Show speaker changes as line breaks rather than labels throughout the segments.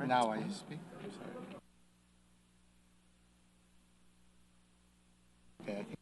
Now I speak. I'm sorry. Okay, I think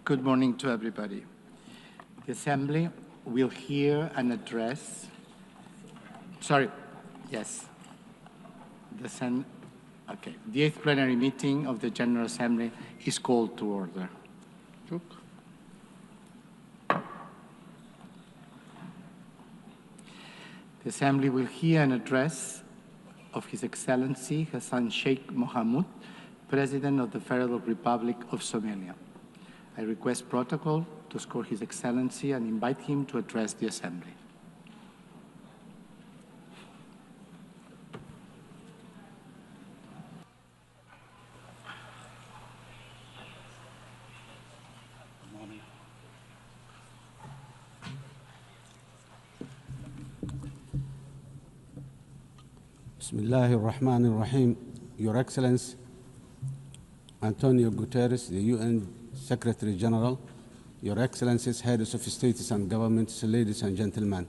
Good morning to everybody. The Assembly will hear an address. The 8th plenary meeting of the General Assembly is called to order. The Assembly will hear an address of His Excellency Hassan Sheikh Mohamud, President of the Federal Republic of Somalia. I request protocol to escort His Excellency and invite him to address the Assembly.
Bismillahir Rahmanir Rahim. Your Excellency, Antonio Guterres, the UN Secretary General, Your Excellencies, Heads of States and Governments, ladies and gentlemen,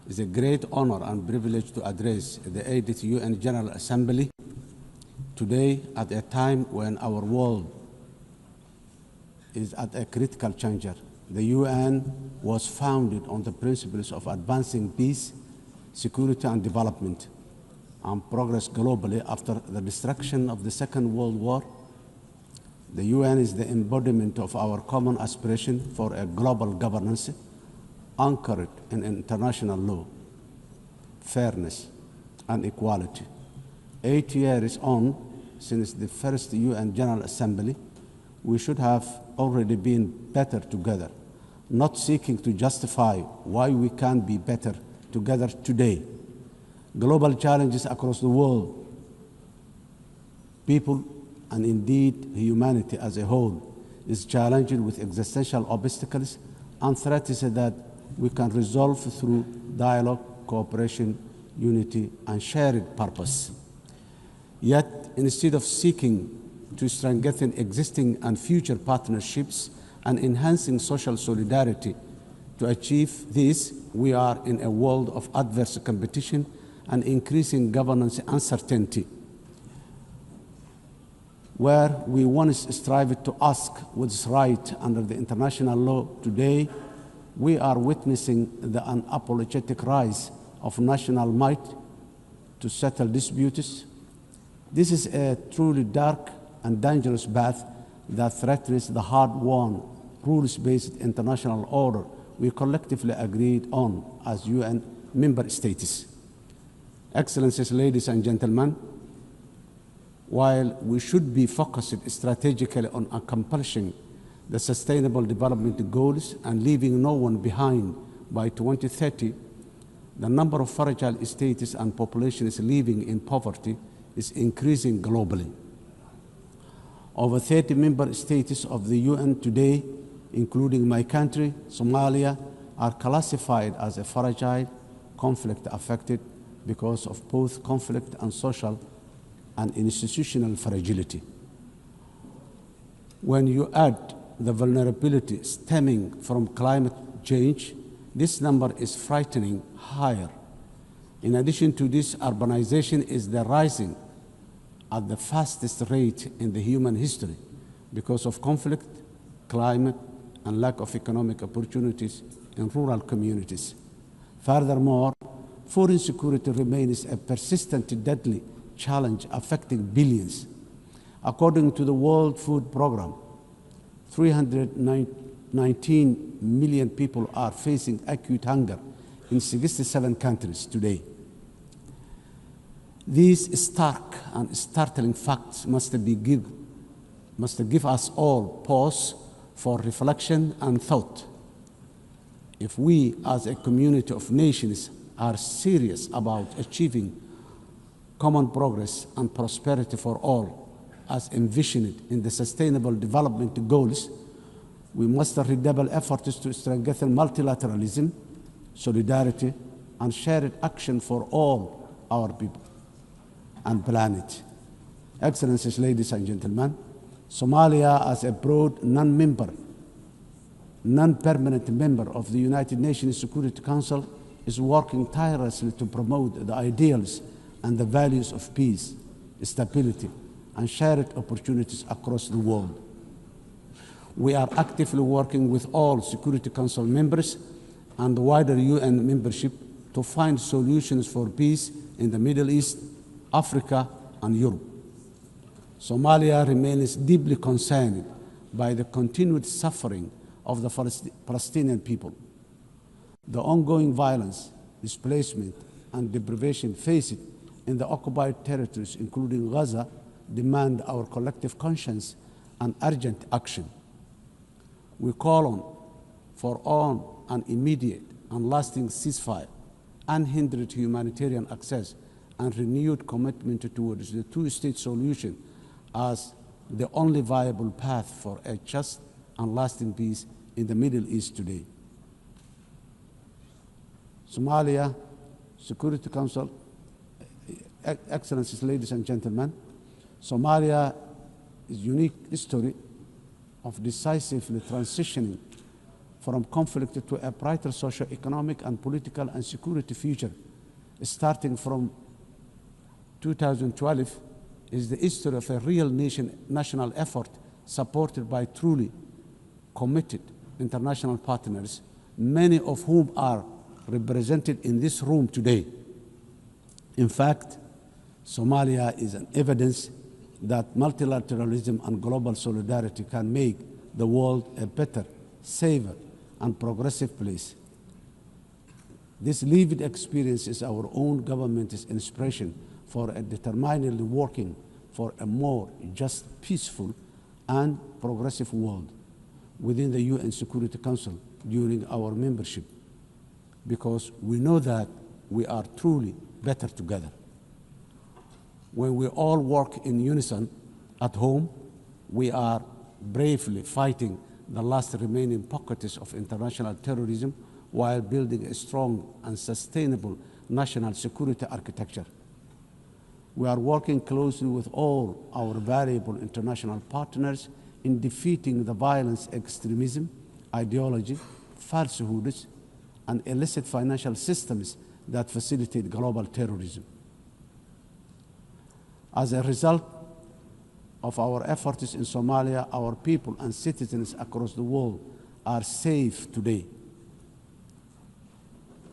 it's a great honor and privilege to address the 8th UN General Assembly today at a time when our world is at a critical juncture. The UN was founded on the principles of advancing peace, security and development, and progress globally after the destruction of the Second World War. The UN is the embodiment of our common aspiration for a global governance anchored in international law, fairness, and equality. 8 years on, since the first UN General Assembly, we should have already been better together, not seeking to justify why we can't be better together today. Global challenges across the world, people and indeed humanity as a whole is challenged with existential obstacles and threats that we can resolve through dialogue, cooperation, unity, and shared purpose. Yet, instead of seeking to strengthen existing and future partnerships and enhancing social solidarity to achieve this, we are in a world of adverse competition and increasing governance uncertainty, where we once strived to ask what's right under the international law. Today, we are witnessing the unapologetic rise of national might to settle disputes. This is a truly dark and dangerous path that threatens the hard-won, rules-based international order we collectively agreed on as UN member states. Excellencies, ladies and gentlemen, while we should be focused strategically on accomplishing the Sustainable Development Goals and leaving no one behind by 2030, the number of fragile states and populations living in poverty is increasing globally. Over 30 member states of the UN today, including my country, Somalia, are classified as a fragile, conflict-affected because of both conflict and social and institutional fragility. When you add the vulnerability stemming from climate change, this number is frightening higher. In addition to this, urbanization is rising at the fastest rate in the human history because of conflict, climate, and lack of economic opportunities in rural communities. Furthermore, food insecurity remains a persistent, deadly challenge affecting billions. According to the World Food Programme, 319 million people are facing acute hunger in 67 countries today. These stark and startling facts must give us all pause for reflection and thought. If we, as a community of nations, are serious about achieving common progress and prosperity for all, as envisioned in the Sustainable Development Goals, we must redouble efforts to strengthen multilateralism, solidarity, and shared action for all our people and planet. Excellencies, ladies and gentlemen, Somalia, as a broad non-permanent member of the United Nations Security Council, is working tirelessly to promote the ideals and the values of peace, stability, and shared opportunities across the world. We are actively working with all Security Council members and the wider UN membership to find solutions for peace in the Middle East, Africa, and Europe. Somalia remains deeply concerned by the continued suffering of the Palestinian people. The ongoing violence, displacement, and deprivation faced in the occupied territories, including Gaza, demand our collective conscience and urgent action. We call for an immediate and lasting ceasefire, unhindered humanitarian access, and renewed commitment towards the two-state solution as the only viable path for a just and lasting peace in the Middle East today. Somalia Security Council, Excellencies, ladies and gentlemen, Somalia is a unique history of decisively transitioning from conflict to a brighter socio-economic and political and security future. Starting from 2012 is the history of a real national effort supported by truly committed international partners, many of whom are represented in this room today. In fact, Somalia is an evidence that multilateralism and global solidarity can make the world a better, safer, and progressive place. This lived experience is our own government's inspiration for a determinedly working for a more just, peaceful, and progressive world within the UN Security Council during our membership, because we know that we are truly better together. When we all work in unison at home, we are bravely fighting the last remaining pockets of international terrorism while building a strong and sustainable national security architecture. We are working closely with all our valuable international partners in defeating the violence, extremism, ideology, falsehoods, and illicit financial systems that facilitate global terrorism. As a result of our efforts in Somalia, our people and citizens across the world are safe today.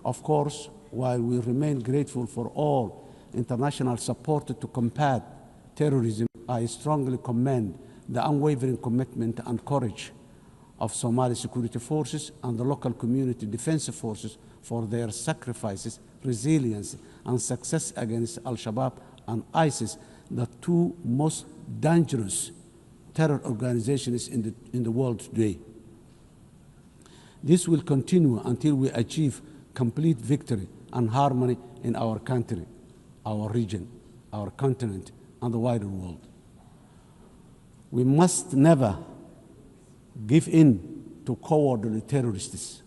Of course, while we remain grateful for all international support to combat terrorism, I strongly commend the unwavering commitment and courage of Somali security forces and the local community defense forces for their sacrifices, resilience, and success against Al-Shabaab and ISIS, the two most dangerous terror organizations in the world today. This will continue until we achieve complete victory and harmony in our country, our region, our continent, and the wider world. We must never give in to cowardly terrorists.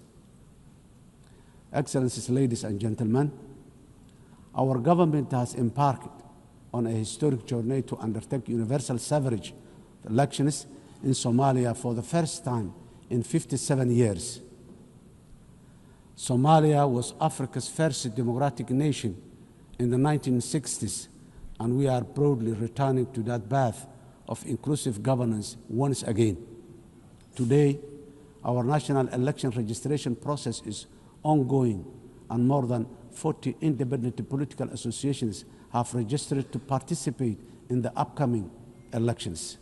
Excellencies, ladies and gentlemen, our government has embarked on a historic journey to undertake universal suffrage elections in Somalia for the first time in 57 years. Somalia was Africa's first democratic nation in the 1960s, and we are proudly returning to that path of inclusive governance once again. Today, our national election registration process is ongoing, and more than 40 independent political associations have registered to participate in the upcoming elections.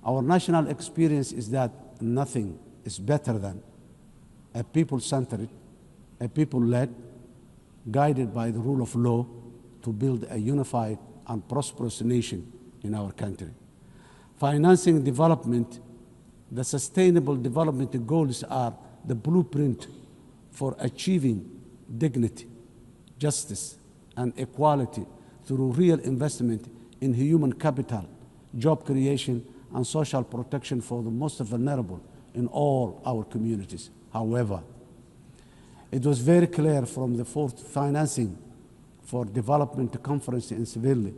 Our national experience is that nothing is better than a people-centered, a people-led, guided by the rule of law to build a unified and prosperous nation in our country. Financing development, the sustainable development goals are the blueprint for achieving dignity, justice, and equality through real investment in human capital, job creation, and social protection for the most vulnerable in all our communities. However, it was very clear from the fourth financing for development conference in Seville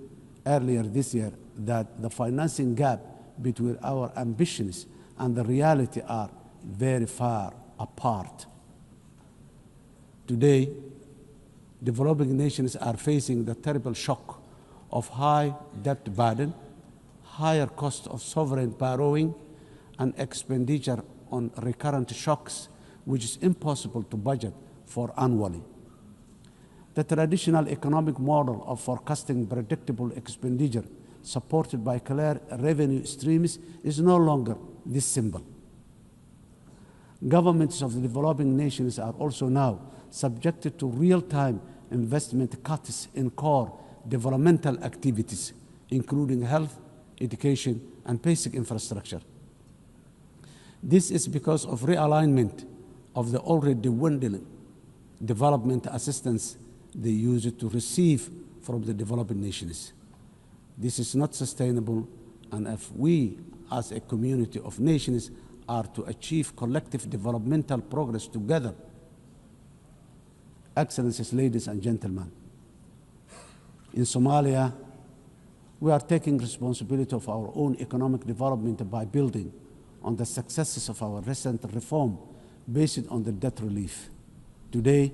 earlier this year that the financing gap between our ambitions and the reality are very far apart. Today, developing nations are facing the terrible shock of high debt burden, higher cost of sovereign borrowing, and expenditure on recurrent shocks, which is impossible to budget for annually. The traditional economic model of forecasting predictable expenditure supported by clear revenue streams is no longer this simple. Governments of the developing nations are also now subjected to real-time investment cuts in core developmental activities, including health, education, and basic infrastructure. This is because of realignment of the already dwindling development assistance they use to receive from the developing nations. This is not sustainable, and if we, as a community of nations, are to achieve collective developmental progress together. Excellencies, ladies and gentlemen, in Somalia, we are taking responsibility of our own economic development by building on the successes of our recent reform based on the debt relief. Today,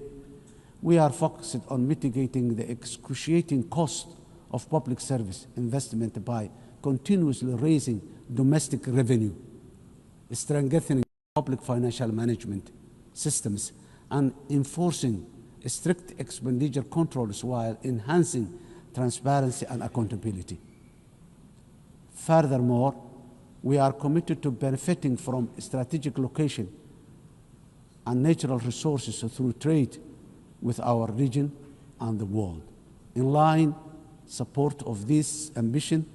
we are focused on mitigating the excruciating cost of public service investment by continuously raising domestic revenue, strengthening public financial management systems, and enforcing strict expenditure controls while enhancing transparency and accountability. Furthermore, we are committed to benefiting from strategic location and natural resources through trade with our region and the world. In line support of this ambition,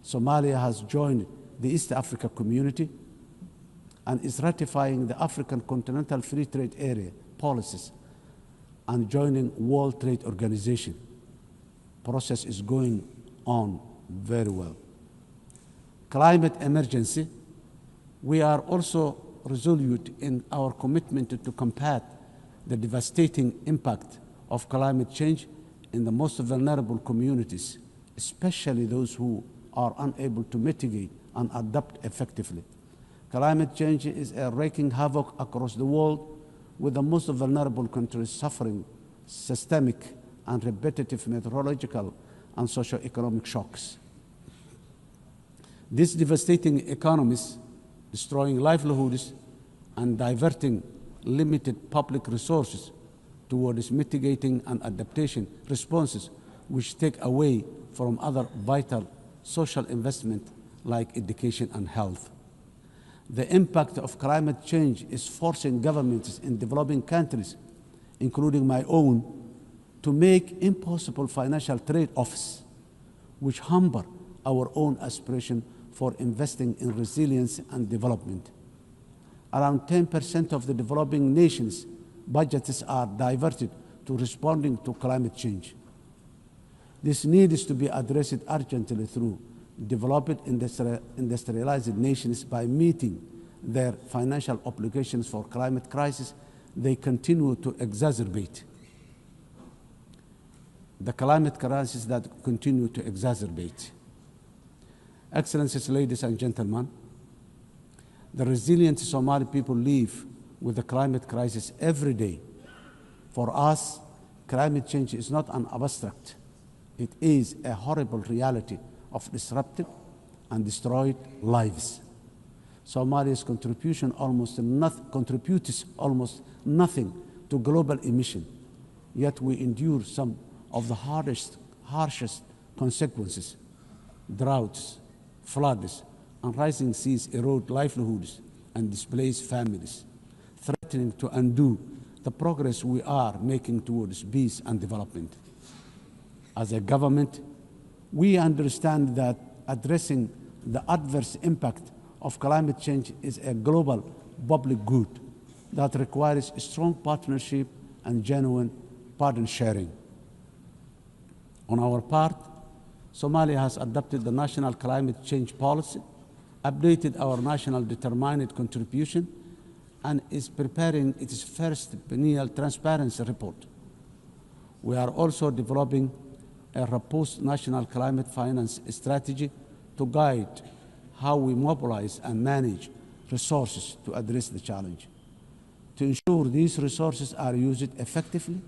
Somalia has joined the East Africa Community and is ratifying the African Continental Free Trade Area policies and joining World Trade Organization. Process is going on very well. Climate emergency, we are also resolute in our commitment to combat the devastating impact of climate change in the most vulnerable communities, especially those who are unable to mitigate and adapt effectively. Climate change is wreaking havoc across the world, with the most vulnerable countries suffering systemic and repetitive meteorological and socio-economic shocks. These devastating economies, destroying livelihoods and diverting limited public resources towards mitigating and adaptation responses, which take away from other vital social investment like education and health. The impact of climate change is forcing governments in developing countries, including my own, to make impossible financial trade-offs, which hamper our own aspiration for investing in resilience and development. Around 10% of the developing nations' budgets are diverted to responding to climate change. This needs to be addressed urgently through developed industrialized nations by meeting their financial obligations for climate crisis they continue to exacerbate. The climate crisis that continue to exacerbate. Excellencies, ladies and gentlemen, the resilient Somali people live with the climate crisis every day. For us, climate change is not an abstract. It is a horrible reality of disrupted and destroyed lives. Somalia's contributes almost nothing to global emission, yet we endure some of the harshest consequences. Droughts, floods, and rising seas erode livelihoods and displace families, threatening to undo the progress we are making towards peace and development. As a government, we understand that addressing the adverse impact of climate change is a global public good that requires strong partnership and genuine burden sharing. On our part, Somalia has adopted the National Climate Change Policy, updated our National Determined Contribution, and is preparing its first biennial transparency report. We are also developing a robust national climate finance strategy to guide how we mobilize and manage resources to address the challenge. To ensure these resources are used effectively,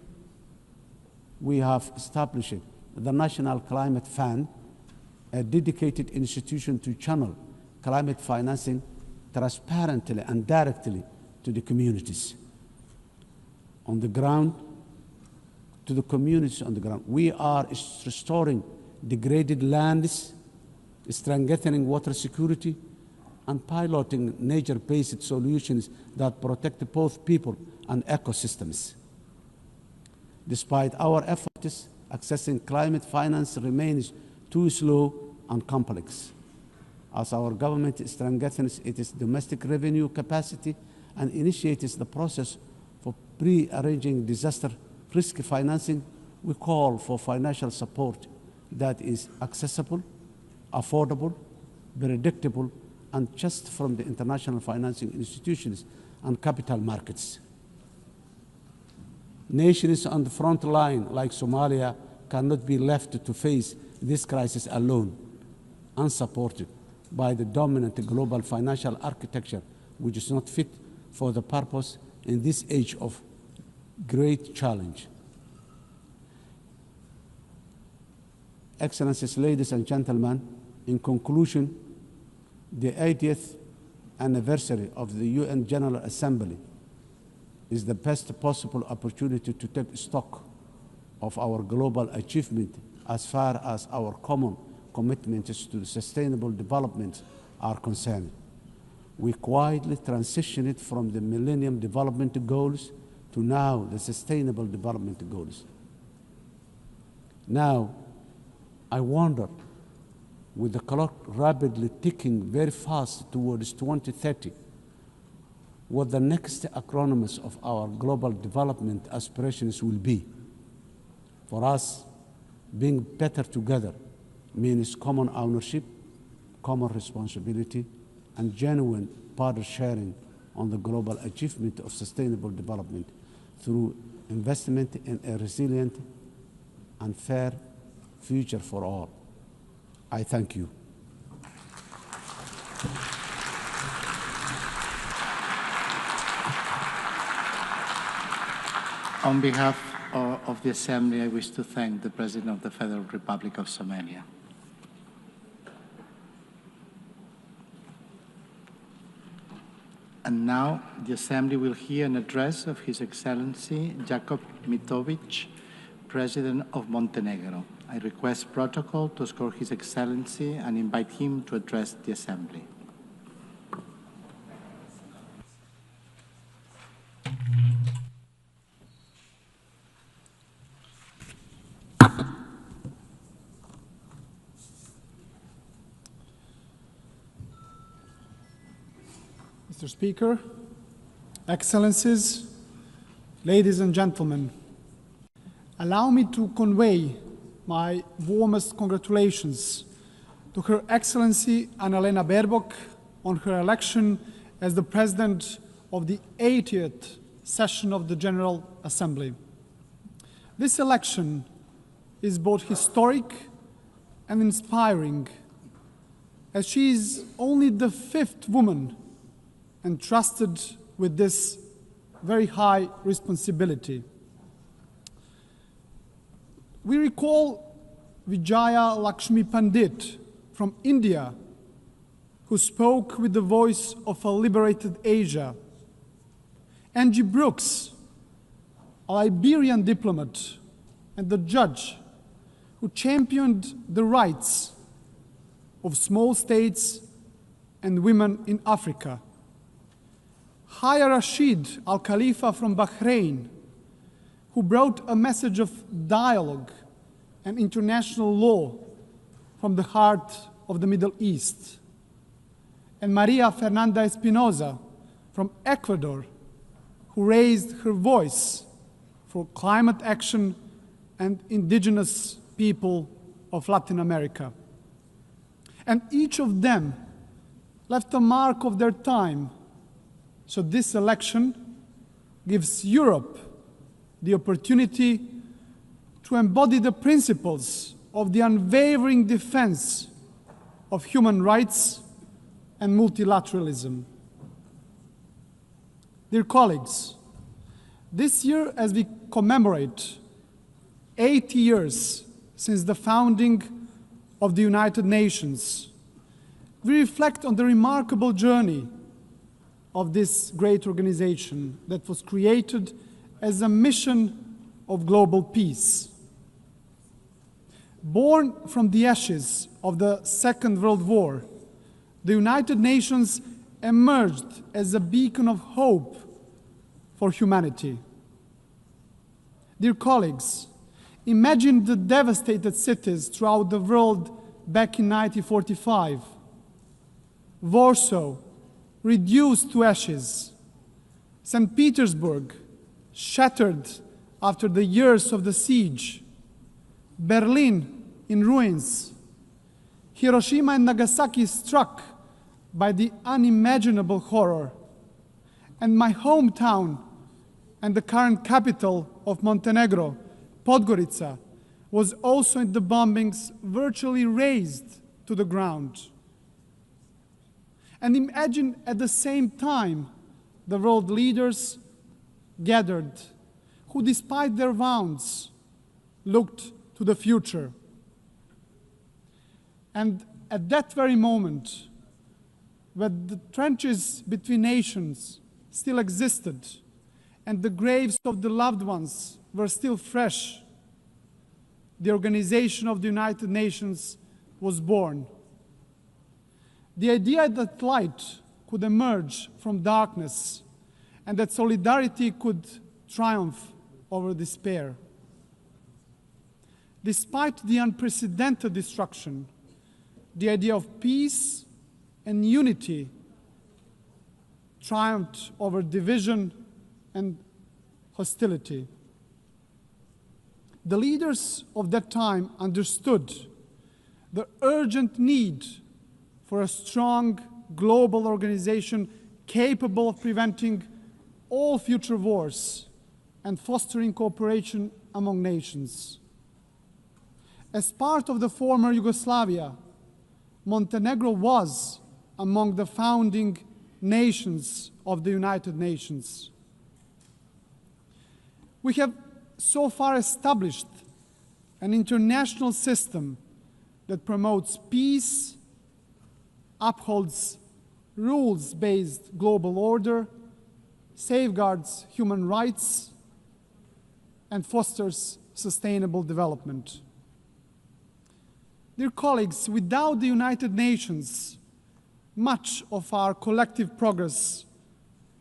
we have established the National Climate Fund, a dedicated institution to channel climate financing transparently and directly to the communities on the ground, to the communities on the ground. We are restoring degraded lands, strengthening water security, and piloting nature-based solutions that protect both people and ecosystems. Despite our efforts, accessing climate finance remains too slow and complex. As our government strengthens its domestic revenue capacity and initiates the process for pre-arranging disaster risk financing, we call for financial support that is accessible, affordable, predictable, and just from the international financing institutions and capital markets. Nations on the front line, like Somalia, cannot be left to face this crisis alone, unsupported by the dominant global financial architecture, which is not fit for the purpose in this age of great challenge. Excellencies, ladies and gentlemen, in conclusion, the 80th anniversary of the UN General Assembly is the best possible opportunity to take stock of our global achievement as far as our common commitments to sustainable development are concerned. We quietly transitioned from the Millennium Development Goals to now the Sustainable Development Goals. Now, I wonder, with the clock rapidly ticking very fast towards 2030, what the next acronyms of our global development aspirations will be. For us, being better together means common ownership, common responsibility, and genuine partner sharing on the global achievement of sustainable development through investment in a resilient and fair future for all. I thank you.
On behalf of the Assembly, I wish to thank the President of the Federal Republic of Somalia. And now the Assembly will hear an address of His Excellency Jakob Mitovic, President of Montenegro. I request protocol to escort His Excellency and invite him to address the Assembly.
Mr. Speaker, Excellencies, ladies and gentlemen, allow me to convey my warmest congratulations to Her Excellency Annalena Baerbock on her election as the President of the 80th session of the General Assembly. This election is both historic and inspiring, as she is only the 5th woman entrusted with this very high responsibility. We recall Vijaya Lakshmi Pandit from India, who spoke with the voice of a liberated Asia. Angie Brooks, a Liberian diplomat and the judge who championed the rights of small states and women in Africa. Haya Rashid Al Khalifa from Bahrain, who brought a message of dialogue and international law from the heart of the Middle East. And Maria Fernanda Espinosa from Ecuador, who raised her voice for climate action and indigenous people of Latin America. And each of them left a mark of their time. So this election gives Europe the opportunity to embody the principles of the unwavering defense of human rights and multilateralism. Dear colleagues, this year, as we commemorate 80 years since the founding of the United Nations, we reflect on the remarkable journey of this great organization that was created as a mission of global peace. Born from the ashes of the Second World War, the United Nations emerged as a beacon of hope for humanity. Dear colleagues, imagine the devastated cities throughout the world back in 1945. Warsaw, reduced to ashes. St. Petersburg, shattered after the years of the siege. Berlin, in ruins. Hiroshima and Nagasaki struck by the unimaginable horror. And my hometown and the current capital of Montenegro, Podgorica, was also in the bombings virtually razed to the ground. And imagine at the same time the world leaders gathered who, despite their wounds, looked to the future. And at that very moment, when the trenches between nations still existed and the graves of the loved ones were still fresh, the Organization of the United Nations was born. The idea that light could emerge from darkness and that solidarity could triumph over despair. Despite the unprecedented destruction, the idea of peace and unity triumphed over division and hostility. The leaders of that time understood the urgent need for a strong global organization capable of preventing all future wars and fostering cooperation among nations. As part of the former Yugoslavia, Montenegro was among the founding nations of the United Nations. We have so far established an international system that promotes peace, upholds rules-based global order, safeguards human rights, and fosters sustainable development. Dear colleagues, without the United Nations, much of our collective progress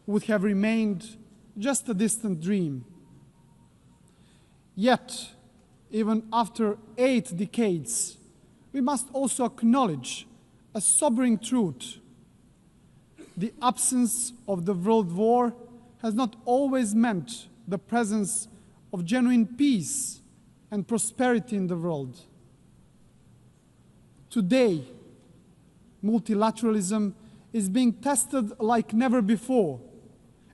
would have remained just a distant dream. Yet, even after 8 decades, we must also acknowledge a sobering truth. The absence of the World War has not always meant the presence of genuine peace and prosperity in the world. Today, multilateralism is being tested like never before,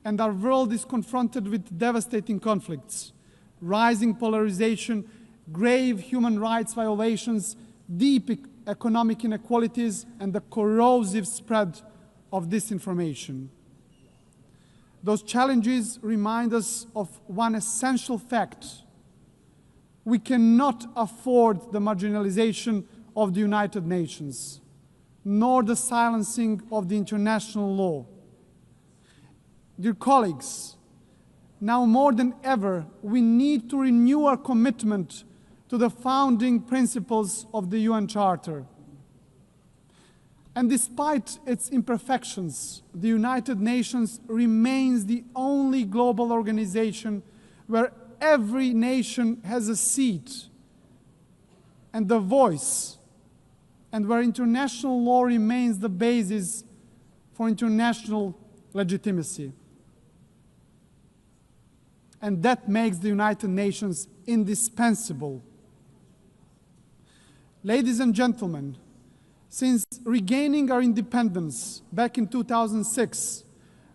and our world is confronted with devastating conflicts, rising polarization, grave human rights violations, deep economic inequalities, and the corrosive spread of disinformation. Those challenges remind us of one essential fact. We cannot afford the marginalization of the United Nations, nor the silencing of the international law. Dear colleagues, now more than ever, we need to renew our commitment to the founding principles of the UN Charter. And despite its imperfections, the United Nations remains the only global organization where every nation has a seat and a voice, and where international law remains the basis for international legitimacy. And that makes the United Nations indispensable. Ladies and gentlemen, since regaining our independence back in 2006,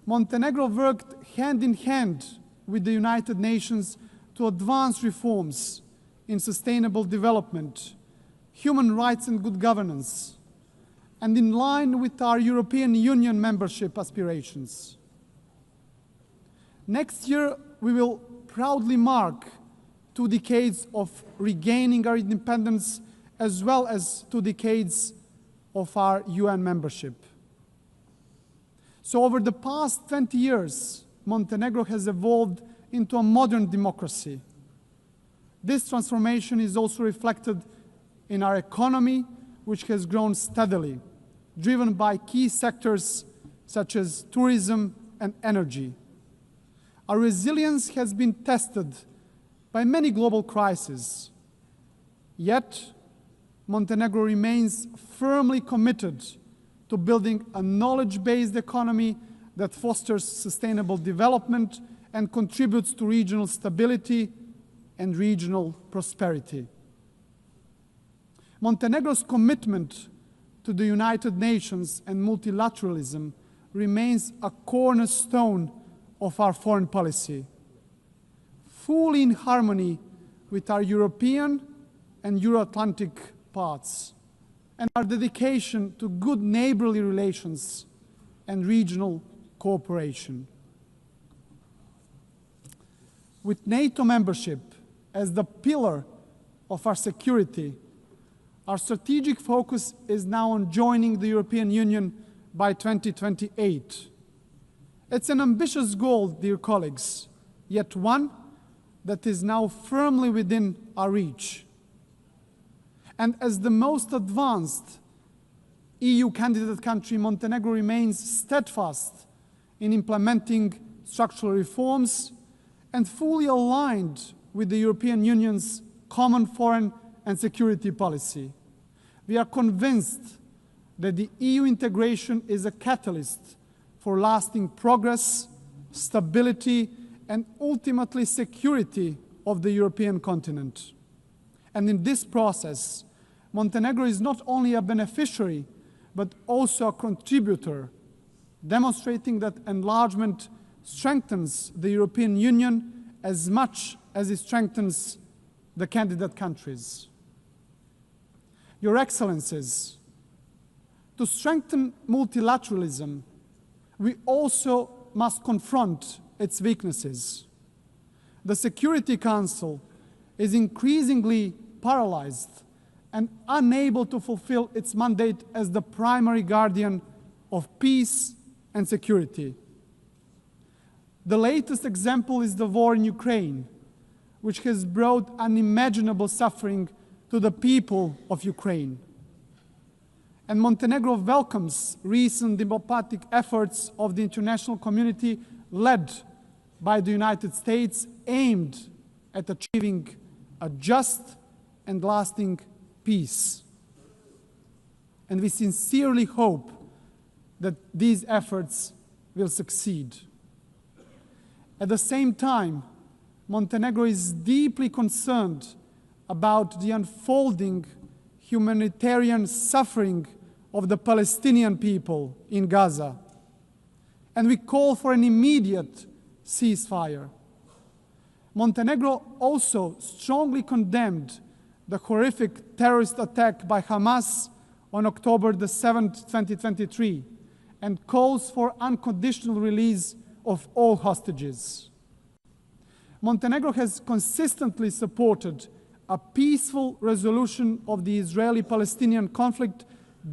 Montenegro worked hand in hand with the United Nations to advance reforms in sustainable development, human rights and good governance, and in line with our European Union membership aspirations. Next year, we will proudly mark 2 decades of regaining our independence, as well as 2 decades of our UN membership. So over the past 20 years, Montenegro has evolved into a modern democracy. This transformation is also reflected in our economy, which has grown steadily, driven by key sectors such as tourism and energy. Our resilience has been tested by many global crises. Yet, Montenegro remains firmly committed to building a knowledge-based economy that fosters sustainable development and contributes to regional stability and regional prosperity. Montenegro's commitment to the United Nations and multilateralism remains a cornerstone of our foreign policy, fully in harmony with our European and Euro-Atlantic paths, and our dedication to good neighborly relations and regional cooperation. With NATO membership as the pillar of our security, our strategic focus is now on joining the European Union by 2028. It's an ambitious goal, dear colleagues, yet one that is now firmly within our reach. And as the most advanced EU candidate country, Montenegro remains steadfast in implementing structural reforms and fully aligned with the European Union's common foreign and security policy. We are convinced that the EU integration is a catalyst for lasting progress, stability, and ultimately security of the European continent. And in this process, Montenegro is not only a beneficiary, but also a contributor, demonstrating that enlargement strengthens the European Union as much as it strengthens the candidate countries. Your Excellencies, to strengthen multilateralism, we also must confront its weaknesses. The Security Council is increasingly paralyzed and unable to fulfill its mandate as the primary guardian of peace and security. The latest example is the war in Ukraine, which has brought unimaginable suffering to the people of Ukraine. And Montenegro welcomes recent diplomatic efforts of the international community led by the United States aimed at achieving a just and lasting peace. And we sincerely hope that these efforts will succeed. At the same time, Montenegro is deeply concerned about the unfolding humanitarian suffering of the Palestinian people in Gaza. And we call for an immediate ceasefire. Montenegro also strongly condemned the horrific terrorist attack by Hamas on October the 7th, 2023, and calls for unconditional release of all hostages. Montenegro has consistently supported a peaceful resolution of the Israeli-Palestinian conflict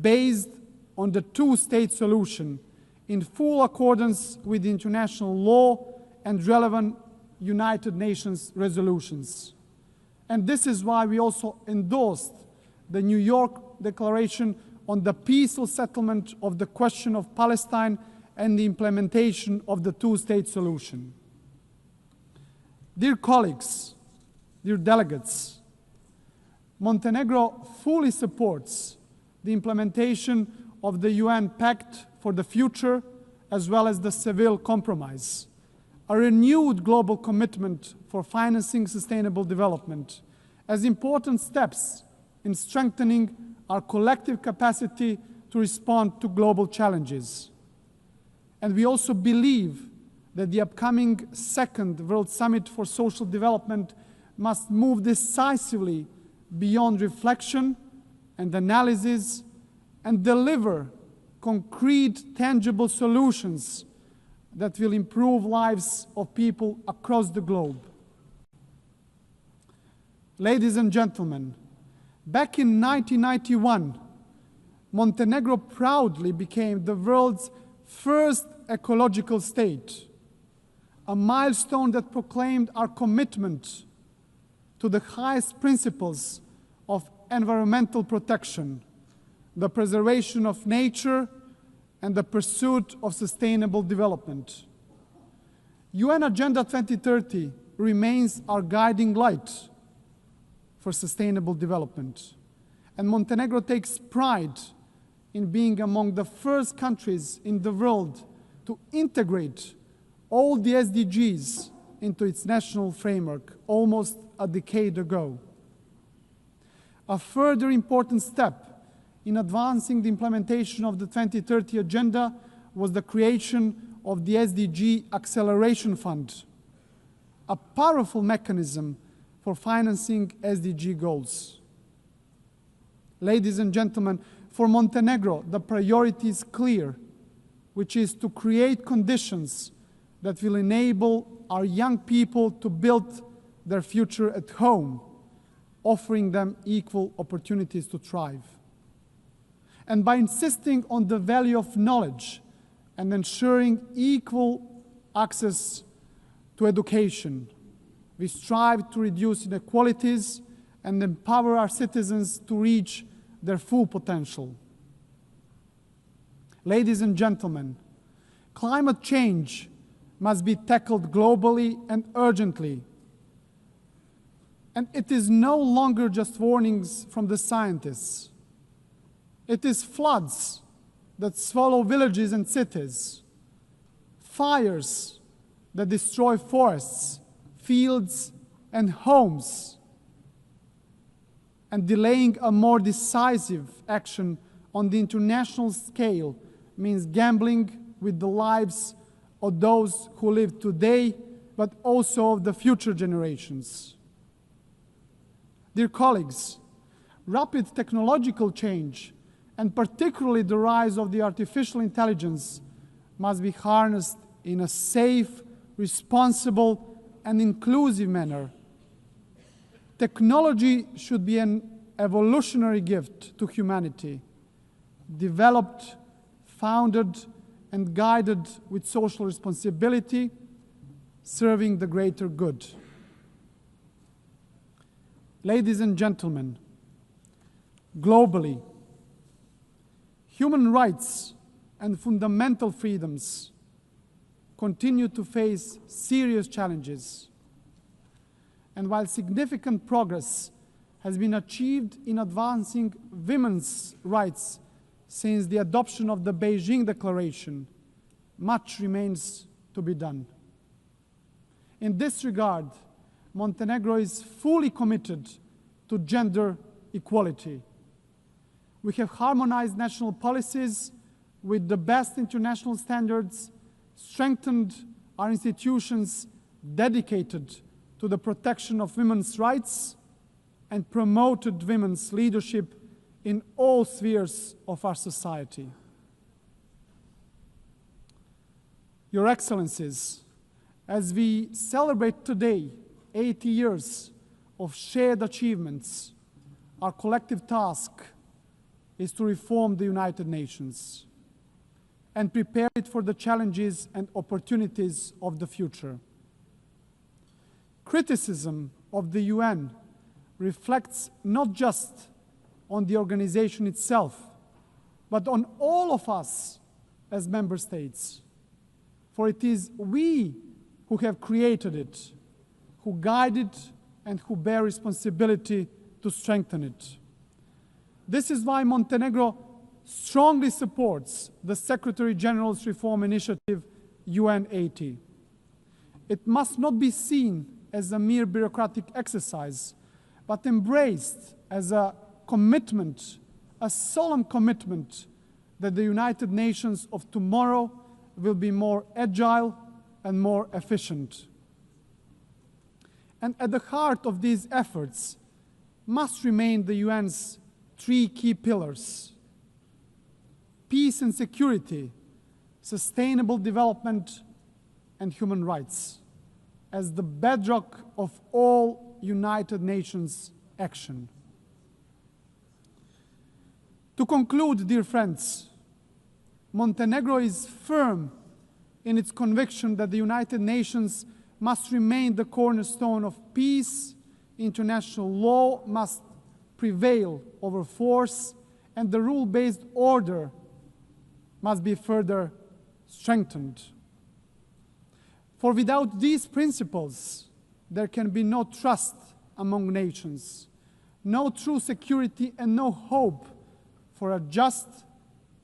based on the two-state solution in full accordance with international law and relevant United Nations resolutions. And this is why we also endorsed the New York Declaration on the peaceful settlement of the question of Palestine and the implementation of the two-state solution. Dear colleagues, dear delegates, Montenegro fully supports the implementation of the UN Pact for the Future, as well as the Seville Compromise, a renewed global commitment for financing sustainable development, as important steps in strengthening our collective capacity to respond to global challenges. And we also believe that the upcoming second World Summit for Social Development must move decisively beyond reflection and analysis and deliver concrete, tangible solutions that will improve lives of people across the globe. Ladies and gentlemen, back in 1991, Montenegro proudly became the world's first ecological state, a milestone that proclaimed our commitment to the highest principles of environmental protection, the preservation of nature, and the pursuit of sustainable development. UN Agenda 2030 remains our guiding light for sustainable development, and Montenegro takes pride in being among the first countries in the world to integrate all the SDGs into its national framework almost a decade ago. A further important step in advancing the implementation of the 2030 Agenda was the creation of the SDG Acceleration Fund, a powerful mechanism for financing SDG goals. Ladies and gentlemen, for Montenegro, the priority is clear, which is to create conditions that will enable our young people to build their future at home, offering them equal opportunities to thrive. And by insisting on the value of knowledge and ensuring equal access to education, we strive to reduce inequalities and empower our citizens to reach their full potential. Ladies and gentlemen, climate change must be tackled globally and urgently. And it is no longer just warnings from the scientists. It is floods that swallow villages and cities, fires that destroy forests, fields, and homes, and delaying a more decisive action on the international scale means gambling with the lives of those who live today, but also of the future generations. Dear colleagues, rapid technological change, and particularly the rise of the artificial intelligence, must be harnessed in a safe, responsible, and inclusive manner. Technology should be an evolutionary gift to humanity, developed, founded, and guided with social responsibility, serving the greater good. Ladies and gentlemen, globally, human rights and fundamental freedoms continue to face serious challenges. And while significant progress has been achieved in advancing women's rights since the adoption of the Beijing Declaration, much remains to be done. In this regard, Montenegro is fully committed to gender equality. We have harmonized national policies with the best international standards, strengthened our institutions dedicated to the protection of women's rights, and promoted women's leadership in all spheres of our society. Your Excellencies, as we celebrate today 80 years of shared achievements, our collective task is to reform the United Nations and prepare it for the challenges and opportunities of the future. Criticism of the UN reflects not just on the organization itself, but on all of us as member states. For it is we who have created it, who guide it, and who bear responsibility to strengthen it. This is why Montenegro strongly supports the Secretary General's reform initiative, UN80. It must not be seen as a mere bureaucratic exercise, but embraced as a commitment, a solemn commitment that the United Nations of tomorrow will be more agile and more efficient. And at the heart of these efforts must remain the UN's three key pillars: peace and security, sustainable development, and human rights, as the bedrock of all United Nations action. To conclude, dear friends, Montenegro is firm in its conviction that the United Nations must remain the cornerstone of peace, international law must prevail over force, and the rule-based order must be further strengthened. For without these principles, there can be no trust among nations, no true security, and no hope for a just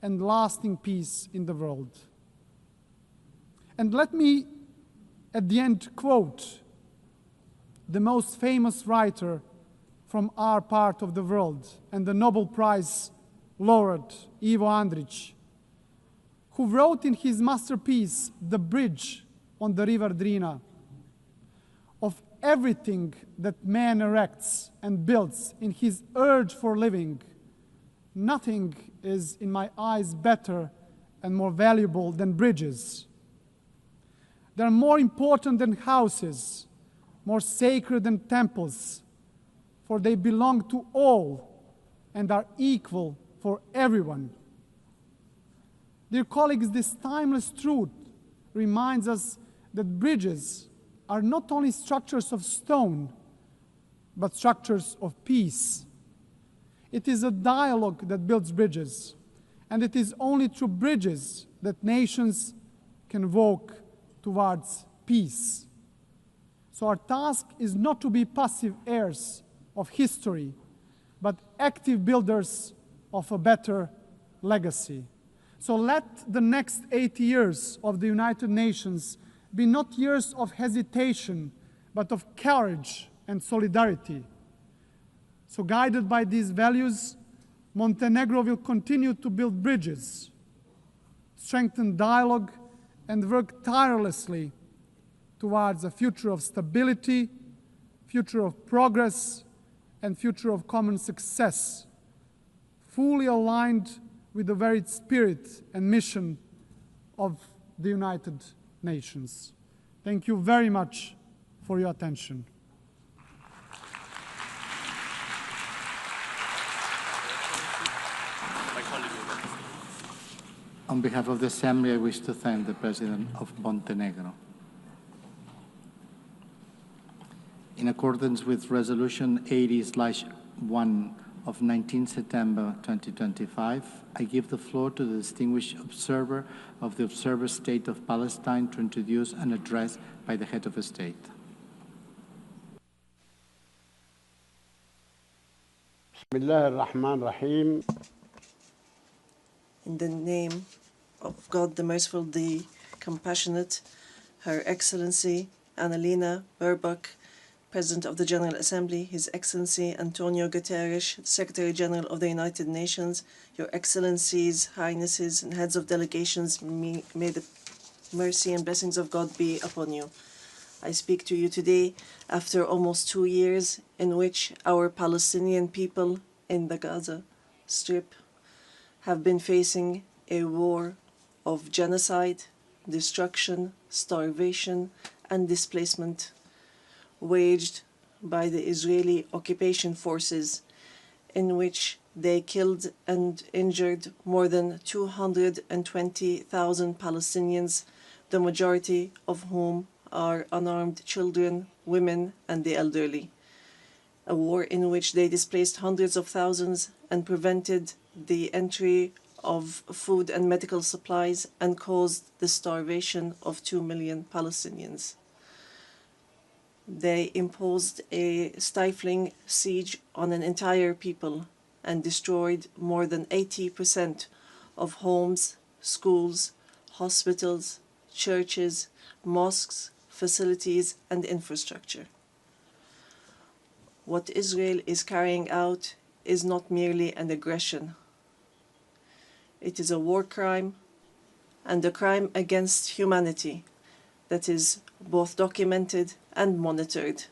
and lasting peace in the world. And let me, at the end, quote the most famous writer from our part of the world and the Nobel Prize laureate, Ivo Andrić, who wrote in his masterpiece, The Bridge on the River Drina, of everything that man erects and builds in his urge for living, nothing is, in my eyes, better and more valuable than bridges. They are more important than houses, more sacred than temples, for they belong to all and are equal for everyone. Dear colleagues, this timeless truth reminds us that bridges are not only structures of stone, but structures of peace. It is a dialogue that builds bridges, and it is only through bridges that nations can walk towards peace. So our task is not to be passive heirs of history, but active builders of a better legacy. So let the next 80 years of the United Nations be not years of hesitation, but of courage and solidarity. So guided by these values, Montenegro will continue to build bridges, strengthen dialogue, and work tirelessly towards a future of stability, future of progress, and future of common success, fully aligned with the very spirit and mission of the United Nations. Thank you very much for your attention.
On behalf of the Assembly, I wish to thank the President of Montenegro. In accordance with Resolution 80/1 of 19 September 2025, I give the floor to the distinguished observer of the Observer State of Palestine to introduce an address by the head of a state.
In the name of God, the Merciful, the Compassionate, Her Excellency Annalena Baerbock, President of the General Assembly, His Excellency Antonio Guterres, Secretary General of the United Nations, Your Excellencies, Highnesses, and Heads of Delegations, may the mercy and blessings of God be upon you. I speak to you today after almost 2 years in which our Palestinian people in the Gaza Strip have been facing a war of genocide, destruction, starvation, and displacement waged by the Israeli occupation forces, in which they killed and injured more than 220,000 Palestinians, the majority of whom are unarmed children, women, and the elderly. A war in which they displaced hundreds of thousands and prevented the entry of food and medical supplies and caused the starvation of 2 million Palestinians. They imposed a stifling siege on an entire people and destroyed more than 80% of homes, schools, hospitals, churches, mosques, facilities, and infrastructure. What Israel is carrying out is not merely an aggression. It is a war crime and a crime against humanity that is both documented and monitored,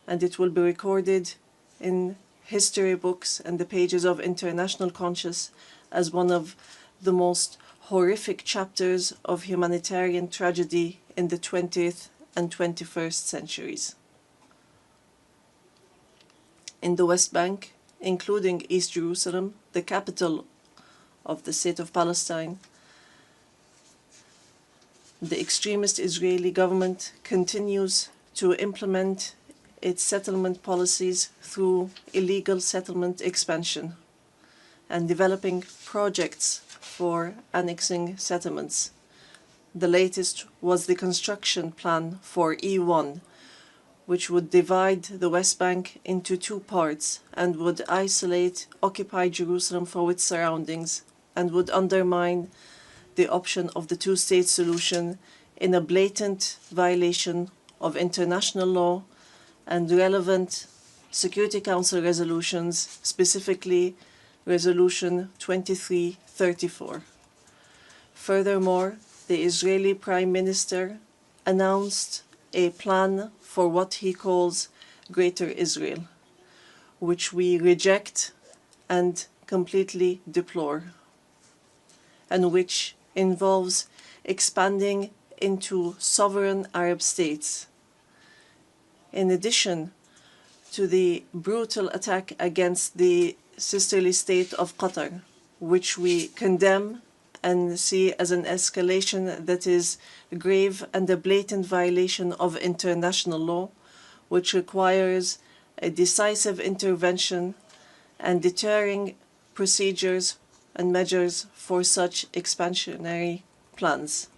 and it will be recorded in history books and the pages of international conscience as one of the most horrific chapters of humanitarian tragedy in the 20th and 21st centuries. In the West Bank, including East Jerusalem, the capital of the State of Palestine, the extremist Israeli government continues to implement its settlement policies through illegal settlement expansion and developing projects for annexing settlements. The latest was the construction plan for E1, which would divide the West Bank into two parts and would isolate occupied Jerusalem from its surroundings and would undermine the option of the two-state solution in a blatant violation of international law and relevant Security Council resolutions, specifically Resolution 2334. Furthermore, the Israeli Prime Minister announced a plan for what he calls Greater Israel, which we reject and completely deplore, and which involves expanding into sovereign Arab states. In addition to the brutal attack against the sisterly state of Qatar, which we condemn and see as an escalation that is grave and a blatant violation of international law, which requires a decisive intervention and deterring procedures and measures for such expansionary plans.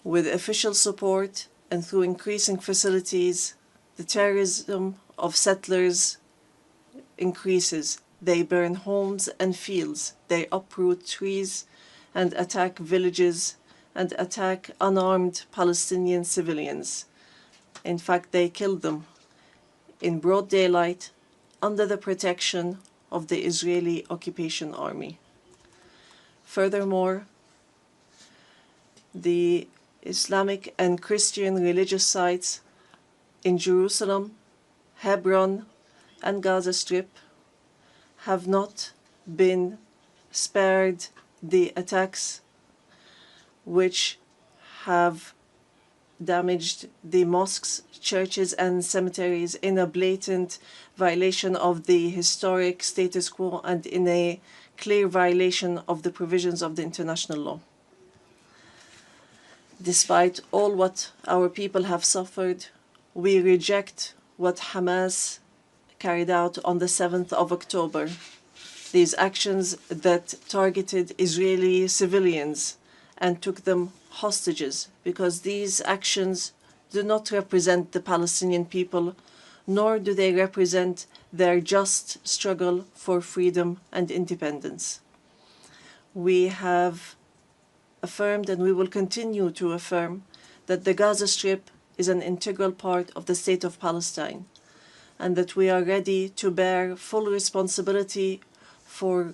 With official support and through increasing facilities, the terrorism of settlers increases. They burn homes and fields, they uproot trees and attack villages and attack unarmed Palestinian civilians. In fact, they kill them in broad daylight under the protection of the Israeli occupation army. Furthermore, the Islamic and Christian religious sites in Jerusalem, Hebron, and Gaza Strip have not been spared the attacks which have damaged the mosques, churches, and cemeteries in a blatant violation of the historic status quo and in a clear violation of the provisions of the international law. Despite all what our people have suffered, we reject what Hamas carried out on the 7th of October. These actions that targeted Israeli civilians and took them hostages, because these actions do not represent the Palestinian people, nor do they represent their just struggle for freedom and independence. We have affirmed, and we will continue to affirm, that the Gaza Strip is an integral part of the state of Palestine, and that we are ready to bear full responsibility for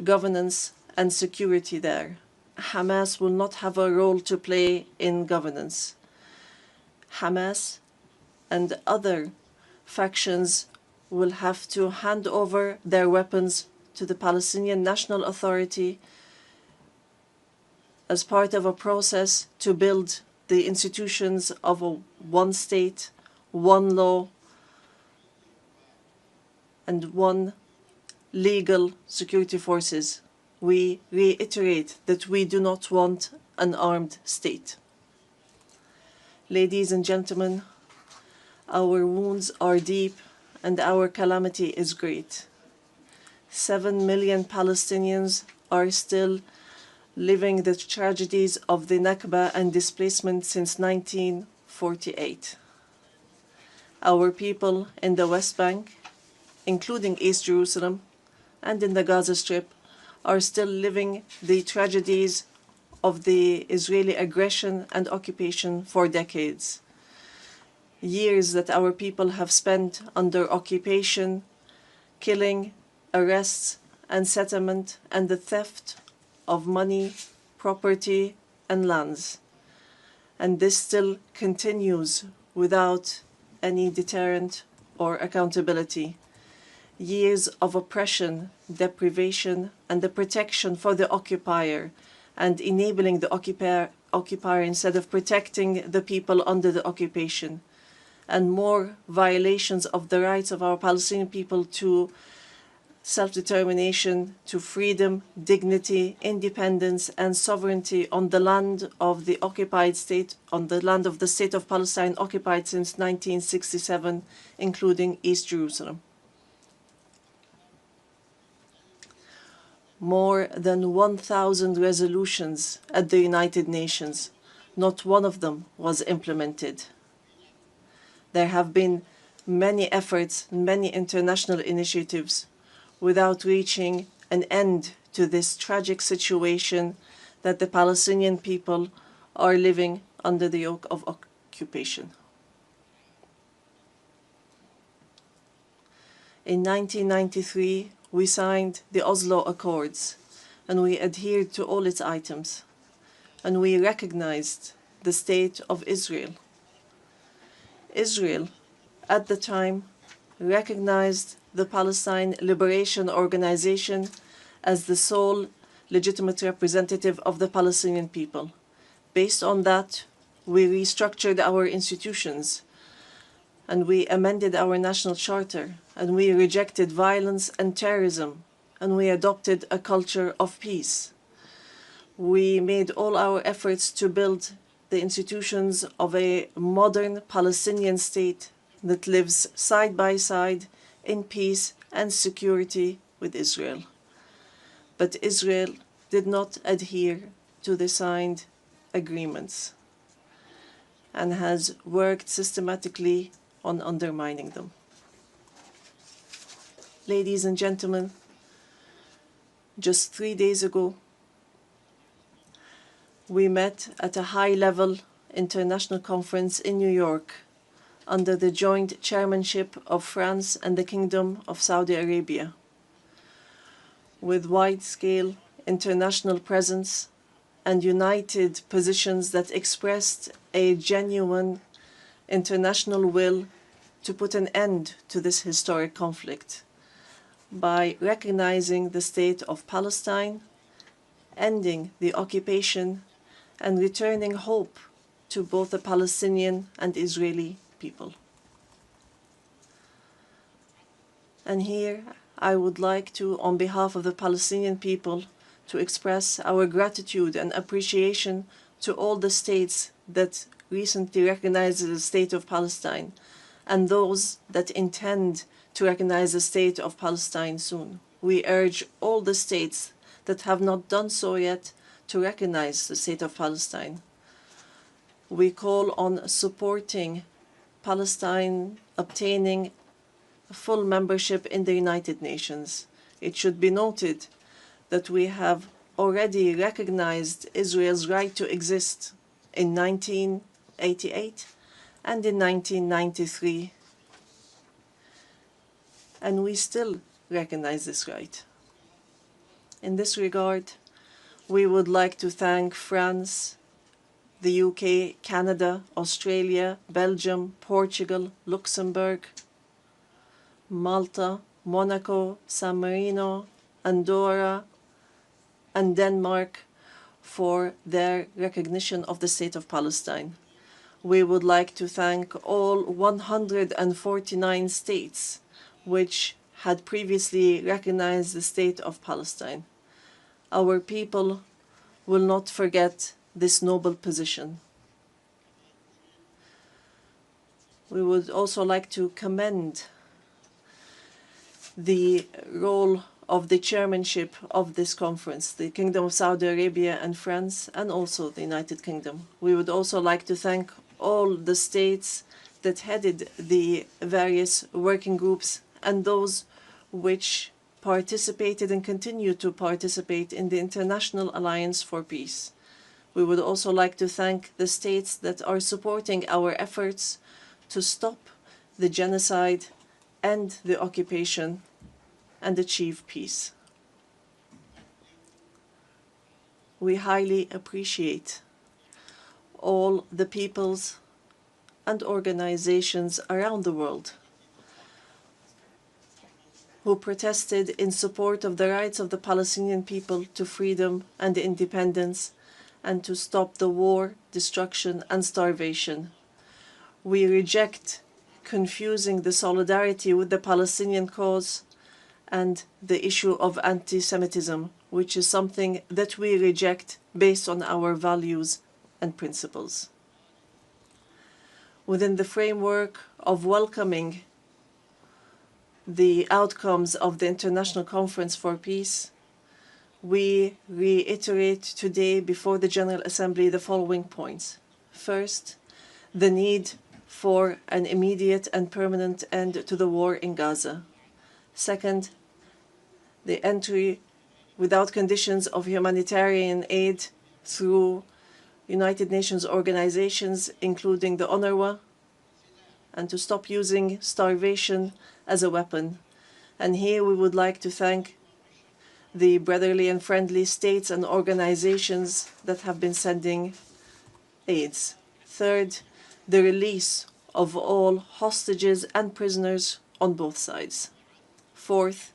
governance and security there. Hamas will not have a role to play in governance. Hamas and other factions will have to hand over their weapons to the Palestinian National Authority as part of a process to build the institutions of a one state, one law, and one legal security forces. We reiterate that we do not want an armed state. Ladies and gentlemen, our wounds are deep and our calamity is great. 7 million Palestinians are still living the tragedies of the Nakba and displacement since 1948. Our people in the West Bank, including East Jerusalem, and in the Gaza Strip, are still living the tragedies of the Israeli aggression and occupation for decades. Years that our people have spent under occupation, killing, arrests, and settlement, and the theft of money, property, and lands. And this still continues without any deterrent or accountability. Years of oppression, deprivation, and the protection for the occupier, and enabling the occupier instead of protecting the people under the occupation, and more violations of the rights of our Palestinian people to self-determination, to freedom, dignity, independence, and sovereignty on the land of the occupied state, on the land of the State of Palestine occupied since 1967, including East Jerusalem. More than 1,000 resolutions at the United Nations, not one of them was implemented. There have been many efforts, many international initiatives without reaching an end to this tragic situation that the Palestinian people are living under the yoke of occupation. In 1993, we signed the Oslo Accords, and we adhered to all its items, and we recognized the State of Israel. Israel, at the time, recognized the Palestine Liberation Organization as the sole legitimate representative of the Palestinian people. Based on that, we restructured our institutions, and we amended our national charter, and we rejected violence and terrorism, and we adopted a culture of peace. We made all our efforts to build the institutions of a modern Palestinian state that lives side by side in peace and security with Israel. But Israel did not adhere to the signed agreements and has worked systematically on undermining them. Ladies and gentlemen, just 3 days ago, we met at a high-level international conference in New York under the joint chairmanship of France and the Kingdom of Saudi Arabia, with wide-scale international presence and united positions that expressed a genuine international will to put an end to this historic conflict by recognizing the State of Palestine, ending the occupation, and returning hope to both the Palestinian and Israeli people. And here I would like to, on behalf of the Palestinian people, to express our gratitude and appreciation to all the states that recently recognized the State of Palestine and those that intend to recognize the State of Palestine soon. We urge all the states that have not done so yet to recognize the State of Palestine. We call on supporting Palestine obtaining full membership in the United Nations. It should be noted that we have already recognized Israel's right to exist in 1988 and in 1993, and we still recognize this right. In this regard, we would like to thank France, the UK, Canada, Australia, Belgium, Portugal, Luxembourg, Malta, Monaco, San Marino, Andorra, and Denmark for their recognition of the State of Palestine. We would like to thank all 149 states which had previously recognized the State of Palestine. Our people will not forget this noble position. We would also like to commend the role of the chairmanship of this conference, the Kingdom of Saudi Arabia and France, and also the United Kingdom. We would also like to thank all the states that headed the various working groups and those which participated and continue to participate in the International Alliance for Peace. We would also like to thank the states that are supporting our efforts to stop the genocide, end the occupation, and achieve peace. We highly appreciate all the peoples and organizations around the world who protested in support of the rights of the Palestinian people to freedom and independence and to stop the war, destruction, and starvation. We reject confusing the solidarity with the Palestinian cause and the issue of anti-Semitism, which is something that we reject based on our values and principles. Within the framework of welcoming the outcomes of the International Conference for Peace, we reiterate today before the General Assembly the following points. First, the need for an immediate and permanent end to the war in Gaza. Second, the entry without conditions of humanitarian aid through United Nations organizations, including the UNRWA, and to stop using starvation as a weapon. And here we would like to thank the brotherly and friendly states and organizations that have been sending aids. Third, the release of all hostages and prisoners on both sides. Fourth,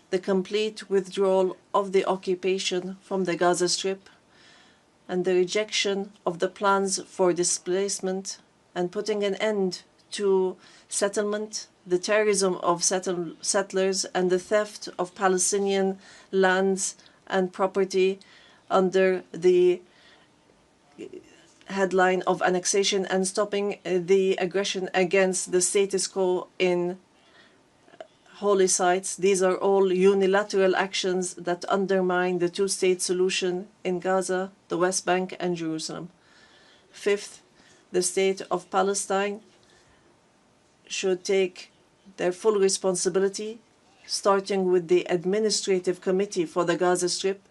the complete withdrawal of the occupation from the Gaza Strip and the rejection of the plans for displacement and putting an end to settlement, the terrorism of settlers, and the theft of Palestinian lands and property under the headline of annexation, and stopping the aggression against the status quo in holy sites. These are all unilateral actions that undermine the two-state solution in Gaza, the West Bank, and Jerusalem. Fifth, the state of Palestine should take their full responsibility, starting with the Administrative Committee for the Gaza Strip,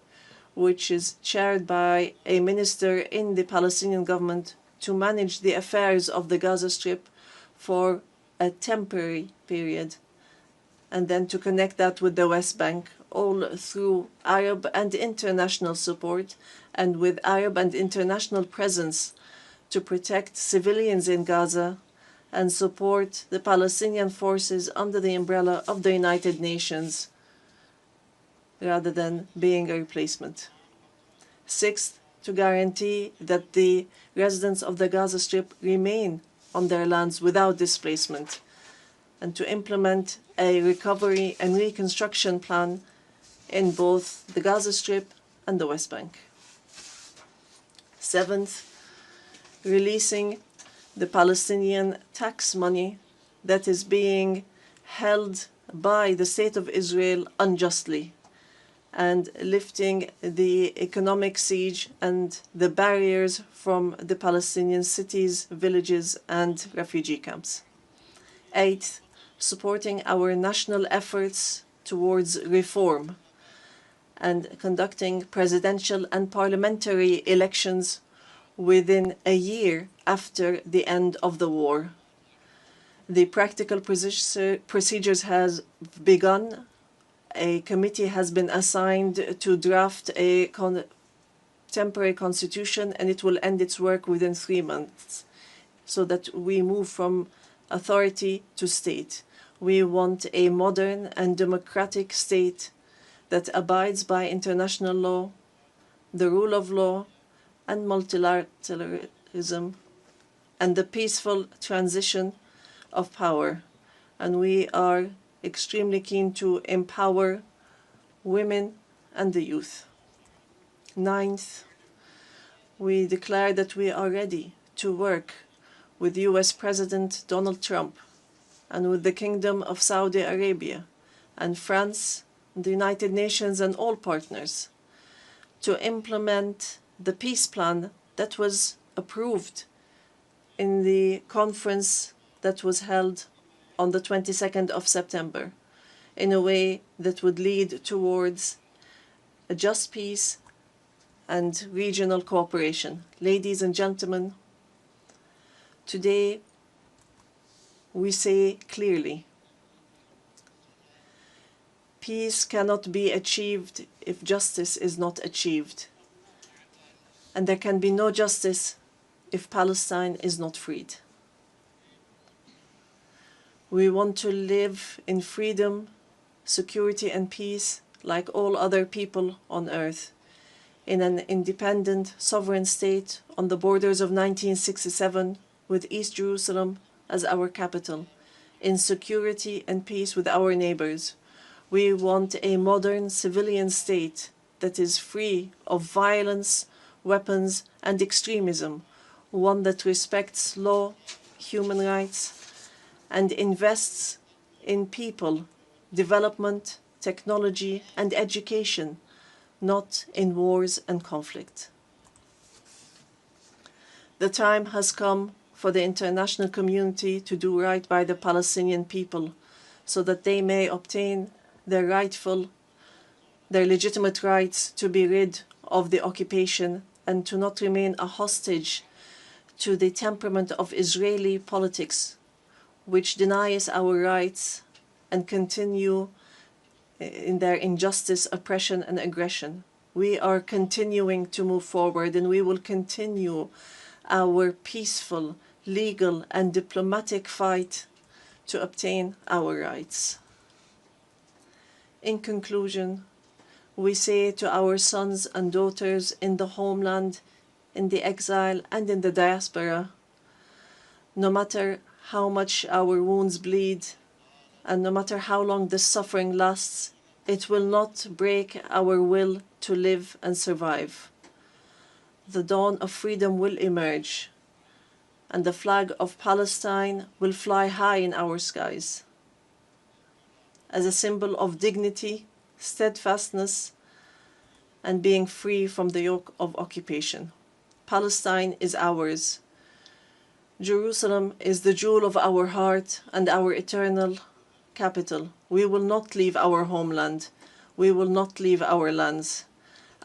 which is chaired by a minister in the Palestinian government, to manage the affairs of the Gaza Strip for a temporary period, and then to connect that with the West Bank, all through Arab and international support, and with Arab and international presence to protect civilians in Gaza and support the Palestinian forces under the umbrella of the United Nations, rather than being a replacement. Sixth, to guarantee that the residents of the Gaza Strip remain on their lands without displacement, and to implement a recovery and reconstruction plan in both the Gaza Strip and the West Bank. Seventh, releasing the Palestinian tax money that is being held by the State of Israel unjustly, and lifting the economic siege and the barriers from the Palestinian cities, villages, and refugee camps. Eighth, supporting our national efforts towards reform and conducting presidential and parliamentary elections within a year after the end of the war. The practical procedures has begun. A committee has been assigned to draft a temporary constitution, and it will end its work within 3 months, so that we move from authority to state. We want a modern and democratic state that abides by international law, the rule of law, and multilateralism, and the peaceful transition of power. And we are extremely keen to empower women and the youth. Ninth, we declare that we are ready to work with US President Donald Trump and with the Kingdom of Saudi Arabia and France, the United Nations, and all partners to implement the peace plan that was approved in the conference that was held on the 22nd of September, in a way that would lead towards a just peace and regional cooperation. Ladies and gentlemen, today we say clearly, peace cannot be achieved if justice is not achieved. And there can be no justice if Palestine is not freed. We want to live in freedom, security, and peace like all other people on earth, in an independent, sovereign state on the borders of 1967, with East Jerusalem as our capital, in security and peace with our neighbors. We want a modern civilian state that is free of violence, weapons, and extremism, one that respects law, human rights, and invests in people, development, technology, and education, not in wars and conflict. The time has come for the international community to do right by the Palestinian people so that they may obtain their legitimate rights to be rid of the occupation and to not remain a hostage to the temperament of Israeli politics, which denies our rights and continue in their injustice, oppression, and aggression. We are continuing to move forward, and we will continue our peaceful, legal, and diplomatic fight to obtain our rights. In conclusion, we say to our sons and daughters in the homeland, in the exile, and in the diaspora, no matter how much our wounds bleed, and no matter how long the suffering lasts, it will not break our will to live and survive. The dawn of freedom will emerge, and the flag of Palestine will fly high in our skies as a symbol of dignity, steadfastness, and being free from the yoke of occupation. Palestine is ours. Jerusalem is the jewel of our heart and our eternal capital. We will not leave our homeland. We will not leave our lands.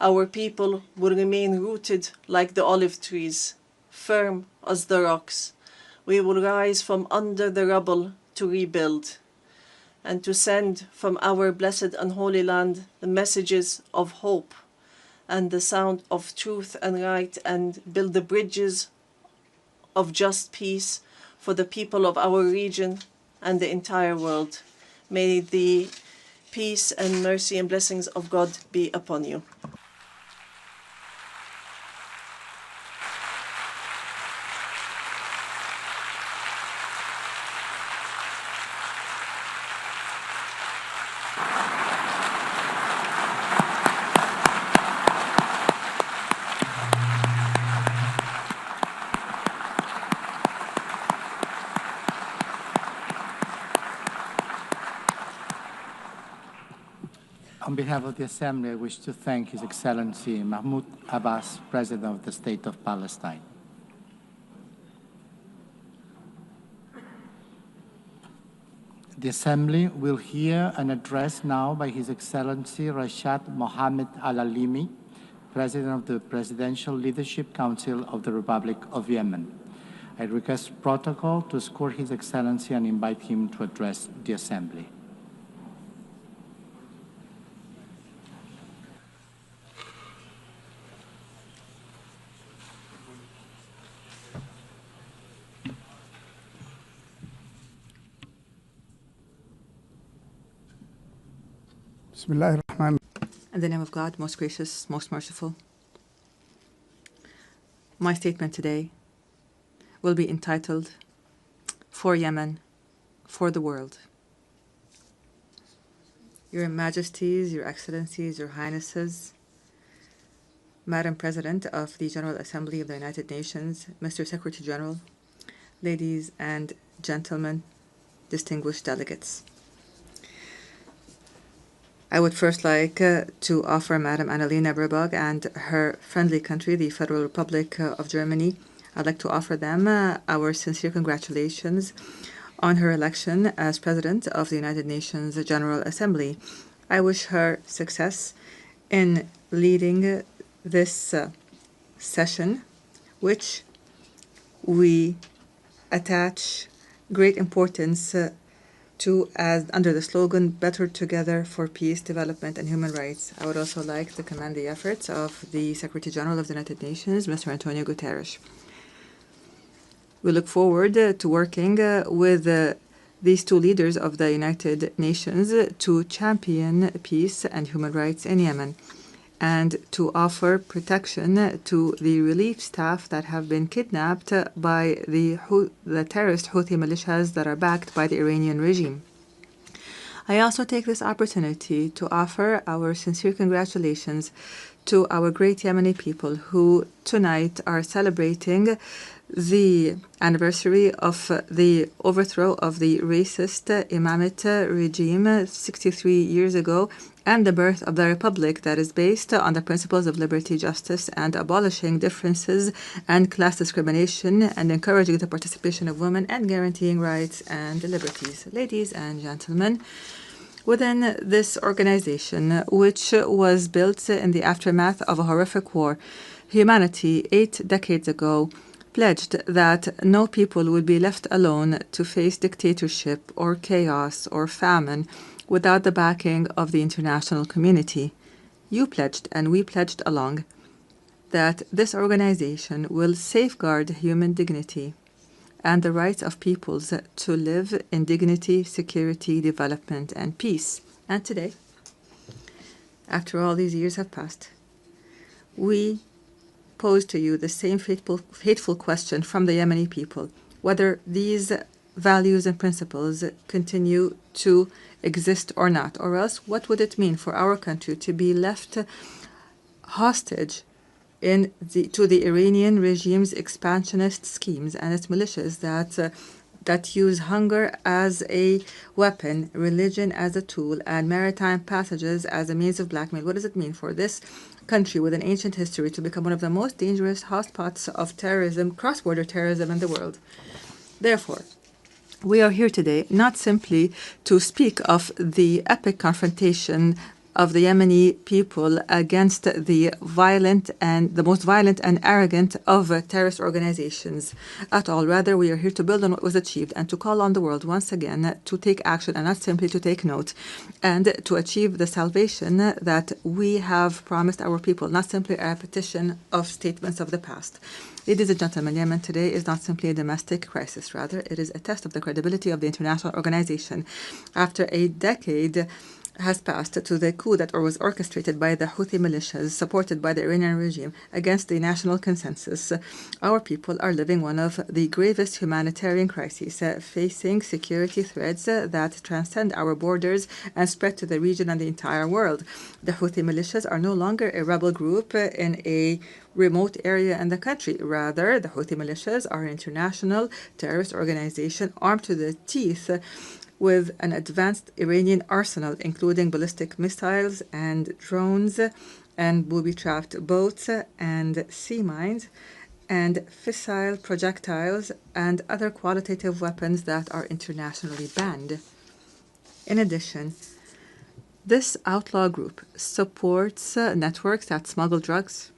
Our people will remain rooted like the olive trees, firm as the rocks. We will rise from under the rubble to rebuild and to send from our blessed and holy land the messages of hope and the sound of truth and right, and build the bridges of just peace for the people of our region and the entire world. May the peace and mercy and blessings of God be upon you.
On behalf of the Assembly, I wish to thank His Excellency Mahmoud Abbas, President of the State of Palestine. The Assembly will hear an address now by His Excellency Rashad Mohammed Al-Alimi, President of the Presidential Leadership Council of the Republic of Yemen. I request protocol to escort His Excellency and invite him to address the Assembly.
In
the name of God, most gracious, most merciful. My statement today will be entitled, For Yemen, for the World. Your Majesties, Your Excellencies, Your Highnesses, Madam President of the General Assembly of the United Nations, Mr. Secretary General, ladies and gentlemen, distinguished delegates. I would first like to offer Madam Annalena Baerbock and her friendly country, the Federal Republic of Germany, I'd like to offer them our sincere congratulations on her election as President of the United Nations General Assembly. I wish her success in leading this session, which we attach great importance to as under the slogan, Better Together for Peace, Development and Human Rights. I would also like to commend the efforts of the Secretary General of the United Nations, Mr. Antonio Guterres. We look forward to working with these two leaders of the United Nations to champion peace and human rights in Yemen and to offer protection to the relief staff that have been kidnapped by the terrorist Houthi militias that are backed by the Iranian regime. I also take this opportunity to offer our sincere congratulations to our great Yemeni people who tonight are celebrating the anniversary of the overthrow of the racist imamate regime 63 years ago, and the birth of the republic that is based on the principles of liberty, justice, and abolishing differences and class discrimination, and encouraging the participation of women and guaranteeing rights and liberties. Ladies and gentlemen, within this organization, which was built in the aftermath of a horrific war, humanity 8 decades ago pledged that no people would be left alone to face dictatorship or chaos or famine without the backing of the international community. You pledged, and we pledged along, that this organization will safeguard human dignity and the rights of peoples to live in dignity, security, development, and peace. And today, after all these years have passed, we pose to you the same fateful question from the Yemeni people, whether these values and principles continue to exist or not, or else what would it mean for our country to be left hostage to the Iranian regime's expansionist schemes and its militias that use hunger as a weapon, religion as a tool, and maritime passages as a means of blackmail? What does it mean for this country with an ancient history to become one of the most dangerous hotspots of terrorism, cross-border terrorism in the world? Therefore, we are here today not simply to speak of the epic confrontation of the Yemeni people against the most violent and arrogant of terrorist organizations at all. Rather, we are here to build on what was achieved and to call on the world once again to take action and not simply to take note, and to achieve the salvation that we have promised our people, not simply a repetition of statements of the past. Ladies and gentlemen, Yemen today is not simply a domestic crisis. Rather, it is a test of the credibility of the international organization. After a decade has passed to the coup that was orchestrated by the Houthi militias supported by the Iranian regime against the national consensus, our people are living one of the gravest humanitarian crises, facing security threats that transcend our borders and spread to the region and the entire world. The Houthi militias are no longer a rebel group in a remote area in the country. Rather, the Houthi militias are an international terrorist organization armed to the teeth with an advanced Iranian arsenal, including ballistic missiles and drones and booby-trapped boats and sea mines and fissile projectiles and other qualitative weapons that are internationally banned. In addition, this outlaw group supports networks that smuggle drugs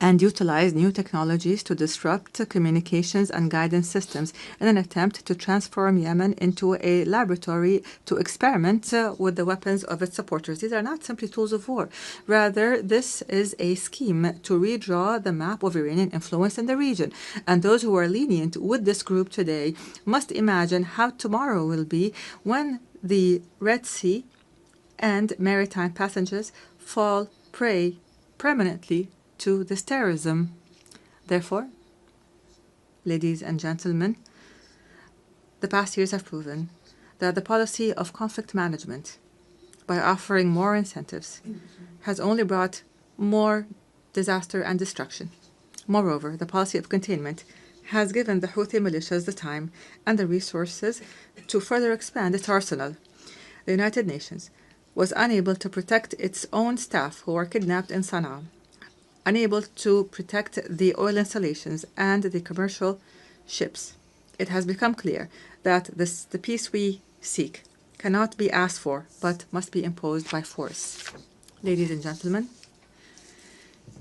and utilize new technologies to disrupt communications and guidance systems in an attempt to transform Yemen into a laboratory to experiment with the weapons of its supporters. These are not simply tools of war. Rather, this is a scheme to redraw the map of Iranian influence in the region. And those who are lenient with this group today must imagine how tomorrow will be when the Red Sea and maritime passengers fall prey permanently to this terrorism. Therefore, ladies and gentlemen, the past years have proven that the policy of conflict management, by offering more incentives, has only brought more disaster and destruction. Moreover, the policy of containment has given the Houthi militias the time and the resources to further expand its arsenal. The United Nations was unable to protect its own staff who were kidnapped in Sana'a, unable to protect the oil installations and the commercial ships. It has become clear that the peace we seek cannot be asked for, but must be imposed by force. Ladies and gentlemen,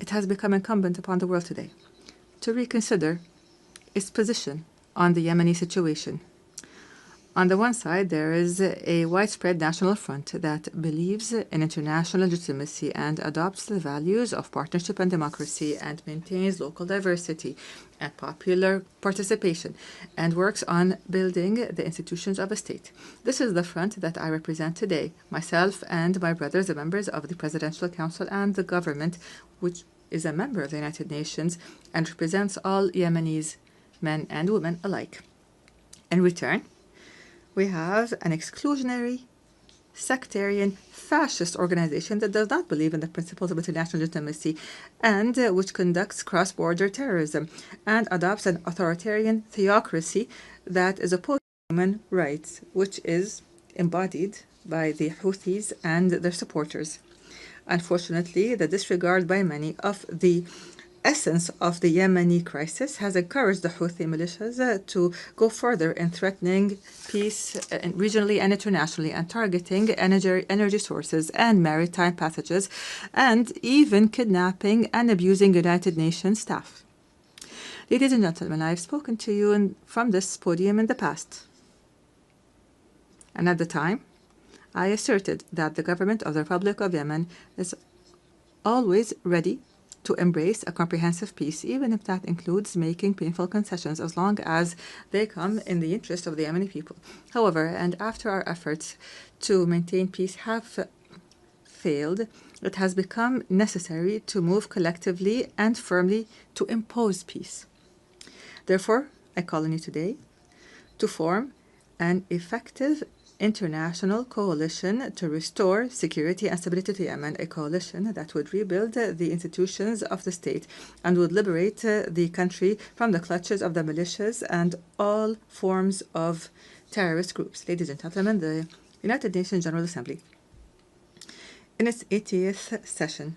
it has become incumbent upon the world today to reconsider its position on the Yemeni situation. On the one side, there is a widespread national front that believes in international legitimacy and adopts the values of partnership and democracy and maintains local diversity and popular participation and works on building the institutions of a state. This is the front that I represent today, myself and my brothers, the members of the Presidential Council and the government, which is a member of the United Nations and represents all Yemenis, men and women alike. In return, we have an exclusionary sectarian, fascist organization that does not believe in the principles of international legitimacy and which conducts cross-border terrorism and adopts an authoritarian theocracy that is opposed to human rights, which is embodied by the Houthis and their supporters. Unfortunately, the disregard by many of the essence of the Yemeni crisis has encouraged the Houthi militias to go further in threatening peace regionally and internationally and targeting energy sources and maritime passages and even kidnapping and abusing United Nations staff. Ladies and gentlemen, I've spoken to you from this podium in the past. And at the time, I asserted that the government of the Republic of Yemen is always ready to embrace a comprehensive peace, even if that includes making painful concessions, as long as they come in the interest of the Yemeni people. However, and after our efforts to maintain peace have failed, it has become necessary to move collectively and firmly to impose peace. Therefore, I call on you today to form an effective international coalition to restore security and stability to Yemen, a coalition that would rebuild the institutions of the state and would liberate the country from the clutches of the militias and all forms of terrorist groups. Ladies and gentlemen, the United Nations General Assembly, in its 80th session,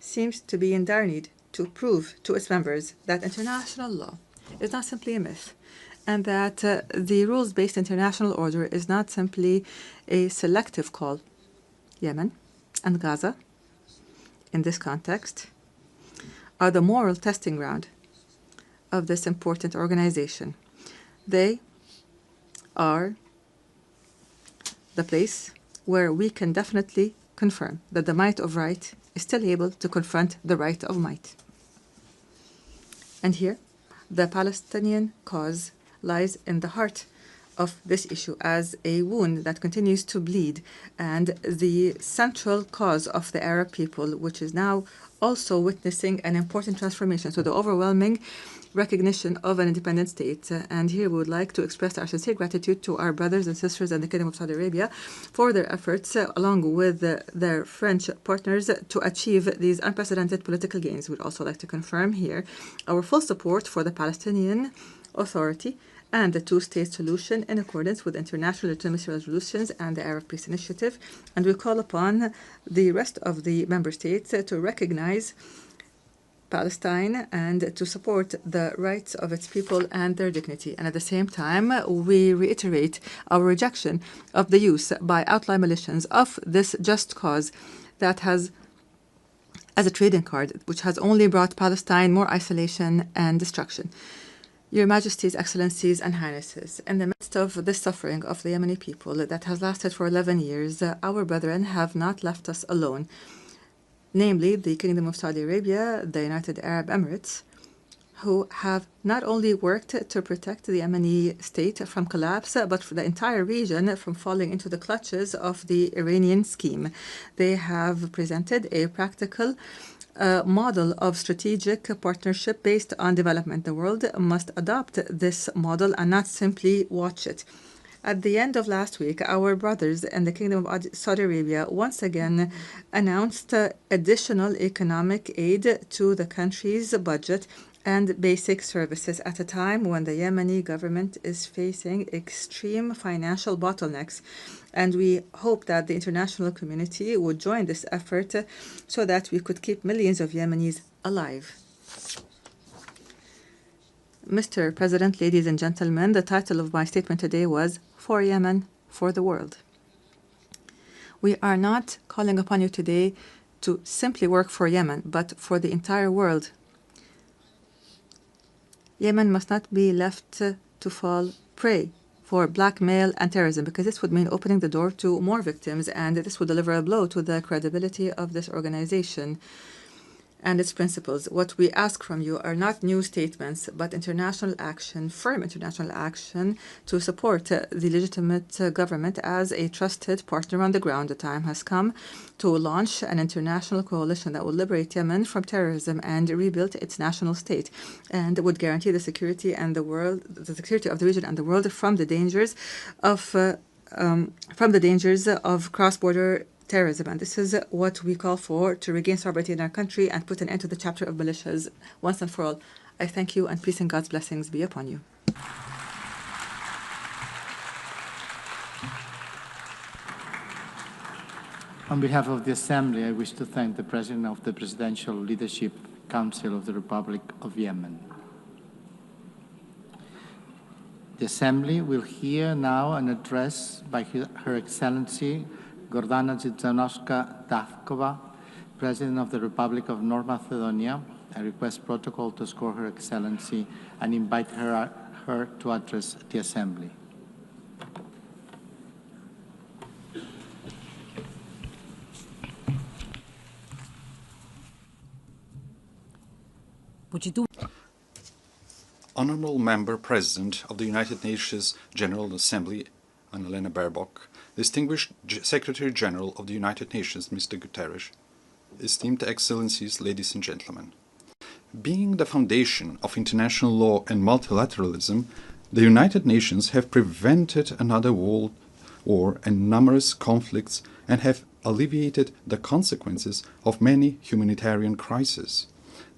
seems to be in dire need to prove to its members that international law is not simply a myth, and that the rules-based international order is not simply a selective call. Yemen and Gaza, in this context, are the moral testing ground of this important organization. They are the place where we can definitely confirm that the might of right is still able to confront the right of might. And here, the Palestinian cause lies in the heart of this issue as a wound that continues to bleed, and the central cause of the Arab people, which is now also witnessing an important transformation, so the overwhelming recognition of an independent state. And here we would like to express our sincere gratitude to our brothers and sisters in the Kingdom of Saudi Arabia for their efforts, along with their French partners, to achieve these unprecedented political gains. We'd also like to confirm here our full support for the Palestinian Authority and the two-state solution in accordance with international legitimacy resolutions and the Arab Peace Initiative. And we call upon the rest of the member states to recognize Palestine and to support the rights of its people and their dignity. And at the same time, we reiterate our rejection of the use by outlaw militias of this just cause that has, as a trading card, which has only brought Palestine more isolation and destruction. Your Majesties, Excellencies, and Highnesses, in the midst of this suffering of the Yemeni people that has lasted for 11 years, our brethren have not left us alone, namely the Kingdom of Saudi Arabia, the United Arab Emirates, who have not only worked to protect the Yemeni state from collapse, but for the entire region from falling into the clutches of the Iranian scheme. They have presented a practical model of strategic partnership based on development. The world must adopt this model and not simply watch it. At the end of last week, our brothers in the Kingdom of Saudi Arabia once again announced additional economic aid to the country's budget and basic services at a time when the Yemeni government is facing extreme financial bottlenecks. And we hope that the international community would join this effort so that we could keep millions of Yemenis alive. Mr. President, ladies and gentlemen, the title of my statement today was For Yemen, for the World. We are not calling upon you today to simply work for Yemen, but for the entire world. Yemen must not be left to fall prey for blackmail and terrorism, because this would mean opening the door to more victims, and this would deliver a blow to the credibility of this organization and its principles. What we ask from you are not new statements, but international action, firm international action to support the legitimate government as a trusted partner on the ground. The time has come to launch an international coalition that will liberate Yemen from terrorism and rebuild its national state, and would guarantee the security and the security of the region and the world from the dangers of from the dangers of cross-border terrorism. And this is what we call for, to regain sovereignty in our country and put an end to the chapter of militias once and for all. I thank you, and peace and God's blessings be upon you.
On behalf of the Assembly, I wish to thank the President of the Presidential Leadership Council of the Republic of Yemen. The Assembly will hear now an address by Her Excellency Gordana Dzizanowska-Davkova, President of the Republic of North Macedonia. I request protocol to escort Her Excellency and invite her to address the Assembly.
Honorable Member President of the United Nations General Assembly, Annalena Baerbock, distinguished Secretary General of the United Nations, Mr. Guterres, esteemed Excellencies, ladies and gentlemen. Being the foundation of international law and multilateralism, the United Nations have prevented another world war and numerous conflicts and have alleviated the consequences of many humanitarian crises.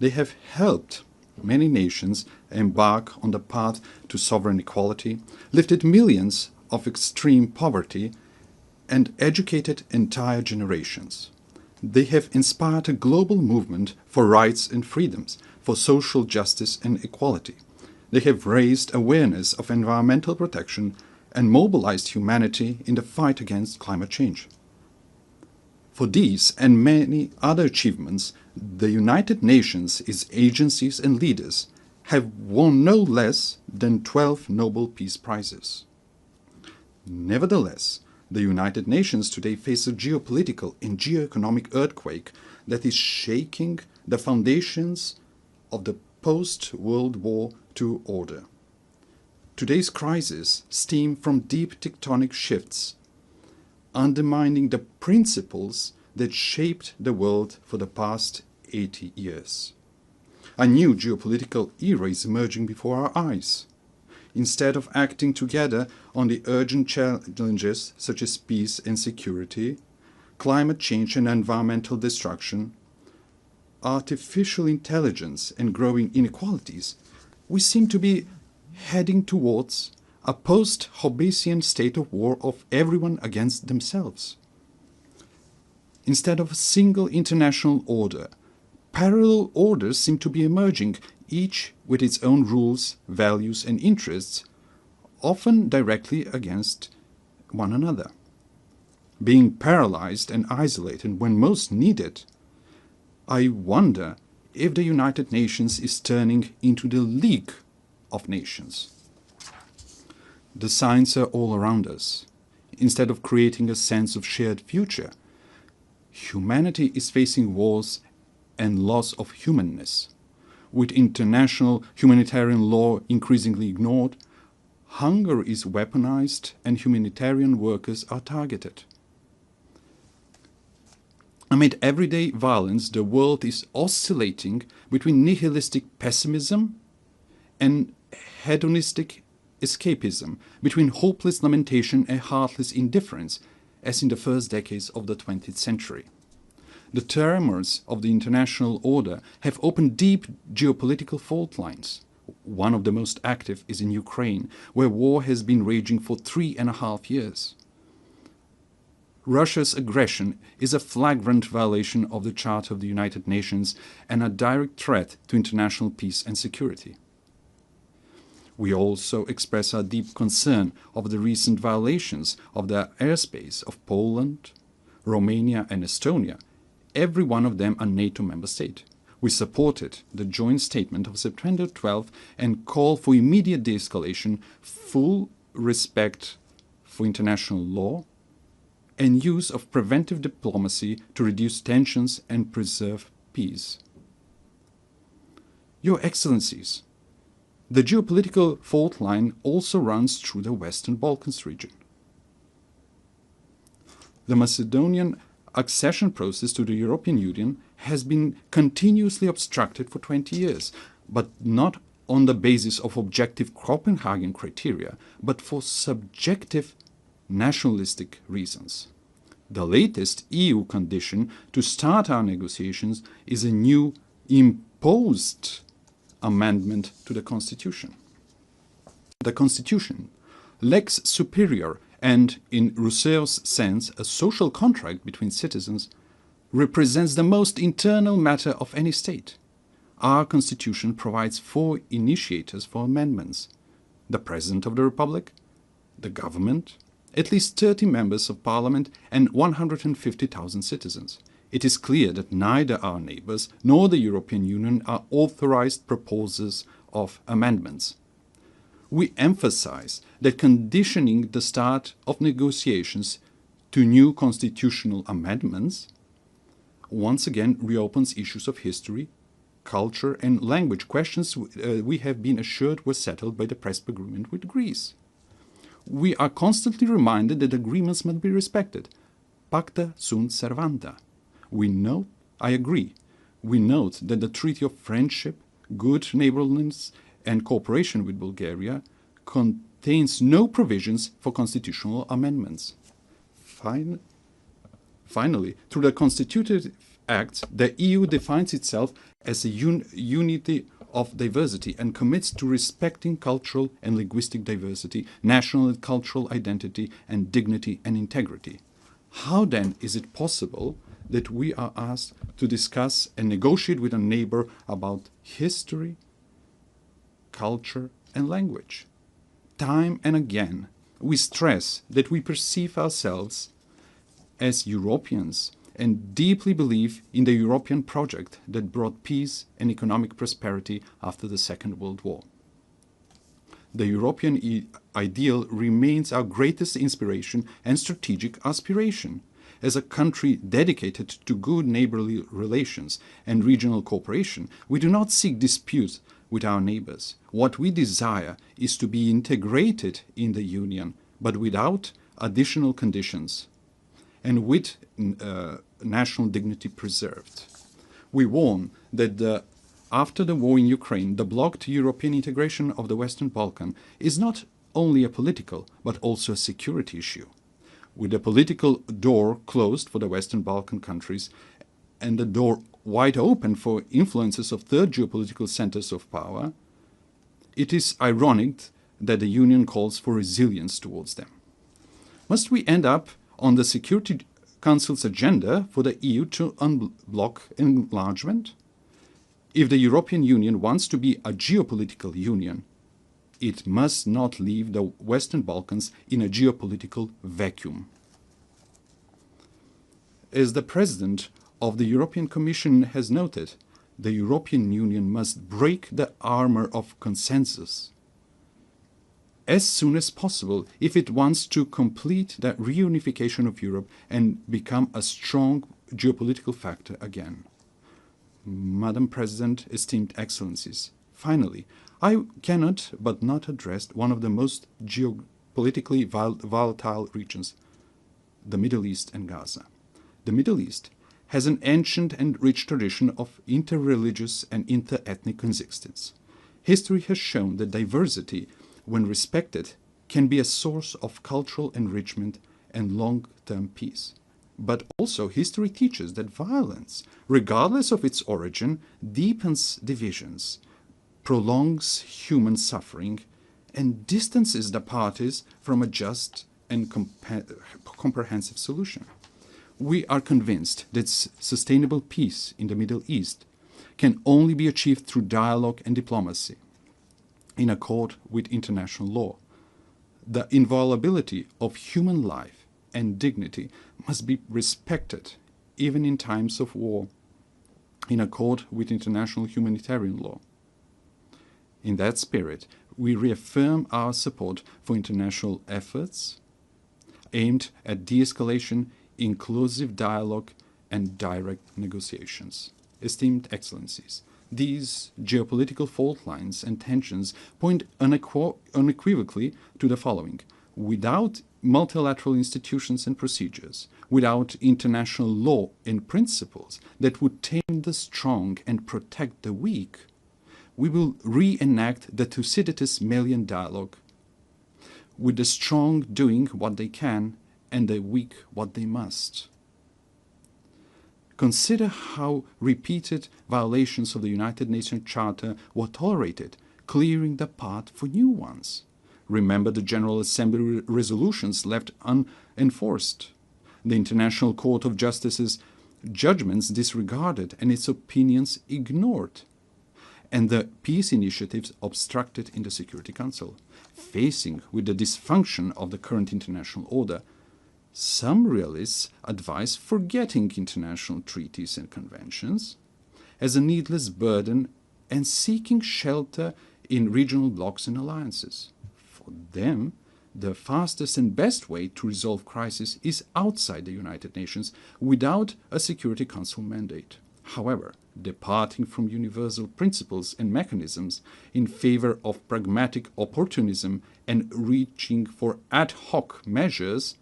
They have helped many nations embark on the path to sovereign equality, lifted millions of extreme poverty, and educated entire generations. They have inspired a global movement for rights and freedoms, for social justice and equality. They have raised awareness of environmental protection and mobilized humanity in the fight against climate change. For these and many other achievements, the United Nations, its agencies and leaders, have won no less than 12 Nobel Peace Prizes. Nevertheless, the United Nations today face a geopolitical and geoeconomic earthquake that is shaking the foundations of the post-World War II order. Today's crises stem from deep tectonic shifts, undermining the principles that shaped the world for the past 80 years. A new geopolitical era is emerging before our eyes. Instead of acting together on the urgent challenges such as peace and security, climate change and environmental destruction, artificial intelligence and growing inequalities, we seem to be heading towards a post-Hobbesian state of war of everyone against themselves. Instead of a single international order, parallel orders seem to be emerging, each with its own rules, values and interests, often directly against one another. Being paralyzed and isolated when most needed, I wonder if the United Nations is turning into the League of Nations. The signs are all around us. Instead of creating a sense of shared future, humanity is facing wars and loss of humanness. With international humanitarian law increasingly ignored, hunger is weaponized and humanitarian workers are targeted. Amid everyday violence, the world is oscillating between nihilistic pessimism and hedonistic escapism, between hopeless lamentation and heartless indifference, as in the first decades of the 20th century. The tremors of the international order have opened deep geopolitical fault lines. One of the most active is in Ukraine, where war has been raging for 3.5 years. Russia's aggression is a flagrant violation of the Charter of the United Nations and a direct threat to international peace and security. We also express our deep concern of the recent violations of the airspace of Poland, Romania and Estonia, every one of them a NATO member state. We supported the joint statement of September 12 and call for immediate de-escalation, full respect for international law, and use of preventive diplomacy to reduce tensions and preserve peace. Your Excellencies, the geopolitical fault line also runs through the Western Balkans region. The Macedonian accession process to the European Union has been continuously obstructed for 20 years, but not on the basis of objective Copenhagen criteria, but for subjective nationalistic reasons. The latest EU condition to start our negotiations is a new imposed amendment to the Constitution. The Constitution, lex superior and, in Rousseau's sense, a social contract between citizens, represents the most internal matter of any state. Our Constitution provides 4 initiators for amendments: the President of the Republic, the government, at least 30 members of parliament, and 150,000 citizens. It is clear that neither our neighbors nor the European Union are authorized proposers of amendments. We emphasize that conditioning the start of negotiations to new constitutional amendments once again reopens issues of history, culture and language, questions we have been assured were settled by the Prespa agreement with Greece. We are constantly reminded that agreements must be respected. Pacta sunt servanda. I agree, we note that the Treaty of Friendship, Good Neighborliness and Cooperation with Bulgaria contains no provisions for constitutional amendments. Finally, through the constitutive acts, the EU defines itself as a unity of diversity and commits to respecting cultural and linguistic diversity, national and cultural identity, and dignity and integrity. How then is it possible that we are asked to discuss and negotiate with a neighbor about history, culture, and language? Time and again, we stress that we perceive ourselves as Europeans and deeply believe in the European project that brought peace and economic prosperity after the Second World War. The European ideal remains our greatest inspiration and strategic aspiration. As a country dedicated to good neighborly relations and regional cooperation, we do not seek disputes with our neighbors. What we desire is to be integrated in the Union, but without additional conditions and with national dignity preserved. We warn that after the war in Ukraine, the blocked European integration of the Western Balkans is not only a political, but also a security issue. With the political door closed for the Western Balkan countries and the door wide open for influences of third geopolitical centers of power, it is ironic that the Union calls for resilience towards them. Must we end up on the Security Council's agenda for the EU to unblock enlargement? If the European Union wants to be a geopolitical union, it must not leave the Western Balkans in a geopolitical vacuum. As the President of the European Commission has noted, the European Union must break the armor of consensus as soon as possible if it wants to complete the reunification of Europe and become a strong geopolitical factor again. Madam President, esteemed Excellencies, finally, I cannot but not address one of the most geopolitically volatile regions, the Middle East and Gaza. The Middle East has an ancient and rich tradition of interreligious and inter-ethnic coexistence. History has shown that diversity, when respected, can be a source of cultural enrichment and long-term peace. But also history teaches that violence, regardless of its origin, deepens divisions, prolongs human suffering, and distances the parties from a just and comprehensive solution. We are convinced that sustainable peace in the Middle East can only be achieved through dialogue and diplomacy, in accord with international law. The inviolability of human life and dignity must be respected, even in times of war, in accord with international humanitarian law. In that spirit, we reaffirm our support for international efforts aimed at de-escalation, inclusive dialogue, and direct negotiations. Esteemed Excellencies, these geopolitical fault lines and tensions point unequivocally to the following. Without multilateral institutions and procedures, without international law and principles that would tame the strong and protect the weak, we will reenact the Thucydides Melian dialogue. with the strong doing what they can and the weak what they must. Consider how repeated violations of the United Nations Charter were tolerated, clearing the path for new ones. Remember the General Assembly resolutions left unenforced, the International Court of Justice's judgments disregarded and its opinions ignored, and the peace initiatives obstructed in the Security Council. Facing with the dysfunction of the current international order, some realists advise forgetting international treaties and conventions as a needless burden and seeking shelter in regional blocs and alliances. For them, the fastest and best way to resolve crisis is outside the United Nations without a Security Council mandate. However, departing from universal principles and mechanisms in favor of pragmatic opportunism and reaching for ad hoc measures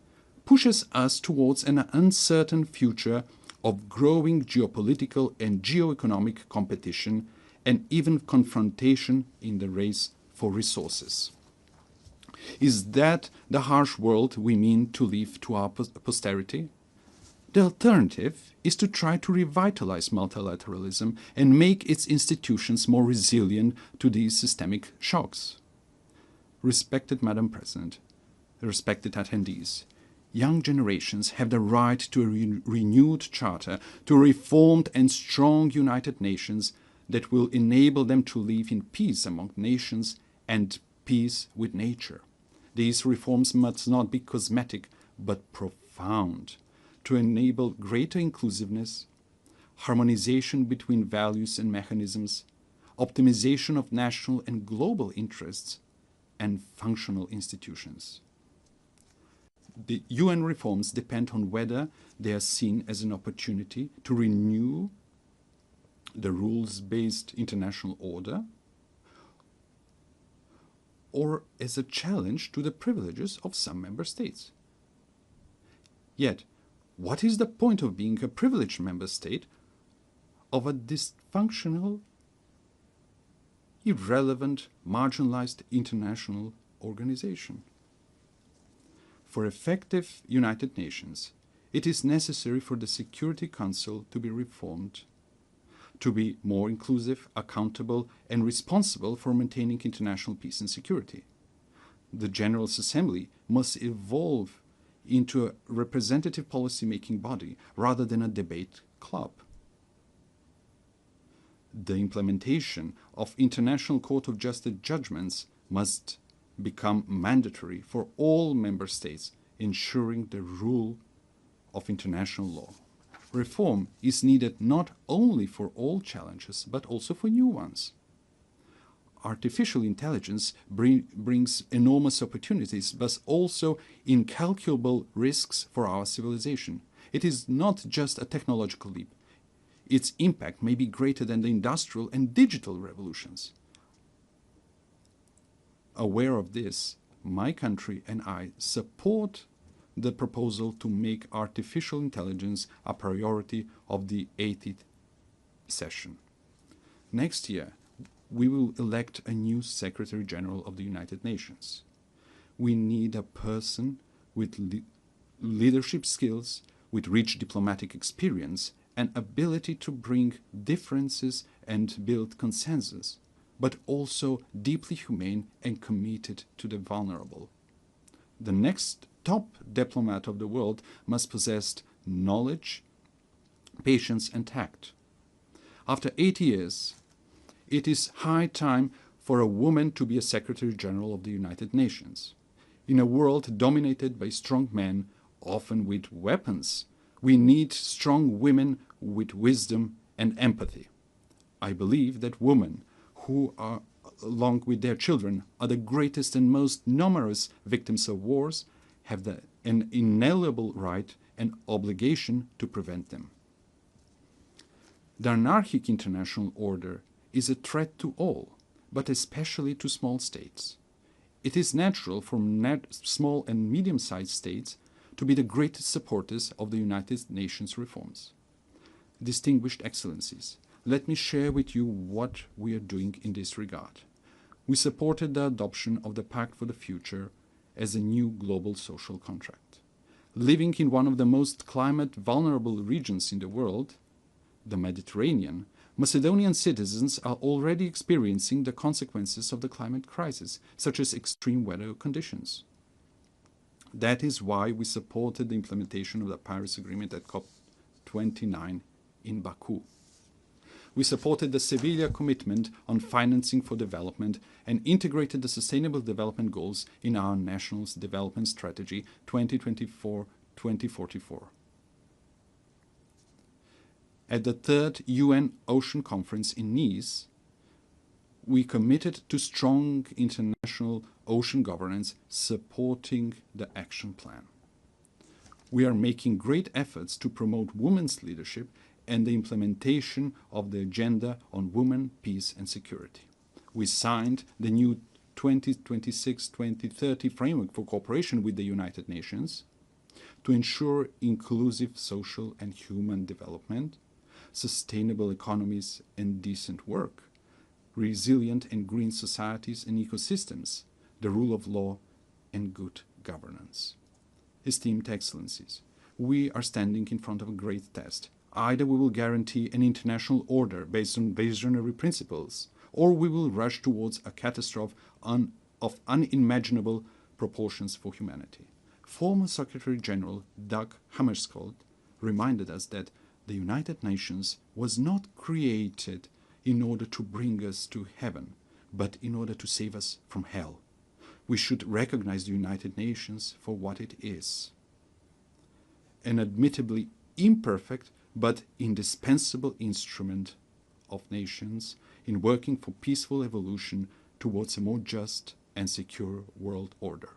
pushes us towards an uncertain future of growing geopolitical and geoeconomic competition and even confrontation in the race for resources. Is that the harsh world we mean to leave to our posterity? The alternative is to try to revitalize multilateralism and make its institutions more resilient to these systemic shocks. Respected Madam President, respected attendees, young generations have the right to a renewed charter, to a reformed and strong United Nations that will enable them to live in peace among nations and peace with nature. These reforms must not be cosmetic, but profound, to enable greater inclusiveness, harmonization between values and mechanisms, optimization of national and global interests, and functional institutions. The UN reforms depend on whether they are seen as an opportunity to renew the rules-based international order or as a challenge to the privileges of some member states. Yet, what is the point of being a privileged member state of a dysfunctional, irrelevant, marginalized international organization? For effective United Nations, it is necessary for the Security Council to be reformed, to be more inclusive, accountable, and responsible for maintaining international peace and security. The General Assembly must evolve into a representative policy-making body rather than a debate club. The implementation of International Court of Justice judgments must become mandatory for all member states, ensuring the rule of international law. Reform is needed not only for all challenges, but also for new ones. Artificial intelligence brings enormous opportunities, but also incalculable risks for our civilization. It is not just a technological leap. Its impact may be greater than the industrial and digital revolutions. Aware of this, my country and I support the proposal to make artificial intelligence a priority of the 80th session. Next year, we will elect a new Secretary General of the United Nations. We need a person with leadership skills, with rich diplomatic experience, and ability to bring differences and build consensus, but also deeply humane and committed to the vulnerable. The next top diplomat of the world must possess knowledge, patience, and tact. After 8 years, it is high time for a woman to be a Secretary General of the United Nations. In a world dominated by strong men, often with weapons, we need strong women with wisdom and empathy. I believe that women who are, along with their children, are the greatest and most numerous victims of wars, have an inalienable right and obligation to prevent them. The anarchic international order is a threat to all, but especially to small states. It is natural for small and medium-sized states to be the greatest supporters of the United Nations reforms. Distinguished Excellencies, let me share with you what we are doing in this regard. We supported the adoption of the Pact for the Future as a new global social contract. Living in one of the most climate-vulnerable regions in the world, the Mediterranean, Macedonian citizens are already experiencing the consequences of the climate crisis, such as extreme weather conditions. That is why we supported the implementation of the Paris Agreement at COP29 in Baku. We supported the Seville commitment on financing for development and integrated the Sustainable Development Goals in our National Development Strategy 2024-2044. At the third UN Ocean Conference in Nice, we committed to strong international ocean governance supporting the action plan. We are making great efforts to promote women's leadership and the implementation of the Agenda on Women, Peace and Security. We signed the new 2026-2030 framework for cooperation with the United Nations to ensure inclusive social and human development, sustainable economies and decent work, resilient and green societies and ecosystems, the rule of law and good governance. Esteemed Excellencies, we are standing in front of a great test. Either we will guarantee an international order based on visionary principles, or we will rush towards a catastrophe of unimaginable proportions for humanity. Former Secretary General Dag Hammarskjöld reminded us that the United Nations was not created in order to bring us to heaven, but in order to save us from hell. We should recognize the United Nations for what it is: an admittedly imperfect but indispensable instrument of nations in working for peaceful evolution towards a more just and secure world order.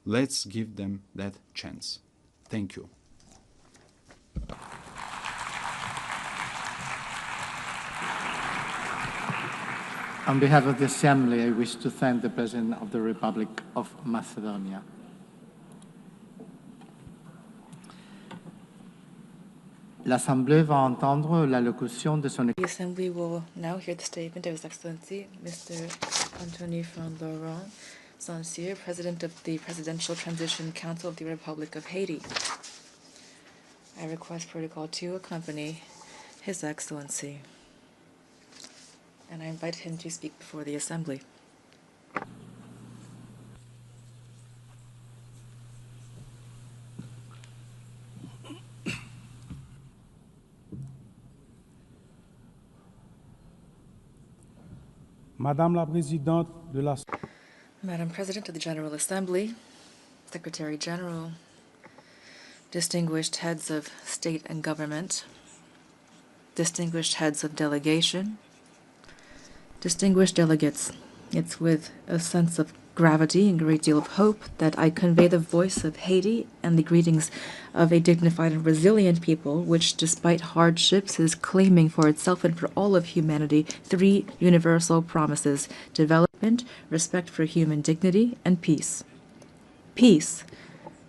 Let's give them that chance. Thank you.
On behalf of the Assembly, I wish to thank the President of the Republic of Macedonia. L'Assemblée va entendre l'allocution de son...
The Assembly will now hear the statement of His Excellency, Mr. Anthony van Laurent Saint-Cyr, President of the Presidential Transition Council of the Republic of Haiti. I request Protocol to accompany His Excellency, and I invite him to speak before the Assembly.
Madame la Présidente de la...
Madam President of the General Assembly, Secretary General, distinguished heads of state and government, distinguished heads of delegation, distinguished delegates, it's with a sense of gravity and a great deal of hope that I convey the voice of Haiti and the greetings of a dignified and resilient people which, despite hardships, is claiming for itself and for all of humanity three universal promises: development, respect for human dignity, and peace. Peace,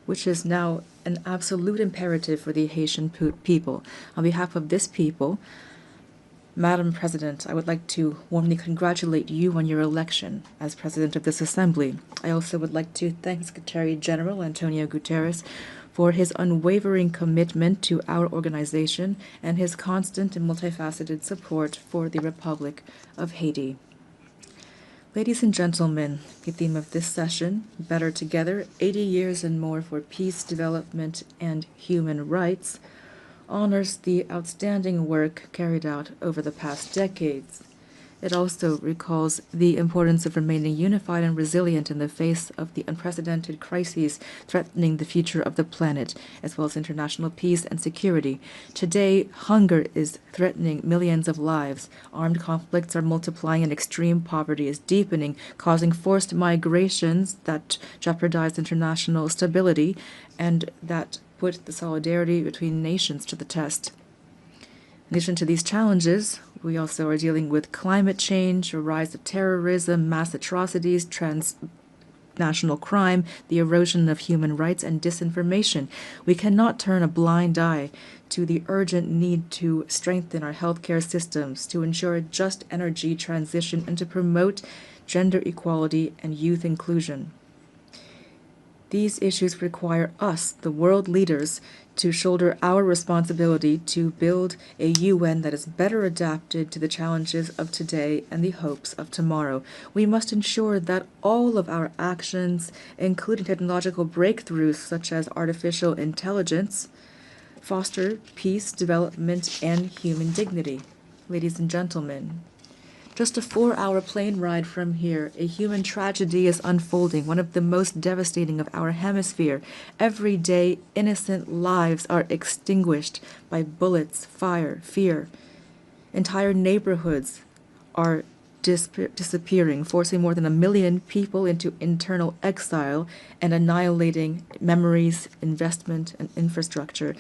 which is now an absolute imperative for the Haitian people. On behalf of this people, Madam President, I would like to warmly congratulate you on your election as President of this Assembly. I also would like to thank Secretary General Antonio Guterres for his unwavering commitment to our organization and his constant and multifaceted support for the Republic of Haiti. Ladies and gentlemen, the theme of this session, Better Together, 80 Years and More for Peace, Development, and Human Rights, honors the outstanding work carried out over the past decades. It also recalls the importance of remaining unified and resilient in the face of the unprecedented crises threatening the future of the planet, as well as international peace and security. Today, hunger is threatening millions of lives. Armed conflicts are multiplying and extreme poverty is deepening, causing forced migrations that jeopardize international stability and that put the solidarity between nations to the test. In addition to these challenges, we also are dealing with climate change, a rise of terrorism, mass atrocities, transnational crime, the erosion of human rights, and disinformation. We cannot turn a blind eye to the urgent need to strengthen our healthcare systems, to ensure a just energy transition, and to promote gender equality and youth inclusion. These issues require us, the world leaders, to shoulder our responsibility to build a UN that is better adapted to the challenges of today and the hopes of tomorrow. We must ensure that all of our actions, including technological breakthroughs such as artificial intelligence, foster peace, development, and human dignity. Ladies and gentlemen, just a 4-hour plane ride from here, a human tragedy is unfolding, one of the most devastating of our hemisphere. Every day, innocent lives are extinguished by bullets, fire, fear. Entire neighborhoods are disappearing, forcing more than 1 million people into internal exile and annihilating memories, investment, and infrastructure.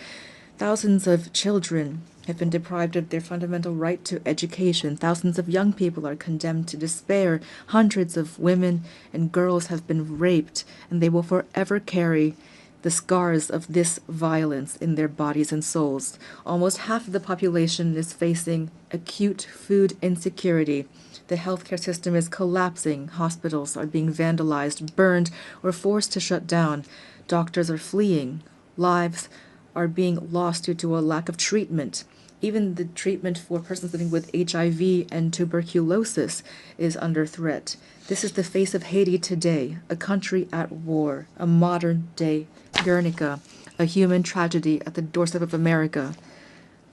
Thousands of children have been deprived of their fundamental right to education. Thousands of young people are condemned to despair. Hundreds of women and girls have been raped, and they will forever carry the scars of this violence in their bodies and souls. Almost half of the population is facing acute food insecurity. The healthcare system is collapsing. Hospitals are being vandalized, burned, or forced to shut down. Doctors are fleeing. Lives are being lost due to a lack of treatment. Even the treatment for persons living with HIV and tuberculosis is under threat. This is the face of Haiti today, a country at war, a modern-day Guernica, a human tragedy at the doorstep of America,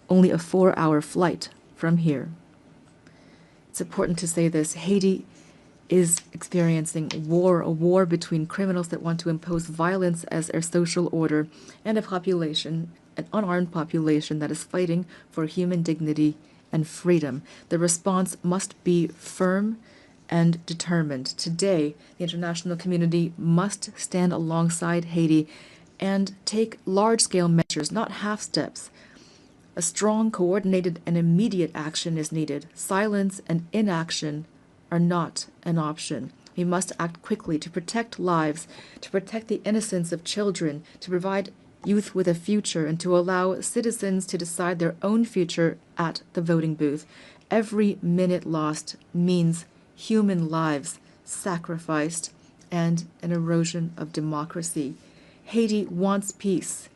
only a 4-hour flight from here. It's important to say this. Haiti is experiencing war, a war between criminals that want to impose violence as their social order and a population, an unarmed population that is fighting for human dignity and freedom. The response must be firm and determined. Today, the international community must stand alongside Haiti and take large-scale measures, not half steps. A strong, coordinated, and immediate action is needed. Silence and inaction are not an option. We must act quickly to protect lives, to protect the innocence of children, to provide youth with a future, and to allow citizens to decide their own future at the voting booth. Every minute lost means human lives sacrificed and an erosion of democracy. Haiti wants peace.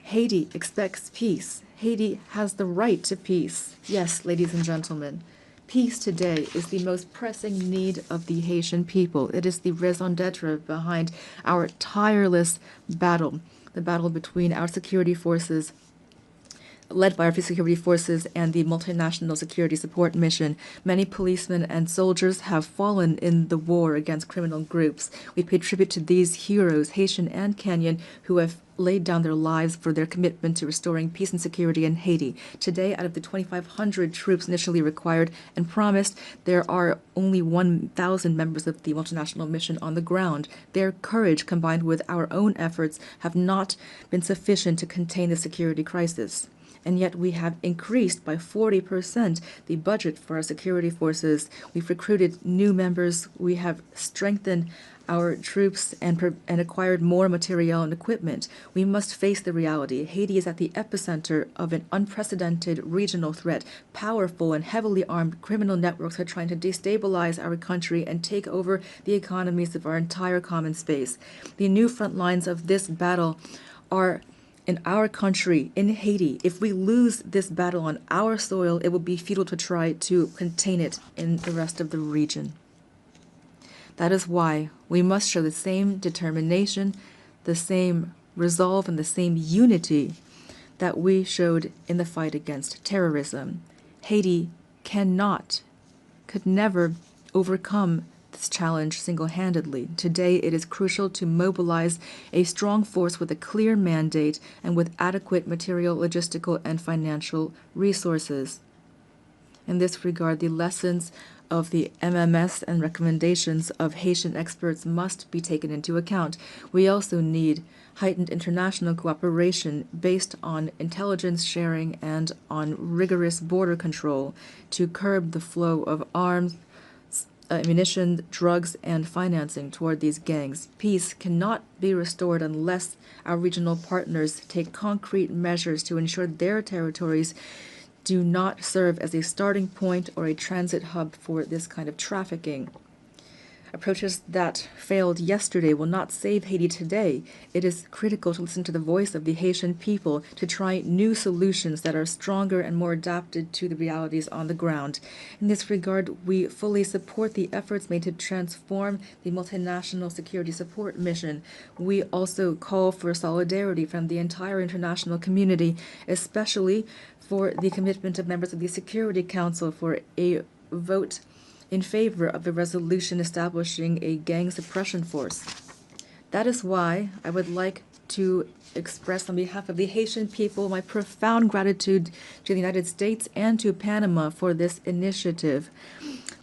Haiti expects peace. Haiti has the right to peace. Yes, ladies and gentlemen, peace today is the most pressing need of the Haitian people. It is the raison d'etre behind our tireless battle, the battle between our security forces, led by our security forces and the multinational security support mission. Many policemen and soldiers have fallen in the war against criminal groups. We pay tribute to these heroes, Haitian and Kenyan, who have laid down their lives for their commitment to restoring peace and security in Haiti. Today, out of the 2,500 troops initially required and promised, there are only 1,000 members of the multinational mission on the ground. Their courage, combined with our own efforts, have not been sufficient to contain the security crisis. And yet we have increased by 40% the budget for our security forces. We've recruited new members. We have strengthened our troops and acquired more material and equipment. We must face the reality. Haiti is at the epicenter of an unprecedented regional threat. Powerful and heavily armed criminal networks are trying to destabilize our country and take over the economies of our entire common space. The new front lines of this battle are in our country, in Haiti. If we lose this battle on our soil, it will be futile to try to contain it in the rest of the region. That is why we must show the same determination, the same resolve, and the same unity that we showed in the fight against terrorism. Haiti could never overcome this challenge single-handedly. Today, it is crucial to mobilize a strong force with a clear mandate and with adequate material, logistical, and financial resources. In this regard, the lessons of the MMS and recommendations of Haitian experts must be taken into account. We also need heightened international cooperation based on intelligence sharing and on rigorous border control to curb the flow of arms, ammunition, drugs, and financing toward these gangs. Peace cannot be restored unless our regional partners take concrete measures to ensure their territories do not serve as a starting point or a transit hub for this kind of trafficking.
Approaches that failed yesterday will not save Haiti today. It is critical to listen to the voice of the Haitian people, to try new solutions that are stronger and more adapted to the realities on the ground. In this regard, we fully support the efforts made to transform the multinational security support mission. We also call for solidarity from the entire international community, especially for the commitment of members of the Security Council for a vote in favor of the resolution establishing a gang suppression force. That is why I would like to express on behalf of the Haitian people my profound gratitude to the United States and to Panama for this initiative,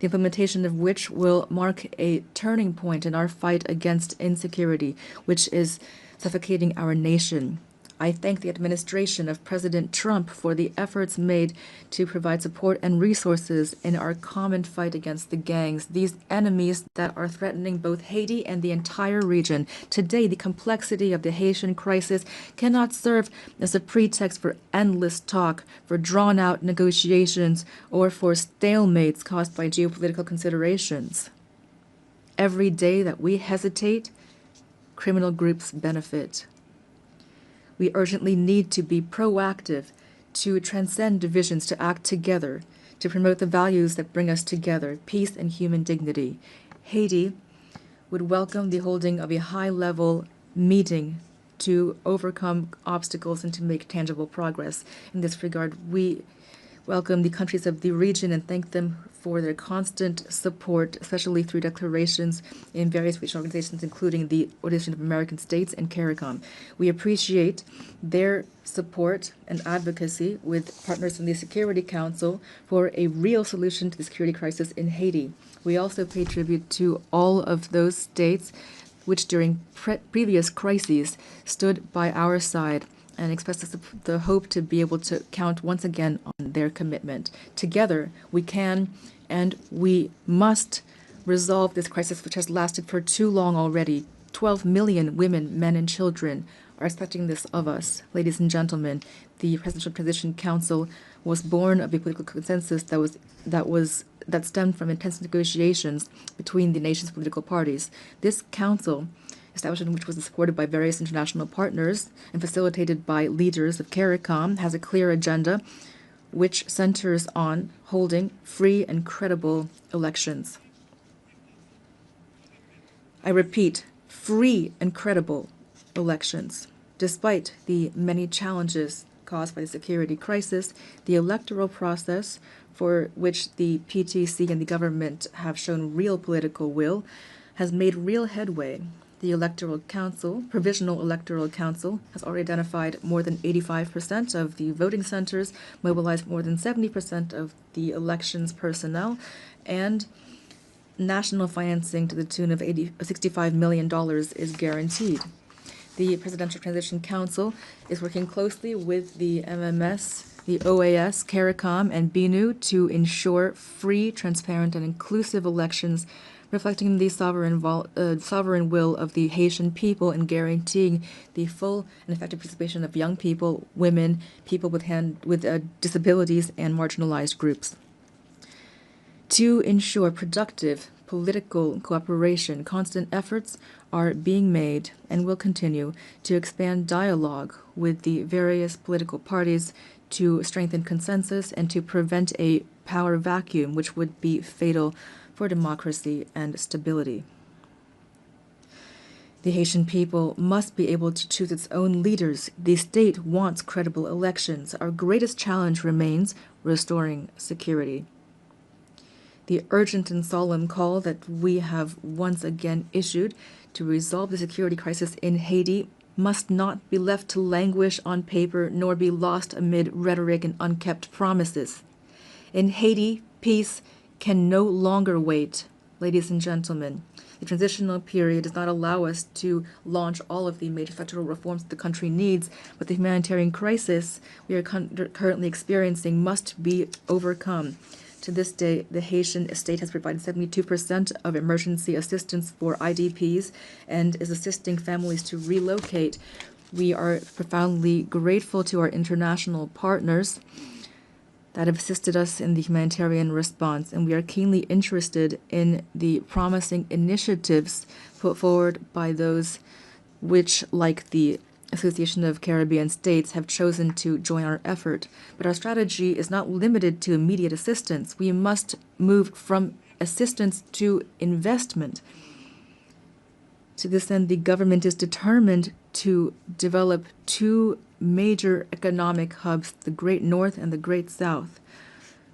the implementation of which will mark a turning point in our fight against insecurity, which is suffocating our nation. I thank the administration of President Trump for the efforts made to provide support and resources in our common fight against the gangs, these enemies that are threatening both Haiti and the entire region. Today, the complexity of the Haitian crisis cannot serve as a pretext for endless talk, for drawn-out negotiations, or for stalemates caused by geopolitical considerations. Every day that we hesitate, criminal groups benefit. We urgently need to be proactive, to transcend divisions, to act together, to promote the values that bring us together, peace and human dignity. Haiti would welcome the holding of a high-level meeting to overcome obstacles and to make tangible progress. In this regard, we welcome the countries of the region and thank them for their constant support, especially through declarations in various regional organizations, including the Organization of American States and CARICOM. We appreciate their support and advocacy with partners in the Security Council for a real solution to the security crisis in Haiti. We also pay tribute to all of those states which during previous crises stood by our side and express the hope to be able to count once again on their commitment. Together, we can and we must resolve this crisis which has lasted for too long already. 12 million women, men, and children are expecting this of us. Ladies and gentlemen, the Presidential Transition Council was born of a political consensus that stemmed from intense negotiations between the nation's political parties. This council, established which was supported by various international partners and facilitated by leaders of CARICOM, has a clear agenda which centers on holding free and credible elections. I repeat, free and credible elections. Despite the many challenges caused by the security crisis, the electoral process, for which the PTC and the government have shown real political will, has made real headway. The Electoral Council, Provisional Electoral Council, has already identified more than 85% of the voting centers, mobilized more than 70% of the elections personnel, and national financing to the tune of $65 million is guaranteed. The Presidential Transition Council is working closely with the MMS, the OAS, CARICOM, and BNU to ensure free, transparent, and inclusive elections reflecting the sovereign will of the Haitian people and guaranteeing the full and effective participation of young people, women, people with disabilities, and marginalized groups. To ensure productive political cooperation, constant efforts are being made and will continue to expand dialogue with the various political parties to strengthen consensus and to prevent a power vacuum which would be fatal for democracy and stability. The Haitian people must be able to choose its own leaders. The state wants credible elections. Our greatest challenge remains restoring security. The urgent and solemn call that we have once again issued to resolve the security crisis in Haiti must not be left to languish on paper nor be lost amid rhetoric and unkept promises. In Haiti, peace can no longer wait. Ladies and gentlemen, the transitional period does not allow us to launch all of the major structural reforms that the country needs, but the humanitarian crisis we are currently experiencing must be overcome. To this day, the Haitian state has provided 72% of emergency assistance for IDPs and is assisting families to relocate. We are profoundly grateful to our international partners that have assisted us in the humanitarian response, and we are keenly interested in the promising initiatives put forward by those which, like the Association of Caribbean States, have chosen to join our effort. But our strategy is not limited to immediate assistance. We must move from assistance to investment. To this end, the government is determined to develop two major economic hubs, the Great North and the Great South,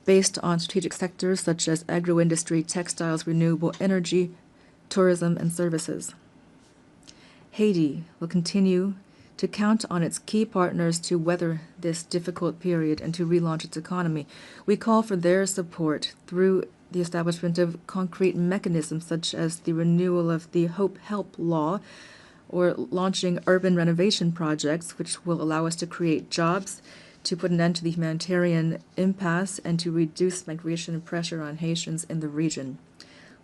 based on strategic sectors such as agro-industry, textiles, renewable energy, tourism, and services. Haiti will continue to count on its key partners to weather this difficult period and to relaunch its economy. We call for their support through the establishment of concrete mechanisms such as the renewal of the Hope Help Law or launching urban renovation projects, which will allow us to create jobs, to put an end to the humanitarian impasse, and to reduce migration pressure on Haitians in the region.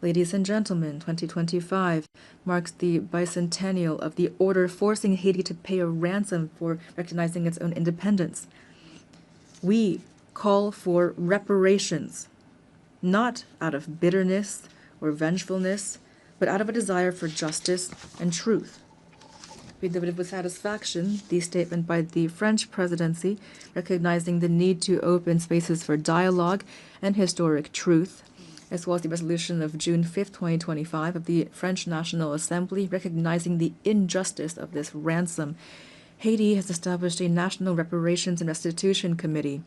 Ladies and gentlemen, 2025 marks the bicentennial of the order forcing Haiti to pay a ransom for recognizing its own independence. We call for reparations, not out of bitterness or vengefulness, but out of a desire for justice and truth. We noted with satisfaction the statement by the French presidency recognizing the need to open spaces for dialogue and historic truth, as well as the resolution of June 5, 2025 of the French National Assembly recognizing the injustice of this ransom. Haiti has established a National Reparations and Restitution Committee.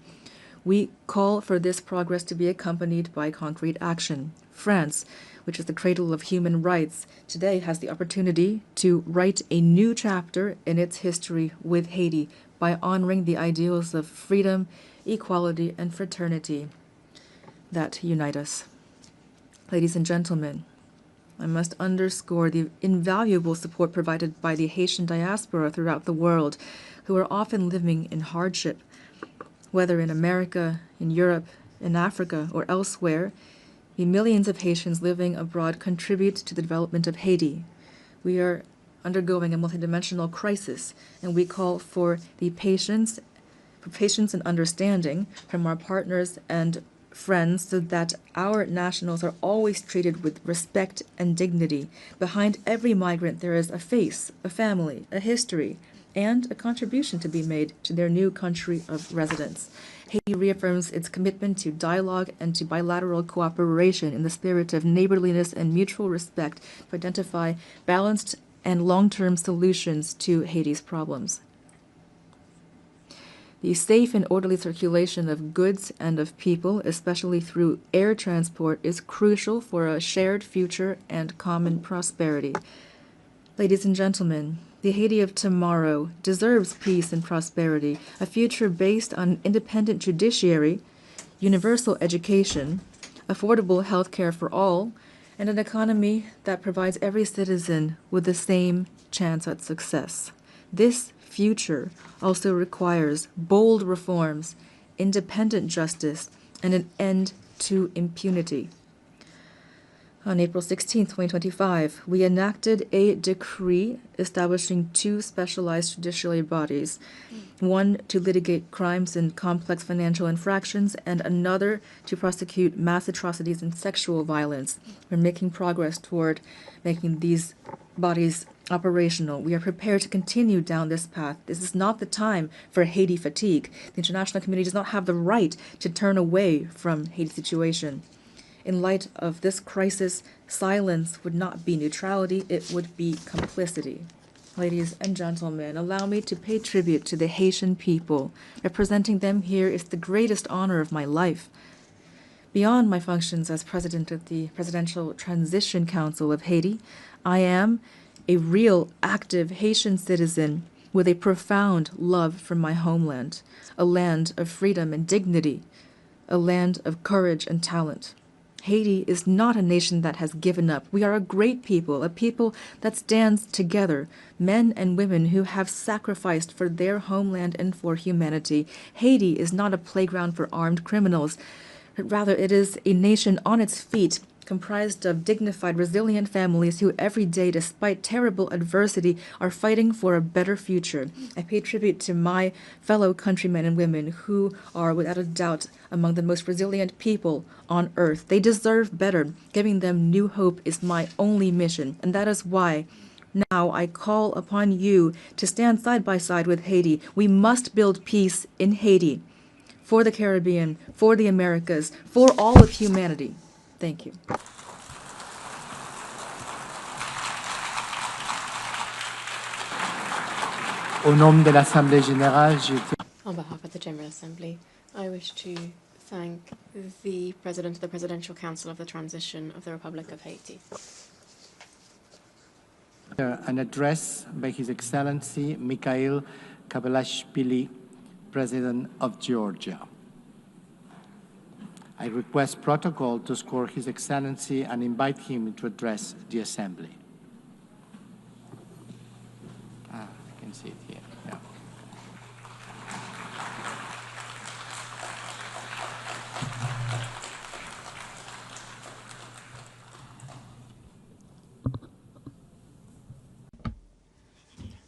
We call for this progress to be accompanied by concrete action. France, which is the cradle of human rights, today has the opportunity to write a new chapter in its history with Haiti by honoring the ideals of freedom, equality, and fraternity that unite us. Ladies and gentlemen, I must underscore the invaluable support provided by the Haitian diaspora throughout the world, who are often living in hardship. Whether in America, in Europe, in Africa, or elsewhere, the millions of Haitians living abroad contribute to the development of Haiti. We are undergoing a multidimensional crisis, and we call for patience and understanding from our partners and friends so that our nationals are always treated with respect and dignity. Behind every migrant there is a face, a family, a history, and a contribution to be made to their new country of residence. Haiti reaffirms its commitment to dialogue and to bilateral cooperation in the spirit of neighborliness and mutual respect to identify balanced and long-term solutions to Haiti's problems. The safe and orderly circulation of goods and of people, especially through air transport, is crucial for a shared future and common prosperity. Ladies and gentlemen, the Haiti of tomorrow deserves peace and prosperity, a future based on independent judiciary, universal education, affordable health care for all, and an economy that provides every citizen with the same chance at success. This future also requires bold reforms, independent justice, and an end to impunity. On April 16, 2025, we enacted a decree establishing two specialized judiciary bodies, one to litigate crimes and complex financial infractions, and another to prosecute mass atrocities and sexual violence. We're making progress toward making these bodies operational. We are prepared to continue down this path. This is not the time for Haiti fatigue. The international community does not have the right to turn away from Haiti's situation. In light of this crisis, silence would not be neutrality, it would be complicity. Ladies and gentlemen, allow me to pay tribute to the Haitian people. Representing them here is the greatest honor of my life. Beyond my functions as president of the Presidential Transition Council of Haiti, I am a real, active Haitian citizen with a profound love for my homeland, a land of freedom and dignity, a land of courage and talent. Haiti is not a nation that has given up. We are a great people, a people that stands together, men and women who have sacrificed for their homeland and for humanity. Haiti is not a playground for armed criminals, but rather it is a nation on its feet, comprised of dignified, resilient families who every day, despite terrible adversity, are fighting for a better future. I pay tribute to my fellow countrymen and women who are, without a doubt, among the most resilient people on earth. They deserve better. Giving them new hope is my only mission, and that is why now I call upon you to stand side by side with Haiti. We must build peace in Haiti, for the Caribbean, for the Americas, for all of humanity. Thank you.
Au nom de l'Assemblée générale,
On behalf of the General Assembly, I wish to thank the President of the Presidential Council of the Transition of the Republic of Haiti.
An address by His Excellency Mikhail Kabalashvili, President of Georgia. I request protocol to score His Excellency and invite him to address the Assembly. I can see it here. Yeah.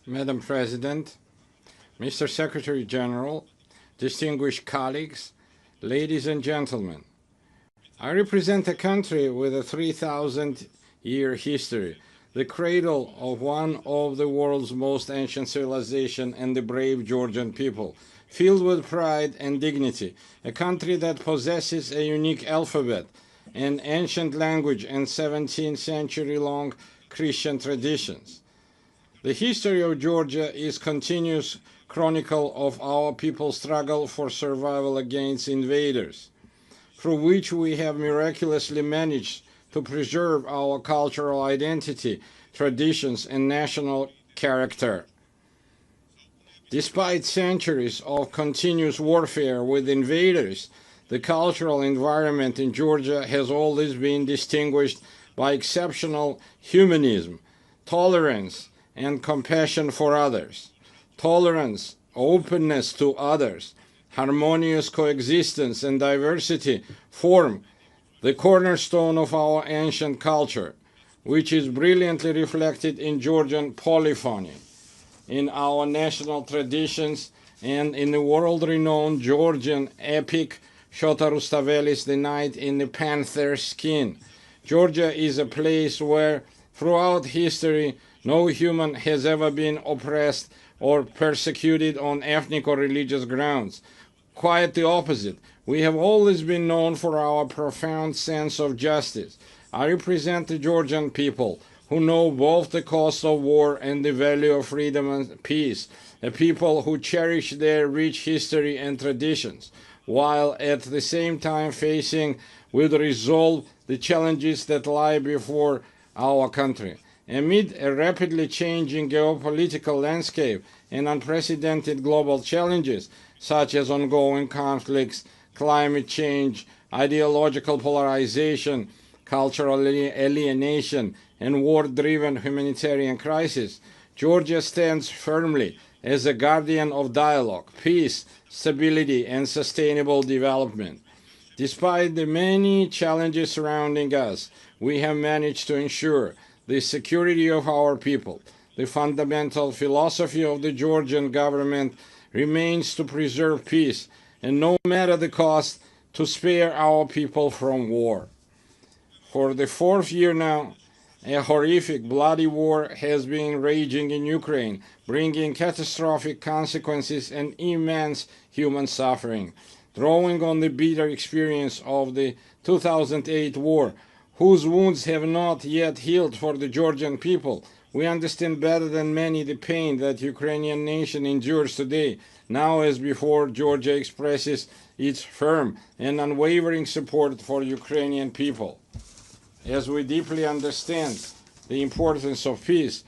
Madam President, Mr. Secretary General, distinguished colleagues, ladies and gentlemen, I represent a country with a 3,000-year history, the cradle of one of the world's most ancient civilizations and the brave Georgian people, filled with pride and dignity, a country that possesses a unique alphabet, an ancient language, and 17th century-long Christian traditions. The history of Georgia is a continuous chronicle of our people's struggle for survival against invaders, through which we have miraculously managed to preserve our cultural identity, traditions, and national character. Despite centuries of continuous warfare with invaders, the cultural environment in Georgia has always been distinguished by exceptional humanism, tolerance, and compassion for others. Tolerance, openness to others, harmonious coexistence, and diversity form the cornerstone of our ancient culture, which is brilliantly reflected in Georgian polyphony, in our national traditions, and in the world-renowned Georgian epic Shota Rustaveli's The Knight in the Panther's Skin. Georgia is a place where, throughout history, no human has ever been oppressed or persecuted on ethnic or religious grounds. Quite the opposite. We have always been known for our profound sense of justice. I represent the Georgian people, who know both the cost of war and the value of freedom and peace, a people who cherish their rich history and traditions, while at the same time facing with resolve the challenges that lie before our country. Amid a rapidly changing geopolitical landscape and unprecedented global challenges, such as ongoing conflicts, climate change, ideological polarization, cultural alienation, and war-driven humanitarian crisis, Georgia stands firmly as a guardian of dialogue, peace, stability, and sustainable development. Despite the many challenges surrounding us, we have managed to ensure the security of our people. The fundamental philosophy of the Georgian government remains to preserve peace, and no matter the cost, to spare our people from war. For the fourth year now, a horrific, bloody war has been raging in Ukraine, bringing catastrophic consequences and immense human suffering. Drawing on the bitter experience of the 2008 war, whose wounds have not yet healed for the Georgian people, we understand better than many the pain that Ukrainian nation endures today. Now as before, Georgia expresses its firm and unwavering support for Ukrainian people. As we deeply understand the importance of peace,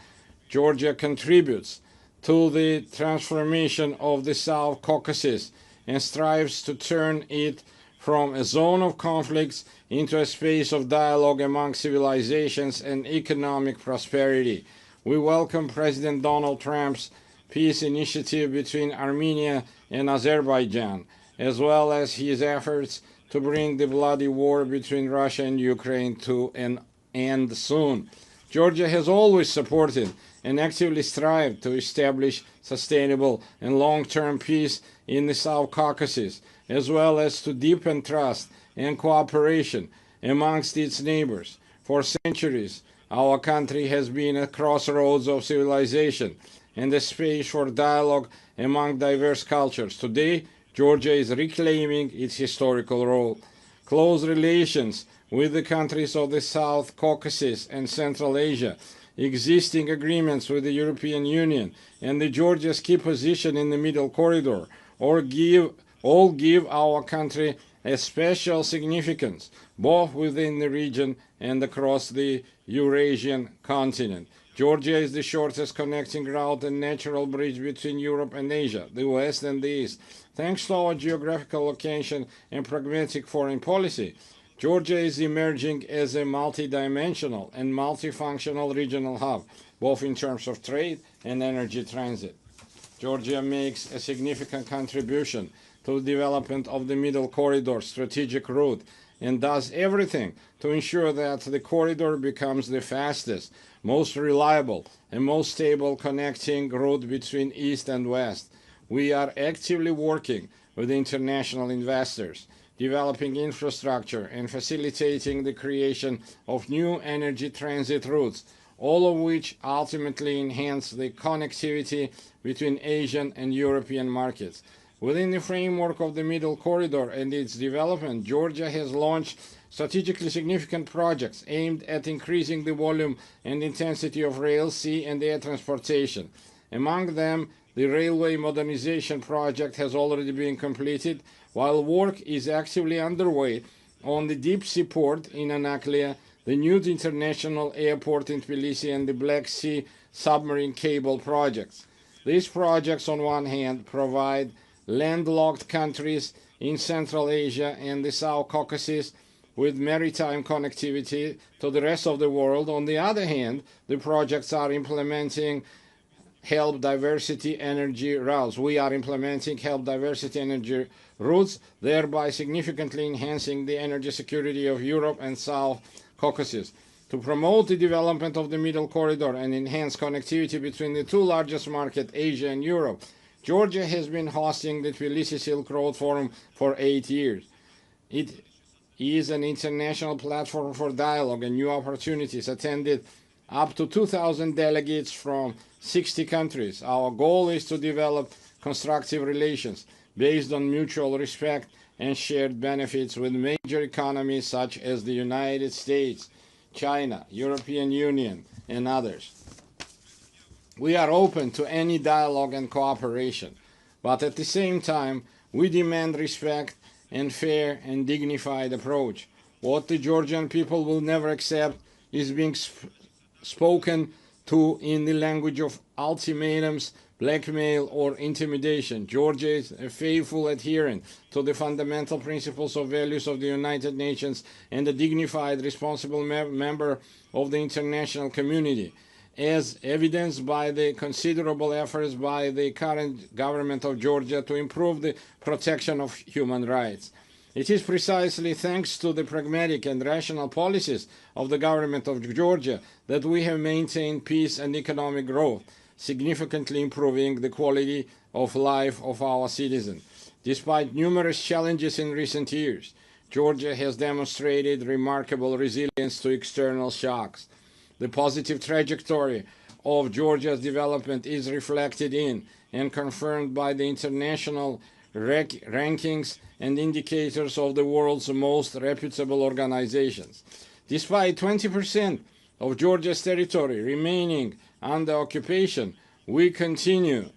Georgia contributes to the transformation of the South Caucasus and strives to turn it from a zone of conflicts into a space of dialogue among civilizations and economic prosperity. We welcome President Donald Trump's peace initiative between Armenia and Azerbaijan, as well as his efforts to bring the bloody war between Russia and Ukraine to an end soon. Georgia has always supported and actively strived to establish sustainable and long-term peace in the South Caucasus, as well as to deepen trust and cooperation amongst its neighbors. For centuries, our country has been a crossroads of civilization and a space for dialogue among diverse cultures. Today, Georgia is reclaiming its historical role. Close relations with the countries of the South Caucasus and Central Asia, existing agreements with the European Union, and the Georgia's key position in the Middle Corridor all give our country a special significance, both within the region and across the Eurasian continent. Georgia is the shortest connecting route and natural bridge between Europe and Asia, the West and the East. Thanks to our geographical location and pragmatic foreign policy, Georgia is emerging as a multidimensional and multifunctional regional hub, both in terms of trade and energy transit. Georgia makes a significant contribution to the development of the Middle Corridor strategic route and does everything to ensure that the corridor becomes the fastest, most reliable, and most stable connecting route between East and West. We are actively working with international investors, developing infrastructure and facilitating the creation of new energy transit routes, all of which ultimately enhance the connectivity between Asian and European markets. Within the framework of the Middle Corridor and its development, Georgia has launched strategically significant projects aimed at increasing the volume and intensity of rail, sea, and air transportation. Among them, the railway modernization project has already been completed, while work is actively underway on the deep sea port in Anaklia, the new international airport in Tbilisi, and the Black Sea submarine cable projects. These projects, on one hand, provide landlocked countries in Central Asia and the South Caucasus with maritime connectivity to the rest of the world. On the other hand, the projects are implementing help diversity energy routes. We are implementing help diversity energy routes, thereby significantly enhancing the energy security of Europe and South Caucasus. To promote the development of the Middle Corridor and enhance connectivity between the two largest markets, Asia and Europe, Georgia has been hosting the Tbilisi Silk Road Forum for 8 years. It is an international platform for dialogue and new opportunities, attended up to 2,000 delegates from 60 countries. Our goal is to develop constructive relations based on mutual respect and shared benefits with major economies such as the United States, China, European Union, and others. We are open to any dialogue and cooperation, but at the same time, we demand respect and fair and dignified approach. What the Georgian people will never accept is being spoken to in the language of ultimatums, blackmail, or intimidation. Georgia is a faithful adherent to the fundamental principles of values of the United Nations and a dignified, responsible member of the international community, as evidenced by the considerable efforts by the current government of Georgia to improve the protection of human rights. It is precisely thanks to the pragmatic and rational policies of the government of Georgia that we have maintained peace and economic growth, significantly improving the quality of life of our citizens. Despite numerous challenges in recent years, Georgia has demonstrated remarkable resilience to external shocks. The positive trajectory of Georgia's development is reflected in and confirmed by the international rankings and indicators of the world's most reputable organizations. Despite 20% of Georgia's territory remaining under occupation, we continue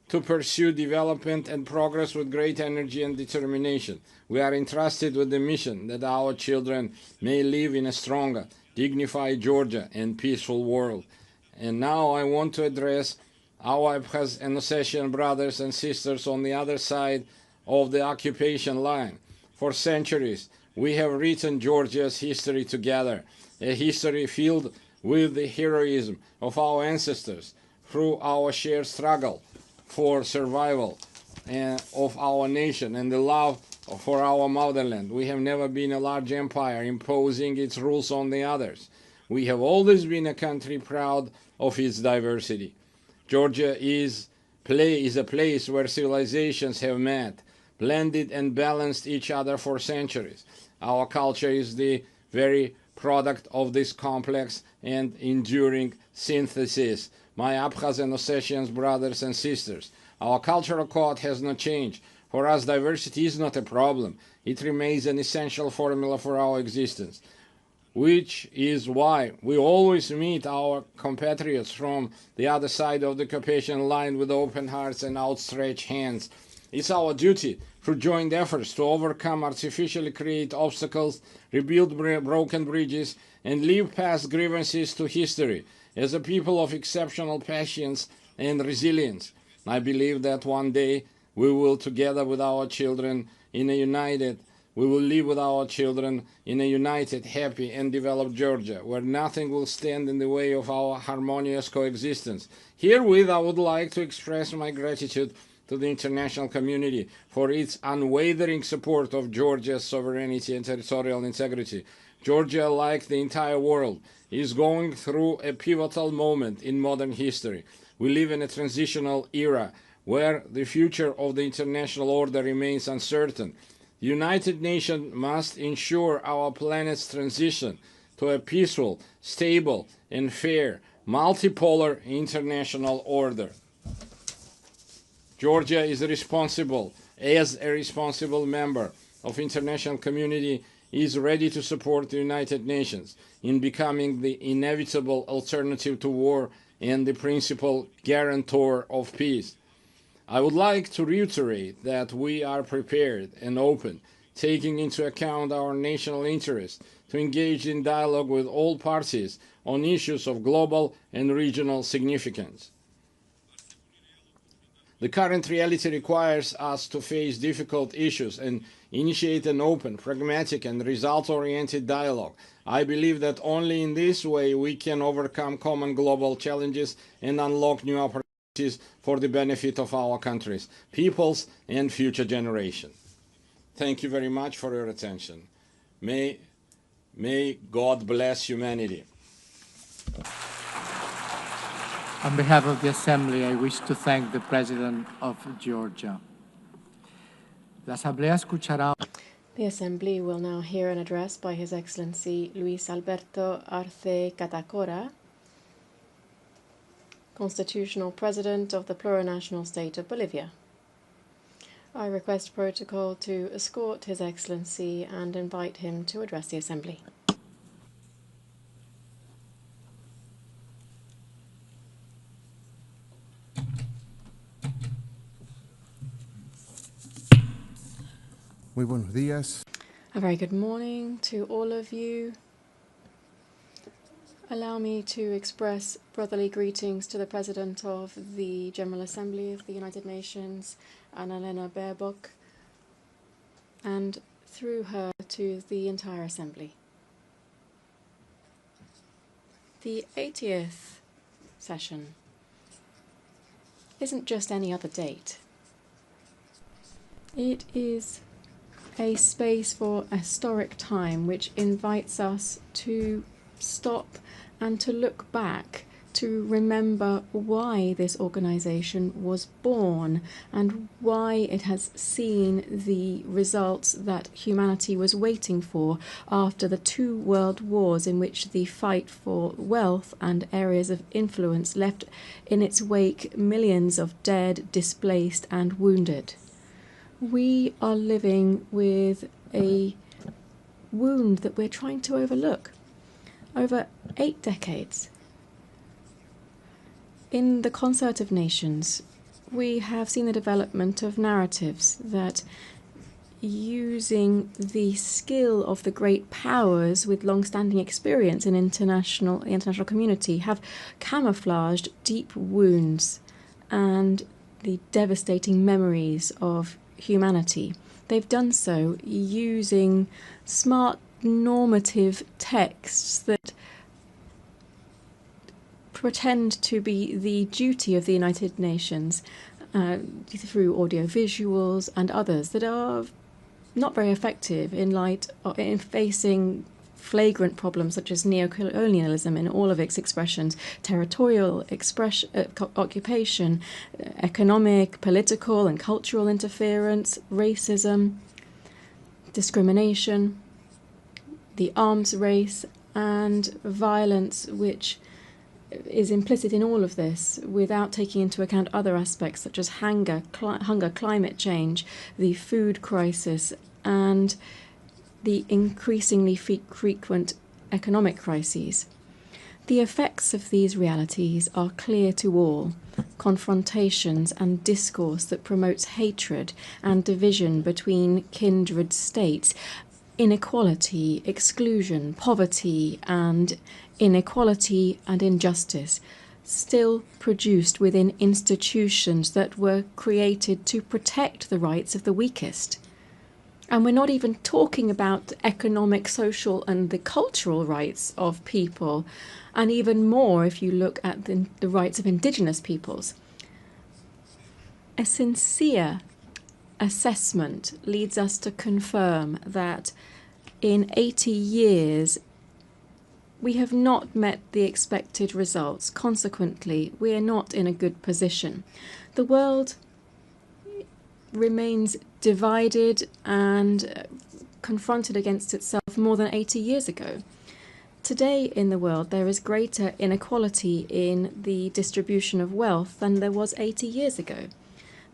to pursue development and progress with great energy and determination. We are entrusted with the mission that our children may live in a stronger, dignified Georgia and peaceful world. And now I want to address our Abkhaz and Ossetian brothers and sisters on the other side of the occupation line. For centuries, we have written Georgia's history together, a history filled with the heroism of our ancestors through our shared struggle for survival of our nation and the love for our motherland. We have never been a large empire imposing its rules on the others. We have always been a country proud of its diversity. Georgia is a place where civilizations have met, blended and balanced each other for centuries. Our culture is the very product of this complex and enduring synthesis. My Abkhaz and Ossetians brothers and sisters, our cultural code has not changed. For us, diversity is not a problem. It remains an essential formula for our existence, which is why we always meet our compatriots from the other side of the occupation line with open hearts and outstretched hands. It's our duty through joint efforts to overcome artificially created obstacles, rebuild broken bridges, and leave past grievances to history as a people of exceptional patience and resilience. I believe that one day we will, together with our children, we will live with our children in a united, happy, and developed Georgia, where nothing will stand in the way of our harmonious coexistence. Herewith, I would like to express my gratitude to the international community for its unwavering support of Georgia's sovereignty and territorial integrity. Georgia, like the entire world, is going through a pivotal moment in modern history. We live in a transitional era where the future of the international order remains uncertain. The United Nations must ensure our planet's transition to a peaceful, stable, and fair, multipolar international order. Georgia is responsible, as a responsible member of the international community, is ready to support the United Nations in becoming the inevitable alternative to war and the principal guarantor of peace. I would like to reiterate that we are prepared and open, taking into account our national interests, to engage in dialogue with all parties on issues of global and regional significance. The current reality requires us to face difficult issues and initiate an open, pragmatic, and result-oriented dialogue. I believe that only in this way we can overcome common global challenges and unlock new opportunities for the benefit of our countries, peoples, and future generations. Thank you very much for your attention. May God bless humanity.
On behalf of the Assembly, I wish to thank the President of Georgia. La Asamblea escuchará.
The Assembly will now hear an address by His Excellency Luis Alberto Arce Catacora, Constitutional President of the Plurinational State of Bolivia. I request protocol to escort His Excellency and invite him to address the Assembly.
Muy buenos días.
A very good morning to all of you. Allow me to express brotherly greetings to the President of the General Assembly of the United Nations, Annalena Baerbock, and through her to the entire Assembly. The 80th session isn't just any other date. It is a space for a historic time which invites us to stop and to look back, to remember why this organization was born and why it has seen the results that humanity was waiting for after the 2 world wars, in which the fight for wealth and areas of influence left in its wake millions of dead, displaced, and wounded. We are living with a wound that we're trying to overlook. Over 8 decades, in the concert of nations, we have seen the development of narratives that, using the skill of the great powers with long-standing experience in the international community, have camouflaged deep wounds and the devastating memories of humanity. They've done so using smart normative texts that pretend to be the duty of the United Nations through audiovisuals and others that are not very effective in facing flagrant problems such as neocolonialism in all of its expressions, territorial occupation, economic, political and cultural interference, racism, discrimination, the arms race, and violence, which is implicit in all of this without taking into account other aspects such as hunger, climate change, the food crisis, and the increasingly frequent economic crises. The effects of these realities are clear to all: confrontations and discourse that promotes hatred and division between kindred states, inequality, exclusion, poverty, and inequality and injustice, still produced within institutions that were created to protect the rights of the weakest. And we're not even talking about economic, social, and the cultural rights of people, and even more if you look at the rights of indigenous peoples. A sincere assessment leads us to confirm that in 80 years, we have not met the expected results. Consequently, we are not in a good position. The world remains divided and confronted against itself more than 80 years ago. Today in the world, there is greater inequality in the distribution of wealth than there was 80 years ago.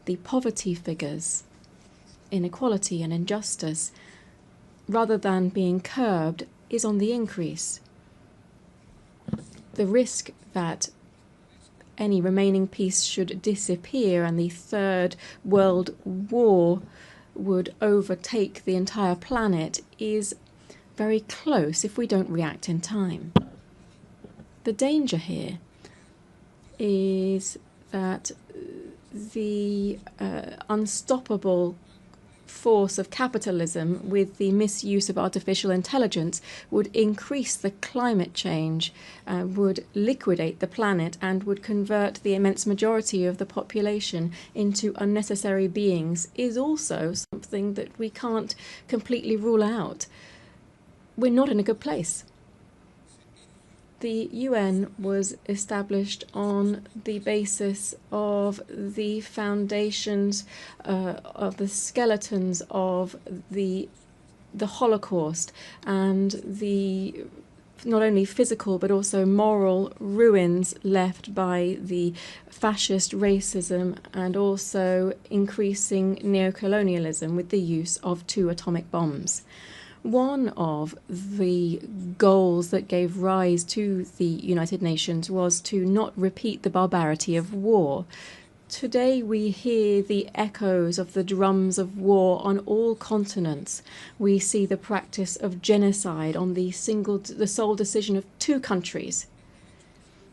The poverty figures, inequality and injustice, rather than being curbed, is on the increase. The risk that any remaining peace should disappear and the Third World War would overtake the entire planet is very close if we don't react in time. The danger here is that the unstoppable force of capitalism with the misuse of artificial intelligence would increase the climate change, would liquidate the planet, and would convert the immense majority of the population into unnecessary beings is also something that we can't completely rule out. We're not in a good place. The UN was established on the basis of the foundations of the skeletons of the Holocaust and the not only physical but also moral ruins left by the fascist racism and also increasing neocolonialism with the use of 2 atomic bombs. One of the goals that gave rise to the United Nations was to not repeat the barbarity of war. Today we hear the echoes of the drums of war on all continents. We see the practice of genocide on the sole decision of 2 countries.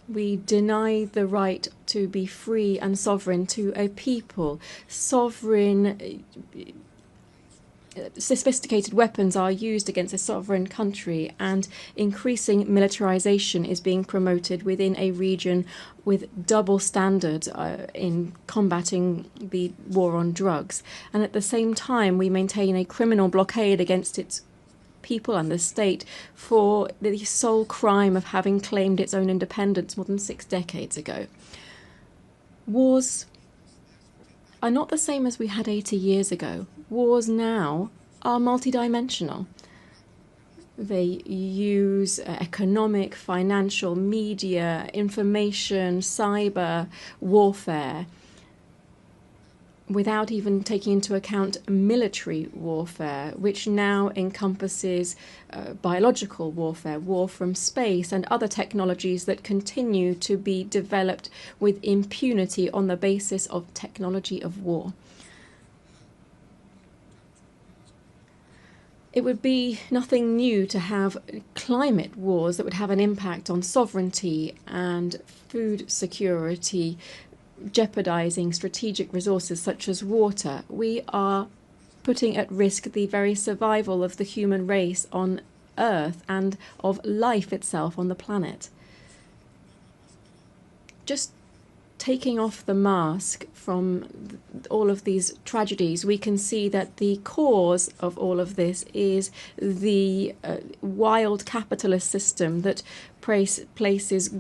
We deny the right to be free and sovereign to a people. Sophisticated weapons are used against a sovereign country, and increasing militarization is being promoted within a region with double standards in combating the war on drugs. And at the same time, we maintain a criminal blockade against its people and the state for the sole crime of having claimed its own independence more than 6 decades ago. Wars are not the same as we had 80 years ago. Wars now are multidimensional. They use economic, financial, media, information, cyber warfare, without even taking into account military warfare, which now encompasses biological warfare, war from space, and other technologies that continue to be developed with impunity on the basis of technology of war. It would be nothing new to have climate wars that would have an impact on sovereignty and food security, jeopardizing strategic resources such as water. We are putting at risk the very survival of the human race on Earth and of life itself on the planet. Just taking off the mask from all of these tragedies, we can see that the cause of all of this is the wild capitalist system that places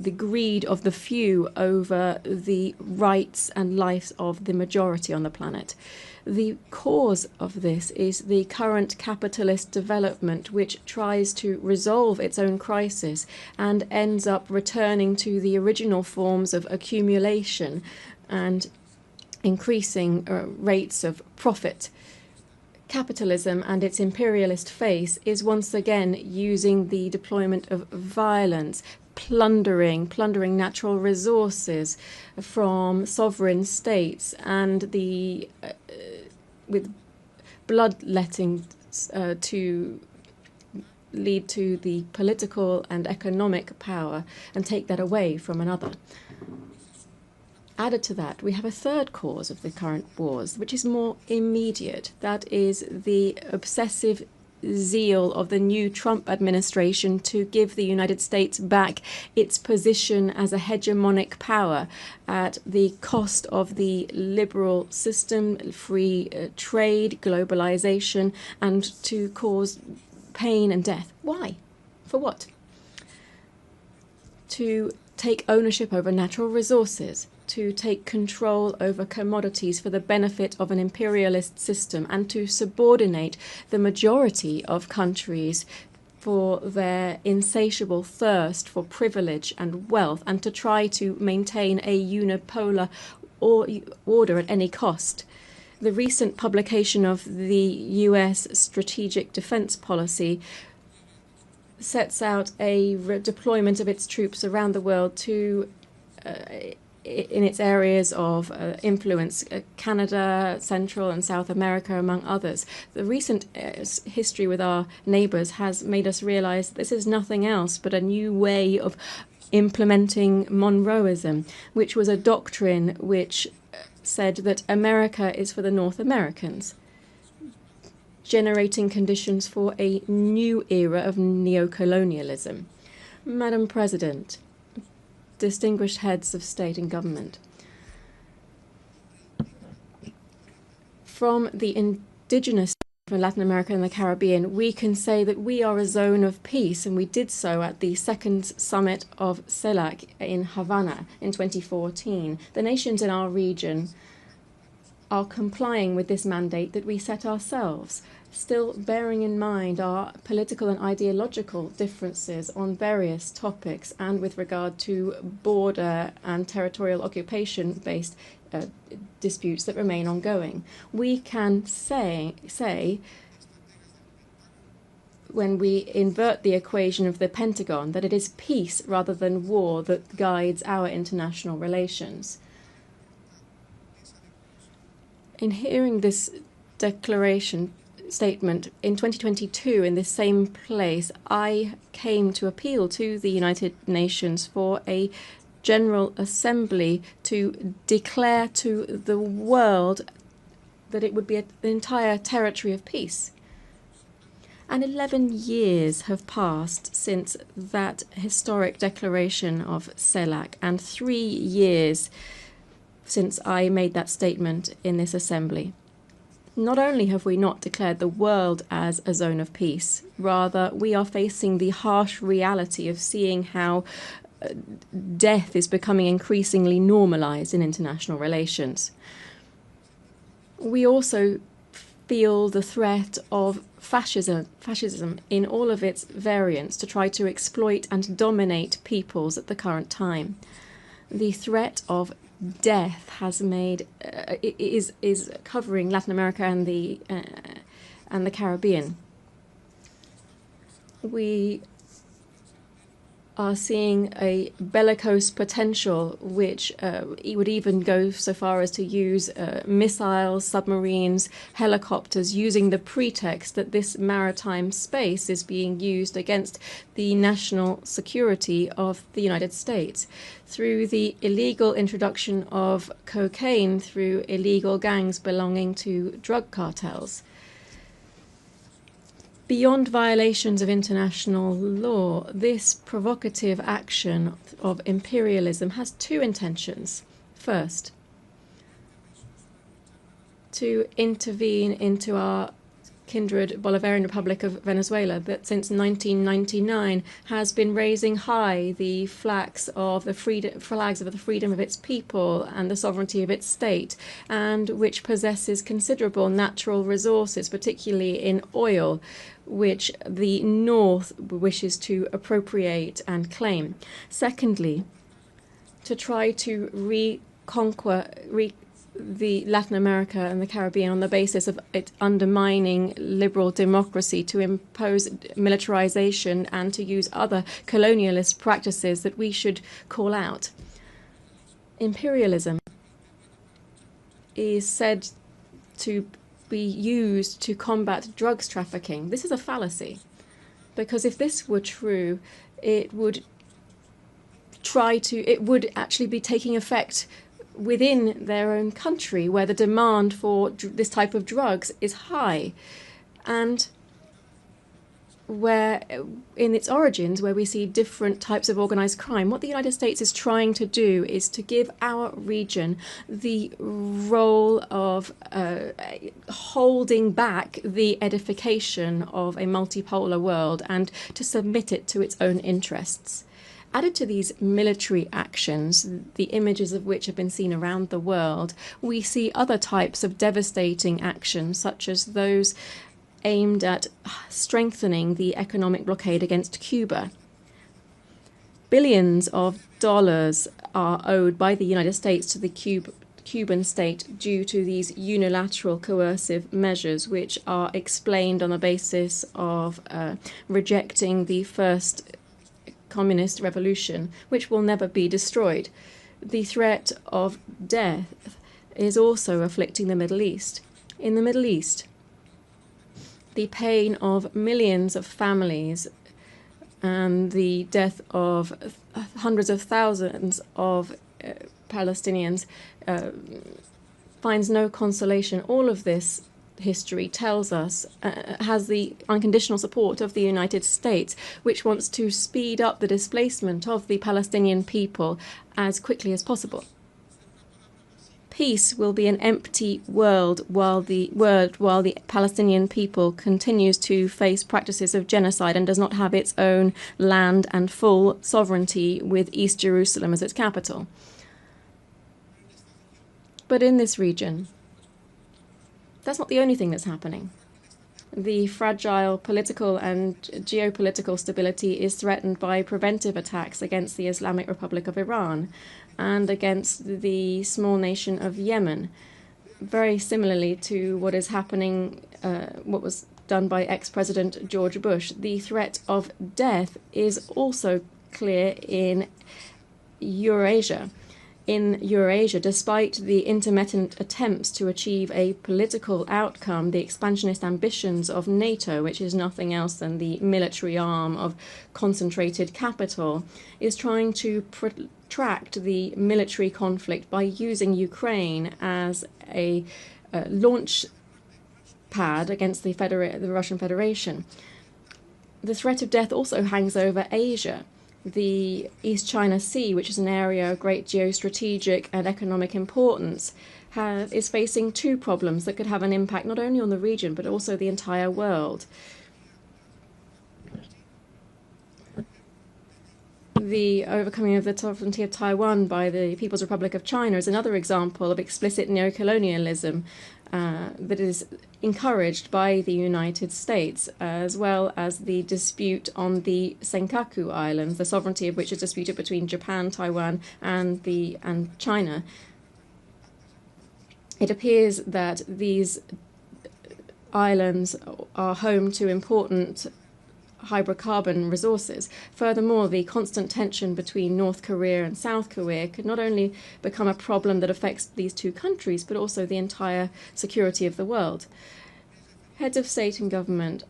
the greed of the few over the rights and lives of the majority on the planet. The cause of this is the current capitalist development, which tries to resolve its own crisis and ends up returning to the original forms of accumulation and increasing rates of profit. Capitalism and its imperialist face is once again using the deployment of violence, plundering natural resources from sovereign states, and with bloodletting to lead to the political and economic power and take that away from another. Added to that, we have a third cause of the current wars, which is more immediate. That is the obsessive zeal of the new Trump administration to give the United States back its position as a hegemonic power at the cost of the liberal system, free trade, globalization, and to cause pain and death. Why? For what? To take ownership over natural resources, to take control over commodities for the benefit of an imperialist system, and to subordinate the majority of countries for their insatiable thirst for privilege and wealth, and to try to maintain a unipolar order at any cost. The recent publication of the US Strategic Defense Policy sets out a deployment of its troops around the world to in its areas of influence, Canada, Central and South America, among others. The recent history with our neighbours has made us realise this is nothing else but a new way of implementing Monroeism, which was a doctrine which said that America is for the North Americans, generating conditions for a new era of neocolonialism. Madam President, distinguished heads of state and government, from the indigenous in Latin America and the Caribbean, we can say that we are a zone of peace, and we did so at the second summit of CELAC in Havana in 2014. The nations in our region are complying with this mandate that we set ourselves, still bearing in mind our political and ideological differences on various topics and with regard to border and territorial occupation-based disputes that remain ongoing. We can say, when we invert the equation of the Pentagon, that it is peace rather than war that guides our international relations. In hearing this statement in 2022 in this same place, I came to appeal to the United Nations for a General Assembly to declare to the world that it would be an entire territory of peace. And 11 years have passed since that historic declaration of CELAC, and 3 years since I made that statement in this assembly. Not only have we not declared the world as a zone of peace, rather we are facing the harsh reality of seeing how death is becoming increasingly normalized in international relations. We also feel the threat of fascism in all of its variants to try to exploit and dominate peoples at the current time. The threat of death has made is covering Latin America and the Caribbean. We are seeing a bellicose potential, which would even go so far as to use missiles, submarines, helicopters, using the pretext that this maritime space is being used against the national security of the United States, through the illegal introduction of cocaine through illegal gangs belonging to drug cartels. Beyond violations of international law, this provocative action of imperialism has two intentions. First, to intervene into our kindred Bolivarian Republic of Venezuela that since 1999 has been raising high the flags of the freedom of its people and the sovereignty of its state, and which possesses considerable natural resources, particularly in oil, which the North wishes to appropriate and claim. Secondly, to try to reconquer the Latin America and the Caribbean on the basis of it undermining liberal democracy, to impose militarization and to use other colonialist practices that we should call out. Imperialism is said to be used to combat drugs trafficking. This is a fallacy, because if this were true, it would actually be taking effect within their own country, where the demand for this type of drugs is high, and where in its origins, where we see different types of organized crime. What the United States is trying to do is to give our region the role of holding back the edification of a multipolar world and to submit it to its own interests. Added to these military actions, the images of which have been seen around the world, we see other types of devastating actions, such as those aimed at strengthening the economic blockade against Cuba. Billions of dollars are owed by the United States to the Cuban state due to these unilateral coercive measures, which are explained on the basis of rejecting the first communist revolution, which will never be destroyed. The threat of death is also afflicting the Middle East. In the Middle East, the pain of millions of families and the death of hundreds of thousands of Palestinians finds no consolation. All of this history tells us, has the unconditional support of the United States, which wants to speed up the displacement of the Palestinian people as quickly as possible. Peace will be an empty world while the Palestinian people continues to face practices of genocide and does not have its own land and full sovereignty with East Jerusalem as its capital. But in this region, that's not the only thing that's happening. The fragile political and geopolitical stability is threatened by preventive attacks against the Islamic Republic of Iran and against the small nation of Yemen, very similarly to what is happening, what was done by ex-President George Bush. The threat of death is also clear in Eurasia. In Eurasia, despite the intermittent attempts to achieve a political outcome, the expansionist ambitions of NATO, which is nothing else than the military arm of concentrated capital, is trying to protract the military conflict by using Ukraine as a launch pad against the Russian Federation. The threat of death also hangs over Asia. The East China Sea, which is an area of great geostrategic and economic importance, is facing two problems that could have an impact not only on the region but also the entire world. The overcoming of the sovereignty of Taiwan by the People's Republic of China is another example of explicit neocolonialism that is encouraged by the United States, as well as the dispute on the Senkaku Islands, the sovereignty of which is disputed between Japan, Taiwan, and China. It appears that these islands are home to important hydrocarbon resources. Furthermore, the constant tension between North Korea and South Korea could not only become a problem that affects these two countries, but also the entire security of the world. Heads of state and government,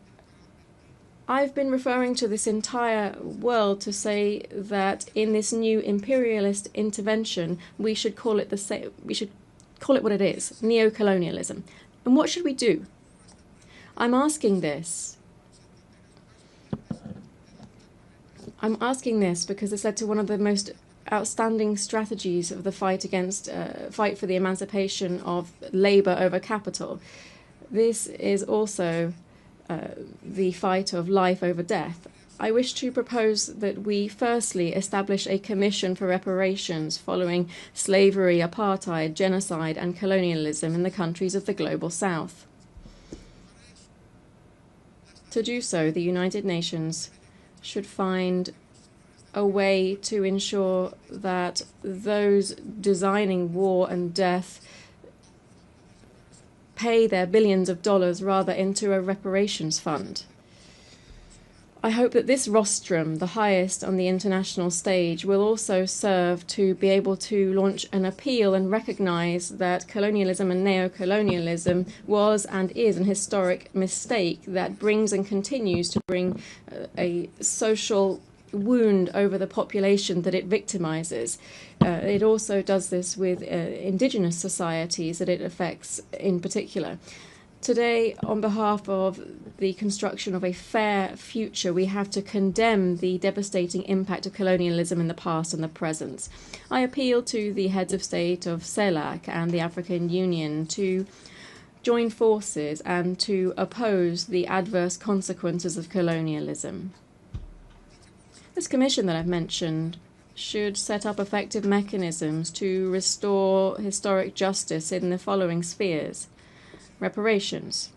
I've been referring to this entire world to say that in this new imperialist intervention, we should call it what it is, neocolonialism. And what should we do? I'm asking this because it's led to one of the most outstanding strategies of the fight for the emancipation of labor over capital. This is also the fight of life over death. I wish to propose that we firstly establish a commission for reparations following slavery, apartheid, genocide, and colonialism in the countries of the Global South. To do so, the United Nations should find a way to ensure that those designing war and death pay their billions of dollars rather into a reparations fund. I hope that this rostrum, the highest on the international stage, will also serve to be able to launch an appeal and recognize that colonialism and neocolonialism was and is an historic mistake that brings and continues to bring a social wound over the population that it victimizes. It also does this with indigenous societies that it affects in particular. Today, on behalf of the construction of a fair future, we have to condemn the devastating impact of colonialism in the past and the present. I appeal to the heads of state of CELAC and the African Union to join forces and to oppose the adverse consequences of colonialism. This commission that I've mentioned should set up effective mechanisms to restore historic justice in the following spheres: reparations,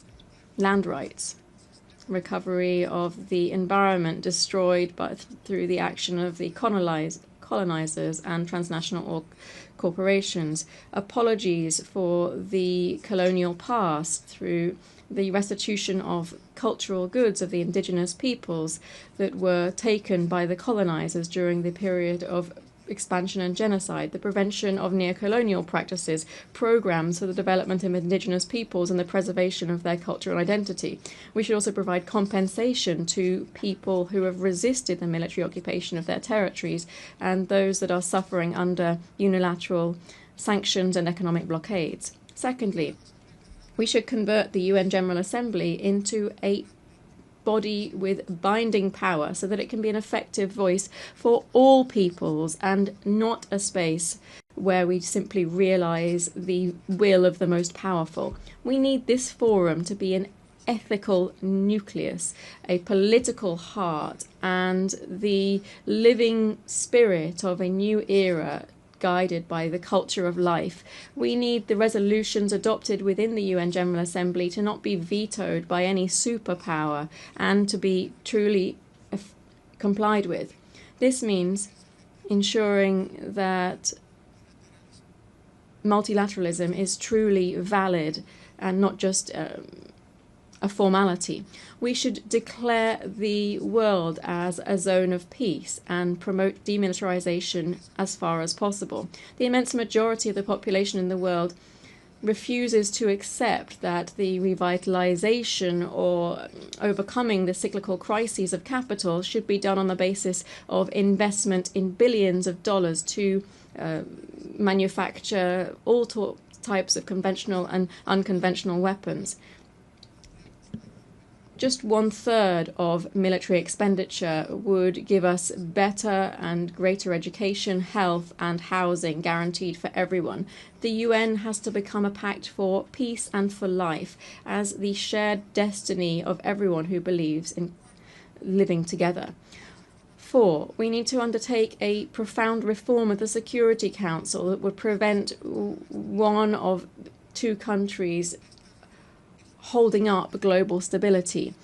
land rights, recovery of the environment destroyed through the action of the colonizers and transnational corporations, apologies for the colonial past through the restitution of cultural goods of the indigenous peoples that were taken by the colonizers during the period of expansion and genocide, the prevention of neocolonial practices, programs for the development of indigenous peoples and the preservation of their culture and identity. We should also provide compensation to people who have resisted the military occupation of their territories and those that are suffering under unilateral sanctions and economic blockades. Secondly, we should convert the UN General Assembly into a body with binding power so that it can be an effective voice for all peoples and not a space where we simply realize the will of the most powerful. We need this forum to be an ethical nucleus, a political heart, and the living spirit of a new era guided by the culture of life. We need the resolutions adopted within the UN General Assembly to not be vetoed by any superpower and to be truly complied with. This means ensuring that multilateralism is truly valid and not just a formality. We should declare the world as a zone of peace and promote demilitarization as far as possible. The immense majority of the population in the world refuses to accept that the revitalization or overcoming the cyclical crises of capital should be done on the basis of investment in billions of dollars to manufacture all types of conventional and unconventional weapons. Just 1/3 of military expenditure would give us better and greater education, health, and housing guaranteed for everyone. The UN has to become a pact for peace and for life as the shared destiny of everyone who believes in living together. 4, we need to undertake a profound reform of the Security Council that would prevent one of 2 countries holding up global stability.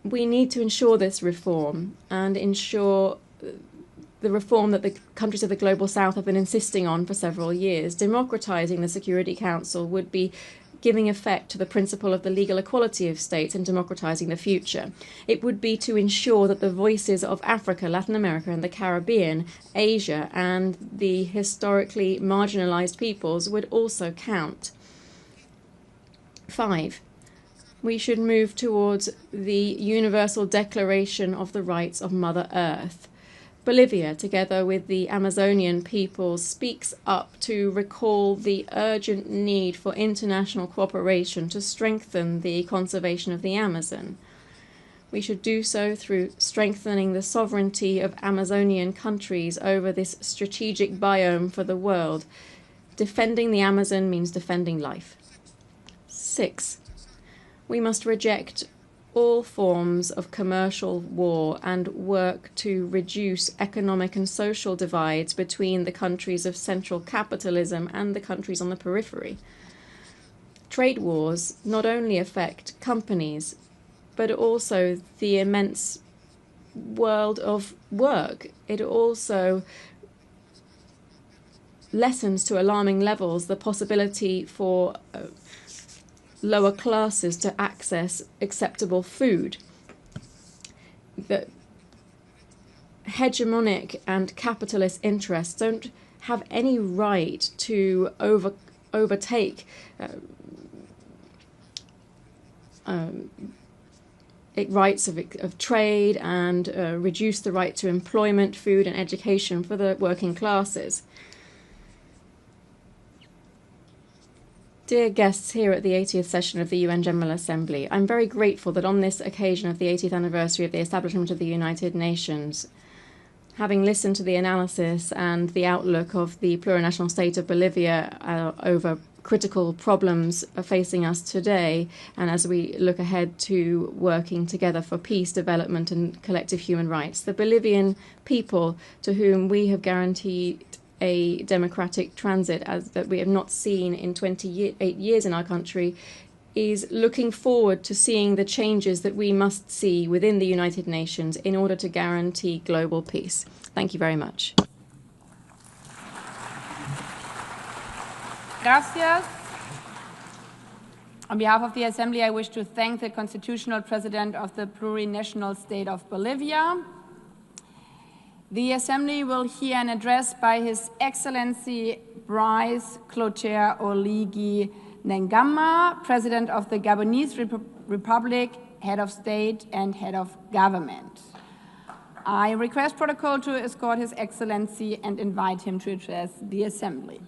We need to ensure this reform and ensure the reform that the countries of the Global South have been insisting on for several years. Democratizing the Security Council would be giving effect to the principle of the legal equality of states and democratizing the future. It would be to ensure that the voices of Africa, Latin America, and the Caribbean, Asia, and the historically marginalized peoples would also count. 5, we should move towards the Universal Declaration of the Rights of Mother Earth. Bolivia, together with the Amazonian peoples, speaks up to recall the urgent need for international cooperation to strengthen the conservation of the Amazon. We should do so through strengthening the sovereignty of Amazonian countries over this strategic biome for the world. Defending the Amazon means defending life. 6. We must reject all forms of commercial war and work to reduce economic and social divides between the countries of central capitalism and the countries on the periphery. Trade wars not only affect companies, but also the immense world of work. It also lessens to alarming levels the possibility for lower classes to access acceptable food. The hegemonic and capitalist interests don't have any right to overtake rights of trade and reduce the right to employment, food and education for the working classes. Dear guests here at the 80th session of the UN General Assembly, I'm very grateful that on this occasion of the 80th anniversary of the establishment of the United Nations, having listened to the analysis and the outlook of the plurinational state of Bolivia over critical problems facing us today, and as we look ahead to working together for peace, development and collective human rights, the Bolivian people, to whom we have guaranteed a democratic transit as that we have not seen in 28 years in our country, is looking forward to seeing the changes that we must see within the United Nations in order to guarantee global peace. Thank you very much.
Gracias. On behalf of the Assembly, I wish to thank the Constitutional President of the Plurinational State of Bolivia. The Assembly will hear an address by His Excellency Brice Clotaire Oligui Nguema, President of the Gabonese Republic, Head of State and Head of Government. I request protocol to escort His Excellency and invite him to address the Assembly.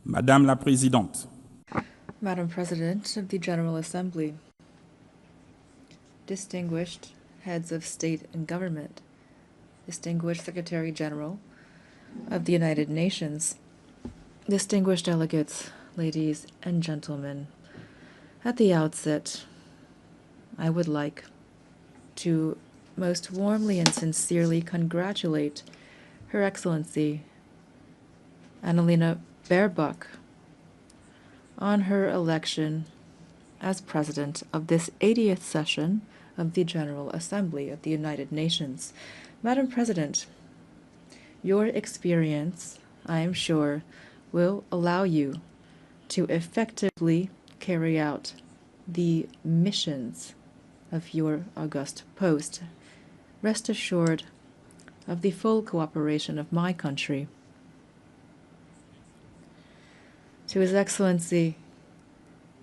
Madame la Présidente.
Madam President of the General Assembly, distinguished heads of state and government, distinguished Secretary General of the United Nations, distinguished delegates, ladies and gentlemen, at the outset, I would like to most warmly and sincerely congratulate Her Excellency Annalena Baerbock on her election as President of this 80th session of the General Assembly of the United Nations. Madam President, your experience, I am sure, will allow you to effectively carry out the missions of your august post. Rest assured of the full cooperation of my country. To His Excellency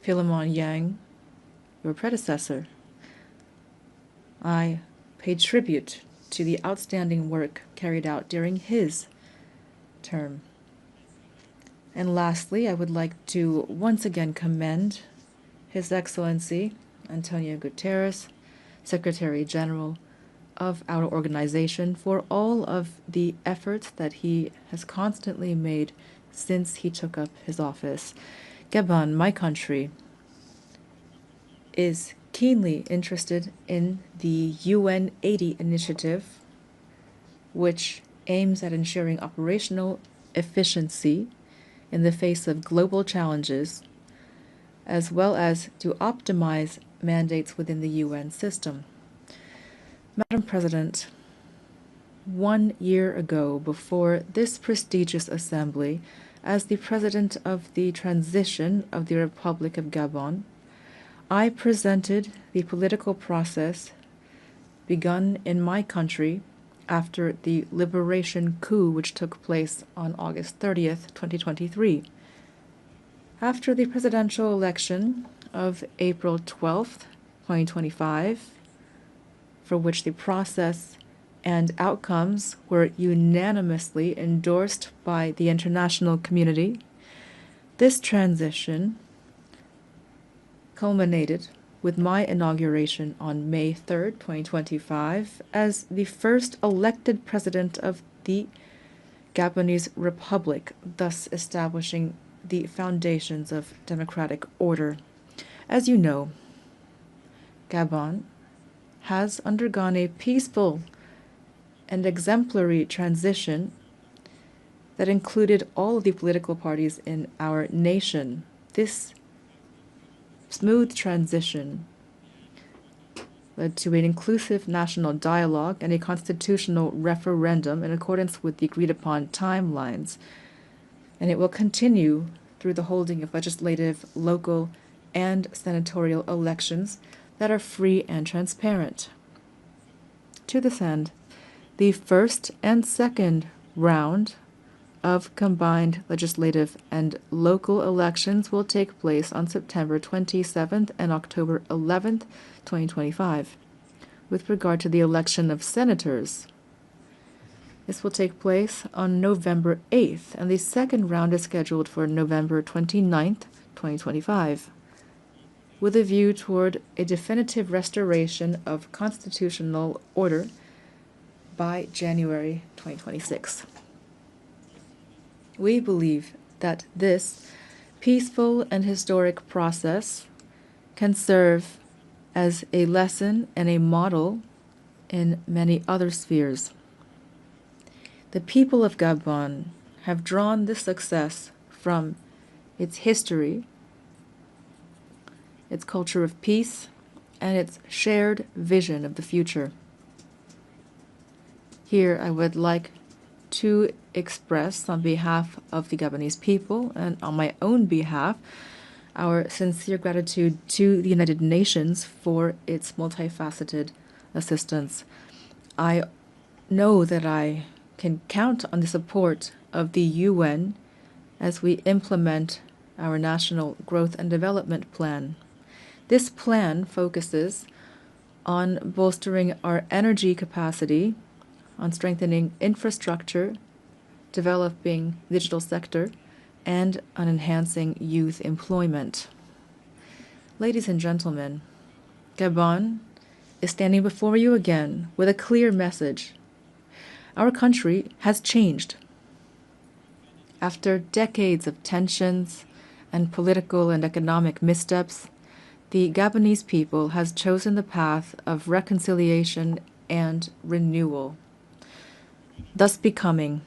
Philemon Yang, your predecessor, I pay tribute to the outstanding work carried out during his term. And lastly, I would like to once again commend His Excellency Antonio Guterres, Secretary General of our organization, for all of the efforts that he has constantly made since he took up his office. Gabon, my country, is keenly interested in the UN 80 initiative, which aims at ensuring operational efficiency in the face of global challenges, as well as to optimize mandates within the UN system. Madam President, 1 year ago, before this prestigious assembly, as the President of the Transition of the Republic of Gabon, I presented the political process begun in my country after the liberation coup which took place on August 30th, 2023. After the presidential election of April 12th, 2025, for which the process and outcomes were unanimously endorsed by the international community, this transition culminated with my inauguration on May 3rd, 2025, as the first elected president of the Gabonese Republic, thus establishing the foundations of democratic order. As you know, Gabon has undergone a peaceful and exemplary transition that included all of the political parties in our nation. This smooth transition led to an inclusive national dialogue and a constitutional referendum in accordance with the agreed-upon timelines, and it will continue through the holding of legislative, local, and senatorial elections that are free and transparent. To this end, the first and second round of combined legislative and local elections will take place on September 27th and October 11th, 2025. With regard to the election of senators, this will take place on November 8th, and the second round is scheduled for November 29th, 2025, with a view toward a definitive restoration of constitutional order by January 2026. We believe that this peaceful and historic process can serve as a lesson and a model in many other spheres. The people of Gabon have drawn this success from its history, its culture of peace, and its shared vision of the future. Here I would like to express on behalf of the Gabonese people and on my own behalf our sincere gratitude to the United Nations for its multifaceted assistance. I know that I can count on the support of the UN as we implement our National Growth and Development Plan. This plan focuses on bolstering our energy capacity, on strengthening infrastructure, developing the digital sector, and on enhancing youth employment. Ladies and gentlemen, Gabon is standing before you again with a clear message. Our country has changed. After decades of tensions and political and economic missteps, the Gabonese people has chosen the path of reconciliation and renewal, thus becoming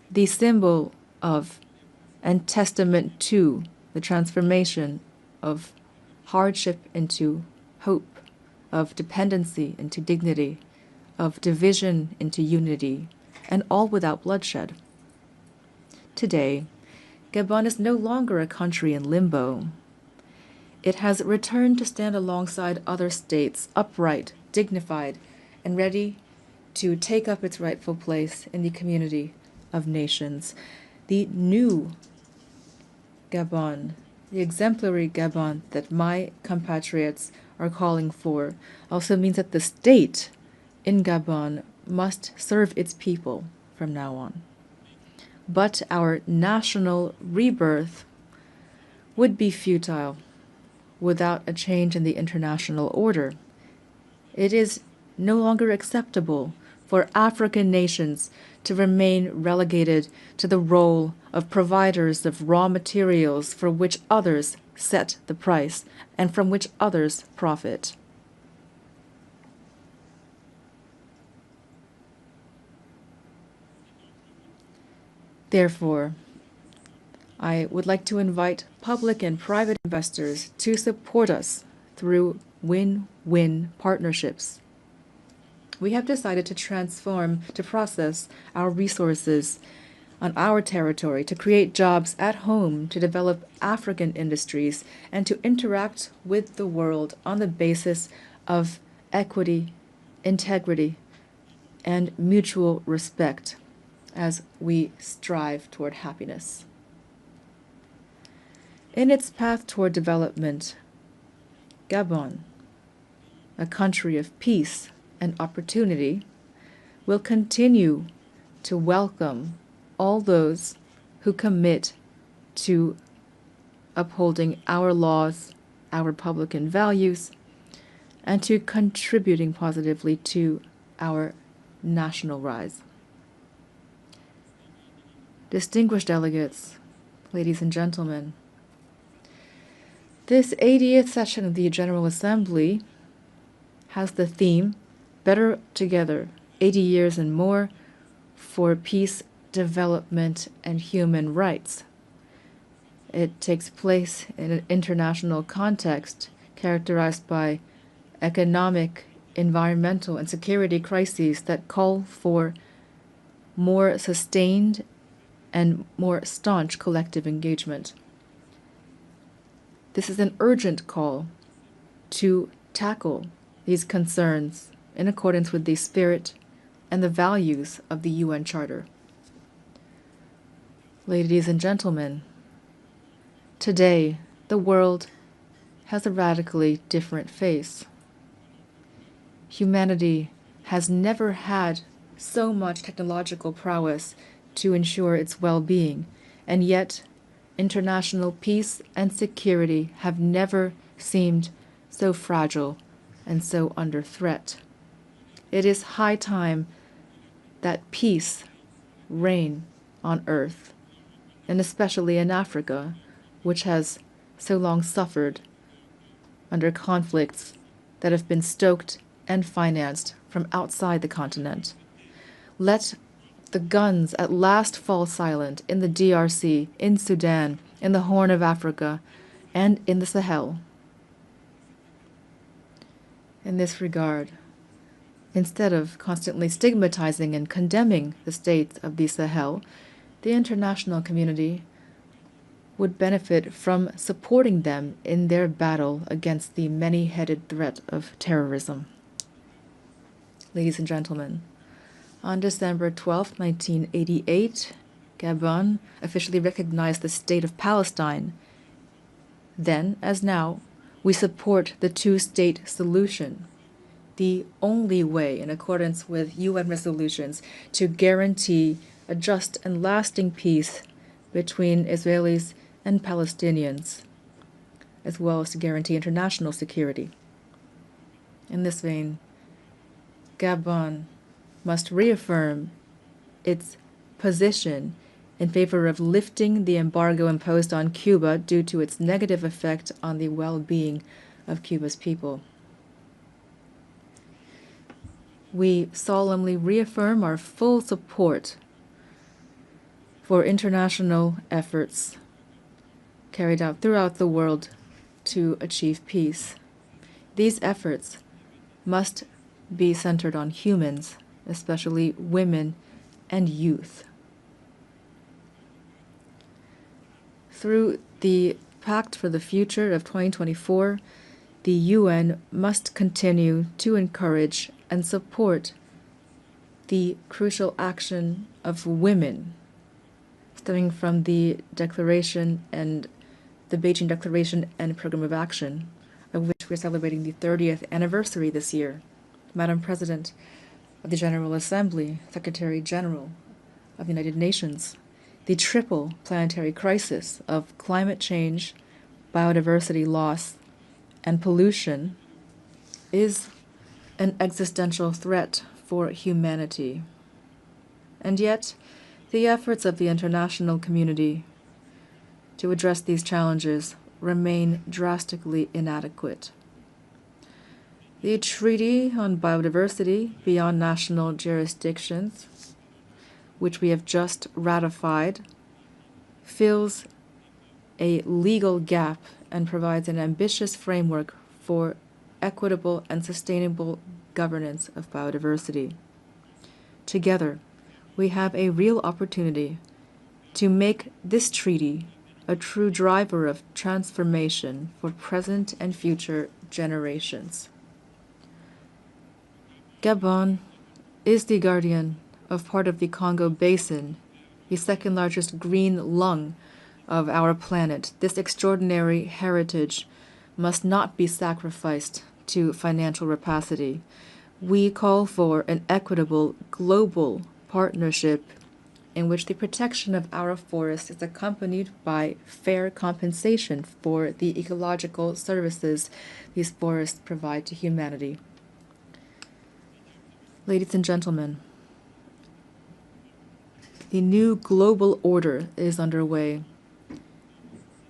the symbol of and testament to the transformation of hardship into hope, of dependency into dignity, of division into unity, and all without bloodshed. Today, Gabon is no longer a country in limbo. It has returned to stand alongside other states, upright, dignified, and ready to take up its rightful place in the community of nations. The new Gabon, the exemplary Gabon that my compatriots are calling for, also means that the state in Gabon must serve its people from now on. But our national rebirth would be futile without a change in the international order. It is no longer acceptable for African nations to remain relegated to the role of providers of raw materials for which others set the price and from which others profit. Therefore, I would like to invite public and private investors to support us through win-win partnerships. We have decided to process our resources on our territory, to create jobs at home, to develop African industries, and to interact with the world on the basis of equity, integrity, and mutual respect as we strive toward happiness. In its path toward development, Gabon, a country of peace and opportunity, will continue to welcome all those who commit to upholding our laws, our Republican values, and to contributing positively to our national rise. Distinguished delegates, ladies and gentlemen, this 80th session of the General Assembly has the theme, Better Together, 80 Years and More for Peace, Development, and Human Rights. It takes place in an international context characterized by economic, environmental, and security crises that call for more sustained and more staunch collective engagement. This is an urgent call to tackle these concerns in accordance with the spirit and the values of the UN Charter. Ladies and gentlemen, today the world has a radically different face. Humanity has never had so much technological prowess to ensure its well-being, and yet international peace and security have never seemed so fragile and so under threat. It is high time that peace reign on earth, and especially in Africa, which has so long suffered under conflicts that have been stoked and financed from outside the continent. Let the guns at last fall silent in the DRC, in Sudan, in the Horn of Africa, and in the Sahel. In this regard, instead of constantly stigmatizing and condemning the states of the Sahel, the international community would benefit from supporting them in their battle against the many-headed threat of terrorism. Ladies and gentlemen, on December 12, 1988, Gabon officially recognized the state of Palestine. Then, as now, we support the two-state solution, the only way, in accordance with UN resolutions, to guarantee a just and lasting peace between Israelis and Palestinians, as well as to guarantee international security. In this vein, Gabon must reaffirm its position in favor of lifting the embargo imposed on Cuba due to its negative effect on the well-being of Cuba's people. We solemnly reaffirm our full support for international efforts carried out throughout the world to achieve peace. These efforts must be centered on humans, especially women and youth. Through the Pact for the Future of 2024, the UN must continue to encourage and support the crucial action of women, stemming from the Declaration and the Beijing Declaration and Program of Action, of which we're celebrating the 30th anniversary this year. Madam President of the General Assembly, Secretary General of the United Nations, the triple planetary crisis of climate change, biodiversity loss, and pollution is an existential threat for humanity. And yet, the efforts of the international community to address these challenges remain drastically inadequate. The Treaty on Biodiversity Beyond National Jurisdictions, which we have just ratified, fills a legal gap and provides an ambitious framework for equitable and sustainable governance of biodiversity. Together, we have a real opportunity to make this treaty a true driver of transformation for present and future generations. Gabon is the guardian of part of the Congo Basin, the second largest green lung of our planet. This extraordinary heritage must not be sacrificed to financial rapacity. We call for an equitable global partnership in which the protection of our forests is accompanied by fair compensation for the ecological services these forests provide to humanity. Ladies and gentlemen, the new global order is underway.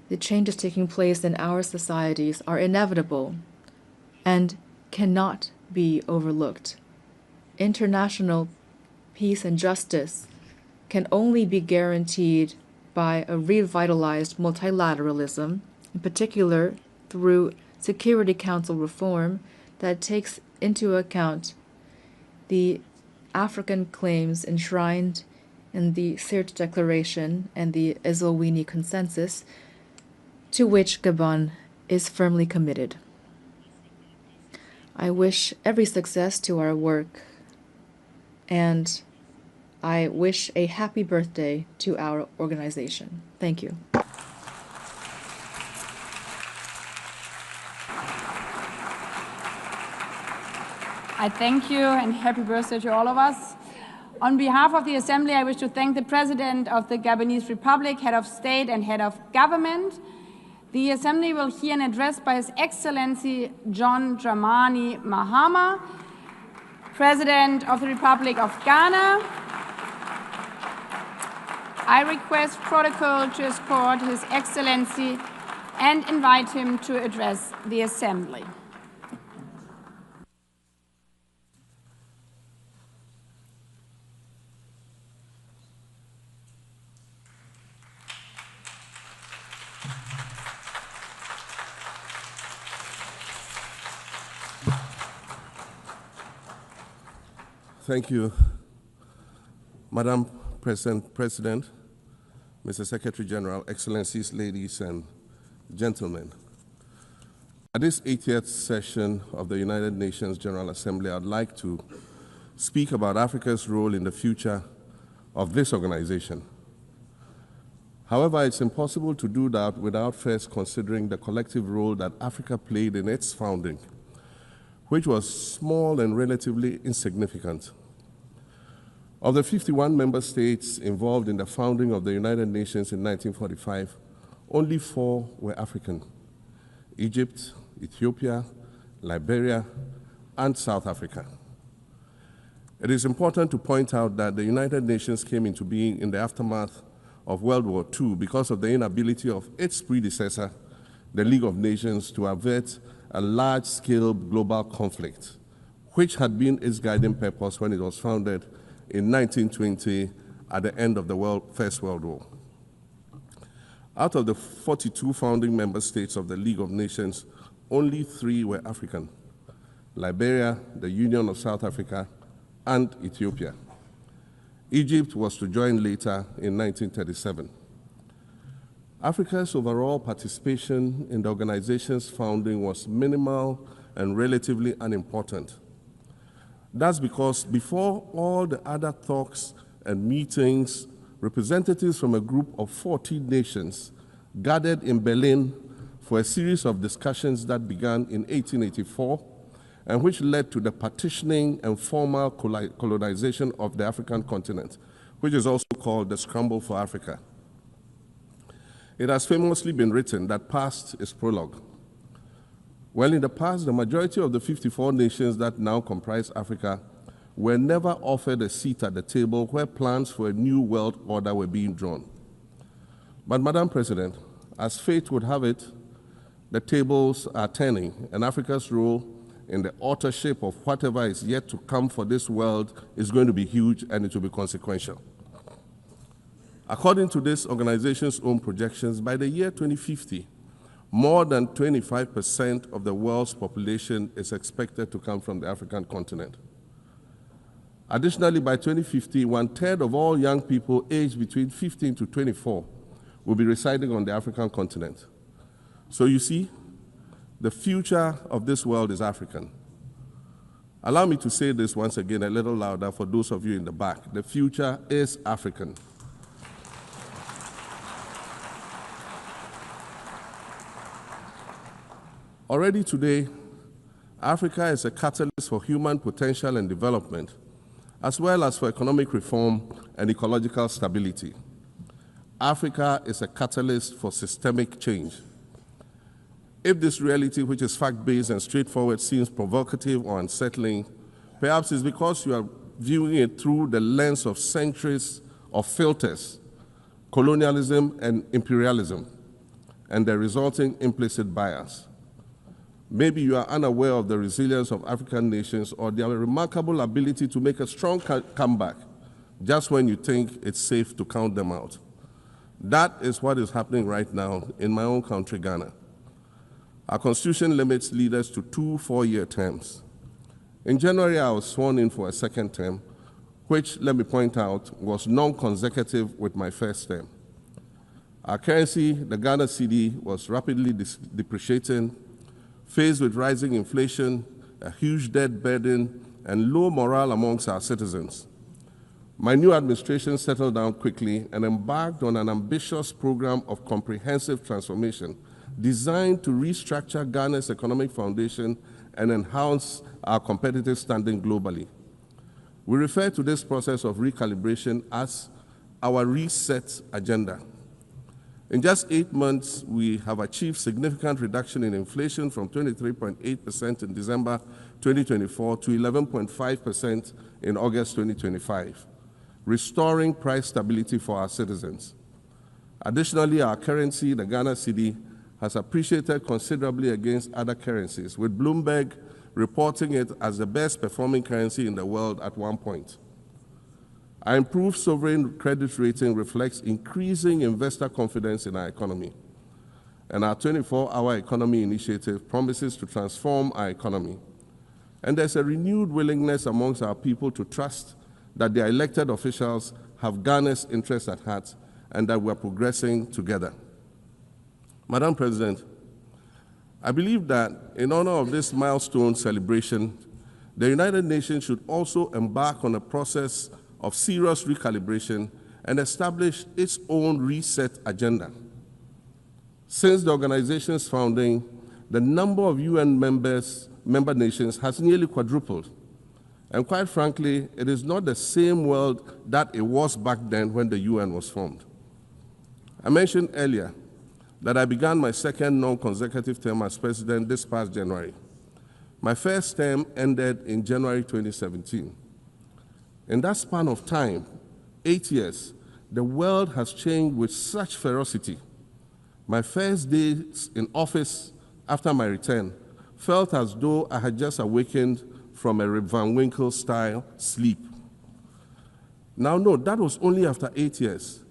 The changes taking place in our societies are inevitable and cannot be overlooked. International peace and justice can only be guaranteed by a revitalized multilateralism, in particular through Security Council reform that takes into account the African claims enshrined in the Sirte Declaration and the ESWATINI Consensus, to which Gabon is firmly committed. I wish every success to our work, and I wish a happy birthday to our organization. Thank you.
I thank you and happy birthday to all of us. On behalf of the Assembly, I wish to thank the President of the Gabonese Republic, Head of State and Head of Government. The Assembly will hear an address by His Excellency John Dramani Mahama, President of the Republic of Ghana. I request protocol to escort His Excellency and invite him to address the Assembly.
Thank you, Madam President, Mr. Secretary General, Excellencies, ladies and gentlemen. At this 80th session of the United Nations General Assembly, I'd like to speak about Africa's role in the future of this organization. However, it's impossible to do that without first considering the collective role that Africa played in its founding, which was small and relatively insignificant. Of the 51 member states involved in the founding of the United Nations in 1945, only 4 were African: Egypt, Ethiopia, Liberia, and South Africa. It is important to point out that the United Nations came into being in the aftermath of World War II because of the inability of its predecessor, the League of Nations, to avert a large-scale global conflict, which had been its guiding purpose when it was founded in 1920 at the end of the First World War. Out of the 42 founding member states of the League of Nations, only 3 were African: Liberia, the Union of South Africa, and Ethiopia. Egypt was to join later in 1937. Africa's overall participation in the organization's founding was minimal and relatively unimportant. That's because before all the other talks and meetings, representatives from a group of 14 nations gathered in Berlin for a series of discussions that began in 1884 and which led to the partitioning and formal colonization of the African continent, which is also called the Scramble for Africa. It has famously been written that past is prologue. Well, in the past, the majority of the 54 nations that now comprise Africa were never offered a seat at the table where plans for a new world order were being drawn. But, Madam President, as fate would have it, the tables are turning, and Africa's role in the authorship of whatever is yet to come for this world is going to be huge, and it will be consequential. According to this organization's own projections, by the year 2050, more than 25% of the world's population is expected to come from the African continent. Additionally, by 2050, 1/3 of all young people aged between 15 to 24 will be residing on the African continent. So you see, the future of this world is African. Allow me to say this once again a little louder for those of you in the back. The future is African. Already today, Africa is a catalyst for human potential and development, as well as for economic reform and ecological stability. Africa is a catalyst for systemic change. If this reality, which is fact-based and straightforward, seems provocative or unsettling, perhaps it's because you are viewing it through the lens of centuries of filters, colonialism and imperialism, and the resulting implicit bias. Maybe you are unaware of the resilience of African nations or their remarkable ability to make a strong comeback just when you think it's safe to count them out. That is what is happening right now in my own country, Ghana. Our constitution limits leaders to 2 4-year terms. In January, I was sworn in for a second term, which, let me point out, was non-consecutive with my first term. Our currency, the Ghana cedi, was rapidly depreciating, faced with rising inflation, a huge debt burden, and low morale amongst our citizens. My new administration settled down quickly and embarked on an ambitious program of comprehensive transformation designed to restructure Ghana's economic foundation and enhance our competitive standing globally. We refer to this process of recalibration as our reset agenda. In just 8 months, we have achieved significant reduction in inflation from 23.8% in December 2024 to 11.5% in August 2025, restoring price stability for our citizens. Additionally, our currency, the Ghana cedi, has appreciated considerably against other currencies, with Bloomberg reporting it as the best performing currency in the world at one point. Our improved sovereign credit rating reflects increasing investor confidence in our economy, and our 24-hour economy initiative promises to transform our economy. And there's a renewed willingness amongst our people to trust that their elected officials have Ghana's interests at heart and that we're progressing together. Madam President, I believe that in honor of this milestone celebration, the United Nations should also embark on a process of serious recalibration and establish its own reset agenda. Since the organization's founding, the number of UN member nations has nearly quadrupled. And quite frankly, it is not the same world that it was back then when the UN was formed. I mentioned earlier that I began my second non-consecutive term as president this past January. My first term ended in January 2017. In that span of time, 8 years, the world has changed with such ferocity. My first days in office after my return felt as though I had just awakened from a Rip Van Winkle-style sleep. Now, no, that was only after 8 years.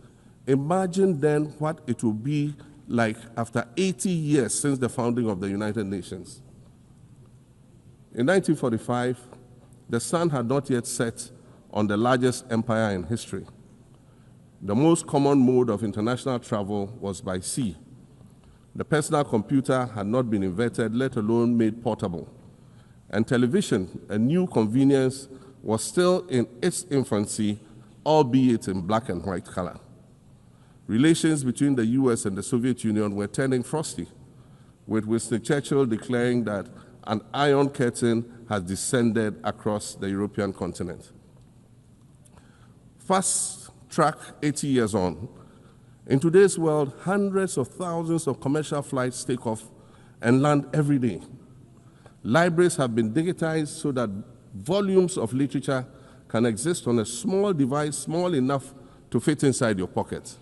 Imagine then what it will be like after 80 years since the founding of the United Nations. In 1945, the sun had not yet set on the largest empire in history. The most common mode of international travel was by sea. The personal computer had not been invented, let alone made portable. And television, a new convenience, was still in its infancy, albeit in black and white color. Relations between the US and the Soviet Union were turning frosty, with Winston Churchill declaring that an iron curtain has descended across the European continent. Fast track 80 years on, in today's world, hundreds of thousands of commercial flights take off and land every day. Libraries have been digitized so that volumes of literature can exist on a small device, small enough to fit inside your pocket.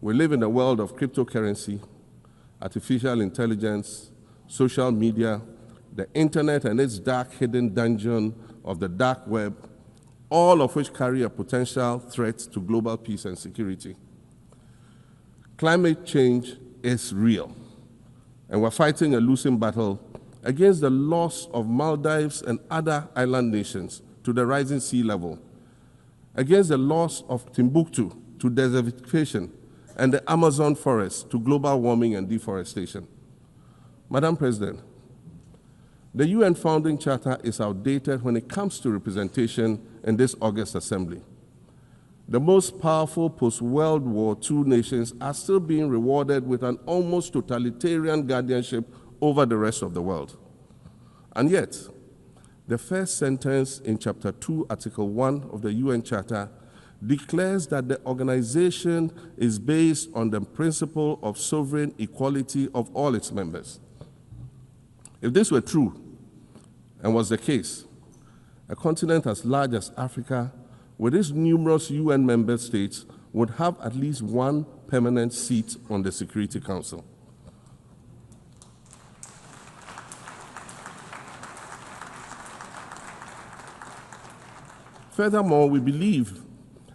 We live in a world of cryptocurrency, artificial intelligence, social media, the internet and its dark hidden dungeon of the dark web, all of which carry a potential threat to global peace and security. Climate change is real, and we're fighting a losing battle against the loss of Maldives and other island nations to the rising sea level, against the loss of Timbuktu to desertification, and the Amazon forest to global warming and deforestation. Madam President, The UN Founding Charter is outdated when it comes to representation in this August Assembly. The most powerful post-World War II nations are still being rewarded with an almost totalitarian guardianship over the rest of the world. And yet, the first sentence in Chapter 2, Article 1 of the UN Charter declares that the organization is based on the principle of sovereign equality of all its members. If this were true, and was the case, a continent as large as Africa, with its numerous UN member states, would have at least one permanent seat on the Security Council. Furthermore, we believe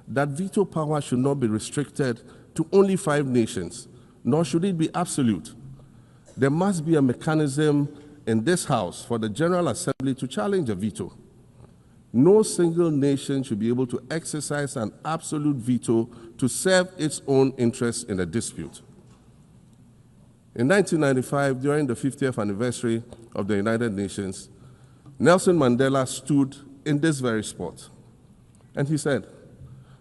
that veto power should not be restricted to only 5 nations, nor should it be absolute. There must be a mechanism in this House for the General Assembly to challenge a veto. No single nation should be able to exercise an absolute veto to serve its own interests in a dispute. In 1995, during the 50th anniversary of the United Nations, Nelson Mandela stood in this very spot, and he said,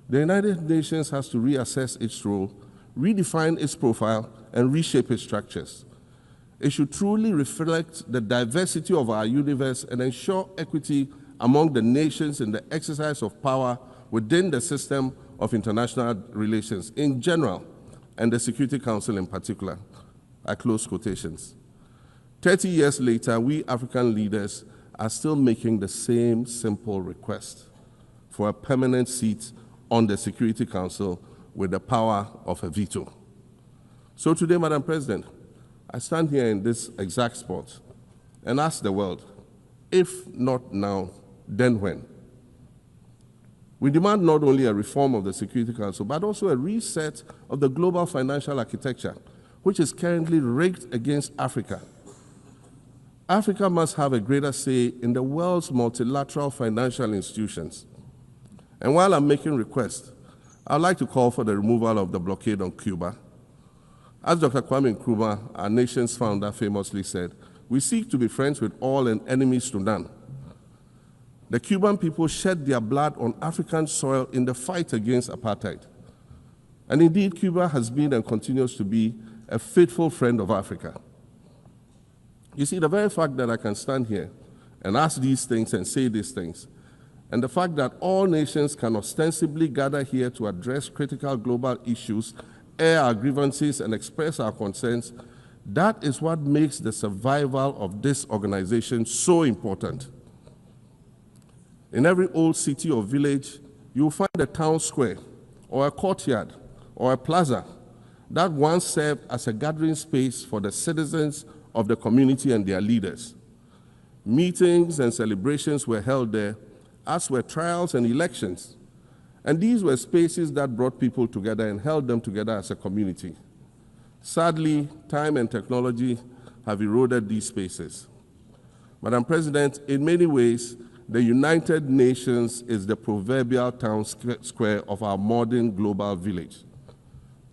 "The United Nations has to reassess its role, redefine its profile, and reshape its structures. It should truly reflect the diversity of our universe and ensure equity among the nations in the exercise of power within the system of international relations in general and the Security Council in particular." I close quotations. 30 years later, we African leaders are still making the same simple request for a permanent seat on the Security Council with the power of a veto. So today, Madam President, I stand here in this exact spot and ask the world, if not now, then when? We demand not only a reform of the Security Council, but also a reset of the global financial architecture, which is currently rigged against Africa. Africa must have a greater say in the world's multilateral financial institutions. And while I'm making requests, I'd like to call for the removal of the blockade on Cuba. As Dr. Kwame Nkrumah, our nation's founder, famously said, "We seek to be friends with all and enemies to none." The Cuban people shed their blood on African soil in the fight against apartheid. And indeed, Cuba has been and continues to be a faithful friend of Africa. You see, the very fact that I can stand here and ask these things and say these things, and the fact that all nations can ostensibly gather here to address critical global issues, air our grievances, and express our concerns, that is what makes the survival of this organization so important. In every old city or village, you will find a town square, or a courtyard, or a plaza that once served as a gathering space for the citizens of the community and their leaders. Meetings and celebrations were held there, as were trials and elections. And these were spaces that brought people together and held them together as a community. Sadly, time and technology have eroded these spaces. Madam President, in many ways, the United Nations is the proverbial town square of our modern global village.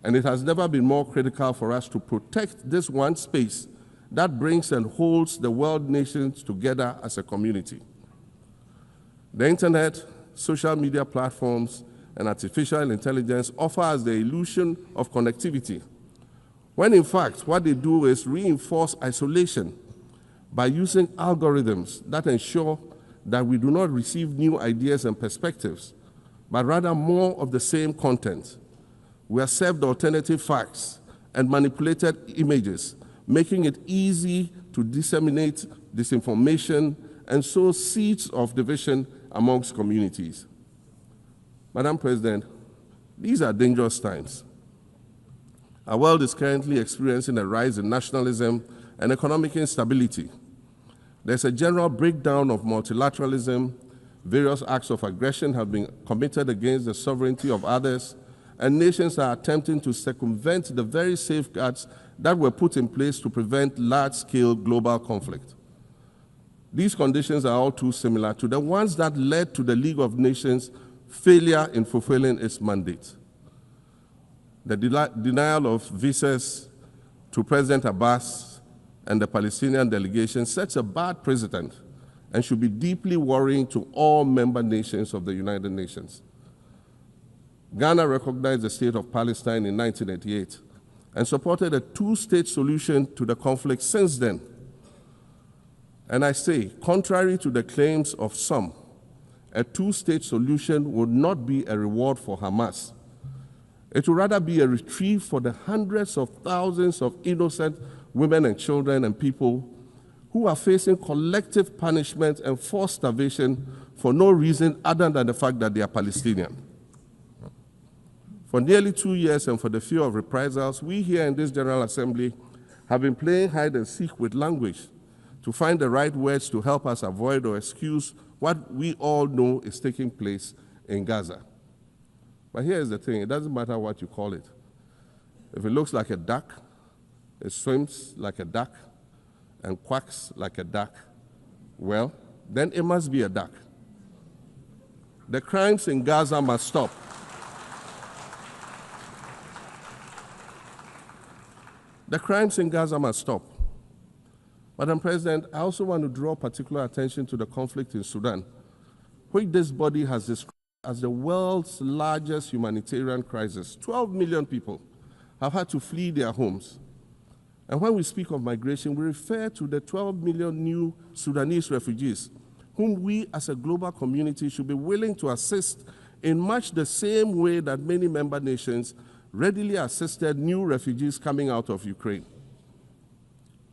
And it has never been more critical for us to protect this one space that brings and holds the world nations together as a community. The internet, social media platforms, and artificial intelligence offer us the illusion of connectivity, when in fact what they do is reinforce isolation by using algorithms that ensure that we do not receive new ideas and perspectives, but rather more of the same content. We are served alternative facts and manipulated images, making it easy to disseminate disinformation and sow seeds of division amongst communities. Madam President, these are dangerous times. Our world is currently experiencing a rise in nationalism and economic instability. There's a general breakdown of multilateralism. Various acts of aggression have been committed against the sovereignty of others, and nations are attempting to circumvent the very safeguards that were put in place to prevent large-scale global conflict. These conditions are all too similar to the ones that led to the League of Nations' failure in fulfilling its mandate. The denial of visas to President Abbas and the Palestinian delegation sets a bad precedent and should be deeply worrying to all member nations of the United Nations. Ghana recognized the state of Palestine in 1988 and supported a two-state solution to the conflict since then. And I say, contrary to the claims of some, a two-state solution would not be a reward for Hamas. It would rather be a reprieve for the hundreds of thousands of innocent women and children and people who are facing collective punishment and forced starvation for no reason other than the fact that they are Palestinian. For nearly 2 years and for the fear of reprisals, we here in this General Assembly have been playing hide and seek with language to find the right words to help us avoid or excuse what we all know is taking place in Gaza. But here's the thing, it doesn't matter what you call it. If it looks like a duck, it swims like a duck, and quacks like a duck, well, then it must be a duck. The crimes in Gaza must stop. The crimes in Gaza must stop. Madam President, I also want to draw particular attention to the conflict in Sudan, which this body has described as the world's largest humanitarian crisis. 12 million people have had to flee their homes. And when we speak of migration, we refer to the 12 million new Sudanese refugees, whom we as a global community should be willing to assist in much the same way that many member nations readily assisted new refugees coming out of Ukraine.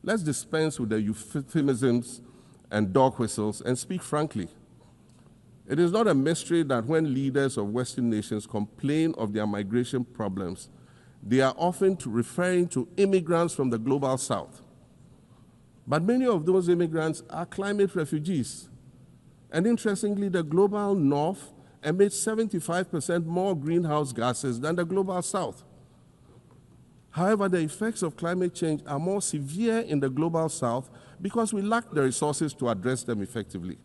Let's dispense with the euphemisms and dog whistles and speak frankly. It is not a mystery that when leaders of Western nations complain of their migration problems, they are often referring to immigrants from the global south. But many of those immigrants are climate refugees. And interestingly, the global north emits 75% more greenhouse gases than the global south. However, the effects of climate change are more severe in the global south because we lack the resources to address them effectively.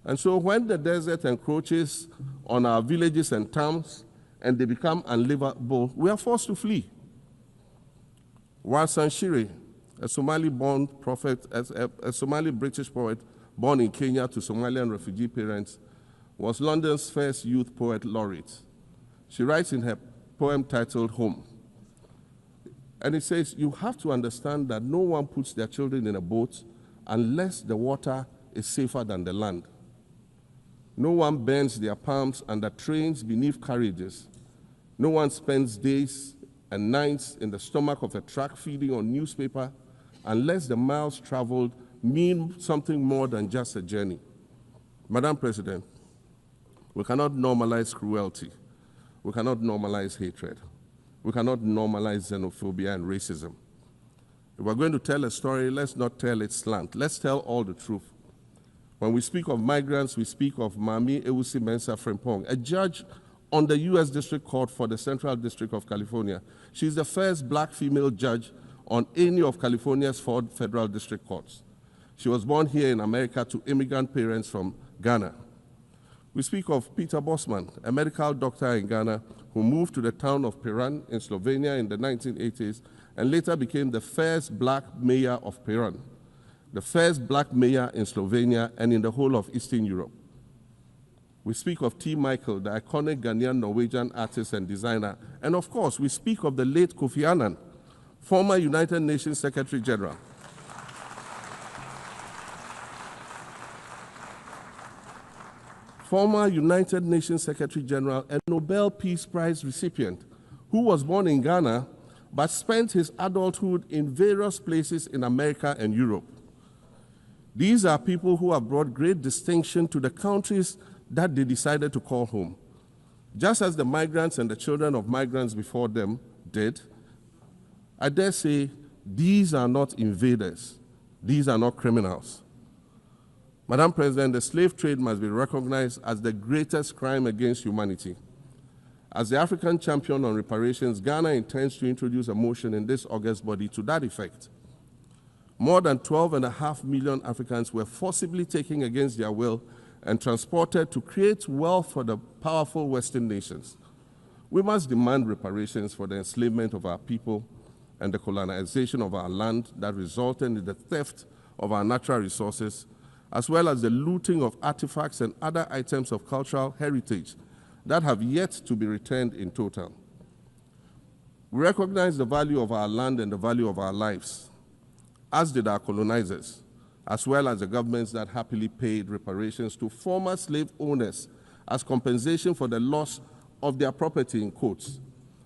And so when the desert encroaches on our villages and towns and they become unlivable, we are forced to flee. Warsan Shire, a Somali-born prophet, a Somali-British poet born in Kenya to Somalian refugee parents, was London's first youth poet laureate. She writes in her poem titled Home. And it says, you have to understand that no one puts their children in a boat unless the water is safer than the land. No one bends their palms under trains beneath carriages. No one spends days and nights in the stomach of a truck feeding on newspaper unless the miles traveled mean something more than just a journey. Madam President, we cannot normalize cruelty. We cannot normalize hatred. We cannot normalize xenophobia and racism. If we're going to tell a story, let's not tell it slant. Let's tell all the truth. When we speak of migrants, we speak of Mami Ewusi Mensah Frimpong, a judge on the U.S. District Court for the Central District of California. She's the first black female judge on any of California's 4 federal district courts. She was born here in America to immigrant parents from Ghana. We speak of Peter Bosman, a medical doctor in Ghana who moved to the town of Piran in Slovenia in the 1980s and later became the first black mayor of Piran, the first black mayor in Slovenia and in the whole of Eastern Europe. We speak of T. Michael, the iconic Ghanaian Norwegian artist and designer. And of course, we speak of the late Kofi Annan, former United Nations Secretary General. Former United Nations Secretary General and Nobel Peace Prize recipient, who was born in Ghana but spent his adulthood in various places in America and Europe. These are people who have brought great distinction to the countries that they decided to call home. Just as the migrants and the children of migrants before them did, I dare say these are not invaders. These are not criminals. Madam President, the slave trade must be recognized as the greatest crime against humanity. As the African champion on reparations, Ghana intends to introduce a motion in this August body to that effect. More than 12.5 million Africans were forcibly taken against their will and transported to create wealth for the powerful Western nations. We must demand reparations for the enslavement of our people and the colonization of our land that resulted in the theft of our natural resources, as well as the looting of artifacts and other items of cultural heritage that have yet to be returned in total. We recognize the value of our land and the value of our lives, as did our colonizers, as well as the governments that happily paid reparations to former slave owners as compensation for the loss of their property, in quotes,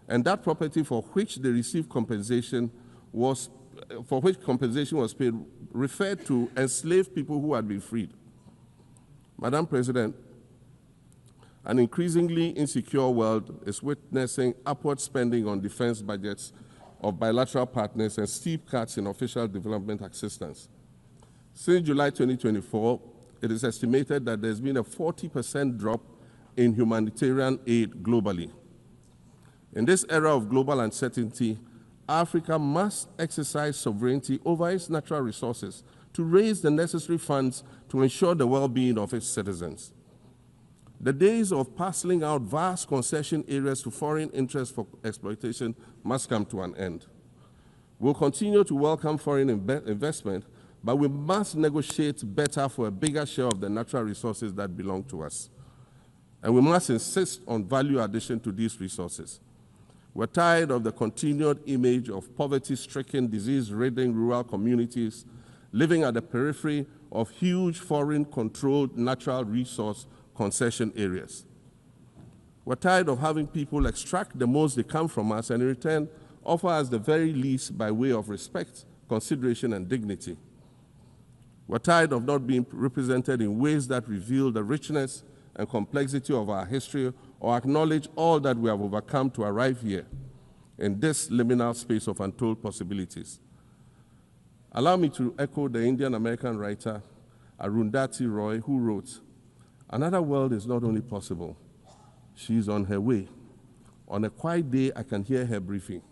and that property for which they received compensation was paid referred to enslaved people who had been freed. Madam President, an increasingly insecure world is witnessing upward spending on defense budgets of bilateral partners and steep cuts in official development assistance. Since July 2024, it is estimated that there's been a 40% drop in humanitarian aid globally. In this era of global uncertainty, Africa must exercise sovereignty over its natural resources to raise the necessary funds to ensure the well-being of its citizens. The days of parceling out vast concession areas to foreign interests for exploitation must come to an end. We'll continue to welcome foreign investment, but we must negotiate better for a bigger share of the natural resources that belong to us. And we must insist on value addition to these resources. We're tired of the continued image of poverty-stricken, disease-ridden rural communities living at the periphery of huge foreign-controlled natural resource concession areas. We're tired of having people extract the most they can from us and in return offer us the very least by way of respect, consideration, and dignity. We're tired of not being represented in ways that reveal the richness and complexity of our history or acknowledge all that we have overcome to arrive here in this liminal space of untold possibilities. Allow me to echo the Indian-American writer Arundhati Roy, who wrote, "Another world is not only possible, she is on her way. On a quiet day, I can hear her breathing."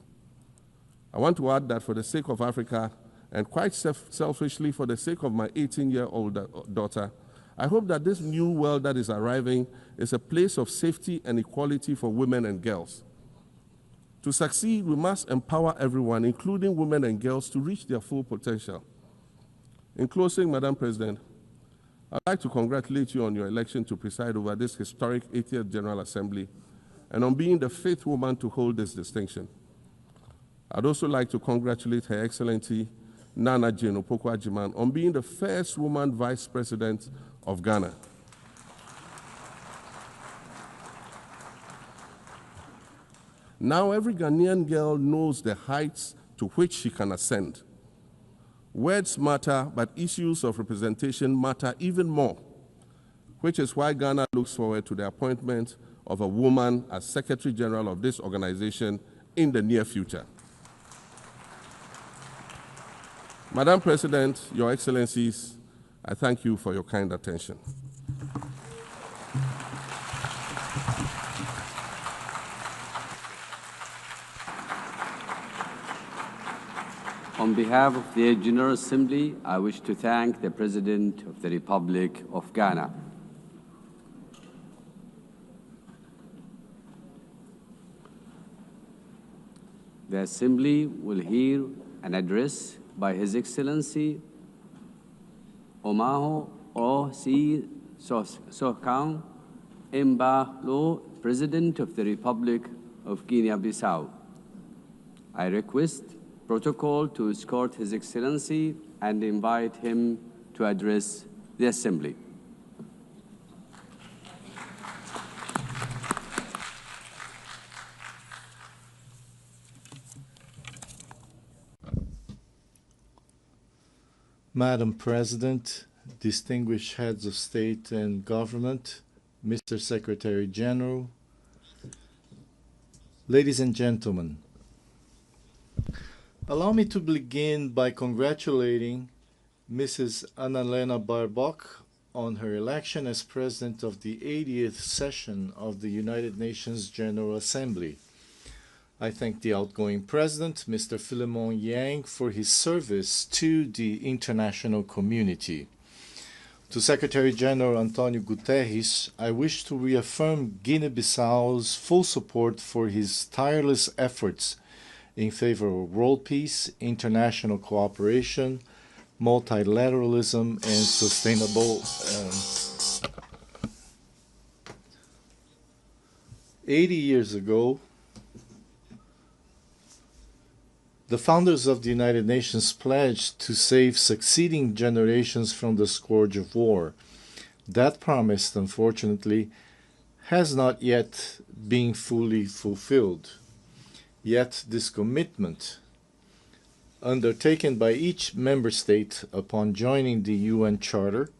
I want to add that for the sake of Africa, and quite selfishly for the sake of my 18-year-old daughter, I hope that this new world that is arriving is a place of safety and equality for women and girls. To succeed, we must empower everyone, including women and girls, to reach their full potential. In closing, Madam President, I'd like to congratulate you on your election to preside over this historic 80th General Assembly and on being the 5th woman to hold this distinction. I'd also like to congratulate Her Excellency Nana Jane Opoku-Agyeman on being the first woman Vice President of Ghana. Now every Ghanaian girl knows the heights to which she can ascend. Words matter, but issues of representation matter even more, which is why Ghana looks forward to the appointment of a woman as Secretary General of this organization in the near future. Madam President, Your Excellencies, I thank you for your kind attention.
On behalf of the General Assembly, I wish to thank the President of the Republic of Ghana. The Assembly will hear an address by His Excellency Omaho O.C. Sokang Embalo, President of the Republic of Guinea-Bissau. I request protocol to escort His Excellency and invite him to address the Assembly.
Madam President, distinguished heads of state and government, Mr. Secretary General, ladies and gentlemen, allow me to begin by congratulating Mrs. Annalena Baerbock on her election as President of the 80th session of the United Nations General Assembly. I thank the outgoing President, Mr. Philemon Yang, for his service to the international community. To Secretary General Antonio Guterres, I wish to reaffirm Guinea-Bissau's full support for his tireless efforts in favor of world peace, international cooperation, multilateralism, and sustainable 80 years ago, the founders of the United Nations pledged to save succeeding generations from the scourge of war. That promise, unfortunately, has not yet been fully fulfilled. Yet this commitment, undertaken by each member state upon joining the UN Charter,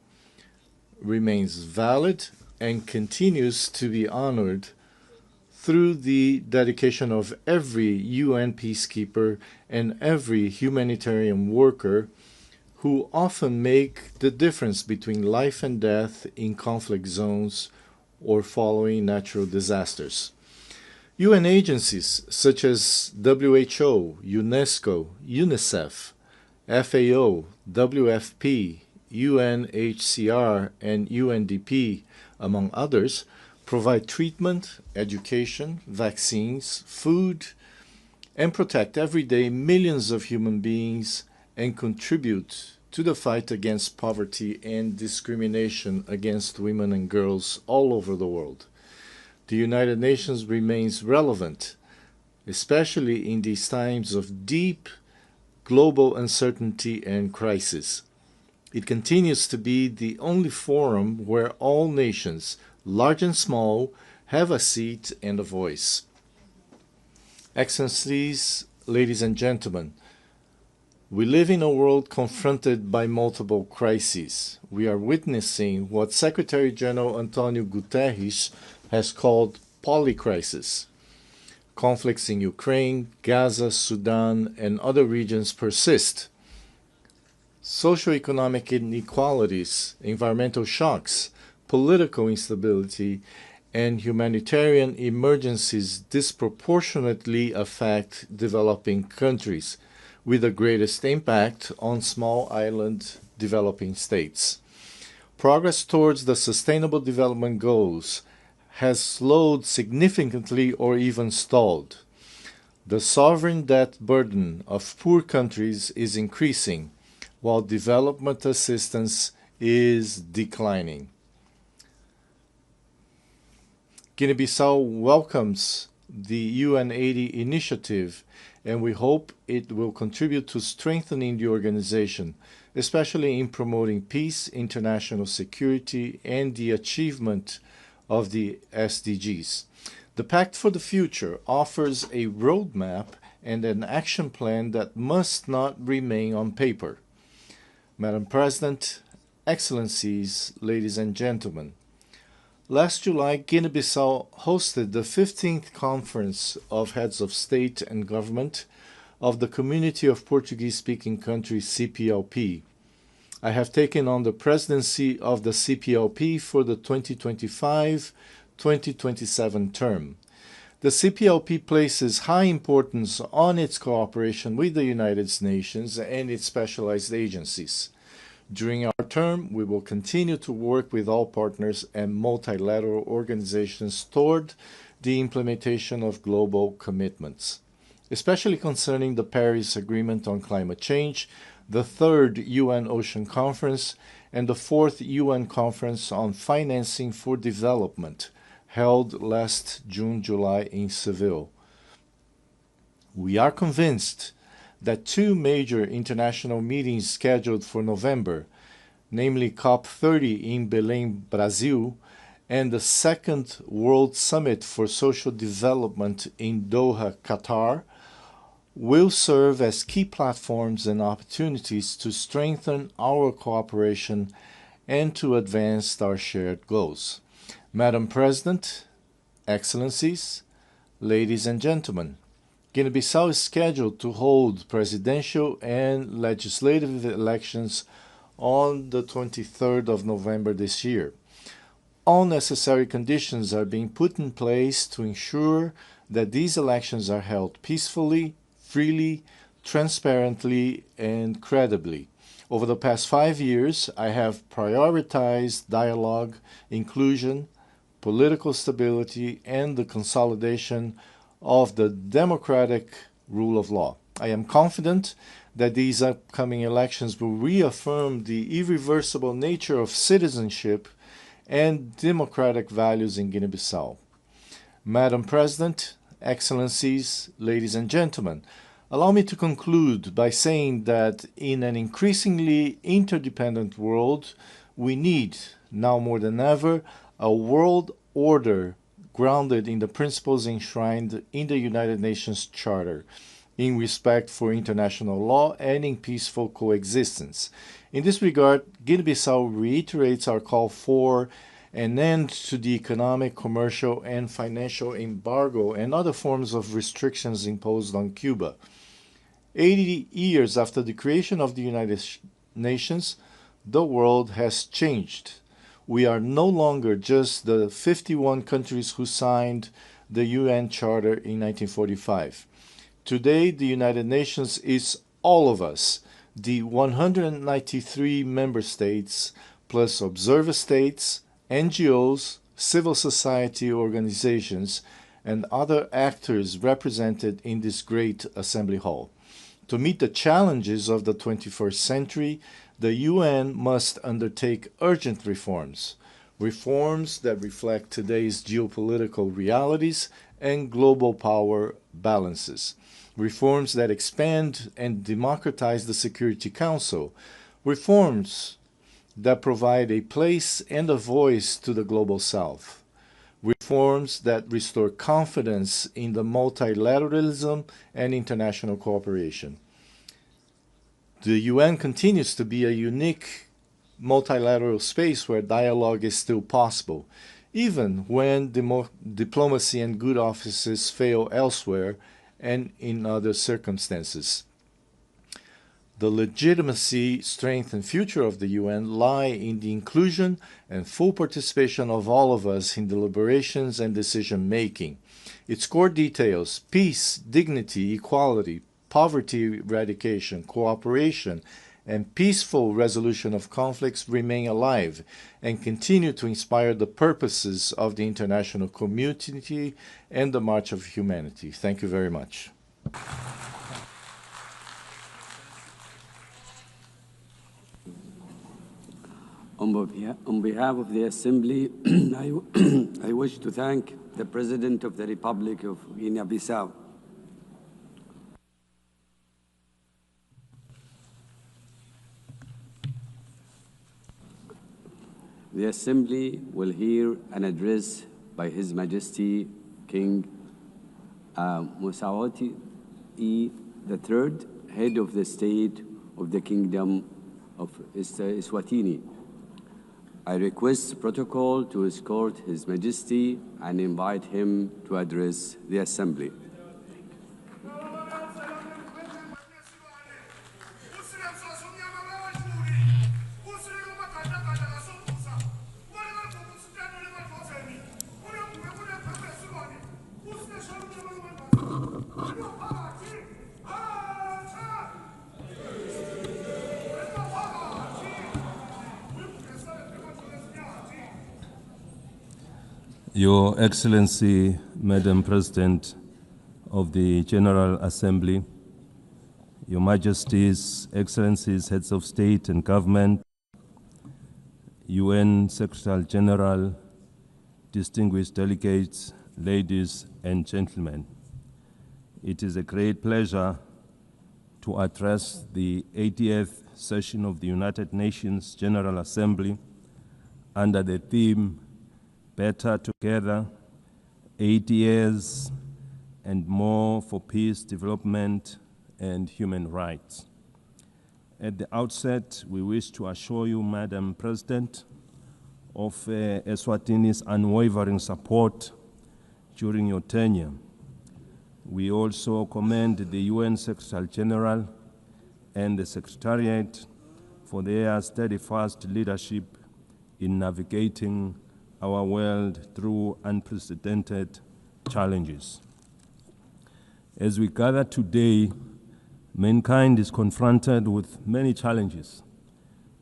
remains valid and continues to be honored through the dedication of every UN peacekeeper and every humanitarian worker who often make the difference between life and death in conflict zones or following natural disasters. UN agencies such as WHO, UNESCO, UNICEF, FAO, WFP, UNHCR, and UNDP, among others, provide treatment, education, vaccines, food, and protect every day millions of human beings and contribute to the fight against poverty and discrimination against women and girls all over the world. The United Nations remains relevant, especially in these times of deep global uncertainty and crisis. It continues to be the only forum where all nations, large and small, have a seat and a voice. Excellencies, ladies and gentlemen, we live in a world confronted by multiple crises. We are witnessing what Secretary General Antonio Guterres has called polycrisis. Conflicts in Ukraine, Gaza, Sudan, and other regions persist. Socioeconomic inequalities, environmental shocks, political instability, and humanitarian emergencies disproportionately affect developing countries, with the greatest impact on small island developing states. Progress towards the Sustainable Development Goals has slowed significantly or even stalled. The sovereign debt burden of poor countries is increasing, while development assistance is declining. Guinea-Bissau welcomes the UN80 initiative, and we hope it will contribute to strengthening the organization, especially in promoting peace, international security, and the achievement of the SDGs. The Pact for the Future offers a roadmap and an action plan that must not remain on paper. Madam President, Excellencies, ladies and gentlemen, last July, Guinea-Bissau hosted the 15th Conference of Heads of State and Government of the Community of Portuguese-Speaking Countries, CPLP. I have taken on the presidency of the CPLP for the 2025-2027 term. The CPLP places high importance on its cooperation with the United Nations and its specialized agencies. During our term, we will continue to work with all partners and multilateral organizations toward the implementation of global commitments, especially concerning the Paris Agreement on Climate Change, the 3rd UN Ocean Conference, and the 4th UN Conference on Financing for Development, held last June-July in Seville. We are convinced that two major international meetings scheduled for November, namely COP30 in Belém, Brazil, and the 2nd World Summit for Social Development in Doha, Qatar, will serve as key platforms and opportunities to strengthen our cooperation and to advance our shared goals. Madam President, Excellencies, ladies and gentlemen, Guinea-Bissau is scheduled to hold presidential and legislative elections on the 23rd of November this year. All necessary conditions are being put in place to ensure that these elections are held peacefully, freely, transparently, and credibly. Over the past 5 years, I have prioritized dialogue, inclusion, political stability, and the consolidation of the democratic rule of law. I am confident that these upcoming elections will reaffirm the irreversible nature of citizenship and democratic values in Guinea-Bissau. Madam President, Excellencies, ladies and gentlemen, allow me to conclude by saying that in an increasingly interdependent world, we need, now more than ever, a world order grounded in the principles enshrined in the United Nations Charter, in respect for international law and in peaceful coexistence. In this regard, Guinea-Bissau reiterates our call for an end to the economic, commercial, and financial embargo and other forms of restrictions imposed on Cuba. 80 years after the creation of the United Nations, the world has changed. We are no longer just the 51 countries who signed the UN Charter in 1945. Today, the United Nations is all of us, the 193 member states, plus observer states, NGOs, civil society organizations, and other actors represented in this great assembly hall. To meet the challenges of the 21st century, the UN must undertake urgent reforms, reforms that reflect today's geopolitical realities and global power balances, reforms that expand and democratize the Security Council, reforms that provide a place and a voice to the Global South, reforms that restore confidence in the multilateralism and international cooperation. The UN continues to be a unique multilateral space where dialogue is still possible, even when diplomacy and good offices fail elsewhere and in other circumstances. The legitimacy, strength, and future of the UN lie in the inclusion and full participation of all of us in deliberations and decision-making. Its core details, peace, dignity, equality, poverty eradication, cooperation, and peaceful resolution of conflicts remain alive and continue to inspire the purposes of the international community and the March of Humanity. Thank you very much.
On behalf of the Assembly, I wish to thank the President of the Republic of Guinea-Bissau, the Assembly will hear an address by His Majesty King Mosawati III, Head of the State of the Kingdom of ESWATINI. I request protocol to escort His Majesty and invite him to address the Assembly.
Your Excellency, Madam President of the General Assembly, Your Majesties, Excellencies, Heads of State and Government, UN Secretary General, distinguished delegates, ladies and gentlemen. It is a great pleasure to address the 80th session of the United Nations General Assembly under the theme Better Together, 80 years and more for peace, development, and human rights. At the outset, we wish to assure you, Madam President, of Eswatini's unwavering support during your tenure. We also commend the UN Secretary General and the Secretariat for their steadfast leadership in navigating our world through unprecedented challenges. As we gather today, mankind is confronted with many challenges,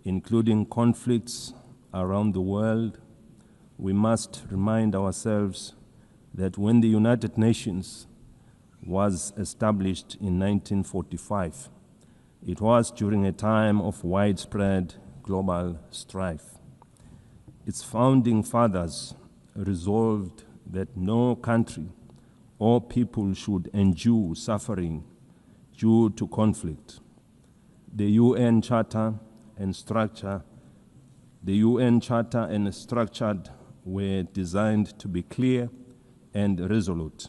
including conflicts around the world. We must remind ourselves that when the United Nations was established in 1945. It was during a time of widespread global strife. Its founding fathers resolved that no country or people should endure suffering due to conflict. The UN Charter and structure were designed to be clear and resolute.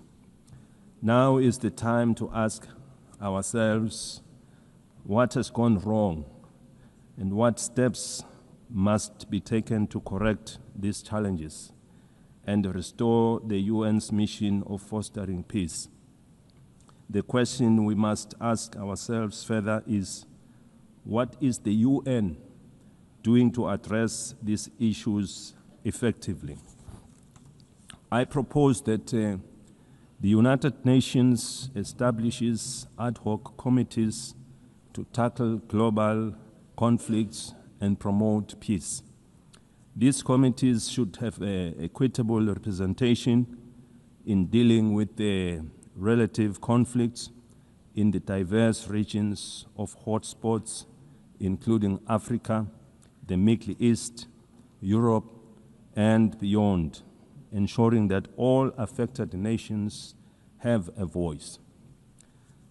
Now is the time to ask ourselves what has gone wrong and what steps must be taken to correct these challenges and restore the UN's mission of fostering peace. The question we must ask ourselves further is, what is the UN doing to address these issues effectively? I propose that the United Nations establishes ad hoc committees to tackle global conflicts and promote peace. These committees should have equitable representation in dealing with the relative conflicts in the diverse regions of hotspots, including Africa, the Middle East, Europe, and beyond, ensuring that all affected nations have a voice.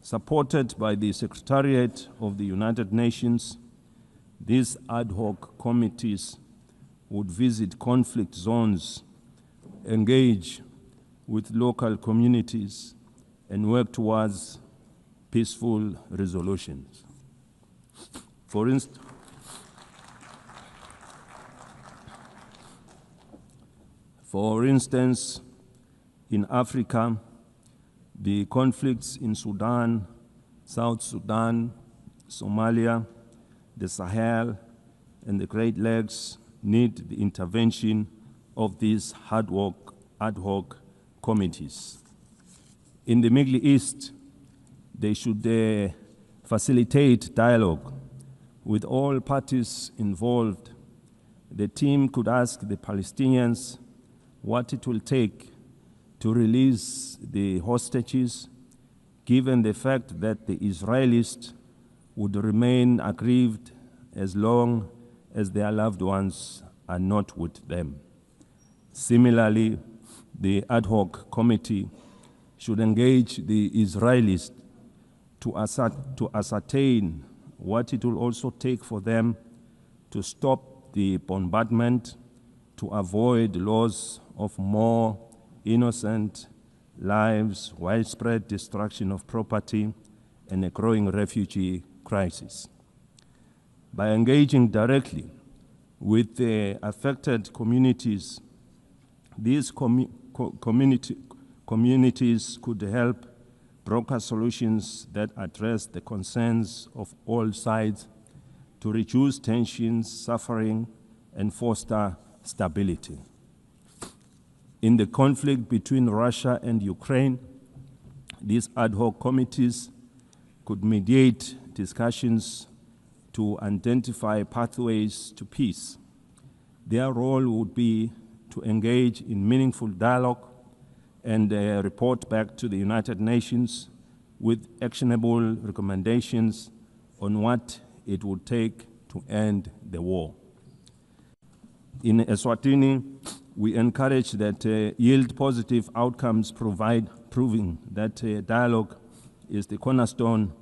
Supported by the Secretariat of the United Nations, these ad hoc committees would visit conflict zones, engage with local communities, and work towards peaceful resolutions. For instance, in Africa, the conflicts in Sudan, South Sudan, Somalia, the Sahel, and the Great Lakes need the intervention of these ad hoc committees. In the Middle East, they should facilitate dialogue with all parties involved. The team could ask the Palestinians what it will take to release the hostages, given the fact that the Israelis would remain aggrieved as long as their loved ones are not with them. Similarly, the ad hoc committee should engage the Israelis to ascertain what it will also take for them to stop the bombardment, to avoid loss of more innocent lives, widespread destruction of property, and a growing refugee crisis. By engaging directly with the affected communities, these communities could help broker solutions that address the concerns of all sides to reduce tensions, suffering, and foster stability. In the conflict between Russia and Ukraine, these ad hoc committees could mediate discussions to identify pathways to peace. Their role would be to engage in meaningful dialogue and report back to the United Nations with actionable recommendations on what it would take to end the war. In Eswatini, we encourage that yield positive outcomes proving that dialogue is the cornerstone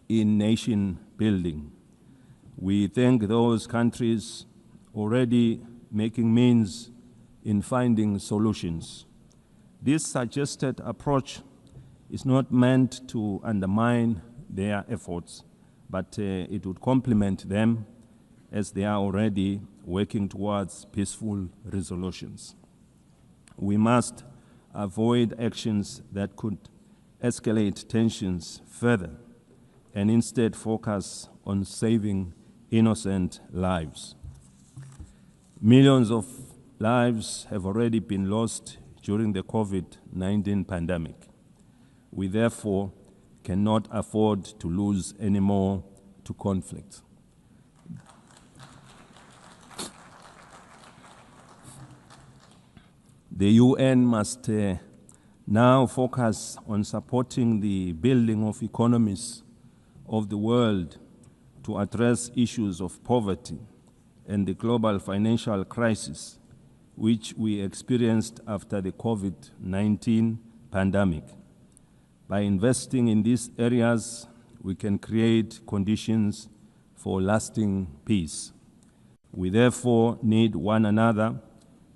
in nation building. We thank those countries already making means in finding solutions. This suggested approach is not meant to undermine their efforts, but it would complement them as they are already working towards peaceful resolutions. We must avoid actions that could escalate tensions further and instead focus on saving innocent lives. Millions of lives have already been lost during the COVID-19 pandemic. We therefore cannot afford to lose any more to conflict. The UN must now focus on supporting the building of economies of the world to address issues of poverty and the global financial crisis which we experienced after the COVID-19 pandemic. By investing in these areas, we can create conditions for lasting peace. We therefore need one another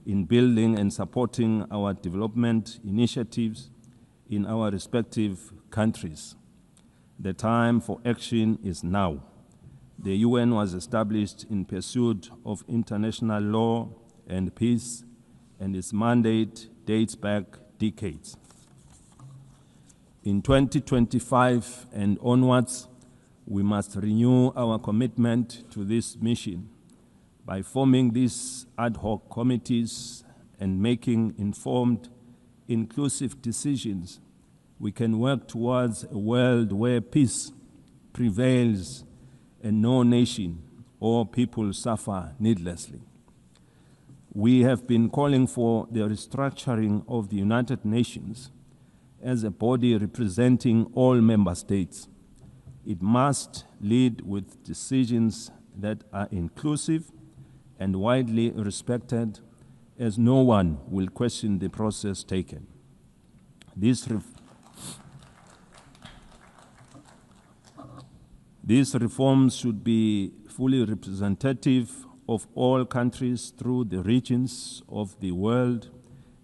in building and supporting our development initiatives in our respective countries. The time for action is now. The UN was established in pursuit of international law and peace, and its mandate dates back decades. In 2025 and onwards, we must renew our commitment to this mission by forming these ad hoc committees and making informed, inclusive decisions. We can work towards a world where peace prevails and no nation or people suffer needlessly. We have been calling for the restructuring of the United Nations as a body representing all member states. It must lead with decisions that are inclusive and widely respected, as no one will question the process taken. These reforms should be fully representative of all countries through the regions of the world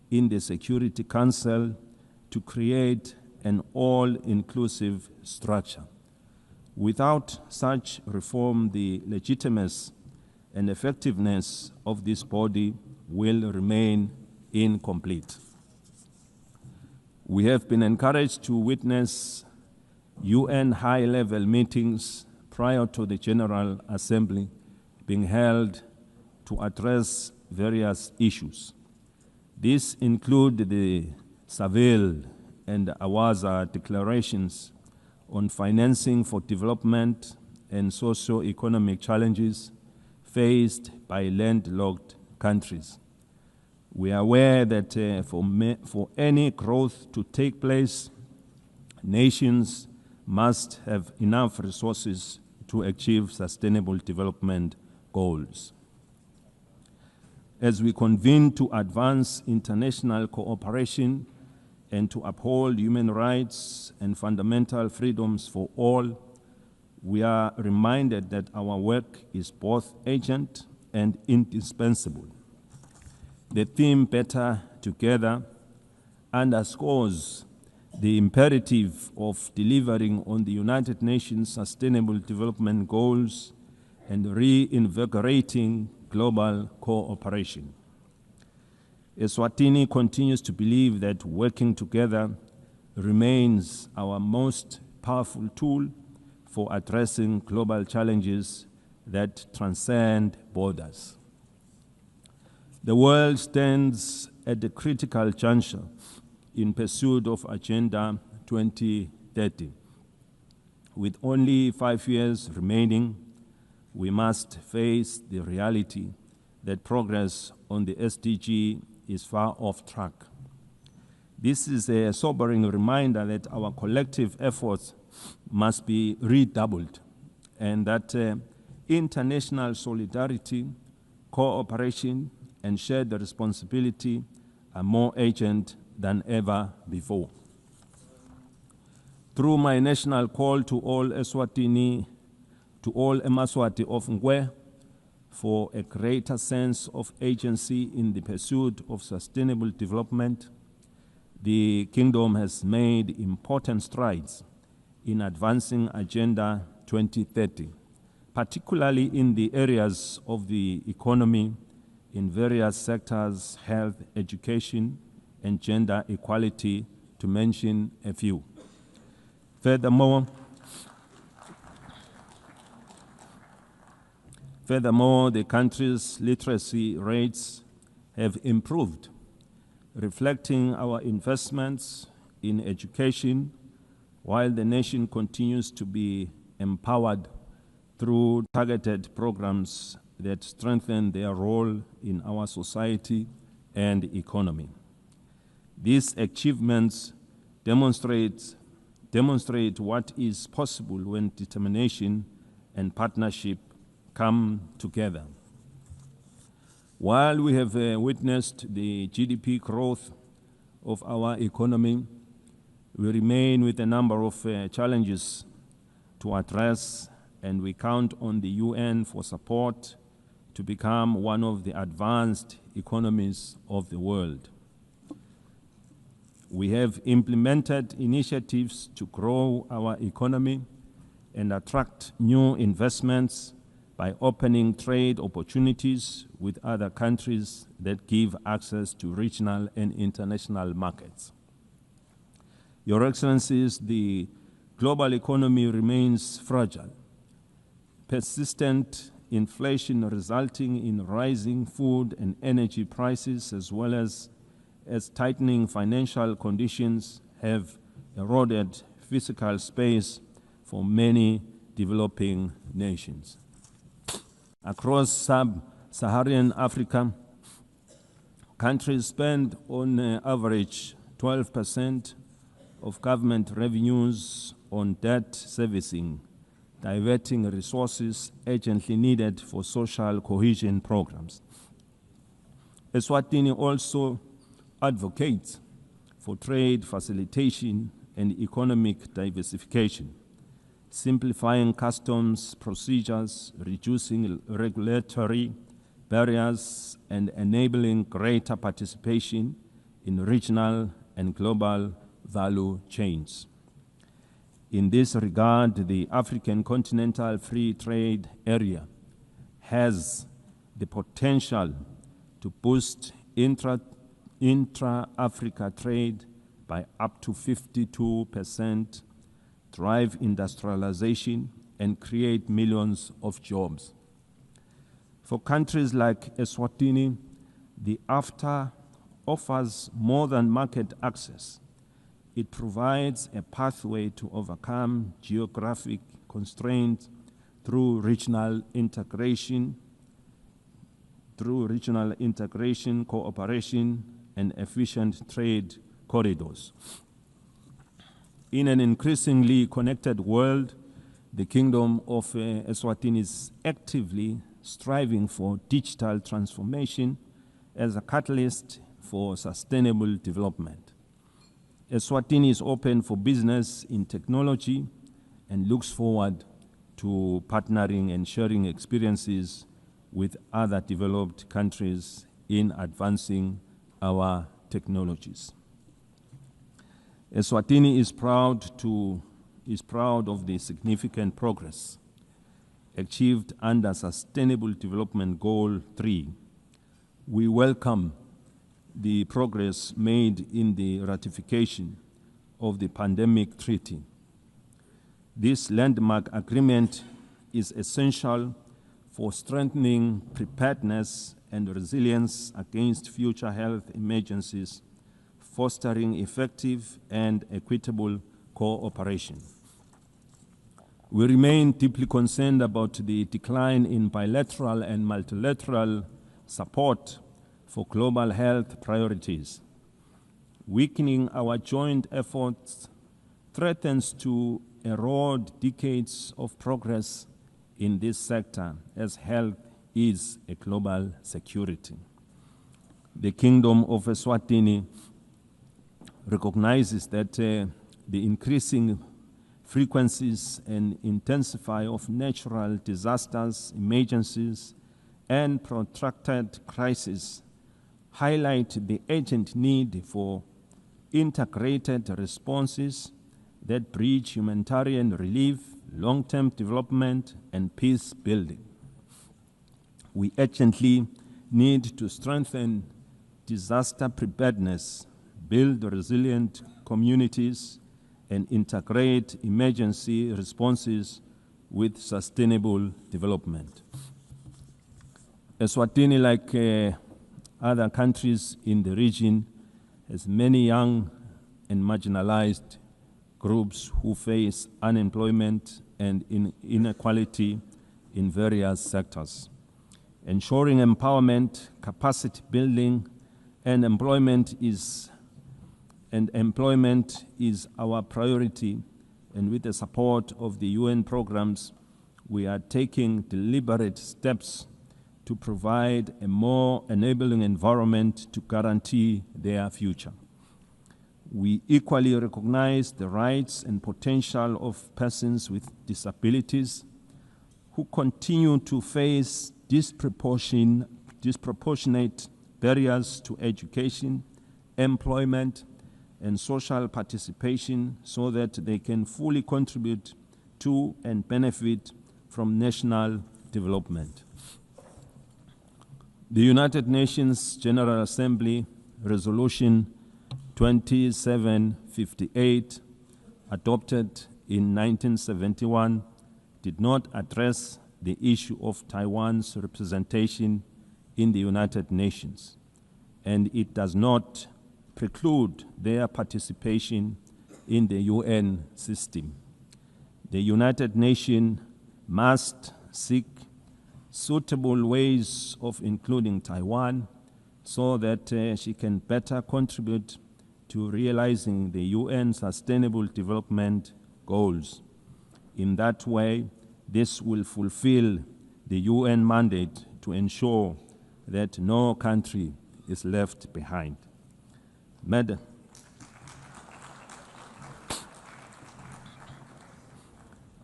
in the Security Council to create an all-inclusive structure. Without such reform, the legitimacy and effectiveness of this body will remain incomplete. We have been encouraged to witness UN high-level meetings prior to the General Assembly being held to address various issues. These include the Seville and Awaza declarations on financing for development and socio-economic challenges faced by landlocked countries. We are aware that for any growth to take place, nations must have enough resources to achieve sustainable development goals. As we convene to advance international cooperation and to uphold human rights and fundamental freedoms for all, we are reminded that our work is both urgent and indispensable. The theme Better Together underscores the imperative of delivering on the United Nations Sustainable Development Goals and reinvigorating global cooperation. ESWATINI continues to believe that working together remains our most powerful tool for addressing global challenges that transcend borders. The world stands at a critical juncture in pursuit of Agenda 2030. With only 5 years remaining, we must face the reality that progress on the SDG is far off track. This is a sobering reminder that our collective efforts must be redoubled and that international solidarity, cooperation, and shared responsibility are more urgent than ever before. Through my national call to all Eswatini, to all Emaswati of Ngwe, for a greater sense of agency in the pursuit of sustainable development, the Kingdom has made important strides in advancing Agenda 2030, particularly in the areas of the economy, in various sectors, health, education, and gender equality, to mention a few. Furthermore, the country's literacy rates have improved, reflecting our investments in education, while the nation continues to be empowered through targeted programs that strengthen their role in our society and economy. These achievements demonstrate what is possible when determination and partnership come together. While we have witnessed the GDP growth of our economy, we remain with a number of challenges to address, and we count on the UN for support to become one of the advanced economies of the world. We have implemented initiatives to grow our economy and attract new investments by opening trade opportunities with other countries that give access to regional and international markets. Your Excellencies, the global economy remains fragile. Persistent inflation resulting in rising food and energy prices, as well as tightening financial conditions, have eroded physical space for many developing nations. Across sub-Saharan Africa, countries spend on average 12% of government revenues on debt servicing, diverting resources urgently needed for social cohesion programs. Eswatini also advocates for trade facilitation and economic diversification, simplifying customs procedures, reducing regulatory barriers, and enabling greater participation in regional and global value chains. In this regard, the African Continental Free Trade Area has the potential to boost intra-Africa trade by up to 52%, drive industrialization, and create millions of jobs. For countries like Eswatini, the AfTA offers more than market access. It provides a pathway to overcome geographic constraints through regional integration, cooperation, and efficient trade corridors. In an increasingly connected world, the Kingdom of Eswatini is actively striving for digital transformation as a catalyst for sustainable development. Eswatini is open for business in technology and looks forward to partnering and sharing experiences with other developed countries in advancing our technologies. Eswatini is proud of the significant progress achieved under Sustainable Development Goal 3. We welcome the progress made in the ratification of the Pandemic Treaty. This landmark agreement is essential for strengthening preparedness and resilience against future health emergencies, fostering effective and equitable cooperation. We remain deeply concerned about the decline in bilateral and multilateral support for global health priorities. Weakening our joint efforts threatens to erode decades of progress in this sector, as health is a global security. The Kingdom of Eswatini recognizes that the increasing frequencies and intensity of natural disasters, emergencies, and protracted crises highlight the urgent need for integrated responses that bridge humanitarian relief, long-term development, and peace building. We urgently need to strengthen disaster preparedness, build resilient communities, and integrate emergency responses with sustainable development. Eswatini, like other countries in the region, has many young and marginalized groups who face unemployment and inequality in various sectors. Ensuring empowerment, capacity building, and employment is and employment is our priority, and with the support of the UN programs, we are taking deliberate steps to provide a more enabling environment to guarantee their future. We equally recognize the rights and potential of persons with disabilities who continue to face disproportionate barriers to education, employment, and social participation so that they can fully contribute to and benefit from national development. The United Nations General Assembly Resolution 2758, adopted in 1971, did not address the issue of Taiwan's representation in the United Nations, and it does not preclude their participation in the UN system. The United Nations must seek suitable ways of including Taiwan so that she can better contribute to realizing the UN Sustainable Development Goals. In that way, this will fulfill the UN mandate to ensure that no country is left behind.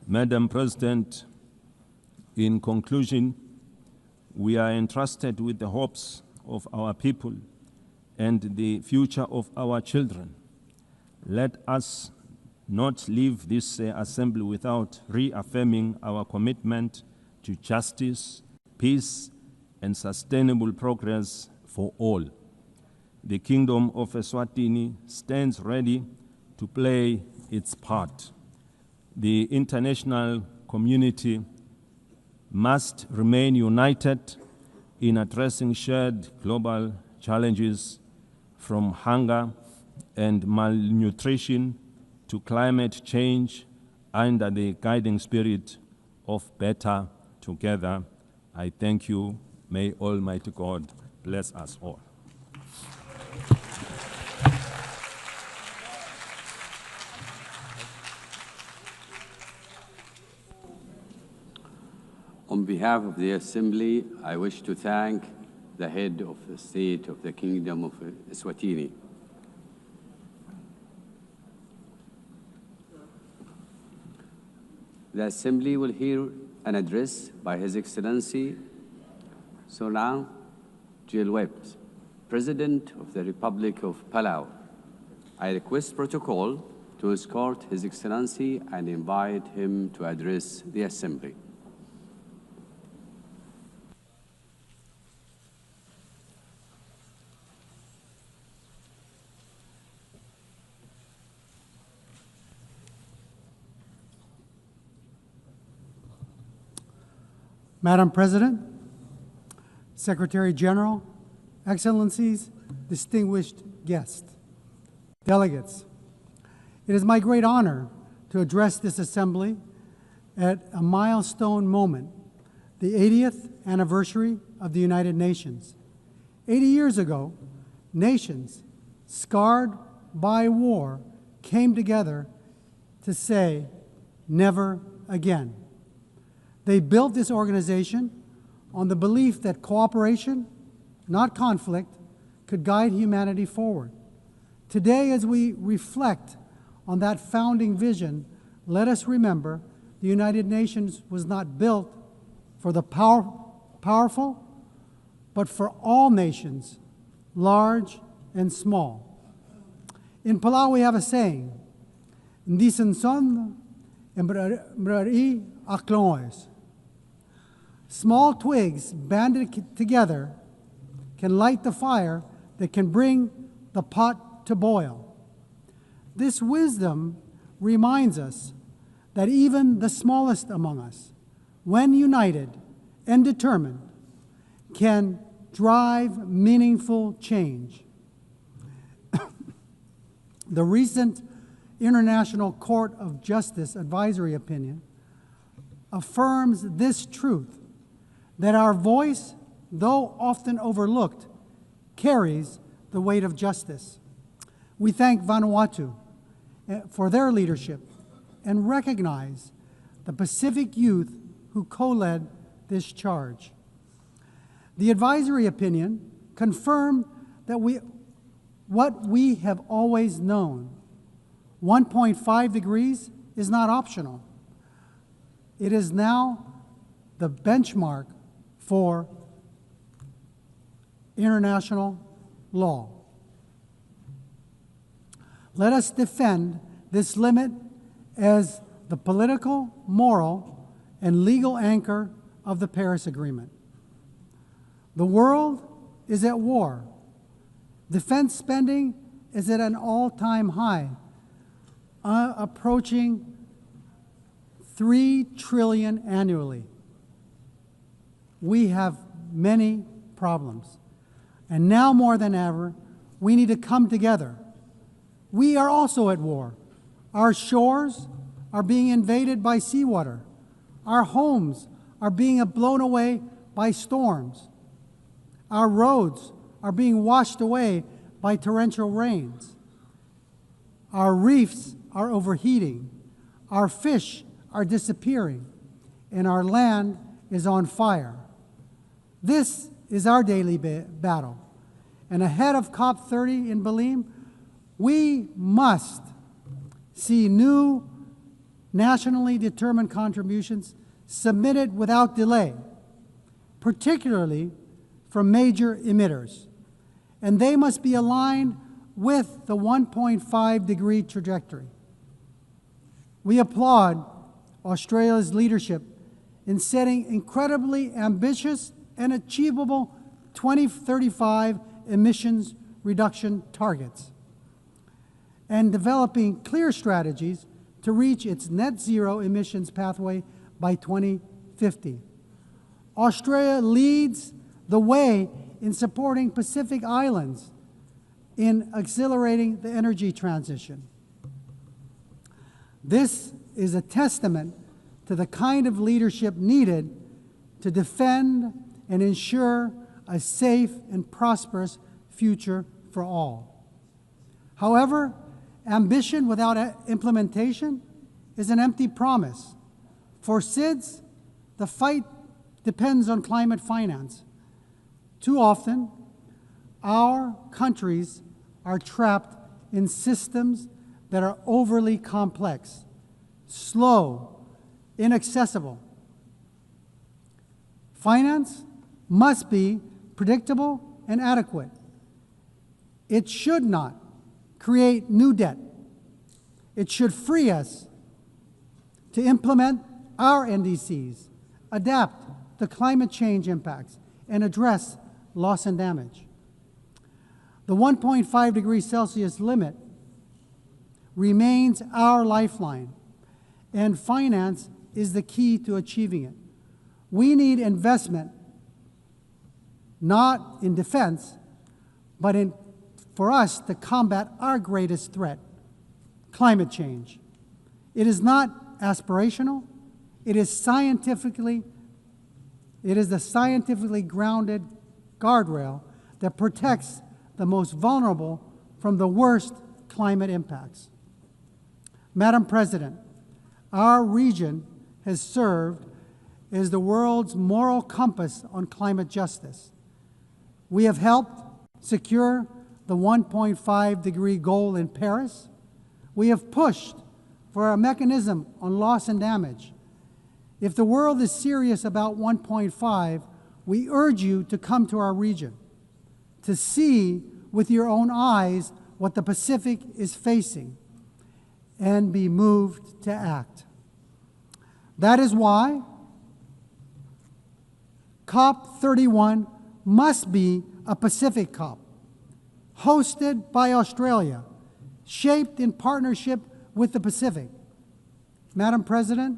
Madam President, in conclusion, we are entrusted with the hopes of our people and the future of our children. Let us not leave this assembly without reaffirming our commitment to justice, peace, and sustainable progress for all. The Kingdom of Eswatini stands ready to play its part. The international community must remain united in addressing shared global challenges from hunger and malnutrition to climate change under the guiding spirit of better together. I thank you. May Almighty God bless us all.
On behalf of the Assembly, I wish to thank the head of the state of the Kingdom of Eswatini. The Assembly will hear an address by His Excellency Solan Jilwebs, President of the Republic of Palau. I request protocol to escort His Excellency and invite him to address the Assembly.
Madam President, Secretary General, Excellencies, distinguished guests, delegates, it is my great honor to address this assembly at a milestone moment, the 80th anniversary of the United Nations. 80 years ago, nations scarred by war came together to say, never again. They built this organization on the belief that cooperation, not conflict, could guide humanity forward. Today, as we reflect on that founding vision, let us remember the United Nations was not built for the powerful, but for all nations, large and small. In Palau, we have a saying, "Ndisan son embrari akloes." Small twigs banded together can light the fire that can bring the pot to boil. This wisdom reminds us that even the smallest among us, when united and determined, can drive meaningful change. The recent International Court of Justice advisory opinion affirms this truth, that our voice, though often overlooked, carries the weight of justice. We thank Vanuatu for their leadership and recognize the Pacific youth who co-led this charge. The advisory opinion confirmed that what we have always known. 1.5 degrees is not optional. It is now the benchmark for international law. Let us defend this limit as the political, moral, and legal anchor of the Paris Agreement. The world is at war. Defense spending is at an all-time high, approaching $3 trillion annually. We have many problems. And now more than ever, we need to come together. We are also at war. Our shores are being invaded by seawater. Our homes are being blown away by storms. Our roads are being washed away by torrential rains. Our reefs are overheating. Our fish are disappearing. And our land is on fire. This is our daily battle. And ahead of COP30 in Belém, we must see new nationally determined contributions submitted without delay, particularly from major emitters. And they must be aligned with the 1.5 degree trajectory. We applaud Australia's leadership in setting incredibly ambitious and achievable 2035 emissions reduction targets and developing clear strategies to reach its net zero emissions pathway by 2050. Australia leads the way in supporting Pacific Islands in accelerating the energy transition. This is a testament to the kind of leadership needed to defend and ensure a safe and prosperous future for all. However, ambition without implementation is an empty promise. For SIDS, the fight depends on climate finance. Too often, our countries are trapped in systems that are overly complex, slow, inaccessible. Finance must be predictable and adequate. It should not create new debt. It should free us to implement our NDCs, adapt to climate change impacts, and address loss and damage. The 1.5 degrees Celsius limit remains our lifeline, and finance is the key to achieving it. We need investment, not in defense, but for us to combat our greatest threat, climate change. It is not aspirational. It is the scientifically grounded guardrail that protects the most vulnerable from the worst climate impacts. Madam President, our region has served as the world's moral compass on climate justice. We have helped secure the 1.5 degree goal in Paris. We have pushed for a mechanism on loss and damage. If the world is serious about 1.5, we urge you to come to our region, to see with your own eyes what the Pacific is facing, and be moved to act. That is why COP31 must be a Pacific COP, hosted by Australia, shaped in partnership with the Pacific. Madam President,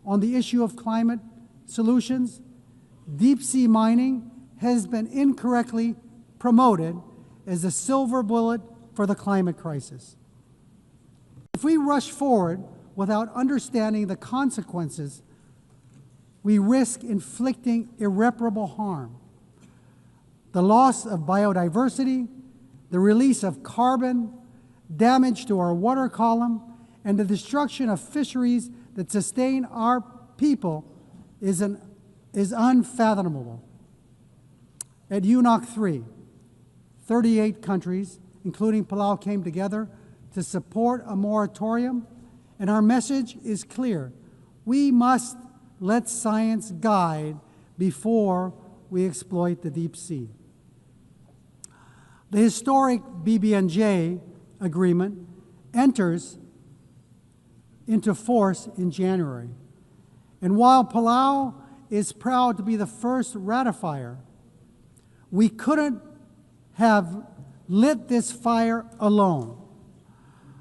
on the issue of climate solutions, deep-sea mining has been incorrectly promoted as a silver bullet for the climate crisis. If we rush forward without understanding the consequences, we risk inflicting irreparable harm. The loss of biodiversity, the release of carbon, damage to our water column, and the destruction of fisheries that sustain our people is unfathomable. At UNOC 3, 38 countries, including Palau, came together to support a moratorium, and our message is clear. We must let science guide before we exploit the deep sea. The historic BBNJ agreement enters into force in January. And while Palau is proud to be the first ratifier, we couldn't have lit this fire alone.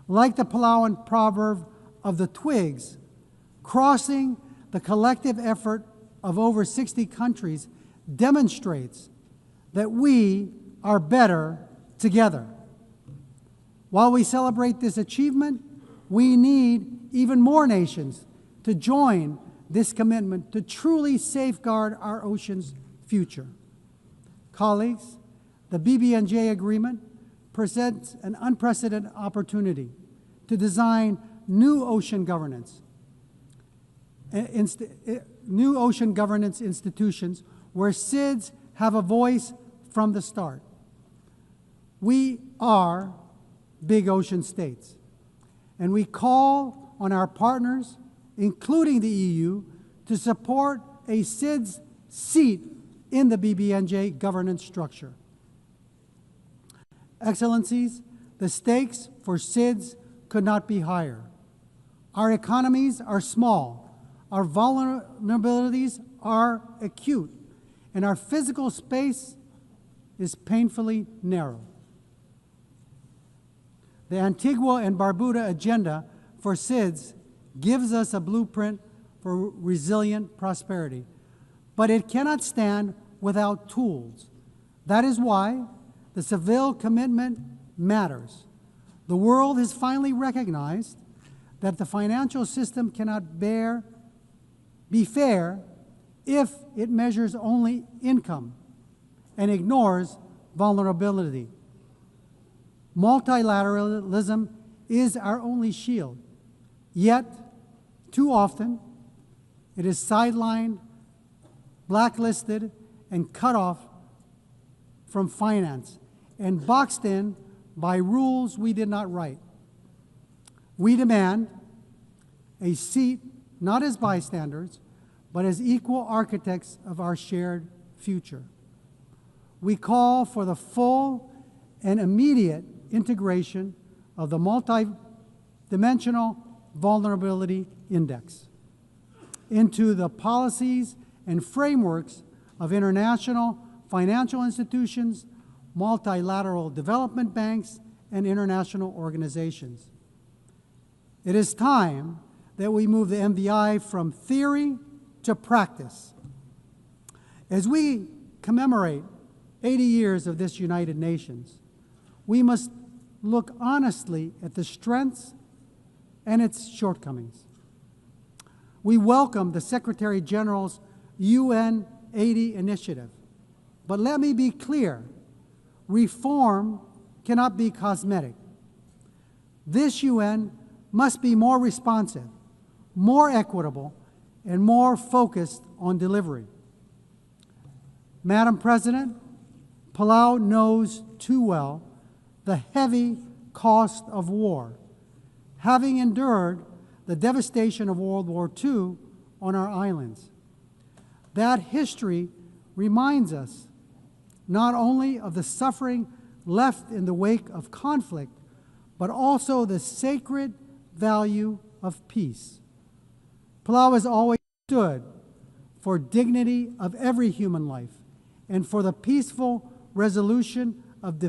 Like the Palauan proverb of the twigs, crossing the collective effort of over 60 countries demonstrates that we are better together. While we celebrate this achievement, we need even more nations to join this commitment to truly safeguard our ocean's future. Colleagues, the BBNJ agreement presents an unprecedented opportunity to design new ocean governance institutions where SIDS have a voice from the start. We are big ocean states, and we call on our partners, including the EU, to support a SIDS seat in the BBNJ governance structure. Excellencies, the stakes for SIDS could not be higher. Our economies are small, our vulnerabilities are acute, and our physical space is painfully narrow. The Antigua and Barbuda agenda for SIDS gives us a blueprint for resilient prosperity, but it cannot stand without tools. That is why the Seville commitment matters. The world has finally recognized that the financial system cannot be fair if it measures only income and ignores vulnerability. Multilateralism is our only shield, yet too often it is sidelined, blacklisted, and cut off from finance and boxed in by rules we did not write. We demand a seat not as bystanders, but as equal architects of our shared future. We call for the full and immediate integration of the multidimensional vulnerability index into the policies and frameworks of international financial institutions, multilateral development banks, and international organizations. It is time that we move the MVI from theory to practice. As we commemorate 80 years of this United Nations, we must look honestly at the strengths and its shortcomings. We welcome the Secretary General's UN 80 initiative, but let me be clear, reform cannot be cosmetic. This UN must be more responsive, more equitable, and more focused on delivery. Madam President, Palau knows too well the heavy cost of war, having endured the devastation of World War II on our islands. That history reminds us not only of the suffering left in the wake of conflict, but also the sacred value of peace. Palau has always stood for dignity of every human life and for the peaceful resolution of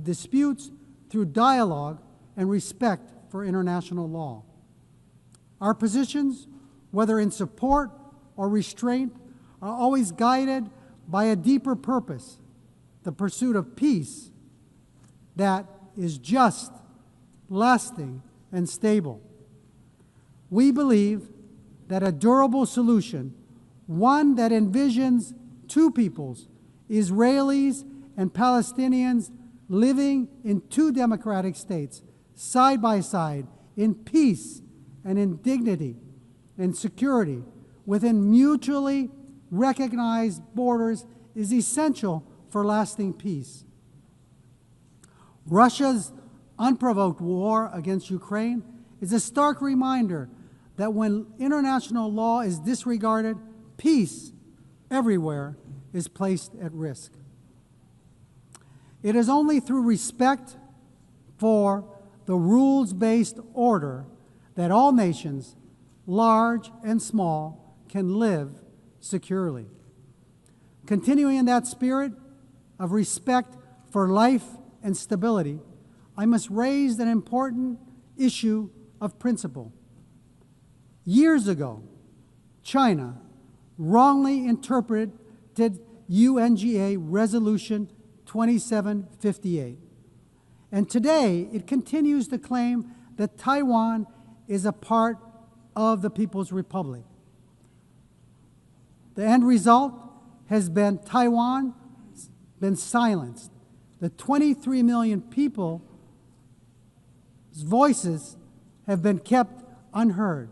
disputes through dialogue and respect for international law. Our positions, whether in support or restraint, are always guided by a deeper purpose, the pursuit of peace that is just, lasting, and stable. We believe that a durable solution, one that envisions two peoples, Israelis and Palestinians, living in two democratic states, side by side, in peace and in dignity and security, within mutually recognized borders, is essential for lasting peace. Russia's unprovoked war against Ukraine is a stark reminder that when international law is disregarded, peace everywhere is placed at risk. It is only through respect for the rules-based order that all nations, large and small, can live securely. Continuing in that spirit of respect for life and stability, I must raise an important issue of principle. Years ago, China wrongly interpreted UNGA Resolution 2758. And today, it continues to claim that Taiwan is a part of the People's Republic. The end result has been Taiwan been silenced. The 23 million people's voices have been kept unheard,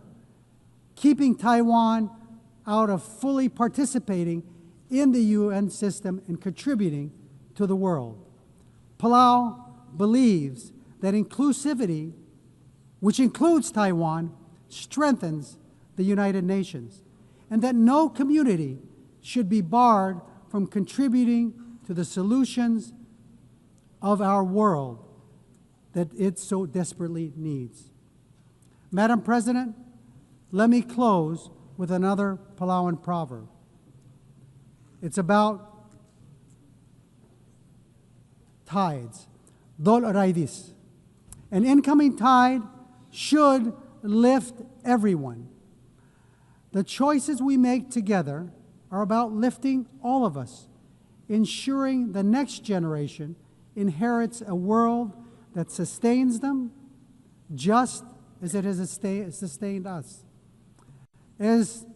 keeping Taiwan out of fully participating in the UN system and contributing to the world. Palau believes that inclusivity, which includes Taiwan, strengthens the United Nations, and that no community should be barred from contributing to the solutions of our world that it so desperately needs. Madam President, let me close with another Palauan proverb. It's about tides, dol raidis. An incoming tide should lift everyone. The choices we make together are about lifting all of us, ensuring the next generation inherits a world that sustains them just as it has sustained us. As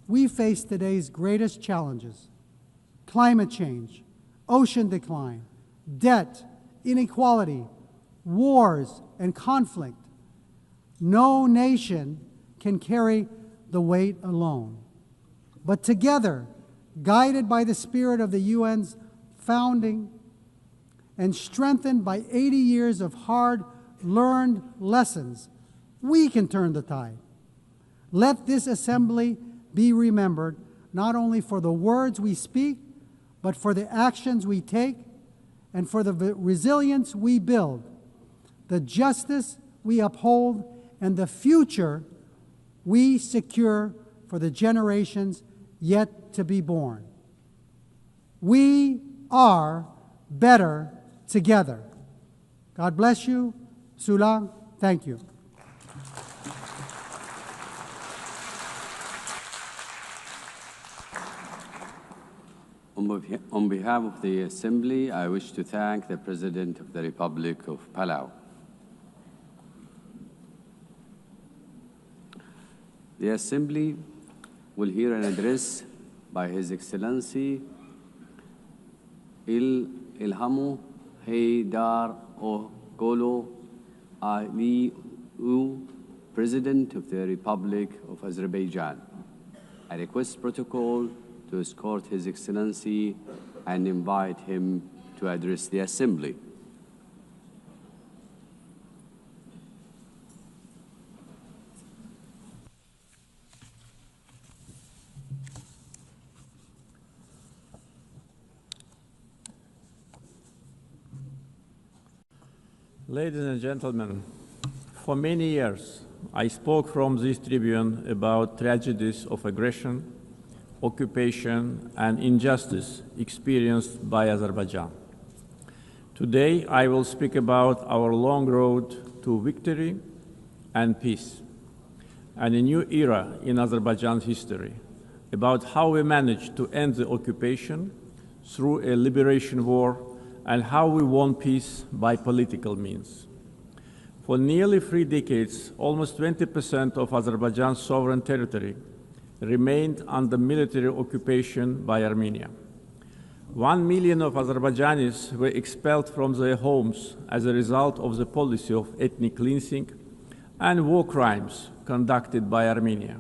we face today's greatest challenges, climate change, ocean decline, debt, inequality, wars, and conflict, no nation can carry the weight alone. But together, guided by the spirit of the UN's founding and strengthened by 80 years of hard-learned lessons, we can turn the tide. Let this assembly be remembered not only for the words we speak, but for the actions we take and for the resilience we build, the justice we uphold, and the future we secure for the generations yet to be born. We are better together. God bless you. Sulang, thank you.
On behalf of the Assembly, I wish to thank the President of the Republic of Palau. The Assembly will hear an address by His Excellency Ilhamu Haydar Ogolo Aliou, President of the Republic of Azerbaijan. I request protocol to escort His Excellency and invite him to address the Assembly.
Ladies and gentlemen, for many years, I spoke from this tribune about tragedies of aggression, occupation, and injustice experienced by Azerbaijan. Today, I will speak about our long road to victory and peace, and a new era in Azerbaijan's history, about how we managed to end the occupation through a liberation war and how we won peace by political means. For nearly 3 decades, almost 20% of Azerbaijan's sovereign territory remained under military occupation by Armenia. 1 million of Azerbaijanis were expelled from their homes as a result of the policy of ethnic cleansing and war crimes conducted by Armenia.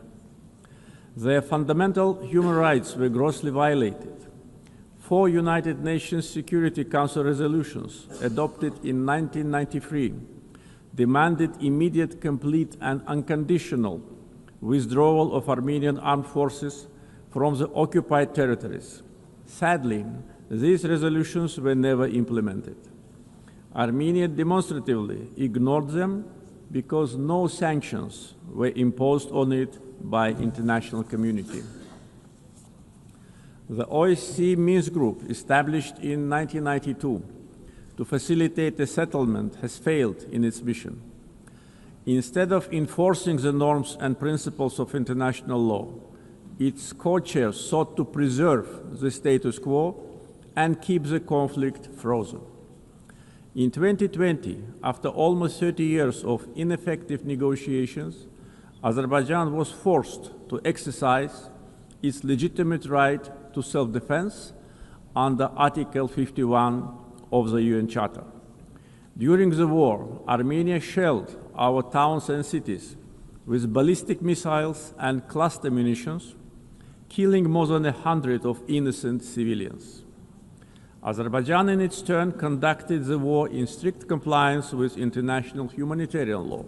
Their fundamental human rights were grossly violated. 4 United Nations Security Council resolutions adopted in 1993 demanded immediate, complete, and unconditional withdrawal of Armenian armed forces from the occupied territories. Sadly, these resolutions were never implemented. Armenia demonstratively ignored them because no sanctions were imposed on it by international community. The OSCE Minsk Group, established in 1992 to facilitate a settlement, has failed in its mission. Instead of enforcing the norms and principles of international law, its co-chairs sought to preserve the status quo and keep the conflict frozen. In 2020, after almost 30 years of ineffective negotiations, Azerbaijan was forced to exercise its legitimate right to self-defense under Article 51 of the UN Charter. During the war, Armenia shelled our towns and cities with ballistic missiles and cluster munitions, killing more than 100 of innocent civilians. Azerbaijan, in its turn, conducted the war in strict compliance with international humanitarian law.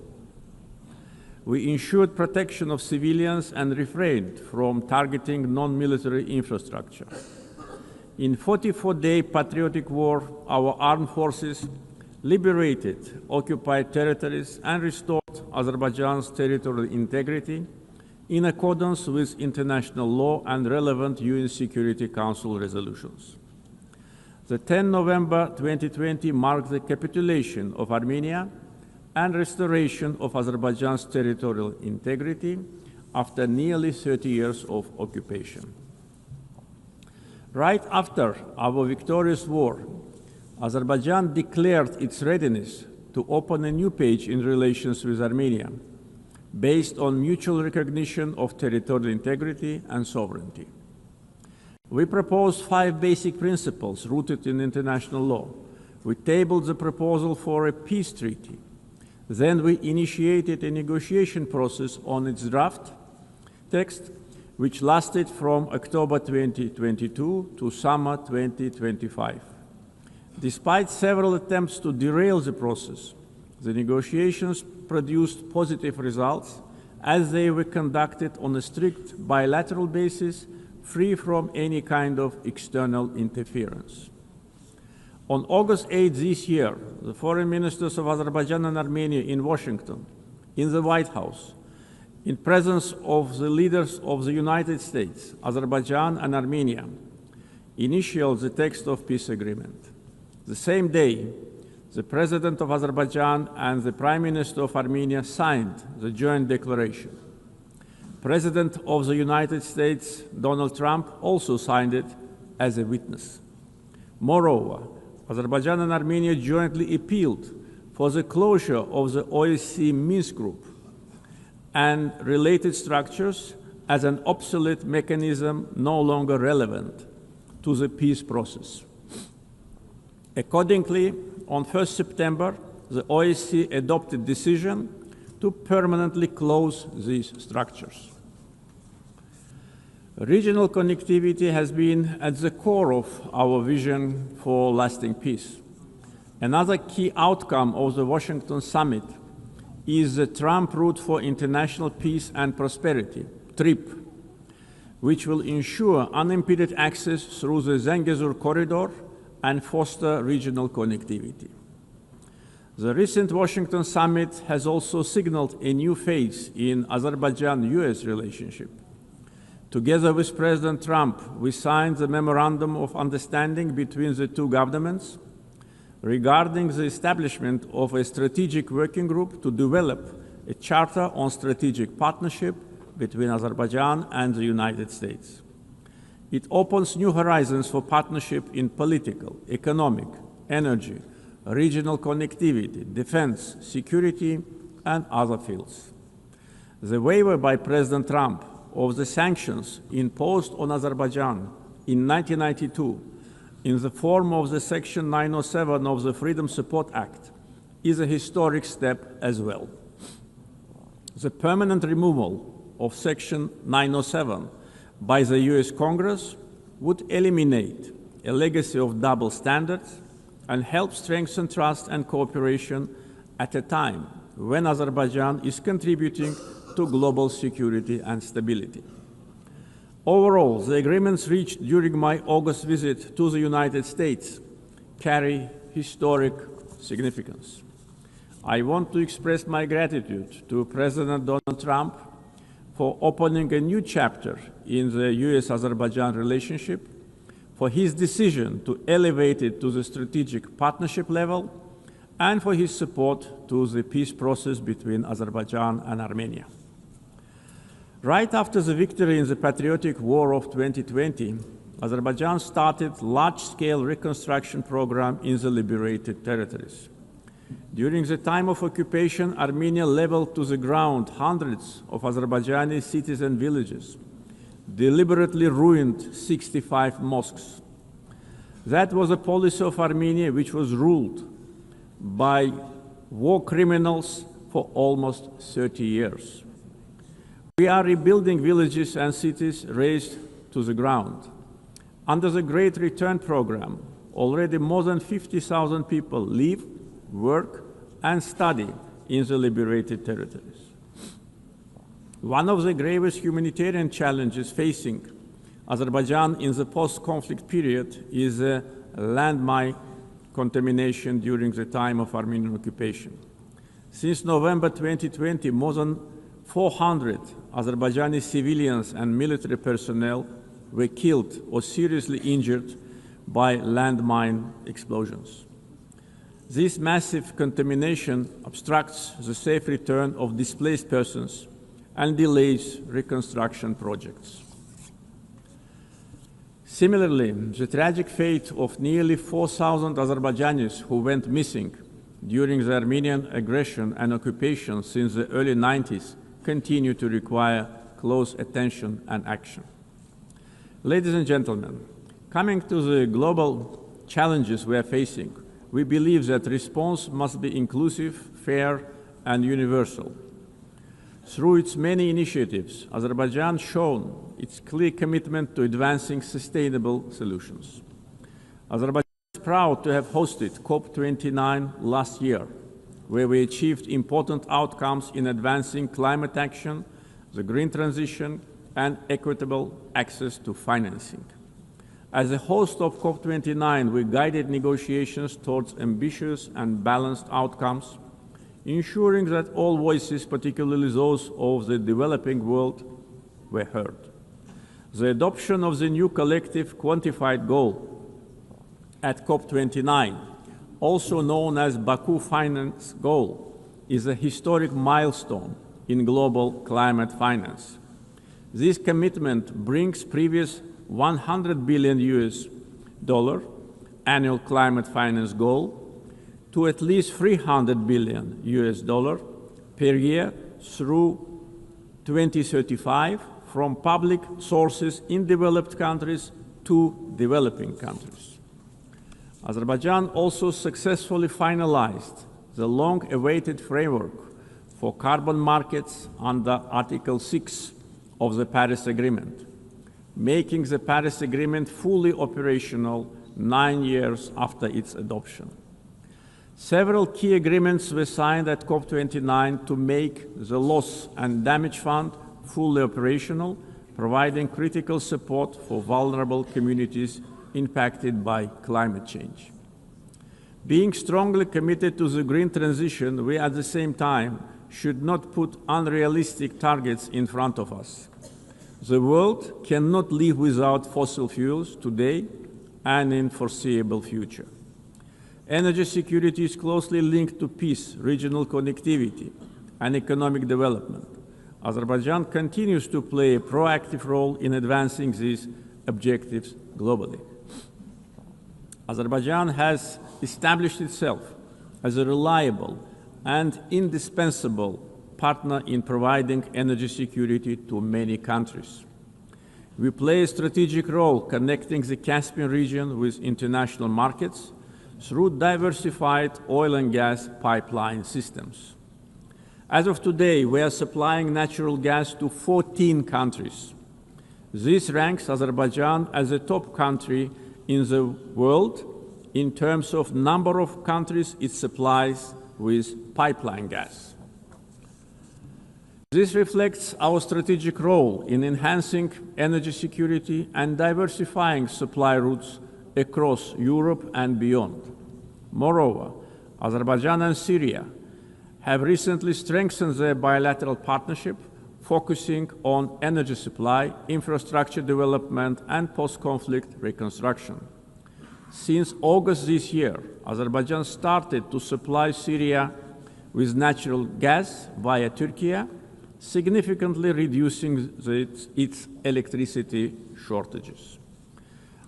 We ensured protection of civilians and refrained from targeting non-military infrastructure. In 44-day patriotic war, our armed forces liberated occupied territories and restored Azerbaijan's territorial integrity in accordance with international law and relevant UN Security Council resolutions. The 10 November 2020 marked the capitulation of Armenia and restoration of Azerbaijan's territorial integrity after nearly 30 years of occupation. Right after our victorious war, Azerbaijan declared its readiness to open a new page in relations with Armenia, based on mutual recognition of territorial integrity and sovereignty. We proposed 5 basic principles rooted in international law. We tabled the proposal for a peace treaty. Then we initiated a negotiation process on its draft text, which lasted from October 2022 to summer 2025. Despite several attempts to derail the process, the negotiations produced positive results as they were conducted on a strict bilateral basis, free from any kind of external interference. On August 8 this year, the foreign ministers of Azerbaijan and Armenia in Washington, in the White House, in presence of the leaders of the United States, Azerbaijan and Armenia, initialed the text of peace agreement. The same day, the President of Azerbaijan and the Prime Minister of Armenia signed the joint declaration. President of the United States, Donald Trump, also signed it as a witness. Moreover, Azerbaijan and Armenia jointly appealed for the closure of the OSCE Minsk Group and related structures as an obsolete mechanism no longer relevant to the peace process. Accordingly, on 1 September, the OSCE adopted a decision to permanently close these structures. Regional connectivity has been at the core of our vision for lasting peace. Another key outcome of the Washington summit is the Trump Route for International Peace and Prosperity, TRIP, which will ensure unimpeded access through the Zangezur corridor and foster regional connectivity. The recent Washington summit has also signaled a new phase in Azerbaijan-US relationship. Together with President Trump, we signed the Memorandum of Understanding between the two governments regarding the establishment of a strategic working group to develop a charter on strategic partnership between Azerbaijan and the United States. It opens new horizons for partnership in political, economic, energy, regional connectivity, defense, security, and other fields. The waiver by President Trump of the sanctions imposed on Azerbaijan in 1992 in the form of the Section 907 of the Freedom Support Act is a historic step as well. The permanent removal of Section 907 by the US Congress would eliminate a legacy of double standards and help strengthen trust and cooperation at a time when Azerbaijan is contributing to global security and stability. Overall, the agreements reached during my August visit to the United States carry historic significance. I want to express my gratitude to President Donald Trump for opening a new chapter in the US-Azerbaijan relationship, for his decision to elevate it to the strategic partnership level, and for his support to the peace process between Azerbaijan and Armenia. Right after the victory in the patriotic war of 2020, Azerbaijan started a large-scale reconstruction program in the liberated territories. During the time of occupation, Armenia leveled to the ground hundreds of Azerbaijani cities and villages, deliberately ruined 65 mosques. That was a policy of Armenia which was ruled by war criminals for almost 30 years. We are rebuilding villages and cities razed to the ground. Under the Great Return Program, already more than 50,000 people live, work, and study in the liberated territories. One of the gravest humanitarian challenges facing Azerbaijan in the post-conflict period is landmine contamination during the time of Armenian occupation. Since November 2020, more than 400 Azerbaijani civilians and military personnel were killed or seriously injured by landmine explosions. This massive contamination obstructs the safe return of displaced persons and delays reconstruction projects. Similarly, the tragic fate of nearly 4,000 Azerbaijanis who went missing during the Armenian aggression and occupation since the early 90s continue to require close attention and action. Ladies and gentlemen, coming to the global challenges we are facing, we believe that response must be inclusive, fair, and universal. Through its many initiatives, Azerbaijan has shown its clear commitment to advancing sustainable solutions. Azerbaijan is proud to have hosted COP29 last year, where we achieved important outcomes in advancing climate action, the green transition, and equitable access to financing. As a host of COP29, we guided negotiations towards ambitious and balanced outcomes, ensuring that all voices, particularly those of the developing world, were heard. The adoption of the new collective quantified goal at COP29, also known as Baku Finance Goal, is a historic milestone in global climate finance. This commitment brings previous $100 billion annual climate finance goal to at least $300 billion per year through 2035 from public sources in developed countries to developing countries. Azerbaijan also successfully finalized the long-awaited framework for carbon markets under Article 6 of the Paris Agreement, making the Paris Agreement fully operational 9 years after its adoption. Several key agreements were signed at COP29 to make the Loss and Damage Fund fully operational, providing critical support for vulnerable communities impacted by climate change. Being strongly committed to the green transition, we at the same time should not put unrealistic targets in front of us. The world cannot live without fossil fuels today and in foreseeable future. Energy security is closely linked to peace, regional connectivity, and economic development. Azerbaijan continues to play a proactive role in advancing these objectives globally. Azerbaijan has established itself as a reliable and indispensable partner in providing energy security to many countries. We play a strategic role connecting the Caspian region with international markets through diversified oil and gas pipeline systems. As of today, we are supplying natural gas to 14 countries. This ranks Azerbaijan as a top country in the world in terms of number of countries it supplies with pipeline gas. This reflects our strategic role in enhancing energy security and diversifying supply routes across Europe and beyond. Moreover, Azerbaijan and Syria have recently strengthened their bilateral partnership, focusing on energy supply, infrastructure development, and post-conflict reconstruction. Since August this year, Azerbaijan started to supply Syria with natural gas via Turkey, significantly reducing its electricity shortages.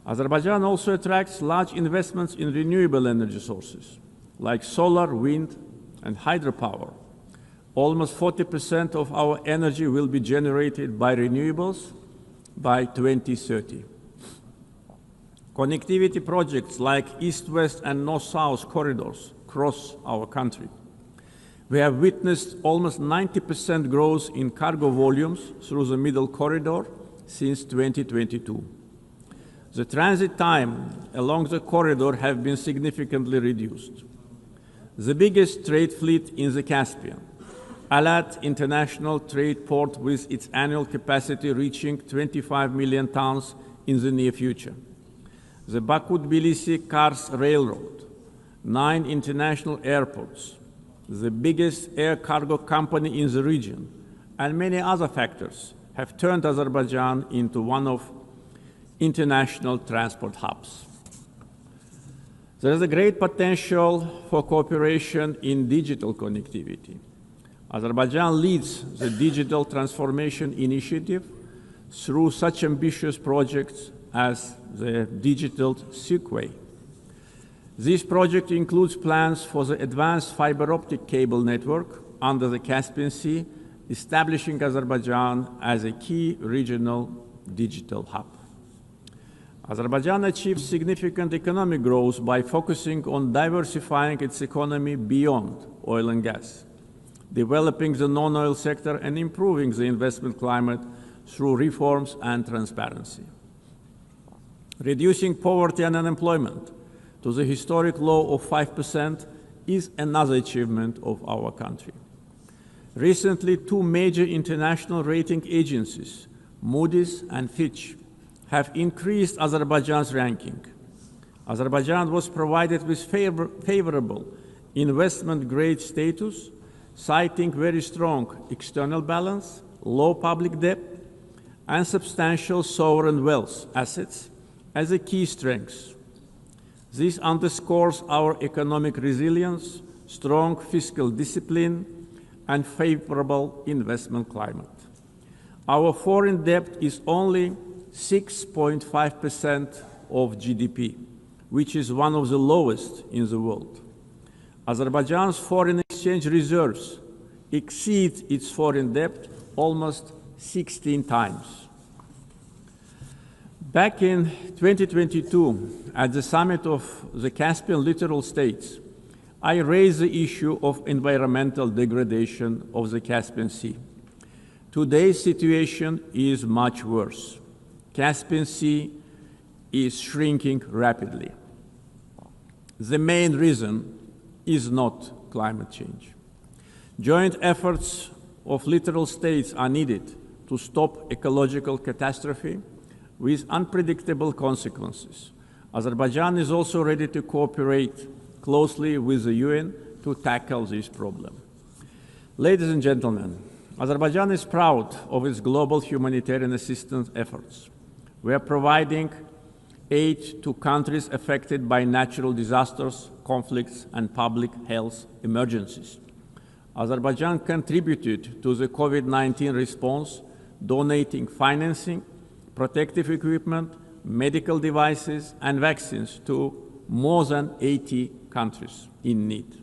Azerbaijan also attracts large investments in renewable energy sources, like solar, wind, and hydropower. Almost 40% of our energy will be generated by renewables by 2030. Connectivity projects like East-West and North-South corridors cross our country. We have witnessed almost 90% growth in cargo volumes through the Middle Corridor since 2022. The transit time along the corridor have been significantly reduced. The biggest trade fleet in the Caspian, Alat International Trade Port, with its annual capacity reaching 25 million tons in the near future. The Baku-Tbilisi-Kars Railroad, 9 international airports, the biggest air cargo company in the region, and many other factors have turned Azerbaijan into one of international transport hubs. There is a great potential for cooperation in digital connectivity. Azerbaijan leads the Digital Transformation Initiative through such ambitious projects as the Digital Seaway. This project includes plans for the advanced fiber optic cable network under the Caspian Sea, establishing Azerbaijan as a key regional digital hub. Azerbaijan achieved significant economic growth by focusing on diversifying its economy beyond oil and gas, developing the non-oil sector and improving the investment climate through reforms and transparency. Reducing poverty and unemployment to the historic low of 5% is another achievement of our country. Recently, 2 major international rating agencies, Moody's and Fitch, have increased Azerbaijan's ranking. Azerbaijan was provided with favorable investment-grade status, citing very strong external balance, low public debt, and substantial sovereign wealth assets as a key strength. This underscores our economic resilience, strong fiscal discipline, and favorable investment climate. Our foreign debt is only 6.5% of GDP, which is one of the lowest in the world. Azerbaijan's foreign exchange reserves exceed its foreign debt almost 16 times. Back in 2022, at the summit of the Caspian littoral states, I raised the issue of environmental degradation of the Caspian Sea. Today's situation is much worse. Caspian Sea is shrinking rapidly. The main reason is not climate change. Joint efforts of littoral states are needed to stop ecological catastrophe with unpredictable consequences. Azerbaijan is also ready to cooperate closely with the UN to tackle this problem. Ladies and gentlemen, Azerbaijan is proud of its global humanitarian assistance efforts. We are providing aid to countries affected by natural disasters, conflicts, and public health emergencies. Azerbaijan contributed to the COVID-19 response, donating financing, protective equipment, medical devices, and vaccines to more than 80 countries in need.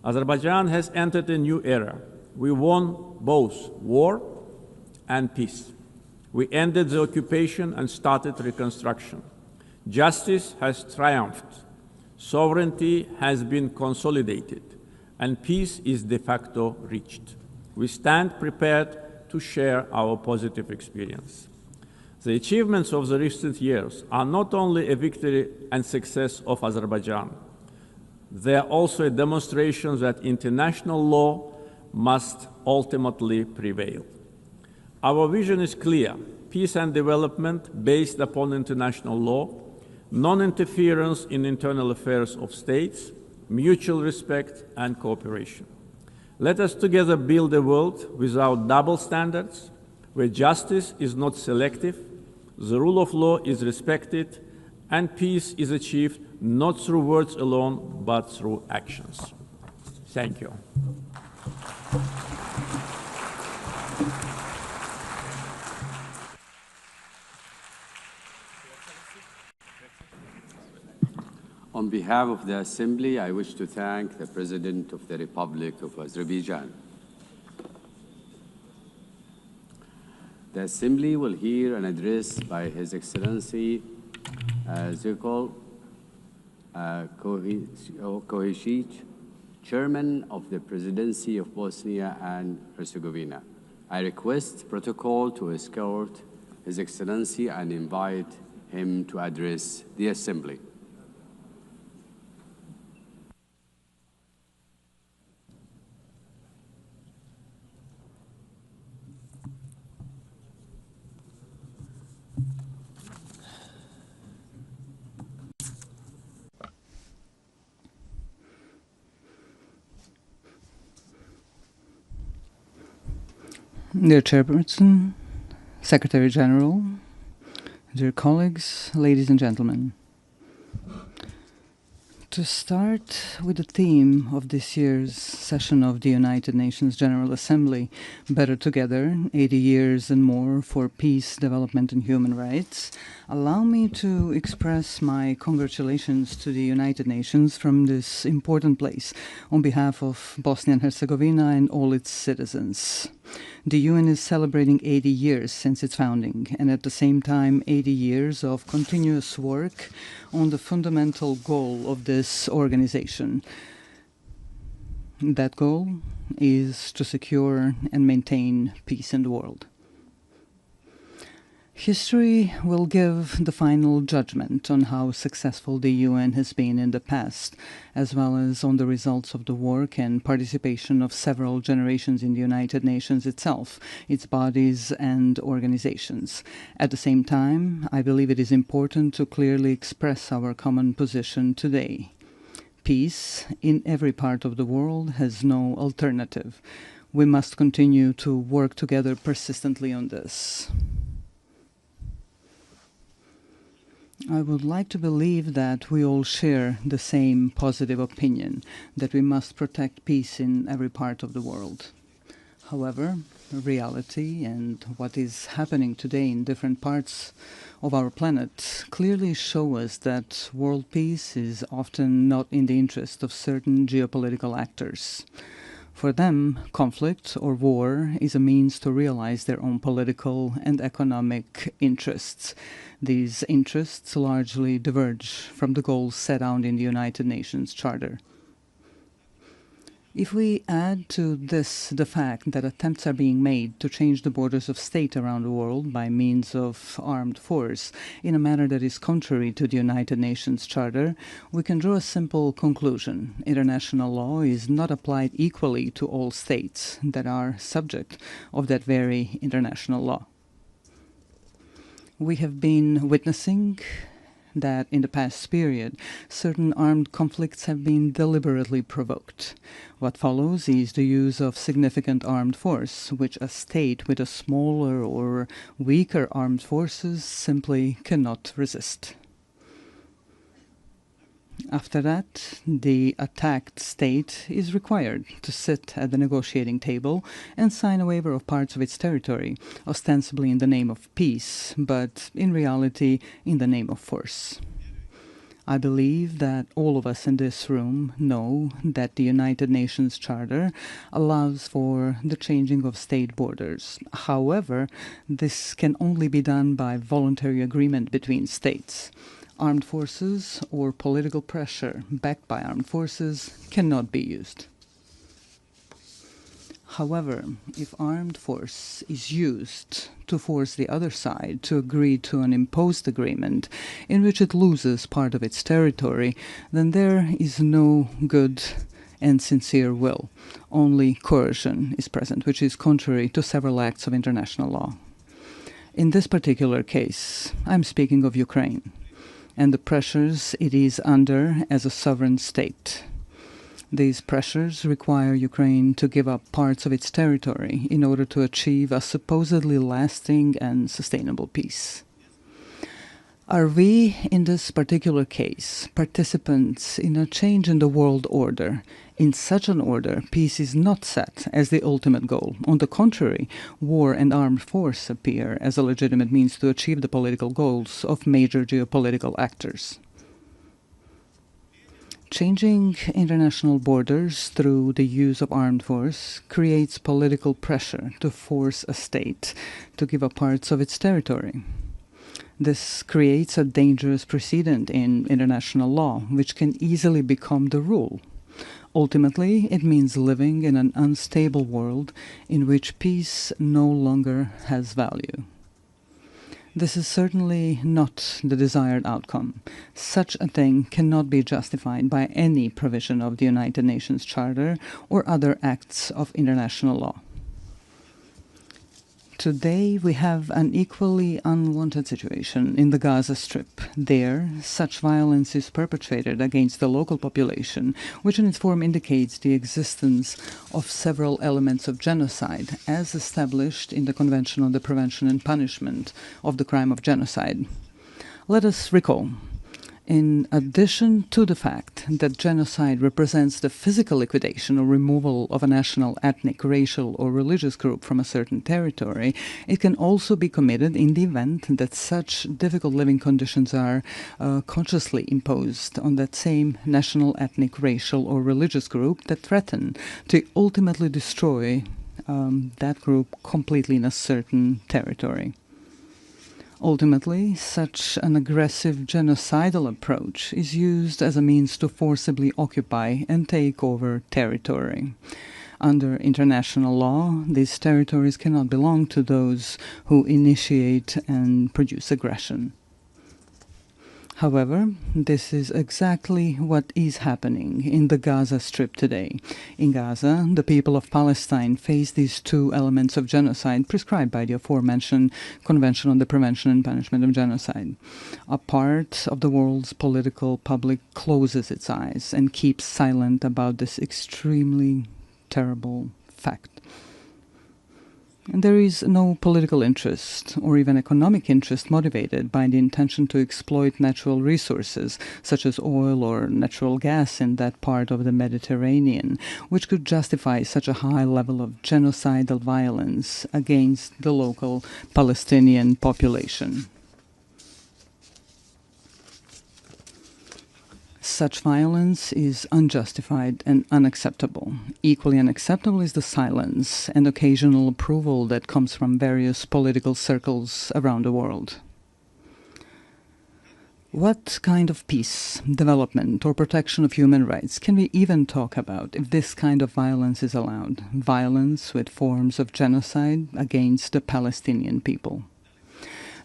Azerbaijan has entered a new era. We won both war and peace. We ended the occupation and started reconstruction. Justice has triumphed. Sovereignty has been consolidated, and peace is de facto reached. We stand prepared to share our positive experience. The achievements of the recent years are not only a victory and success of Azerbaijan, they are also a demonstration that international law must ultimately prevail. Our vision is clear: peace and development based upon international law, non-interference in internal affairs of states, mutual respect and cooperation. Let us together build a world without double standards, where justice is not selective, the rule of law is respected, and peace is achieved not through words alone, but through actions. Thank you.
On behalf of the Assembly, I wish to thank the President of the Republic of Azerbaijan. The Assembly will hear an address by His Excellency Zirkol Kohesic, Chairman of the Presidency of Bosnia and Herzegovina. I request protocol to escort His Excellency and invite him to address the Assembly.
Dear Chairperson, Secretary General, dear colleagues, ladies and gentlemen. To start with the theme of this year's session of the United Nations General Assembly, Better Together, 80 Years and More for Peace, Development and Human Rights, allow me to express my congratulations to the United Nations from this important place on behalf of Bosnia and Herzegovina and all its citizens. The UN is celebrating 80 years since its founding, and at the same time 80 years of continuous work on the fundamental goal of this organization. That goal is to secure and maintain peace in the world. History will give the final judgment on how successful the UN has been in the past, as well as on the results of the work and participation of several generations in the United Nations itself, its bodies and organizations. At the same time, I believe it is important to clearly express our common position today. Peace in every part of the world has no alternative. We must continue to work together persistently on this. I would like to believe that we all share the same positive opinion, that we must protect peace in every part of the world. However, reality and what is happening today in different parts of our planet clearly show us that world peace is often not in the interest of certain geopolitical actors. For them, conflict or war is a means to realize their own political and economic interests. These interests largely diverge from the goals set out in the United Nations Charter. If we add to this the fact that attempts are being made to change the borders of state around the world by means of armed force in a manner that is contrary to the United Nations Charter, we can draw a simple conclusion. International law is not applied equally to all states that are subject of that very international law. We have been witnessing that in the past period, certain armed conflicts have been deliberately provoked. What follows is the use of significant armed force, which a state with a smaller or weaker armed forces simply cannot resist. After that, the attacked state is required to sit at the negotiating table and sign a waiver of parts of its territory, ostensibly in the name of peace, but in reality in the name of force. I believe that all of us in this room know that the United Nations Charter allows for the changing of state borders. However, this can only be done by voluntary agreement between states. Armed forces or political pressure backed by armed forces cannot be used. However, if armed force is used to force the other side to agree to an imposed agreement in which it loses part of its territory, then there is no good and sincere will. Only coercion is present, which is contrary to several acts of international law. In this particular case, I'm speaking of Ukraine and the pressures it is under as a sovereign state. These pressures require Ukraine to give up parts of its territory in order to achieve a supposedly lasting and sustainable peace. Are we, in this particular case, participants in a change in the world order? In such an order, peace is not set as the ultimate goal. On the contrary, war and armed force appear as a legitimate means to achieve the political goals of major geopolitical actors. Changing international borders through the use of armed force creates political pressure to force a state to give up parts of its territory. This creates a dangerous precedent in international law, which can easily become the rule. Ultimately, it means living in an unstable world in which peace no longer has value. This is certainly not the desired outcome. Such a thing cannot be justified by any provision of the United Nations Charter or other acts of international law. Today, we have an equally unwanted situation in the Gaza Strip. There, such violence is perpetrated against the local population, which in its form indicates the existence of several elements of genocide, as established in the Convention on the Prevention and Punishment of the Crime of Genocide. Let us recall, in addition to the fact that genocide represents the physical liquidation or removal of a national, ethnic, racial, or religious group from a certain territory, it can also be committed in the event that such difficult living conditions are consciously imposed on that same national, ethnic, racial, or religious group that threaten to ultimately destroy that group completely in a certain territory. Ultimately, such an aggressive genocidal approach is used as a means to forcibly occupy and take over territory. Under international law, these territories cannot belong to those who initiate and produce aggression. However, this is exactly what is happening in the Gaza Strip today. In Gaza, the people of Palestine face these two elements of genocide prescribed by the aforementioned Convention on the Prevention and Punishment of Genocide. A part of the world's political public closes its eyes and keeps silent about this extremely terrible fact. And there is no political interest or even economic interest motivated by the intention to exploit natural resources such as oil or natural gas in that part of the Mediterranean, which could justify such a high level of genocidal violence against the local Palestinian population. Such violence is unjustified and unacceptable. Equally unacceptable is the silence and occasional approval that comes from various political circles around the world. What kind of peace, development, or protection of human rights can we even talk about if this kind of violence is allowed? Violence with forms of genocide against the Palestinian people.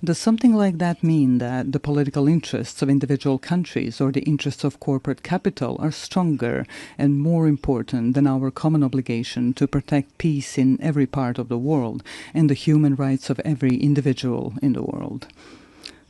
Does something like that mean that the political interests of individual countries or the interests of corporate capital are stronger and more important than our common obligation to protect peace in every part of the world and the human rights of every individual in the world?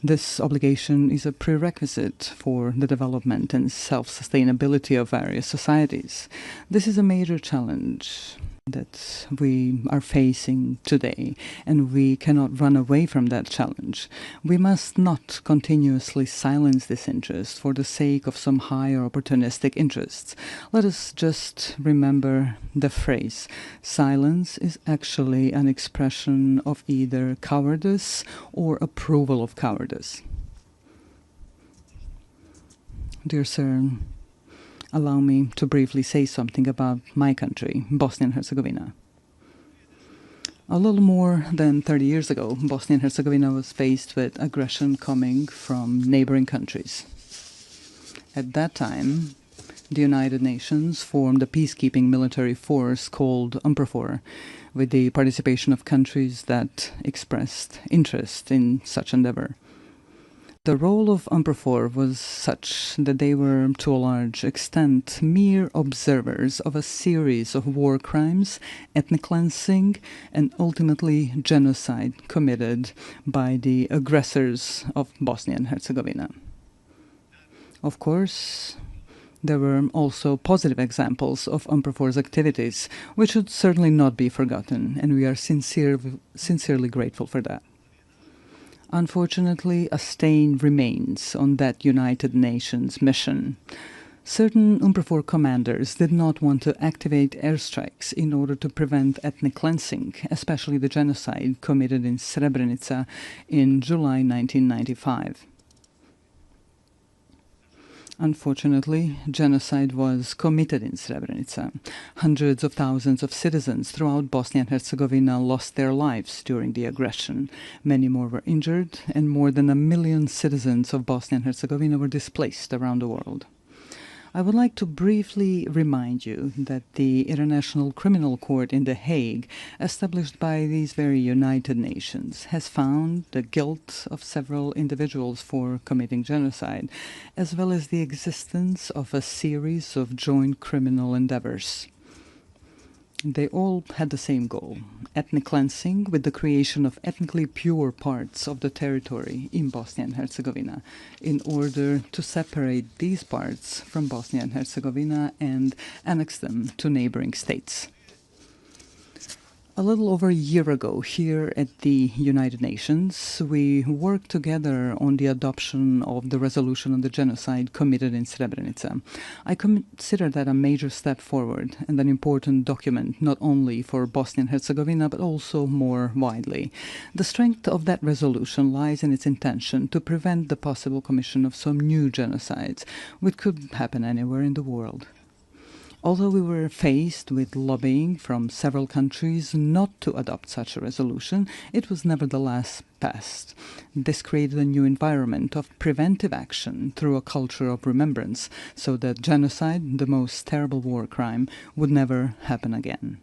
This obligation is a prerequisite for the development and self-sustainability of various societies. This is a major challenge that we are facing today, and we cannot run away from that challenge. We must not continuously silence this interest for the sake of some higher opportunistic interests. Let us just remember the phrase, silence is actually an expression of either cowardice or approval of cowardice. Dear sir, allow me to briefly say something about my country, Bosnia and Herzegovina. A little more than 30 years ago, Bosnia and Herzegovina was faced with aggression coming from neighboring countries. At that time, the United Nations formed a peacekeeping military force called UNPROFOR, with the participation of countries that expressed interest in such endeavor. The role of UNPROFOR was such that they were, to a large extent, mere observers of a series of war crimes, ethnic cleansing, and ultimately genocide committed by the aggressors of Bosnia and Herzegovina. Of course, there were also positive examples of UNPROFOR's activities, which should certainly not be forgotten, and we are sincerely grateful for that. Unfortunately, a stain remains on that United Nations mission. Certain UNPROFOR commanders did not want to activate airstrikes in order to prevent ethnic cleansing, especially the genocide committed in Srebrenica in July 1995. Unfortunately, genocide was committed in Srebrenica. Hundreds of thousands of citizens throughout Bosnia and Herzegovina lost their lives during the aggression. Many more were injured, and more than 1 million citizens of Bosnia and Herzegovina were displaced around the world. I would like to briefly remind you that the International Criminal Court in The Hague, established by these very United Nations, has found the guilt of several individuals for committing genocide, as well as the existence of a series of joint criminal endeavors. They all had the same goal: ethnic cleansing, with the creation of ethnically pure parts of the territory in Bosnia and Herzegovina, in order to separate these parts from Bosnia and Herzegovina and annex them to neighboring states. A little over a year ago, here at the United Nations, we worked together on the adoption of the resolution on the genocide committed in Srebrenica. I consider that a major step forward and an important document, not only for Bosnia and Herzegovina, but also more widely. The strength of that resolution lies in its intention to prevent the possible commission of some new genocides, which could happen anywhere in the world. Although we were faced with lobbying from several countries not to adopt such a resolution, it was nevertheless passed. This created a new environment of preventive action through a culture of remembrance, so that genocide, the most terrible war crime, would never happen again.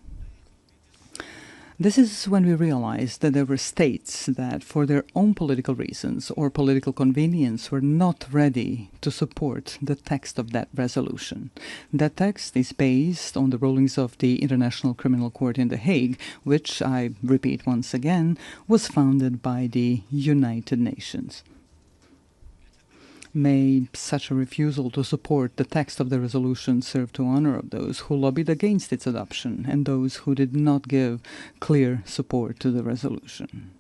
This is when we realized that there were states that, for their own political reasons or political convenience, were not ready to support the text of that resolution. That text is based on the rulings of the International Criminal Court in The Hague, which, I repeat once again, was founded by the United Nations. May such a refusal to support the text of the resolution serve to honor of those who lobbied against its adoption and those who did not give clear support to the resolution.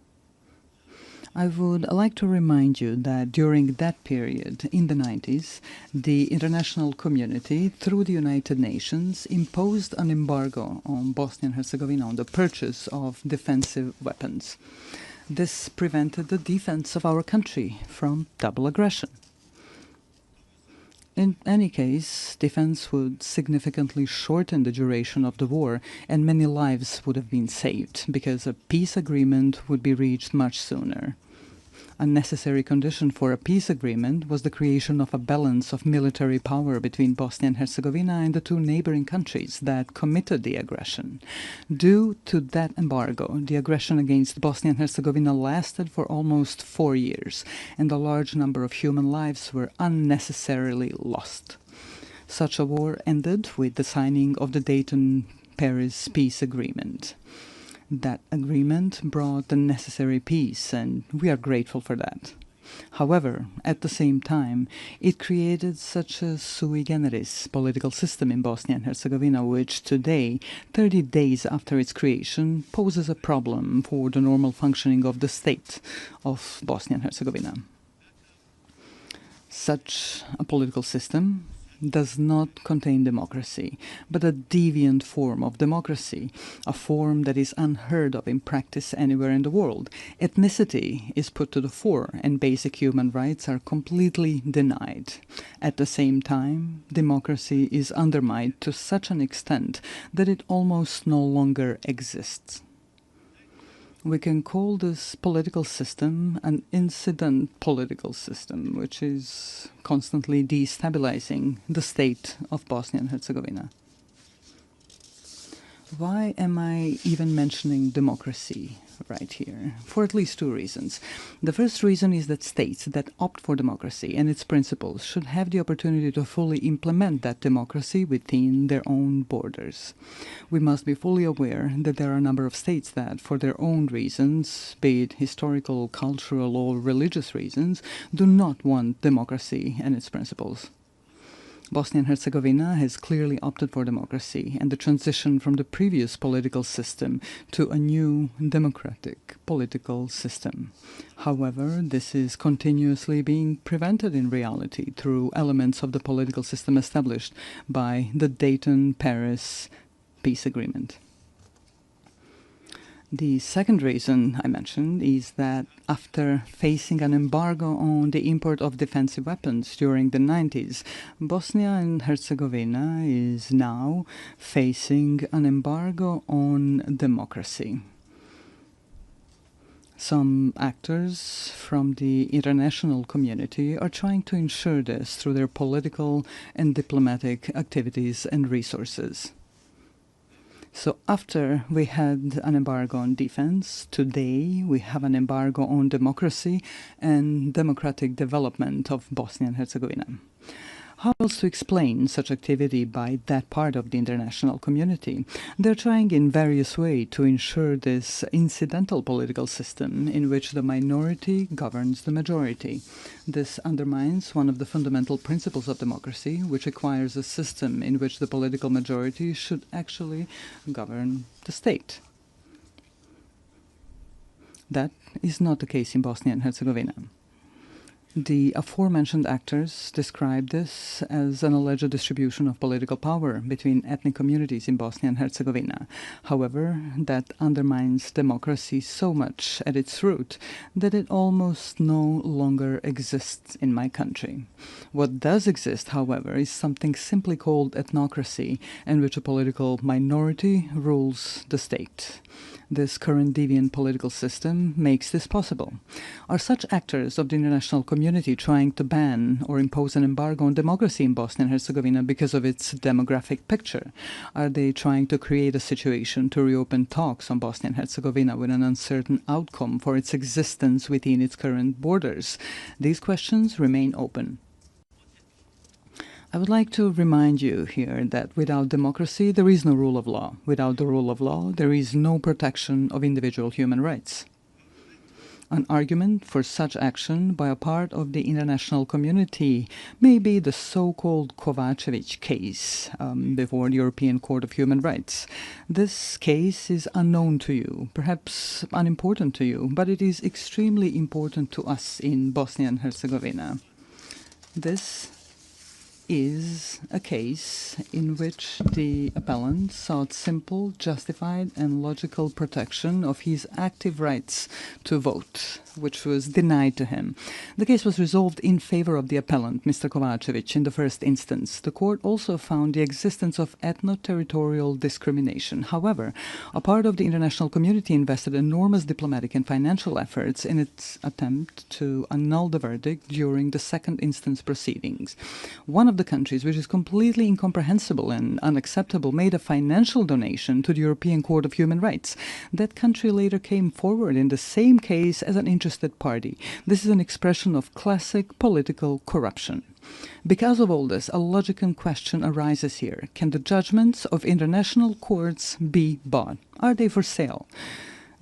I would like to remind you that during that period, in the 90s, the international community, through the United Nations, imposed an embargo on Bosnia and Herzegovina on the purchase of defensive weapons. This prevented the defense of our country from double aggression. In any case, defense would significantly shorten the duration of the war, and many lives would have been saved, because a peace agreement would be reached much sooner. A necessary condition for a peace agreement was the creation of a balance of military power between Bosnia and Herzegovina and the two neighboring countries that committed the aggression. Due to that embargo, the aggression against Bosnia and Herzegovina lasted for almost 4 years, and a large number of human lives were unnecessarily lost. Such a war ended with the signing of the Dayton-Paris peace agreement. That agreement brought the necessary peace, and we are grateful for that. However, at the same time, it created such a sui generis political system in Bosnia and Herzegovina, which today, 30 days after its creation, poses a problem for the normal functioning of the state of Bosnia and Herzegovina. Such a political system does not contain democracy, but a deviant form of democracy, a form that is unheard of in practice anywhere in the world. Ethnicity is put to the fore, and basic human rights are completely denied. At the same time, democracy is undermined to such an extent that it almost no longer exists. We can call this political system an incident political system, which is constantly destabilizing the state of Bosnia and Herzegovina. Why am I even mentioning democracy right here? For at least two reasons. The first reason is that states that opt for democracy and its principles should have the opportunity to fully implement that democracy within their own borders. We must be fully aware that there are a number of states that, for their own reasons, be it historical, cultural, or religious reasons, do not want democracy and its principles. Bosnia and Herzegovina has clearly opted for democracy and the transition from the previous political system to a new democratic political system. However, this is continuously being prevented in reality through elements of the political system established by the Dayton-Paris peace agreement. The second reason I mentioned is that after facing an embargo on the import of defensive weapons during the 90s, Bosnia and Herzegovina is now facing an embargo on democracy. Some actors from the international community are trying to ensure this through their political and diplomatic activities and resources. So after we had an embargo on defense, today we have an embargo on democracy and democratic development of Bosnia and Herzegovina. How else to explain such activity by that part of the international community? They're trying in various ways to ensure this incidental political system in which the minority governs the majority. This undermines one of the fundamental principles of democracy, which requires a system in which the political majority should actually govern the state. That is not the case in Bosnia and Herzegovina. The aforementioned actors describe this as an alleged distribution of political power between ethnic communities in Bosnia and Herzegovina. However, that undermines democracy so much at its root that it almost no longer exists in my country. What does exist, however, is something simply called ethnocracy, in which a political minority rules the state. This current deviant political system makes this possible. Are such actors of the international community trying to ban or impose an embargo on democracy in Bosnia and Herzegovina because of its demographic picture? Are they trying to create a situation to reopen talks on Bosnia and Herzegovina with an uncertain outcome for its existence within its current borders? These questions remain open. I would like to remind you here that without democracy, there is no rule of law. Without the rule of law, there is no protection of individual human rights. An argument for such action by a part of the international community may be the so-called Kovacevic case before the European Court of Human Rights. This case is unknown to you, perhaps unimportant to you, but it is extremely important to us in Bosnia and Herzegovina. This is a case in which the appellant sought simple, justified, and logical protection of his active rights to vote, which was denied to him. The case was resolved in favor of the appellant, Mr. Kovacevic, in the first instance. The court also found the existence of ethno-territorial discrimination. However, a part of the international community invested enormous diplomatic and financial efforts in its attempt to annul the verdict during the second instance proceedings. One of the countries, which is completely incomprehensible and unacceptable, made a financial donation to the European Court of Human Rights. That country later came forward in the same case as an interested party. This is an expression of classic political corruption. Because of all this, a logical question arises here. Can the judgments of international courts be bought? Are they for sale?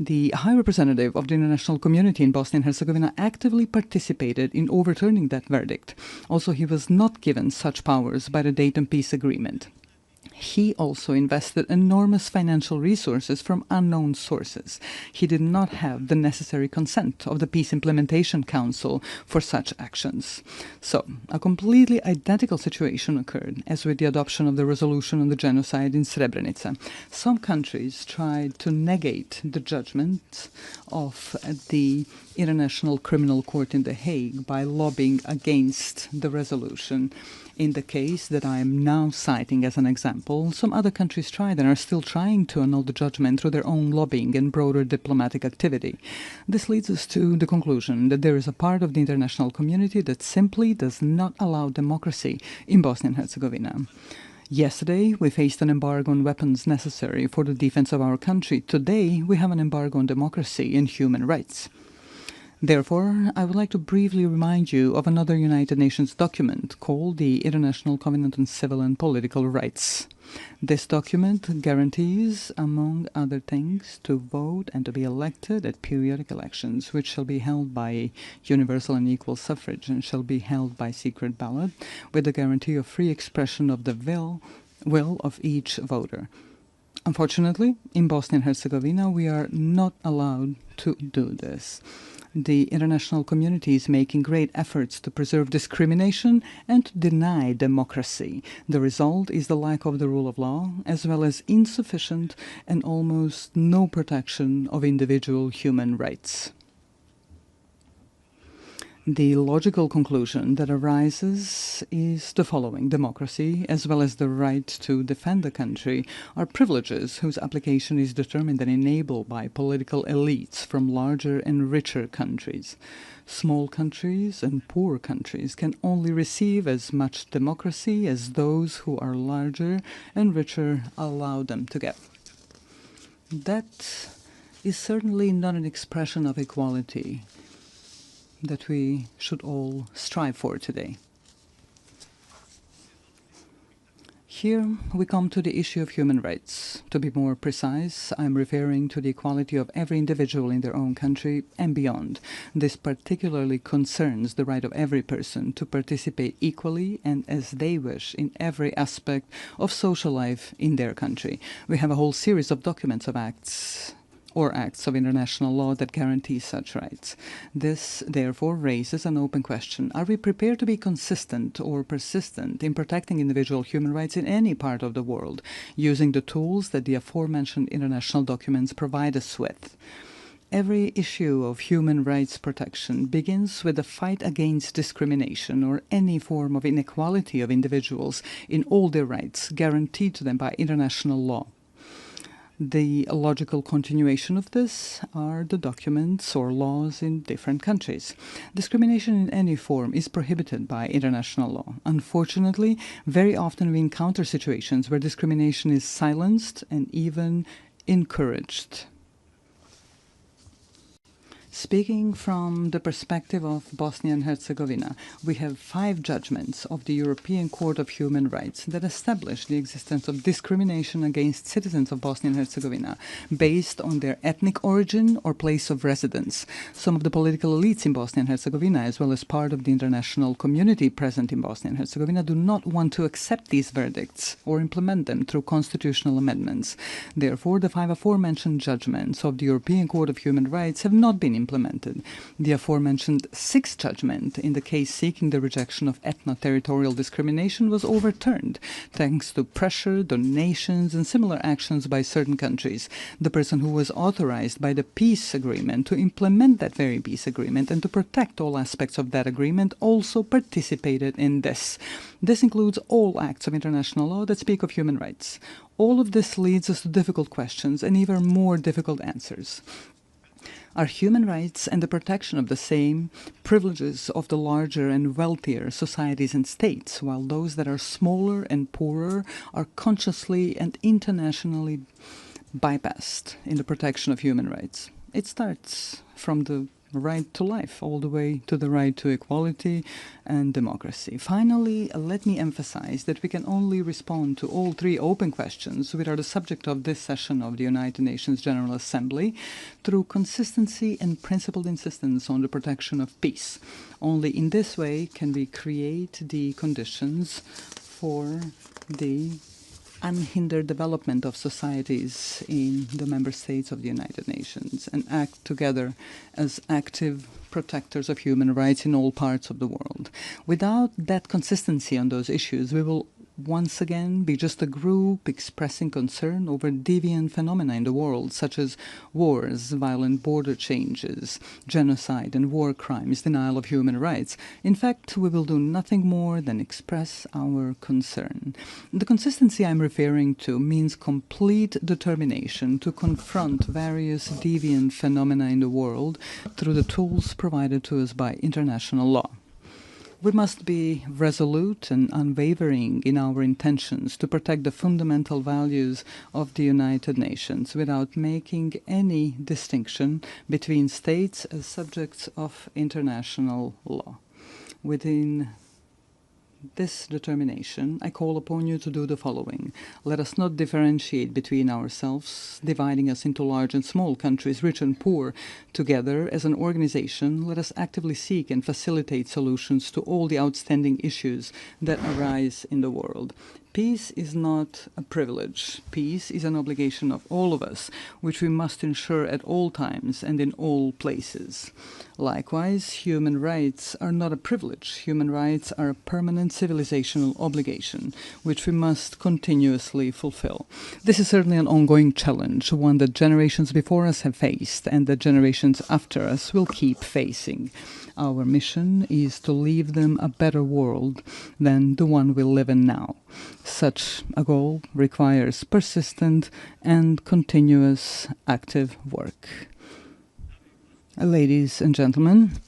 The High Representative of the international community in Bosnia and Herzegovina actively participated in overturning that verdict. Also, he was not given such powers by the Dayton Peace Agreement. he also invested enormous financial resources from unknown sources. He did not have the necessary consent of the Peace Implementation Council for such actions. So, a completely identical situation occurred as with the adoption of the resolution on the genocide in Srebrenica. Some countries tried to negate the judgment of the International Criminal Court in The Hague by lobbying against the resolution. In the case that I am now citing as an example, some other countries tried and are still trying to annul the judgment through their own lobbying and broader diplomatic activity. This leads us to the conclusion that there is a part of the international community that simply does not allow democracy in Bosnia and Herzegovina. Yesterday, we faced an embargo on weapons necessary for the defense of our country. Today, we have an embargo on democracy and human rights. Therefore, I would like to briefly remind you of another United Nations document called the International Covenant on Civil and Political Rights. This document guarantees, among other things, to vote and to be elected at periodic elections, which shall be held by universal and equal suffrage and shall be held by secret ballot, with the guarantee of free expression of the will of each voter. Unfortunately, in Bosnia and Herzegovina, we are not allowed to do this. The international community is making great efforts to preserve discrimination and to deny democracy. The result is the lack of the rule of law, as well as insufficient and almost no protection of individual human rights. The logical conclusion that arises is the following. Democracy, as well as the right to defend the country, are privileges whose application is determined and enabled by political elites from larger and richer countries. Small countries and poor countries can only receive as much democracy as those who are larger and richer allow them to get. That is certainly not an expression of equality that we should all strive for today. Here we come to the issue of human rights. To be more precise, I'm referring to the equality of every individual in their own country and beyond. This particularly concerns the right of every person to participate equally and as they wish in every aspect of social life in their country. We have a whole series of documents of acts of international law that guarantee such rights. This, therefore, raises an open question. Are we prepared to be consistent or persistent in protecting individual human rights in any part of the world, using the tools that the aforementioned international documents provide us with? Every issue of human rights protection begins with a fight against discrimination or any form of inequality of individuals in all their rights guaranteed to them by international law. The logical continuation of this are the documents or laws in different countries. Discrimination in any form is prohibited by international law. Unfortunately, very often we encounter situations where discrimination is silenced and even encouraged. Speaking from the perspective of Bosnia and Herzegovina, we have 5 judgments of the European Court of Human Rights that establish the existence of discrimination against citizens of Bosnia and Herzegovina based on their ethnic origin or place of residence. Some of the political elites in Bosnia and Herzegovina, as well as part of the international community present in Bosnia and Herzegovina, do not want to accept these verdicts or implement them through constitutional amendments. Therefore, the 5 aforementioned judgments of the European Court of Human Rights have not been implemented. The aforementioned 6th judgment in the case seeking the rejection of ethno-territorial discrimination was overturned thanks to pressure, donations and similar actions by certain countries. The person who was authorized by the peace agreement to implement that very peace agreement and to protect all aspects of that agreement also participated in this. This includes all acts of international law that speak of human rights. All of this leads us to difficult questions and even more difficult answers. Are human rights and the protection of the same privileges of the larger and wealthier societies and states, while those that are smaller and poorer are consciously and internationally bypassed in the protection of human rights? It starts from the right to life all the way to the right to equality and democracy. Finally, let me emphasize that we can only respond to all 3 open questions, which are the subject of this session of the United Nations General Assembly, through consistency and principled insistence on the protection of peace. Only in this way can we create the conditions for the unhindered development of societies in the member states of the United Nations and act together as active protectors of human rights in all parts of the world. Without that consistency on those issues, we will once again be just a group expressing concern over deviant phenomena in the world, such as wars, violent border changes, genocide and war crimes, denial of human rights. In fact, we will do nothing more than express our concern. The consistency I'm referring to means complete determination to confront various deviant phenomena in the world through the tools provided to us by international law. We must be resolute and unwavering in our intentions to protect the fundamental values of the United Nations without making any distinction between states as subjects of international law. Within this determination, I call upon you to do the following. Let us not differentiate between ourselves, dividing us into large and small countries, rich and poor. Together, as an organization, let us actively seek and facilitate solutions to all the outstanding issues that arise in the world. Peace is not a privilege. Peace is an obligation of all of us, which we must ensure at all times and in all places. Likewise, human rights are not a privilege. Human rights are a permanent civilizational obligation, which we must continuously fulfill. This is certainly an ongoing challenge, one that generations before us have faced and that generations after us will keep facing. Our mission is to leave them a better world than the one we live in now. Such a goal requires persistent and continuous active work. Ladies and gentlemen,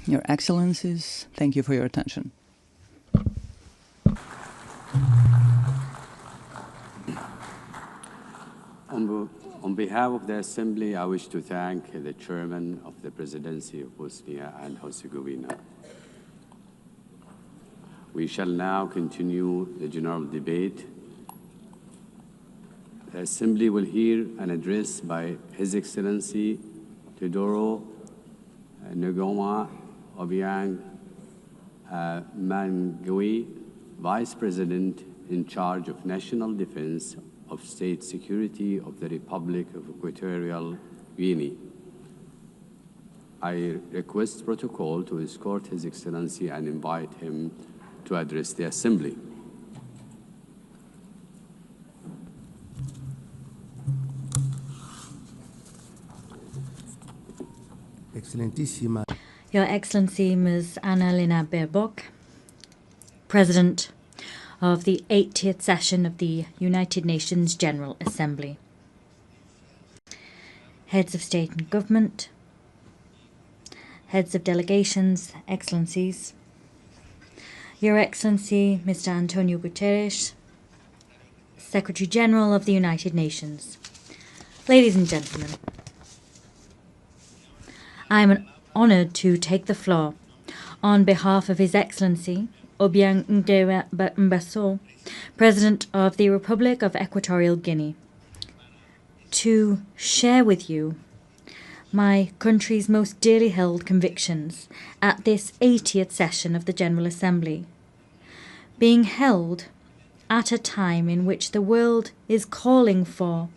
Your Excellencies, thank you for your attention.
On behalf of the Assembly, I wish to thank the Chairman of the Presidency of Bosnia and Herzegovina. We shall now continue the general debate. The Assembly will hear an address by His Excellency Teodoro Ngoma Obiang Mangui, Vice President in charge of National Defense of State Security of the Republic of Equatorial Guinea. I request protocol to escort His Excellency and invite him to address the Assembly.
Excelentissima.
Your Excellency Ms. Annalena Baerbock, President of the 80th session of the United Nations General Assembly, Heads of State and Government, Heads of Delegations, Excellencies, Your Excellency Mr. Antonio Guterres, Secretary General of the United Nations, ladies and gentlemen, I am honoured to take the floor on behalf of His Excellency Obiang Nguema-Mbasso, President of the Republic of Equatorial Guinea, to share with you my country's most dearly held convictions at this 80th session of the General Assembly, being held at a time in which the world is calling for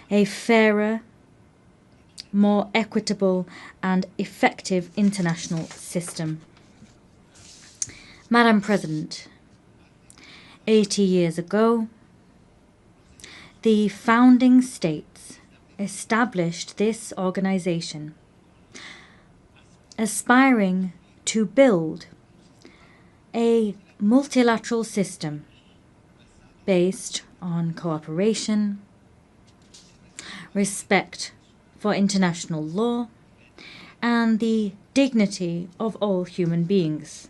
a fairer, more equitable and effective international system. Madam President, 80 years ago, the founding states established this organization, aspiring to build a multilateral system based on cooperation, respect for international law, and the dignity of all human beings.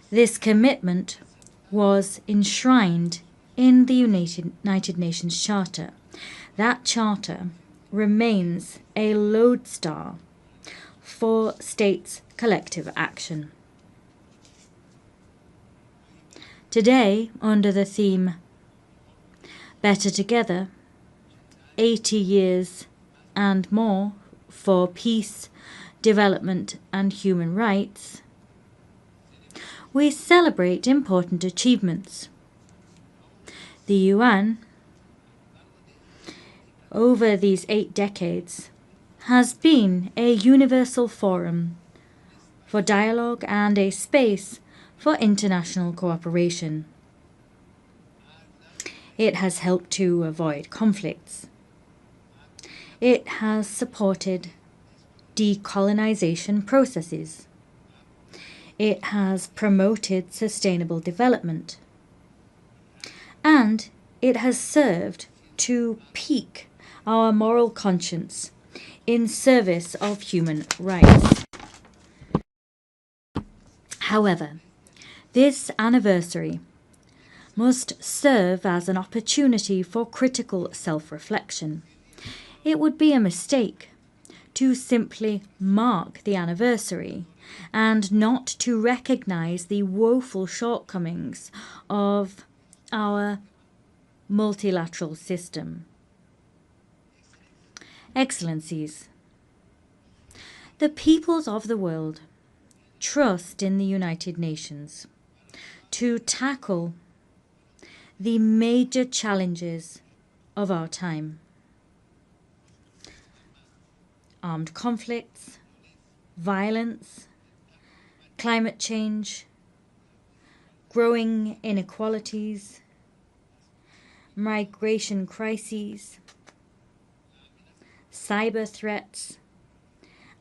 This commitment was enshrined in the United Nations Charter. That charter remains a lodestar for states' collective action. Today, under the theme Better Together, 80 years and more for peace, development and human rights, we celebrate important achievements. The UN, over these 8 decades, has been a universal forum for dialogue and a space for international cooperation. It has helped to avoid conflicts. It has supported decolonization processes. It has promoted sustainable development. And it has served to pique our moral conscience in service of human rights. However, this anniversary must serve as an opportunity for critical self-reflection. It would be a mistake to simply mark the anniversary and not to recognize the woeful shortcomings of our multilateral system. Excellencies, the peoples of the world trust in the United Nations to tackle the major challenges of our time. Armed conflicts, violence, climate change, growing inequalities, migration crises, cyber threats,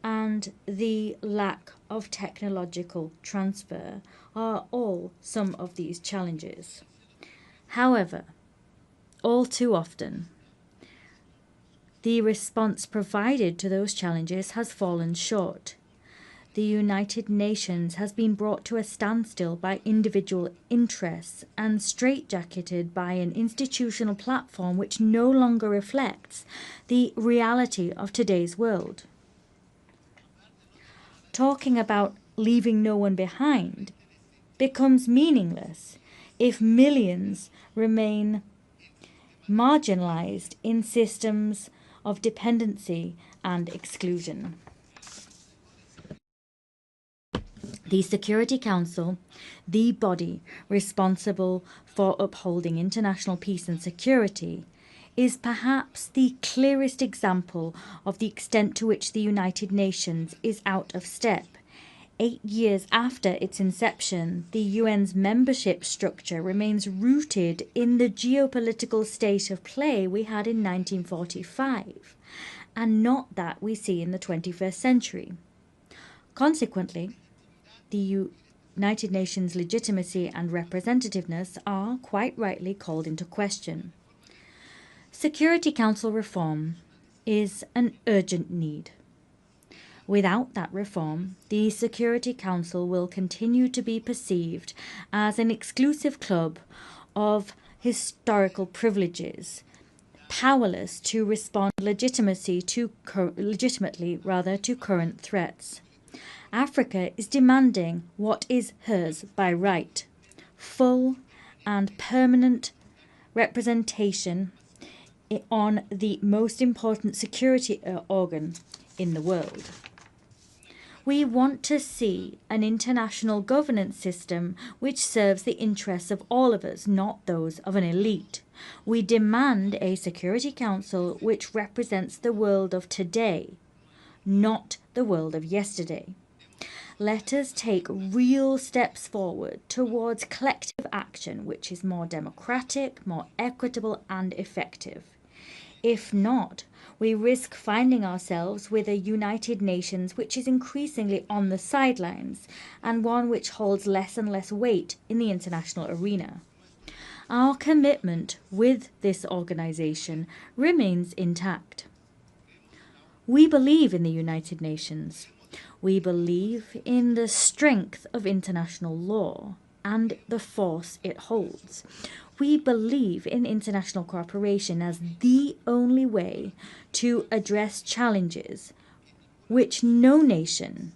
and the lack of technological transfer are all some of these challenges. However, all too often, the response provided to those challenges has fallen short. The United Nations has been brought to a standstill by individual interests and straitjacketed by an institutional platform which no longer reflects the reality of today's world. Talking about leaving no one behind becomes meaningless if millions remain marginalized in systems of dependency and exclusion. The Security Council, the body responsible for upholding international peace and security, is perhaps the clearest example of the extent to which the United Nations is out of step. 8 years after its inception, the UN's membership structure remains rooted in the geopolitical state of play we had in 1945, and not that we see in the 21st century. Consequently, the United Nations' legitimacy and representativeness are quite rightly called into question. Security Council reform is an urgent need. Without that reform, the Security Council will continue to be perceived as an exclusive club of historical privileges, powerless to respond legitimately to current threats. Africa is demanding what is hers by right: full and permanent representation on the most important security organ in the world. We want to see an international governance system which serves the interests of all of us, not those of an elite. We demand a Security Council which represents the world of today, not the world of yesterday. Let us take real steps forward towards collective action which is more democratic, more equitable and effective. If not, we risk finding ourselves with a United Nations which is increasingly on the sidelines and one which holds less and less weight in the international arena. Our commitment with this organization remains intact. We believe in the United Nations. We believe in the strength of international law and the force it holds. We believe in international cooperation as the only way to address challenges which no nation,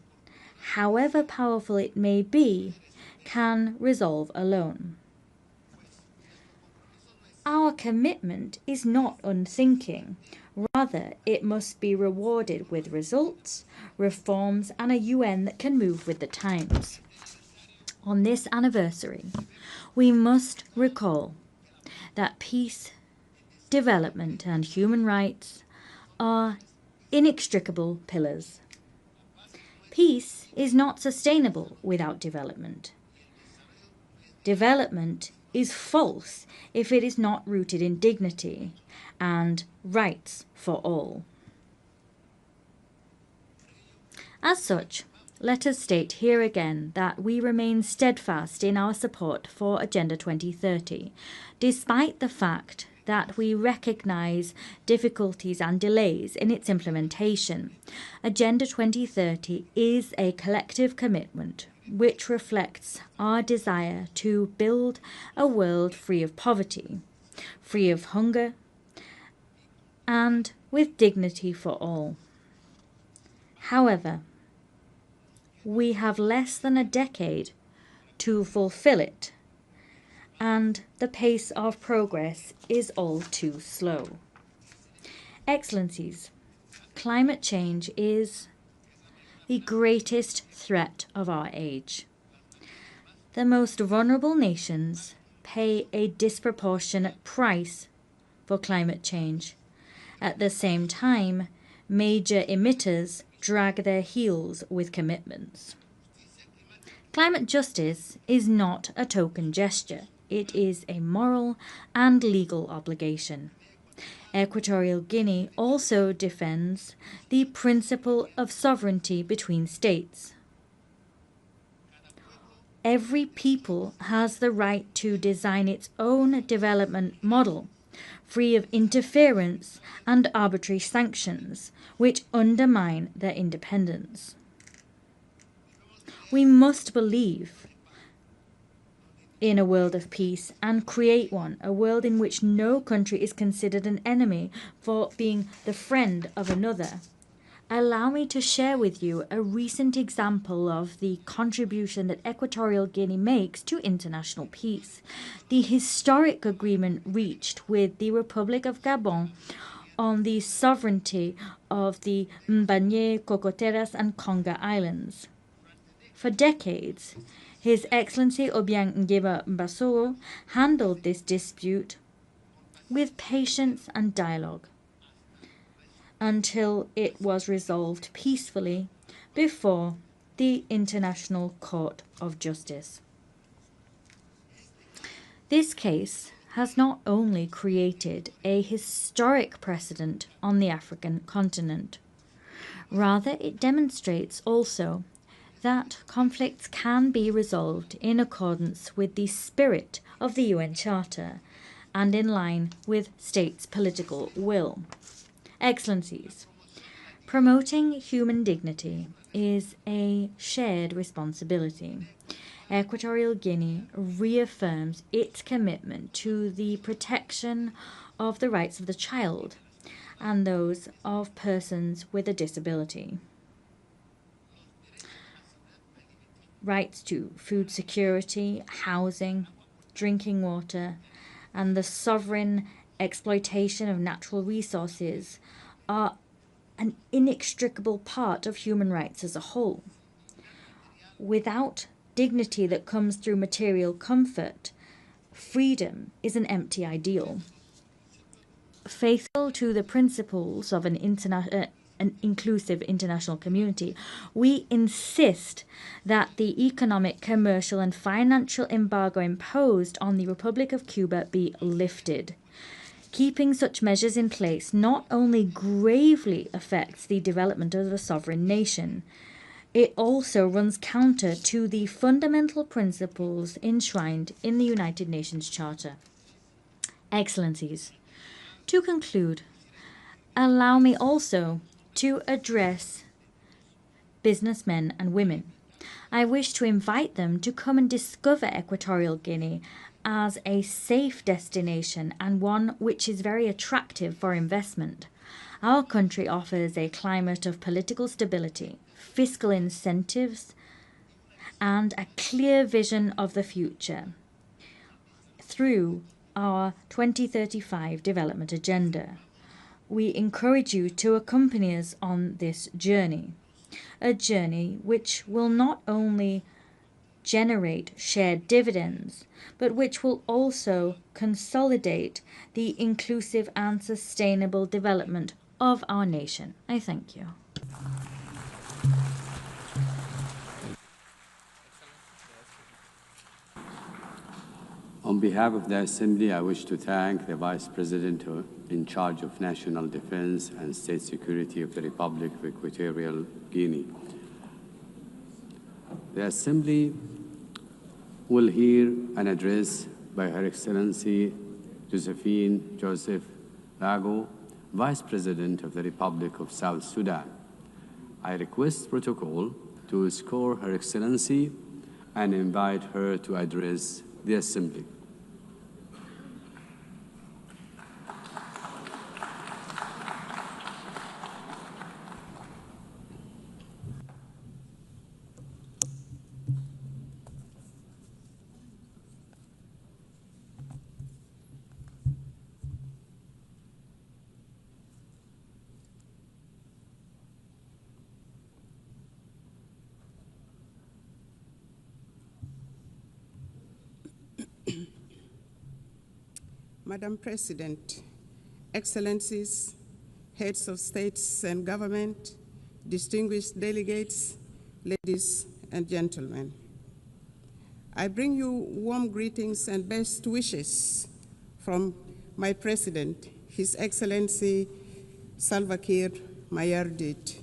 however powerful it may be, can resolve alone. Our commitment is not unthinking. Rather, it must be rewarded with results, reforms, and a UN that can move with the times. On this anniversary, we must recall that peace, development, and human rights are inextricable pillars. Peace is not sustainable without development. Development is false if it is not rooted in dignity and rights for all. As such, let us state here again that we remain steadfast in our support for Agenda 2030, despite the fact that we recognize difficulties and delays in its implementation. Agenda 2030 is a collective commitment which reflects our desire to build a world free of poverty, free of hunger, and with dignity for all. However, we have less than a decade to fulfill it, and the pace of progress is all too slow. Excellencies, climate change is the greatest threat of our age. The most vulnerable nations pay a disproportionate price for climate change. At the same time, major emitters drag their heels with commitments. Climate justice is not a token gesture. It is a moral and legal obligation. Equatorial Guinea also defends the principle of sovereignty between states. Every people has the right to design its own development model, free of interference and arbitrary sanctions, which undermine their independence. We must believe in a world of peace and create one, a world in which no country is considered an enemy for being the friend of another. Allow me to share with you a recent example of the contribution that Equatorial Guinea makes to international peace. The historic agreement reached with the Republic of Gabon on the sovereignty of the Mbanye, Cocoteras, and Conga Islands. For decades, His Excellency Obiang Nguema-Mbasogo handled this dispute with patience and dialogue until it was resolved peacefully before the International Court of Justice. This case has not only created a historic precedent on the African continent, rather it demonstrates also that conflicts can be resolved in accordance with the spirit of the UN Charter and in line with states' political will. Excellencies, promoting human dignity is a shared responsibility. Equatorial Guinea reaffirms its commitment to the protection of the rights of the child and those of persons with a disability. Rights to food security, housing, drinking water, and the sovereign exploitation of natural resources are an inextricable part of human rights as a whole. Without dignity that comes through material comfort, freedom is an empty ideal. Faithful to the principles of an inclusive international community, we insist that the economic, commercial, and financial embargo imposed on the Republic of Cuba be lifted. Keeping such measures in place not only gravely affects the development of a sovereign nation, it also runs counter to the fundamental principles enshrined in the United Nations Charter. Excellencies, to conclude, allow me also to address businessmen and women. I wish to invite them to come and discover Equatorial Guinea as a safe destination and one which is very attractive for investment. Our country offers a climate of political stability, fiscal incentives, and a clear vision of the future through our 2035 development agenda. We encourage you to accompany us on this journey, a journey which will not only generate shared dividends, but which will also consolidate the inclusive and sustainable development of our nation. I thank you.
On behalf of the Assembly, I wish to thank the Vice President in charge of National Defense and State Security of the Republic of Equatorial Guinea. The Assembly will hear an address by Her Excellency Josephine Joseph Lago, Vice President of the Republic of South Sudan. I request protocol to escort Her Excellency and invite her to address the Assembly.
Madam President, Excellencies, heads of states and government, distinguished delegates, ladies and gentlemen. I bring you warm greetings and best wishes from my President, His Excellency Salva Kiir Mayardit,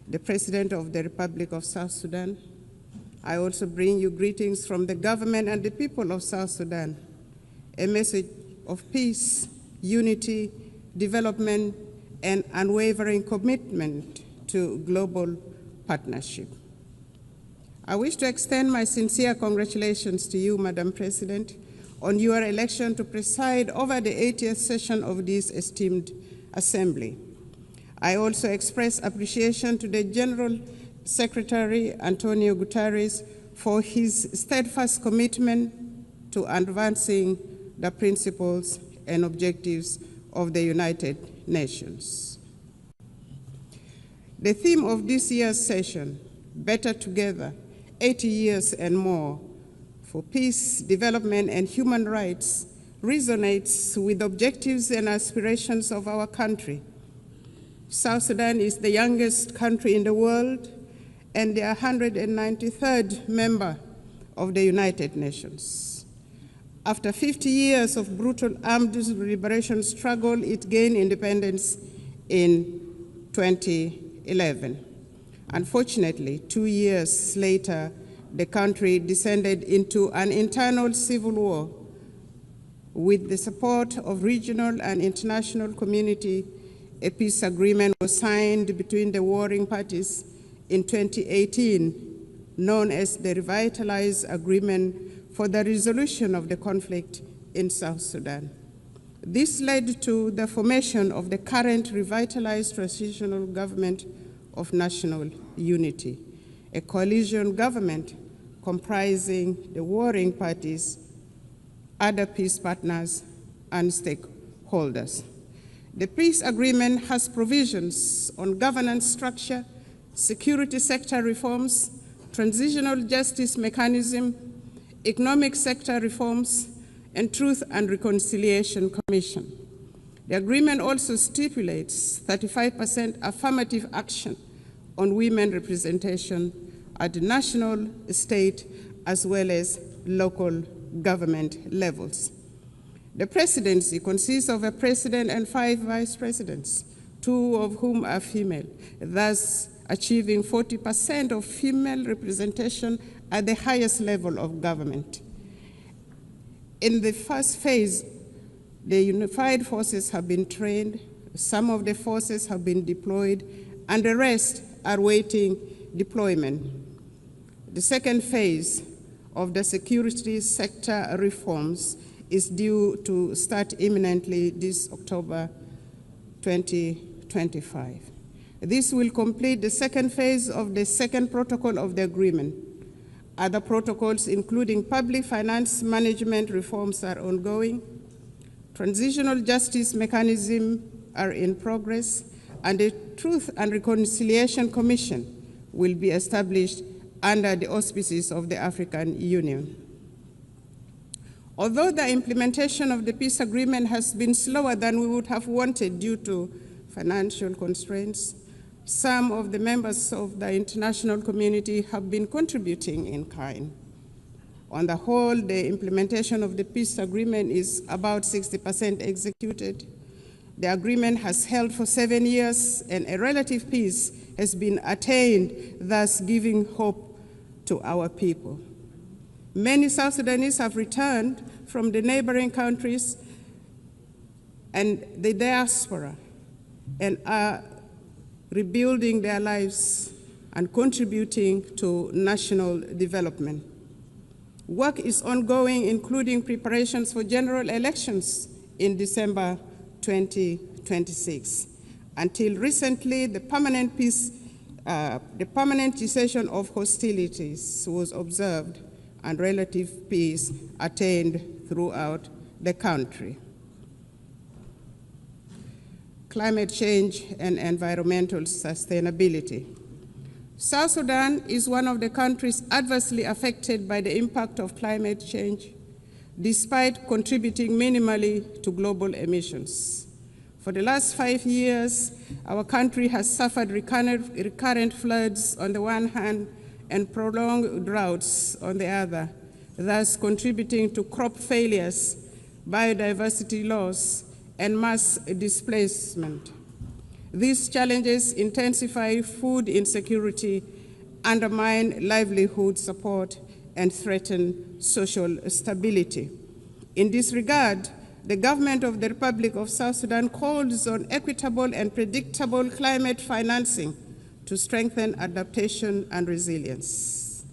the President of the Republic of South Sudan. I also bring you greetings from the government and the people of South Sudan, a message of peace, unity, development, and unwavering commitment to global partnership. I wish to extend my sincere congratulations to you, Madam President, on your election to preside over the 80th session of this esteemed Assembly. I also express appreciation to the General Secretary, Antonio Guterres, for his steadfast commitment to advancing the principles and objectives of the United Nations. The theme of this year's session, Better Together, 80 years and more, for peace, development, and human rights, resonates with the objectives and aspirations of our country. South Sudan is the youngest country in the world and the 193rd member of the United Nations. After 50 years of brutal armed liberation struggle, it gained independence in 2011. Unfortunately, 2 years later, the country descended into an internal civil war. With the support of regional and international community, a peace agreement was signed between the warring parties in 2018, known as the Revitalized Agreement for the Resolution of the Conflict in South Sudan. This led to the formation of the current revitalized transitional government of national unity, a coalition government comprising the warring parties, other peace partners, and stakeholders. The peace agreement has provisions on governance structure, security sector reforms, transitional justice mechanism, economic sector reforms, and Truth and Reconciliation Commission. The agreement also stipulates 35% affirmative action on women representation at the national, state, as well as local government levels. The presidency consists of a president and 5 vice presidents, 2 of whom are female, thus achieving 40% of female representation at the highest level of government. In the first phase, the unified forces have been trained, some of the forces have been deployed, and the rest are waiting deployment. The second phase of the security sector reforms is due to start imminently this October 2025. This will complete the second phase of the second protocol of the agreement. Other protocols, including public finance management reforms, are ongoing. Transitional justice mechanisms are in progress, and the Truth and Reconciliation Commission will be established under the auspices of the African Union. Although the implementation of the peace agreement has been slower than we would have wanted due to financial constraints, some of the members of the international community have been contributing in kind. On the whole, the implementation of the peace agreement is about 60% executed. The agreement has held for 7 years, and a relative peace has been attained, thus giving hope to our people. Many South Sudanese have returned from the neighboring countries and the diaspora and are rebuilding their lives and contributing to national development. Work is ongoing, including preparations for general elections in December 2026. Until recently, the permanent cessation of hostilities was observed and relative peace attained throughout the country. Climate change and environmental sustainability. South Sudan is one of the countries adversely affected by the impact of climate change, despite contributing minimally to global emissions. For the last 5 years, our country has suffered recurrent floods on the one hand and prolonged droughts on the other, thus contributing to crop failures, biodiversity loss, and mass displacement. These challenges intensify food insecurity, undermine livelihood support, and threaten social stability. In this regard, the government of the Republic of South Sudan calls on equitable and predictable climate financing to strengthen adaptation and resilience.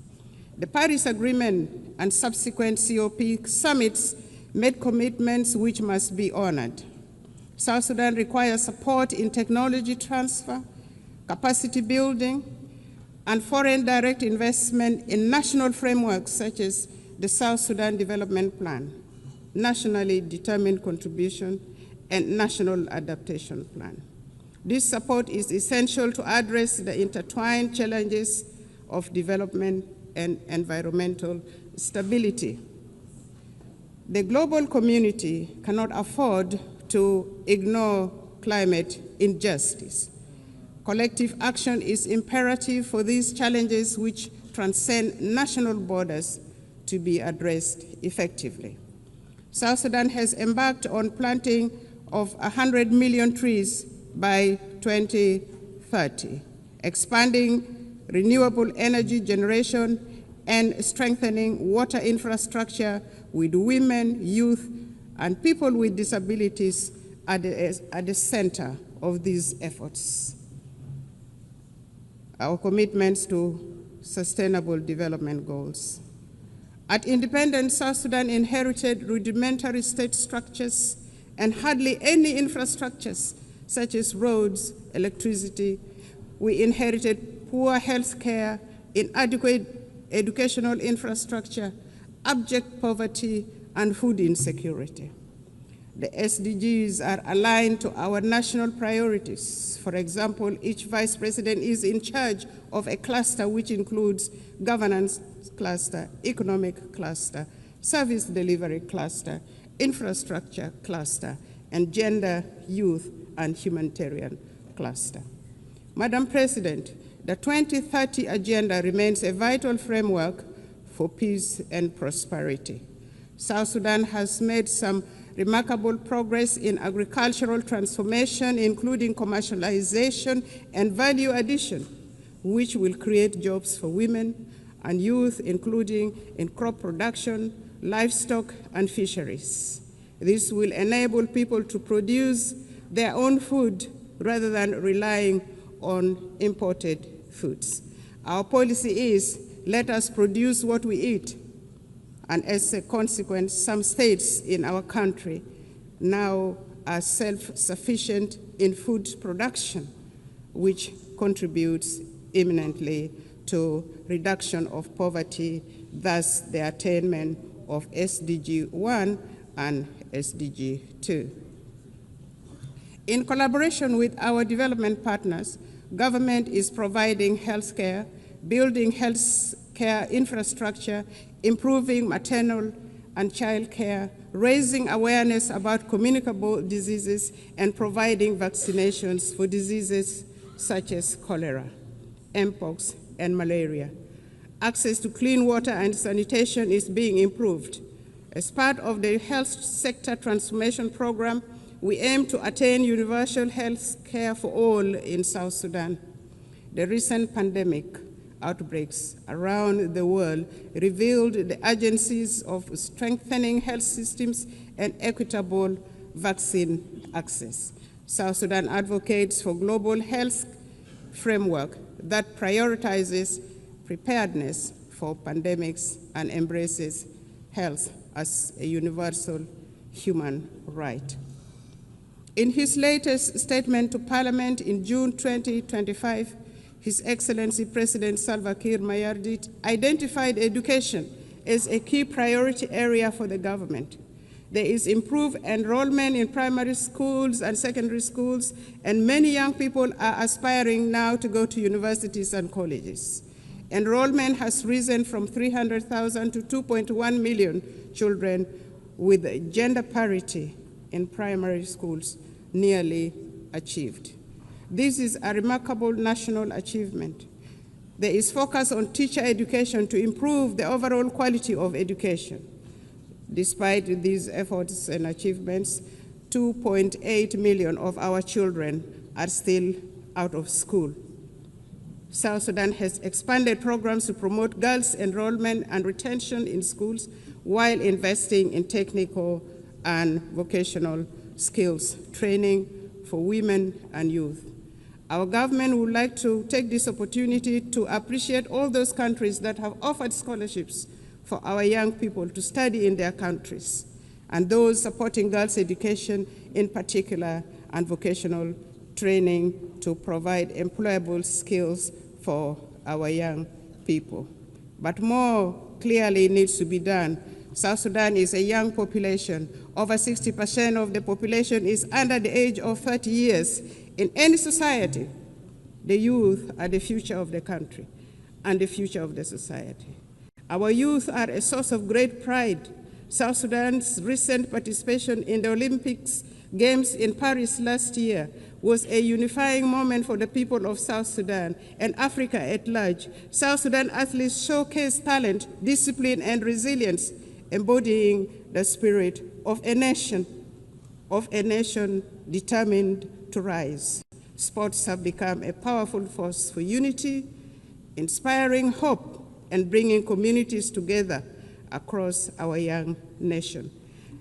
The Paris Agreement and subsequent COP summits made commitments which must be honored. South Sudan requires support in technology transfer, capacity building, and foreign direct investment in national frameworks such as the South Sudan Development Plan, nationally determined contribution, and national adaptation plan. This support is essential to address the intertwined challenges of development and environmental stability. The global community cannot afford to ignore climate injustice. Collective action is imperative for these challenges which transcend national borders to be addressed effectively. South Sudan has embarked on planting of 100 million trees by 2030, expanding renewable energy generation and strengthening water infrastructure with women, youth, and people with disabilities at the center of these efforts. Our commitments to sustainable development goals. At independence, South Sudan inherited rudimentary state structures and hardly any infrastructures such as roads, electricity. We inherited poor health care, inadequate educational infrastructure, abject poverty, and food insecurity. The SDGs are aligned to our national priorities. For example, each vice president is in charge of a cluster which includes governance cluster, economic cluster, service delivery cluster, infrastructure cluster, and gender, youth, and humanitarian cluster. Madam President, the 2030 Agenda remains a vital framework for peace and prosperity. South Sudan has made some remarkable progress in agricultural transformation, including commercialization and value addition, which will create jobs for women and youth, including in crop production, livestock, and fisheries. This will enable people to produce their own food rather than relying on imported foods. Our policy is, let us produce what we eat. And as a consequence, some states in our country now are self-sufficient in food production, which contributes eminently to reduction of poverty, thus the attainment of SDG 1 and SDG 2. In collaboration with our development partners, government is providing healthcare, building health care infrastructure, improving maternal and child care, raising awareness about communicable diseases, and providing vaccinations for diseases such as cholera, mpox, and malaria. Access to clean water and sanitation is being improved. As part of the health sector transformation program, we aim to attain universal health care for all in South Sudan. The recent pandemic outbreaks around the world revealed the urgencies of strengthening health systems and equitable vaccine access. South Sudan advocates for global health framework that prioritizes preparedness for pandemics and embraces health as a universal human right. In his latest statement to Parliament in June 2025, His Excellency President Salva Kiir Mayardit identified education as a key priority area for the government. There is improved enrollment in primary schools and secondary schools, and many young people are aspiring now to go to universities and colleges. Enrollment has risen from 300,000 to 2.1 million children, with gender parity in primary schools nearly achieved. This is a remarkable national achievement. There is focus on teacher education to improve the overall quality of education. Despite these efforts and achievements, 2.8 million of our children are still out of school. South Sudan has expanded programs to promote girls' enrollment and retention in schools while investing in technical and vocational skills training for women and youth. Our government would like to take this opportunity to appreciate all those countries that have offered scholarships for our young people to study in their countries, and those supporting girls' education in particular and vocational training to provide employable skills for our young people. But more clearly needs to be done. South Sudan is a young population. Over 60% of the population is under the age of 30 years. In any society, the youth are the future of the country and the future of the society. Our youth are a source of great pride. South Sudan's recent participation in the Olympics Games in Paris last year was a unifying moment for the people of South Sudan and Africa at large. South Sudan athletes showcased talent, discipline, and resilience, embodying the spirit of a nation determined to rise. Sports have become a powerful force for unity, inspiring hope, and bringing communities together across our young nation.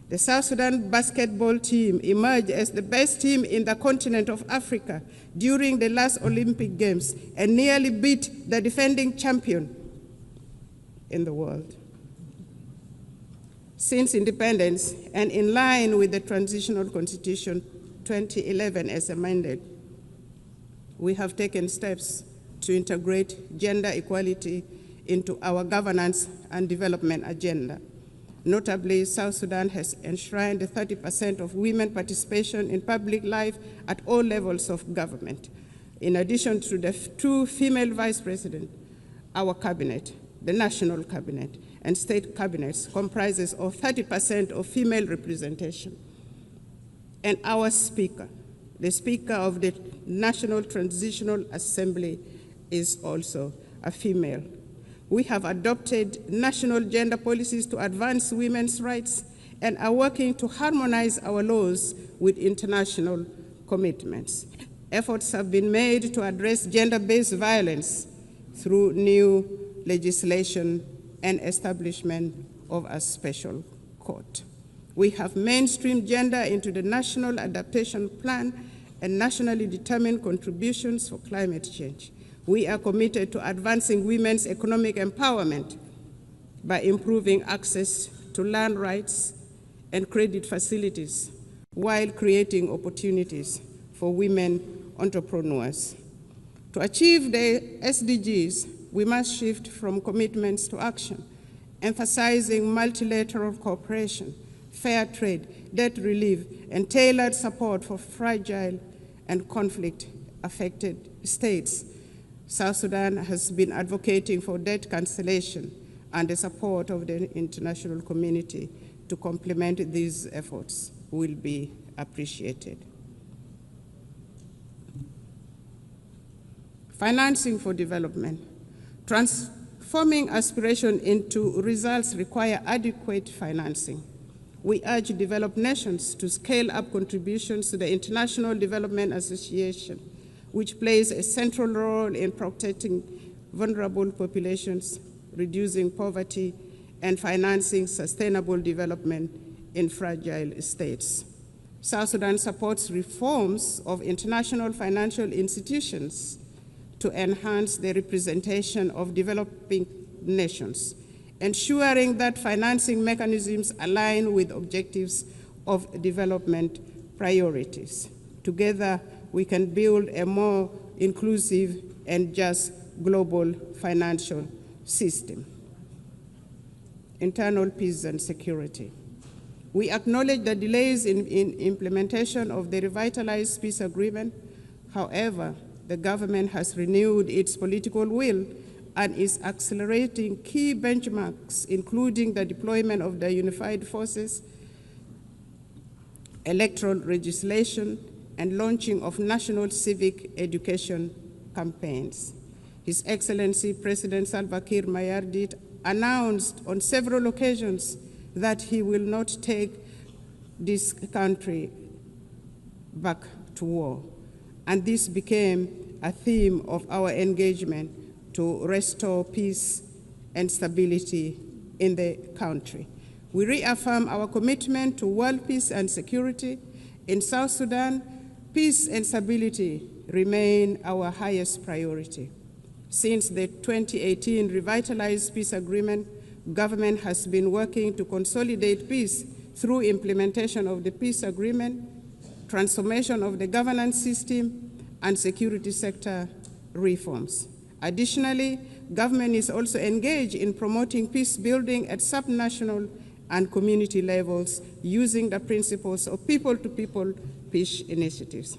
The South Sudan basketball team emerged as the best team in the continent of Africa during the last Olympic Games and nearly beat the defending champion in the world. Since independence, and in line with the Transitional Constitution 2011 as amended, we have taken steps to integrate gender equality into our governance and development agenda. Notably, South Sudan has enshrined 30% of women participation in public life at all levels of government. In addition to the two female vice presidents, our cabinet, the national cabinet, and state cabinets comprises of 30% of female representation. And our speaker, the Speaker of the National Transitional Assembly, is also a female. We have adopted national gender policies to advance women's rights and are working to harmonize our laws with international commitments. Efforts have been made to address gender-based violence through new legislation and establishment of a special court. We have mainstreamed gender into the National Adaptation Plan and nationally determined contributions for climate change. We are committed to advancing women's economic empowerment by improving access to land rights and credit facilities while creating opportunities for women entrepreneurs. To achieve the SDGs, we must shift from commitments to action, emphasizing multilateral cooperation, fair trade, debt relief, and tailored support for fragile and conflict-affected states. South Sudan has been advocating for debt cancellation and the support of the international community to complement these efforts will be appreciated. Financing for development. Transforming aspiration into results require adequate financing. We urge developed nations to scale up contributions to the International Development Association, which plays a central role in protecting vulnerable populations, reducing poverty, and financing sustainable development in fragile states. South Sudan supports reforms of international financial institutions to enhance the representation of developing nations, ensuring that financing mechanisms align with objectives of development priorities. Together, we can build a more inclusive and just global financial system. Internal peace and security. We acknowledge the delays in implementation of the revitalized peace agreement. However, the government has renewed its political will and is accelerating key benchmarks, including the deployment of the unified forces, electoral legislation, and launching of national civic education campaigns. His Excellency President Salva Kiir Mayardit announced on several occasions that he will not take this country back to war. And this became a theme of our engagement to restore peace and stability in the country. We reaffirm our commitment to world peace and security. In South Sudan, peace and stability remain our highest priority. Since the 2018 revitalized peace agreement, government has been working to consolidate peace through implementation of the peace agreement, transformation of the governance system, and security sector reforms. Additionally, government is also engaged in promoting peace building at subnational and community levels using the principles of people-to-people peace initiatives.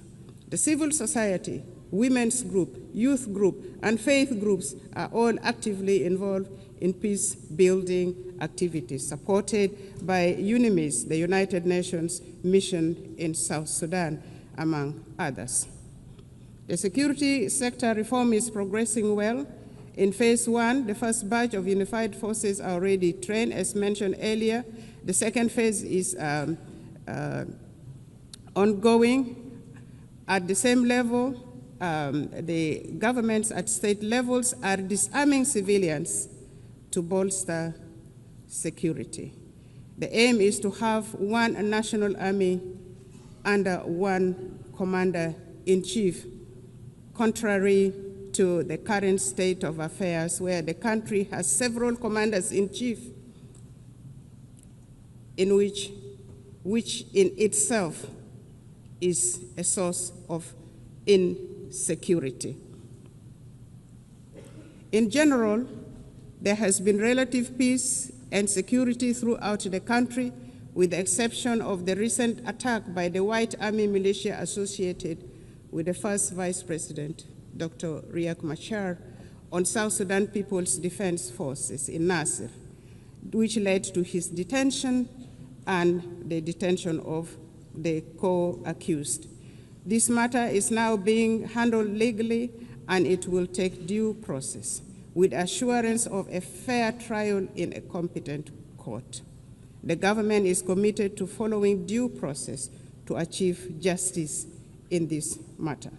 The civil society, women's group, youth group, and faith groups are all actively involved in peace-building activities supported by UNIMIS, the United Nations mission in South Sudan, among others. The security sector reform is progressing well. In phase one, the first batch of unified forces are already trained, as mentioned earlier. The second phase is ongoing. At the same level, the governments at state levels are disarming civilians to bolster security. The aim is to have one national army under one commander-in-chief, contrary to the current state of affairs where the country has several commanders-in-chief, in which in itself is a source of insecurity. In general, there has been relative peace and security throughout the country, with the exception of the recent attack by the White Army militia associated with the first Vice President, Dr. Riek Machar, on South Sudan People's Defense Forces in Nasir, which led to his detention and the detention of the co-accused. This matter is now being handled legally, and it will take due process, with assurance of a fair trial in a competent court. The government is committed to following due process to achieve justice in this matter.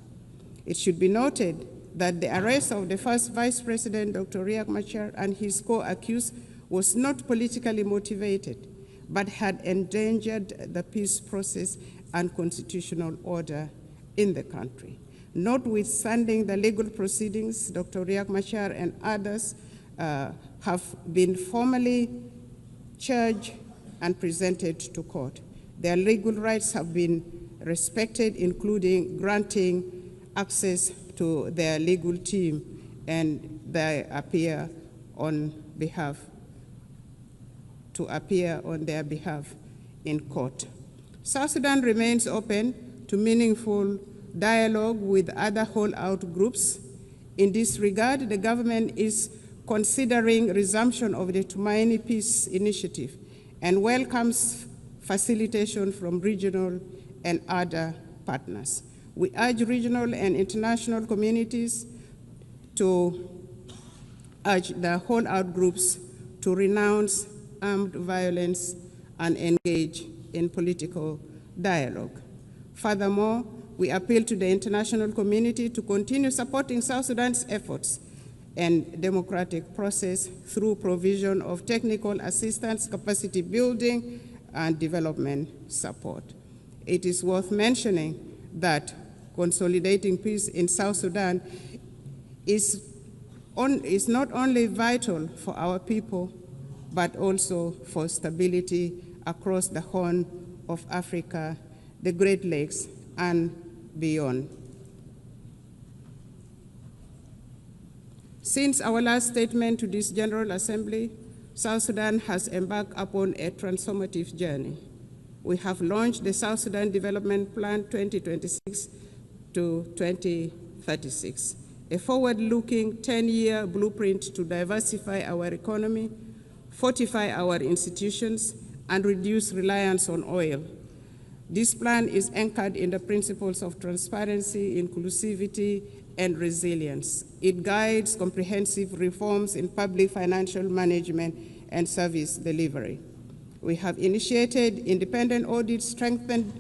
It should be noted that the arrest of the first Vice President, Dr. Riek Machar, and his co-accused was not politically motivated, but had endangered the peace process and constitutional order in the country. Notwithstanding the legal proceedings, Dr. Riek Machar and others have been formally charged and presented to court. Their legal rights have been respected, including granting access to their legal team, and they appear on their behalf in court. South Sudan remains open to meaningful dialogue with other holdout groups In this regard, the government is considering resumption of the Tumaini Peace Initiative and welcomes facilitation from regional and other partners. We urge regional and international communities to urge the whole-out groups to renounce armed violence and engage in political dialogue. Furthermore, we appeal to the international community to continue supporting South Sudan's efforts and democratic process through provision of technical assistance, capacity building, and development support. It is worth mentioning that consolidating peace in South Sudan is not only vital for our people, but also for stability across the Horn of Africa, the Great Lakes, and beyond. Since our last statement to this General Assembly, South Sudan has embarked upon a transformative journey. We have launched the South Sudan Development Plan 2026 to 2036, a forward-looking 10-year blueprint to diversify our economy, fortify our institutions, and reduce reliance on oil. This plan is anchored in the principles of transparency, inclusivity, and resilience. It guides comprehensive reforms in public financial management and service delivery. We have initiated independent audits, strengthened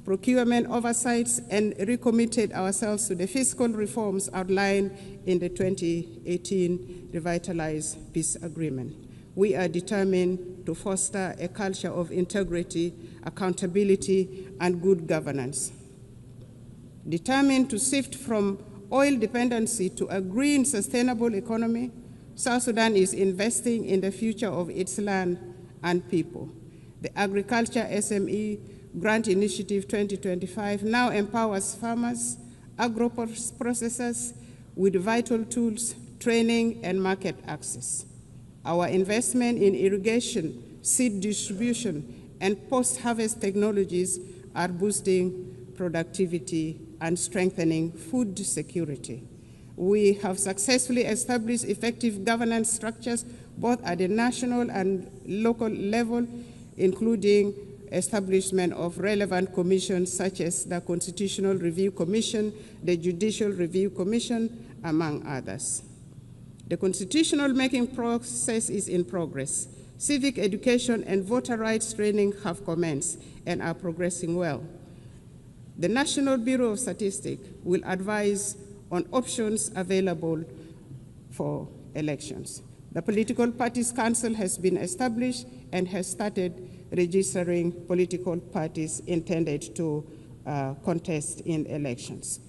procurement oversights, and recommitted ourselves to the fiscal reforms outlined in the 2018 Revitalized Peace Agreement. We are determined to foster a culture of integrity, accountability, and good governance. Determined to shift from oil dependency to a green, sustainable economy, South Sudan is investing in the future of its land and people. The Agriculture SME Grant Initiative 2025 now empowers farmers, agro-processors with vital tools, training, and market access. Our investment in irrigation, seed distribution, and post-harvest technologies are boosting productivity and strengthening food security. We have successfully established effective governance structures both at the national and local level, including establishment of relevant commissions such as the Constitutional Review Commission, the Judicial Review Commission, among others. The constitutional making process is in progress. Civic education and voter rights training have commenced and are progressing well. The National Bureau of Statistics will advise on options available for elections. The Political Parties Council has been established and has started registering political parties intended to contest in elections.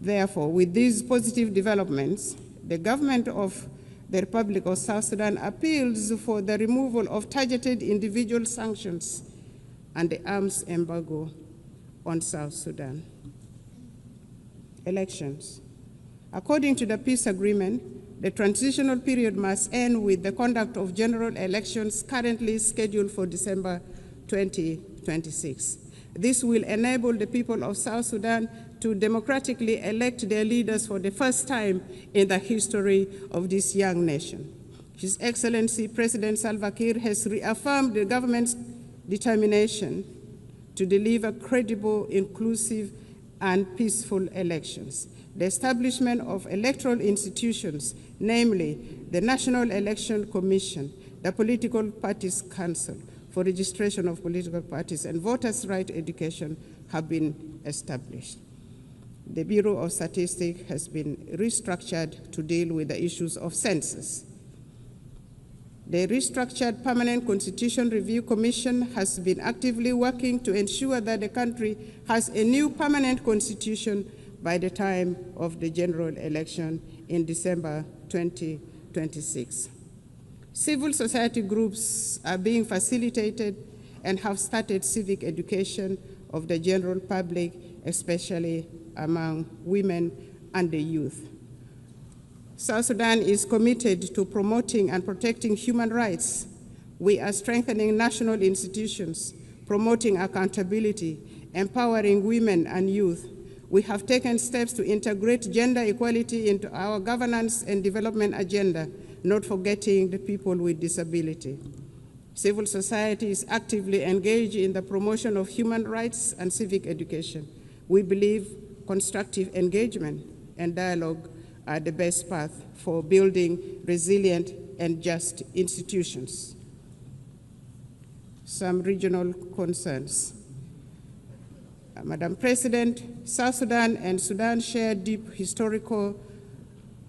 Therefore, with these positive developments, the government of the Republic of South Sudan appeals for the removal of targeted individual sanctions and the arms embargo on South Sudan. Elections. According to the peace agreement, the transitional period must end with the conduct of general elections currently scheduled for December 2026. This will enable the people of South Sudan to democratically elect their leaders for the first time in the history of this young nation. His Excellency President Salva Kiir has reaffirmed the government's determination to deliver credible, inclusive, and peaceful elections. The establishment of electoral institutions, namely the National Election Commission, the Political Parties Council for registration of political parties, and voters' right education have been established. The Bureau of Statistics has been restructured to deal with the issues of census. The restructured Permanent Constitution Review Commission has been actively working to ensure that the country has a new permanent constitution by the time of the general election in December 2026. Civil society groups are being facilitated and have started civic education of the general public, especially among women and the youth. South Sudan is committed to promoting and protecting human rights. We are strengthening national institutions, promoting accountability, empowering women and youth. We have taken steps to integrate gender equality into our governance and development agenda, not forgetting the people with disability. Civil society is actively engaged in the promotion of human rights and civic education. We believe constructive engagement and dialogue are the best path for building resilient and just institutions. Some regional concerns. Madam President, South Sudan and Sudan share deep historical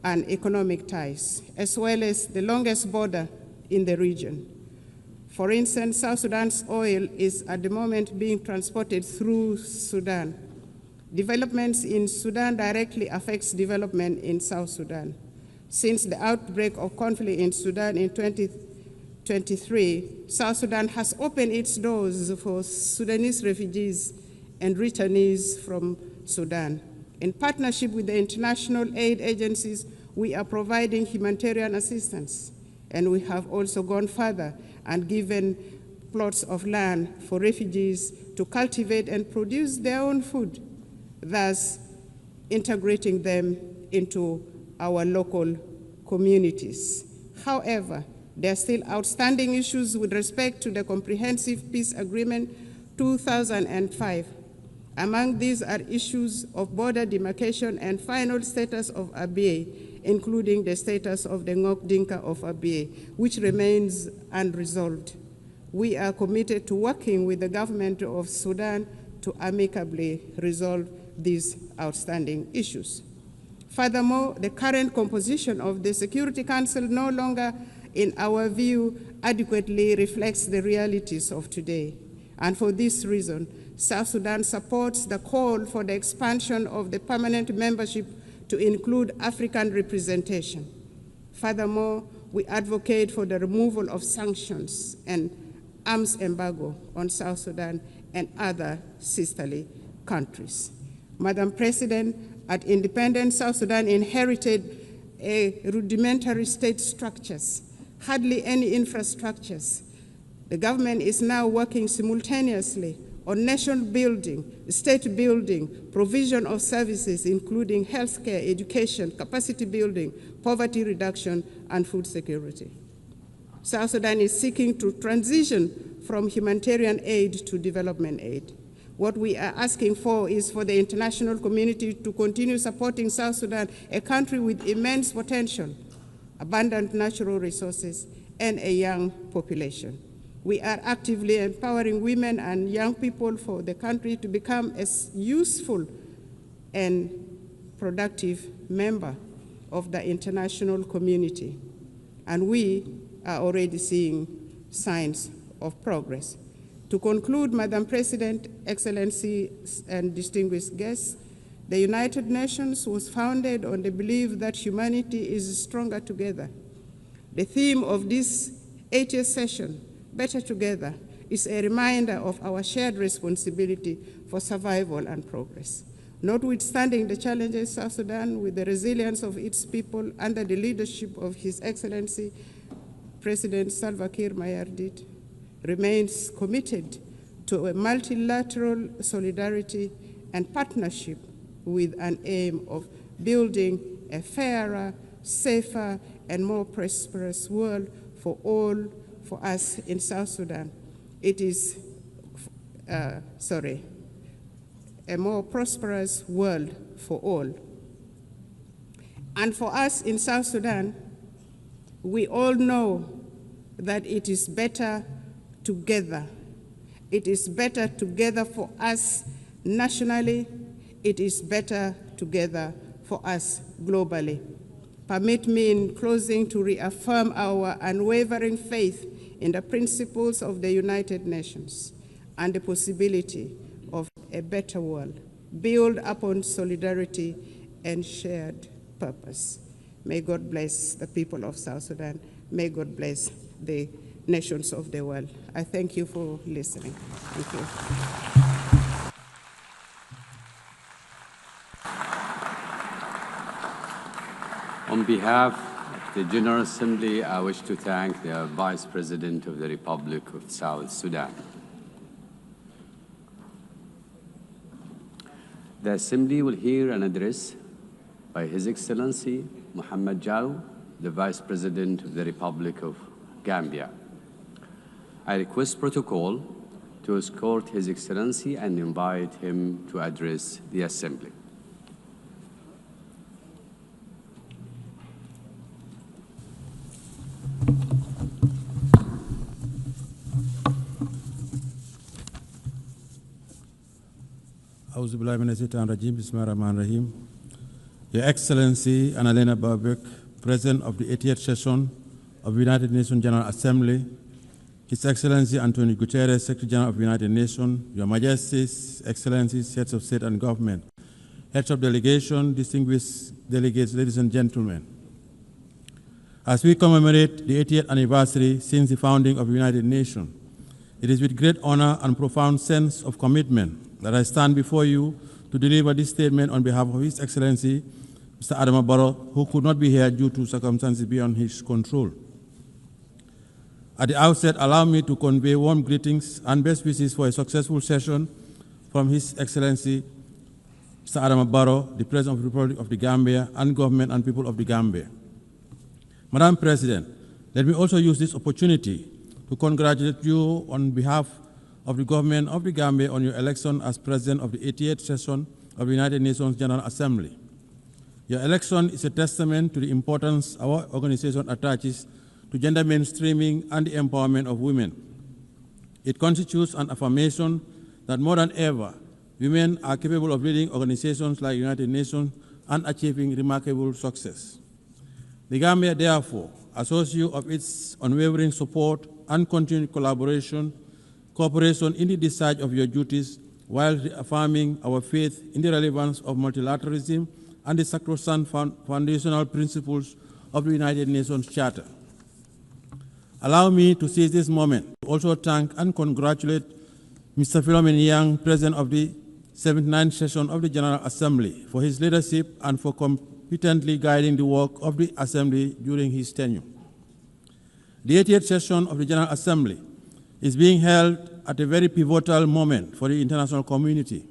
and economic ties, as well as the longest border in the region. For instance, South Sudan's oil is at the moment being transported through Sudan. Developments in Sudan directly affects development in South Sudan. Since the outbreak of conflict in Sudan in 2023, South Sudan has opened its doors for Sudanese refugees and returnees from Sudan. In partnership with the international aid agencies, we are providing humanitarian assistance, and we have also gone further and given plots of land for refugees to cultivate and produce their own food, thus integrating them into our local communities. However, there are still outstanding issues with respect to the Comprehensive Peace Agreement 2005. Among these are issues of border demarcation and final status of Abyei, including the status of the Ngok Dinka of Abyei, which remains unresolved. We are committed to working with the government of Sudan to amicably resolve these outstanding issues. Furthermore, the current composition of the Security Council no longer, in our view, adequately reflects the realities of today. And for this reason, South Sudan supports the call for the expansion of the permanent membership to include African representation. Furthermore, we advocate for the removal of sanctions and arms embargo on South Sudan and other sisterly countries. Madam President, at independence, South Sudan inherited rudimentary state structures, hardly any infrastructures. The government is now working simultaneously on nation building, state building, provision of services, including healthcare, education, capacity building, poverty reduction, and food security. South Sudan is seeking to transition from humanitarian aid to development aid. What we are asking for is for the international community to continue supporting South Sudan, a country with immense potential, abundant natural resources, and a young population. We are actively empowering women and young people for the country to become a useful and productive member of the international community. And we are already seeing signs of progress. To conclude, Madam President, Excellencies, and distinguished guests, the United Nations was founded on the belief that humanity is stronger together. The theme of this 80th session, Better Together, is a reminder of our shared responsibility for survival and progress. Notwithstanding the challenges, South Sudan, with the resilience of its people under the leadership of His Excellency President Salva Kiir Mayardit, remains committed to a multilateral solidarity and partnership with an aim of building a fairer, safer, and more prosperous world for all, for us in South Sudan. It is, a more prosperous world for all. And for us in South Sudan, we all know that it is better together. It is better together for us nationally. It is better together for us globally. Permit me in closing to reaffirm our unwavering faith in the principles of the United Nations and the possibility of a better world, built upon solidarity and shared purpose. May God bless the people of South Sudan. May God bless the nations of the world. I thank you for listening. Thank you.
On behalf of the General Assembly, I wish to thank the Vice President of the Republic of South Sudan. The Assembly will hear an address by His Excellency Mohamed Jaw, the Vice President of the Republic of Gambia. I request protocol to escort His Excellency and invite him to address the Assembly.
Your Excellency Annalena Baerbock, President of the 80th session of the United Nations General Assembly, His Excellency Antonio Guterres, Secretary General of the United Nations, Your Majesties, Excellencies, Heads of State and Government, Heads of Delegation, distinguished delegates, ladies and gentlemen. As we commemorate the 80th anniversary since the founding of the United Nations, it is with great honor and profound sense of commitment that I stand before you to deliver this statement on behalf of His Excellency, Mr. Adama Barrow, who could not be here due to circumstances beyond his control. At the outset, allow me to convey warm greetings and best wishes for a successful session from His Excellency, Mr. Adama Barrow, the President of the Republic of the Gambia, and government and people of the Gambia. Madam President, let me also use this opportunity to congratulate you on behalf of the government of the Gambia on your election as President of the 88th session of the United Nations General Assembly. Your election is a testament to the importance our organization attaches to gender mainstreaming and the empowerment of women. It constitutes an affirmation that more than ever, women are capable of leading organizations like the United Nations and achieving remarkable success. The Gambia, therefore, assures you of its unwavering support and continued cooperation in the discharge of your duties while reaffirming our faith in the relevance of multilateralism and the sacrosanct foundational principles of the United Nations Charter. Allow me to seize this moment to also thank and congratulate Mr. Philomen Yang, President of the 79th session of the General Assembly, for his leadership and for competently guiding the work of the Assembly during his tenure. The 80th session of the General Assembly is being held at a very pivotal moment for the international community.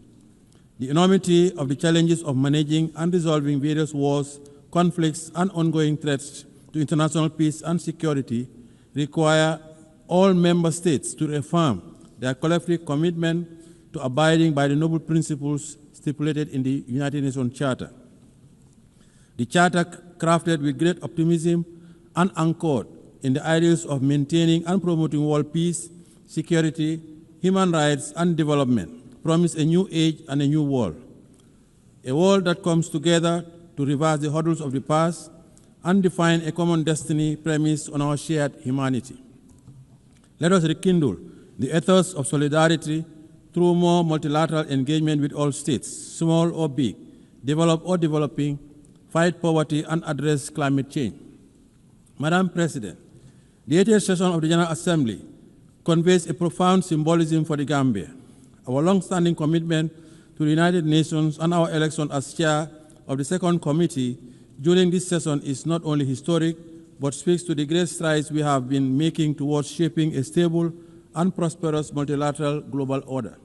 The enormity of the challenges of managing and resolving various wars, conflicts, and ongoing threats to international peace and security require all member states to reaffirm their collective commitment to abiding by the noble principles stipulated in the United Nations Charter. The Charter, crafted with great optimism and anchored in the ideals of maintaining and promoting world peace, security, human rights, and development, promise a new age and a new world. A world that comes together to reverse the hurdles of the past and define a common destiny premised on our shared humanity. Let us rekindle the ethos of solidarity through more multilateral engagement with all states, small or big, developed or developing, fight poverty, and address climate change. Madam President, the 80th session of the General Assembly conveys a profound symbolism for the Gambia. Our long-standing commitment to the United Nations and our election as chair of the second committee during this session is not only historic, but speaks to the great strides we have been making towards shaping a stable and prosperous multilateral global order.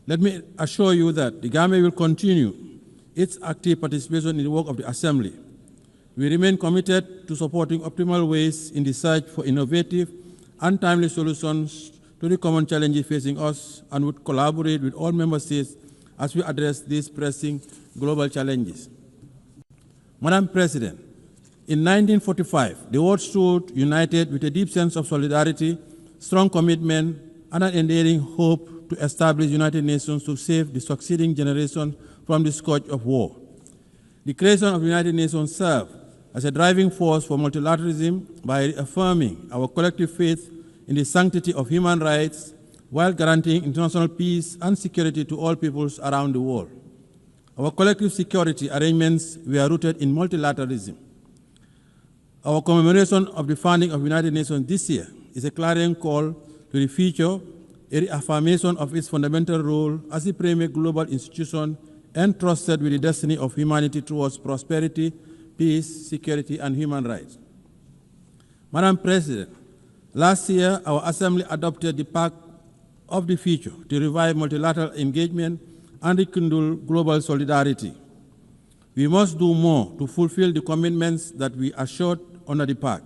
Let me assure you that the Gambia will continue its active participation in the work of the Assembly. We remain committed to supporting optimal ways in the search for innovative and timely solutions to the common challenges facing us, and would collaborate with all member states as we address these pressing global challenges. Madam President, in 1945, the world stood united with a deep sense of solidarity, strong commitment, and an enduring hope to establish the United Nations to save the succeeding generation from the scourge of war. The creation of the United Nations served as a driving force for multilateralism by reaffirming our collective faith in the sanctity of human rights while guaranteeing international peace and security to all peoples around the world. Our collective security arrangements were rooted in multilateralism. Our commemoration of the founding of the United Nations this year is a clarion call to the future, a reaffirmation of its fundamental role as a premier global institution entrusted with the destiny of humanity towards prosperity, peace, security, and human rights. Madam President, last year our Assembly adopted the Pact of the Future to revive multilateral engagement and rekindle global solidarity. We must do more to fulfill the commitments that we assured under the pact.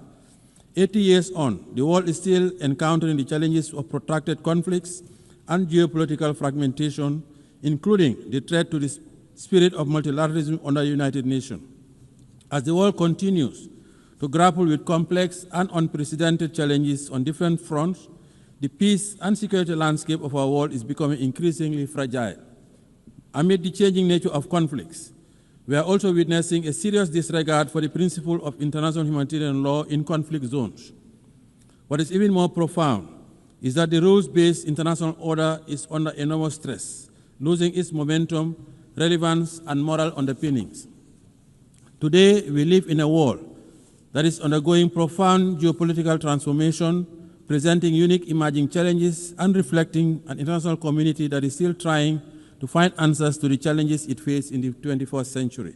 80 years on, the world is still encountering the challenges of protracted conflicts and geopolitical fragmentation, including the threat to the spirit of multilateralism under the United Nations. As the world continues to grapple with complex and unprecedented challenges on different fronts, the peace and security landscape of our world is becoming increasingly fragile. Amid the changing nature of conflicts, we are also witnessing a serious disregard for the principle of international humanitarian law in conflict zones. What is even more profound is that the rules-based international order is under enormous stress, losing its momentum, relevance, and moral underpinnings. Today, we live in a world that is undergoing profound geopolitical transformation, presenting unique emerging challenges and reflecting an international community that is still trying to find answers to the challenges it faces in the 21st century.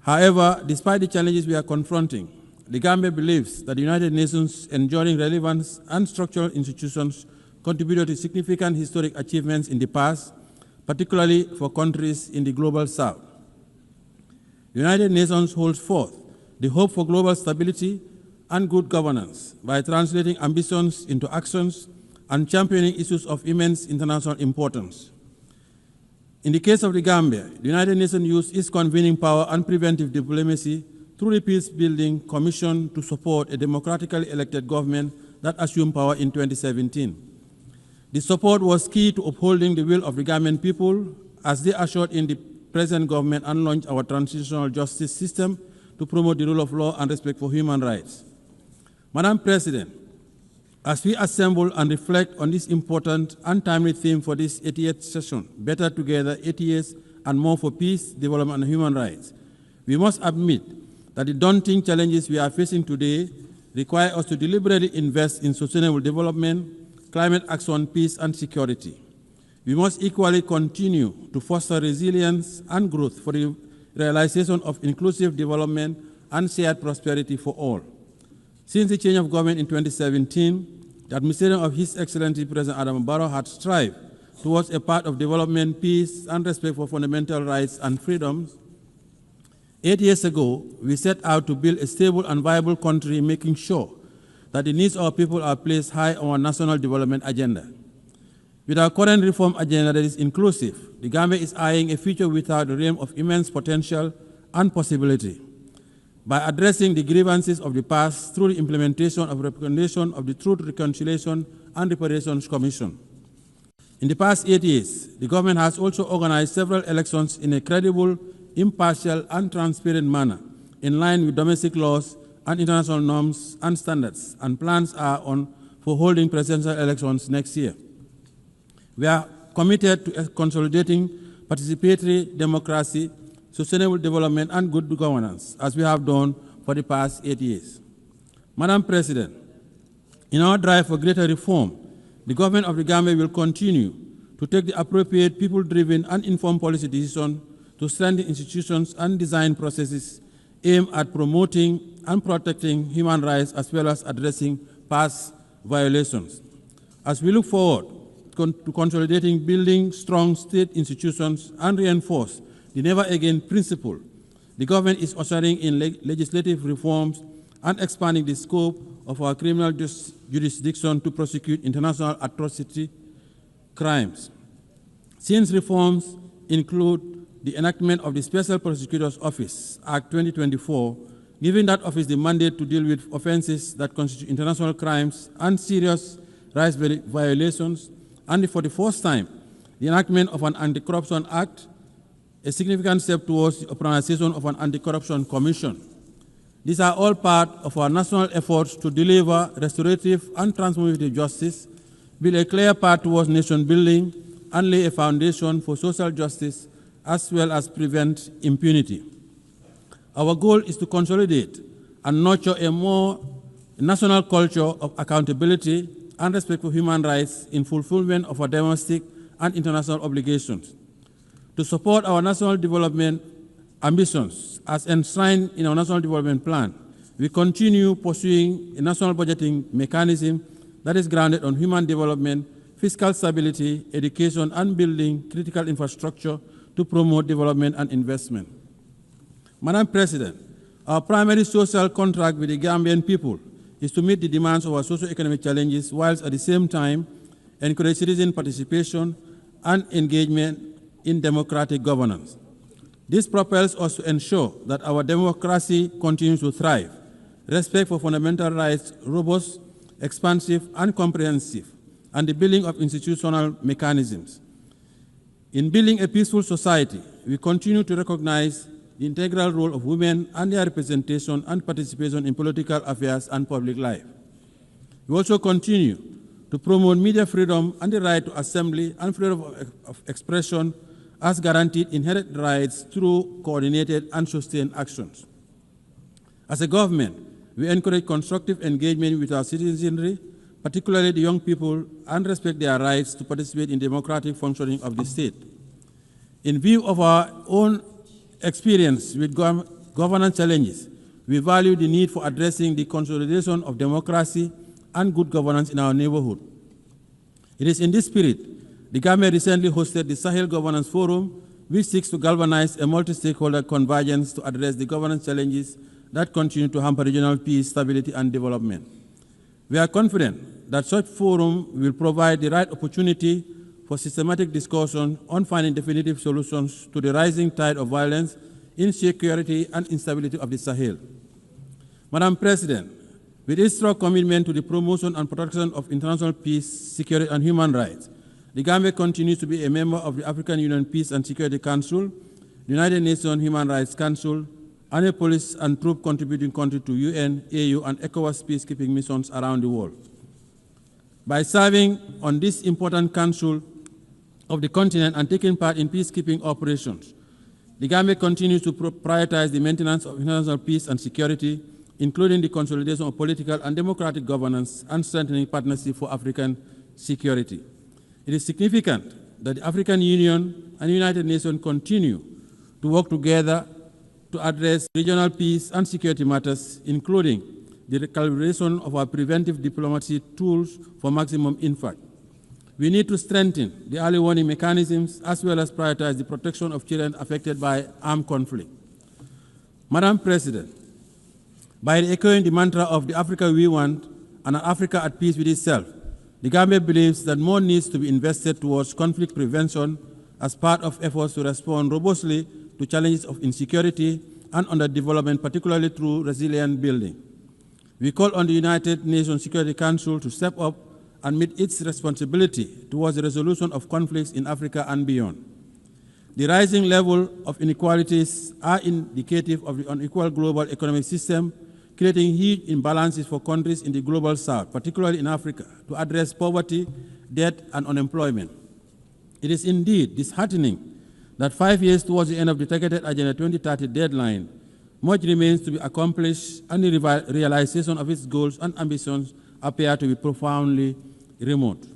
However, despite the challenges we are confronting, the Gambia believes that the United Nations' enduring relevance and structural institutions contributed to significant historic achievements in the past, particularly for countries in the global south. The United Nations holds forth the hope for global stability and good governance by translating ambitions into actions and championing issues of immense international importance. In the case of the Gambia, the United Nations used its convening power and preventive diplomacy through the Peace-Building Commission to support a democratically elected government that assumed power in 2017. The support was key to upholding the will of the Gambian people as they assured in the present government and launched our transitional justice system to promote the rule of law and respect for human rights. Madam President, as we assemble and reflect on this important and timely theme for this 80th session, Better Together, 80 years and more for peace, development, and human rights, we must admit that the daunting challenges we are facing today require us to deliberately invest in sustainable development, climate action, peace, and security. We must equally continue to foster resilience and growth for the realization of inclusive development and shared prosperity for all. Since the change of government in 2017, the administration of His Excellency President Adam Barrow had strived towards a path of development, peace, and respect for fundamental rights and freedoms. 8 years ago, we set out to build a stable and viable country, making sure that the needs of our people are placed high on our national development agenda. With our current reform agenda that is inclusive, the Gambia is eyeing a future without the realm of immense potential and possibility. By addressing the grievances of the past through the implementation of recommendation of the Truth, Reconciliation, and Reparations Commission. In the past 8 years, the government has also organized several elections in a credible, impartial, and transparent manner, in line with domestic laws and international norms and standards, and plans are on for holding presidential elections next year. We are committed to consolidating participatory democracy, sustainable development, and good governance, as we have done for the past 8 years. Madam President, in our drive for greater reform, the government of the Gambia will continue to take the appropriate people-driven and informed policy decisions to strengthen institutions and design processes aimed at promoting and protecting human rights as well as addressing past violations. As we look forward to consolidating building strong state institutions and reinforce the never again principle, the government is ushering in legislative reforms and expanding the scope of our criminal jurisdiction to prosecute international atrocity crimes. Since reforms include the enactment of the Special Prosecutor's Office, Act 2024, giving that office the mandate to deal with offenses that constitute international crimes and serious rights violations, and for the first time, the enactment of an Anti-Corruption Act, a significant step towards the organization of an Anti-Corruption Commission. These are all part of our national efforts to deliver restorative and transformative justice, build a clear path towards nation building, and lay a foundation for social justice, as well as prevent impunity. Our goal is to consolidate and nurture a more national culture of accountability and respect for human rights in fulfillment of our domestic and international obligations. To support our national development ambitions as enshrined in our National Development Plan, we continue pursuing a national budgeting mechanism that is grounded on human development, fiscal stability, education, and building critical infrastructure to promote development and investment. Madam President, our primary social contract with the Gambian people is to meet the demands of our socio-economic challenges whilst at the same time encourage citizen participation and engagement in democratic governance. This propels us to ensure that our democracy continues to thrive, respect for fundamental rights, robust, expansive, and comprehensive, and the building of institutional mechanisms. In building a peaceful society, we continue to recognize the integral role of women and their representation and participation in political affairs and public life. We also continue to promote media freedom and the right to assembly and freedom of expression as guaranteed inherent rights through coordinated and sustained actions. As a government, we encourage constructive engagement with our citizenry, particularly the young people, and respect their rights to participate in democratic functioning of the state. In view of our own experience with governance challenges, we value the need for addressing the consolidation of democracy and good governance in our neighborhood. It is in this spirit, the Gambia recently hosted the Sahel Governance Forum, which seeks to galvanize a multi-stakeholder convergence to address the governance challenges that continue to hamper regional peace, stability, and development. We are confident that such forum will provide the right opportunity for systematic discussion on finding definitive solutions to the rising tide of violence, insecurity, and instability of the Sahel. Madam President, with its strong commitment to the promotion and protection of international peace, security, and human rights, the Gambia continues to be a member of the African Union Peace and Security Council, the United Nations Human Rights Council, and a police and troop contributing country to UN, AU, and ECOWAS peacekeeping missions around the world. By serving on this important council of the continent and taking part in peacekeeping operations, the Gambia continues to prioritize the maintenance of international peace and security, including the consolidation of political and democratic governance and strengthening partnership for African security. It is significant that the African Union and the United Nations continue to work together to address regional peace and security matters, including the recalibration of our preventive diplomacy tools for maximum impact. We need to strengthen the early warning mechanisms as well as prioritize the protection of children affected by armed conflict. Madam President, by echoing the mantra of the Africa we want and an Africa at peace with itself, the Gambia believes that more needs to be invested towards conflict prevention as part of efforts to respond robustly to challenges of insecurity and underdevelopment, particularly through resilient building. We call on the United Nations Security Council to step up and meet its responsibility towards the resolution of conflicts in Africa and beyond. The rising level of inequalities are indicative of the unequal global economic system, creating huge imbalances for countries in the global south, particularly in Africa, to address poverty, debt, and unemployment. It is indeed disheartening that 5 years towards the end of the targeted Agenda 2030 deadline, much remains to be accomplished and the realization of its goals and ambitions appear to be profoundly remote.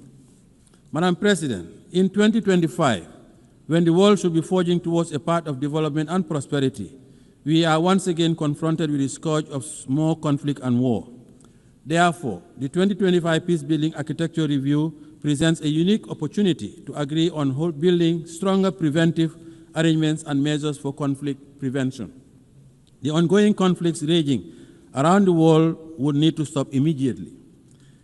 Madam President, in 2025, when the world should be forging towards a path of development and prosperity, we are once again confronted with the scourge of more conflict and war. Therefore, the 2025 Peace-Building Architecture Review presents a unique opportunity to agree on building stronger preventive arrangements and measures for conflict prevention. The ongoing conflicts raging around the world would need to stop immediately.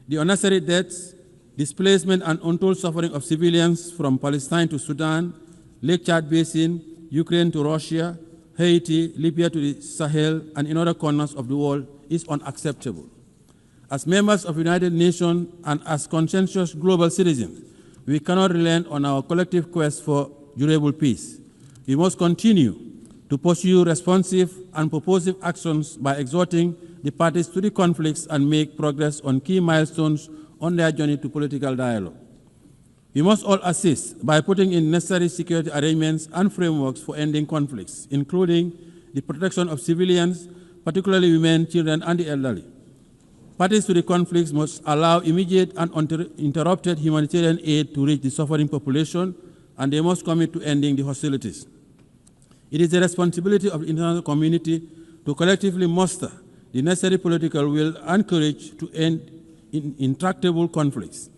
The unnecessary deaths, displacement, and untold suffering of civilians from Palestine to Sudan, Lake Chad Basin, Ukraine to Russia, Haiti, Libya to the Sahel, and in other corners of the world is unacceptable. As members of the United Nations and as conscientious global citizens, we cannot relent on our collective quest for durable peace. We must continue to pursue responsive and purposive actions by exhorting the parties to the conflicts and make progress on key milestones on their journey to political dialogue. We must all assist by putting in necessary security arrangements and frameworks for ending conflicts, including the protection of civilians, particularly women, children, and the elderly. Parties to the conflicts must allow immediate and uninterrupted humanitarian aid to reach the suffering population, and they must commit to ending the hostilities. It is the responsibility of the international community to collectively muster the necessary political will and courage to end intractable conflicts.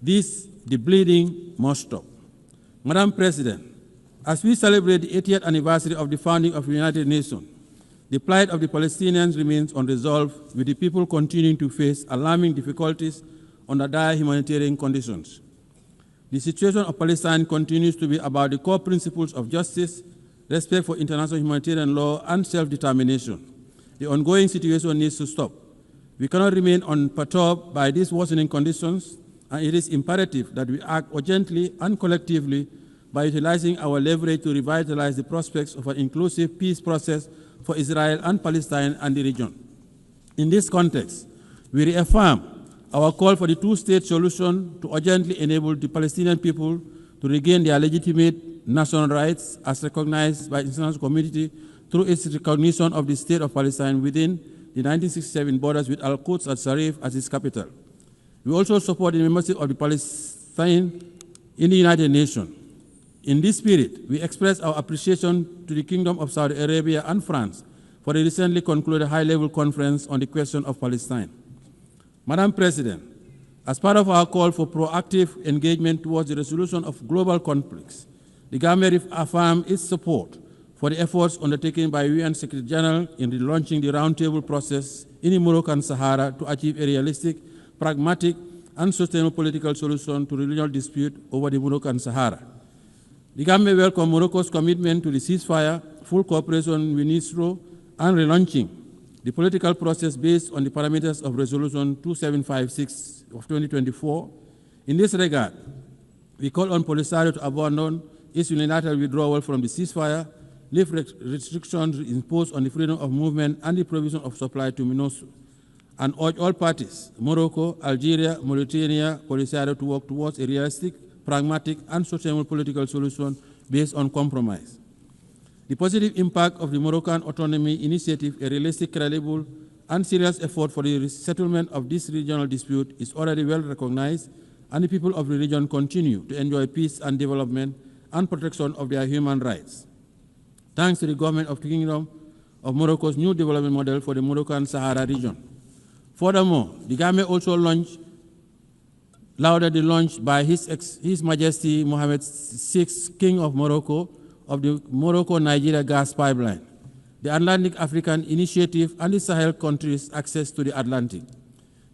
This The bleeding must stop. Madam President, as we celebrate the 80th anniversary of the founding of the United Nations, the plight of the Palestinians remains unresolved, with the people continuing to face alarming difficulties under dire humanitarian conditions. The situation of Palestine continues to be about the core principles of justice, respect for international humanitarian law, and self-determination. The ongoing situation needs to stop. We cannot remain unperturbed by these worsening conditions, and it is imperative that we act urgently and collectively by utilizing our leverage to revitalize the prospects of an inclusive peace process for Israel and Palestine and the region. In this context, we reaffirm our call for the two-state solution to urgently enable the Palestinian people to regain their legitimate national rights as recognized by the international community through its recognition of the state of Palestine within the 1967 borders with Al-Quds al-Sharif as its capital. We also support the membership of the Palestine in the United Nations. In this spirit, we express our appreciation to the Kingdom of Saudi Arabia and France for the recently concluded high-level conference on the question of Palestine. Madam President, as part of our call for proactive engagement towards the resolution of global conflicts, the government affirms its support for the efforts undertaken by UN Secretary General in relaunching the roundtable process in the Moroccan Sahara to achieve a realistic, pragmatic, and sustainable political solution to the regional dispute over the Moroccan Sahara. The government welcomes Morocco's commitment to the ceasefire, full cooperation with UNISRO, and relaunching the political process based on the parameters of Resolution 2756 of 2024. In this regard, we call on Polisario to abandon its unilateral withdrawal from the ceasefire, lift restrictions imposed on the freedom of movement and the provision of supply to MINUSO, and urge all parties, Morocco, Algeria, Mauritania, Polisario, to work towards a realistic, pragmatic, and sustainable political solution based on compromise. The positive impact of the Moroccan Autonomy Initiative, a realistic, credible, and serious effort for the settlement of this regional dispute, is already well recognized, and the people of the region continue to enjoy peace and development and protection of their human rights. Thanks to the government of the Kingdom of Morocco's new development model for the Moroccan Sahara region. Furthermore, the government also lauded the launch by His Majesty Mohammed VI, King of Morocco, of the Morocco-Nigeria gas pipeline, the Atlantic African Initiative, and the Sahel countries' access to the Atlantic.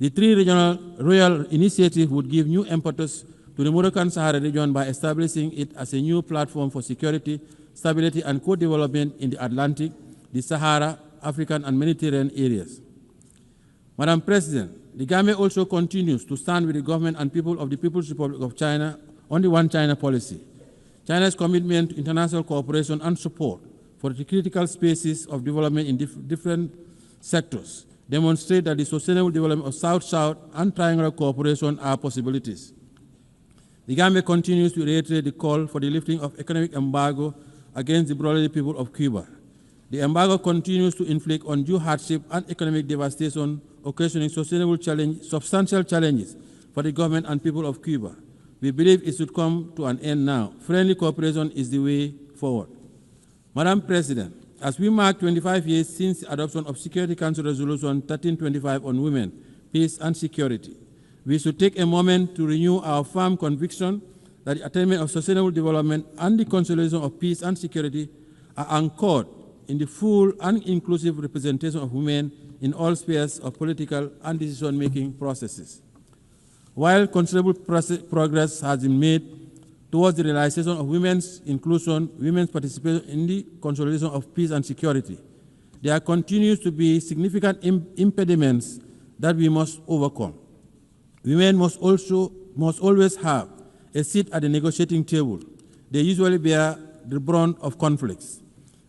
The three regional royal initiatives would give new impetus to the Moroccan Sahara region by establishing it as a new platform for security, stability, and co-development in the Atlantic, the Sahara, African, and Mediterranean areas. Madam President, the government also continues to stand with the government and people of the People's Republic of China on the One China policy. China's commitment to international cooperation and support for the critical spaces of development in different sectors demonstrate that the sustainable development of South-South and triangular cooperation are possibilities. The government continues to reiterate the call for the lifting of economic embargo against the brotherly people of Cuba. The embargo continues to inflict undue hardship and economic devastation, occasioning substantial challenges for the government and people of Cuba. We believe it should come to an end now. Friendly cooperation is the way forward. Madam President, as we mark 25 years since the adoption of Security Council Resolution 1325 on women, peace, and security, we should take a moment to renew our firm conviction that the attainment of sustainable development and the consolidation of peace and security are anchored in the full and inclusive representation of women in all spheres of political and decision-making processes. While considerable progress has been made towards the realization of women's inclusion, women's participation in the consolidation of peace and security, there continues to be significant impediments that we must overcome. Women must always have a seat at the negotiating table. They usually bear the brunt of conflicts.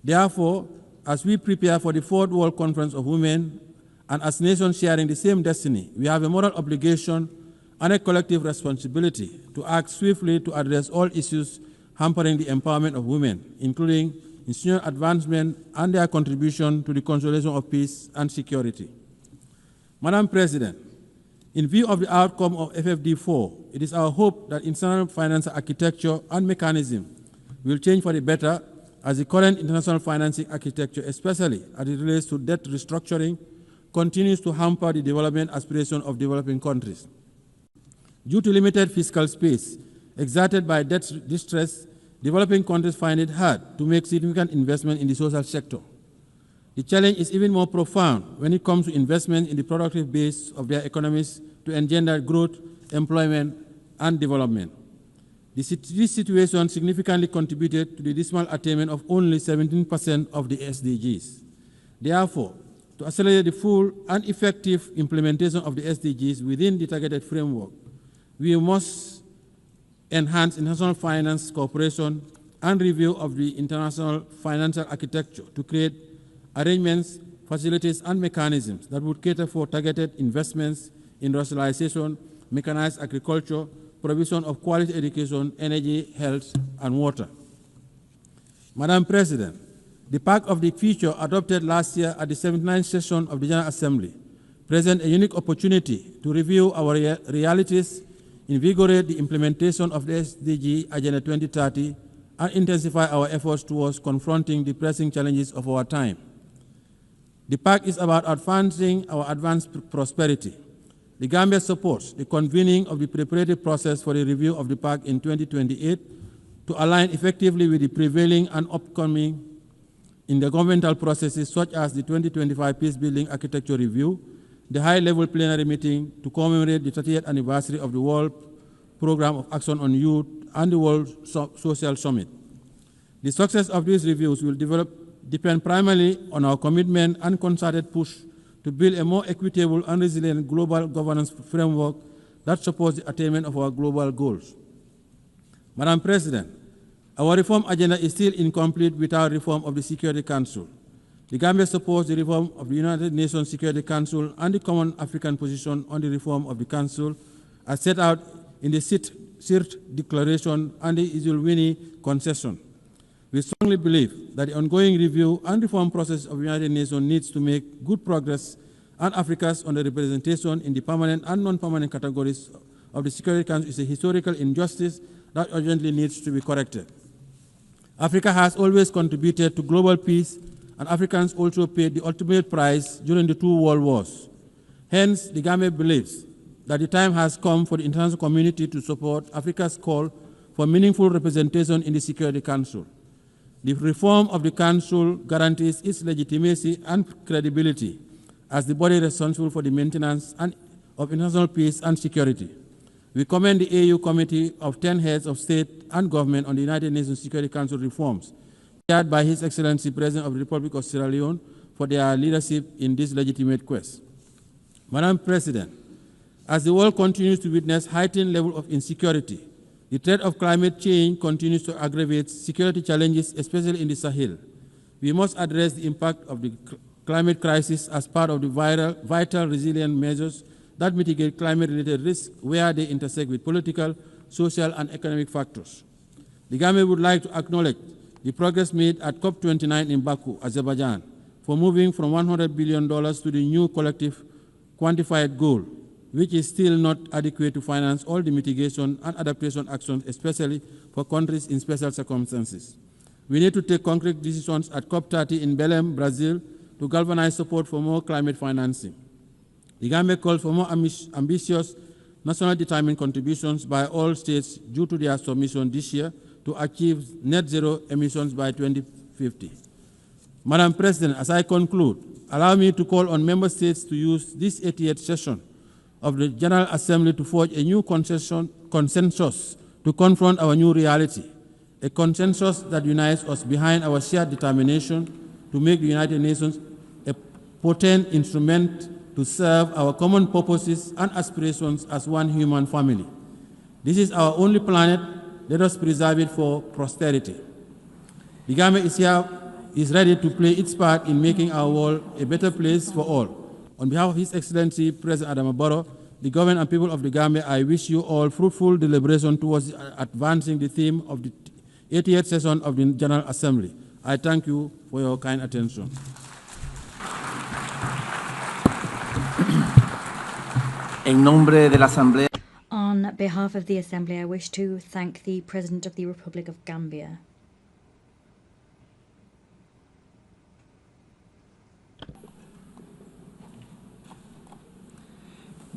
Therefore, as we prepare for the Fourth World Conference of Women, and as nations sharing the same destiny, we have a moral obligation and a collective responsibility to act swiftly to address all issues hampering the empowerment of women, including institutional advancement and their contribution to the consolidation of peace and security. Madam President, in view of the outcome of FFD4, it is our hope that international financial architecture and mechanism will change for the better, as the current international financing architecture, especially as it relates to debt restructuring, continues to hamper the development aspirations of developing countries. Due to limited fiscal space exerted by debt distress, developing countries find it hard to make significant investment in the social sector. The challenge is even more profound when it comes to investment in the productive base of their economies to engender growth, employment, and development. This situation significantly contributed to the dismal attainment of only 17% of the SDGs. Therefore, to accelerate the full and effective implementation of the SDGs within the targeted framework, we must enhance international finance cooperation and review of the international financial architecture to create arrangements, facilities, and mechanisms that would cater for targeted investments in industrialization, mechanized agriculture, provision of quality education, energy, health, and water. Madam President, the Pact of the Future adopted last year at the 79th session of the General Assembly presents a unique opportunity to review our realities, invigorate the implementation of the SDG Agenda 2030, and intensify our efforts towards confronting the pressing challenges of our time. The Pact is about advancing our advanced prosperity. The Gambia supports the convening of the preparatory process for the review of the Pact in 2028 to align effectively with the prevailing and upcoming intergovernmental processes such as the 2025 Peacebuilding Architecture Review, the high-level plenary meeting to commemorate the 30th anniversary of the World Programme of Action on Youth and the World Social Summit. The success of these reviews will depend primarily on our commitment and concerted push to build a more equitable and resilient global governance framework that supports the attainment of our global goals. Madam President, our reform agenda is still incomplete without reform of the Security Council. The Gambia supports the reform of the United Nations Security Council and the Common African Position on the reform of the Council as set out in the CIRT Declaration and the YEMEN Concession. We strongly believe that the ongoing review and reform process of the United Nations needs to make good progress, and Africa's underrepresentation in the permanent and non-permanent categories of the Security Council is a historical injustice that urgently needs to be corrected. Africa has always contributed to global peace, and Africans also paid the ultimate price during the two world wars. Hence, the Gambia believes that the time has come for the international community to support Africa's call for meaningful representation in the Security Council. The reform of the Council guarantees its legitimacy and credibility as the body responsible for the maintenance of international peace and security. We commend the AU Committee of 10 heads of state and government on the United Nations Security Council reforms, chaired by His Excellency President of the Republic of Sierra Leone, for their leadership in this legitimate quest. Madam President, as the world continues to witness heightened level of insecurity, the threat of climate change continues to aggravate security challenges, especially in the Sahel. We must address the impact of the climate crisis as part of the vital resilient measures that mitigate climate-related risks where they intersect with political, social, and economic factors. The Gambia would like to acknowledge the progress made at COP29 in Baku, Azerbaijan, for moving from $100 billion to the new collective quantified goal, which is still not adequate to finance all the mitigation and adaptation actions, especially for countries in special circumstances. We need to take concrete decisions at COP30 in Belém, Brazil, to galvanize support for more climate financing. The Gambia calls for more ambitious, nationally determined contributions by all states due to their submission this year to achieve net zero emissions by 2050. Madam President, as I conclude, allow me to call on member states to use this 88th session of the General Assembly to forge a new consensus to confront our new reality, a consensus that unites us behind our shared determination to make the United Nations a potent instrument to serve our common purposes and aspirations as one human family. This is our only planet. Let us preserve it for posterity. The Gambia is ready to play its part in making our world a better place for all. On behalf of His Excellency President Adama Barrow, the government and people of the Gambia, I wish you all fruitful deliberation towards advancing the theme of the 88th session of the General Assembly. I thank you for your kind attention.
En nombre de la Asamblea.
On behalf of the Assembly, I wish to thank the President of the Republic of Gambia.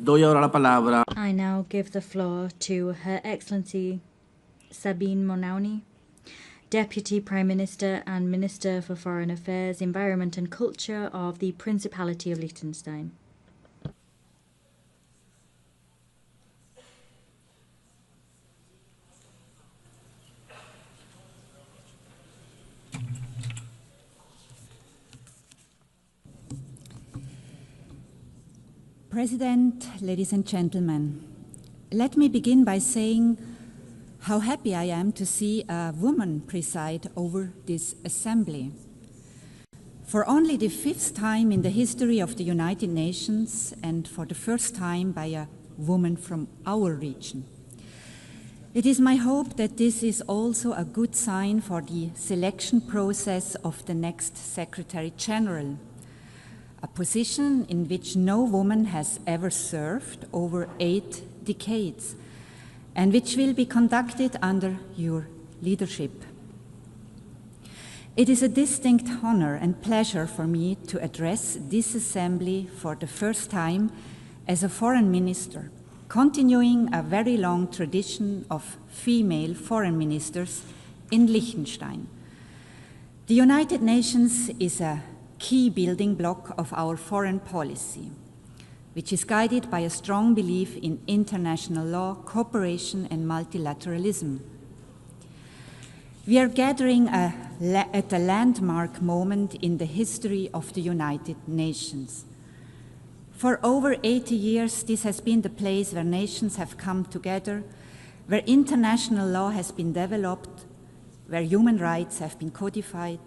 Doy ahora la palabra.
I now give the floor to Her Excellency Sabine Monauni, Deputy Prime Minister and Minister for Foreign Affairs, Environment and Culture of the Principality of Liechtenstein.
President, ladies and gentlemen, let me begin by saying how happy I am to see a woman preside over this assembly. For only the 5th time in the history of the United Nations, and for the first time by a woman from our region. It is my hope that this is also a good sign for the selection process of the next Secretary General, a position in which no woman has ever served over 8 decades, and which will be conducted under your leadership. It is a distinct honor and pleasure for me to address this assembly for the first time as a foreign minister, continuing a very long tradition of female foreign ministers in Liechtenstein. The United Nations is a key building block of our foreign policy, which is guided by a strong belief in international law, cooperation, and multilateralism. We are gathering at a landmark moment in the history of the United Nations. For over 80 years, this has been the place where nations have come together, where international law has been developed, where human rights have been codified,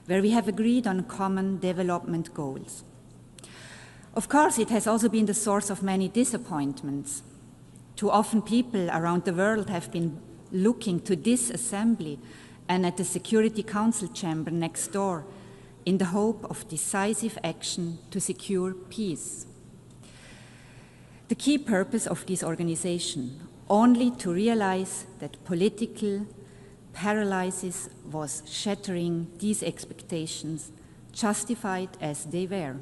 where we have agreed on common development goals. Of course, it has also been the source of many disappointments. Too often people around the world have been looking to this assembly and at the Security Council chamber next door in the hope of decisive action to secure peace. The key purpose of this organization, only to realize that political paralysis was shattering these expectations, justified as they were.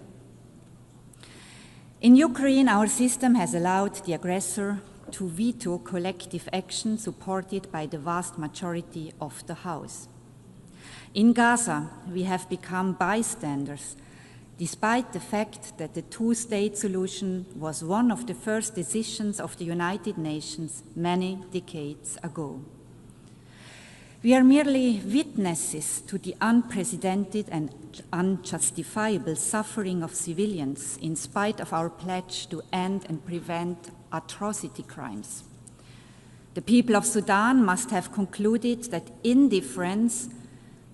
In Ukraine, our system has allowed the aggressor to veto collective action supported by the vast majority of the House. In Gaza, we have become bystanders, despite the fact that the two-state solution was one of the first decisions of the United Nations many decades ago. We are merely witnesses to the unprecedented and unjustifiable suffering of civilians in spite of our pledge to end and prevent atrocity crimes. The people of Sudan must have concluded that indifference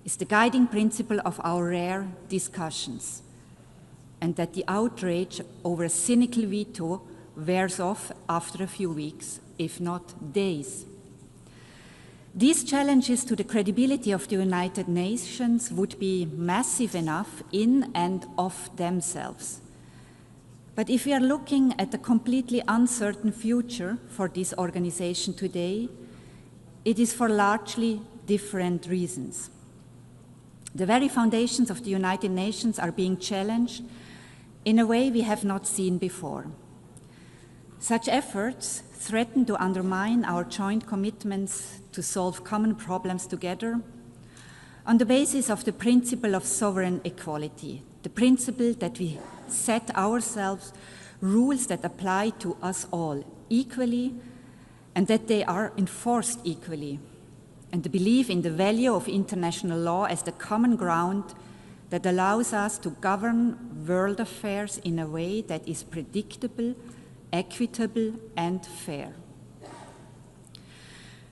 is the guiding principle of our rare discussions, and that the outrage over a cynical veto wears off after a few weeks, if not days. These challenges to the credibility of the United Nations would be massive enough in and of themselves. But if we are looking at a completely uncertain future for this organization today, it is for largely different reasons. The very foundations of the United Nations are being challenged in a way we have not seen before. Such efforts threaten to undermine our joint commitments to solve common problems together on the basis of the principle of sovereign equality, the principle that we set ourselves rules that apply to us all equally and that they are enforced equally, and the belief in the value of international law as the common ground that allows us to govern world affairs in a way that is predictable, equitable, and fair.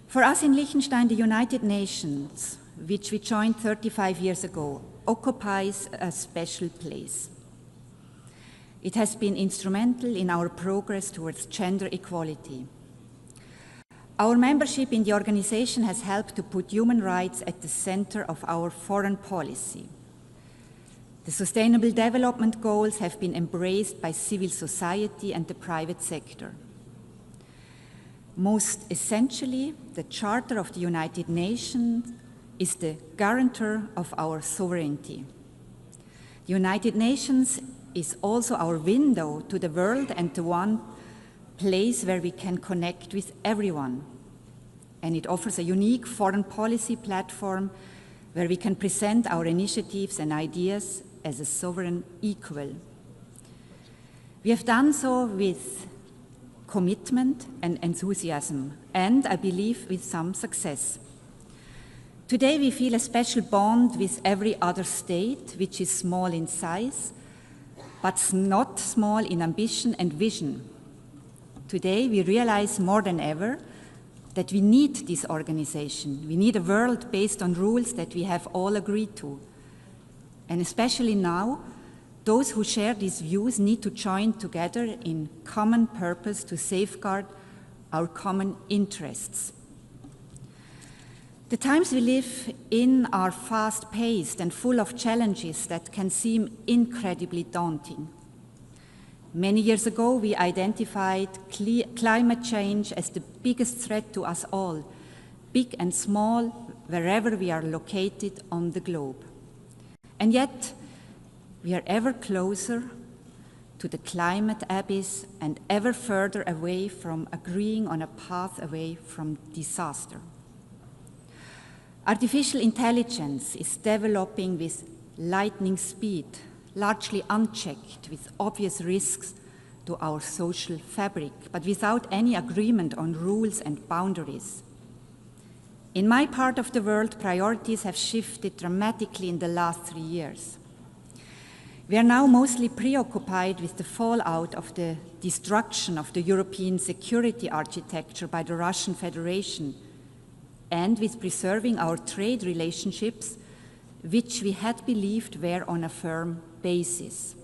For us in Liechtenstein, the United Nations, which we joined 35 years ago, occupies a special place. It has been instrumental in our progress towards gender equality. Our membership in the organization has helped to put human rights at the center of our foreign policy. The Sustainable Development Goals have been embraced by civil society and the private sector. Most essentially, the Charter of the United Nations is the guarantor of our sovereignty. The United Nations is also our window to the world and the one place where we can connect with everyone. And it offers a unique foreign policy platform where we can present our initiatives and ideas as a sovereign equal. We have done so with commitment and enthusiasm, and I believe with some success. Today we feel a special bond with every other state, which is small in size, but not small in ambition and vision. Today we realize more than ever that we need this organization. We need a world based on rules that we have all agreed to. And especially now, those who share these views need to join together in common purpose to safeguard our common interests. The times we live in are fast-paced and full of challenges that can seem incredibly daunting. Many years ago, we identified climate change as the biggest threat to us all, big and small, wherever we are located on the globe. And yet, we are ever closer to the climate abyss and ever further away from agreeing on a path away from disaster. Artificial intelligence is developing with lightning speed, largely unchecked, with obvious risks to our social fabric, but without any agreement on rules and boundaries. In my part of the world, priorities have shifted dramatically in the last 3 years. We are now mostly preoccupied with the fallout of the destruction of the European security architecture by the Russian Federation and with preserving our trade relationships, which we had believed were on a firm basis.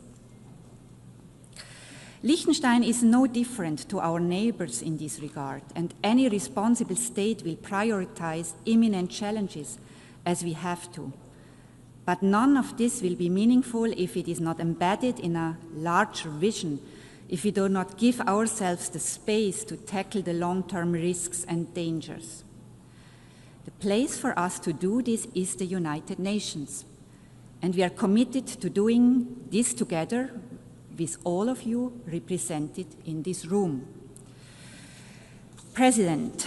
Liechtenstein is no different to our neighbors in this regard, and any responsible state will prioritize imminent challenges as we have to. But none of this will be meaningful if it is not embedded in a larger vision, if we do not give ourselves the space to tackle the long-term risks and dangers. The place for us to do this is the United Nations, and we are committed to doing this together with all of you represented in this room. President,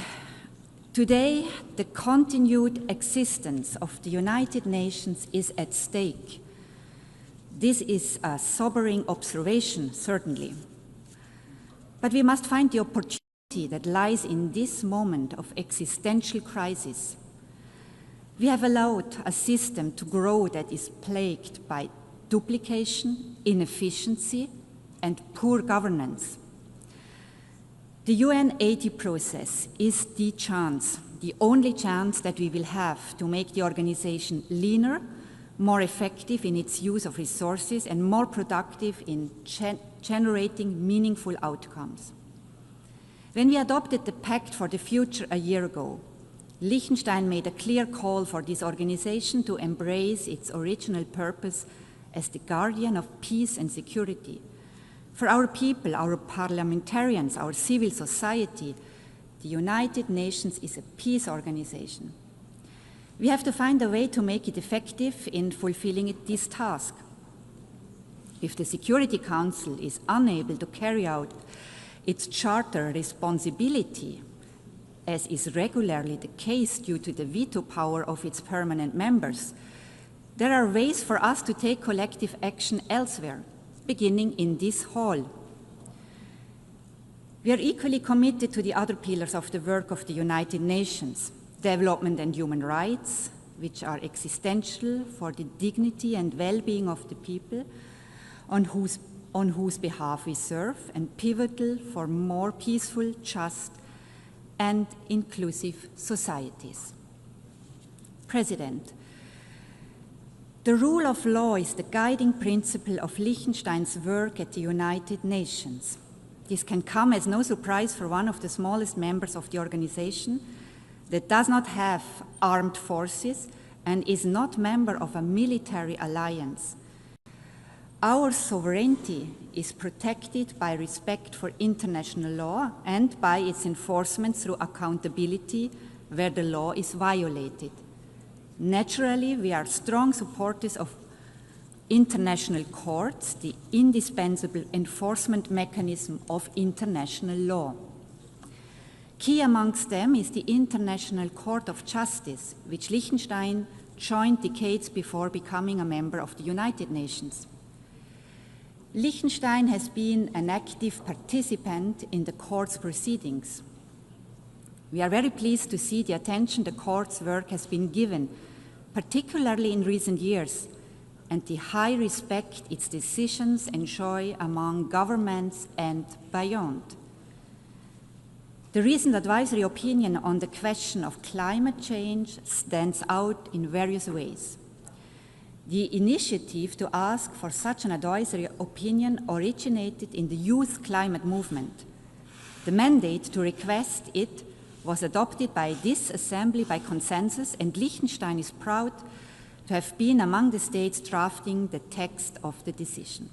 today the continued existence of the United Nations is at stake. This is a sobering observation, certainly. But we must find the opportunity that lies in this moment of existential crisis. We have allowed a system to grow that is plagued by duplication, inefficiency, and poor governance. The UN 80 process is the chance, the only chance that we will have to make the organization leaner, more effective in its use of resources, and more productive in generating meaningful outcomes. When we adopted the Pact for the Future a year ago, Liechtenstein made a clear call for this organization to embrace its original purpose as the guardian of peace and security. For our people, our parliamentarians, our civil society, the United Nations is a peace organization. We have to find a way to make it effective in fulfilling this task. If the Security Council is unable to carry out its charter responsibility, as is regularly the case due to the veto power of its permanent members, there are ways for us to take collective action elsewhere, beginning in this hall. We are equally committed to the other pillars of the work of the United Nations, development and human rights, which are existential for the dignity and well-being of the people on whose behalf we serve, and pivotal for more peaceful, just, and inclusive societies. President, the rule of law is the guiding principle of Liechtenstein's work at the United Nations. This can come as no surprise for one of the smallest members of the organization that does not have armed forces and is not member of a military alliance. Our sovereignty is protected by respect for international law and by its enforcement through accountability where the law is violated. Naturally, we are strong supporters of international courts the indispensable enforcement mechanism of international law. Key amongst them is the International Court of Justice, which Liechtenstein joined decades before becoming a member of the United Nations. Liechtenstein has been an active participant in the court's proceedings. We are very pleased to see the attention the court's work has been given, particularly in recent years, and the high respect its decisions enjoy among governments and beyond. The recent advisory opinion on the question of climate change stands out in various ways. The initiative to ask for such an advisory opinion originated in the youth climate movement. The mandate to request it was adopted by this assembly by consensus, and Liechtenstein is proud to have been among the states drafting the text of the decision.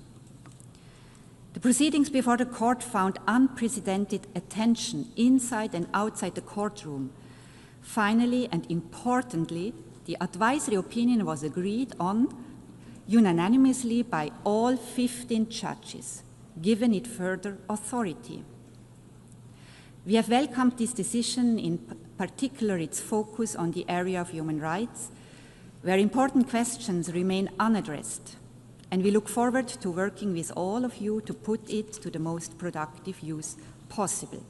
The proceedings before the court found unprecedented attention inside and outside the courtroom. Finally and importantly, the advisory opinion was agreed on unanimously by all 15 judges, giving it further authority. We have welcomed this decision, in particular its focus on the area of human rights, where important questions remain unaddressed, and we look forward to working with all of you to put it to the most productive use possible.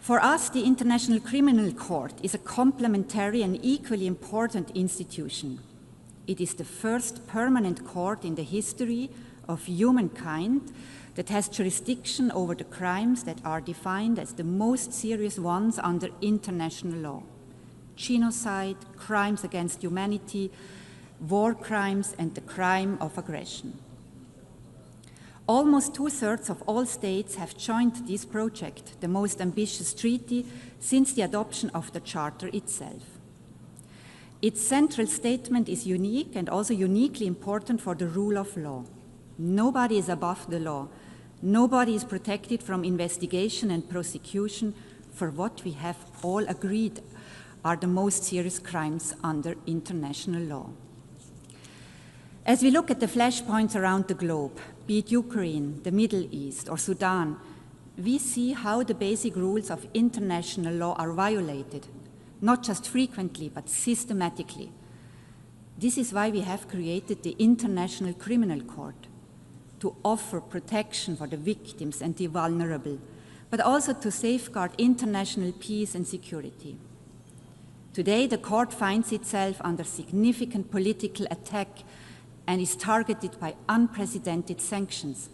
For us, the International Criminal Court is a complementary and equally important institution. It is the first permanent court in the history of humankind that has jurisdiction over the crimes that are defined as the most serious ones under international law: genocide, crimes against humanity, war crimes, and the crime of aggression. Almost 2/3 of all states have joined this project, the most ambitious treaty since the adoption of the Charter itself. Its central statement is unique and also uniquely important for the rule of law. Nobody is above the law. Nobody is protected from investigation and prosecution for what we have all agreed are the most serious crimes under international law. As we look at the flashpoints around the globe, be it Ukraine, the Middle East, or Sudan, we see how the basic rules of international law are violated, not just frequently, but systematically. This is why we have created the International Criminal Court, to offer protection for the victims and the vulnerable, but also to safeguard international peace and security. Today, the court finds itself under significant political attack and is targeted by unprecedented sanctions.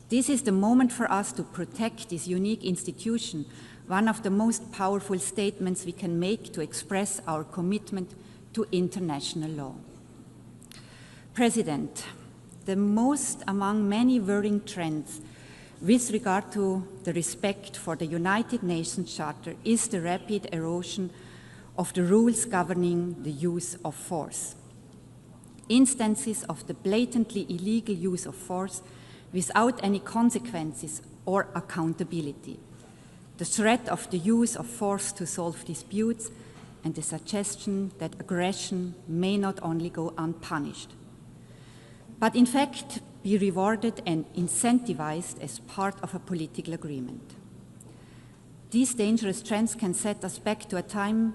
This is the moment for us to protect this unique institution, one of the most powerful statements we can make to express our commitment to international law. President, the most among many worrying trends with regard to the respect for the United Nations Charter is the rapid erosion of the rules governing the use of force. Instances of the blatantly illegal use of force without any consequences or accountability, the threat of the use of force to solve disputes, and the suggestion that aggression may not only go unpunished, but in fact be rewarded and incentivized as part of a political agreement. These dangerous trends can set us back to a time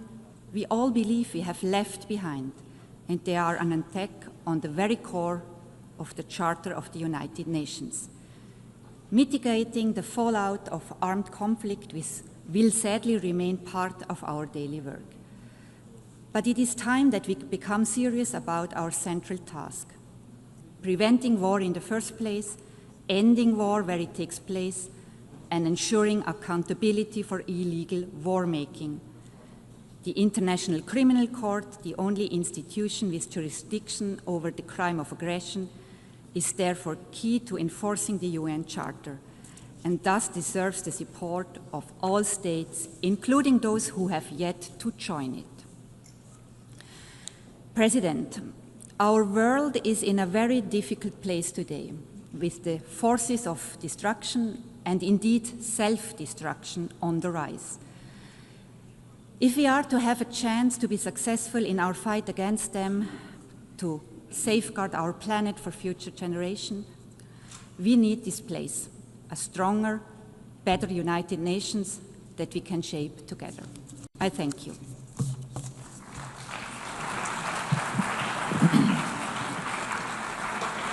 we all believe we have left behind, and they are an attack on the very core of the Charter of the United Nations. Mitigating the fallout of armed conflict will sadly remain part of our daily work. But it is time that we become serious about our central task: preventing war in the first place, ending war where it takes place, and ensuring accountability for illegal war-making. The International Criminal Court, the only institution with jurisdiction over the crime of aggression, is therefore key to enforcing the UN Charter, and thus deserves the support of all states, including those who have yet to join it. President, our world is in a very difficult place today, with the forces of destruction and indeed self-destruction on the rise. If we are to have a chance to be successful in our fight against them, to safeguard our planet for future generations, we need this place, a stronger, better United Nations that we can shape together. I thank you.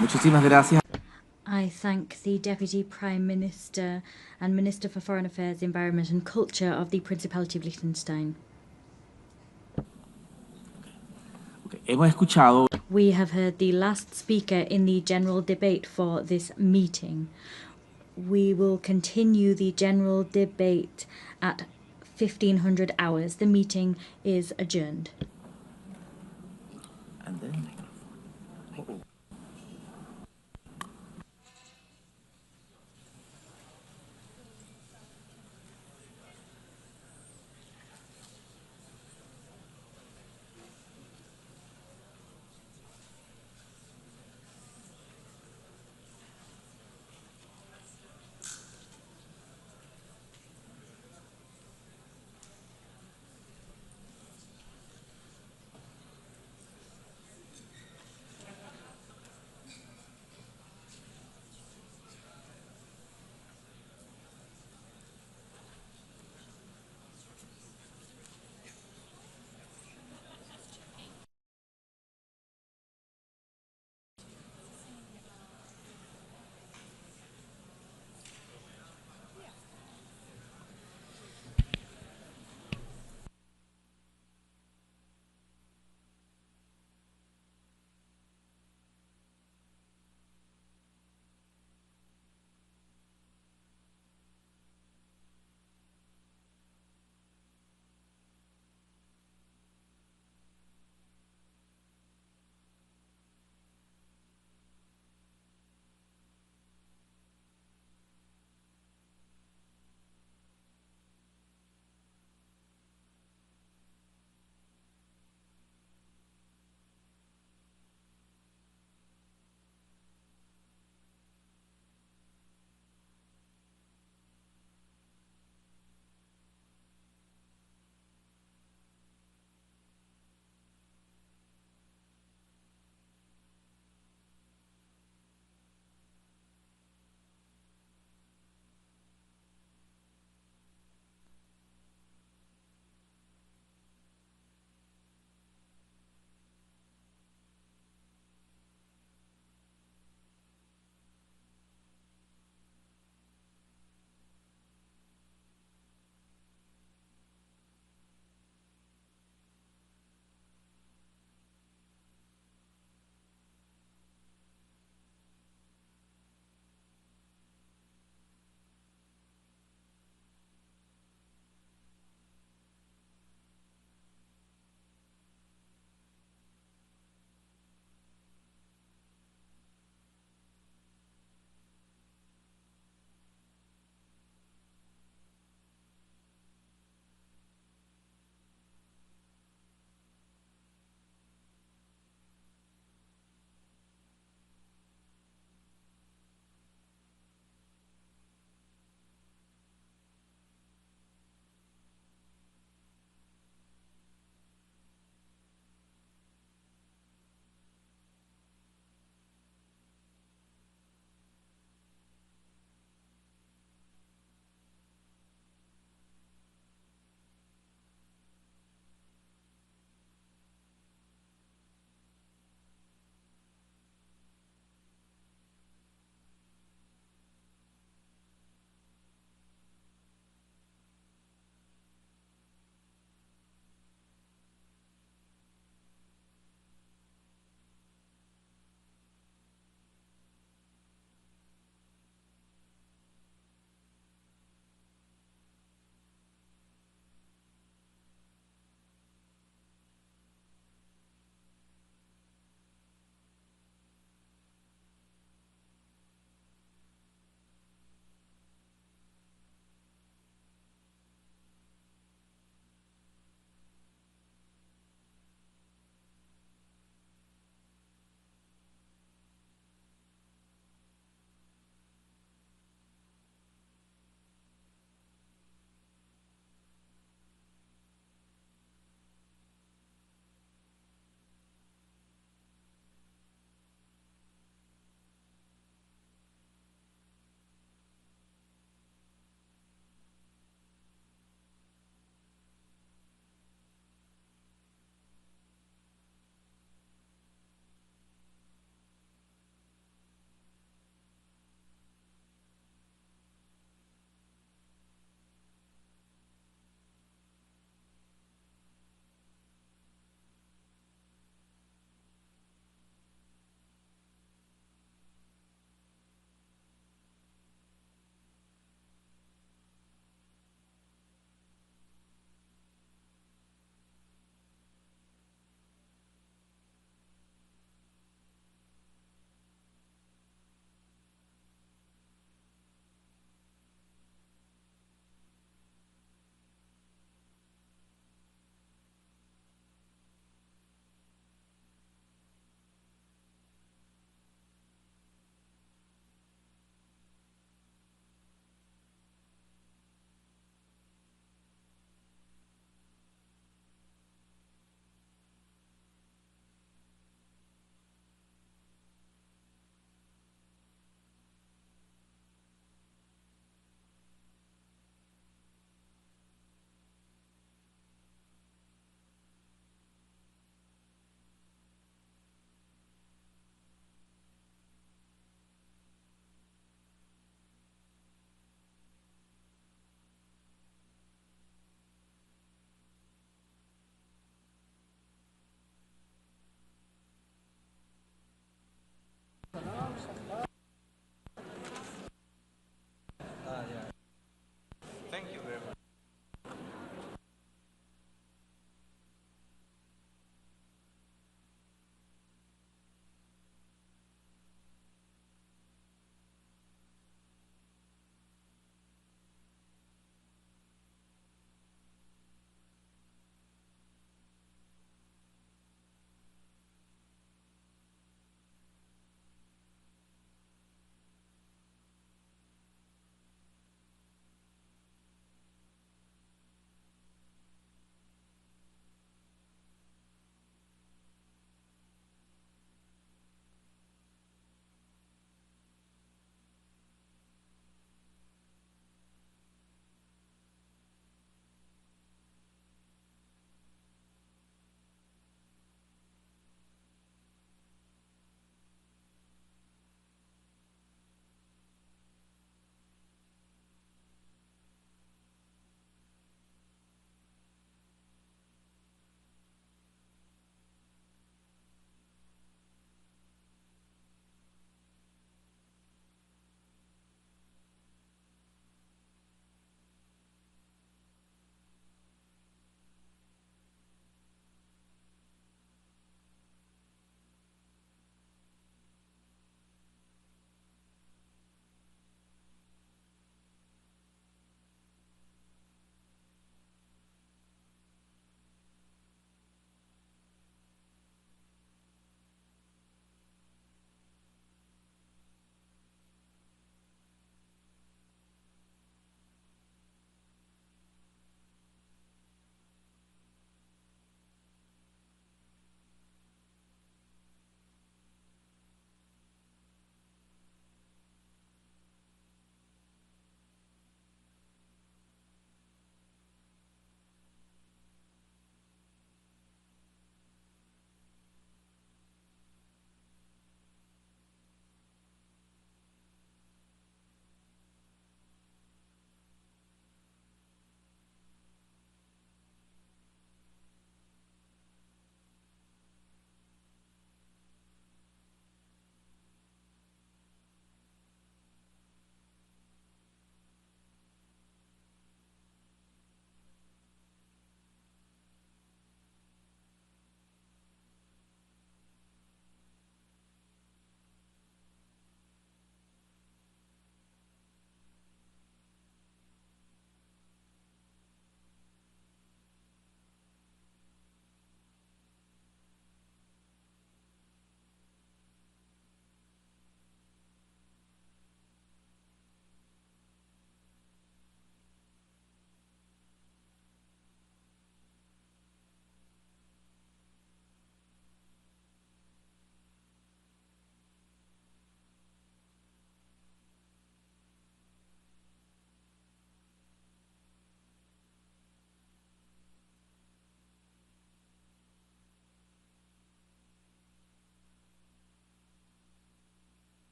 Muchísimas gracias.
I thank the Deputy Prime Minister and Minister for Foreign Affairs, Environment and Culture of the Principality of Liechtenstein.
Hemos escuchado.
We have heard the last speaker in the general debate for this meeting. We will continue the general debate at 1500 hours. The meeting is adjourned.
And then...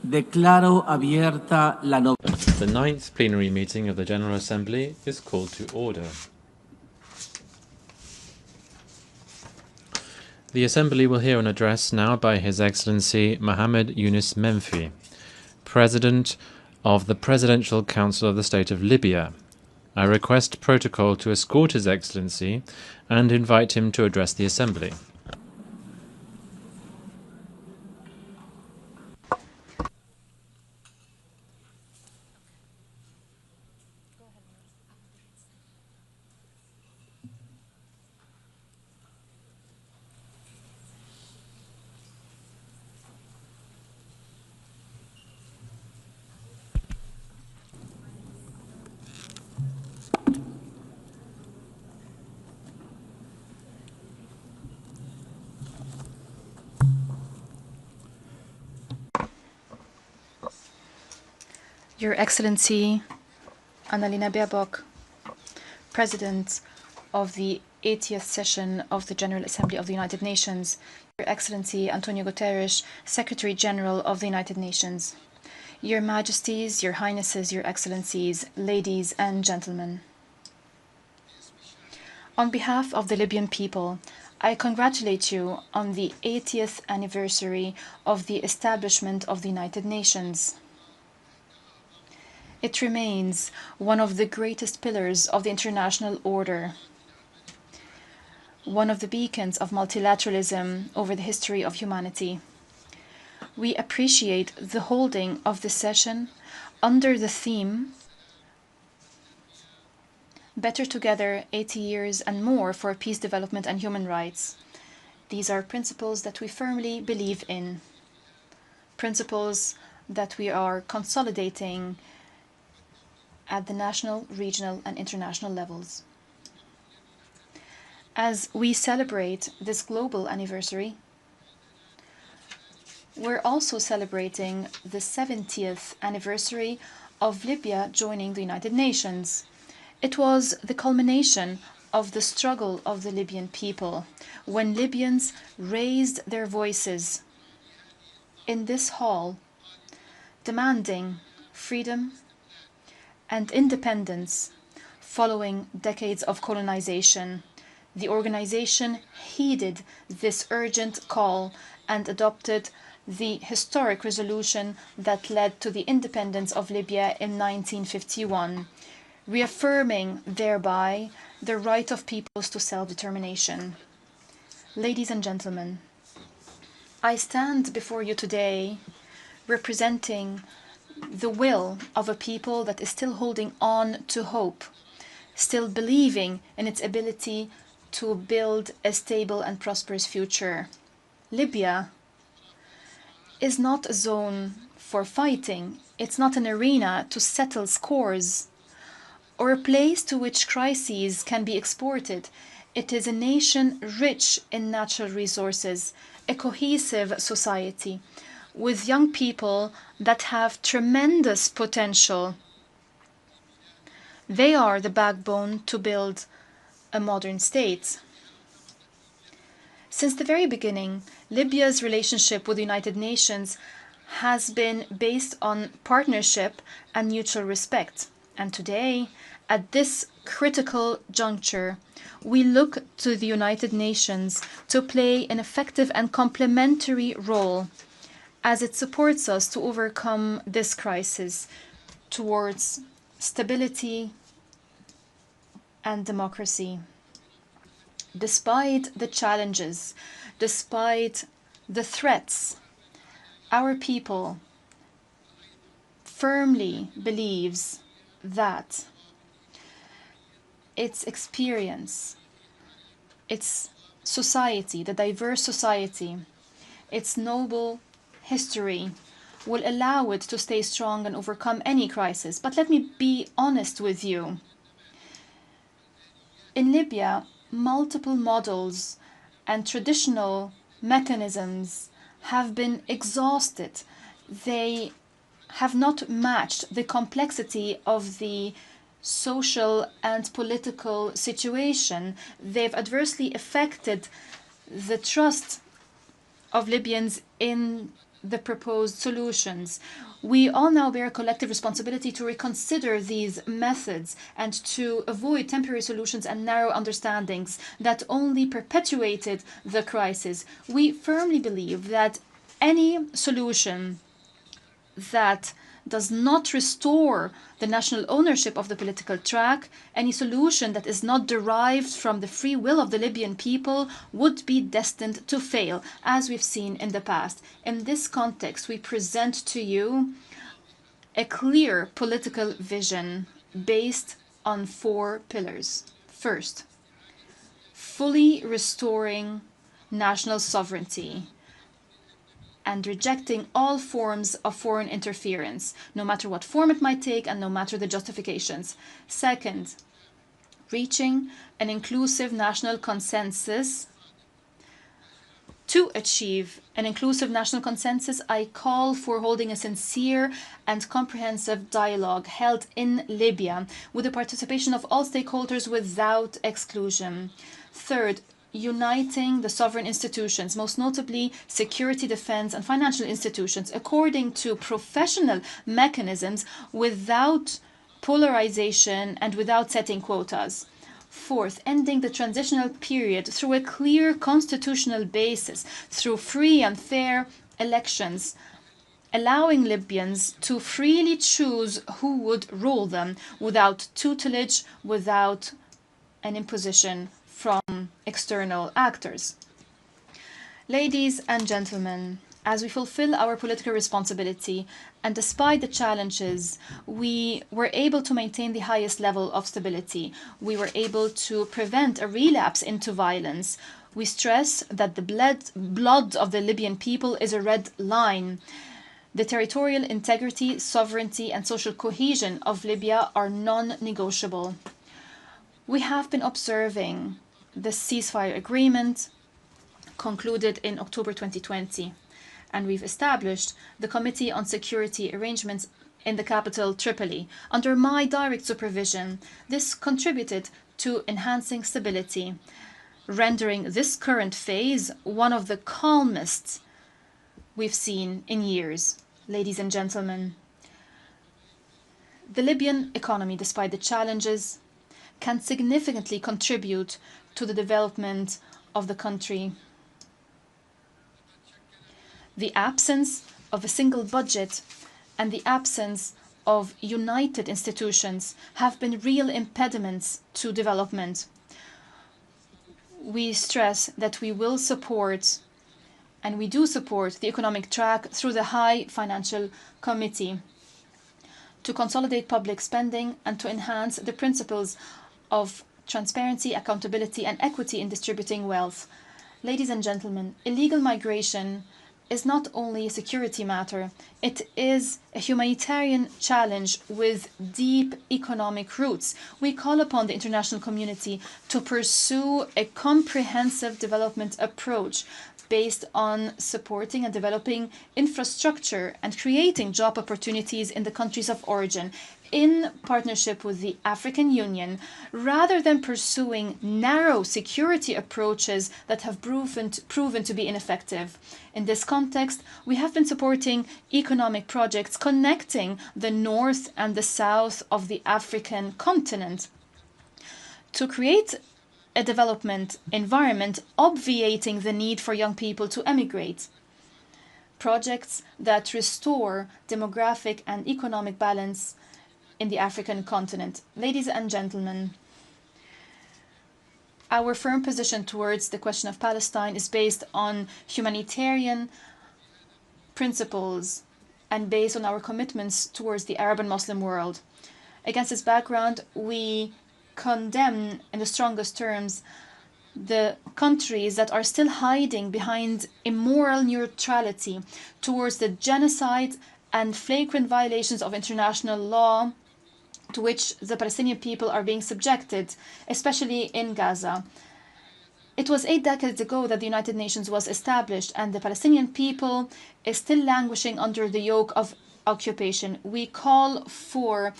Declaro abierta la
The 9th plenary meeting of the General Assembly is called to order. The Assembly will hear an address now by His Excellency Mohammed Yunus Menfi, President of the Presidential Council of the State of Libya. I request protocol to escort His Excellency and invite him to address the Assembly.
Your Excellency Annalena Baerbock, President of the 80th session of the General Assembly of the United Nations, Your Excellency Antonio Guterres, Secretary General of the United Nations, Your Majesties, Your Highnesses, Your Excellencies, ladies and gentlemen. On behalf of the Libyan people, I congratulate you on the 80th anniversary of the establishment of the United Nations. It remains one of the greatest pillars of the international order, one of the beacons of multilateralism over the history of humanity. We appreciate the holding of this session under the theme Better Together, 80 Years and More for Peace, Development and Human Rights. These are principles that we firmly believe in, principles that we are consolidating at the national, regional, and international levels. As we celebrate this global anniversary, we're also celebrating the 70th anniversary of Libya joining the United Nations. It was the culmination of the struggle of the Libyan people when Libyans raised their voices in this hall, demanding freedom and independence following decades of colonization. The organization heeded this urgent call and adopted the historic resolution that led to the independence of Libya in 1951, reaffirming thereby the right of peoples to self-determination. Ladies and gentlemen, I stand before you today representing the will of a people that is still holding on to hope, still believing in its ability to build a stable and prosperous future. Libya is not a zone for fighting. It's not an arena to settle scores or a place to which crises can be exported. It is a nation rich in natural resources, a cohesive society, with young people that have tremendous potential. They are the backbone to build a modern state. Since the very beginning, Libya's relationship with the United Nations has been based on partnership and mutual respect. And today, at this critical juncture, we look to the United Nations to play an effective and complementary role as it supports us to overcome this crisis towards stability and democracy. Despite the challenges, despite the threats, our people firmly believes that its experience, its society, the diverse society, its noble history will allow it to stay strong and overcome any crisis. But let me be honest with you. In Libya, multiple models and traditional mechanisms have been exhausted. They have not matched the complexity of the social and political situation. They've adversely affected the trust of Libyans in the proposed solutions. We all now bear a collective responsibility to reconsider these methods and to avoid temporary solutions and narrow understandings that only perpetuated the crisis. We firmly believe that any solution that does not restore the national ownership of the political track, any solution that is not derived from the free will of the Libyan people would be destined to fail, as we've seen in the past. In this context, we present to you a clear political vision based on 4 pillars. First, fully restoring national sovereignty and rejecting all forms of foreign interference, no matter what form it might take and no matter the justifications. Second, reaching an inclusive national consensus. To achieve an inclusive national consensus, I call for holding a sincere and comprehensive dialogue held in Libya with the participation of all stakeholders without exclusion. Third, uniting the sovereign institutions, most notably security, defense, and financial institutions, according to professional mechanisms without polarization and without setting quotas. Fourth, ending the transitional period through a clear constitutional basis, through free and fair elections, allowing Libyans to freely choose who would rule them without tutelage, without an imposition from external actors. Ladies and gentlemen, as we fulfill our political responsibility, and despite the challenges, we were able to maintain the highest level of stability. We were able to prevent a relapse into violence. We stress that the blood of the Libyan people is a red line. The territorial integrity, sovereignty, and social cohesion of Libya are non-negotiable. We have been observing the ceasefire agreement concluded in October 2020, and we've established the Committee on Security Arrangements in the capital, Tripoli. Under my direct supervision, this contributed to enhancing stability, rendering this current phase one of the calmest we've seen in years. Ladies and gentlemen, the Libyan economy, despite the challenges, can significantly contribute to the development of the country. The absence of a single budget and the absence of united institutions have been real impediments to development. We stress that we will support, and we do support, the economic track through the High Financial Committee to consolidate public spending and to enhance the principles of transparency, accountability, and equity in distributing wealth. Ladies and gentlemen, illegal migration is not only a security matter, it is a humanitarian challenge with deep economic roots. We call upon the international community to pursue a comprehensive development approach based on supporting and developing infrastructure and creating job opportunities in the countries of origin, in partnership with the African Union, rather than pursuing narrow security approaches that have proven to be ineffective. In this context, we have been supporting economic projects connecting the north and the south of the African continent to create a development environment obviating the need for young people to emigrate. Projects that restore demographic and economic balance in the African continent. Ladies and gentlemen, our firm position towards the question of Palestine is based on humanitarian principles and based on our commitments towards the Arab and Muslim world. Against this background, we condemn in the strongest terms the countries that are still hiding behind immoral neutrality towards the genocide and flagrant violations of international law to which the Palestinian people are being subjected, especially in Gaza. It was 8 decades ago that the United Nations was established, and the Palestinian people is still languishing under the yoke of occupation. We call for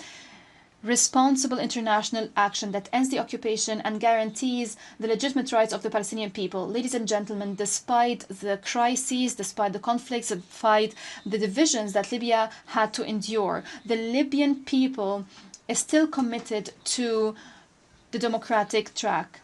responsible international action that ends the occupation and guarantees the legitimate rights of the Palestinian people. Ladies and gentlemen, despite the crises, despite the conflicts, despite the divisions that Libya had to endure, the Libyan people is still committed to the democratic track,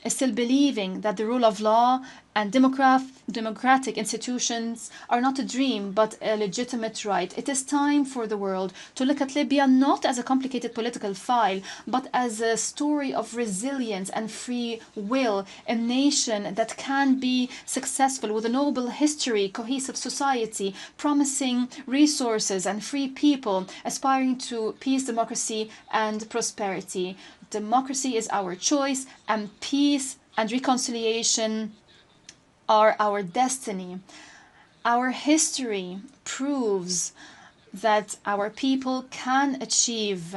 is still believing that the rule of law and democratic institutions are not a dream but a legitimate right. It is time for the world to look at Libya not as a complicated political file but as a story of resilience and free will, a nation that can be successful with a noble history, cohesive society, promising resources and free people, aspiring to peace, democracy and prosperity. Democracy is our choice and peace and reconciliation are our destiny. Our history proves that our people can achieve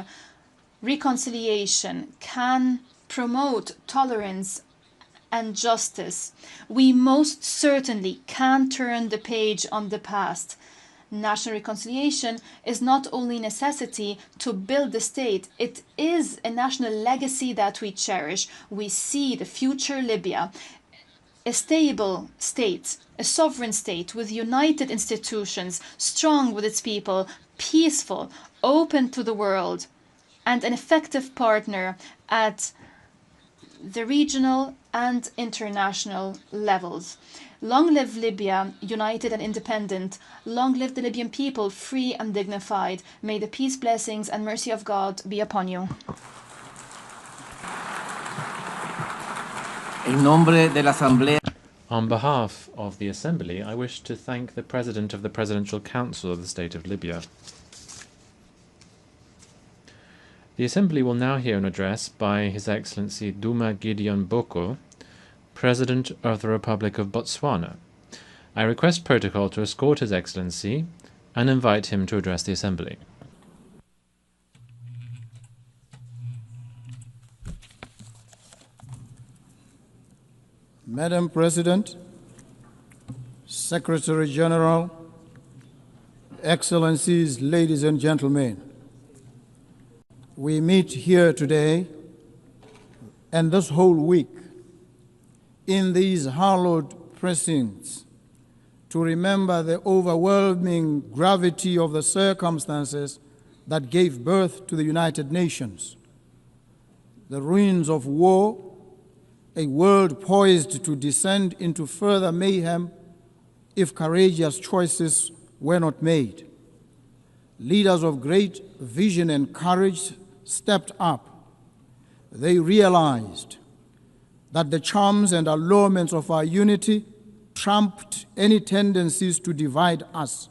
reconciliation, can promote tolerance and justice. We most certainly can turn the page on the past. National reconciliation is not only a necessity to build the state, it is a national legacy that we cherish. We see the future Libya, a stable state, a sovereign state with united institutions, strong with its people, peaceful, open to the world, and an effective partner at the regional and international levels. Long live Libya, united and independent. Long live the Libyan people, free and dignified. May the peace, blessings, and mercy of God be upon you.
On behalf of the Assembly, I wish to thank the President of the Presidential Council of the State of Libya. The Assembly will now hear an address by His Excellency Duma Gideon Boko, President of the Republic of Botswana. I request protocol to escort His Excellency and invite him to address the Assembly.
Madam President, Secretary General, Excellencies, ladies and gentlemen, we meet here today and this whole week in these hallowed precincts to remember the overwhelming gravity of the circumstances that gave birth to the United Nations, the ruins of war, a world poised to descend into further mayhem if courageous choices were not made. Leaders of great vision and courage stepped up. They realized that the charms and allurements of our unity trumped any tendencies to divide us,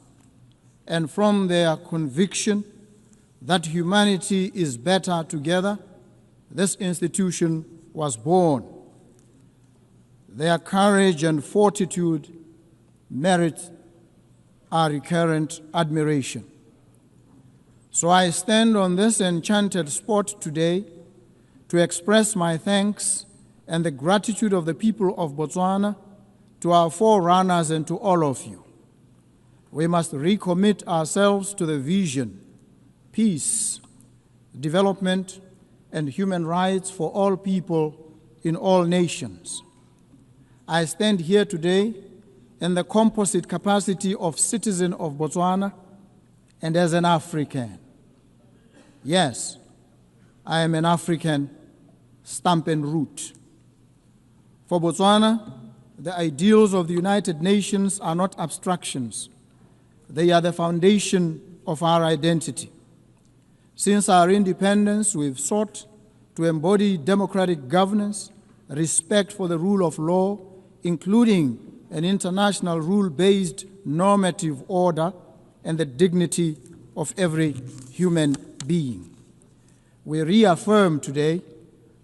and from their conviction that humanity is better together, this institution was born. Their courage and fortitude merit our recurrent admiration. So I stand on this enchanted spot today to express my thanks and the gratitude of the people of Botswana to our forerunners and to all of you. We must recommit ourselves to the vision, peace, development, and human rights for all people in all nations. I stand here today in the composite capacity of citizen of Botswana and as an African. Yes, I am an African, stamp and root. For Botswana, the ideals of the United Nations are not abstractions. They are the foundation of our identity. Since our independence, we've sought to embody democratic governance, respect for the rule of law, including an international rule-based normative order, and the dignity of every human being. We reaffirm today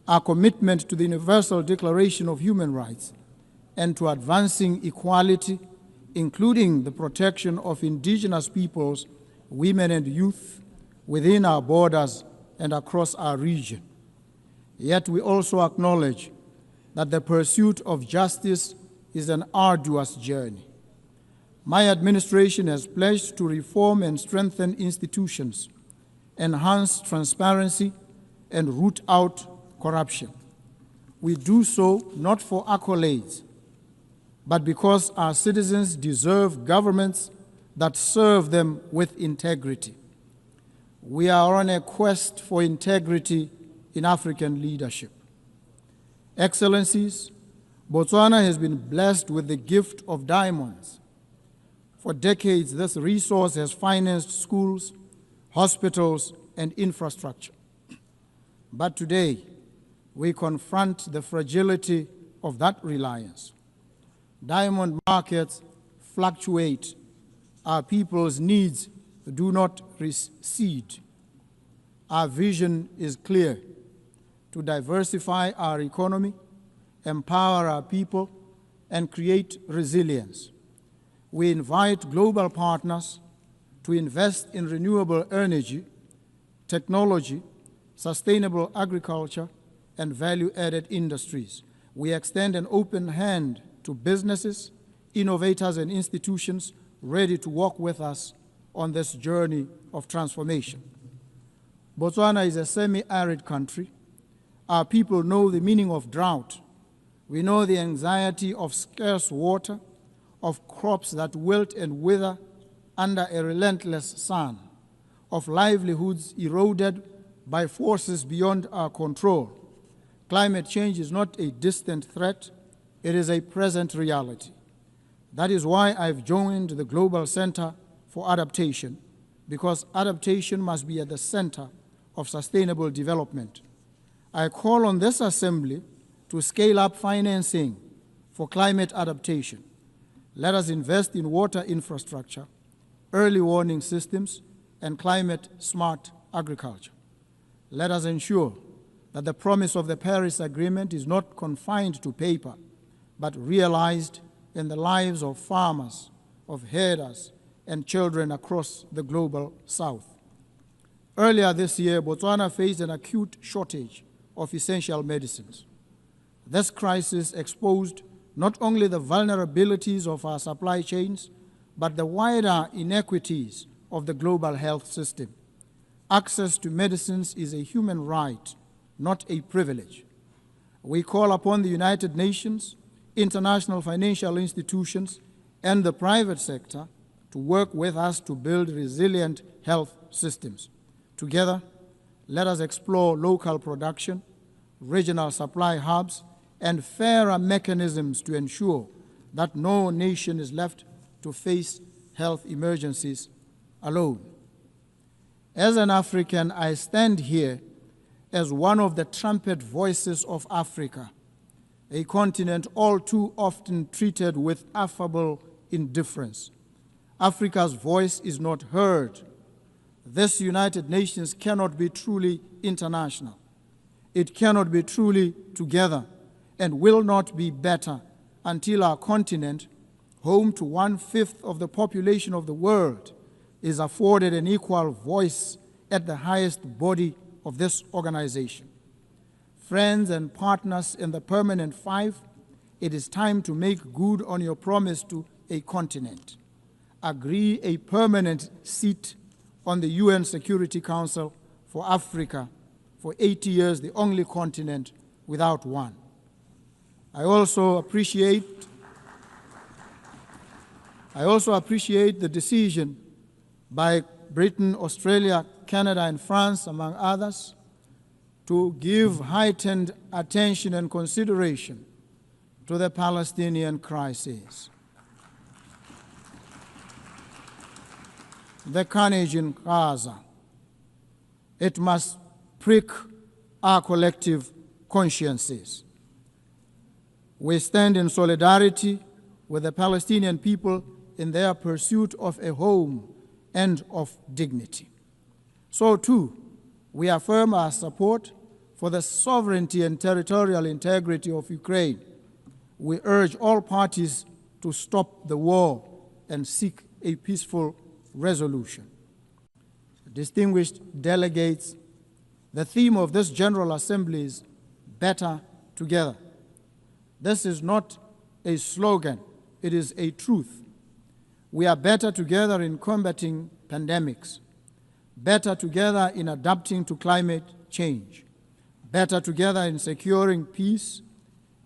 our commitment to the Universal Declaration of Human Rights and to advancing equality, including the protection of indigenous peoples, women and youth within our borders and across our region. Yet we also acknowledge that the pursuit of justice is an arduous journey. My administration has pledged to reform and strengthen institutions enhance transparency, and root out corruption. We do so not for accolades, but because our citizens deserve governments that serve them with integrity. We are on a quest for integrity in African leadership. Excellencies, Botswana has been blessed with the gift of diamonds. For decades, this resource has financed schools, hospitals, and infrastructure. But today, we confront the fragility of that reliance. Diamond markets fluctuate. Our people's needs do not recede. Our vision is clear: to diversify our economy, empower our people, and create resilience. We invite global partners to invest in renewable energy, technology, sustainable agriculture, and value-added industries. We extend an open hand to businesses, innovators, and institutions ready to walk with us on this journey of transformation. Botswana is a semi-arid country. Our people know the meaning of drought. We know the anxiety of scarce water, of crops that wilt and wither under a relentless sun, of livelihoods eroded by forces beyond our control. Climate change is not a distant threat, it is a present reality. That is why I've joined the Global Center for Adaptation, because adaptation must be at the center of sustainable development. I call on this assembly to scale up financing for climate adaptation. Let us invest in water infrastructure, early warning systems, and climate-smart agriculture. Let us ensure that the promise of the Paris Agreement is not confined to paper, but realized in the lives of farmers, of herders, and children across the global South. Earlier this year, Botswana faced an acute shortage of essential medicines. This crisis exposed not only the vulnerabilities of our supply chains, but the wider inequities of the global health system. Access to medicines is a human right, not a privilege. We call upon the United Nations, international financial institutions, and the private sector to work with us to build resilient health systems. Together, let us explore local production, regional supply hubs, and fairer mechanisms to ensure that no nation is left to face health emergencies alone. As an African, I stand here as one of the trumpet voices of Africa, a continent all too often treated with affable indifference. Africa's voice is not heard. This United Nations cannot be truly international. It cannot be truly together and will not be better until our continent, home to 1/5 of the population of the world, is afforded an equal voice at the highest body of this organization. Friends and partners in the Permanent Five, it is time to make good on your promise to a continent. Agree a permanent seat on the UN Security Council for Africa for 80 years, the only continent without one. I also appreciate the decision by Britain, Australia, Canada, and France, among others, to give heightened attention and consideration to the Palestinian crisis. The carnage in Gaza, it must prick our collective consciences. We stand in solidarity with the Palestinian people in their pursuit of a home and of dignity. So too, we affirm our support for the sovereignty and territorial integrity of Ukraine. We urge all parties to stop the war and seek a peaceful resolution. Distinguished delegates, the theme of this General Assembly is better together. This is not a slogan, it is a truth. We are better together in combating pandemics, better together in adapting to climate change, better together in securing peace,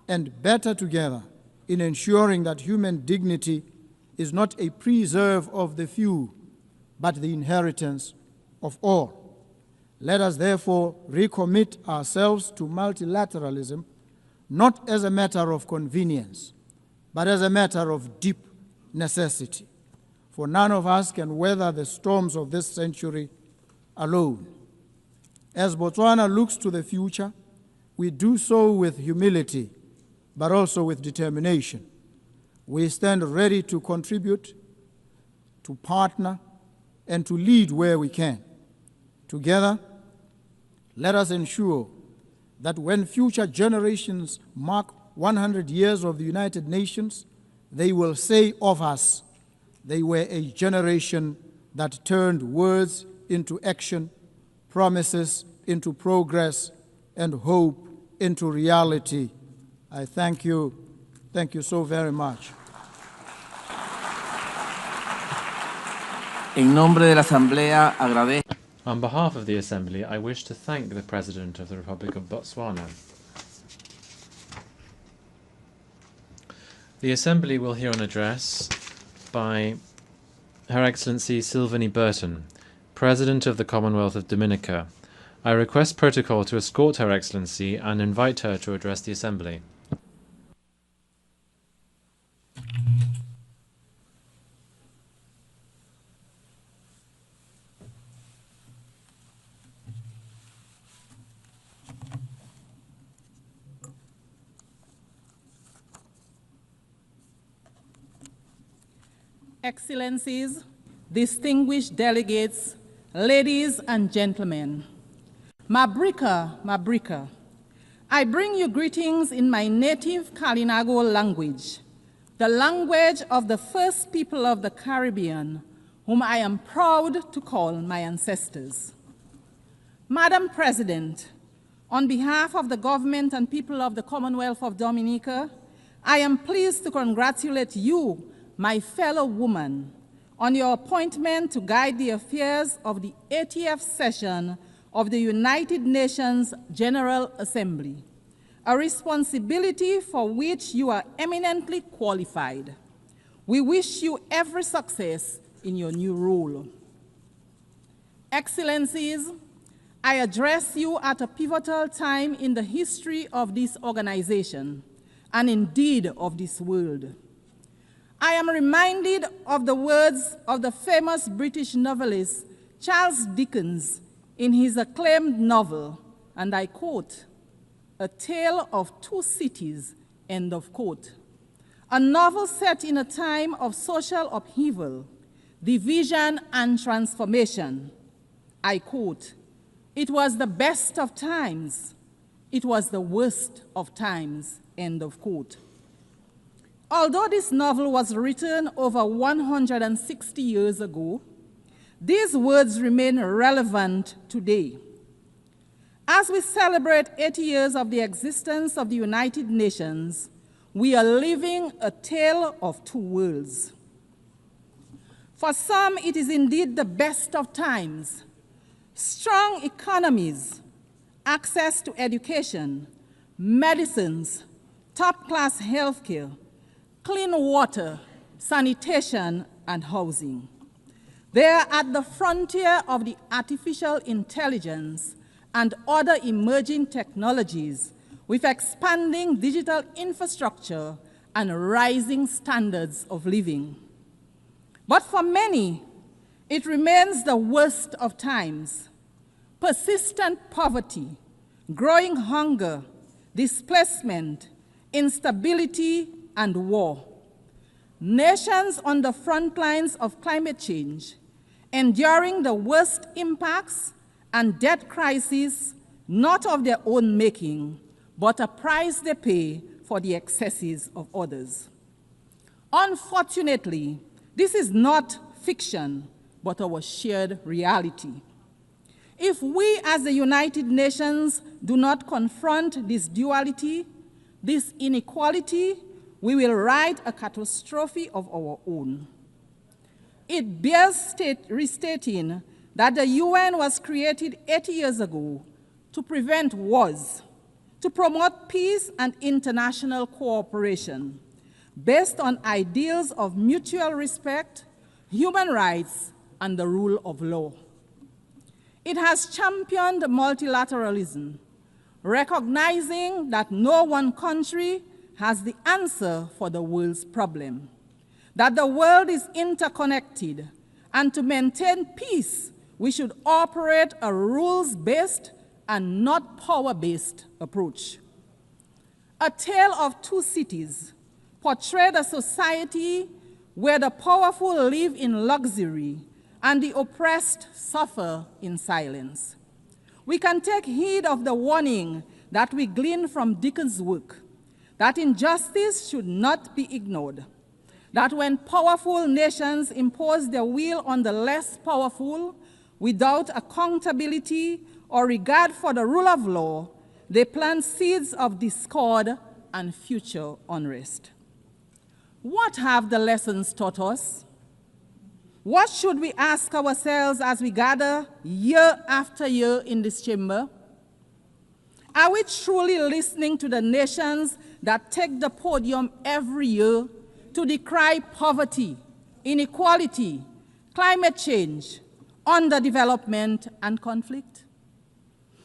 and better together in ensuring that human dignity is not a preserve of the few, but the inheritance of all. Let us therefore recommit ourselves to multilateralism, not as a matter of convenience, but as a matter of deep necessity. For none of us can weather the storms of this century alone. As Botswana looks to the future, we do so with humility, but also with determination. We stand ready to contribute, to partner, and to lead where we can. Together, let us ensure that when future generations mark 100 years of the United Nations, they will say of us, they were a generation that turned words into action, promises into progress, and hope into reality. I thank you. Thank you so very much.
En nombre de la Asamblea, agradezco.
On behalf of the Assembly, I wish to thank the President of the Republic of Botswana. The Assembly will hear an address by Her Excellency Sylvanie Burton, President of the Commonwealth of Dominica. I request protocol to escort Her Excellency and invite her to address the Assembly.
Excellencies, distinguished delegates, ladies and gentlemen, Mabrika, I bring you greetings in my native Kalinago language, the language of the first people of the Caribbean, whom I am proud to call my ancestors. Madam President, on behalf of the government and people of the Commonwealth of Dominica, I am pleased to congratulate you, my fellow woman, on your appointment to guide the affairs of the 80th session of the United Nations General Assembly, a responsibility for which you are eminently qualified. We wish you every success in your new role. Excellencies, I address you at a pivotal time in the history of this organization, and indeed of this world. I am reminded of the words of the famous British novelist Charles Dickens in his acclaimed novel, and I quote, "A Tale of Two Cities," end of quote. A novel set in a time of social upheaval, division, and transformation. I quote, "It was the best of times. It was the worst of times," end of quote. Although this novel was written over 160 years ago, these words remain relevant today. As we celebrate 80 years of the existence of the United Nations, we are living a tale of two worlds. For some, it is indeed the best of times. Strong economies, access to education, medicines, top-class healthcare, clean water, sanitation, and housing. They are at the frontier of the artificial intelligence and other emerging technologies with expanding digital infrastructure and rising standards of living. But for many, it remains the worst of times. Persistent poverty, growing hunger, displacement, instability, and war. Nations on the front lines of climate change, enduring the worst impacts and debt crises, not of their own making, but a price they pay for the excesses of others. Unfortunately, this is not fiction, but our shared reality. If we as the United Nations do not confront this duality, this inequality, we will write a catastrophe of our own. It bears restating that the UN was created 80 years ago to prevent wars, to promote peace and international cooperation based on ideals of mutual respect, human rights, and the rule of law. It has championed multilateralism, recognizing that no one country has the answer for the world's problem, that the world is interconnected, and to maintain peace, we should operate a rules-based and not power-based approach. A Tale of Two Cities portrayed a society where the powerful live in luxury and the oppressed suffer in silence. We can take heed of the warning that we glean from Dickens' work, that injustice should not be ignored, that when powerful nations impose their will on the less powerful without accountability or regard for the rule of law, they plant seeds of discord and future unrest. What have the lessons taught us? What should we ask ourselves as we gather year after year in this chamber? Are we truly listening to the nations that take the podium every year to decry poverty, inequality, climate change, underdevelopment, and conflict?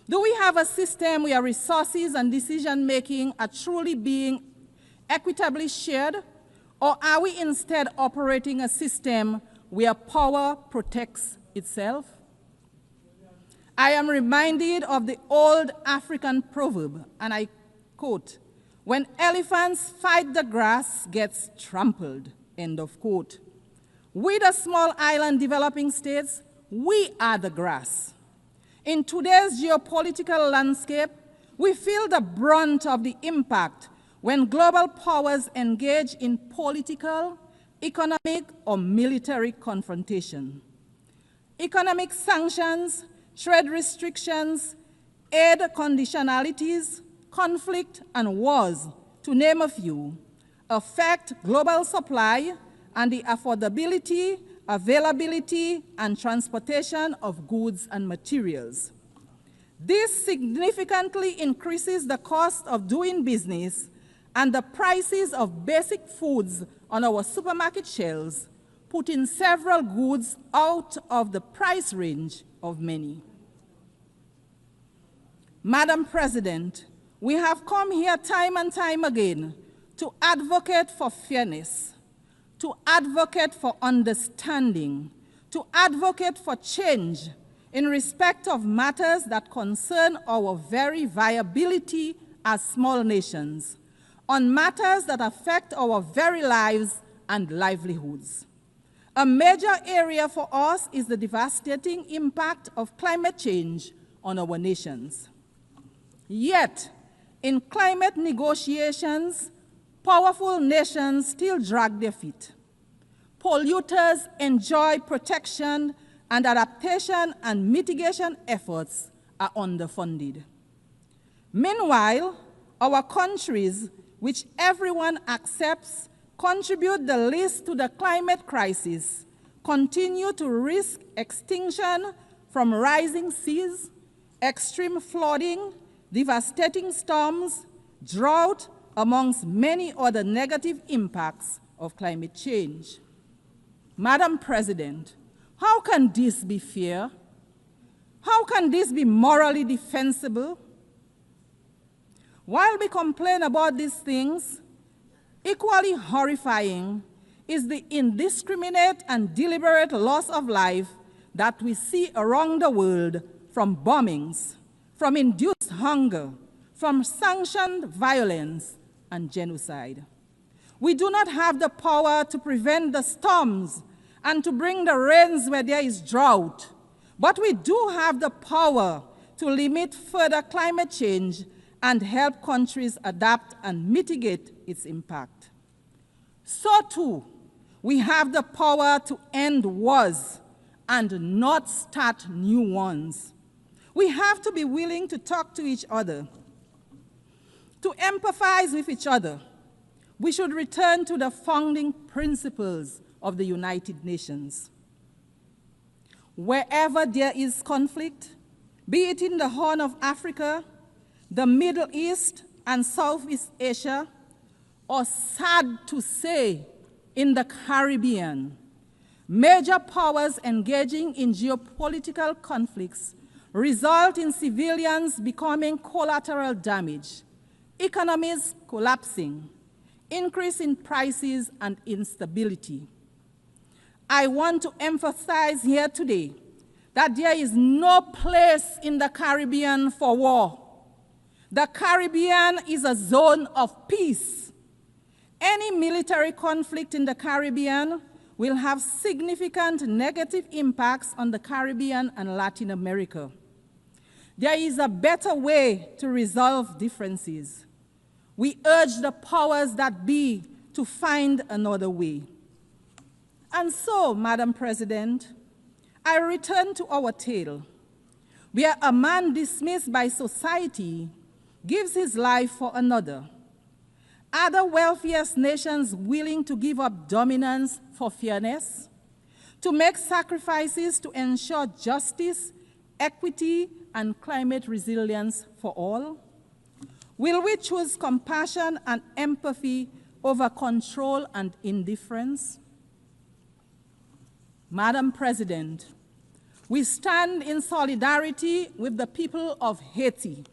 Do we have a system where resources and decision-making are truly being equitably shared, or are we instead operating a system where power protects itself? I am reminded of the old African proverb, and I quote, "When elephants fight, the grass gets trampled," end of quote. We, the small island developing states, we are the grass. In today's geopolitical landscape, we feel the brunt of the impact when global powers engage in political, economic, or military confrontation. Economic sanctions, trade restrictions, aid conditionalities, conflict, and wars, to name a few, affect global supply and the affordability, availability, and transportation of goods and materials. This significantly increases the cost of doing business and the prices of basic foods on our supermarket shelves, putting several goods out of the price range of many. Madam President, we have come here time and time again to advocate for fairness, to advocate for understanding, to advocate for change in respect of matters that concern our very viability as small nations, on matters that affect our very lives and livelihoods. A major area for us is the devastating impact of climate change on our nations. Yet, in climate negotiations, powerful nations still drag their feet. Polluters enjoy protection, and adaptation and mitigation efforts are underfunded. Meanwhile, our countries, which everyone accepts contribute the least to the climate crisis, continue to risk extinction from rising seas, extreme flooding, devastating storms, drought, amongst many other negative impacts of climate change. Madam President, how can this be fair? How can this be morally defensible? While we complain about these things, equally horrifying is the indiscriminate and deliberate loss of life that we see around the world from bombings, from induced hunger, from sanctioned violence and genocide. We do not have the power to prevent the storms and to bring the rains where there is drought, but we do have the power to limit further climate change and help countries adapt and mitigate its impact. So too, we have the power to end wars and not start new ones. We have to be willing to talk to each other, to empathize with each other. We should return to the founding principles of the United Nations. wherever there is conflict, be it in the Horn of Africa, the Middle East and Southeast Asia, or sad to say, in the Caribbean, major powers engaging in geopolitical conflicts result in civilians becoming collateral damage, economies collapsing, increase in prices and instability. I want to emphasize here today that there is no place in the Caribbean for war. The Caribbean is a zone of peace. Any military conflict in the Caribbean will have significant negative impacts on the Caribbean and Latin America. There is a better way to resolve differences. We urge the powers that be to find another way. And so, Madam President, I return to our tale, where a man dismissed by society gives his life for another. Are the wealthiest nations willing to give up dominance for fairness, to make sacrifices to ensure justice, equity, and climate resilience for all? Will we choose compassion and empathy over control and indifference? Madam President, we stand in solidarity with the people of Haiti.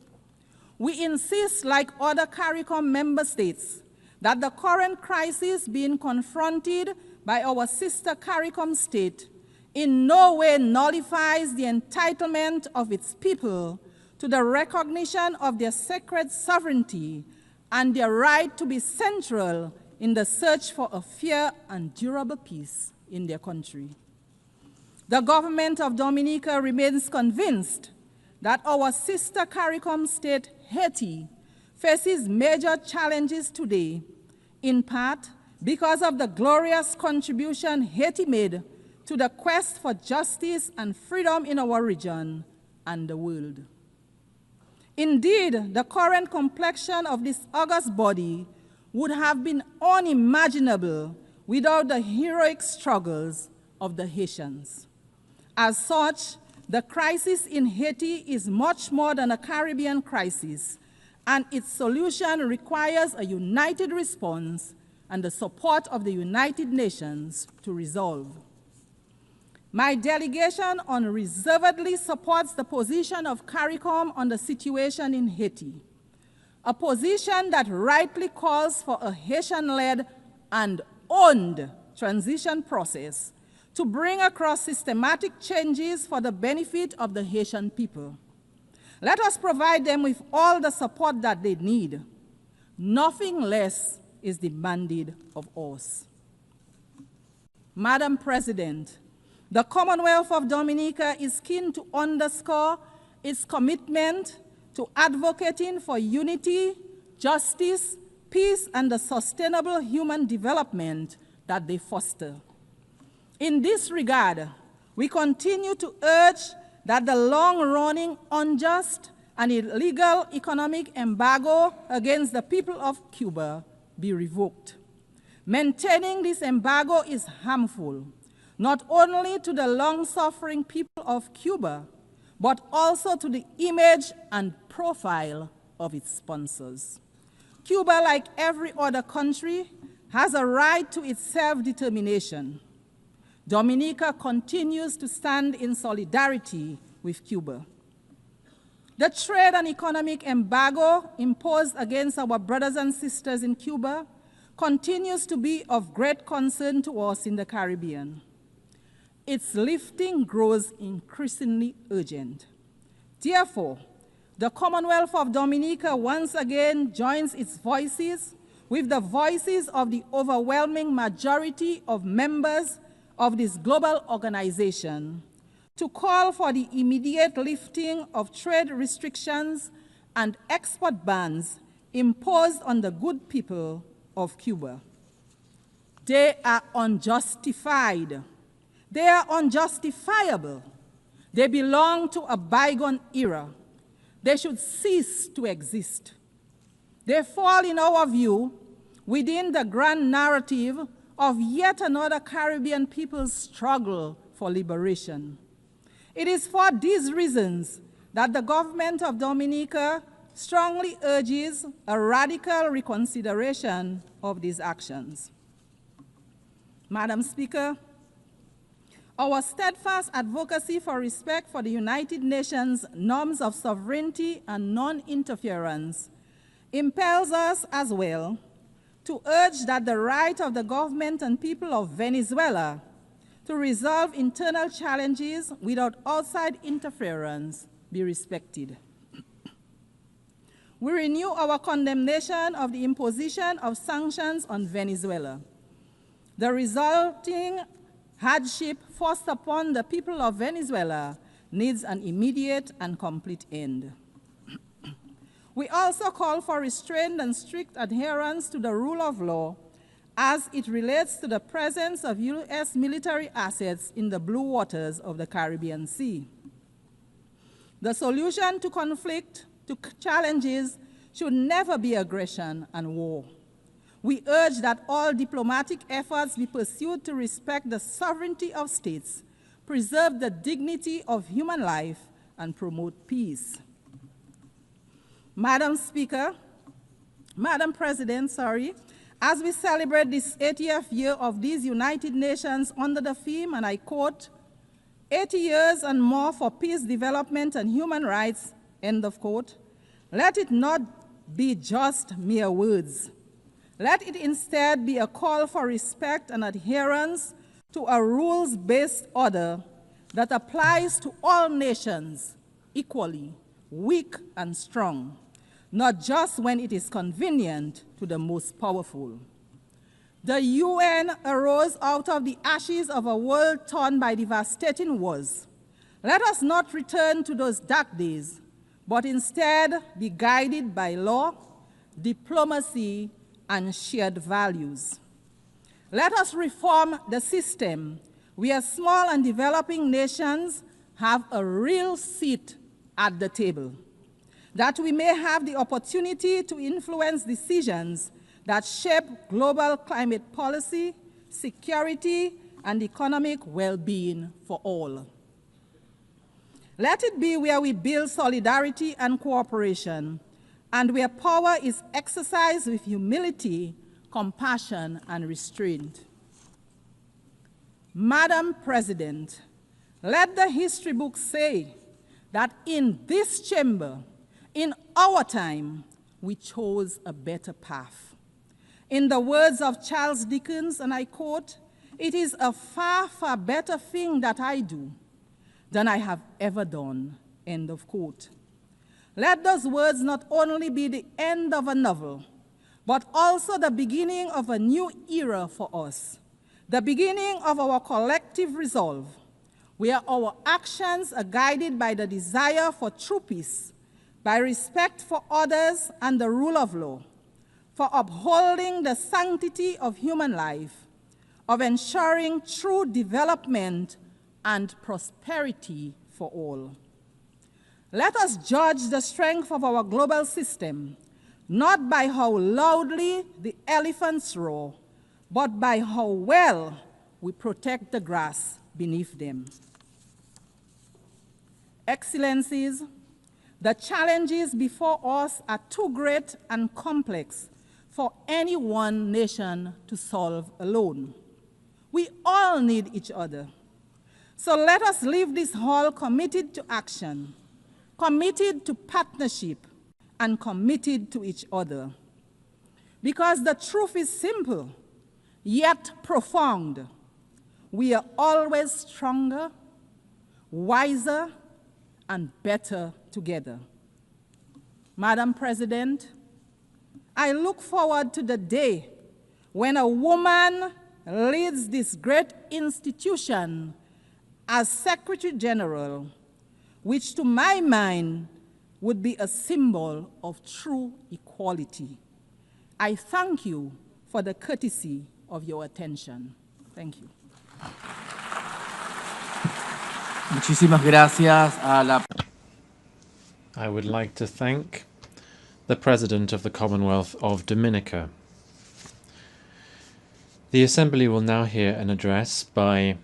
We insist, like other CARICOM member states, that the current crisis being confronted by our sister CARICOM state in no way nullifies the entitlement of its people to the recognition of their sacred sovereignty and their right to be central in the search for a fair and durable peace in their country. The government of Dominica remains convinced that our sister CARICOM state, Haiti, faces major challenges today, in part because of the glorious contribution Haiti made to the quest for justice and freedom in our region and the world. Indeed, the current complexion of this august body would have been unimaginable without the heroic struggles of the Haitians. As such, the crisis in Haiti is much more than a Caribbean crisis, and its solution requires a united response and the support of the United Nations to resolve. My delegation unreservedly supports the position of CARICOM on the situation in Haiti, a position that rightly calls for a Haitian-led and owned transition process to bring across systematic changes for the benefit of the Haitian people. Let us provide them with all the support that they need. Nothing less is demanded of us. Madam President, the Commonwealth of Dominica is keen to underscore its commitment to advocating for unity, justice, peace, and the sustainable human development that they foster. In this regard, we continue to urge that the long-running, unjust, and illegal economic embargo against the people of Cuba be revoked. Maintaining this embargo is harmful, not only to the long-suffering people of Cuba, but also to the image and profile of its sponsors. Cuba, like every other country, has a right to its self-determination. Dominica continues to stand in solidarity with Cuba. The trade and economic embargo imposed against our brothers and sisters in Cuba continues to be of great concern to us in the Caribbean. Its lifting grows increasingly urgent. Therefore, the Commonwealth of Dominica once again joins its voices with the voices of the overwhelming majority of members of this global organization to call for the immediate lifting of trade restrictions and export bans imposed on the good people of Cuba. They are unjustified. They are unjustifiable. They belong to a bygone era. They should cease to exist. They fall, in our view, within the grand narrative of yet another Caribbean people's struggle for liberation. It is for these reasons that the government of Dominica strongly urges a radical reconsideration of these actions. Madam Speaker, our steadfast advocacy for respect for the United Nations norms of sovereignty and non-interference impels us as well to urge that the right of the government and people of Venezuela to resolve internal challenges without outside interference be respected. We renew our condemnation of the imposition of sanctions on Venezuela. The resulting hardship forced upon the people of Venezuela needs an immediate and complete end. We also call for restrained and strict adherence to the rule of law as it relates to the presence of U.S. military assets in the blue waters of the Caribbean Sea. The solution to conflict, to challenges, should never be aggression and war. We urge that all diplomatic efforts be pursued to respect the sovereignty of states, preserve the dignity of human life, and promote peace. Madam President, as we celebrate this 80th year of these United Nations under the theme, and I quote, 80 years and more for peace, development, and human rights, end of quote, let it not be just mere words. Let it instead be a call for respect and adherence to a rules-based order that applies to all nations equally, weak and strong, not just when it is convenient to the most powerful. The UN arose out of the ashes of a world torn by devastating wars. Let us not return to those dark days, but instead be guided by law, diplomacy, and shared values. Let us reform the system where small and developing nations have a real seat at the table, that we may have the opportunity to influence decisions that shape global climate policy, security, and economic well-being for all. Let it be where we build solidarity and cooperation, and where power is exercised with humility, compassion, and restraint. Madam President, let the history books say that in this chamber, in our time, we chose a better path. In the words of Charles Dickens, and I quote, "It is a far, far better thing that I do than I have ever done," end of quote. Let those words not only be the end of a novel, but also the beginning of a new era for us, the beginning of our collective resolve, where our actions are guided by the desire for true peace, by respect for others and the rule of law, for upholding the sanctity of human life, of ensuring true development and prosperity for all. Let us judge the strength of our global system, not by how loudly the elephants roar, but by how well we protect the grass beneath them. Excellencies, the challenges before us are too great and complex for any one nation to solve alone. We all need each other. So let us leave this hall committed to action, committed to partnership, and committed to each other. Because the truth is simple, yet profound. We are always stronger, wiser, and better together. Madam President, I look forward to the day when a woman leads this great institution as Secretary General, which to my mind would be a symbol of true equality. I thank you for the courtesy of your attention. Thank you.
Muchísimas gracias a la...
I would like to thank the President of the Commonwealth of Dominica. The Assembly will now hear an address by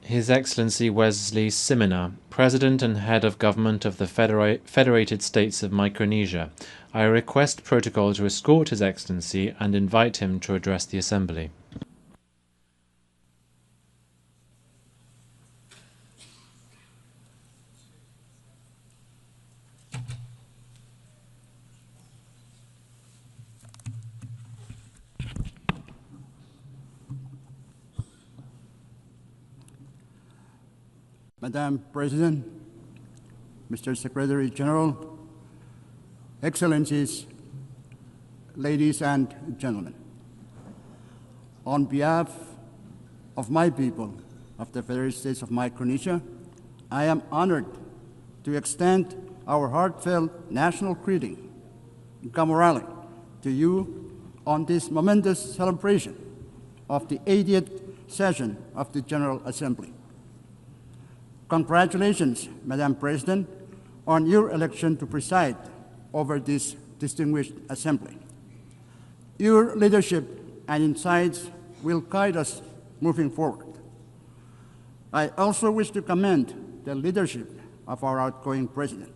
His Excellency Wesley Simina, President and Head of Government of the Federated States of Micronesia, I request protocol to escort His Excellency and invite him to address the Assembly.
Madam President, Mr. Secretary General, Excellencies, ladies and gentlemen, on behalf of my people of the Federated States of Micronesia, I am honored to extend our heartfelt national greeting, Gamorale, to you on this momentous celebration of the 80th session of the General Assembly. Congratulations, Madam President, on your election to preside over this distinguished assembly. Your leadership and insights will guide us moving forward. I also wish to commend the leadership of our outgoing president.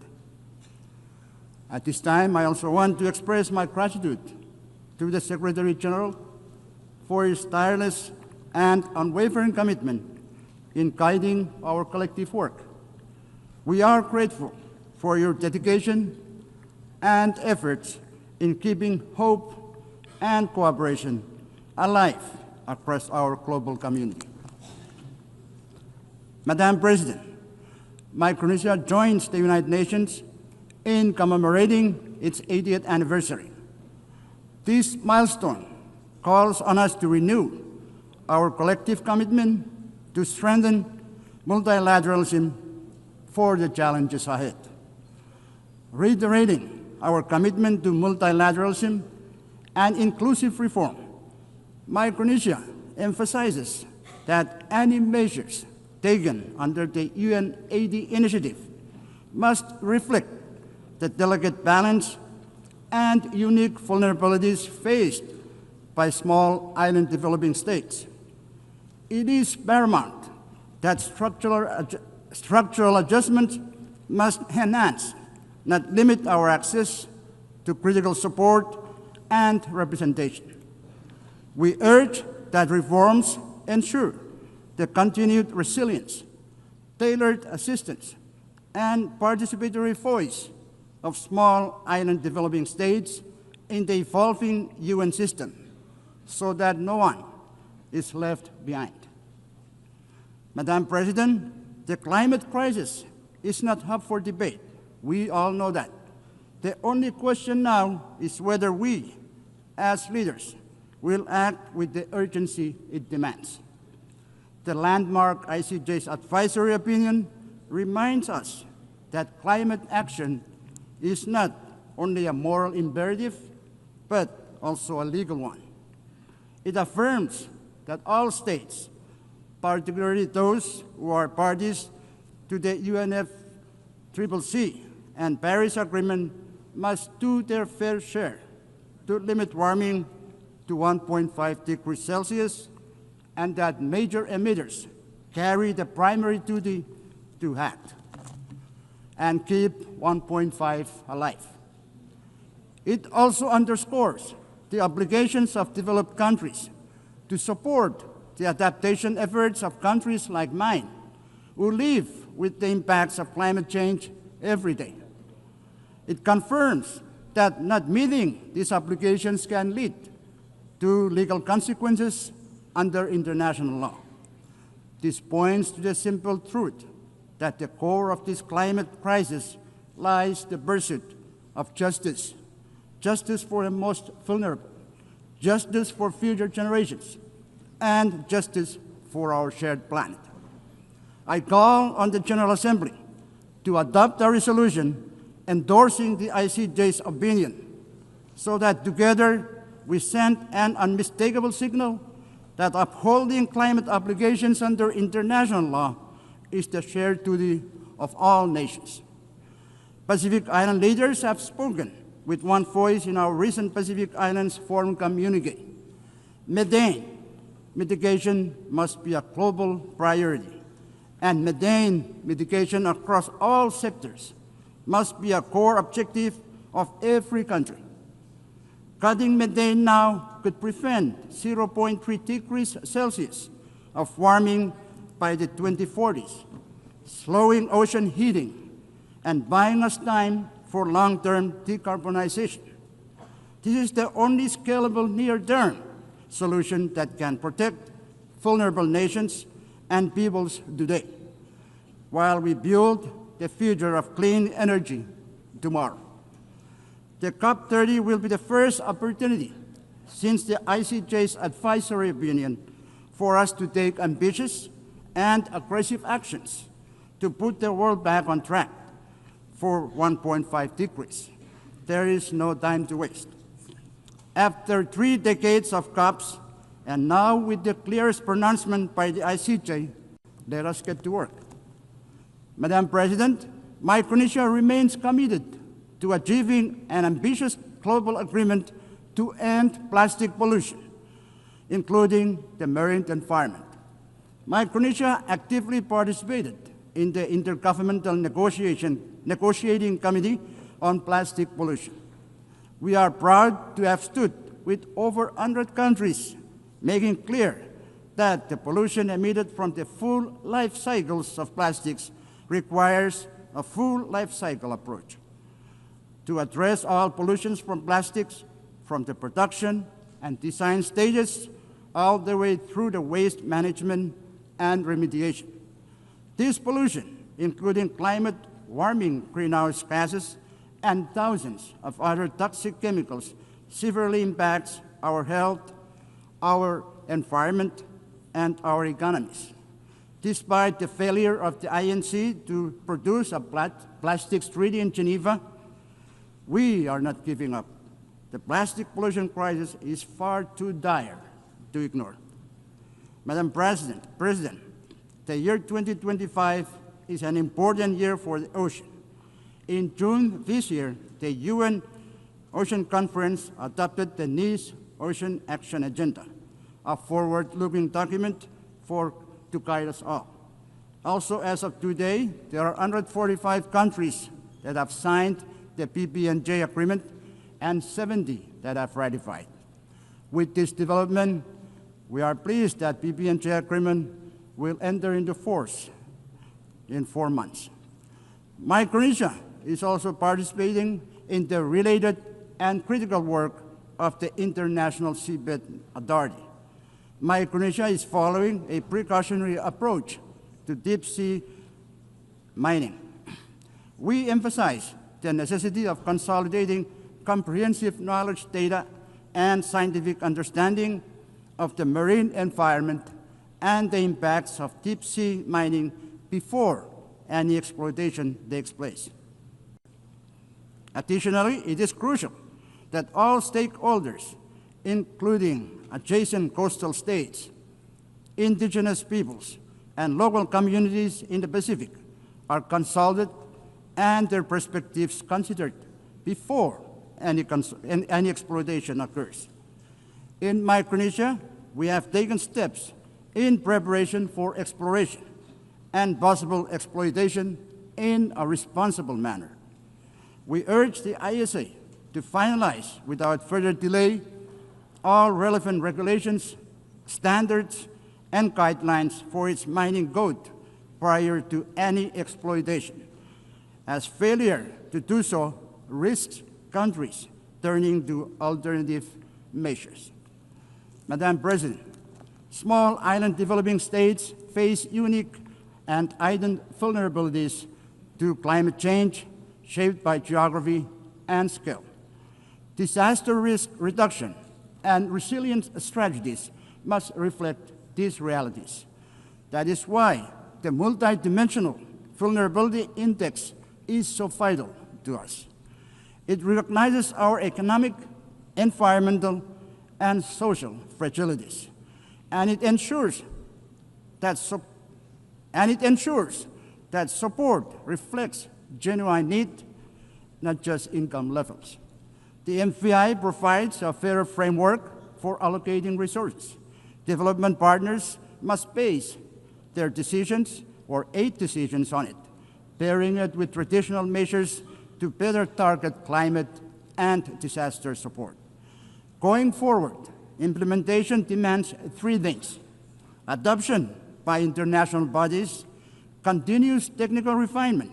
At this time, I also want to express my gratitude to the Secretary General for his tireless and unwavering commitment in guiding our collective work. We are grateful for your dedication and efforts in keeping hope and cooperation alive across our global community. Madam President, Micronesia joins the United Nations in commemorating its 80th anniversary. This milestone calls on us to renew our collective commitment to strengthen multilateralism for the challenges ahead. Reiterating our commitment to multilateralism and inclusive reform, Micronesia emphasizes that any measures taken under the UNAID initiative must reflect the delicate balance and unique vulnerabilities faced by small island developing states. It is paramount that structural adjustments must enhance, not limit our access to critical support and representation. We urge that reforms ensure the continued resilience, tailored assistance, and participatory voice of small island developing states in the evolving UN system so that no one is left behind. Madam President, the climate crisis is not up for debate. We all know that. The only question now is whether we, as leaders, will act with the urgency it demands. The landmark ICJ's advisory opinion reminds us that climate action is not only a moral imperative, but also a legal one. It affirms that all states, particularly those who are parties to the UNFCCC and Paris Agreement, must do their fair share to limit warming to 1.5 degrees Celsius, and that major emitters carry the primary duty to act and keep 1.5 alive. It also underscores the obligations of developed countries to support the adaptation efforts of countries like mine, who live with the impacts of climate change every day. It confirms that not meeting these obligations can lead to legal consequences under international law. This points to the simple truth that at the core of this climate crisis lies the pursuit of justice, justice for the most vulnerable, justice for future generations, and justice for our shared planet. I call on the General Assembly to adopt a resolution endorsing the ICJ's opinion so that together we send an unmistakable signal that upholding climate obligations under international law is the shared duty of all nations. Pacific Island leaders have spoken with one voice in our recent Pacific Islands Forum communique. Methane mitigation must be a global priority, and methane mitigation across all sectors must be a core objective of every country. Cutting methane now could prevent 0.3 degrees Celsius of warming by the 2040s, slowing ocean heating and buying us time for long-term decarbonization. This is the only scalable near-term solution that can protect vulnerable nations and peoples today, while we build the future of clean energy tomorrow. The COP30 will be the first opportunity since the ICJ's advisory opinion for us to take ambitious and aggressive actions to put the world back on track for 1.5 degrees. There is no time to waste. After 3 decades of COPs, and now with the clearest pronouncement by the ICJ, let us get to work. Madam President, Micronesia remains committed to achieving an ambitious global agreement to end plastic pollution, including the marine environment. Micronesia actively participated in the Intergovernmental Negotiating Committee on Plastic Pollution. We are proud to have stood with over 100 countries, making clear that the pollution emitted from the full life cycles of plastics requires a full life cycle approach to address all pollutions from plastics, from the production and design stages all the way through the waste management and remediation. This pollution, including climate warming greenhouse gases and thousands of other toxic chemicals, severely impacts our health, our environment, and our economies. Despite the failure of the INC to produce a plastics treaty in Geneva, we are not giving up. The plastic pollution crisis is far too dire to ignore. Madam President, the year 2025 is an important year for the ocean. In June this year, the UN Ocean Conference adopted the Nice Ocean Action Agenda, a forward-looking document to guide us all. Also, as of today, there are 145 countries that have signed the PB&J agreement and 70 that have ratified. With this development, we are pleased that PB&J agreement will enter into force in 4 months. Micronesia is also participating in the related and critical work of the International Seabed Authority. Micronesia is following a precautionary approach to deep-sea mining. We emphasize the necessity of consolidating comprehensive knowledge, data, and scientific understanding of the marine environment and the impacts of deep-sea mining before any exploitation takes place. Additionally, it is crucial that all stakeholders, including adjacent coastal states, indigenous peoples, and local communities in the Pacific, are consulted and their perspectives considered before any exploitation occurs. In Micronesia, we have taken steps in preparation for exploration and possible exploitation in a responsible manner. We urge the ISA to finalize without further delay all relevant regulations, standards, and guidelines for its mining code prior to any exploitation, as failure to do so risks countries turning to alternative measures. Madam President, small island developing states face unique and heightened vulnerabilities to climate change shaped by geography and scale. Disaster risk reduction and resilience strategies must reflect these realities. That is why the multidimensional vulnerability index is so vital to us. It recognizes our economic, environmental, and social fragilities, and it ensures that support reflects genuine need, not just income levels. The MVI provides a fairer framework for allocating resources. Development partners must base their decisions or 8 decisions on it, pairing it with traditional measures to better target climate and disaster support. Going forward, implementation demands 3 things: adoption by international bodies, continuous technical refinement,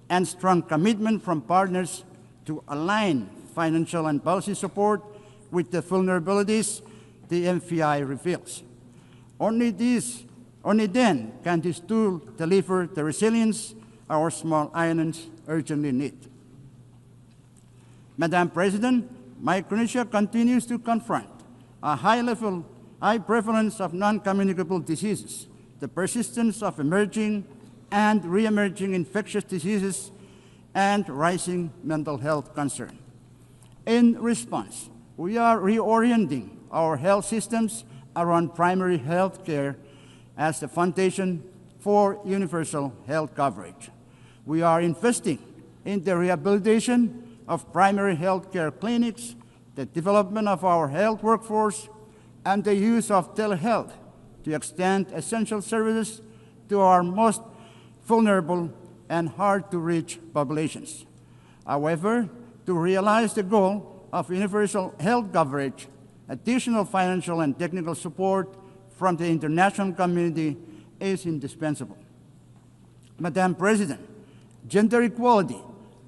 and strong commitment from partners to align financial and policy support with the vulnerabilities the MFI reveals. Only then can this tool deliver the resilience our small islands urgently need. Madam President, Micronesia continues to confront a high prevalence of non-communicable diseases, the persistence of emerging and re-emerging infectious diseases, and rising mental health concern. In response, we are reorienting our health systems around primary health care as the foundation for universal health coverage. We are investing in the rehabilitation of primary health care clinics, the development of our health workforce, and the use of telehealth to extend essential services to our most vulnerable and hard-to-reach populations. However, to realize the goal of universal health coverage, additional financial and technical support from the international community is indispensable. Madam President, gender equality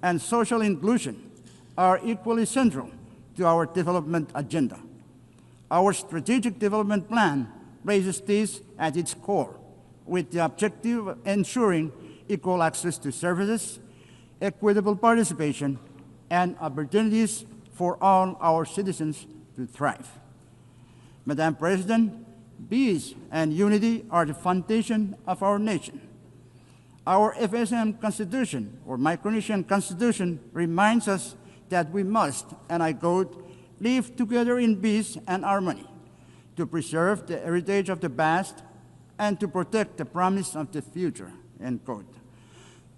and social inclusion are equally central to our development agenda. Our strategic development plan places this at its core, with the objective of ensuring equal access to services, equitable participation, and opportunities for all our citizens to thrive. Madam President, peace and unity are the foundation of our nation. Our FSM Constitution, or Micronesian Constitution, reminds us that we must, and I quote, live together in peace and harmony, to preserve the heritage of the past and to protect the promise of the future, end quote.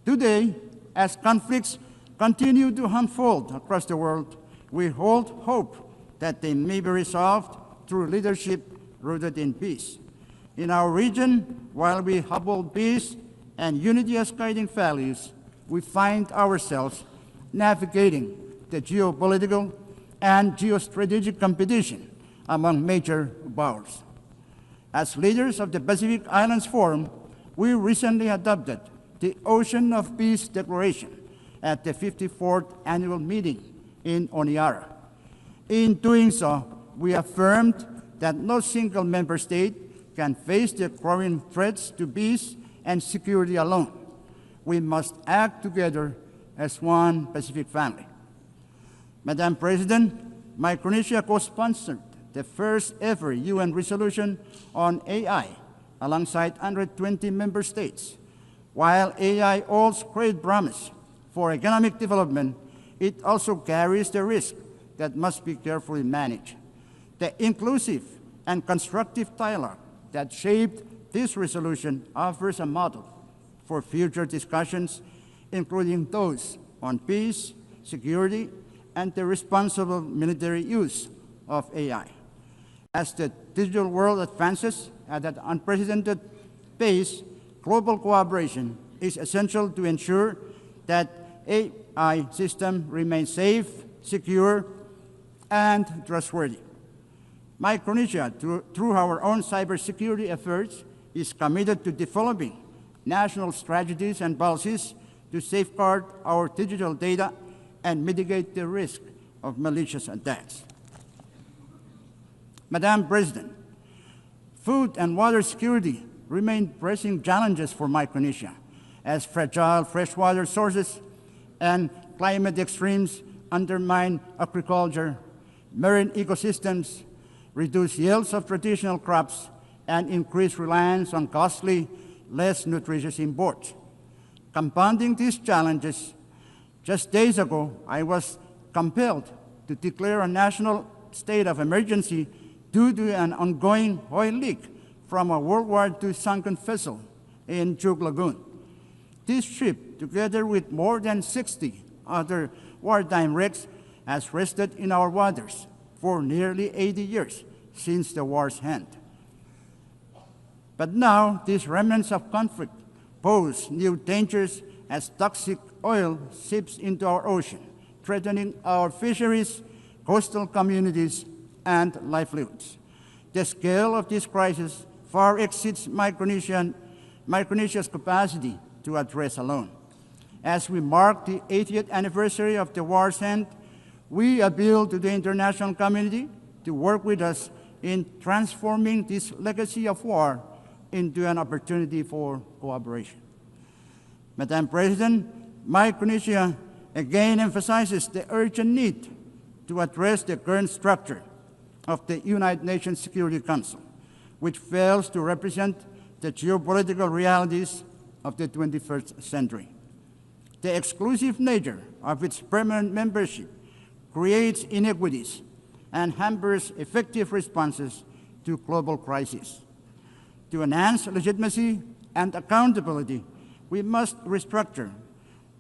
Today, as conflicts continue to unfold across the world, we hold hope that they may be resolved through leadership rooted in peace. In our region, while we uphold peace and unity as guiding values, we find ourselves navigating the geopolitical and geostrategic competition among major powers. As leaders of the Pacific Islands Forum, we recently adopted the Ocean of Peace Declaration at the 54th annual meeting in Honiara. In doing so, we affirmed that no single member state can face the growing threats to peace and security alone. We must act together as one Pacific family. Madam President, Micronesia co-sponsored the first ever UN resolution on AI alongside 120 member states. While AI holds great promise for economic development, it also carries the risk that must be carefully managed. The inclusive and constructive dialogue that shaped this resolution offers a model for future discussions, including those on peace, security, and the responsible military use of AI. As the digital world advances at an unprecedented pace, global cooperation is essential to ensure that AI systems remain safe, secure, and trustworthy. Micronesia, through our own cybersecurity efforts, is committed to developing national strategies and policies to safeguard our digital data and mitigate the risk of malicious attacks. Madam President, food and water security remain pressing challenges for Micronesia, as fragile freshwater sources and climate extremes undermine agriculture, marine ecosystems, reduce yields of traditional crops, and increase reliance on costly, less nutritious imports. Compounding these challenges, just days ago, I was compelled to declare a national state of emergency due to an ongoing oil leak from a World War II sunken vessel in Chuk Lagoon. This ship, together with more than 60 other wartime wrecks, has rested in our waters for nearly 80 years since the war's end. But now, these remnants of conflict pose new dangers as toxic oil seeps into our ocean, threatening our fisheries, coastal communities, and livelihoods. The scale of this crisis far exceeds Micronesia's capacity to address alone. As we mark the 80th anniversary of the war's end, we appeal to the international community to work with us in transforming this legacy of war into an opportunity for cooperation. Madam President, Micronesia again emphasizes the urgent need to address the current structure of the United Nations Security Council, which fails to represent the geopolitical realities of the 21st century. The exclusive nature of its permanent membership creates inequities and hampers effective responses to global crises. To enhance legitimacy and accountability, we must restructure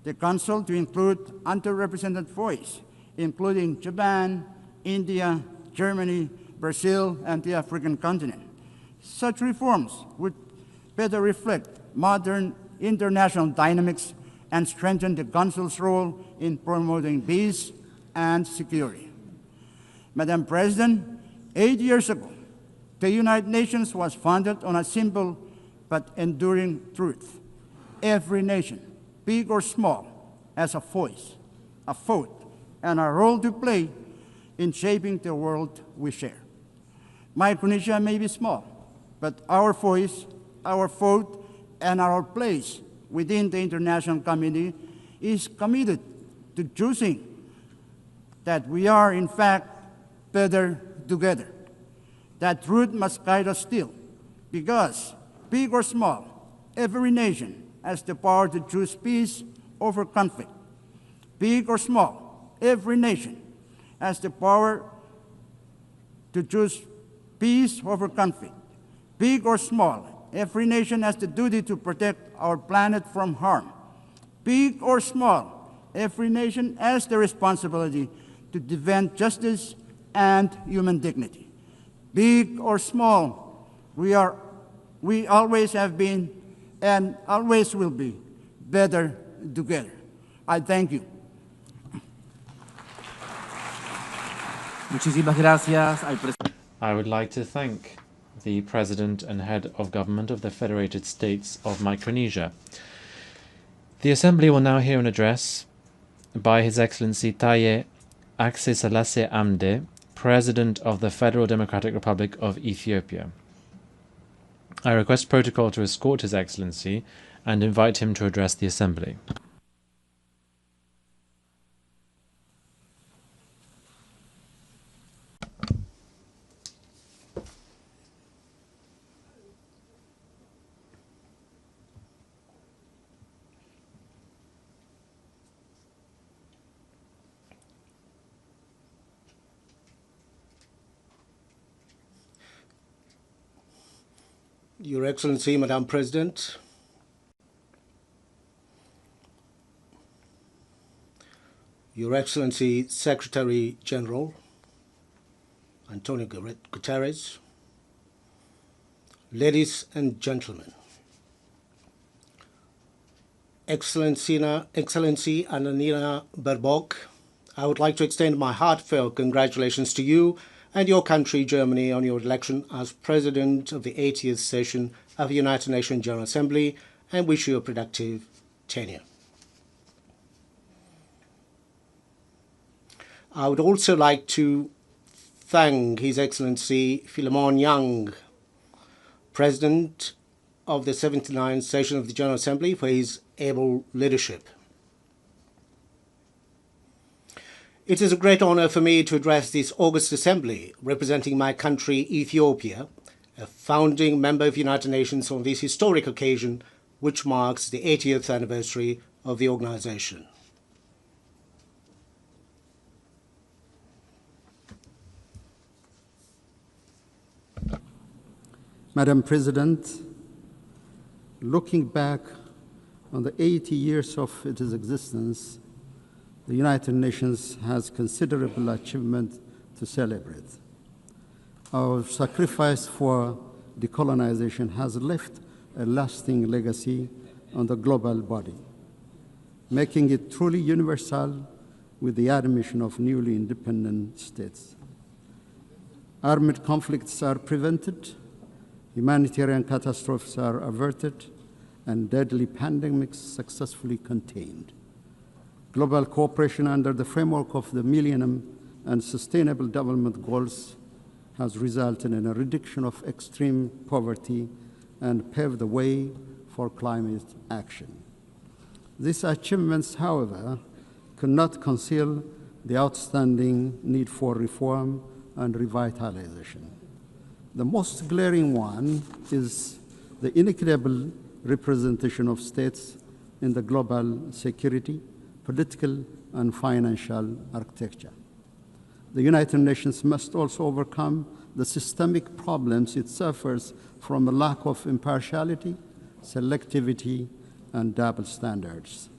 the Council to include underrepresented voices, including Japan, India, Germany, Brazil, and the African continent. Such reforms would better reflect modern international dynamics and strengthen the Council's role in promoting peace and security. Madam President, 8 years ago, the United Nations was founded on a simple but enduring truth. Every nation, big or small, has a voice, a vote, and a role to play in shaping the world we share. Micronesia may be small, but our voice, our vote, and our place within the international community is committed to choosing that we are, in fact, better together. That truth must guide us still, because, big or small, every nation has the power to choose peace over conflict. Big or small, every nation has the power to choose peace over conflict. Big or small, every nation has the duty to protect our planet from harm. Big or small, every nation has the responsibility to defend justice and human dignity. Big or small, we always have been and always will be better together. I thank you.
Muchísimas gracias al presidente.
I would like to thank the President and Head of Government of the Federated States of Micronesia. The Assembly will now hear an address by His Excellency Taye Atse Selassie Amde, President of the Federal Democratic Republic of Ethiopia. I request protocol to escort His Excellency and invite him to address the Assembly.
Your Excellency, Madam President, Your Excellency, Secretary General Antonio Guterres, ladies and gentlemen, Excellency Annalena Baerbock, I would like to extend my heartfelt congratulations to you and your country, Germany, on your election as President of the 80th session of the United Nations General Assembly, and wish you a productive tenure. I would also like to thank His Excellency Philemon Yang, President of the 79th session of the General Assembly, for his able leadership. It is a great honor for me to address this August Assembly, representing my country, Ethiopia, a founding member of the United Nations, on this historic occasion, which marks the 80th anniversary of the organization.
Madam President, looking back on the 80 years of its existence, the United Nations has considerable achievement to celebrate. Our sacrifice for decolonization has left a lasting legacy
on the global body, making it truly universal with the admission of newly independent states. Armed conflicts are prevented, humanitarian catastrophes are averted, and deadly pandemics successfully contained. Global cooperation under the framework of the Millennium and Sustainable Development Goals has resulted in a reduction of extreme poverty and paved the way for climate action. These achievements, however, cannot conceal the outstanding need for reform and revitalization. The most glaring one is the inequitable representation of states in the global security, political, and financial architecture. The United Nations must also overcome the systemic problems it suffers from a lack of impartiality, selectivity, and double standards.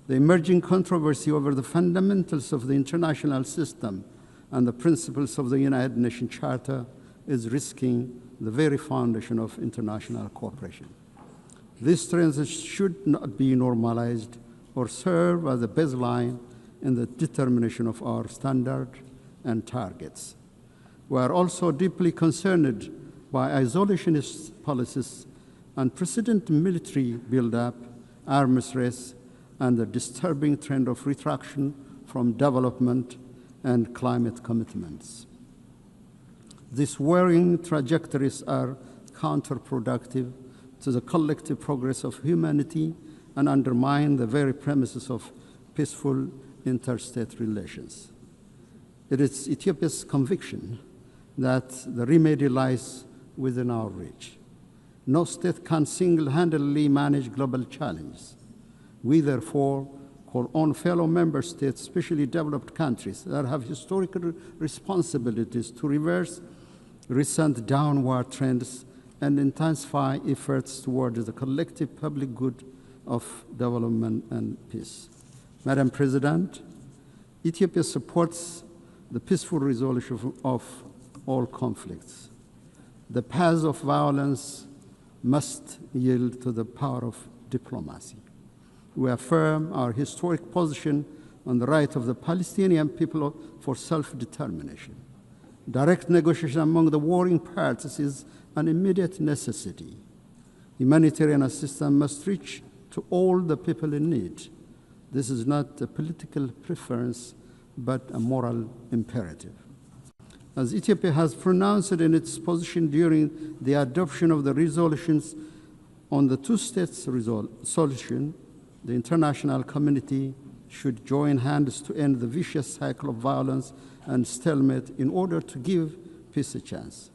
The emerging controversy over the fundamentals of the international system and the principles of the United Nations Charter is risking the very foundation of international cooperation. These trends should not be normalized or serve as a baseline in the determination of our standards and targets. We are also deeply concerned by isolationist policies, unprecedented military buildup, arms race, and the disturbing trend of retraction from development and climate commitments. These worrying trajectories are counterproductive to the collective progress of humanity and undermine the very premises of peaceful interstate relations. It is Ethiopia's conviction that the remedy lies within our reach. No state can single-handedly manage global challenges. We therefore call on fellow member states, especially developed countries that have historical responsibilities, to reverse recent downward trends and intensify efforts towards the collective public good of development and peace. Madam President, Ethiopia supports the peaceful resolution of all conflicts. The path of violence must yield to the power of diplomacy. We affirm our historic position on the right of the Palestinian people for self-determination. Direct negotiation among the warring parties is an immediate necessity. Humanitarian assistance must reach to all the people in need. This is not a political preference, but a moral imperative. As Ethiopia has pronounced in its position during the adoption of the resolutions on the two-state solution, the international community should join hands to end the vicious cycle of violence and stalemate in order to give peace a chance.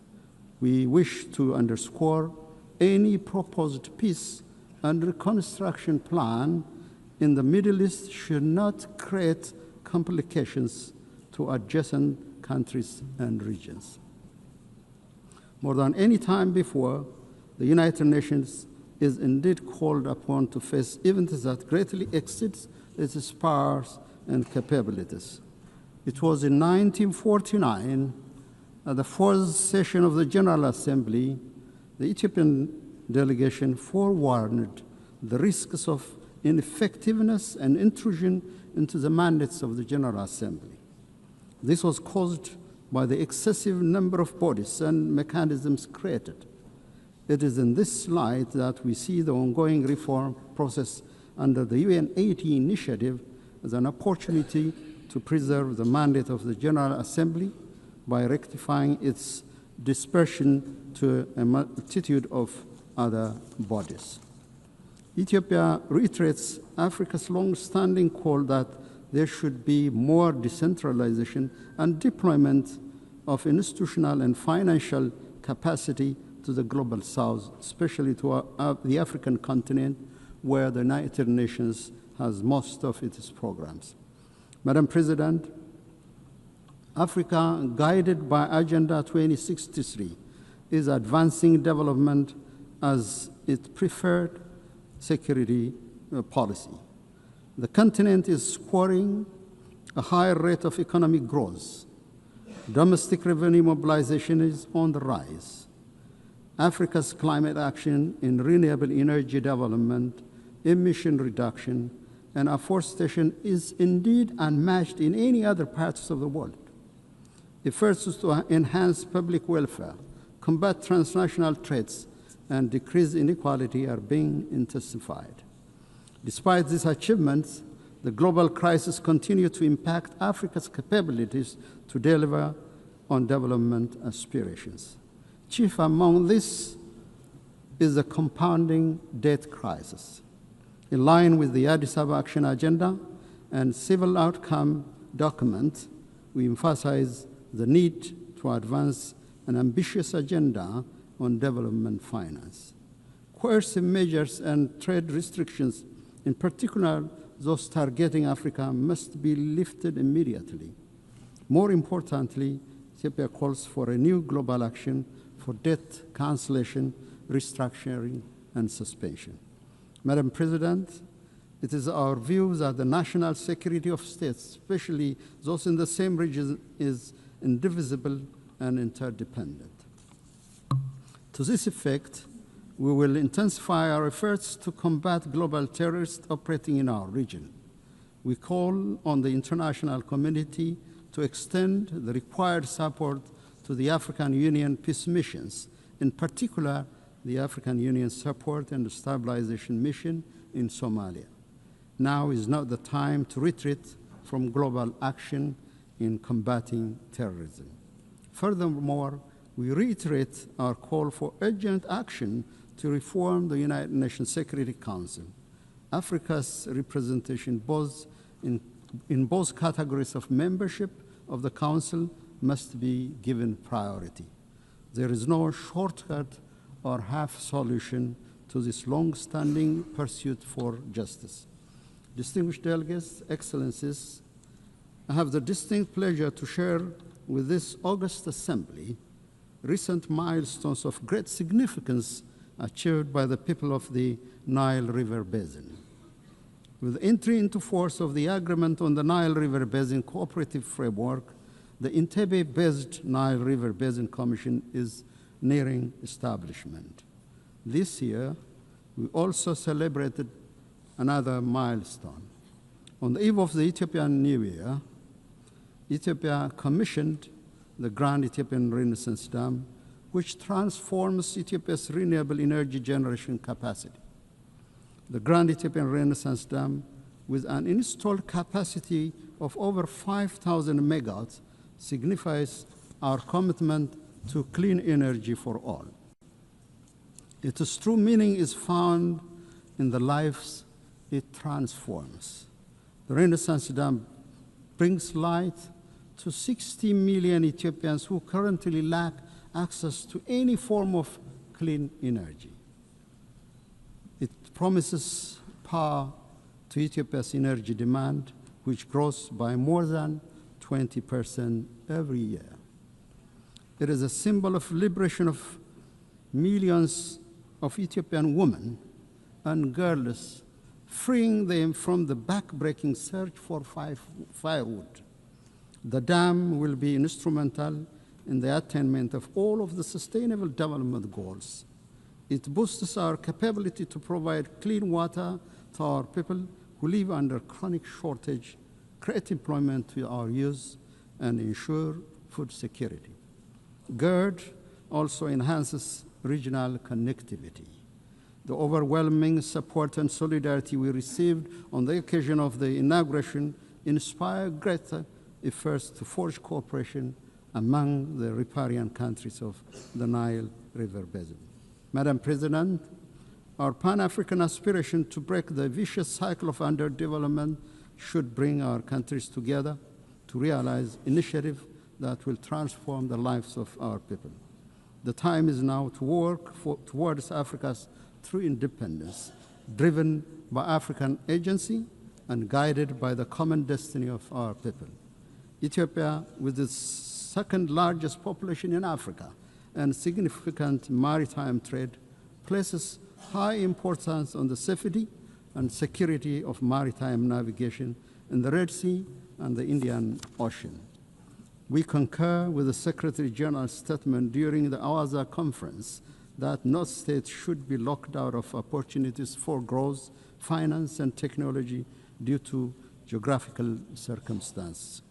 We wish to underscore any proposed peace and reconstruction plan in the Middle East should not create complications to adjacent countries and regions. More than any time before, the United Nations is indeed called upon to face events that greatly exceeds its powers and capabilities. It was in 1949, at the fourth session of the General Assembly, the Ethiopian delegation forewarned the risks of ineffectiveness and intrusion into the mandates of the General Assembly. This was caused by the excessive number of bodies and mechanisms created. It is in this light that we see the ongoing reform process under the UN-80 initiative as an opportunity to preserve the mandate of the General Assembly by rectifying its dispersion to a multitude of other bodies. Ethiopia reiterates Africa's long-standing call that there should be more decentralization and deployment of institutional and financial capacity to the global south, especially to the African continent, where the United Nations has most of its programs. Madam President, Africa, guided by Agenda 2063, is advancing development as its preferred security policy. The continent is scoring a higher rate of economic growth. Domestic revenue mobilization is on the rise. Africa's climate action in renewable energy development emission reduction, and afforestation is indeed unmatched in any other parts of the world. Efforts to enhance public welfare, combat transnational threats, and decrease inequality are being intensified. Despite these achievements, the global crisis continues to impact Africa's capabilities to deliver on development aspirations. Chief among this is the compounding debt crisis. In line with the Addis Ababa Action Agenda and Civil Outcome document, we emphasize the need to advance an ambitious agenda on development finance. Coercive measures and trade restrictions, in particular those targeting Africa, must be lifted immediately. More importantly, Ethiopia calls for a new global action for debt cancellation, restructuring, and suspension. Madam President, it is our view that the national security of states, especially those in the same region, is indivisible and interdependent. To this effect, we will intensify our efforts to combat global terrorists operating in our region. We call on the international community to extend the required support to the African Union peace missions, in particular the African Union Support and Stabilization Mission in Somalia. Now is not the time to retreat from global action in combating terrorism. Furthermore, we reiterate our call for urgent action to reform the United Nations Security Council. Africa's representation in both categories of membership of the Council must be given priority. There is no shortcut or half solution to this long-standing pursuit for justice. Distinguished delegates, excellencies, I have the distinct pleasure to share with this august assembly recent milestones of great significance achieved by the people of the Nile River Basin. With entry into force of the Agreement on the Nile River Basin Cooperative Framework, the Entebbe-based Nile River Basin Commission is nearing establishment. This year, we also celebrated another milestone. On the eve of the Ethiopian New Year, Ethiopia commissioned the Grand Ethiopian Renaissance Dam, which transforms Ethiopia's renewable energy generation capacity. The Grand Ethiopian Renaissance Dam, with an installed capacity of over 5,000 megawatts, signifies our commitment to clean energy for all. Its true meaning is found in the lives it transforms. The Renaissance Dam brings light to 60 million Ethiopians who currently lack access to any form of clean energy. It promises power to Ethiopia's energy demand, which grows by more than 20% every year. It is a symbol of liberation of millions of Ethiopian women and girls, freeing them from the back-breaking search for firewood. The dam will be instrumental in the attainment of all of the Sustainable Development Goals. It boosts our capability to provide clean water to our people who live under chronic shortage, create employment to our youth, and ensure food security. GERD also enhances regional connectivity. The overwhelming support and solidarity we received on the occasion of the inauguration inspired greater efforts to forge cooperation among the riparian countries of the Nile River Basin. Madam President, our Pan-African aspiration to break the vicious cycle of underdevelopment should bring our countries together to realize initiatives that will transform the lives of our people. The time is now to work towards Africa's true independence, driven by African agency and guided by the common destiny of our people. Ethiopia, with its second largest population in Africa and significant maritime trade, places high importance on the safety and security of maritime navigation in the Red Sea and the Indian Ocean. We concur with the Secretary General's statement during the Awaza conference that no state should be locked out of opportunities for growth, finance, and technology due to geographical circumstances.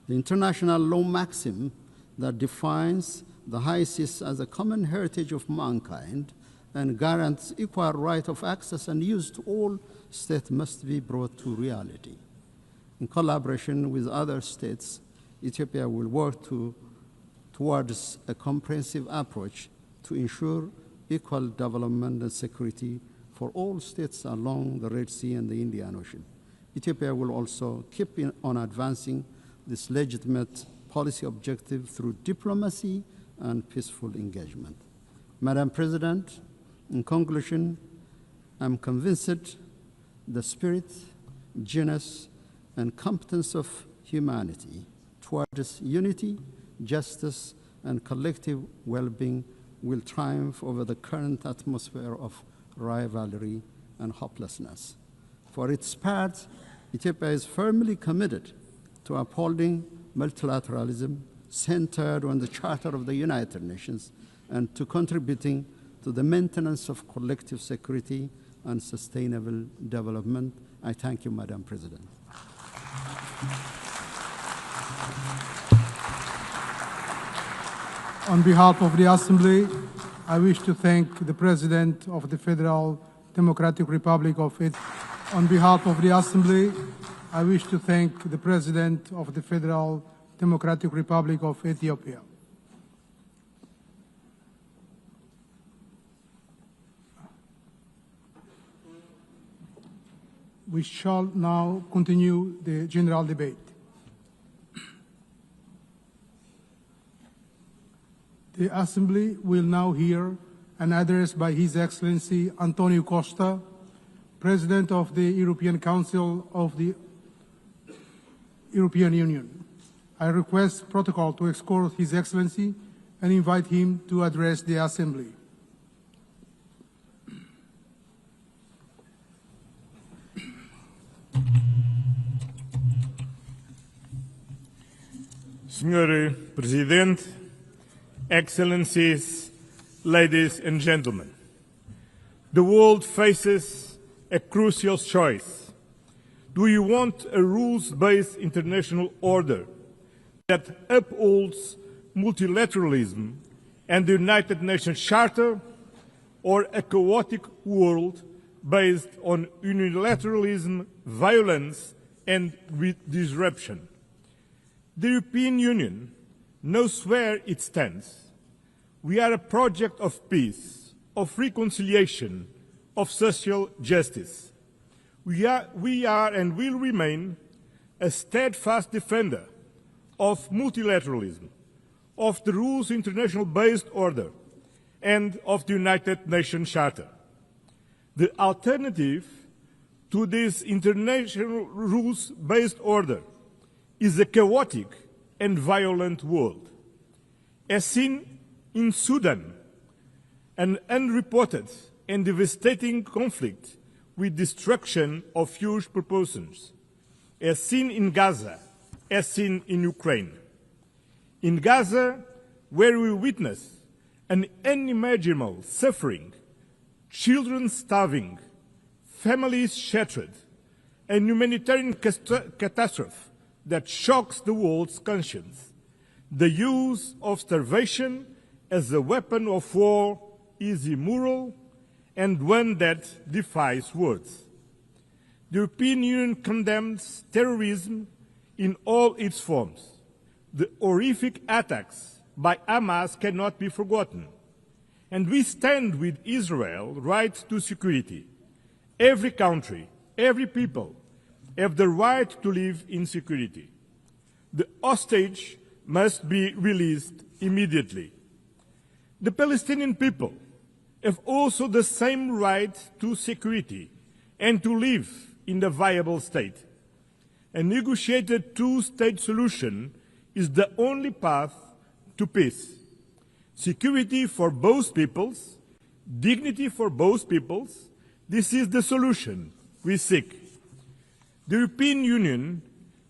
The international law maxim that defines the high seas as a common heritage of mankind and guarantees equal right of access and use to all states must be brought to reality. In collaboration with other states, Ethiopia will work towards a comprehensive approach to ensure equal development and security for all states along the Red Sea and the Indian Ocean. Ethiopia will also keep on advancing this legitimate policy objective through diplomacy and peaceful engagement. Madam President, in conclusion, I'm convinced the spirit, genius, and competence of humanity towards unity, justice, and collective well-being will triumph over the current atmosphere of rivalry and hopelessness. For its part, Ethiopia is firmly committed to upholding multilateralism centered on the Charter of the United Nations and to contributing to the maintenance of collective security and sustainable development. I thank you, Madam President.
On behalf of the Assembly, I wish to thank the President of the Federal Democratic Republic of Ethiopia. On behalf of the Assembly, I wish to thank the President of the Federal Democratic Republic of Ethiopia. We shall now continue the general debate. The Assembly will now hear an address by His Excellency Antonio Costa, President of the European Council of the European Union. I request protocol to escort His Excellency and invite him to address the Assembly.
Senhor Presidente, Excellencies, ladies and gentlemen, the world faces a crucial choice. Do you want a rules-based international order that upholds multilateralism and the United Nations Charter, or a chaotic world based on unilateralism, violence, and disruption? The European Union knows where it stands. We are a project of peace, of reconciliation, of social justice. We are and will remain a steadfast defender of multilateralism, of the rules international-based order, and of the United Nations Charter. The alternative to this international rules-based order is a chaotic and violent world. As seen in Sudan, an unreported and devastating conflict with destruction of huge proportions, as seen in Gaza, as seen in Ukraine. In Gaza, where we witness an unimaginable suffering, children starving, families shattered, a humanitarian catastrophe that shocks the world's conscience. The use of starvation as a weapon of war is immoral and one that defies words. The European Union condemns terrorism in all its forms. The horrific attacks by Hamas cannot be forgotten. And we stand with Israel's right to security. Every country, every people, have the right to live in security. The hostage must be released immediately. The Palestinian people have also the same right to security and to live in a viable state. A negotiated two-state solution is the only path to peace. Security for both peoples, dignity for both peoples, this is the solution we seek. The European Union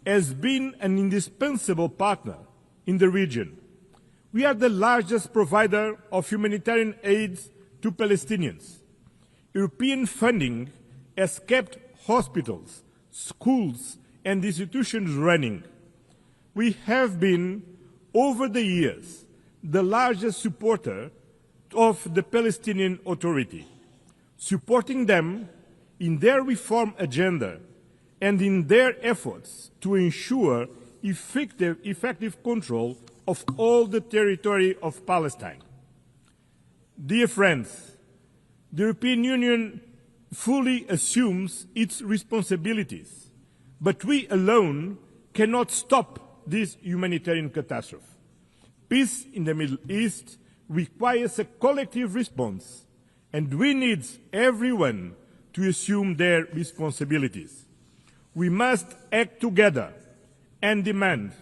has been an indispensable partner in the region. We are the largest provider of humanitarian aid to Palestinians. European funding has kept hospitals, schools, and institutions running. We have been, over the years, the largest supporter of the Palestinian Authority, supporting them in their reform agenda and in their efforts to ensure effective control of all the territory of Palestine. Dear friends, the European Union fully assumes its responsibilities, but we alone cannot stop this humanitarian catastrophe. Peace in the Middle East requires a collective response, and we need everyone to assume their responsibilities. We must act together and demand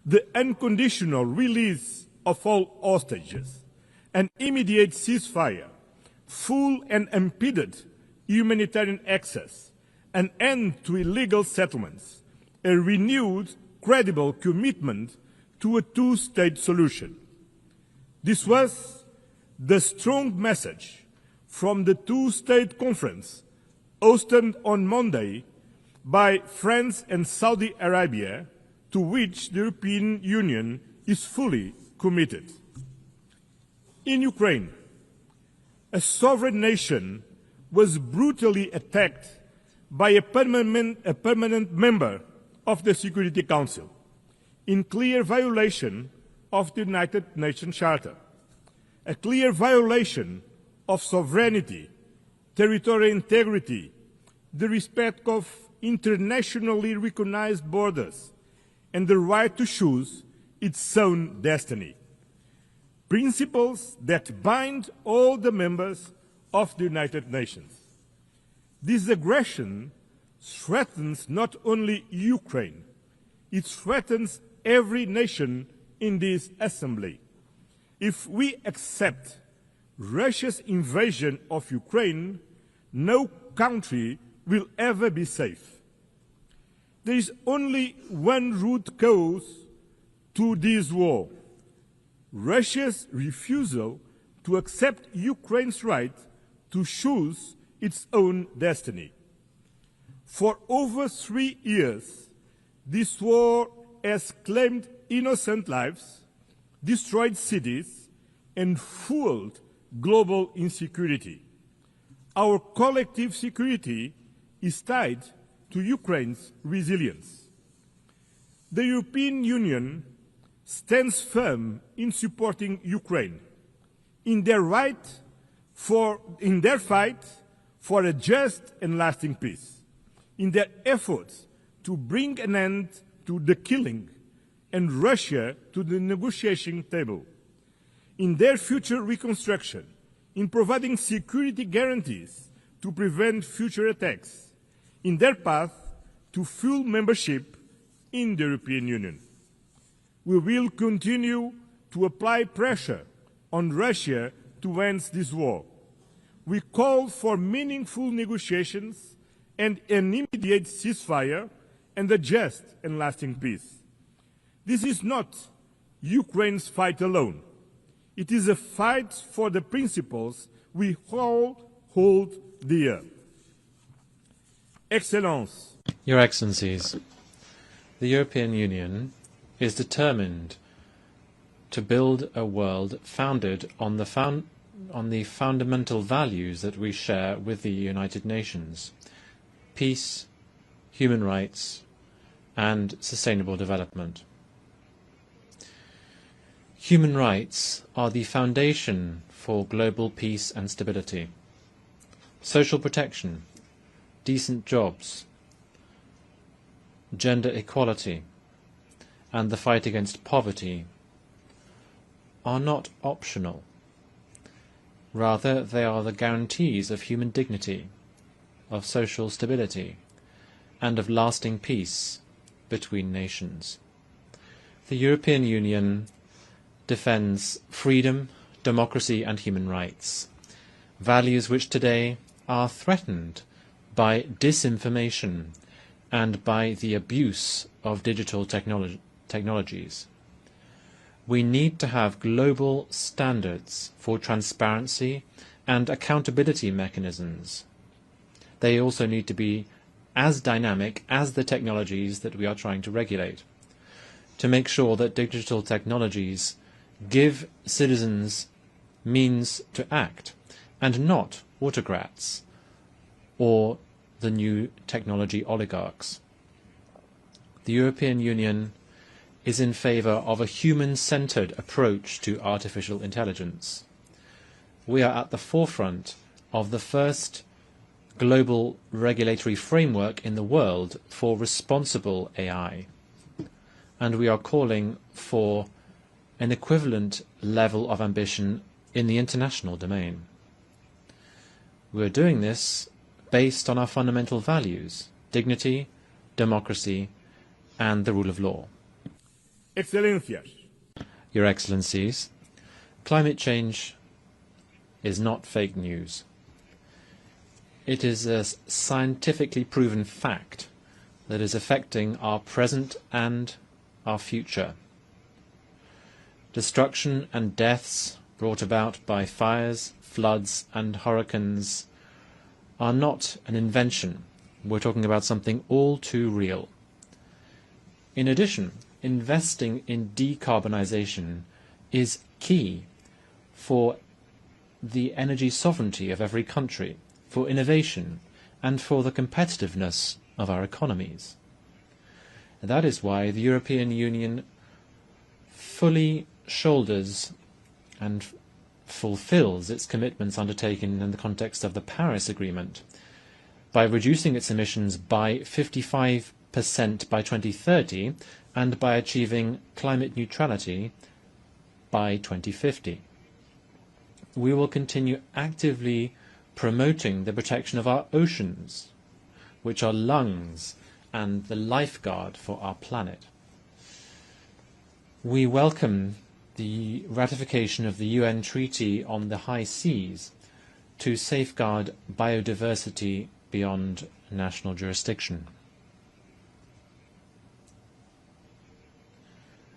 the unconditional release of all hostages, an immediate ceasefire, full and unimpeded humanitarian access, an end to illegal settlements, a renewed, credible commitment to a two-state solution. This was the strong message from the two-state conference hosted on Monday by France and Saudi Arabia, to which the European Union is fully committed. In Ukraine, a sovereign nation was brutally attacked by a permanent member of the Security Council, in clear violation of the United Nations Charter, a clear violation of sovereignty, territorial integrity, the respect of internationally recognized borders, and the right to choose its own destiny. Principles that bind all the members of the United Nations. This aggression threatens not only Ukraine, it threatens every nation in this assembly. If we accept Russia's invasion of Ukraine, no country will ever be safe. There is only one root cause to this war: Russia's refusal to accept Ukraine's right to choose its own destiny. For over 3 years, this war has claimed innocent lives, destroyed cities, and fueled global insecurity. Our collective security is tied to Ukraine's resilience. The European Union stands firm in supporting Ukraine in their fight for a just and lasting peace, in their efforts to bring an end to the killing and Russia to the negotiation table, in their future reconstruction, in providing security guarantees to prevent future attacks, in their path to full membership in the European Union. We will continue to apply pressure on Russia to end this war. We call for meaningful negotiations and an immediate ceasefire and a just and lasting peace. This is not Ukraine's fight alone. It is a fight for the principles we all hold dear. Excellence.
Your Excellencies, the European Union is determined to build a world founded on the fundamental values that we share with the United Nations: peace, human rights, and sustainable development. Human rights are the foundation for global peace and stability. Social protection, decent jobs, gender equality, and the fight against poverty are not optional. Rather, they are the guarantees of human dignity, of social stability, and of lasting peace between nations. The European Union defends freedom, democracy, and human rights, values which today are threatened by disinformation and by the abuse of digital technologies. We need to have global standards for transparency and accountability mechanisms. They also need to be as dynamic as the technologies that we are trying to regulate, to make sure that digital technologies give citizens means to act, and not autocrats or the new technology oligarchs. The European Union is in favour of a human-centred approach to artificial intelligence. We are at the forefront of the first global regulatory framework in the world for responsible AI, and we are calling for an equivalent level of ambition in the international domain. We are doing this based on our fundamental values: dignity, democracy, and the rule of law.
Excellencias.
Your Excellencies, climate change is not fake news. It is a scientifically proven fact that is affecting our present and our future. Destruction and deaths brought about by fires, floods, and hurricanes are not an invention. We're talking about something all too real. In addition, investing in decarbonization is key for the energy sovereignty of every country, for innovation, and for the competitiveness of our economies. And that is why the European Union fully shoulders and fulfills its commitments undertaken in the context of the Paris Agreement by reducing its emissions by 55% by 2030 and by achieving climate neutrality by 2050. We will continue actively promoting the protection of our oceans, which are lungs and the lifeguard for our planet. We welcome the ratification of the UN Treaty on the High Seas to safeguard biodiversity beyond national jurisdiction.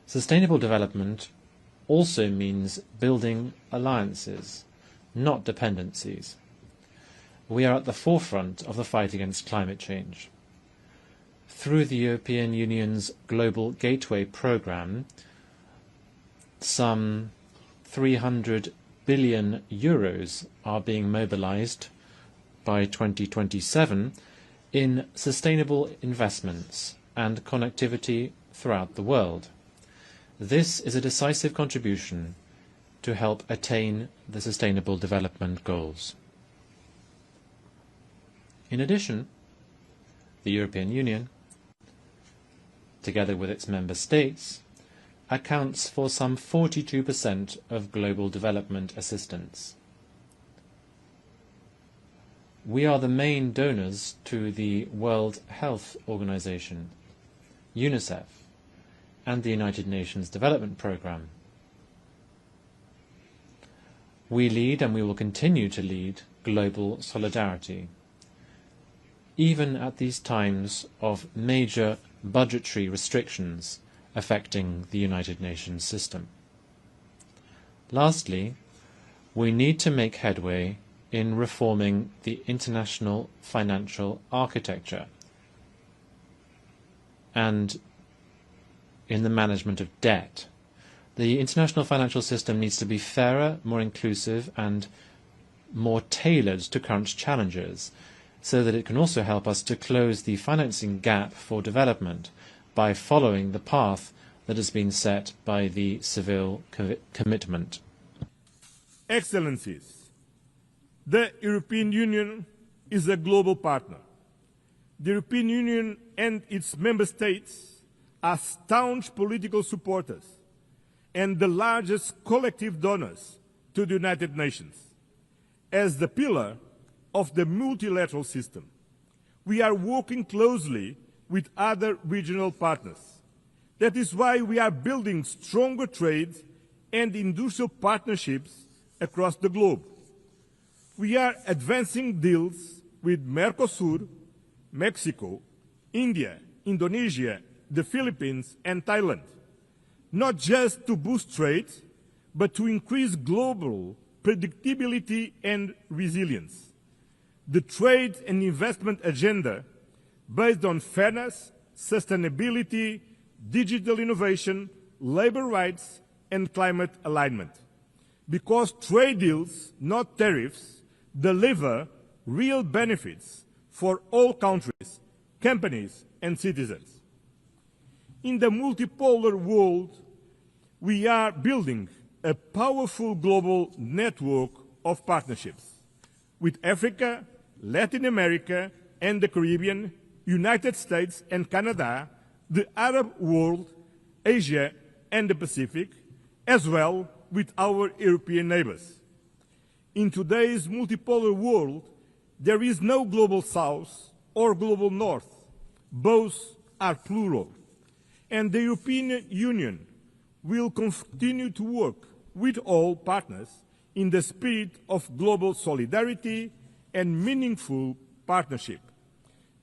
Sustainable development also means building alliances, not dependencies. We are at the forefront of the fight against climate change. Through the European Union's Global Gateway programme, some 300 billion euros are being mobilised by 2027 in sustainable investments and connectivity throughout the world. This is a decisive contribution to help attain the Sustainable Development Goals. In addition, the European Union, together with its member states, accounts for some 42% of global development assistance. We are the main donors to the World Health Organization, UNICEF, and the United Nations Development Programme. We lead, and we will continue to lead, global solidarity, even at these times of major budgetary restrictions affecting the United Nations system. Lastly, we need to make headway in reforming the international financial architecture and in the management of debt. The international financial system needs to be fairer, more inclusive, and more tailored to current challenges, so that it can also help us to close the financing gap for development by following the path that has been set by the Seville commitment.
Excellencies, the European Union is a global partner. The European Union and its member states are staunch political supporters and the largest collective donors to the United Nations. As the pillar of the multilateral system, we are working closely with other regional partners. That is why we are building stronger trade and industrial partnerships across the globe. We are advancing deals with Mercosur, Mexico, India, Indonesia, the Philippines, and Thailand. not just to boost trade, but to increase global predictability and resilience. The trade and investment agenda, based on fairness, sustainability, digital innovation, labor rights, and climate alignment. Because trade deals, not tariffs, deliver real benefits for all countries, companies, and citizens. In the multipolar world, we are building a powerful global network of partnerships with Africa, Latin America, and the Caribbean, United States and Canada, the Arab world, Asia, and the Pacific, as well with our European neighbors. In today's multipolar world, there is no global south or global north. Both are plural. And the European Union will continue to work with all partners in the spirit of global solidarity and meaningful partnership,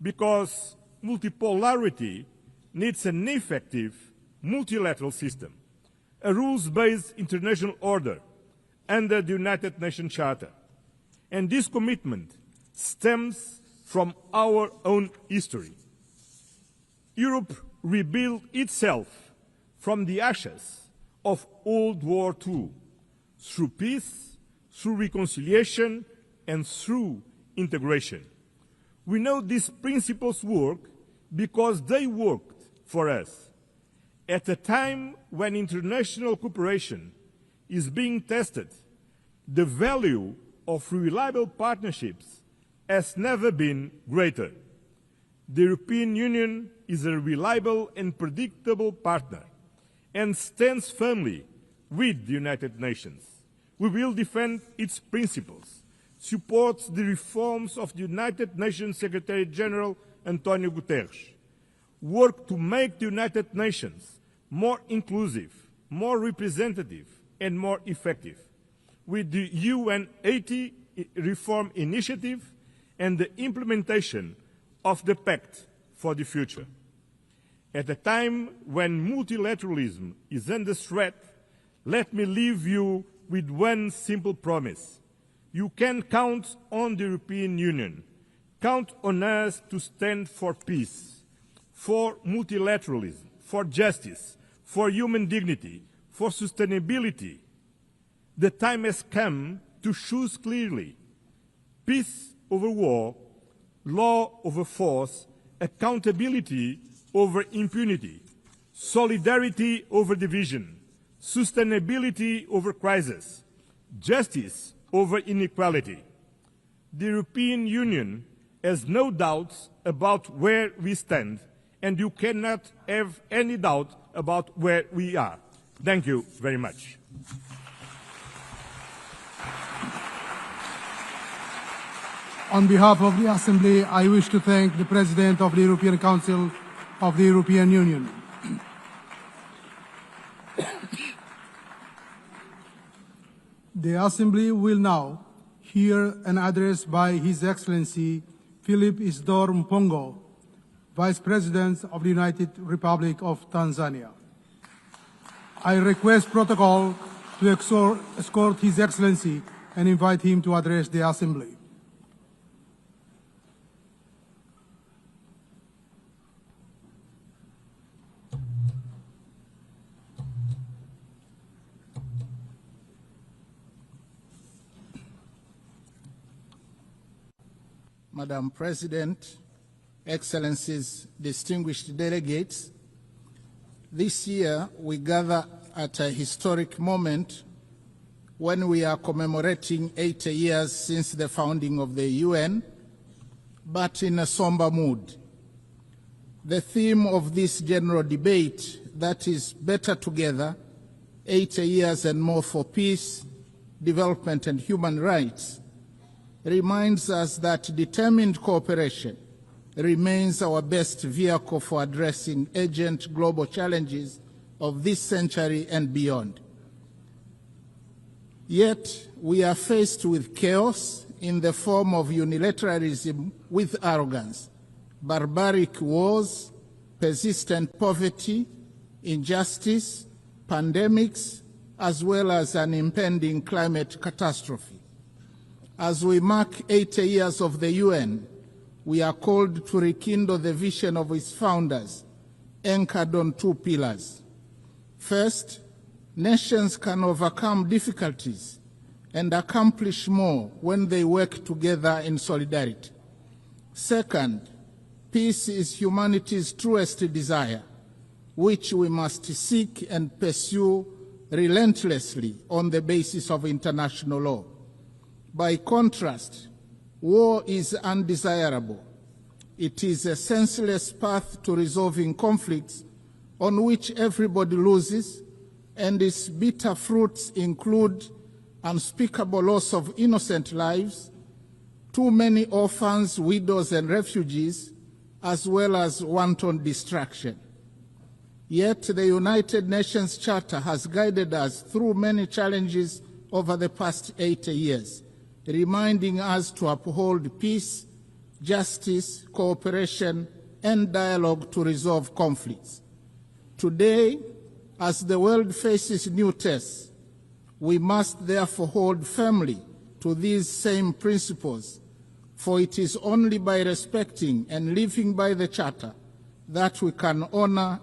because multipolarity needs an effective multilateral system, a rules-based international order under the United Nations Charter. And this commitment stems from our own history. Europe rebuilt itself from the ashes of World War II through peace, through reconciliation, and through integration. We know these principles work because they worked for us. At a time when international cooperation is being tested, the value of reliable partnerships has never been greater. The European Union is a reliable and predictable partner and stands firmly with the United Nations. We will defend its principles, support the reforms of the United Nations Secretary General Antonio Guterres, work to make the United Nations more inclusive, more representative, and more effective, with the UN Haiti Reform Initiative and the implementation of the Pact for the Future. At a time when multilateralism is under threat, let me leave you with one simple promise. You can count on the European Union. Count on us to stand for peace, for multilateralism, for justice, for human dignity, for sustainability. The time has come to choose clearly: peace over war, law over force, accountability over impunity, solidarity over division, sustainability over crisis, justice over inequality. The European Union has no doubts about where we stand, and you cannot have any doubt about where we are. Thank you very much.
On behalf of the Assembly, I wish to thank the President of the European Council of the European Union. The Assembly will now hear an address by His Excellency Philip Isdor Mpongo, Vice President of the United Republic of Tanzania. I request protocol to escort His Excellency and invite him to address the Assembly.
Madam President, Excellencies, distinguished delegates, this year we gather at a historic moment when we are commemorating 80 years since the founding of the UN, but in a somber mood. The theme of this general debate, that is better together, 80 years and more for peace, development and human rights, reminds us that determined cooperation remains our best vehicle for addressing urgent global challenges of this century and beyond. Yet, we are faced with chaos in the form of unilateralism with arrogance, barbaric wars, persistent poverty, injustice, pandemics, as well as an impending climate catastrophe. As we mark 80 years of the UN, we are called to rekindle the vision of its founders, anchored on two pillars. First, nations can overcome difficulties and accomplish more when they work together in solidarity. Second, peace is humanity's truest desire, which we must seek and pursue relentlessly on the basis of international law. By contrast, war is undesirable. It is a senseless path to resolving conflicts on which everybody loses, and its bitter fruits include unspeakable loss of innocent lives, too many orphans, widows, and refugees, as well as wanton destruction. Yet the United Nations Charter has guided us through many challenges over the past 80 years, reminding us to uphold peace, justice, cooperation, and dialogue to resolve conflicts. Today, as the world faces new tests, we must therefore hold firmly to these same principles, for it is only by respecting and living by the Charter that we can honor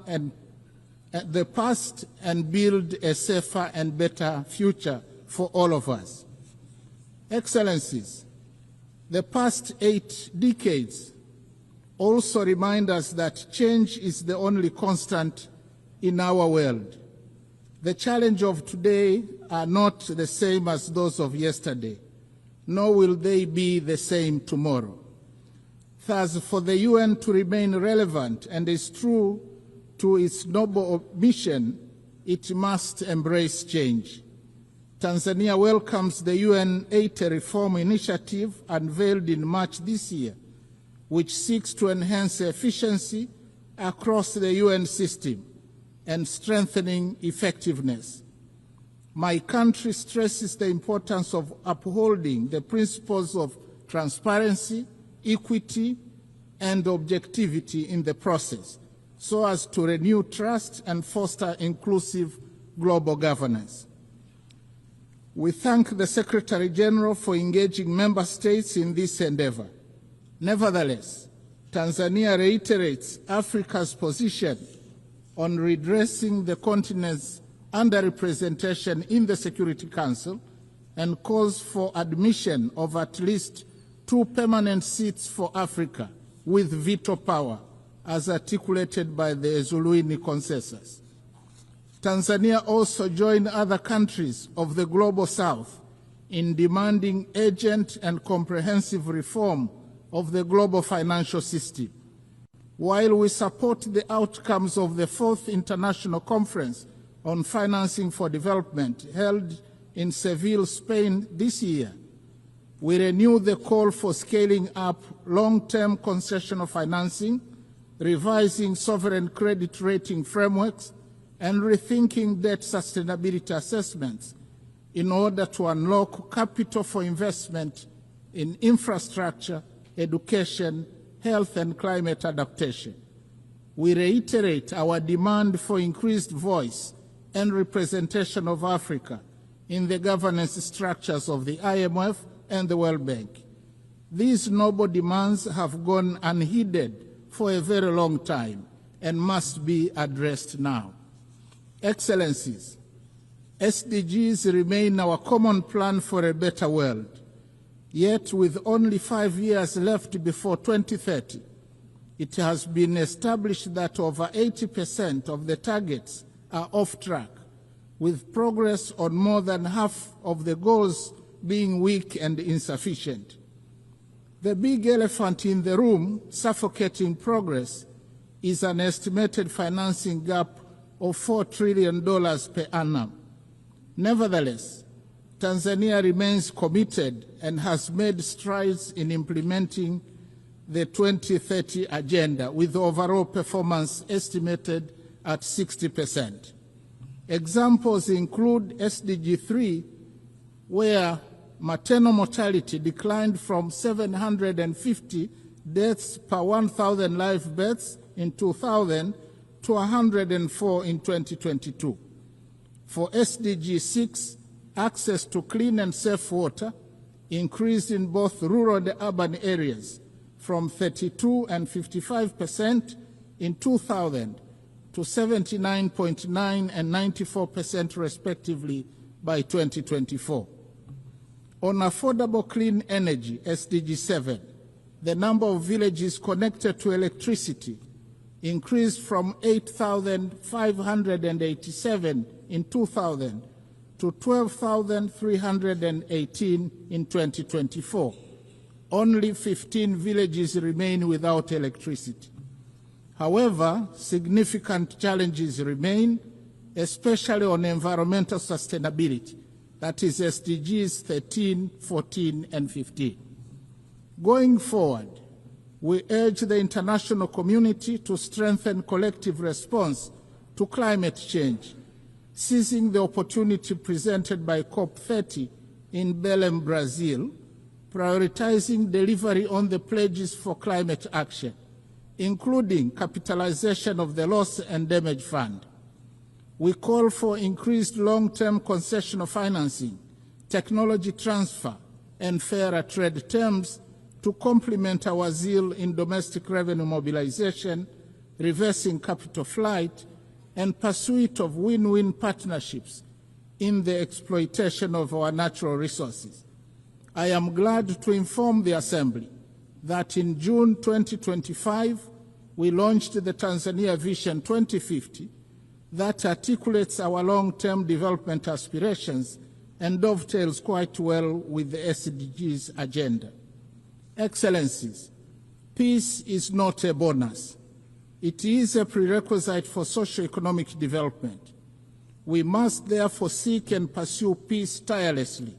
the past and build a safer and better future for all of us. Excellencies, the past 8 decades also remind us that change is the only constant in our world. The challenges of today are not the same as those of yesterday, nor will they be the same tomorrow. Thus, for the UN to remain relevant and is true to its noble mission, it must embrace change. Tanzania welcomes the UN 80 reform initiative unveiled in March this year, which seeks to enhance efficiency across the UN system and strengthening effectiveness. My country stresses the importance of upholding the principles of transparency, equity, and objectivity in the process, so as to renew trust and foster inclusive global governance. We thank the Secretary General for engaging member states in this endeavor. Nevertheless, Tanzania reiterates Africa's position on redressing the continent's underrepresentation in the Security Council and calls for admission of at least 2 permanent seats for Africa with veto power, as articulated by the Zuluini Consensus. Tanzania also joined other countries of the Global South in demanding urgent and comprehensive reform of the global financial system. While we support the outcomes of the 4th International Conference on Financing for Development held in Seville, Spain this year, we renew the call for scaling up long-term concessional financing, revising sovereign credit rating frameworks, and rethinking debt sustainability assessments in order to unlock capital for investment in infrastructure, education, health, and climate adaptation. We reiterate our demand for increased voice and representation of Africa in the governance structures of the IMF and the World Bank. These noble demands have gone unheeded for a very long time and must be addressed now. Excellencies, SDGs remain our common plan for a better world. Yet, with only 5 years left before 2030, it has been established that over 80% of the targets are off track, with progress on more than half of the goals being weak and insufficient. The big elephant in the room, suffocating progress, is an estimated financing gap of $4 trillion per annum. Nevertheless, Tanzania remains committed and has made strides in implementing the 2030 agenda, with overall performance estimated at 60%. Examples include SDG 3, where maternal mortality declined from 750 deaths per 1,000 live births in 2000 to 104 in 2022. For SDG 6, access to clean and safe water increased in both rural and urban areas from 32 and 55% in 2000 to 79.9 and 94% respectively by 2024. On affordable clean energy, SDG 7, the number of villages connected to electricity increased from 8,587 in 2000 to 12,318 in 2024. Only 15 villages remain without electricity. However, significant challenges remain, especially on environmental sustainability, that is SDGs 13, 14, and 15. Going forward, we urge the international community to strengthen collective response to climate change, seizing the opportunity presented by COP30 in Belém, Brazil, prioritizing delivery on the pledges for climate action, including capitalization of the Loss and Damage Fund. We call for increased long-term concessional financing, technology transfer, and fairer trade terms to complement our zeal in domestic revenue mobilization, reversing capital flight, and pursuit of win-win partnerships in the exploitation of our natural resources. I am glad to inform the Assembly that in June 2025, we launched the Tanzania Vision 2050 that articulates our long-term development aspirations and dovetails quite well with the SDGs agenda. Excellencies, peace is not a bonus. It is a prerequisite for socio-economic development. We must therefore seek and pursue peace tirelessly.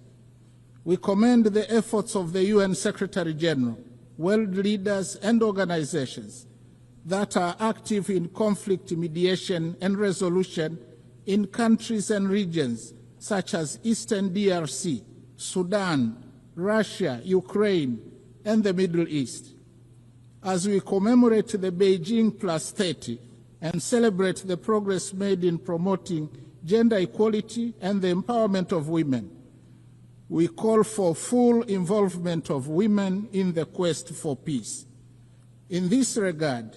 We commend the efforts of the UN Secretary General, world leaders and organizations that are active in conflict mediation and resolution in countries and regions such as Eastern DRC, Sudan, Russia, Ukraine, and the Middle East. As we commemorate the Beijing Plus 30 and celebrate the progress made in promoting gender equality and the empowerment of women, we call for full involvement of women in the quest for peace. In this regard,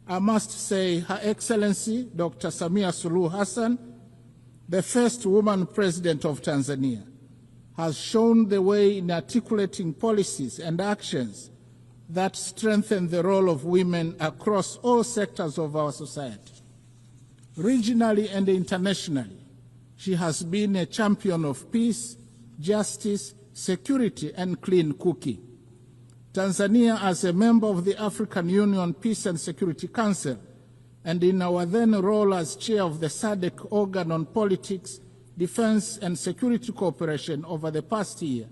I must say Her Excellency Dr. Samia Suluhu Hassan, the first woman president of Tanzania, has shown the way in articulating policies and actions that strengthen the role of women across all sectors of our society. Regionally and internationally, she has been a champion of peace, justice, security, and clean cooking. Tanzania, as a member of the African Union Peace and Security Council, and in our then role as chair of the SADC organ on politics, defense, and security cooperation over the past year,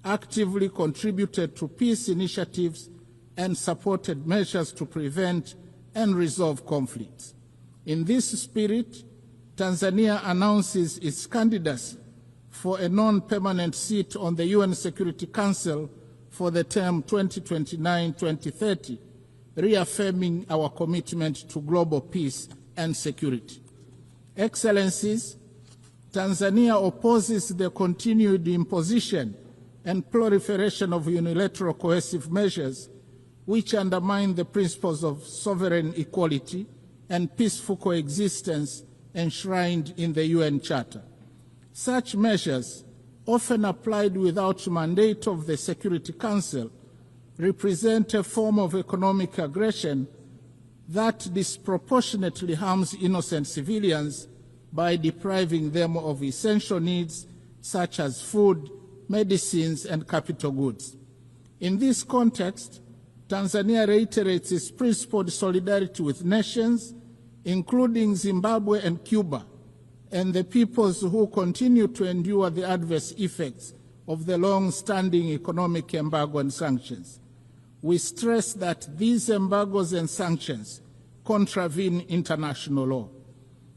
actively contributed to peace initiatives and supported measures to prevent and resolve conflicts. In this spirit, Tanzania announces its candidacy for a non-permanent seat on the UN Security Council for the term 2029-2030, reaffirming our commitment to global peace and security. Excellencies, Tanzania opposes the continued imposition and proliferation of unilateral coercive measures which undermine the principles of sovereign equality and peaceful coexistence enshrined in the UN Charter. Such measures, often applied without mandate of the Security Council, represent a form of economic aggression that disproportionately harms innocent civilians by depriving them of essential needs such as food, medicines, and capital goods. In this context, Tanzania reiterates its principled solidarity with nations, including Zimbabwe and Cuba, and the peoples who continue to endure the adverse effects of the long-standing economic embargo and sanctions. We stress that these embargoes and sanctions contravene international law.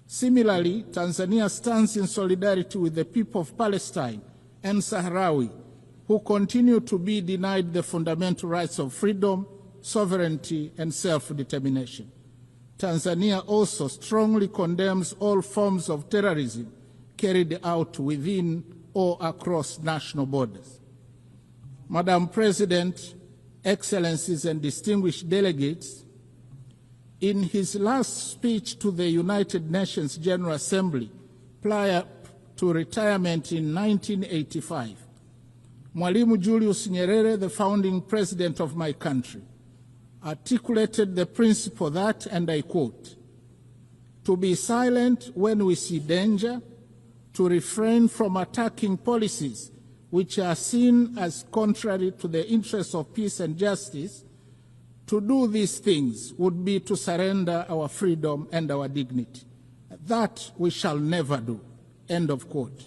Similarly, Tanzania stands in solidarity with the people of Palestine and Sahrawi, who continue to be denied the fundamental rights of freedom, sovereignty, and self-determination. Tanzania also strongly condemns all forms of terrorism carried out within or across national borders. Madam President, Excellencies and distinguished delegates, in his last speech to the United Nations General Assembly prior to retirement in 1985, Mwalimu Julius Nyerere, the founding president of my country, articulated the principle that, and I quote, "To be silent when we see danger, to refrain from attacking policies which are seen as contrary to the interests of peace and justice, to do these things would be to surrender our freedom and our dignity. That we shall never do." End of quote.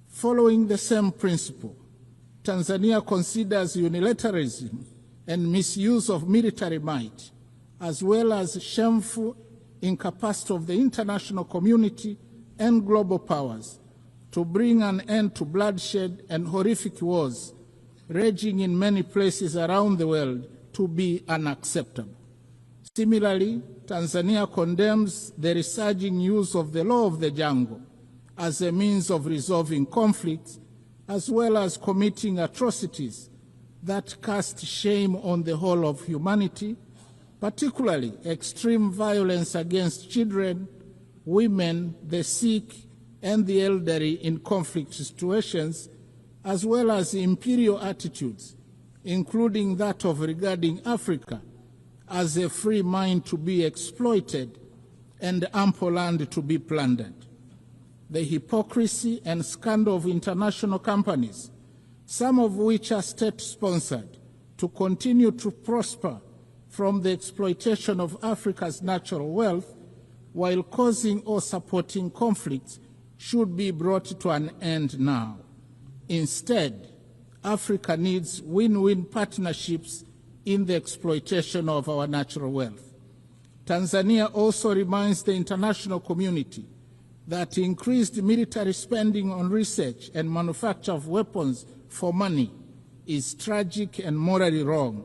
Following the same principle, Tanzania considers unilateralism and misuse of military might, as well as shameful incapacity of the international community and global powers to bring an end to bloodshed and horrific wars raging in many places around the world to be unacceptable. Similarly, Tanzania condemns the resurging use of the law of the jungle as a means of resolving conflicts, as well as committing atrocities that cast shame on the whole of humanity, particularly extreme violence against children, women, the sick, and the elderly in conflict situations, as well as imperial attitudes, including that of regarding Africa as a free mind to be exploited and ample land to be plundered. The hypocrisy and scandal of international companies, some of which are state-sponsored, to continue to prosper from the exploitation of Africa's natural wealth while causing or supporting conflicts should be brought to an end now. Instead, Africa needs win-win partnerships in the exploitation of our natural wealth. Tanzania also reminds the international community that increased military spending on research and manufacture of weapons for money is tragic and morally wrong.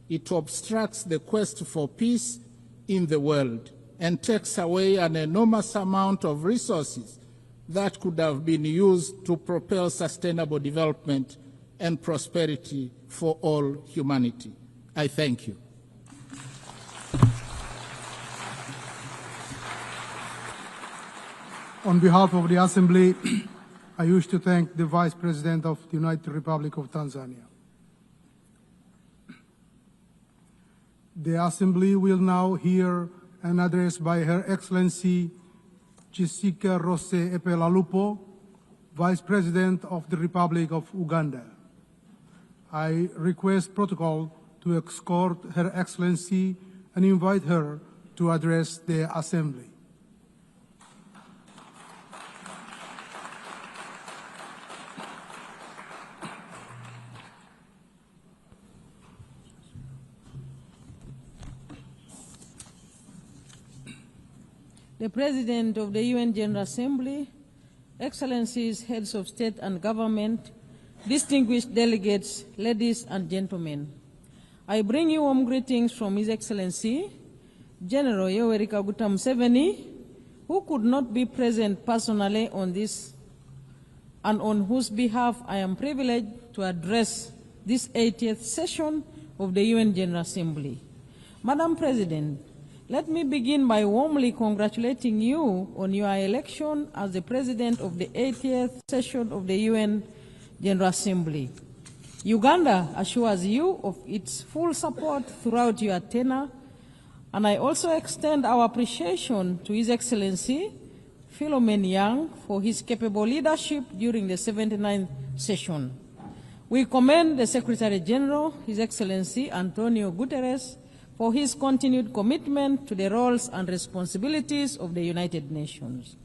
It obstructs the quest for peace in the world and takes away an enormous amount of resources that could have been used to propel sustainable development and prosperity for all humanity. I thank you.
On behalf of the Assembly, I wish to thank the Vice President of the United Republic of Tanzania. The Assembly will now hear an address by Her Excellency Jessica Rose Epelalupo, Vice President of the Republic of Uganda. I request protocol to escort Her Excellency and invite her to address the Assembly.
The President of the UN General Assembly, Excellencies, Heads of State and Government, distinguished delegates, ladies and gentlemen, I bring you warm greetings from His Excellency, General Yoweri Kaguta Museveni, who could not be present personally on this and on whose behalf I am privileged to address this 80th session of the UN General Assembly. Madam President, let me begin by warmly congratulating you on your election as the President of the 80th session of the UN General Assembly. Uganda assures you of its full support throughout your tenure, and I also extend our appreciation to His Excellency Philomen Yang for his capable leadership during the 79th session. We commend the Secretary General, His Excellency Antonio Guterres, for his continued commitment to the roles and responsibilities of the United Nations.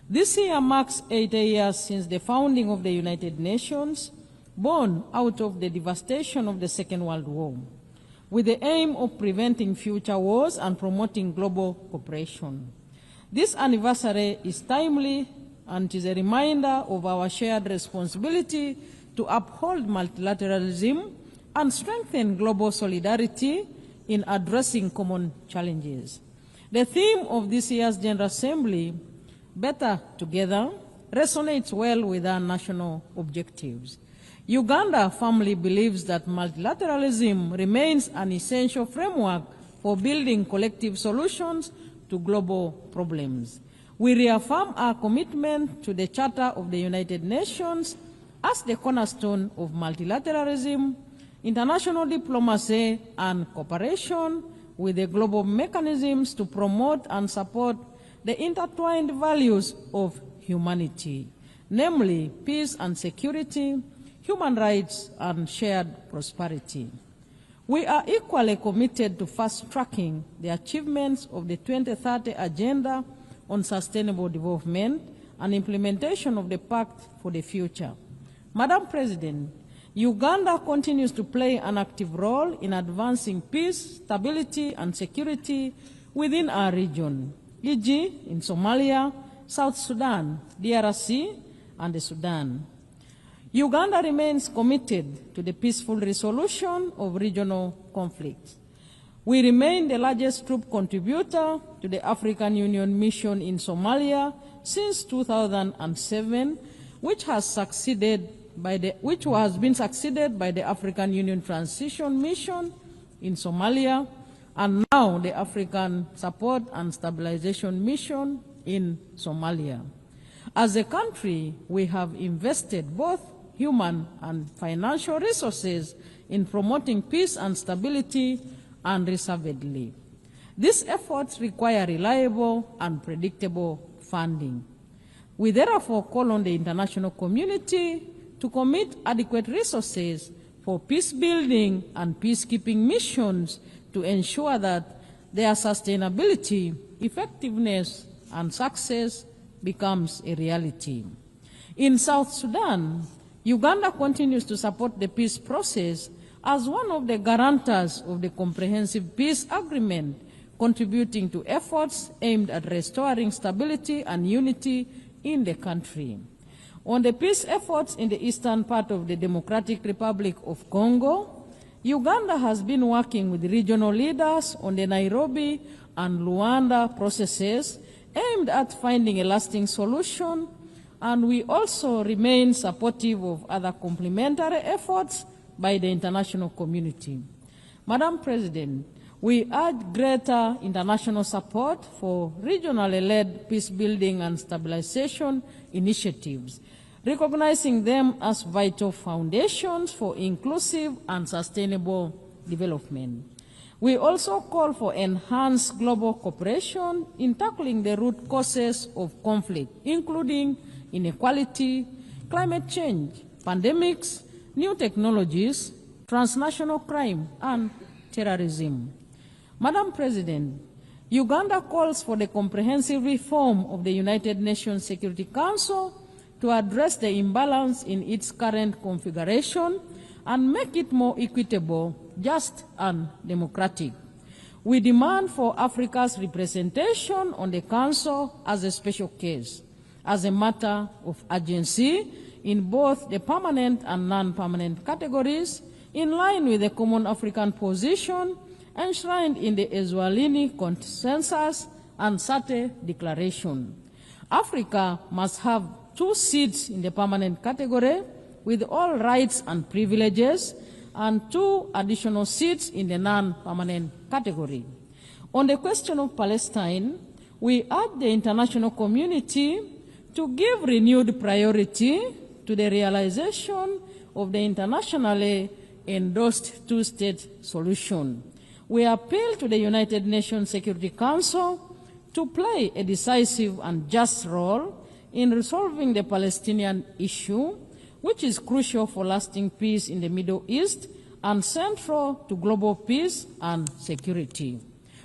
This year marks 80 years since the founding of the United Nations, born out of the devastation of the Second World War, with the aim of preventing future wars and promoting global cooperation. This anniversary is timely and is a reminder of our shared responsibility to uphold multilateralism and strengthen global solidarity in addressing common challenges. The theme of this year's General Assembly, better together, resonates well with our national objectives. Uganda firmly believes that multilateralism remains an essential framework for building collective solutions to global problems. We reaffirm our commitment to the Charter of the United Nations as the cornerstone of multilateralism, international diplomacy, and cooperation with the global mechanisms to promote and support the intertwined values of humanity, namely peace and security, human rights, and shared prosperity. We are equally committed to fast-tracking the achievements of the 2030 Agenda on Sustainable Development and implementation of the Pact for the Future. Madam President, Uganda continues to play an active role in advancing peace, stability, and security within our region, e.g. in Somalia, South Sudan, DRC, and the Sudan. Uganda remains committed to the peaceful resolution of regional conflicts. We remain the largest troop contributor to the African Union mission in Somalia since 2007, which has been succeeded by the African Union Transition Mission in Somalia, and now the African Support and Stabilization Mission in Somalia. As a country, we have invested both human and financial resources in promoting peace and stability unreservedly. These efforts require reliable and predictable funding. We therefore call on the international community to commit adequate resources for peace-building and peacekeeping missions to ensure that their sustainability, effectiveness, and success becomes a reality. In South Sudan, Uganda continues to support the peace process as one of the guarantors of the Comprehensive Peace Agreement, contributing to efforts aimed at restoring stability and unity in the country. On the peace efforts in the eastern part of the Democratic Republic of Congo, Uganda has been working with regional leaders on the Nairobi and Luanda processes aimed at finding a lasting solution, and we also remain supportive of other complementary efforts by the international community. Madam President, we urge greater international support for regionally led peace-building and stabilization initiatives, recognizing them as vital foundations for inclusive and sustainable development. We also call for enhanced global cooperation in tackling the root causes of conflict, including inequality, climate change, pandemics, new technologies, transnational crime, and terrorism. Madam President, Uganda calls for the comprehensive reform of the United Nations Security Council to address the imbalance in its current configuration and make it more equitable, just, and democratic. We demand for Africa's representation on the Council as a special case, as a matter of urgency in both the permanent and non-permanent categories, in line with the common African position enshrined in the ESWATINI Consensus and SATE Declaration. Africa must have 2 seats in the permanent category with all rights and privileges, and 2 additional seats in the non-permanent category. On the question of Palestine, we urge the international community to give renewed priority to the realization of the internationally endorsed 2-state solution. We appeal to the United Nations Security Council to play a decisive and just role in resolving the Palestinian issue, which is crucial for lasting peace in the Middle East and central to global peace and security.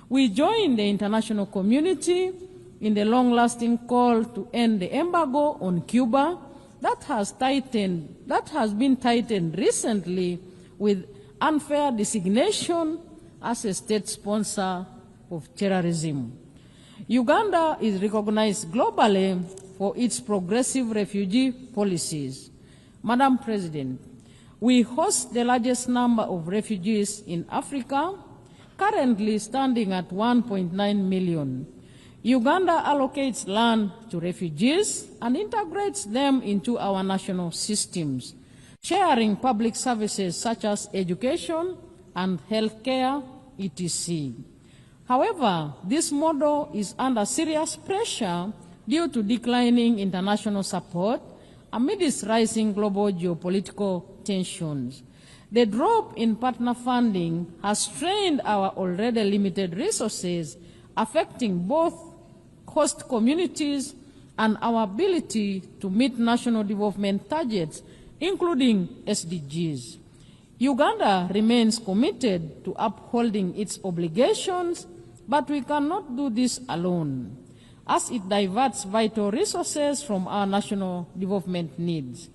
We join the international community in the long-lasting call to end the embargo on Cuba that has been tightened recently with unfair designation as a state sponsor of terrorism. Uganda is recognized globally for its progressive refugee policies. Madam President, we host the largest number of refugees in Africa, currently standing at 1.9 million. Uganda allocates land to refugees and integrates them into our national systems, sharing public services such as education and healthcare, etc. However, this model is under serious pressure due to declining international support amidst rising global geopolitical tensions. The drop in partner funding has strained our already limited resources, affecting both host communities and our ability to meet national development targets, including SDGs. Uganda remains committed to upholding its obligations, but we cannot do this alone, as it diverts vital resources from our national development needs.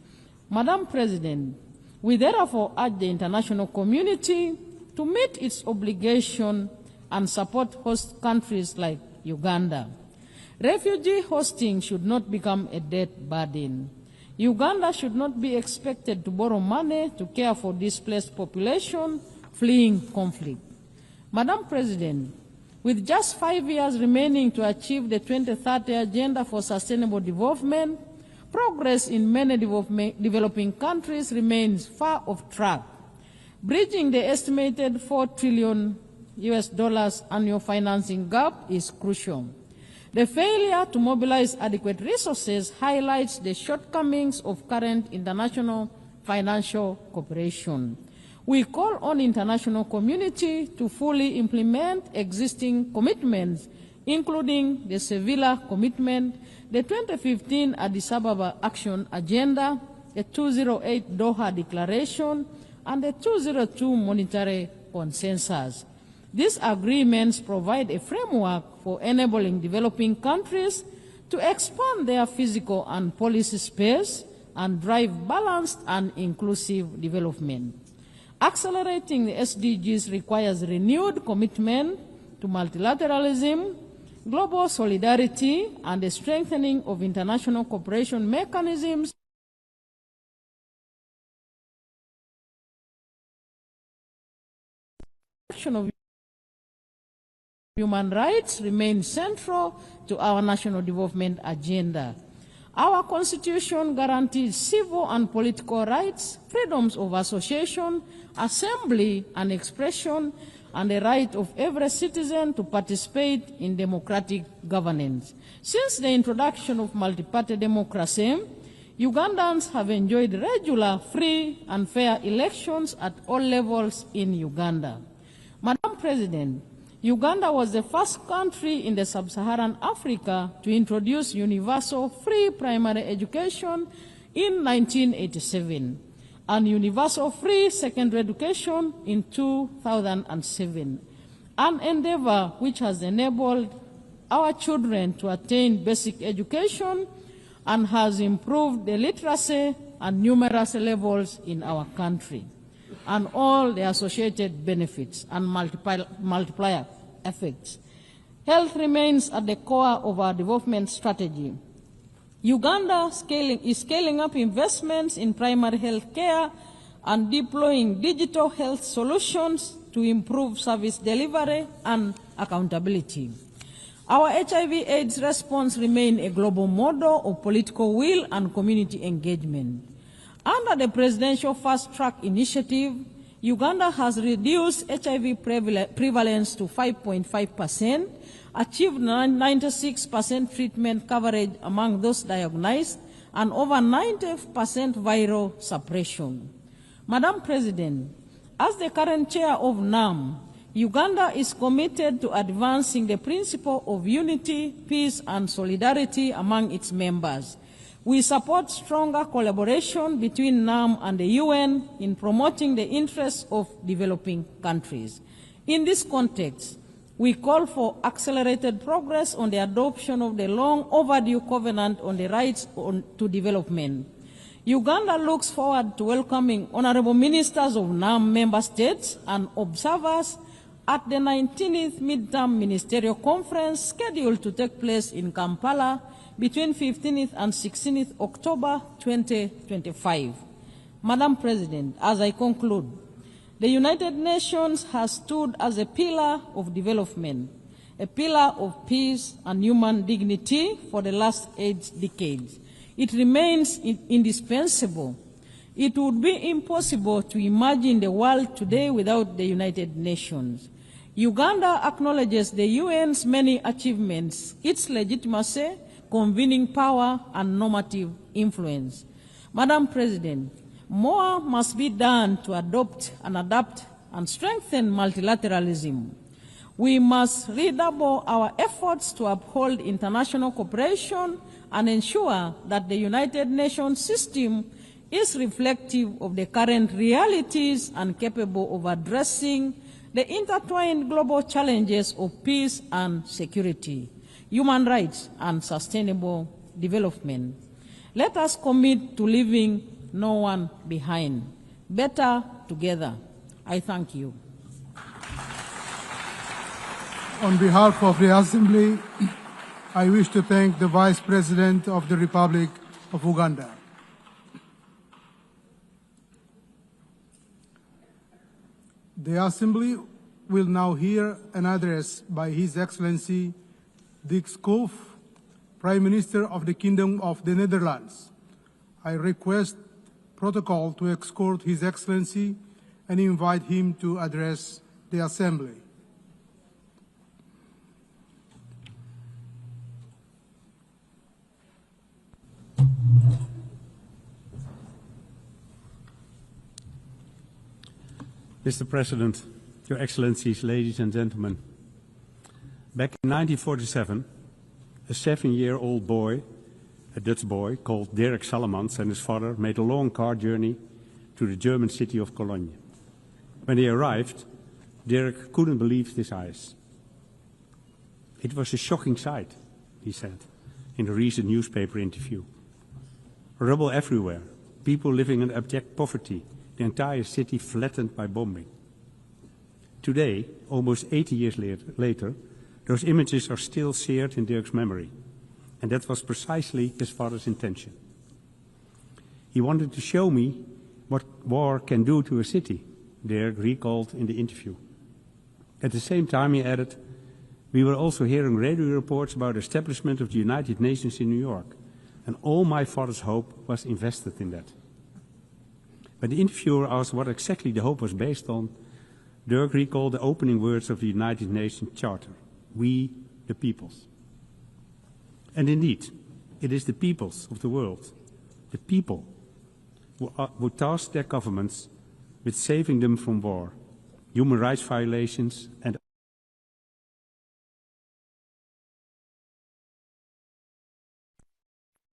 Madam President, we therefore urge the international community to meet its obligation and support host countries like Uganda. Refugee hosting should not become a debt burden. Uganda should not be expected to borrow money to care for displaced population fleeing conflict. Madam President, with just 5 years remaining to achieve the 2030 Agenda for Sustainable Development, progress in many developing countries remains far off track. Bridging the estimated $4 trillion annual financing gap is crucial. The failure to mobilize adequate resources highlights the shortcomings of current international financial cooperation. We call on the international community to fully implement existing commitments, including the Sevilla Commitment, the 2015 Addis Ababa Action Agenda, the 208 Doha Declaration, and the 202 Monetary Consensus. These agreements provide a framework for enabling developing countries to expand their physical and policy space and drive balanced and inclusive development. Accelerating the SDGs requires renewed commitment to multilateralism, global solidarity, and the strengthening of international cooperation mechanisms of human rights remain central to our national development agenda. Our Constitution guarantees civil and political rights, freedoms of association, assembly and expression, and the right of every citizen to participate in democratic governance. Since the introduction of multi-party democracy, Ugandans have enjoyed regular, free and fair elections at all levels in Uganda. Madam President, Uganda was the first country in the sub-Saharan Africa to introduce universal free primary education in 1987 and universal free secondary education in 2007, an endeavor which has enabled our children to attain basic education and has improved the literacy and numeracy levels in our country, and all the associated benefits and multiplier effects. Health remains at the core of our development strategy. Uganda is scaling up investments in primary health care and deploying digital health solutions to improve service delivery and accountability. Our HIV/AIDS response remains a global model of political will and community engagement. Under the Presidential Fast Track Initiative, Uganda has reduced HIV prevalence to 5.5%, achieved 96% treatment coverage among those diagnosed, and over 90% viral suppression. Madam President, as the current chair of NAM, Uganda is committed to advancing the principle of unity, peace, and solidarity among its members. We support stronger collaboration between NAM and the UN in promoting the interests of developing countries. In this context, we call for accelerated progress on the adoption of the long overdue Covenant on the Rights to Development. Uganda looks forward to welcoming honorable ministers of NAM member states and observers at the 19th Midterm Ministerial Conference scheduled to take place in Kampala between 15th and 16th October 2025. Madam President, as I conclude, the United Nations has stood as a pillar of development. a pillar of peace and human dignity for the last 8 decades. It remains indispensable. It would be impossible to imagine the world today without the United Nations. Uganda acknowledges the UN's many achievements, its legitimacy, convening power, and normative influence. Madam President, more must be done to adopt and adapt and strengthen multilateralism. We must redouble our efforts to uphold international cooperation and ensure that the United Nations system is reflective of the current realities and capable of addressing the intertwined global challenges of peace and security, human rights, and sustainable development. Let us commit to leaving no one behind. Better together. I thank you.
On behalf of the Assembly, I wish to thank the Vice President of the Republic of Uganda. The Assembly will now hear an address by His Excellency Dick Schoof, Prime Minister of the Kingdom of the Netherlands. I request protocol to escort His Excellency and invite him to address the Assembly.
Mr. President, Your Excellencies, ladies and gentlemen, back in 1947, a 7-year-old boy, a Dutch boy called Dirk Salemans, and his father made a long car journey to the German city of Cologne. When they arrived, Dirk couldn't believe his eyes. It was a shocking sight, he said in a recent newspaper interview. Rubble everywhere, people living in abject poverty, the entire city flattened by bombing. Today, almost 80 years later, those images are still seared in Dirk's memory, and that was precisely his father's intention. He wanted to show me what war can do to a city, Dirk recalled in the interview. At the same time, he added, we were also hearing radio reports about the establishment of the United Nations in New York, and all my father's hope was invested in that. When the interviewer asked what exactly the hope was based on, Dirk recalled the opening words of the United Nations Charter, we the peoples. And indeed, it is the peoples of the world, the people, who task their governments with saving them from war, human rights violations, and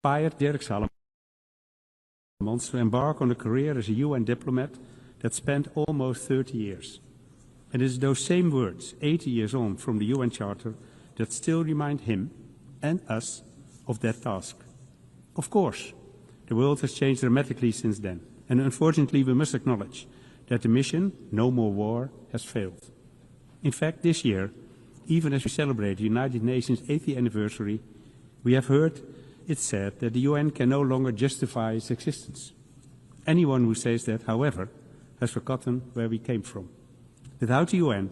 inspired Dirk Salemans to embark on a career as a UN diplomat that spanned almost 30 years. And it is those same words, 80 years on from the UN Charter, that still remind him and us of that task. Of course, the world has changed dramatically since then, and unfortunately we must acknowledge that the mission, no more war, has failed. In fact, this year, even as we celebrate the United Nations 80th anniversary, we have heard it said that the UN can no longer justify its existence. Anyone who says that, however, has forgotten where we came from. Without the UN,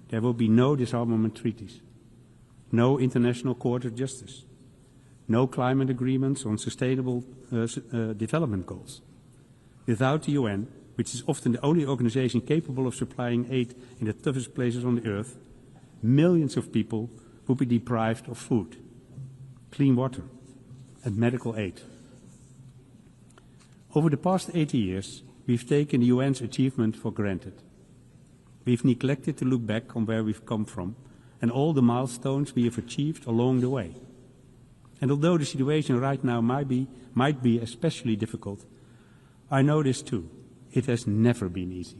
there will be no disarmament treaties, no International Court of Justice, no climate agreements on sustainable development goals. Without the UN, which is often the only organization capable of supplying aid in the toughest places on the earth, millions of people would be deprived of food, clean water, and medical aid. Over the past 80 years, we've taken the UN's achievement for granted. We've neglected to look back on where we've come from and all the milestones we have achieved along the way. And although the situation right now might be especially difficult, I know this too. It has never been easy.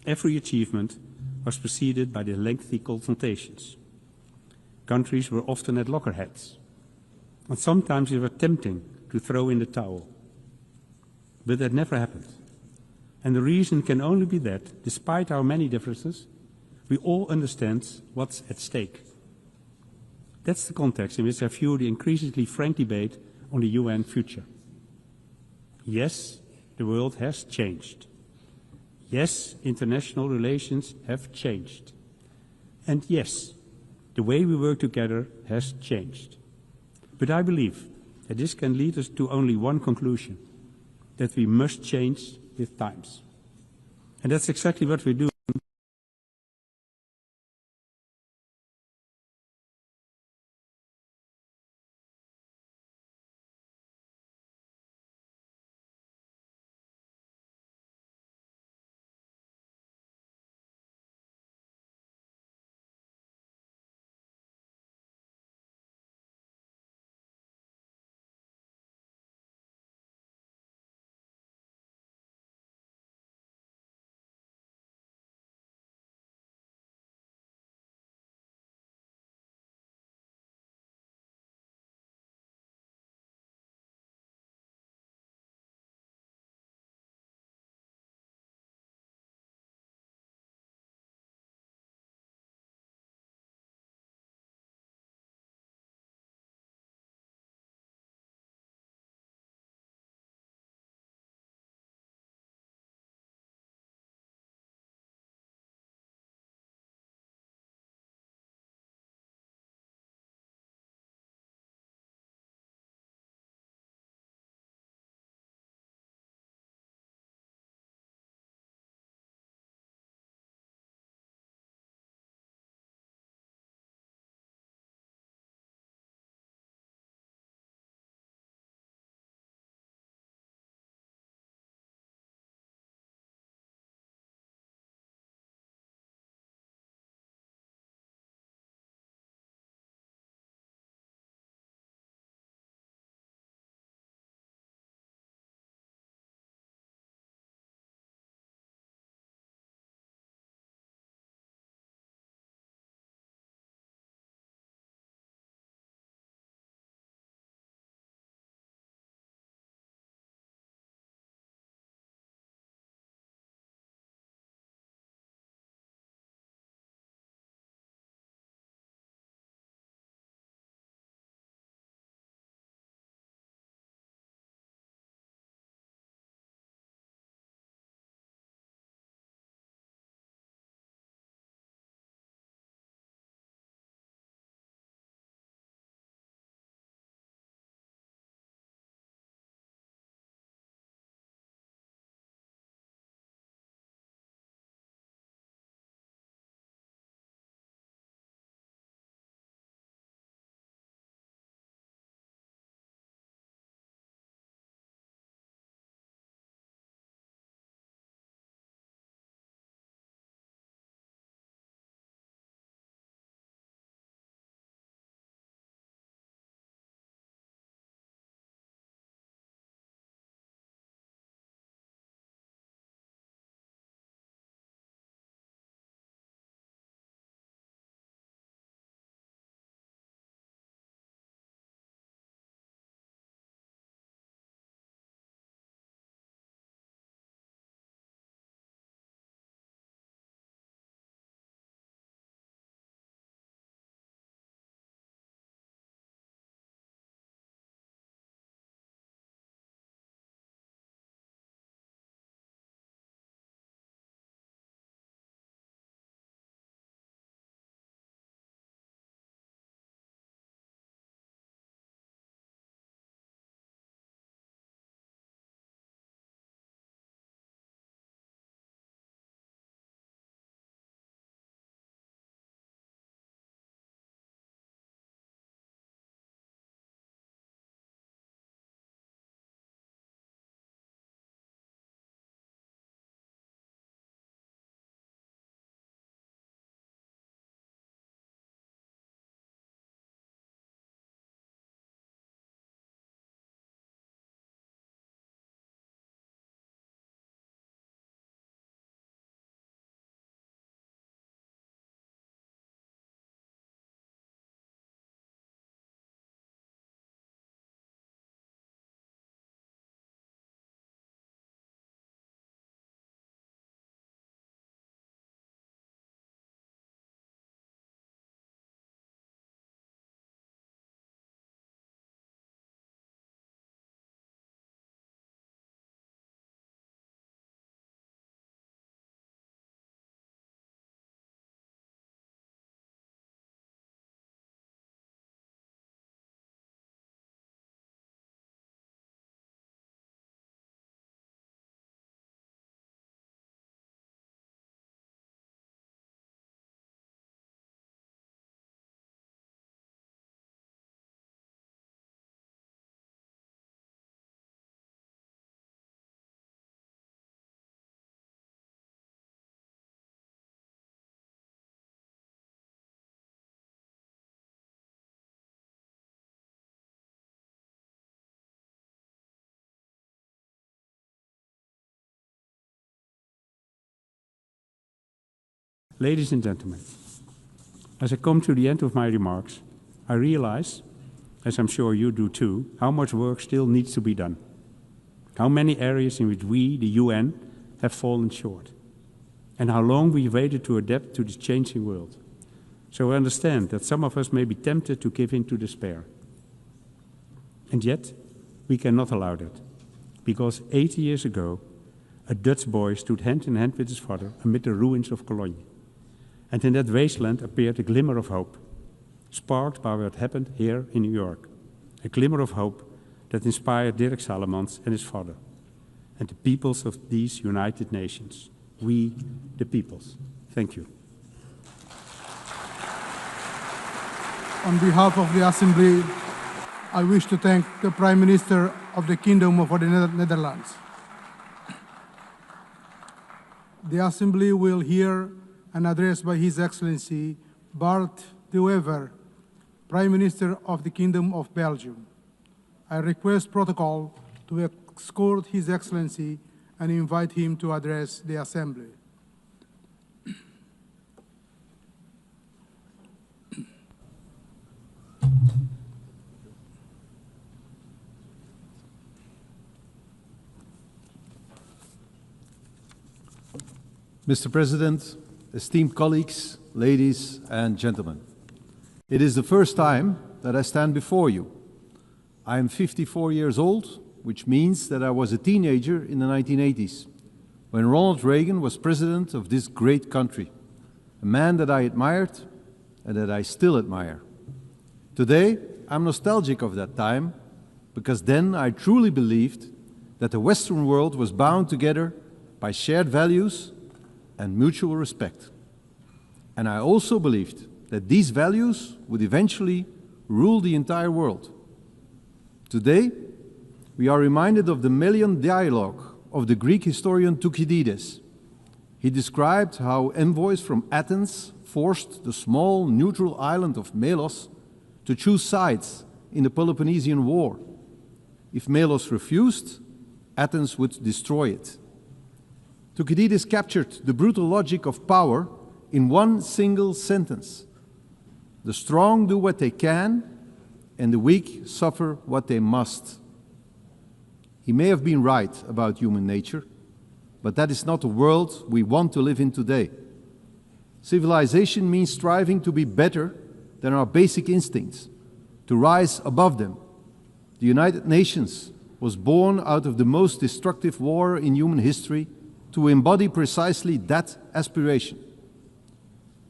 Every achievement was preceded by the lengthy confrontations. Countries were often at loggerheads, and sometimes it was tempting to throw in the towel. But that never happened. And the reason can only be that, despite our many differences, we all understand what's at stake. That's the context in which I view the increasingly frank debate on the UN future. Yes, the world has changed. Yes, international relations have changed. And yes, The way we work together has changed. But I believe that this can lead us to only one conclusion, that we must change with times. And that's exactly what we do. Ladies and gentlemen, as I come to the end of my remarks, I realize, as I'm sure you do too, how much work still needs to be done. How many areas in which we, the UN, have fallen short. And how long we've waited to adapt to this changing world. So I understand that some of us may be tempted to give in to despair. And yet, we cannot allow that. Because 80 years ago, a Dutch boy stood hand in hand with his father amid the ruins of Cologne. And in that wasteland appeared a glimmer of hope, sparked by what happened here in New York. A glimmer of hope that inspired Dirk Salomons and his father, and the peoples of these United Nations. We, the peoples. Thank you.
On behalf of the Assembly, I wish to thank the Prime Minister of the Kingdom of the Netherlands. The Assembly will hear an address by His Excellency Bart de Wever, Prime Minister of the Kingdom of Belgium. I request protocol to escort His Excellency and invite him to address the Assembly.
Mr. President, esteemed colleagues, ladies and gentlemen, it is the first time that I stand before you. I am 54 years old, which means that I was a teenager in the 1980s, when Ronald Reagan was president of this great country, a man that I admired and that I still admire. Today, I'm nostalgic of that time, because then I truly believed that the Western world was bound together by shared values and mutual respect. And I also believed that these values would eventually rule the entire world. Today, we are reminded of the Melian dialogue of the Greek historian Thucydides. He described how envoys from Athens forced the small neutral island of Melos to choose sides in the Peloponnesian War. If Melos refused, Athens would destroy it. Thucydides captured the brutal logic of power in one single sentence. The strong do what they can, and the weak suffer what they must. He may have been right about human nature, but that is not the world we want to live in today. Civilization means striving to be better than our basic instincts, to rise above them. The United Nations was born out of the most destructive war in human history to embody precisely that aspiration.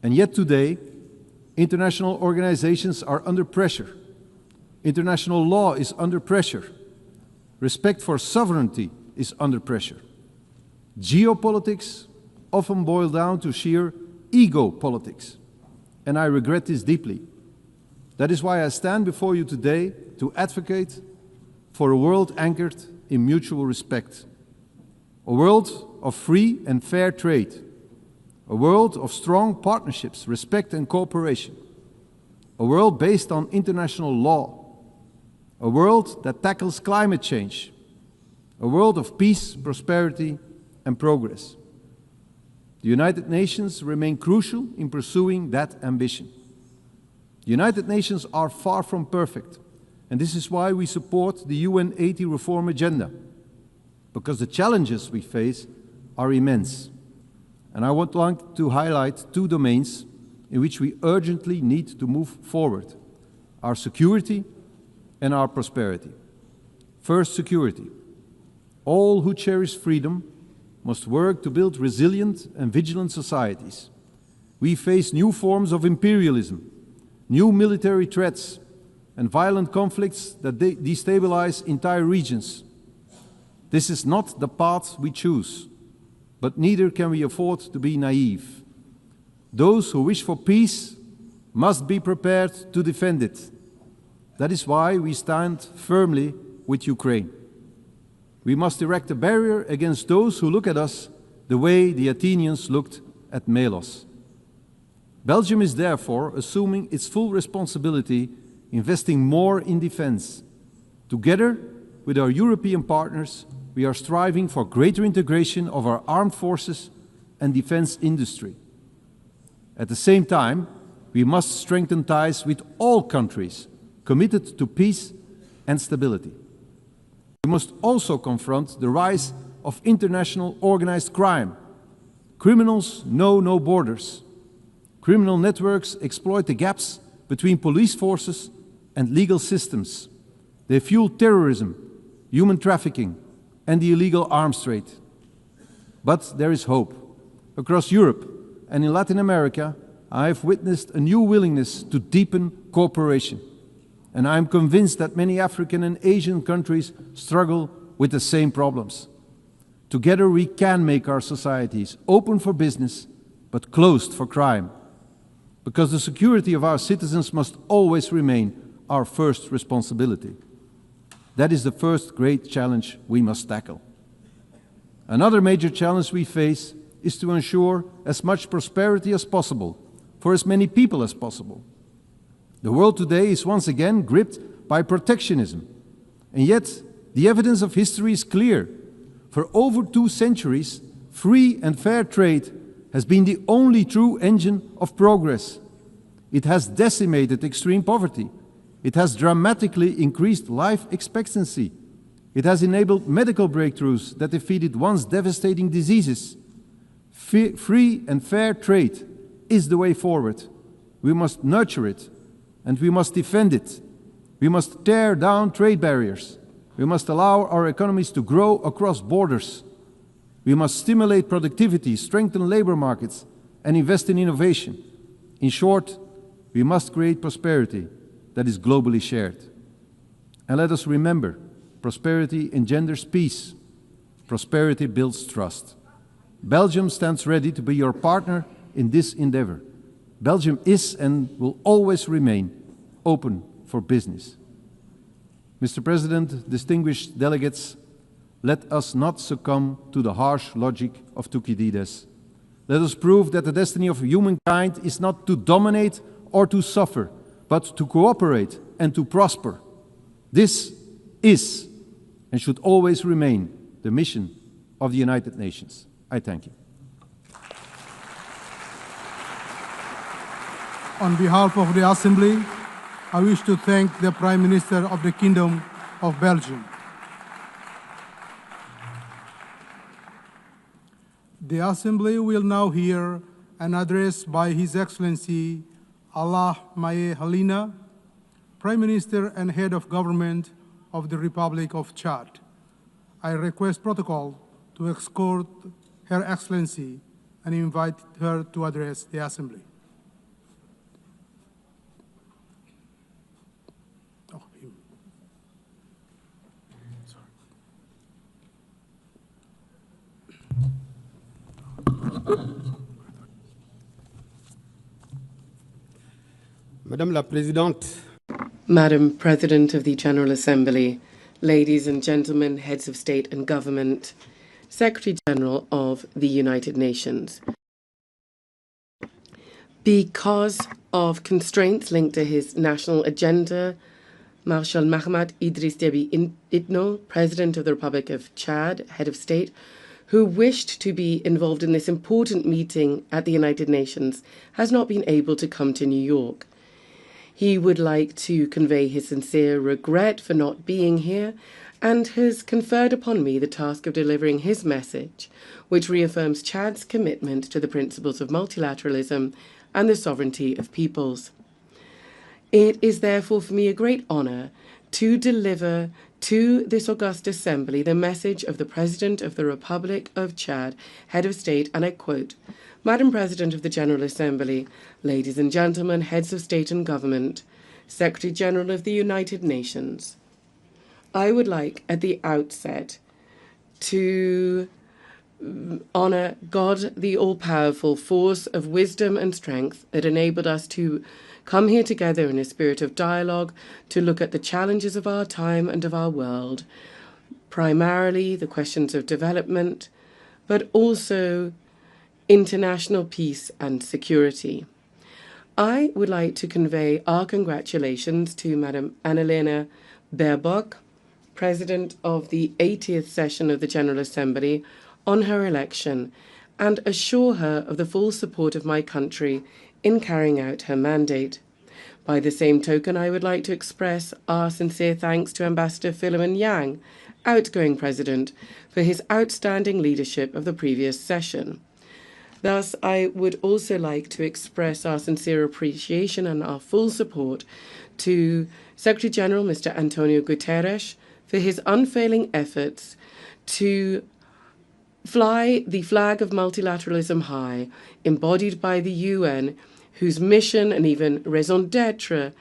And yet today, international organizations are under pressure. International law is under pressure. Respect for sovereignty is under pressure. Geopolitics often boil down to sheer ego politics, and I regret this deeply. That is why I stand before you today to advocate for a world anchored in mutual respect, a world of free and fair trade, a world of strong partnerships, respect and cooperation, a world based on international law, a world that tackles climate change, a world of peace, prosperity, and progress. The United Nations remain crucial in pursuing that ambition. The United Nations are far from perfect, and this is why we support the UN Haiti reform agenda, because the challenges we face are immense. And I would like to highlight two domains in which we urgently need to move forward: our security and our prosperity. First, security. All who cherish freedom must work to build resilient and vigilant societies. We face new forms of imperialism, new military threats, and violent conflicts that destabilize entire regions. This is not the path we choose, but neither can we afford to be naive. Those who wish for peace must be prepared to defend it. That is why we stand firmly with Ukraine. We must erect a barrier against those who look at us the way the Athenians looked at Melos. Belgium is therefore assuming its full responsibility, investing more in defense. Together with our European partners, we are striving for greater integration of our armed forces and defense industry. At the same time, we must strengthen ties with all countries committed to peace and stability. We must also confront the rise of international organized crime. Criminals know no borders. Criminal networks exploit the gaps between police forces and legal systems. They fuel terrorism, human trafficking, and the illegal arms trade. But there is hope. Across Europe and in Latin America, I have witnessed a new willingness to deepen cooperation. And I am convinced that many African and Asian countries struggle with the same problems. Together we can make our societies open for business, but closed for crime. Because the security of our citizens must always remain our first responsibility. That is the first great challenge we must tackle. Another major challenge we face is to ensure as much prosperity as possible for as many people as possible. The world today is once again gripped by protectionism, and yet the evidence of history is clear. For over 2 centuries, free and fair trade has been the only true engine of progress. It has decimated extreme poverty. It has dramatically increased life expectancy. It has enabled medical breakthroughs that defeated once devastating diseases. Free and fair trade is the way forward. We must nurture it, and we must defend it. We must tear down trade barriers. We must allow our economies to grow across borders. We must stimulate productivity, strengthen labor markets, and invest in innovation. In short, we must create prosperity that is globally shared. And let us remember, prosperity engenders peace. Prosperity builds trust. Belgium stands ready to be your partner in this endeavor. Belgium is and will always remain open for business. Mr. President, distinguished delegates, let us not succumb to the harsh logic of Thucydides. Let us prove that the destiny of humankind is not to dominate or to suffer, but to cooperate and to prosper. This is and should always remain the mission of the United Nations. I thank you.
On behalf of the Assembly, I wish to thank the Prime Minister of the Kingdom of Belgium. The Assembly will now hear an address by His Excellency Allah Maye Halina, Prime Minister and Head of Government of the Republic of Chad. I request protocol to escort Her Excellency and invite her to address the Assembly.
Madame la Présidente,
Madam President of the General Assembly, ladies and gentlemen, heads of state and government, Secretary General of the United Nations. Because of constraints linked to his national agenda, Marshal Mahamat Idriss Déby Itno, President of the Republic of Chad, head of state, who wished to be involved in this important meeting at the United Nations, has not been able to come to New York. He would like to convey his sincere regret for not being here and has conferred upon me the task of delivering his message, which reaffirms Chad's commitment to the principles of multilateralism and the sovereignty of peoples. It is therefore for me a great honor to deliver to this august assembly the message of the President of the Republic of Chad, head of state, and I quote, Madam President of the General Assembly, ladies and gentlemen, heads of state and government, Secretary General of the United Nations, I would like at the outset to honor God, the all-powerful force of wisdom and strength that enabled us to come here together in a spirit of dialogue to look at the challenges of our time and of our world, primarily the questions of development, but also international peace and security. I would like to convey our congratulations to Madam Annalena Baerbock, President of the 80th session of the General Assembly, on her election and assure her of the full support of my country in carrying out her mandate. By the same token, I would like to express our sincere thanks to Ambassador Philemon Yang, outgoing President, for his outstanding leadership of the previous session. Thus, I would also like to express our sincere appreciation and our full support to Secretary General Mr. Antonio Guterres for his unfailing efforts to fly the flag of multilateralism high, embodied by the UN, whose mission and even raison d'etre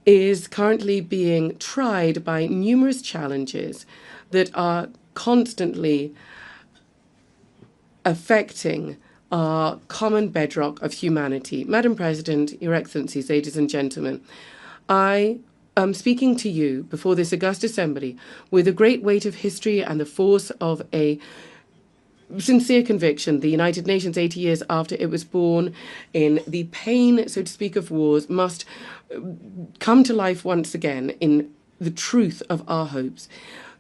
is currently being tried by numerous challenges that are constantly affecting our common bedrock of humanity. Madam President, Your Excellencies, ladies and gentlemen, I am speaking to you before this august assembly with the great weight of history and the force of a sincere conviction. The United Nations, 80 years after it was born, in the pain, so to speak, of wars, must come to life once again in the truth of our hopes.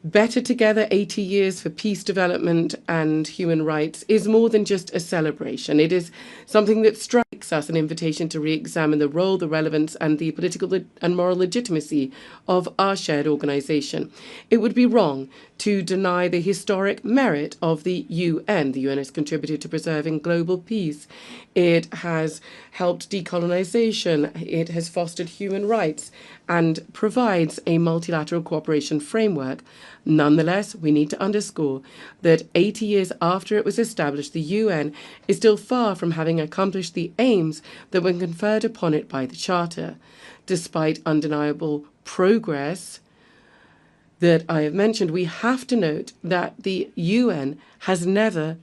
Better Together, 80 years for peace, development and human rights is more than just a celebration. It is something that strikes us an invitation to re-examine the role, the relevance and the political and moral legitimacy of our shared organization. It would be wrong to deny the historic merit of the UN. The UN has contributed to preserving global peace. It has helped decolonization. It has fostered human rights and provides a multilateral cooperation framework. Nonetheless, we need to underscore that 80 years after it was established, the UN is still far from having accomplished the aims that were conferred upon it by the Charter. Despite undeniable progress that I have mentioned, we have to note that the UN has never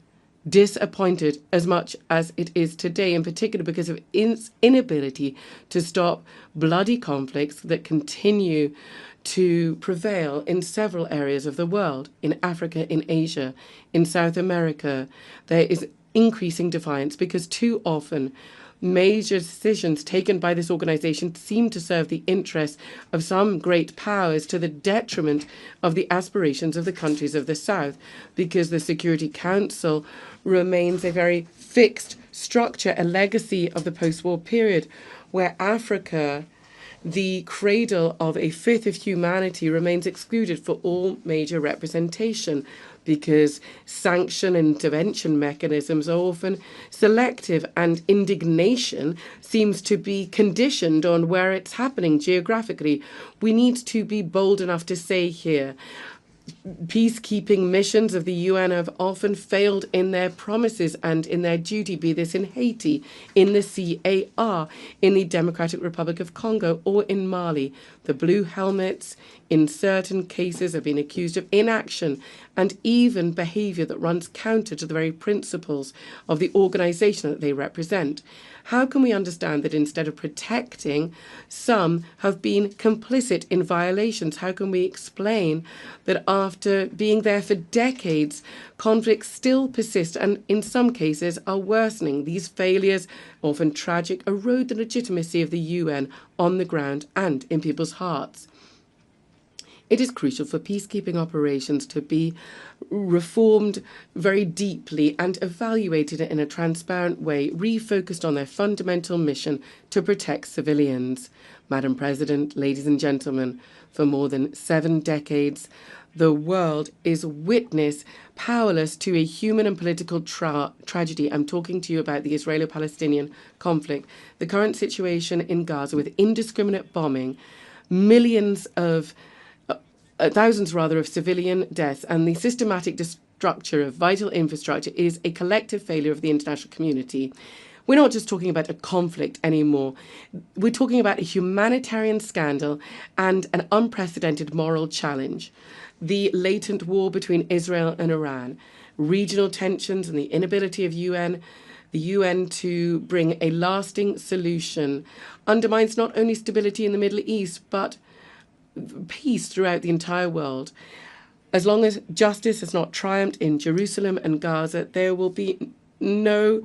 disappointed as much as it is today, in particular because of its inability to stop bloody conflicts that continue to prevail in several areas of the world, in Africa, in Asia, in South America. There is increasing defiance because too often major decisions taken by this organization seem to serve the interests of some great powers to the detriment of the aspirations of the countries of the South, because the Security Council remains a very fixed structure, a legacy of the post-war period, where Africa, the cradle of a fifth of humanity, remains excluded for all major representation, because sanction and intervention mechanisms are often selective and indignation seems to be conditioned on where it's happening geographically. We need to be bold enough to say here, peacekeeping missions of the UN have often failed in their promises and in their duty, be this in Haiti, in the CAR, in the Democratic Republic of Congo, or in Mali. The Blue Helmets, in certain cases, have been accused of inaction and even behavior that runs counter to the very principles of the organization that they represent. How can we understand that instead of protecting, some have been complicit in violations? How can we explain that after being there for decades, conflicts still persist and in some cases are worsening? These failures, often tragic, erode the legitimacy of the UN on the ground and in people's hearts. It is crucial for peacekeeping operations to be reformed very deeply and evaluated in a transparent way, refocused on their fundamental mission to protect civilians. Madam President, ladies and gentlemen, for more than 7 decades, the world is witness powerless to a human and political tragedy. I'm talking to you about the Israeli-Palestinian conflict, the current situation in Gaza with indiscriminate bombing, thousands of civilian deaths, and the systematic destruction of vital infrastructure is a collective failure of the international community. We're not just talking about a conflict anymore. We're talking about a humanitarian scandal and an unprecedented moral challenge. The latent war between Israel and Iran, regional tensions and the inability of the UN to bring a lasting solution undermines not only stability in the Middle East, but peace throughout the entire world. As long as justice has not triumphed in Jerusalem and Gaza, there will be no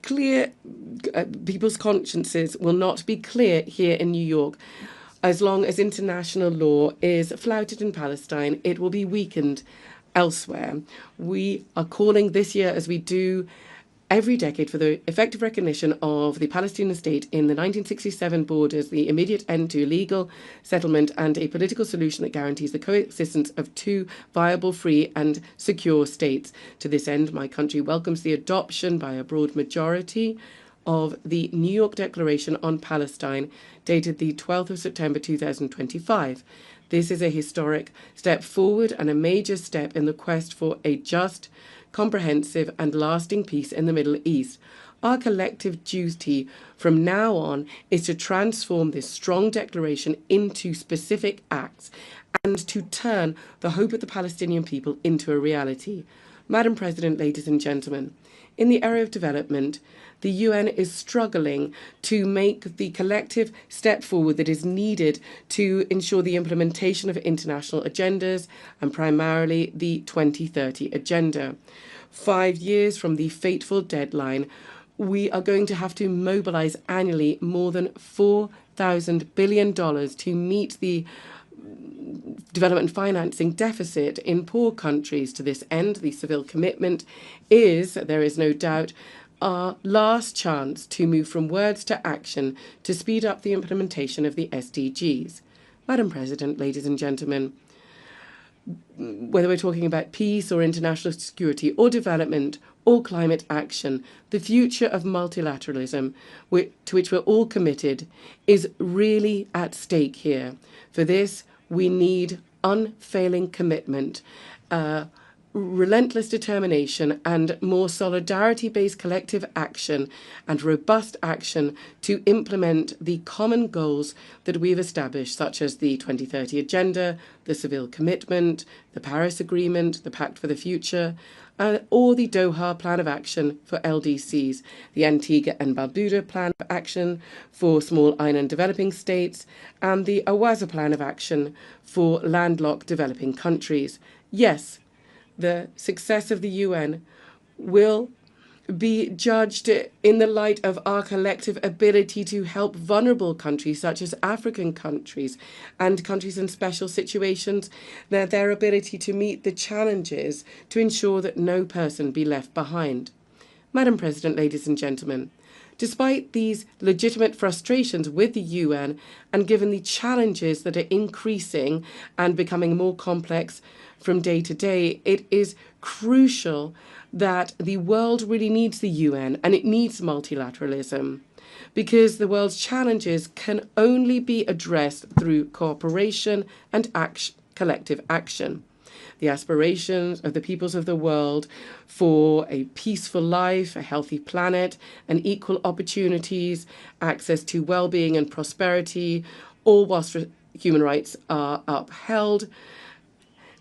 clear, people's consciences will not be clear here in New York. As long as international law is flouted in Palestine, it will be weakened. elsewhere. We are calling this year, as we do every decade, for the effective recognition of the Palestinian state in the 1967 borders, the immediate end to illegal settlement, and a political solution that guarantees the coexistence of two viable, free and secure states. To this end, my country welcomes the adoption by a broad majority of the New York Declaration on Palestine, dated the 12th of September 2025. This is a historic step forward and a major step in the quest for a just, comprehensive and lasting peace in the Middle East. Our collective duty from now on is to transform this strong declaration into specific acts and to turn the hope of the Palestinian people into a reality. Madam President, ladies and gentlemen, in the area of development, the UN is struggling to make the collective step forward that is needed to ensure the implementation of international agendas, and primarily the 2030 Agenda. 5 years from the fateful deadline, we are going to have to mobilize annually more than $4,000 billion to meet the development financing deficit in poor countries. To this end, the civil commitment is, there is no doubt, our last chance to move from words to action to speed up the implementation of the SDGs. Madam President, ladies and gentlemen, whether we're talking about peace or international security or development or climate action, the future of multilateralism, to which we're all committed, is really at stake here. For this, we need unfailing commitment, relentless determination, and more solidarity-based collective action and robust action to implement the common goals that we've established, such as the 2030 Agenda, the Civil Commitment, the Paris Agreement, the Pact for the Future, or the Doha Plan of Action for LDCs, the Antigua and Barbuda Plan of Action for small island developing states, and the Awaza Plan of Action for landlocked developing countries. Yes, the success of the UN will be judged in the light of our collective ability to help vulnerable countries such as African countries and countries in special situations, their ability to meet the challenges to ensure that no person be left behind. Madam President, ladies and gentlemen, despite these legitimate frustrations with the UN and given the challenges that are increasing and becoming more complex from day to day, it is crucial that the world really needs the UN and it needs multilateralism, because the world's challenges can only be addressed through cooperation and collective action. The aspirations of the peoples of the world for a peaceful life, a healthy planet, and equal opportunities, access to well-being and prosperity, all whilst human rights are upheld,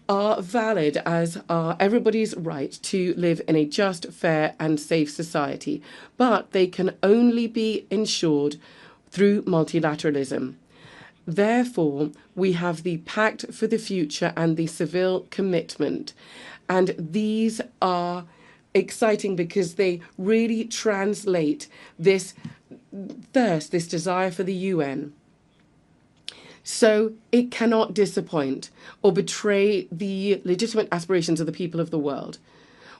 are valid, as are everybody's right to live in a just, fair and safe society. But they can only be ensured through multilateralism. Therefore, we have the Pact for the Future and the Civil Commitment. And these are exciting because they really translate this thirst, this desire for the UN. So it cannot disappoint or betray the legitimate aspirations of the people of the world.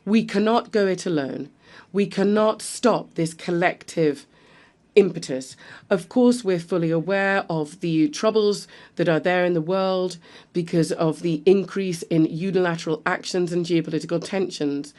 We cannot go it alone. We cannot stop this collective impetus. Of course, we're fully aware of the troubles that are there in the world because of the increase in unilateral actions and geopolitical tensions.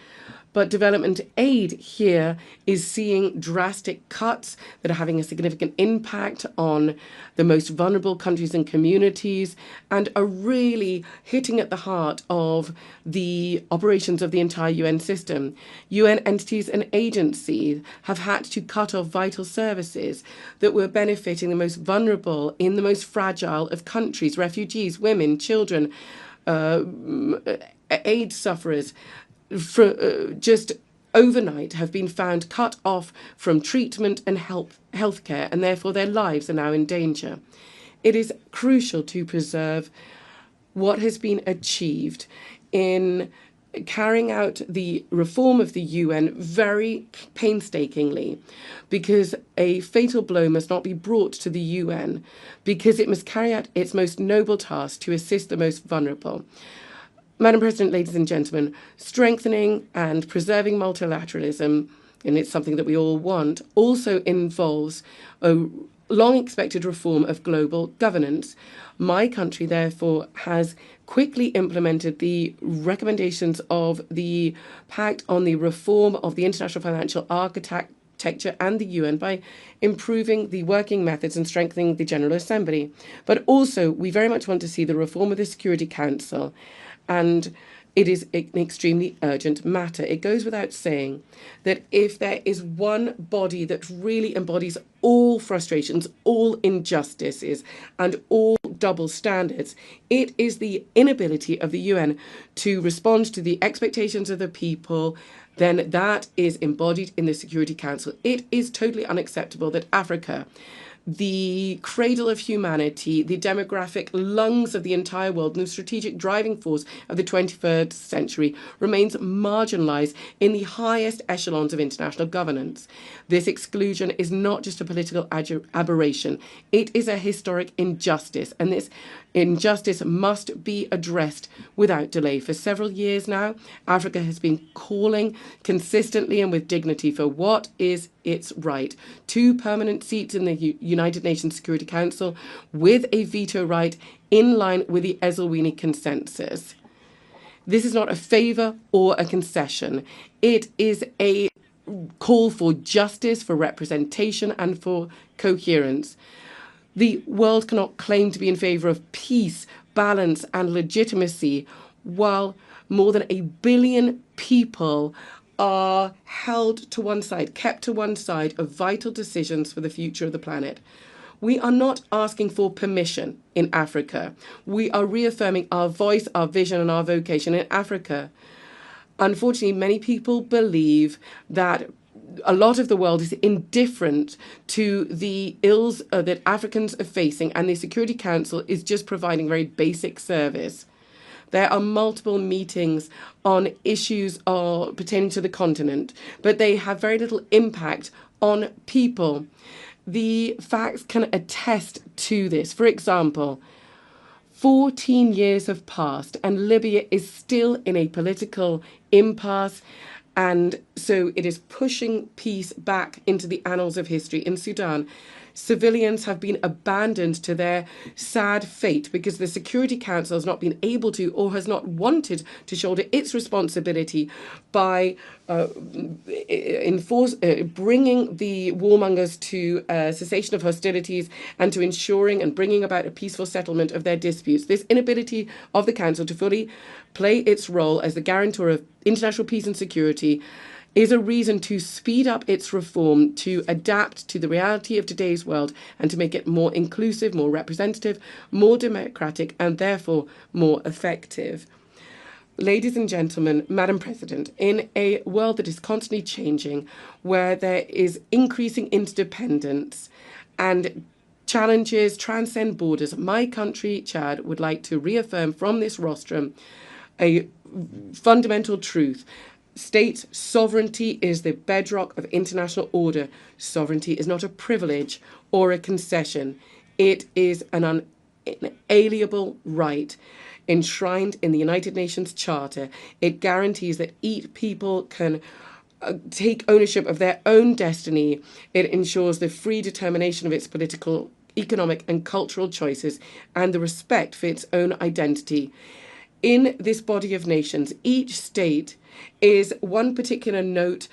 But development aid here is seeing drastic cuts that are having a significant impact on the most vulnerable countries and communities and are really hitting at the heart of the operations of the entire UN system. UN entities and agencies have had to cut off vital services that were benefiting the most vulnerable in the most fragile of countries, refugees, women, children, AIDS sufferers. Just overnight have been found cut off from treatment and healthcare, and therefore their lives are now in danger. It is crucial to preserve what has been achieved in carrying out the reform of the UN very painstakingly, because a fatal blow must not be brought to the UN, because it must carry out its most noble task to assist the most vulnerable. Madam President, ladies and gentlemen, strengthening and preserving multilateralism, and it's something that we all want, also involves a long-expected reform of global governance. My country, therefore, has quickly implemented the recommendations of the Pact on the Reform of the International Financial Architecture and the UN by improving the working methods and strengthening the General Assembly. But also, we very much want to see the reform of the Security Council, and it is an extremely urgent matter. It goes without saying that if there is one body that really embodies all frustrations, all injustices, and all double standards, it is the inability of the UN to respond to the expectations of the people, then that is embodied in the Security Council. It is totally unacceptable that Africa, the cradle of humanity, the demographic lungs of the entire world, and the strategic driving force of the 21st century, remains marginalized in the highest echelons of international governance. This exclusion is not just a political aberration, it is a historic injustice, and this injustice must be addressed without delay. For several years now, Africa has been calling consistently and with dignity for what is its right: 2 permanent seats in the United Nations Security Council with a veto right in line with the ESWATINI consensus. This is not a favor or a concession. It is a call for justice, for representation, and for coherence. The world cannot claim to be in favor of peace, balance, and legitimacy while more than 1 billion people are held to one side, kept to one side of vital decisions for the future of the planet. We are not asking for permission in Africa. We are reaffirming our voice, our vision, and our vocation in Africa. Unfortunately, many people believe that a lot of the world is indifferent to the ills that Africans are facing, and the Security Council is just providing very basic service. There are multiple meetings on issues pertaining to the continent, but they have very little impact on people. The facts can attest to this. For example, 14 years have passed and Libya is still in a political impasse, and so it is pushing peace back into the annals of history. In Sudan, civilians have been abandoned to their sad fate because the Security Council has not been able to, or has not wanted to, shoulder its responsibility by bringing the warmongers to cessation of hostilities and to ensuring and bringing about a peaceful settlement of their disputes. This inability of the Council to fully play its role as the guarantor of international peace and security is a reason to speed up its reform, to adapt to the reality of today's world, and to make it more inclusive, more representative, more democratic, and therefore more effective. Ladies and gentlemen, Madam President, in a world that is constantly changing, where there is increasing interdependence and challenges transcend borders, my country, Chad, would like to reaffirm from this rostrum a fundamental truth. State sovereignty is the bedrock of international order. Sovereignty is not a privilege or a concession. It is an inalienable right enshrined in the United Nations Charter. It guarantees that each people can take ownership of their own destiny. It ensures the free determination of its political, economic, and cultural choices, and the respect for its own identity. In this body of nations, each state is one particular note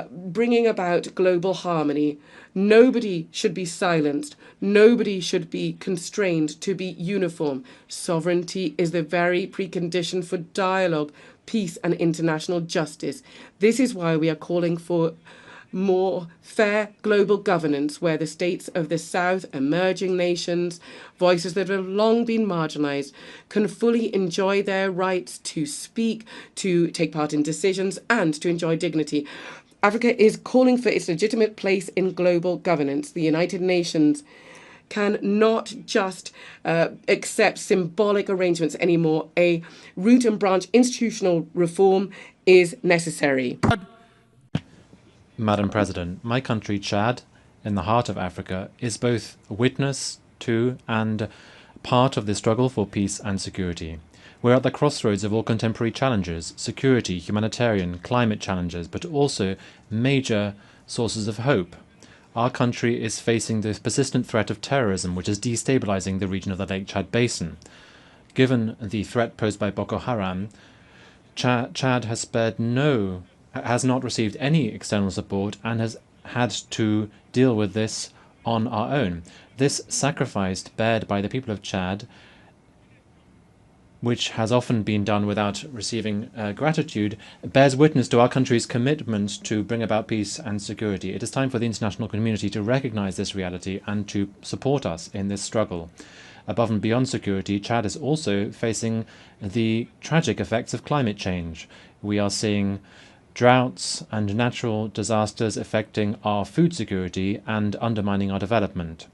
bringing about global harmony. Nobody should be silenced. Nobody should be constrained to be uniform. Sovereignty is the very precondition for dialogue, peace, and international justice. This is why we are calling for more fair global governance, where the states of the South, emerging nations, voices that have long been marginalized, can fully enjoy their rights to speak, to take part in decisions, and to enjoy dignity. Africa is calling for its legitimate place in global governance. The United Nations cannot just accept symbolic arrangements anymore. A root and branch institutional reform is necessary.
Madam President, my country, Chad, in the heart of Africa, is both a witness to and part of the struggle for peace and security. We're at the crossroads of all contemporary challenges: security, humanitarian, climate challenges, but also major sources of hope. Our country is facing the persistent threat of terrorism, which is destabilizing the region of the Lake Chad Basin. Given the threat posed by Boko Haram, Chad has not received any external support and has had to deal with this on our own. This sacrifice bared by the people of Chad, which has often been done without receiving gratitude, bears witness to our country's commitment to bring about peace and security. It is time for the international community to recognize this reality and to support us in this struggle. Above and beyond security, Chad is also facing the tragic effects of climate change. We are seeing droughts and natural disasters affecting our food security and undermining our development.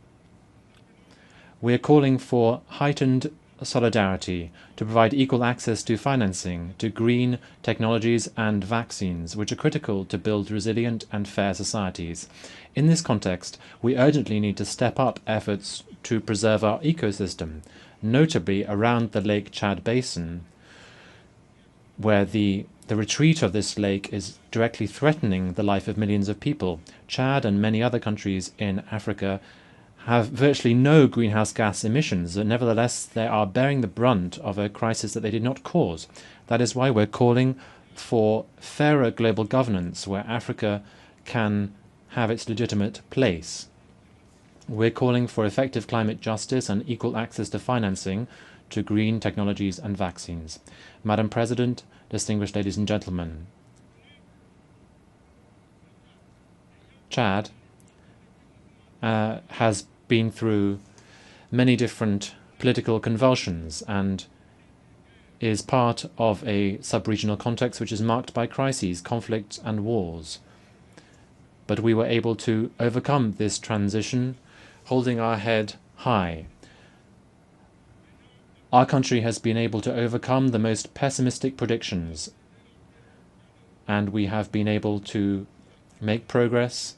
We are calling for heightened solidarity to provide equal access to financing, to green technologies and vaccines, which are critical to build resilient and fair societies. In this context, we urgently need to step up efforts to preserve our ecosystem, notably around the Lake Chad Basin, where the retreat of this lake is directly threatening the life of millions of people. Chad and many other countries in Africa have virtually no greenhouse gas emissions, and nevertheless they are bearing the brunt of a crisis that they did not cause. That is why we're calling for fairer global governance, where Africa can have its legitimate place. We're calling for effective climate justice and equal access to financing, to green technologies and vaccines. Madam President, distinguished ladies and gentlemen, Chad has been through many different political convulsions and is part of a sub-regional context which is marked by crises, conflicts and wars. But we were able to overcome this transition, holding our head high. Our country has been able to overcome the most pessimistic predictions, and we have been able to make progress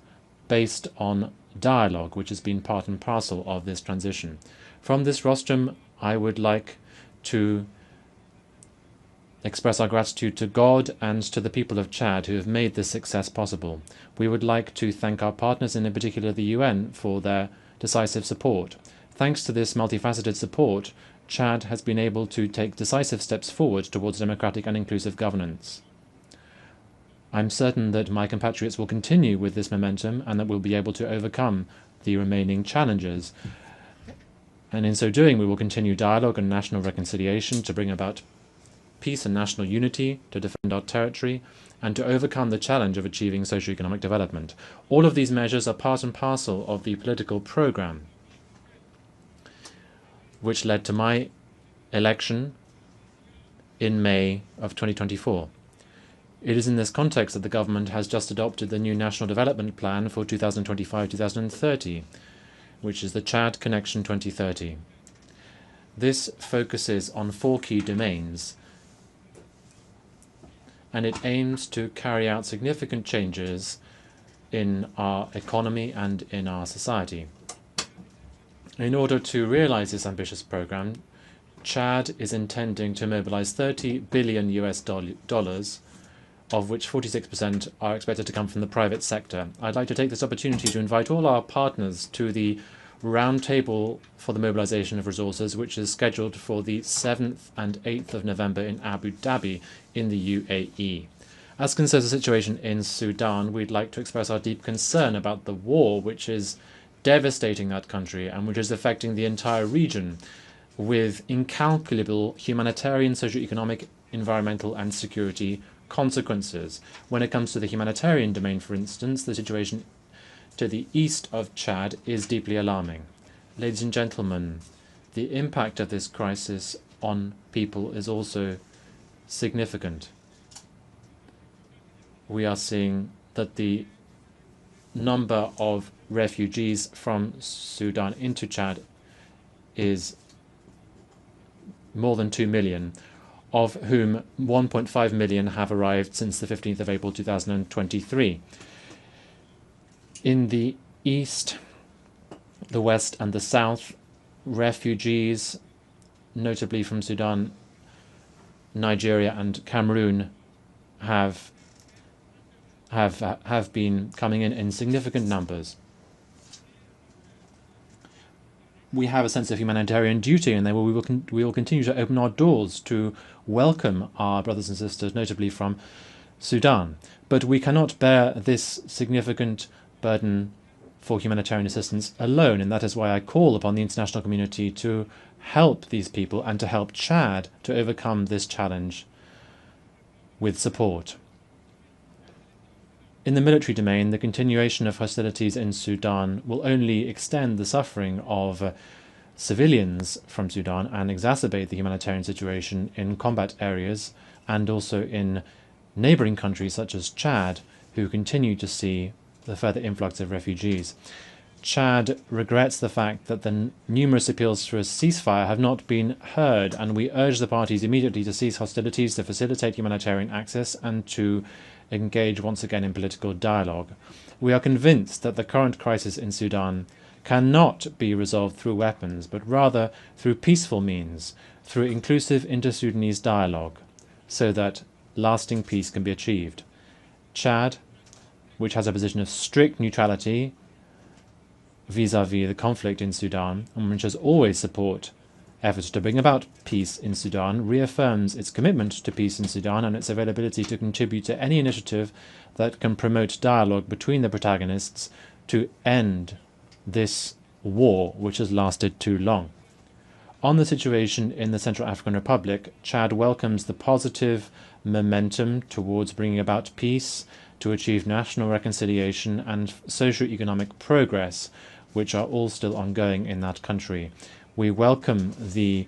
based on dialogue, which has been part and parcel of this transition. From this rostrum, I would like to express our gratitude to God and to the people of Chad who have made this success possible. We would like to thank our partners, and in particular the UN, for their decisive support. Thanks to this multifaceted support, Chad has been able to take decisive steps forward towards democratic and inclusive governance. I'm certain that my compatriots will continue with this momentum and that we'll be able to overcome the remaining challenges. And in so doing, we will continue dialogue and national reconciliation to bring about peace and national unity, to defend our territory, and to overcome the challenge of achieving socio-economic development. All of these measures are part and parcel of the political program which led to my election in May of 2024. It is in this context that the government has just adopted the new National Development Plan for 2025-2030, which is the Chad Connection 2030. This focuses on 4 key domains, and it aims to carry out significant changes in our economy and in our society. In order to realize this ambitious program, Chad is intending to mobilize $30 billion, of which 46% are expected to come from the private sector. I'd like to take this opportunity to invite all our partners to the roundtable for the mobilization of resources, which is scheduled for the 7th and 8th of November in Abu Dhabi in the UAE. As concerns the situation in Sudan, we'd like to express our deep concern about the war which is devastating that country and which is affecting the entire region with incalculable humanitarian, socio-economic, environmental and security consequences. When it comes to the humanitarian domain, for instance, the situation to the east of Chad is deeply alarming. Ladies and gentlemen, the impact of this crisis on people is also significant. We are seeing that the number of refugees from Sudan into Chad is more than 2 million, of whom 1.5 million have arrived since the 15th of April 2023. In the east, the west and the south, refugees, notably from Sudan, Nigeria and Cameroon have been coming in significant numbers. We have a sense of humanitarian duty, and we will continue to open our doors to welcome our brothers and sisters, notably from Sudan. But we cannot bear this significant burden for humanitarian assistance alone, and that is why I call upon the international community to help these people and to help Chad to overcome this challenge with support. In the military domain, the continuation of hostilities in Sudan will only extend the suffering of civilians from Sudan and exacerbate the humanitarian situation in combat areas and also in neighbouring countries such as Chad, who continue to see the further influx of refugees. Chad regrets the fact that the numerous appeals for a ceasefire have not been heard, and we urge the parties immediately to cease hostilities, to facilitate humanitarian access, and to engage once again in political dialogue. We are convinced that the current crisis in Sudan cannot be resolved through weapons, but rather through peaceful means, through inclusive inter-Sudanese dialogue, so that lasting peace can be achieved. Chad, which has a position of strict neutrality vis-à-vis the conflict in Sudan, and which has always supported efforts to bring about peace in Sudan, reaffirms its commitment to peace in Sudan and its availability to contribute to any initiative that can promote dialogue between the protagonists to end this war which has lasted too long. On the situation in the Central African Republic, Chad welcomes the positive momentum towards bringing about peace, to achieve national reconciliation and socio-economic progress, which are all still ongoing in that country. We welcome the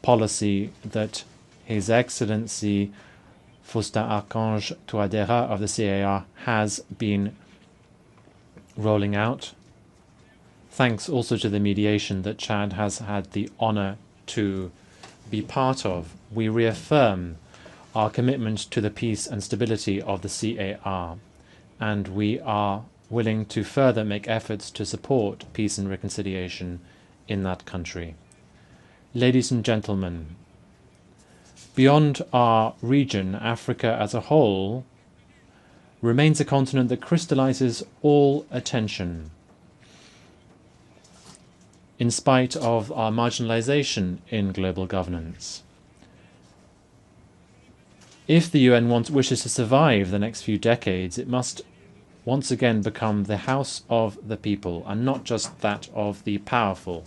policy that His Excellency Faustin Archange Touadéra of the CAR has been rolling out, thanks also to the mediation that Chad has had the honour to be part of. We reaffirm our commitment to the peace and stability of the CAR, and we are willing to further make efforts to support peace and reconciliation in that country. Ladies and gentlemen, beyond our region, Africa as a whole remains a continent that crystallizes all attention. In spite of our marginalization in global governance. If the UN wishes to survive the next few decades, it must once again become the house of the people and not just that of the powerful.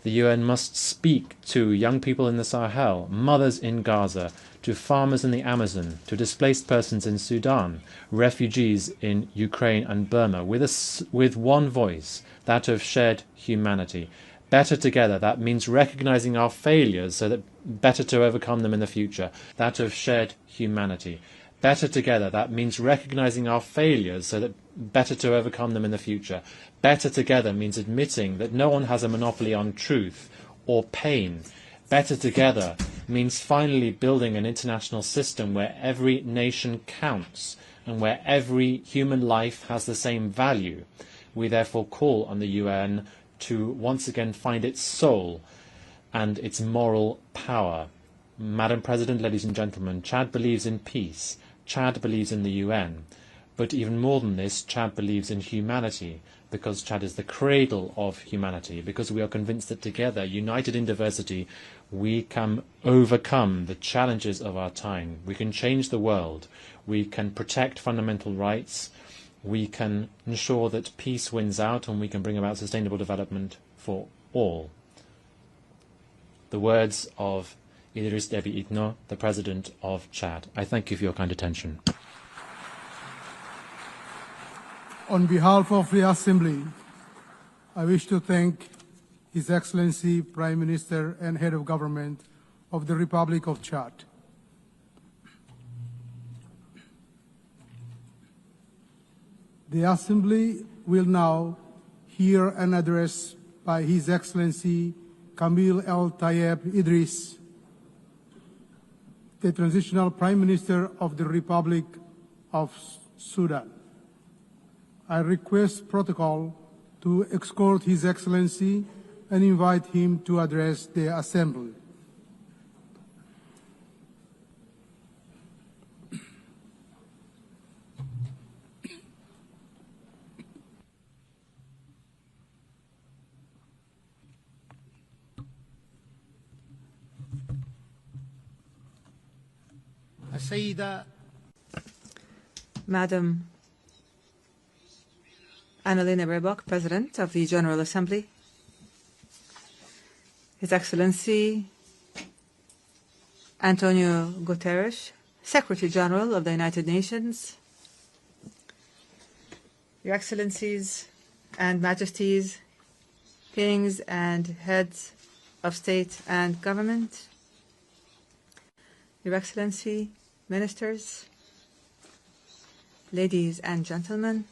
The UN must speak to young people in the Sahel, mothers in Gaza, to farmers in the Amazon, to displaced persons in Sudan, refugees in Ukraine and Burma, with one voice, that of shared humanity. Better together, that means recognizing our failures so that better to overcome them in the future. That of shared humanity. Better together, that means recognizing our failures so that better to overcome them in the future. Better together means admitting that no one has a monopoly on truth or pain. Better together means finally building an international system where every nation counts and where every human life has the same value. We therefore call on the UN to once again find its soul and its moral power. Madam President, ladies and gentlemen, Chad believes in peace. Chad believes in the UN. But even more than this, Chad believes in humanity, because Chad is the cradle of humanity, because we are convinced that together, united in diversity, we can overcome the challenges of our time. We can change the world. We can protect fundamental rights. We can ensure that peace wins out, and we can bring about sustainable development for all. The words of Idriss Déby Itno, the President of Chad. I thank you for your kind attention.
On behalf of the Assembly, I wish to thank His Excellency Prime Minister and Head of Government of the Republic of Chad. The Assembly will now hear an address by His Excellency Kamil El Tayeb Idris, the Transitional Prime Minister of the Republic of Sudan. I request protocol to escort His Excellency and invite him to address the Assembly.
Madam Annalena Baerbock, President of the General Assembly, His Excellency Antonio Guterres, Secretary General of the United Nations, Your Excellencies and Majesties, Kings and Heads of State and Government, Your Excellency, Ministers, ladies and gentlemen,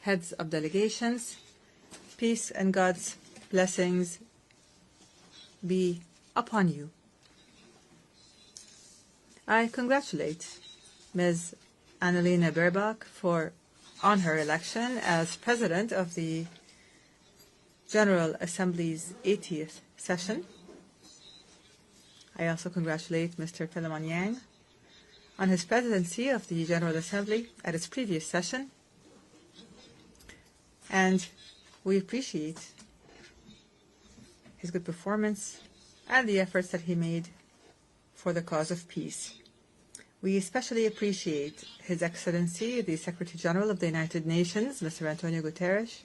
heads of delegations, peace and God's blessings be upon you. I congratulate Ms. Annalena Baerbock on her election as President of the General Assembly's 80th session. I also congratulate Mr. Philemon Yang on his presidency of the General Assembly at its previous session, and we appreciate his good performance and the efforts that he made for the cause of peace. We especially appreciate His Excellency, the Secretary General of the United Nations, Mr. Antonio Guterres,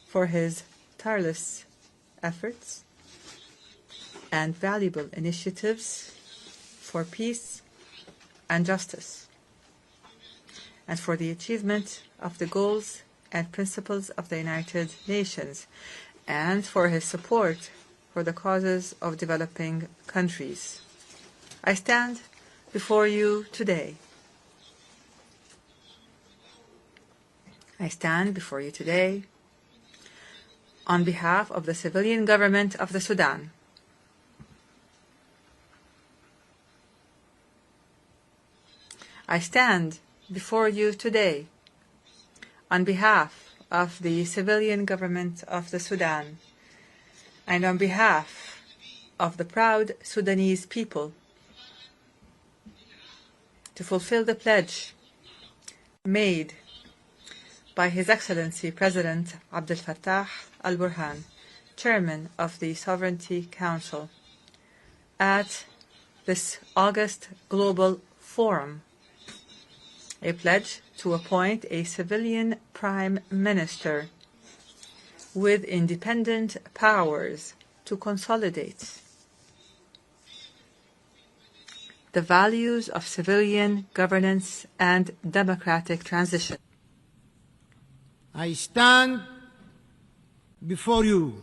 for his tireless efforts and valuable initiatives for peace and justice, and for the achievement of the goals and principles of the United Nations, and for his support for the causes of developing countries. I stand before you today. On behalf of the civilian government of the Sudan. I stand before you today on behalf of the civilian government of the Sudan and on behalf of the proud Sudanese people to fulfill the pledge made by His Excellency President Abdel Fattah al-Burhan, Chairman of the Sovereignty Council, at this August Global Forum, a pledge to appoint a civilian prime minister with independent powers to consolidate the values of civilian governance and democratic transition.
I stand before you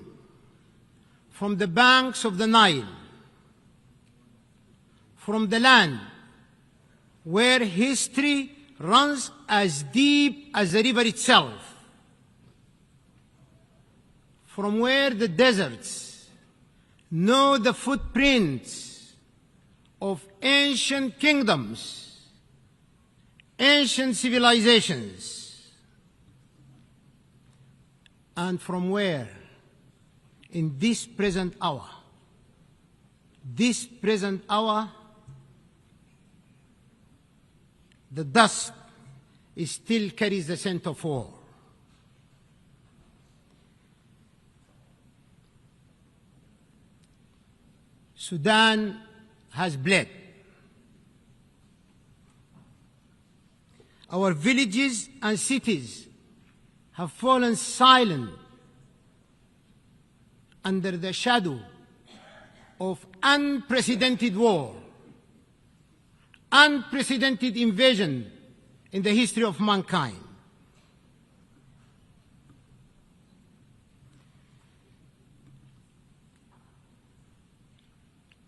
from the banks of the Nile, from the land where history runs as deep as the river itself, from where the deserts know the footprints of ancient kingdoms, ancient civilizations, and from where, in this present hour, the dust still carries the scent of war. Sudan has bled. Our villages and cities have fallen silent under the shadow of unprecedented war, unprecedented invasion in the history of mankind.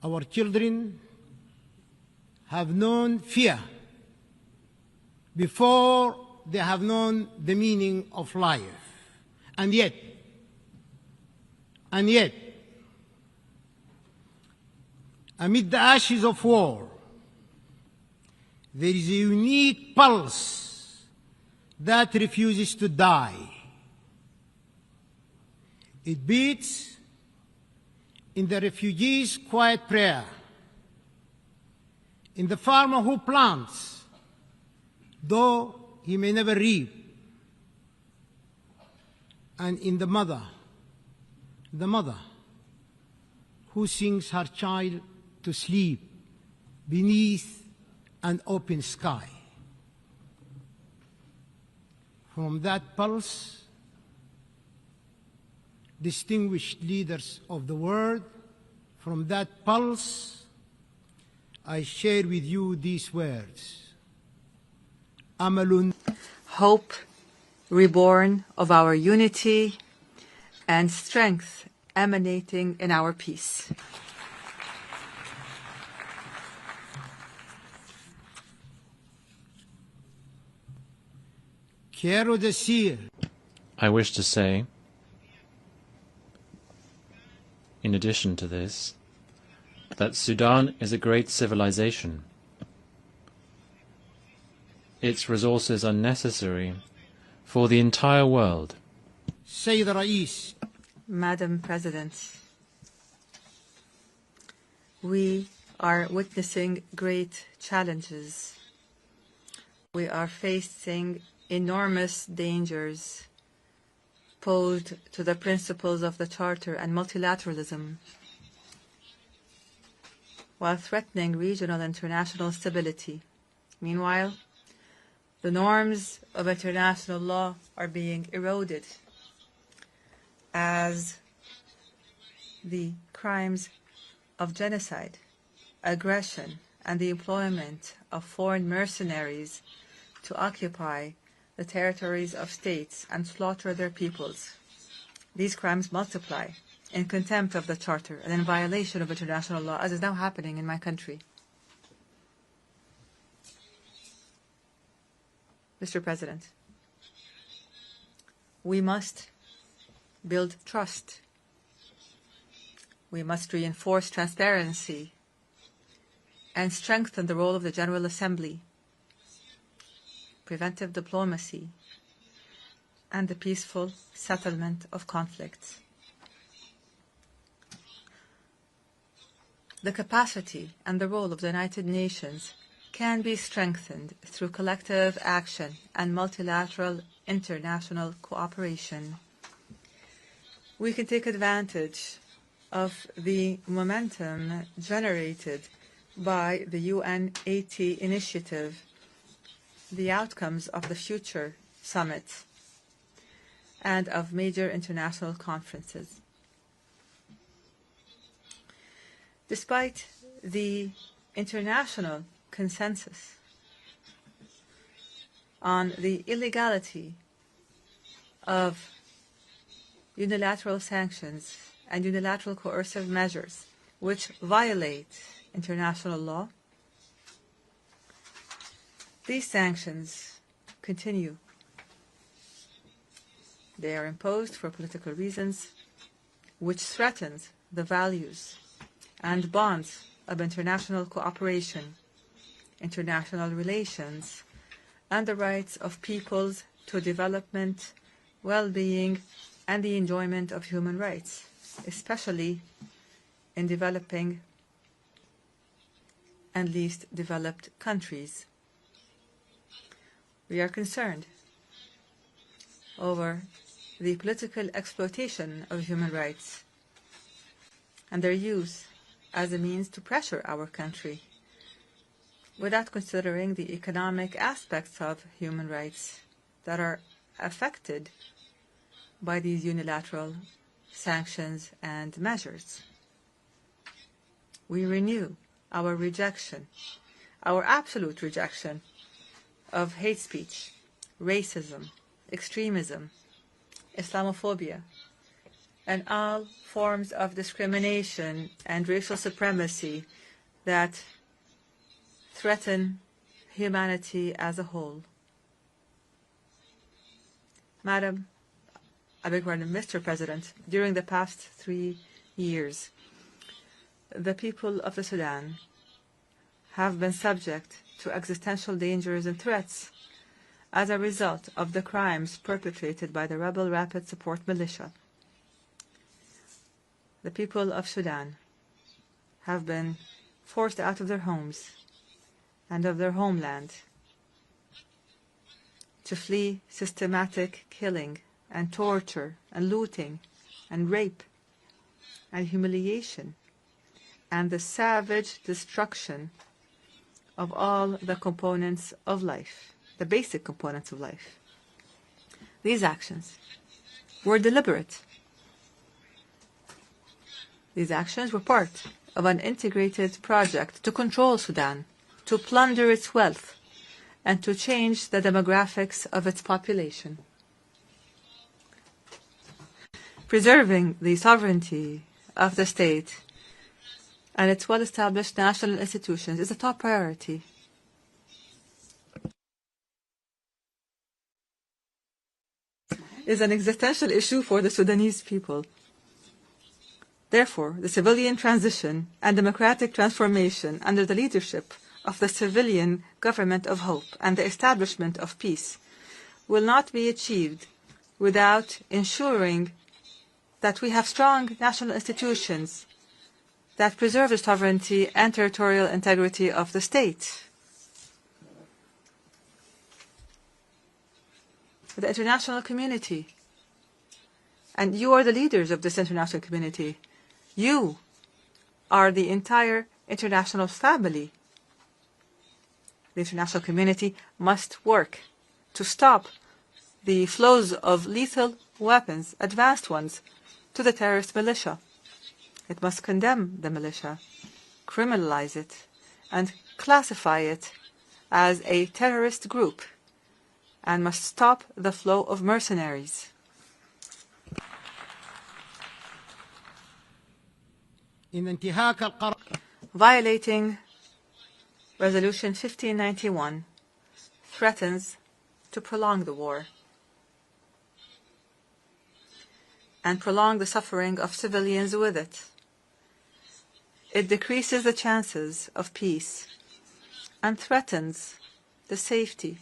Our children have known fear before they have known the meaning of life. And yet, amid the ashes of war, there is a unique pulse that refuses to die. It beats in the refugee's quiet prayer, in the farmer who plants, though he may never reap, and in the mother who sings her child to sleep beneath an open sky. From that pulse, distinguished leaders of the world, from that pulse, I share with you these words. Amalun.
Hope reborn of our unity and strength emanating in our peace.
I wish to say, in addition to this, that Sudan is a great civilization. Its resources are necessary for the entire world.
Madam President, we are witnessing great challenges. We are facing enormous dangers posed to the principles of the Charter and multilateralism, while threatening regional and international stability. Meanwhile, the norms of international law are being eroded as the crimes of genocide, aggression, and the employment of foreign mercenaries to occupy the territories of states and slaughter their peoples. These crimes multiply in contempt of the Charter and in violation of international law, as is now happening in my country. Mr. President, we must build trust. We must reinforce transparency and strengthen the role of the General Assembly, preventive diplomacy, and the peaceful settlement of conflicts. The capacity and the role of the United Nations can be strengthened through collective action and multilateral international cooperation. We can take advantage of the momentum generated by the UNAT initiative, the outcomes of the future summits, and of major international conferences. Despite the international consensus on the illegality of unilateral sanctions and unilateral coercive measures which violate international law, these sanctions continue. They are imposed for political reasons, which threatens the values and bonds of international cooperation, international relations, and the rights of peoples to development, well-being, and the enjoyment of human rights, especially in developing and least developed countries. We are concerned over the political exploitation of human rights and their use as a means to pressure our country without considering the economic aspects of human rights that are affected by these unilateral sanctions and measures. We renew our rejection, our absolute rejection of hate speech, racism, extremism, Islamophobia, and all forms of discrimination and racial supremacy that threaten humanity as a whole. Mr. President, during the past 3 years, the people of the Sudan have been subject to existential dangers and threats as a result of the crimes perpetrated by the rebel Rapid Support Militia. The people of Sudan have been forced out of their homes and of their homeland to flee systematic killing and torture and looting and rape and humiliation and the savage destruction of all the components of life, the basic components of life. These actions were deliberate. These actions were part of an integrated project to control Sudan, to plunder its wealth, and to change the demographics of its population. Preserving the sovereignty of the state and its well-established national institutions is a top priority. Is an existential issue for the Sudanese people. Therefore, the civilian transition and democratic transformation under the leadership of the civilian government of hope and the establishment of peace will not be achieved without ensuring that we have strong national institutions that preserve the sovereignty and territorial integrity of the state. The international community, and you are the leaders of this international community. You are the entire international family. The international community must work to stop the flows of lethal weapons, advanced ones, to the terrorist militia. It must condemn the militia, criminalize it, and classify it as a terrorist group, and must stop the flow of mercenaries. Violating Resolution 1591 threatens to prolong the war and prolong the suffering of civilians with it. It decreases the chances of peace and threatens the safety,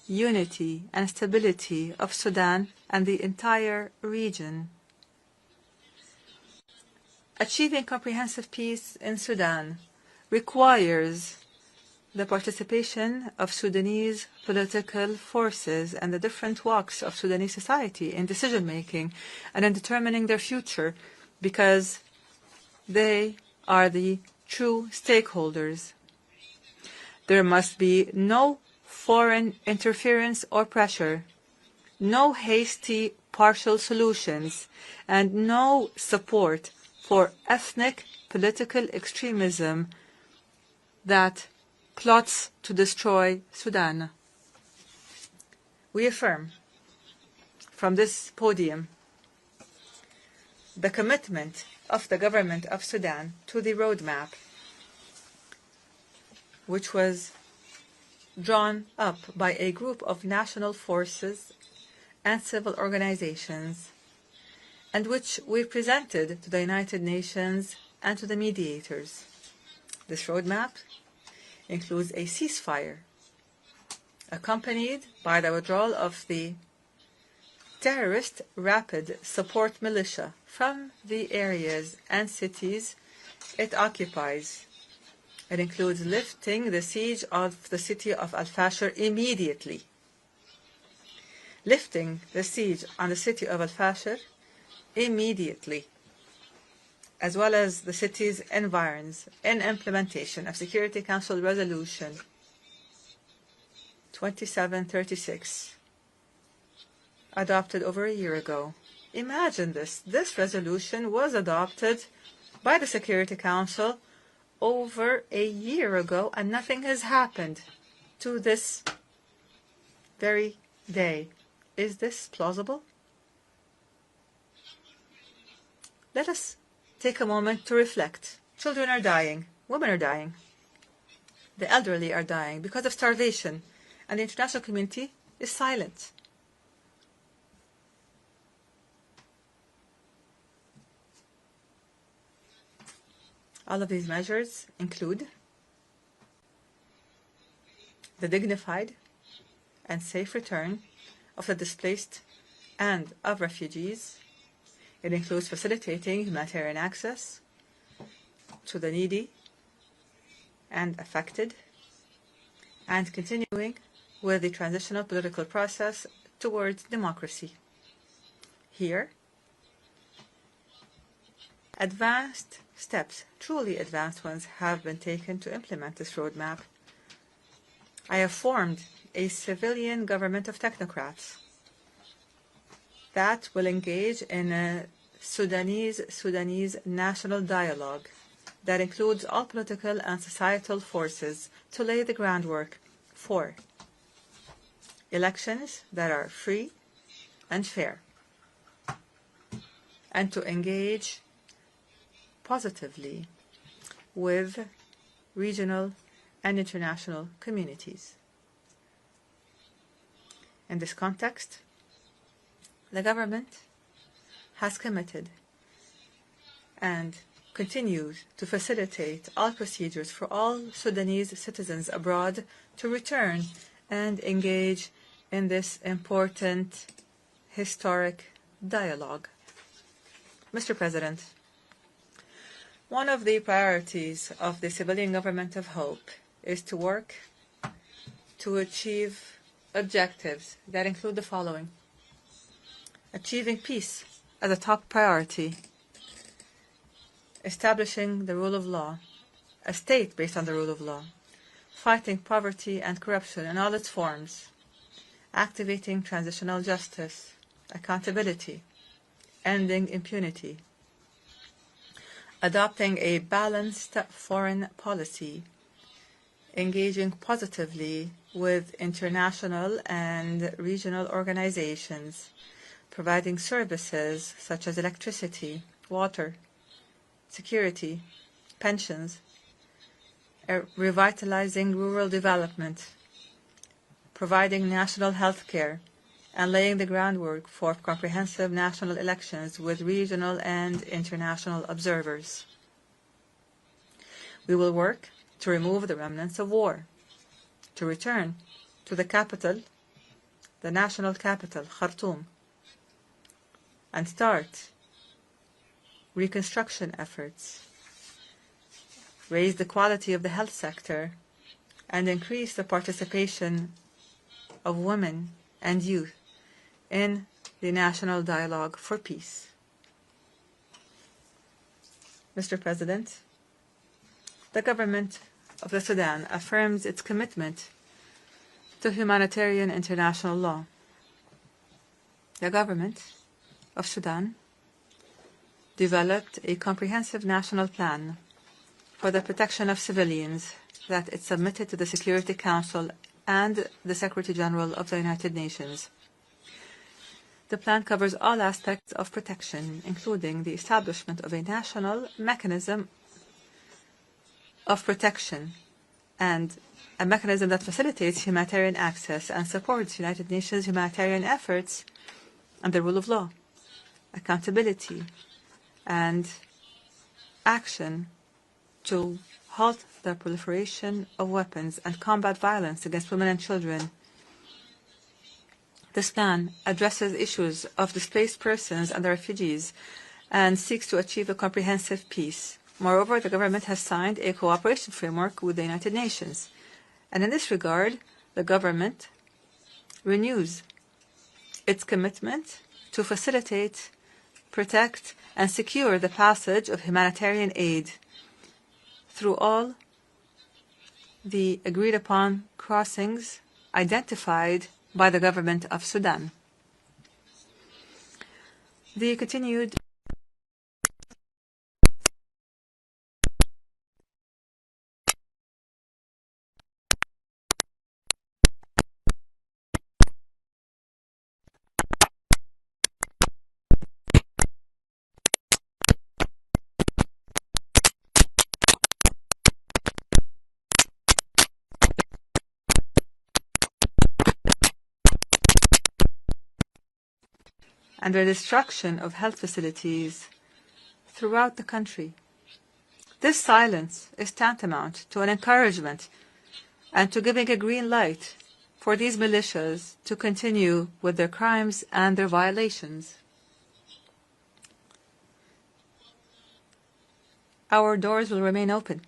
unity, and stability of Sudan and the entire region. Achieving comprehensive peace in Sudan requires the participation of Sudanese political forces and the different walks of Sudanese society in decision-making and in determining their future, because they are the true stakeholders. There must be no foreign interference or pressure, no hasty partial solutions, and no support for ethnic political extremism that plots to destroy Sudan. We affirm from this podium the commitment of the government of Sudan to the roadmap, which was drawn up by a group of national forces and civil organizations, and which we presented to the United Nations and to the mediators. This roadmap includes a ceasefire, accompanied by the withdrawal of the terrorist rapid support militia from the areas and cities it occupies. It includes lifting the siege of the city of Al-Fashir immediately. Lifting the siege on the city of Al-Fashir immediately, as well as the city's environs, in implementation of Security Council Resolution 2736, adopted over a year ago. Imagine this. This resolution was adopted by the Security Council over a year ago, and nothing has happened to this very day. Is this plausible? Let us take a moment to reflect. Children are dying. Women are dying. The elderly are dying because of starvation, and the international community is silent. All of these measures include the dignified and safe return of the displaced and of refugees. It includes facilitating humanitarian access to the needy and affected, and continuing with the transitional political process towards democracy. Here, advanced steps, truly advanced ones, have been taken to implement this roadmap. I have formed a civilian government of technocrats that will engage in a Sudanese national dialogue that includes all political and societal forces to lay the groundwork for elections that are free and fair, and to engage positively with regional and international communities. In this context, the government has committed and continues to facilitate all procedures for all Sudanese citizens abroad to return and engage in this important historic dialogue. Mr. President, one of the priorities of the civilian government of hope is to work to achieve objectives that include the following: achieving peace as a top priority, establishing the rule of law, a state based on the rule of law, fighting poverty and corruption in all its forms, activating transitional justice, accountability, ending impunity, adopting a balanced foreign policy, engaging positively with international and regional organizations, providing services such as electricity, water, security, pensions, revitalizing rural development, providing national health care, and laying the groundwork for comprehensive national elections with regional and international observers. We will work to remove the remnants of war, to return to the capital, the national capital, Khartoum, and start reconstruction efforts, raise the quality of the health sector, and increase the participation of women and youth in the national dialogue for peace. Mr. President, the government of the Sudan affirms its commitment to humanitarian international law. The government of Sudan developed a comprehensive national plan for the protection of civilians that it submitted to the Security Council and the Secretary General of the United Nations. The plan covers all aspects of protection, including the establishment of a national mechanism of protection and a mechanism that facilitates humanitarian access and supports United Nations humanitarian efforts and the rule of law, accountability, and action to halt the proliferation of weapons and combat violence against women and children. This plan addresses issues of displaced persons and refugees and seeks to achieve a comprehensive peace. Moreover, the government has signed a cooperation framework with the United Nations. And in this regard, the government renews its commitment to facilitate, protect, and secure the passage of humanitarian aid through all the agreed-upon crossings identified by the government of Sudan. The continued and the destruction of health facilities throughout the country. This silence is tantamount to an encouragement and to giving a green light for these militias to continue with their crimes and their violations. Our doors will remain open.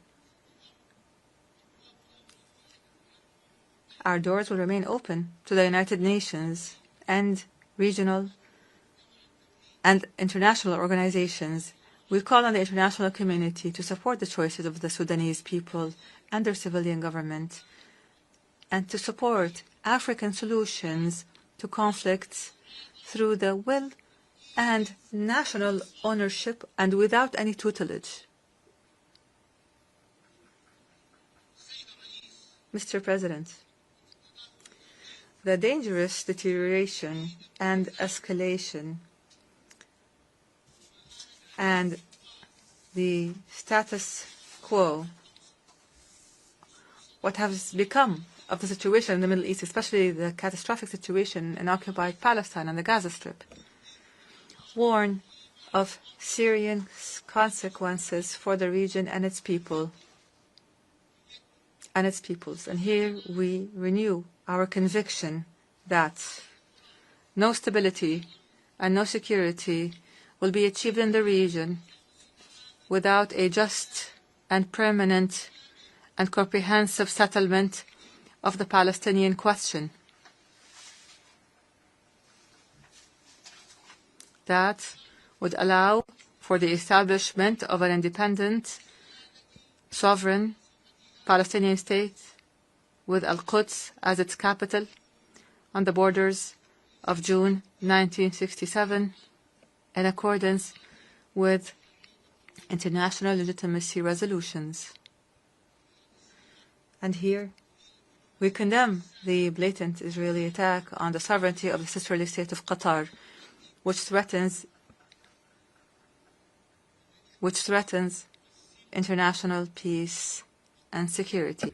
Our doors will remain open to the United Nations and regional and international organizations. We call on the international community to support the choices of the Sudanese people and their civilian government and to support African solutions to conflicts through the will and national ownership and without any tutelage. Mr. President, the dangerous deterioration and escalation and the status quo, what has become of the situation in the Middle East, especially the catastrophic situation in occupied Palestine and the Gaza Strip, warn of serious consequences for the region and its people and its peoples. And here we renew our conviction that no stability and no security will be achieved in the region without a just and permanent and comprehensive settlement of the Palestinian question. That would allow for the establishment of an independent, sovereign Palestinian state with Al-Quds as its capital on the borders of June 1967 in accordance with international legitimacy resolutions. And here we condemn the blatant Israeli attack on the sovereignty of the sisterly state of Qatar, which threatens international peace and security.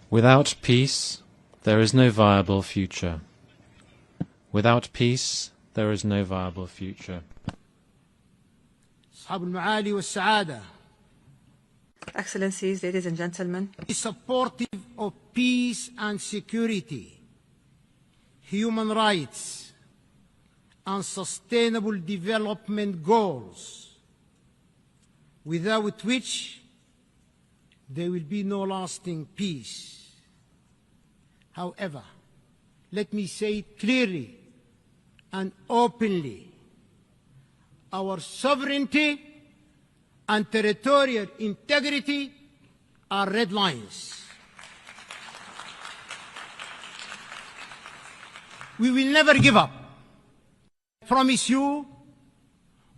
Without peace, there is no viable future. Without peace, there is no viable future.
Excellencies, ladies and gentlemen,
supportive of peace and security, human rights, and sustainable development goals, without which there will be no lasting peace. However, let me say it clearly and openly, our sovereignty and territorial integrity are red lines. We will never give up. I promise you,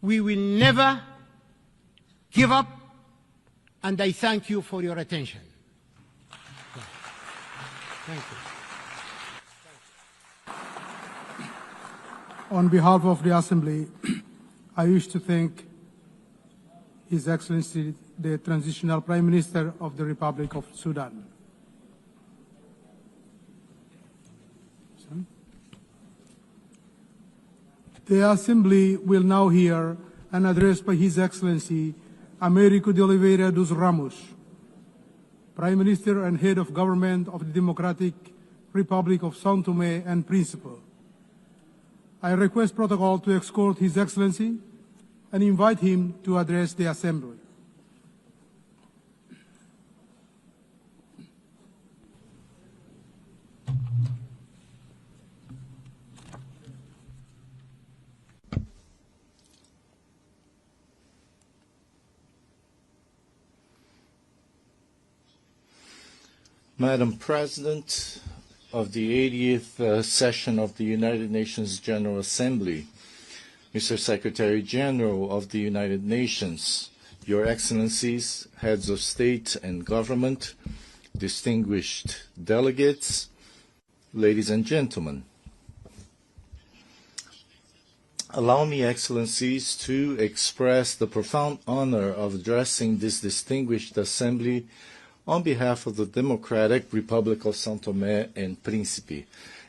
we will never give up, and I thank you for your attention. Thank you.
On behalf of the Assembly, I wish to thank His Excellency, the Transitional Prime Minister of the Republic of Sudan. The Assembly will now hear an address by His Excellency Américo de Oliveira dos Ramos, Prime Minister and Head of Government of the Democratic Republic of São Tomé and Príncipe. I request protocol to escort His Excellency and invite him to address the Assembly.
Madam President of the 80th session of the United Nations General Assembly, Mr. Secretary General of the United Nations, Your Excellencies, Heads of State and Government, distinguished delegates, ladies and gentlemen. Allow me, Excellencies, to express the profound honor of addressing this distinguished Assembly on behalf of the Democratic Republic of São Tomé and Príncipe,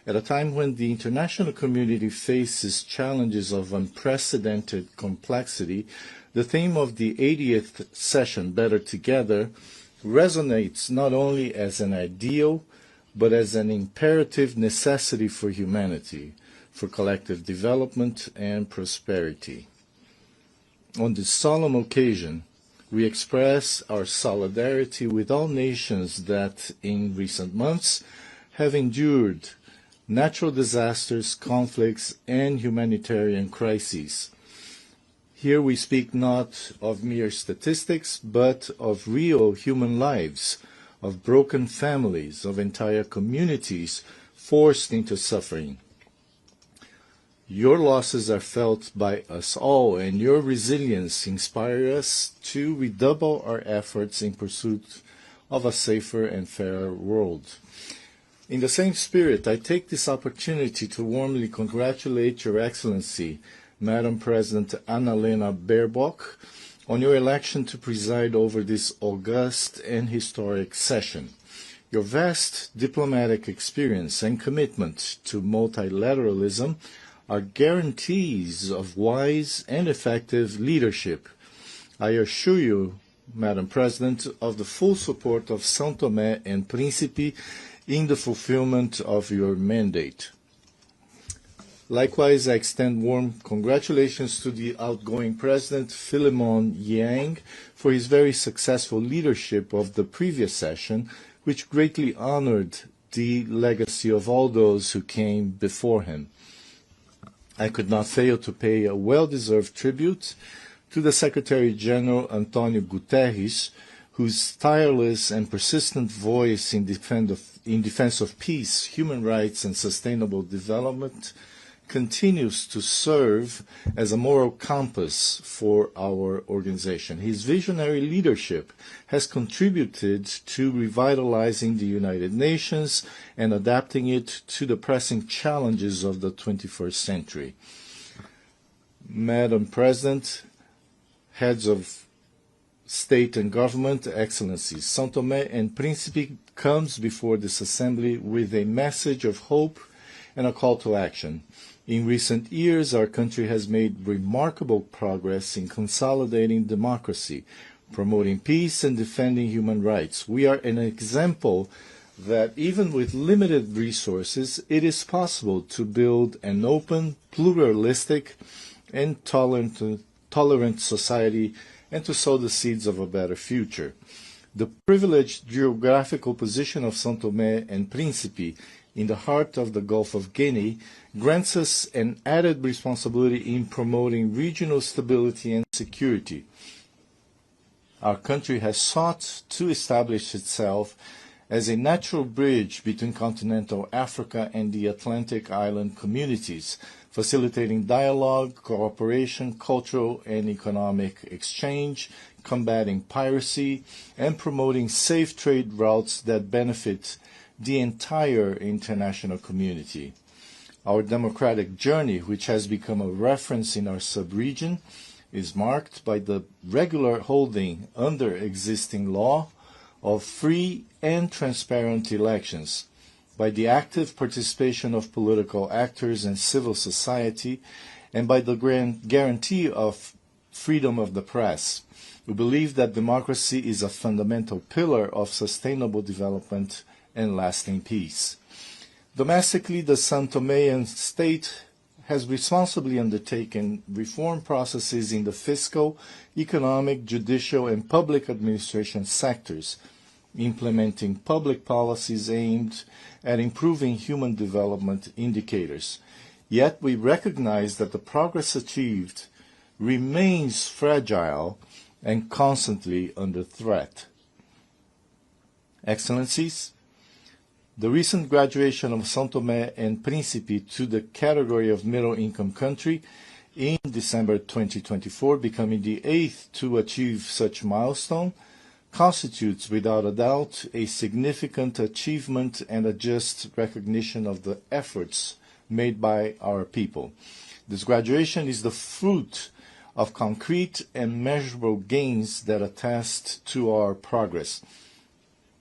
at a time when the international community faces challenges of unprecedented complexity. The theme of the 80th session, Better Together, resonates not only as an ideal, but as an imperative necessity for humanity, for collective development and prosperity. On this solemn occasion, we express our solidarity with all nations that, in recent months, have endured natural disasters, conflicts, and humanitarian crises. Here we speak not of mere statistics, but of real human lives, of broken families, of entire communities forced into suffering. Your losses are felt by us all, and your resilience inspires us to redouble our efforts in pursuit of a safer and fairer world. In the same spirit, I take this opportunity to warmly congratulate Your Excellency, Madam President Annalena Baerbock, on your election to preside over this august and historic session. Your vast diplomatic experience and commitment to multilateralism are guarantees of wise and effective leadership. I assure you, Madam President, of the full support of São Tomé and Príncipe in the fulfillment of your mandate. Likewise, I extend warm congratulations to the outgoing President, Philemon Yang, for his very successful leadership of the previous session, which greatly honored the legacy of all those who came before him. I could not fail to pay a well-deserved tribute to the Secretary-General Antonio Guterres, whose tireless and persistent voice in defense of peace, human rights, and sustainable development continues to serve as a moral compass for our organization. His visionary leadership has contributed to revitalizing the United Nations and adapting it to the pressing challenges of the 21st century. Madam President, heads of state and government, excellencies, São Tomé and Príncipe comes before this assembly with a message of hope and a call to action. In recent years, our country has made remarkable progress in consolidating democracy, promoting peace, and defending human rights. We are an example that even with limited resources, it is possible to build an open, pluralistic, and tolerant society and to sow the seeds of a better future. The privileged geographical position of São Tomé and Príncipe in the heart of the Gulf of Guinea grants us an added responsibility in promoting regional stability and security. Our country has sought to establish itself as a natural bridge between continental Africa and the Atlantic island communities, facilitating dialogue, cooperation, cultural and economic exchange, combating piracy, and promoting safe trade routes that benefit the entire international community. Our democratic journey, which has become a reference in our sub-region, is marked by the regular holding under existing law of free and transparent elections, by the active participation of political actors and civil society, and by the guarantee of freedom of the press. We believe that democracy is a fundamental pillar of sustainable development and lasting peace. Domestically, the São Toméan state has responsibly undertaken reform processes in the fiscal, economic, judicial, and public administration sectors, implementing public policies aimed at improving human development indicators. Yet we recognize that the progress achieved remains fragile and constantly under threat. Excellencies, the recent graduation of São Tomé and Príncipe to the category of middle-income country in December 2024, becoming the 8th to achieve such milestone, constitutes without a doubt a significant achievement and a just recognition of the efforts made by our people. This graduation is the fruit of concrete and measurable gains that attest to our progress.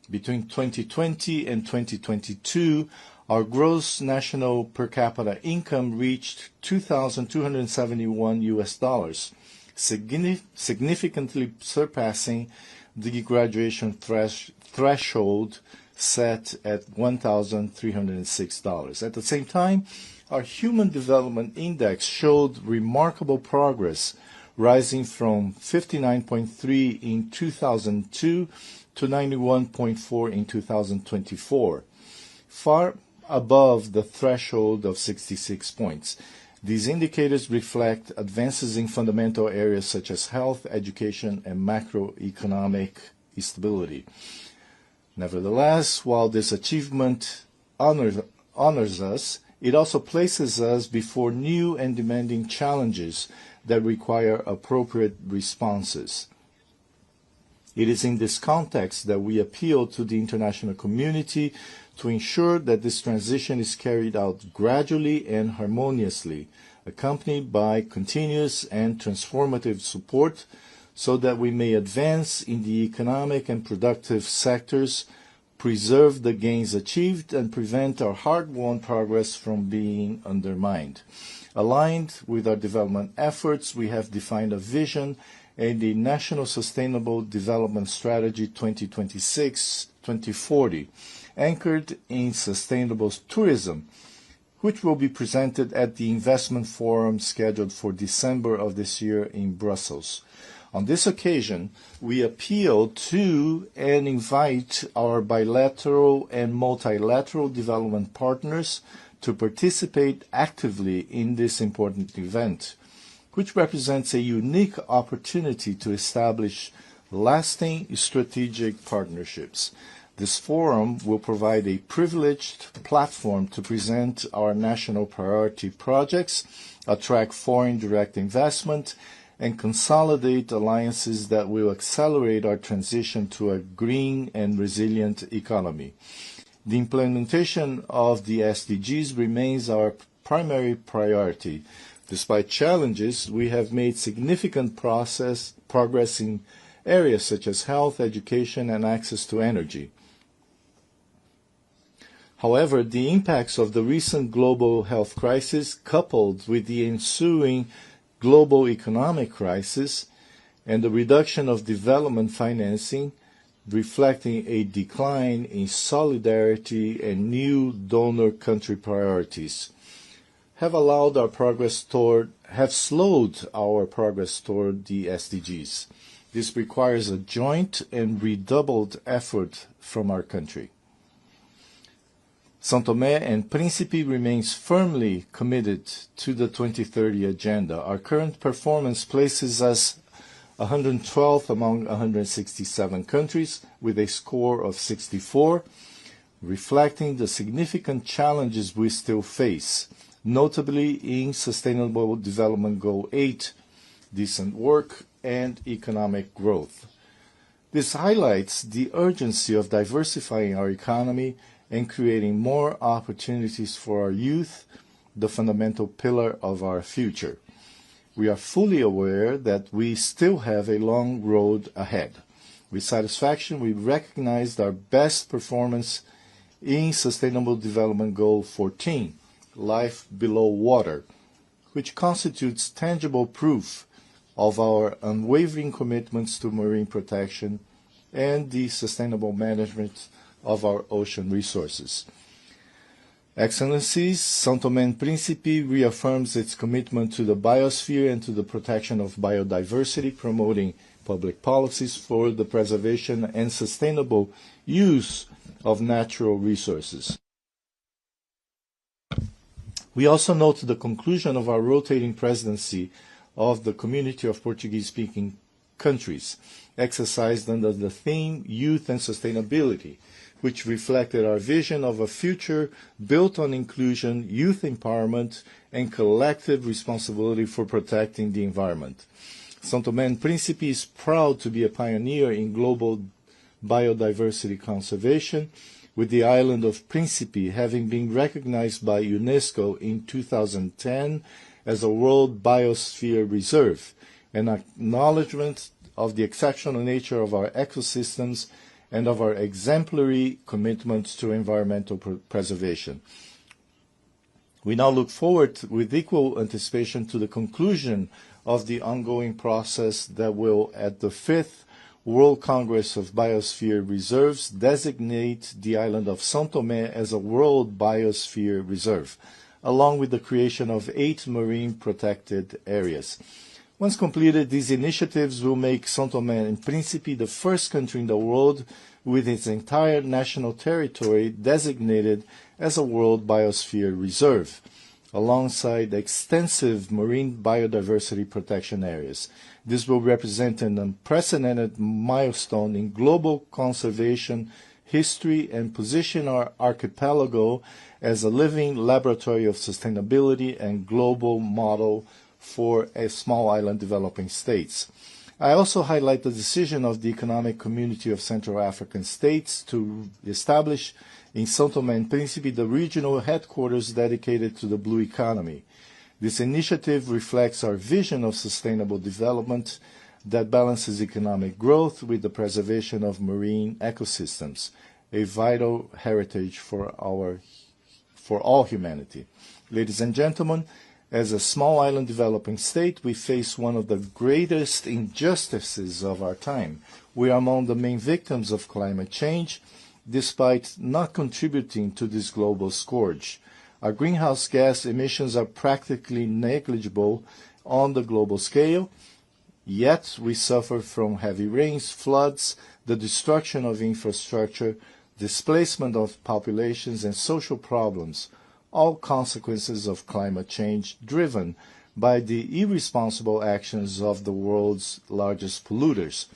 Between 2020 and 2022, our gross national per capita income reached $2,271, significantly surpassing the graduation threshold set at $1,306. At the same time, our Human Development Index showed remarkable progress, rising from 59.3 in 2002 to 91.4 in 2024, far above the threshold of 66 points. These indicators reflect advances in fundamental areas such as health, education, and macroeconomic stability. Nevertheless, while this achievement honors us, it also places us before new and demanding challenges that require appropriate responses. It is in this context that we appeal to the international community to ensure that this transition is carried out gradually and harmoniously, accompanied by continuous and transformative support, so that we may advance in the economic and productive sectors, preserve the gains achieved, and prevent our hard-won progress from being undermined. Aligned with our development efforts, we have defined a vision and the National Sustainable Development Strategy 2026-2040, anchored in sustainable tourism, which will be presented at the Investment Forum scheduled for December of this year in Brussels. On this occasion, we appeal to and invite our bilateral and multilateral development partners to participate actively in this important event, which represents a unique opportunity to establish lasting strategic partnerships. This forum will provide a privileged platform to present our national priority projects, attract foreign direct investment, and consolidate alliances that will accelerate our transition to a green and resilient economy. The implementation of the SDGs remains our primary priority. Despite challenges, we have made significant progress in areas such as health, education, and access to energy. However, the impacts of the recent global health crisis, coupled with the ensuing global economic crisis and the reduction of development financing, reflecting a decline in solidarity and new donor country priorities, have slowed our progress toward the SDGs. This requires a joint and redoubled effort from our country. São Tomé and Príncipe remains firmly committed to the 2030 agenda. Our current performance places us 112th among 167 countries with a score of 64, reflecting the significant challenges we still face, notably in Sustainable Development Goal 8, decent work and economic growth. This highlights the urgency of diversifying our economy and creating more opportunities for our youth, the fundamental pillar of our future. We are fully aware that we still have a long road ahead. With satisfaction, we recognized our best performance in Sustainable Development Goal 14, Life Below Water, which constitutes tangible proof of our unwavering commitments to marine protection and the sustainable management of our ocean resources. Excellencies, São Tomé and Príncipe reaffirms its commitment to the biosphere and to the protection of biodiversity, promoting public policies for the preservation and sustainable use of natural resources. We also note the conclusion of our rotating presidency of the Community of Portuguese-Speaking Countries, exercised under the theme Youth and Sustainability, which reflected our vision of a future built on inclusion, youth empowerment, and collective responsibility for protecting the environment. São Tomé and Príncipe is proud to be a pioneer in global biodiversity conservation, with the island of Príncipe having been recognized by UNESCO in 2010 as a World Biosphere Reserve, an acknowledgement of the exceptional nature of our ecosystems and of our exemplary commitment to environmental preservation. We now look forward with equal anticipation to the conclusion of the ongoing process that will, at the 5th World Congress of Biosphere Reserves, designate the island of São Tomé as a World Biosphere Reserve, along with the creation of 8 marine protected areas. Once completed, these initiatives will make São Tomé and Príncipe the first country in the world with its entire national territory designated as a World Biosphere Reserve, alongside extensive marine biodiversity protection areas. This will represent an unprecedented milestone in global conservation history and position our archipelago as a living laboratory of sustainability and global model for small island developing states. I also highlight the decision of the Economic Community of Central African States to establish in São Tomé and Príncipe the regional headquarters dedicated to the blue economy. This initiative reflects our vision of sustainable development that balances economic growth with the preservation of marine ecosystems, a vital heritage for all humanity. Ladies and gentlemen, as a small island developing state, we face one of the greatest injustices of our time. We are among the main victims of climate change, despite not contributing to this global scourge. Our greenhouse gas emissions are practically negligible on the global scale, yet we suffer from heavy rains, floods, the destruction of infrastructure, displacement of populations, and social problems, all consequences of climate change driven by the irresponsible actions of the world's largest polluters.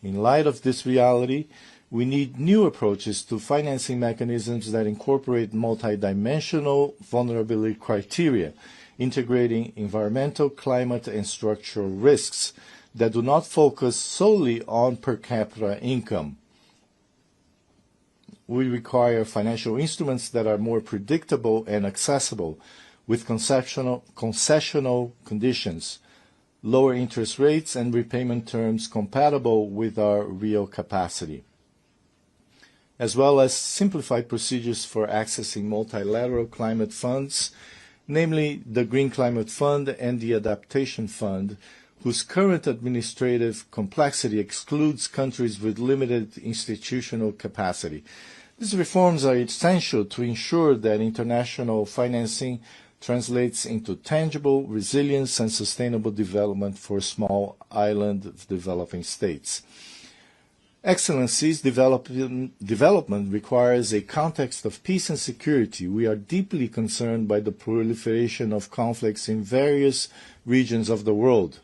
In light of this reality, we need new approaches to financing mechanisms that incorporate multidimensional vulnerability criteria, integrating environmental, climate, and structural risks that do not focus solely on per capita income. We require financial instruments that are more predictable and accessible, with concessional conditions, lower interest rates, and repayment terms compatible with our real capacity, as well as simplified procedures for accessing multilateral climate funds, namely the Green Climate Fund and the Adaptation Fund, whose current administrative complexity excludes countries with limited institutional capacity. These reforms are essential to ensure that international financing translates into tangible resilience and sustainable development for small island developing states. Excellencies, development requires a context of peace and security. We are deeply concerned by the proliferation of conflicts in various regions of the world,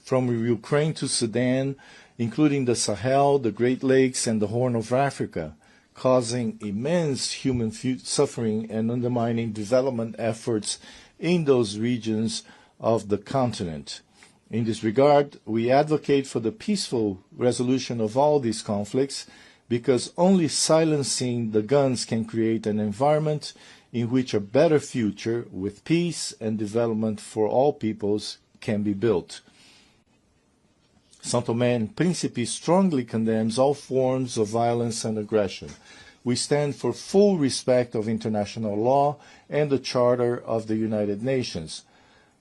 from Ukraine to Sudan, including the Sahel, the Great Lakes, and the Horn of Africa, causing immense human suffering and undermining development efforts in those regions of the continent. In this regard, we advocate for the peaceful resolution of all these conflicts, because only silencing the guns can create an environment in which a better future with peace and development for all peoples can be built. São Tomé and Príncipe strongly condemns all forms of violence and aggression. We stand for full respect of international law and the Charter of the United Nations.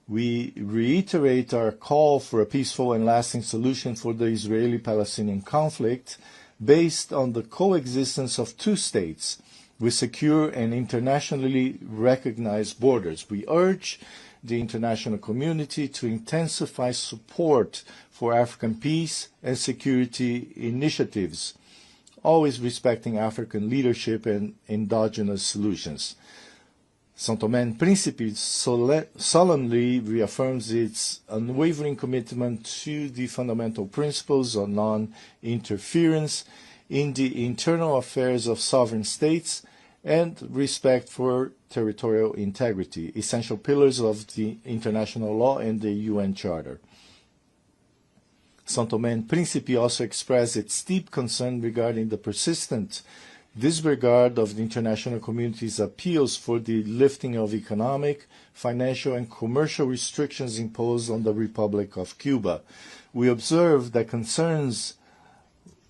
We reiterate our call for a peaceful and lasting solution for the Israeli-Palestinian conflict based on the coexistence of two states with secure and internationally recognized borders. We urge the international community to intensify support for African peace and security initiatives, always respecting African leadership and endogenous solutions. São Tomé and Príncipe solemnly reaffirms its unwavering commitment to the fundamental principles of non-interference in the internal affairs of sovereign states and respect for territorial integrity, essential pillars of the international law and the UN Charter. São Tomé and Príncipe also express its deep concern regarding the persistent disregard of the international community's appeals for the lifting of economic, financial, and commercial restrictions imposed on the Republic of Cuba. We observe that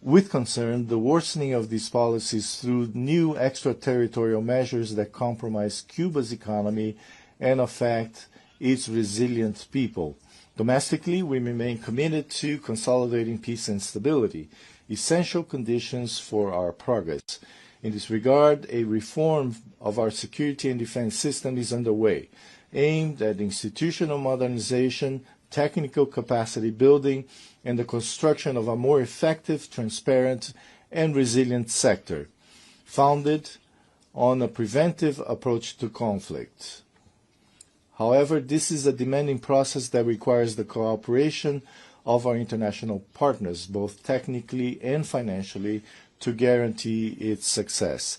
with concern the worsening of these policies through new extraterritorial measures that compromise Cuba's economy and affect its resilient people. Domestically, we remain committed to consolidating peace and stability, essential conditions for our progress. In this regard, a reform of our security and defense system is underway, aimed at institutional modernization, technical capacity building, and the construction of a more effective, transparent, and resilient sector, founded on a preventive approach to conflict. However, this is a demanding process that requires the cooperation of our international partners, both technically and financially, to guarantee its success.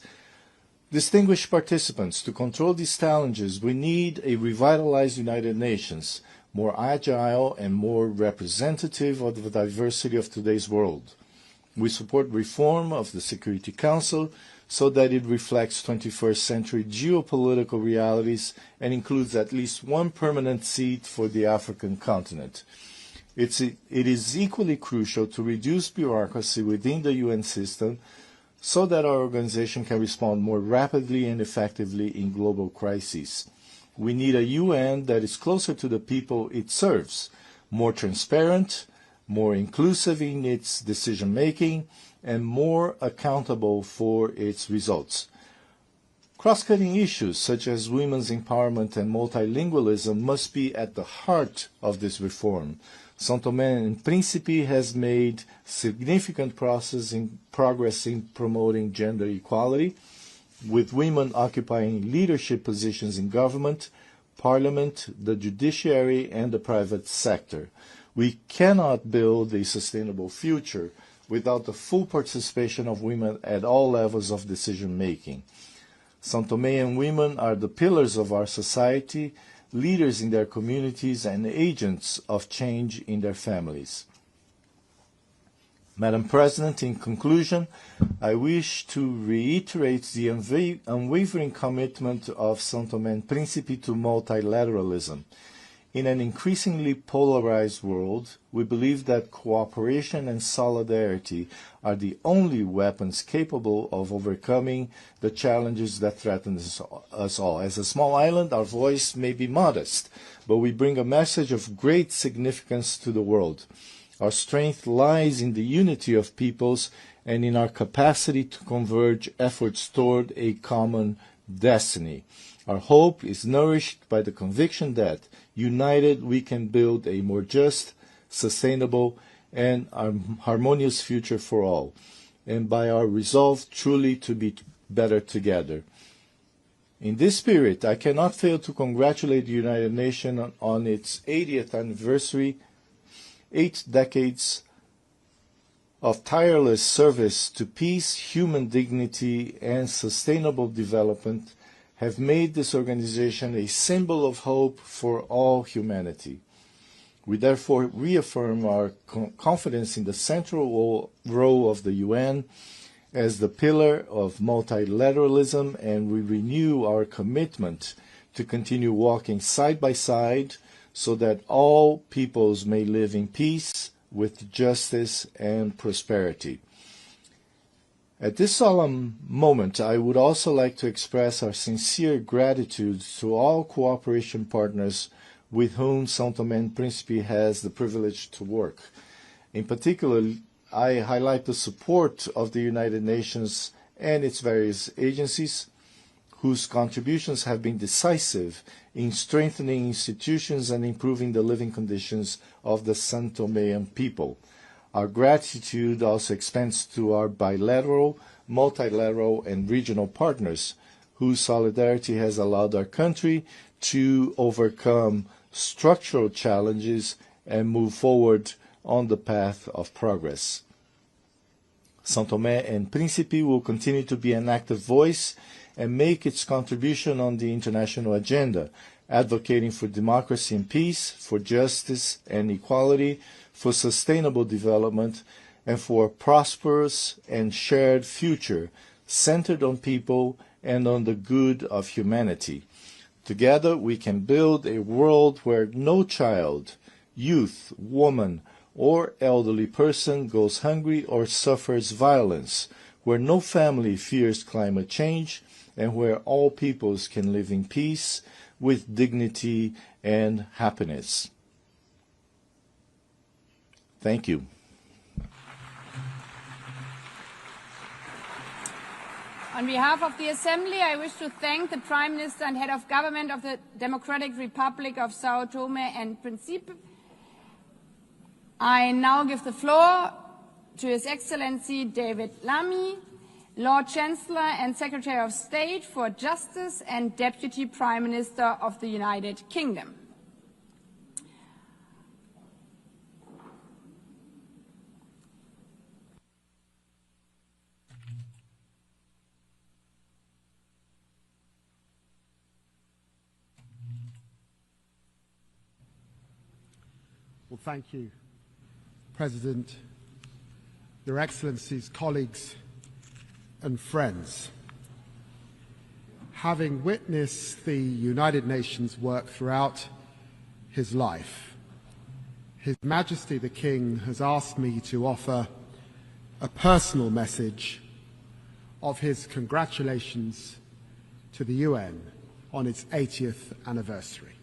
Distinguished participants, to control these challenges, we need a revitalized United Nations, more agile and more representative of the diversity of today's world. We support reform of the Security Council so that it reflects 21st century geopolitical realities and includes at least one permanent seat for the African continent. It is equally crucial to reduce bureaucracy within the UN system so that our organization can respond more rapidly and effectively in global crises. We need a UN that is closer to the people it serves, more transparent, more inclusive in its decision-making, and more accountable for its results. Cross-cutting issues such as women's empowerment and multilingualism must be at the heart of this reform. São Tomé and Príncipe has made significant progress in promoting gender equality, with women occupying leadership positions in government, parliament, the judiciary, and the private sector. We cannot build a sustainable future without the full participation of women at all levels of decision-making. São Toméan women are the pillars of our society, leaders in their communities, and agents of change in their families. Madam President, in conclusion, I wish to reiterate the unwavering commitment of São Tomé and Príncipe to multilateralism. In an increasingly polarized world, we believe that cooperation and solidarity are the only weapons capable of overcoming the challenges that threaten us all. As a small island, our voice may be modest, but we bring a message of great significance to the world. Our strength lies in the unity of peoples and in our capacity to converge efforts toward a common destiny. Our hope is nourished by the conviction that, united, we can build a more just, sustainable, and harmonious future for all, and by our resolve truly to be better together. In this spirit, I cannot fail to congratulate the United Nations on its 80th anniversary. 8 decades of tireless service to peace, human dignity, and sustainable development have made this organization a symbol of hope for all humanity. We therefore reaffirm our confidence in the central role of the UN as the pillar of multilateralism, and we renew our commitment to continue walking side by side so that all peoples may live in peace with justice and prosperity. At this solemn moment, I would also like to express our sincere gratitude to all cooperation partners with whom São Tomé and Príncipe has the privilege to work. In particular, I highlight the support of the United Nations and its various agencies, whose contributions have been decisive in strengthening institutions and improving the living conditions of the São Toméan people. Our gratitude also extends to our bilateral, multilateral, and regional partners, whose solidarity has allowed our country to overcome structural challenges and move forward on the path of progress. São Tomé and Príncipe will continue to be an active voice and make its contribution on the international agenda, advocating for democracy and peace, for justice and equality, for sustainable development, and for a prosperous and shared future centered on people and on the good of humanity. Together we can build a world where no child, youth, woman, or elderly person goes hungry or suffers violence, where no family fears climate change, and where all peoples can live in peace with dignity and happiness. Thank you.
On behalf of the Assembly, I wish to thank the Prime Minister and Head of Government of the Democratic Republic of São Tomé and Príncipe. I now give the floor to His Excellency David Lammy, Lord Chancellor and Secretary of State for Justice and Deputy Prime Minister of the United Kingdom.
Well, thank you, President, Your Excellencies, colleagues, and friends. Having witnessed the United Nations work throughout his life, His Majesty the King has asked me to offer a personal message of his congratulations to the UN on its 80th anniversary.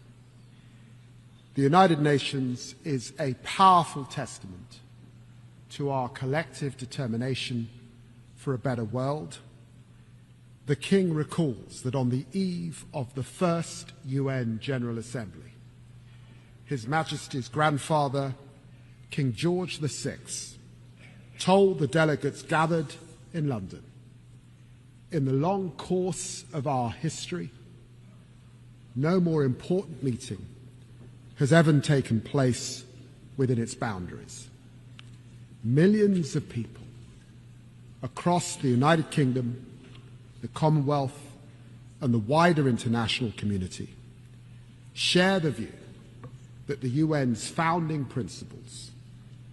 The United Nations is a powerful testament to our collective determination for a better world. The King recalls that on the eve of the first UN General Assembly, His Majesty's grandfather, King George VI, told the delegates gathered in London, "In the long course of our history, no more important meeting has ever taken place within its boundaries. Millions of people across the United Kingdom, the Commonwealth, and the wider international community share the view that the UN's founding principles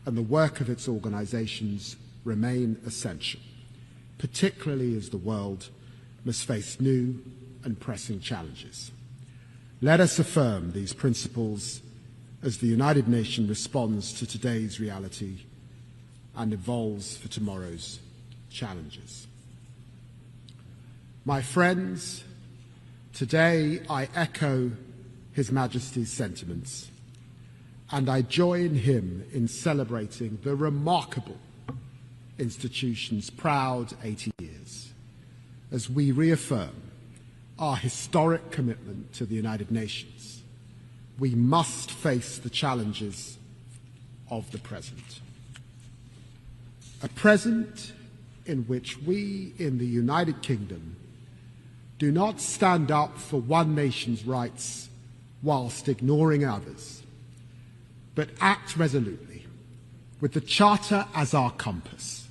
and the work of its organizations remain essential, particularly as the world must face new and pressing challenges. Let us affirm these principles as the United Nations responds to today's reality and evolves for tomorrow's challenges." My friends, today I echo His Majesty's sentiments, and I join him in celebrating the remarkable institution's proud 80 years as we reaffirm our historic commitment to the United Nations. We must face the challenges of the present. A present in which we in the United Kingdom do not stand up for one nation's rights whilst ignoring others, but act resolutely with the Charter as our compass.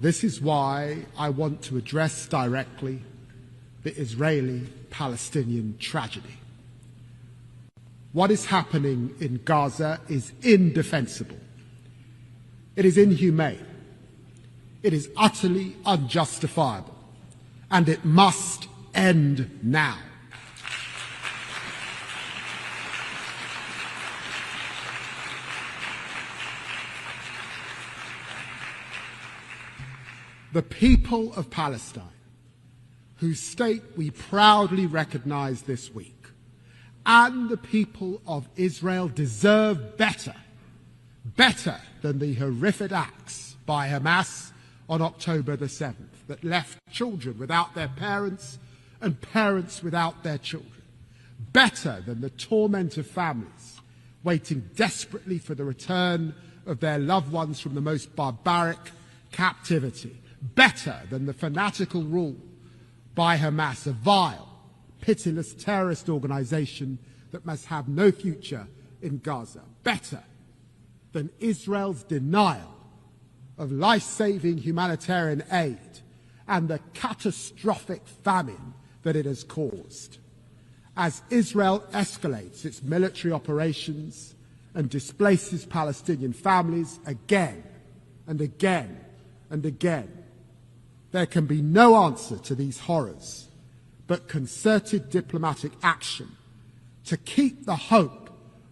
This is why I want to address directly the Israeli-Palestinian tragedy. What is happening in Gaza is indefensible. It is inhumane. It is utterly unjustifiable. And it must end now. The people of Palestine, whose state we proudly recognize this week, and the people of Israel deserve better than the horrific acts by Hamas on October the 7th that left children without their parents and parents without their children. Better than the torment of families waiting desperately for the return of their loved ones from the most barbaric captivity. Better than the fanatical rule by Hamas, a vile, pitiless terrorist organization that must have no future in Gaza. Better than Israel's denial of life-saving humanitarian aid and the catastrophic famine that it has caused. As Israel escalates its military operations and displaces Palestinian families again and again and again, there can be no answer to these horrors but concerted diplomatic action to keep the hope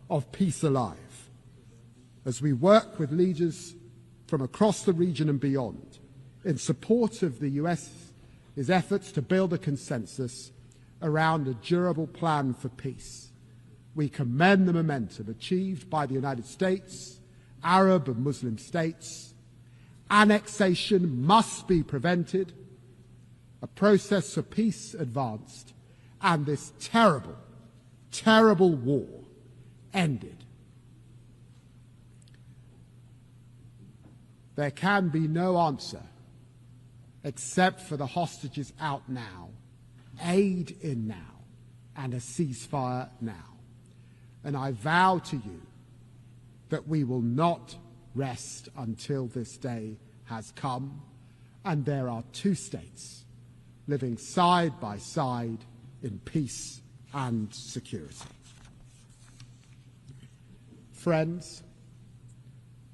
of peace alive. As we work with leaders from across the region and beyond in support of the US's efforts to build a consensus around a durable plan for peace, we commend the momentum achieved by the United States, Arab and Muslim states. Annexation must be prevented, a process for peace advanced, and this terrible, terrible war ended. There can be no answer except for the hostages out now, aid in now, and a ceasefire now. And I vow to you that we will not rest until this day has come, and there are two states living side by side in peace and security. Friends,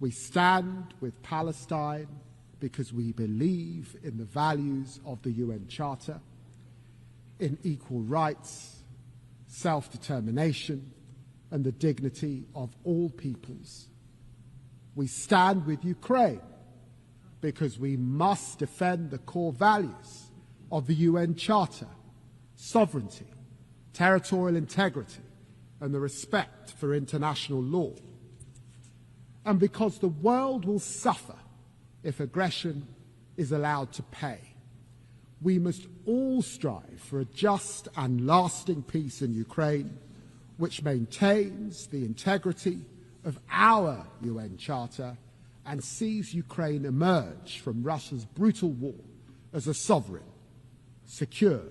we stand with Palestine because we believe in the values of the UN Charter, in equal rights, self-determination, and the dignity of all peoples. We stand with Ukraine because we must defend the core values of the UN Charter: sovereignty, territorial integrity, and the respect for international law. And because the world will suffer if aggression is allowed to pay. We must all strive for a just and lasting peace in Ukraine, which maintains the integrity of our UN Charter and sees Ukraine emerge from Russia's brutal war as a sovereign, secure,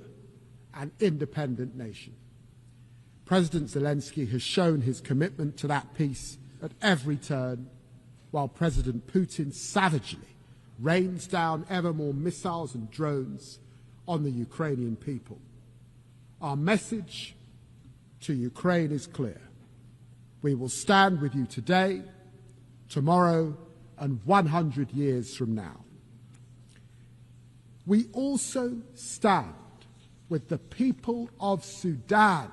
and independent nation. President Zelensky has shown his commitment to that peace at every turn, while President Putin savagely rains down ever more missiles and drones on the Ukrainian people. Our message to Ukraine is clear. We will stand with you today, tomorrow, and 100 years from now. We also stand with the people of Sudan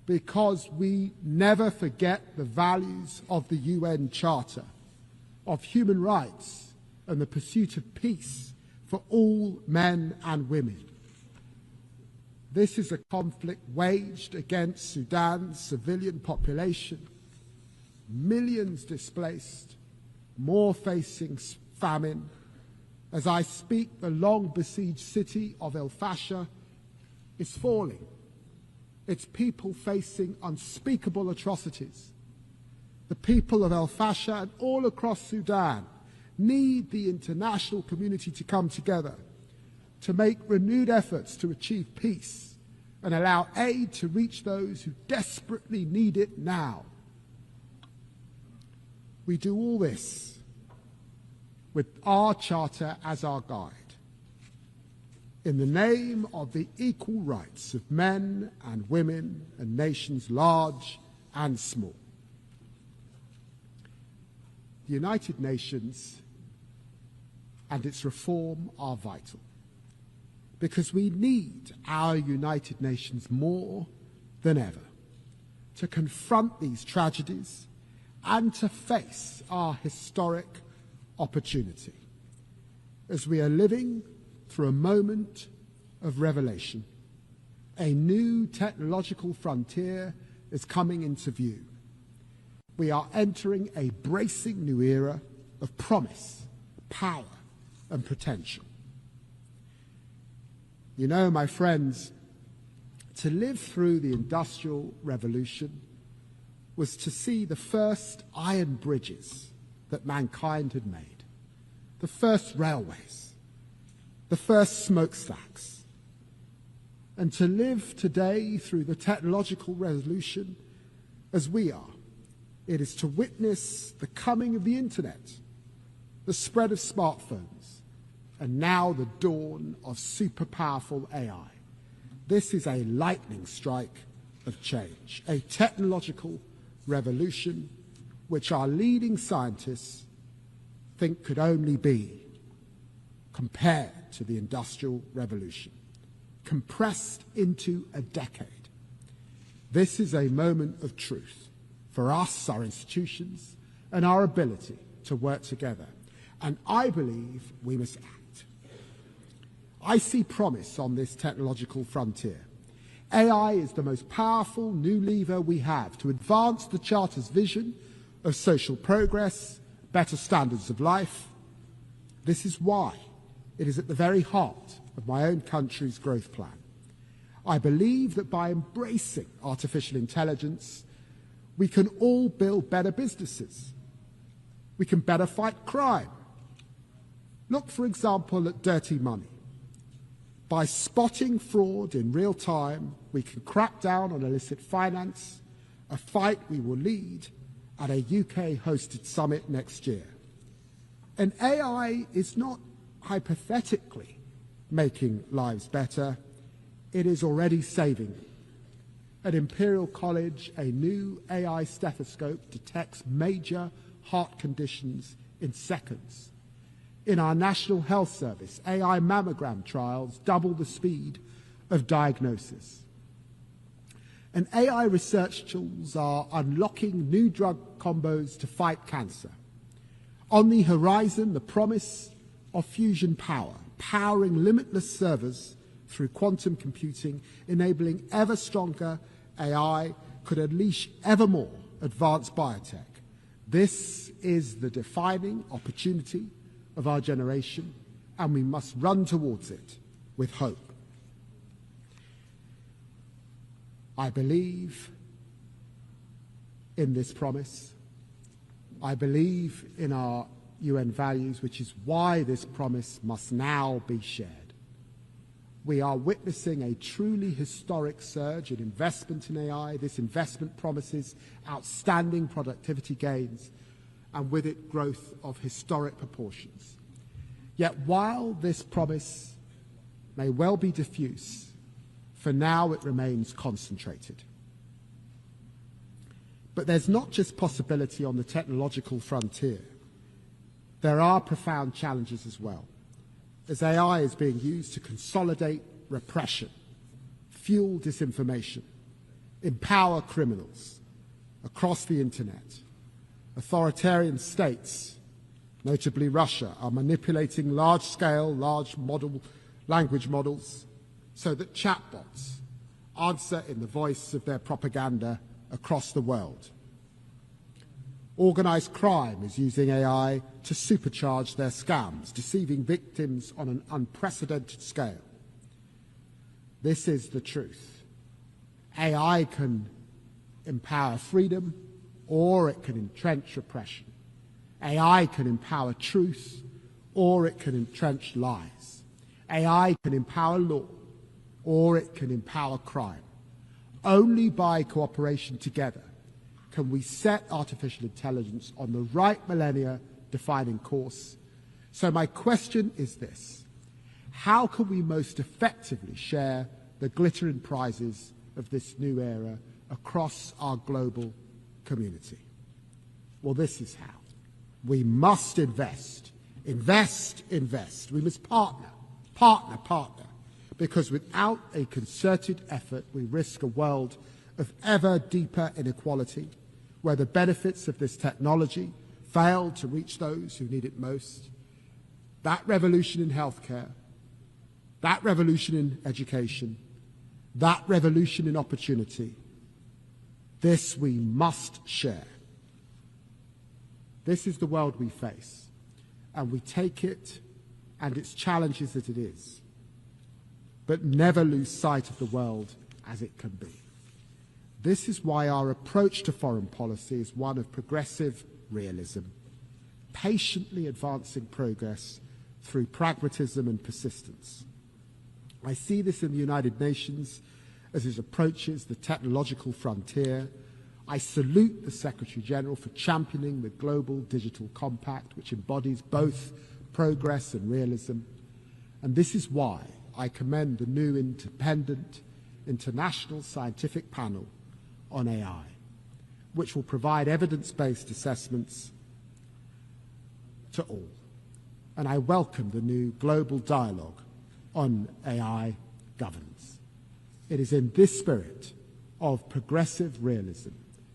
because we never forget the values of the UN Charter, of human rights, and the pursuit of peace for all men and women. This is a conflict waged against Sudan's civilian population, millions displaced, more facing famine. As I speak, the long-besieged city of El Fasher is falling, its people facing unspeakable atrocities. The people of El Fasher and all across Sudan need the international community to come together to make renewed efforts to achieve peace and allow aid to reach those who desperately need it now. We do all this with our charter as our guide, in the name of the equal rights of men and women and nations large and small. The United Nations and its reform are vital, because we need our United Nations more than ever to confront these tragedies and to face our historic opportunity as we are living through a moment of revelation. A new technological frontier is coming into view. We are entering a bracing new era of promise, power, and potential. You know, my friends, to live through the Industrial Revolution was to see the first iron bridges that mankind had made, the first railways, the first smokestacks. And to live today through the technological revolution as we are, it is to witness the coming of the internet, the spread of smartphones, and now the dawn of super powerful AI. This is a lightning strike of change, a technological revolution which our leading scientists think could only be compared to the Industrial Revolution, compressed into a decade. This is a moment of truth for us, our institutions, and our ability to work together. And I believe we must act. I see promise on this technological frontier. AI is the most powerful new lever we have to advance the Charter's vision of social progress, better standards of life. This is why it is at the very heart of my own country's growth plan. I believe that by embracing artificial intelligence, we can all build better businesses. We can better fight crime. Look, for example, at dirty money. By spotting fraud in real time, we can crack down on illicit finance, a fight we will lead at a UK-hosted summit next year. And AI is not hypothetically making lives better, it is already saving them. At Imperial College, a new AI stethoscope detects major heart conditions in seconds. In our National Health Service, AI mammogram trials double the speed of diagnosis. And AI research tools are unlocking new drug combos to fight cancer. On the horizon, the promise of fusion power, powering limitless servers through quantum computing, enabling ever stronger AI, could unleash ever more advanced biotech. This is the defining opportunity of our generation, and we must run towards it with hope. I believe in this promise. I believe in our UN values, which is why this promise must now be shared. We are witnessing a truly historic surge in investment in AI. This investment promises outstanding productivity gains and with it growth of historic proportions. Yet while this promise may well be diffuse, for now it remains concentrated. But there's not just possibility on the technological frontier. There are profound challenges as well, as AI is being used to consolidate repression, fuel disinformation, empower criminals across the internet. Authoritarian states, notably Russia, are manipulating large-scale, large language models so that chatbots answer in the voice of their propaganda across the world. Organized crime is using AI to supercharge their scams, deceiving victims on an unprecedented scale. This is the truth. AI can empower freedom, or it can entrench repression. AI can empower truth, or it can entrench lies. AI can empower law, or it can empower crime. Only by cooperation together can we set artificial intelligence on the right millennia-defining course. So my question is this: how can we most effectively share the glittering prizes of this new era across our global community? Well, this is how. We must invest. Invest, invest. We must partner, partner, partner. Because without a concerted effort, we risk a world of ever deeper inequality, where the benefits of this technology fail to reach those who need it most. That revolution in healthcare, that revolution in education, that revolution in opportunity, this we must share. This is the world we face, and we take it and its challenges as it is, but never lose sight of the world as it can be. This is why our approach to foreign policy is one of progressive realism, patiently advancing progress through pragmatism and persistence. I see this in the United Nations as it approaches the technological frontier. I salute the Secretary General for championing the Global Digital Compact, which embodies both progress and realism. And this is why I commend the new independent international scientific panel on AI, which will provide evidence-based assessments to all. And I welcome the new global dialogue on AI governance. It is in this spirit of progressive realism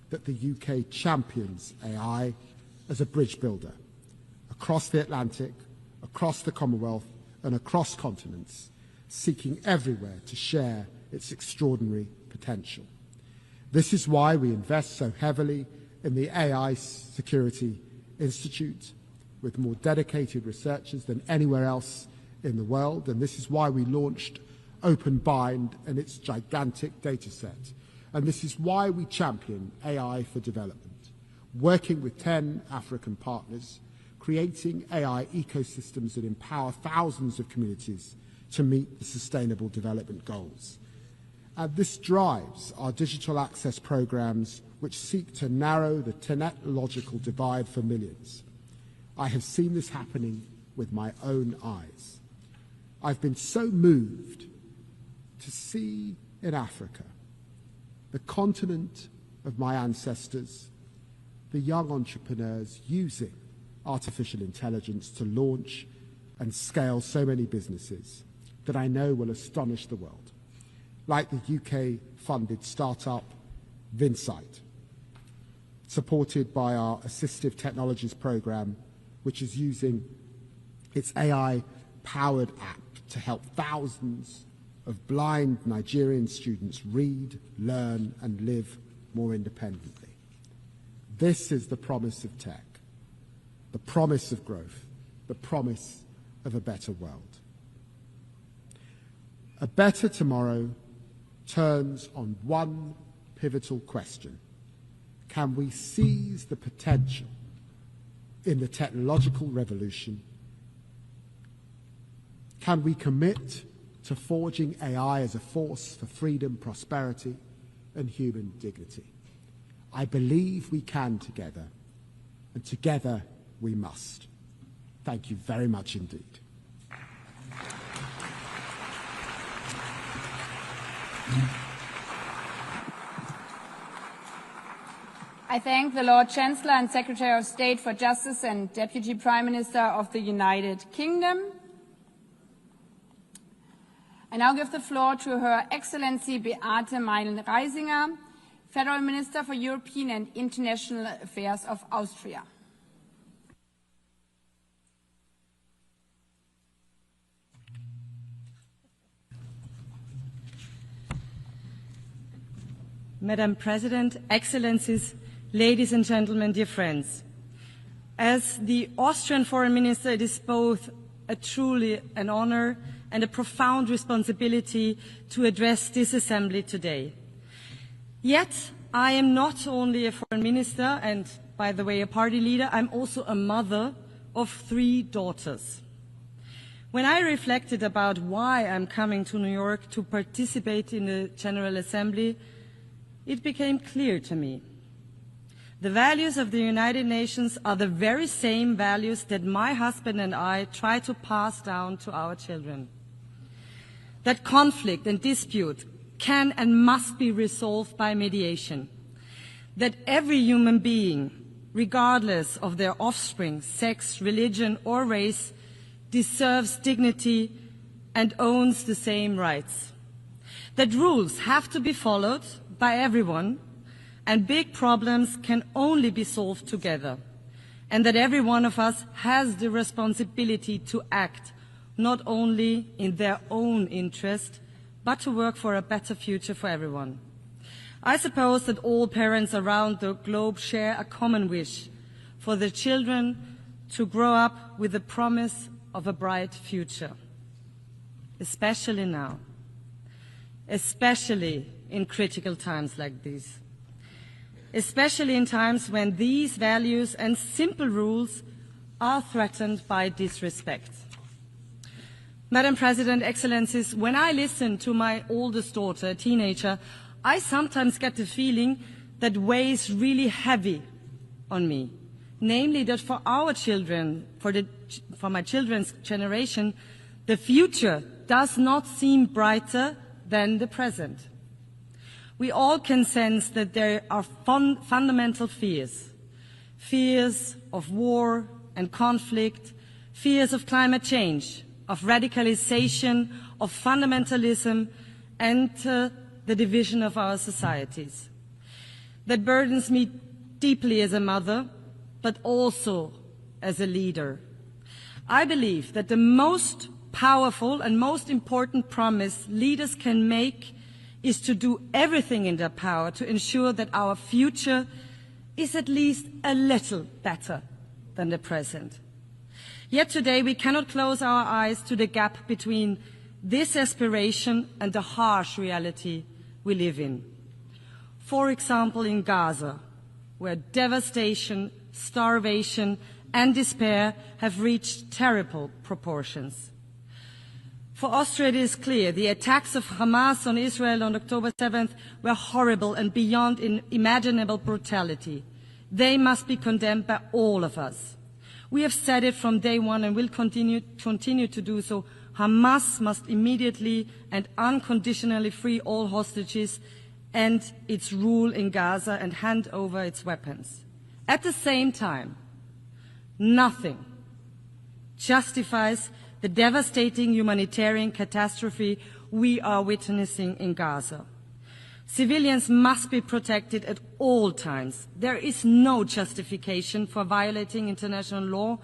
that the UK champions AI as a bridge builder across the Atlantic, across the Commonwealth, and across continents, seeking everywhere to share its extraordinary potential. This is why we invest so heavily in the AI Security Institute, with more dedicated researchers than anywhere else in the world, and this is why we launched OpenBind and its gigantic data set. And this is why we champion AI for development, working with 10 African partners, creating AI ecosystems that empower thousands of communities to meet the Sustainable Development Goals. And this drives our digital access programs, which seek to narrow the technological divide for millions. I have seen this happening with my own eyes. I've been so moved to see in Africa, the continent of my ancestors, the young entrepreneurs using artificial intelligence to launch and scale so many businesses that I know will astonish the world, like the UK-funded startup Vinsight, supported by our Assistive Technologies program, which is using its AI-powered app to help thousands of blind Nigerian students read, learn, and live more independently. This is the promise of tech, the promise of growth, the promise of a better world. A better tomorrow turns on one pivotal question. Can we seize the potential in the technological revolution? Can we commit to forging AI as a force for freedom, prosperity, and human dignity? I believe we can together, and together we must. Thank you very much indeed.
I thank the Lord Chancellor and Secretary of State for Justice and Deputy Prime Minister of the United Kingdom. I now give the floor to Her Excellency Beate Meilen-Reisinger, Federal Minister for European and International Affairs of Austria.
Madam President, Excellencies, ladies and gentlemen, dear friends. As the Austrian Foreign Minister, it is both truly an honor and a profound responsibility to address this assembly today. Yet, I am not only a foreign minister and, by the way, a party leader, I'm also a mother of 3 daughters. When I reflected about why I'm coming to New York to participate in the General Assembly, it became clear to me. The values of the United Nations are the very same values that my husband and I try to pass down to our children. That conflict and dispute can and must be resolved by mediation. That every human being, regardless of their offspring, sex, religion, or race, deserves dignity and owns the same rights. That rules have to be followed by everyone, and big problems can only be solved together, and that every one of us has the responsibility to act not only in their own interest, but to work for a better future for everyone. I suppose that all parents around the globe share a common wish for their children to grow up with the promise of a bright future, especially now, especially in critical times like these, especially in times when these values and simple rules are threatened by disrespect. Madam President, Excellencies, when I listen to my oldest daughter, a teenager, I sometimes get the feeling that weighs really heavy on me, namely that for our children, for my children's generation, the future does not seem brighter than the present. We all can sense that there are fundamental fears of war and conflict, fears of climate change, of radicalization, of fundamentalism, and the division of our societies. That burdens me deeply as a mother, but also as a leader. I believe that the most powerful and most important promise leaders can make is to do everything in their power to ensure that our future is at least a little better than the present. Yet today we cannot close our eyes to the gap between this aspiration and the harsh reality we live in. For example, in Gaza, where devastation, starvation, and despair have reached terrible proportions. For Austria, it is clear the attacks of Hamas on Israel on October 7th were horrible and beyond imaginable brutality. They must be condemned by all of us. We have said it from day one and will continue to do so. Hamas must immediately and unconditionally free all hostages, end its rule in Gaza and hand over its weapons. At the same time, nothing justifies the devastating humanitarian catastrophe we are witnessing in Gaza. Civilians must be protected at all times. There is no justification for violating international law,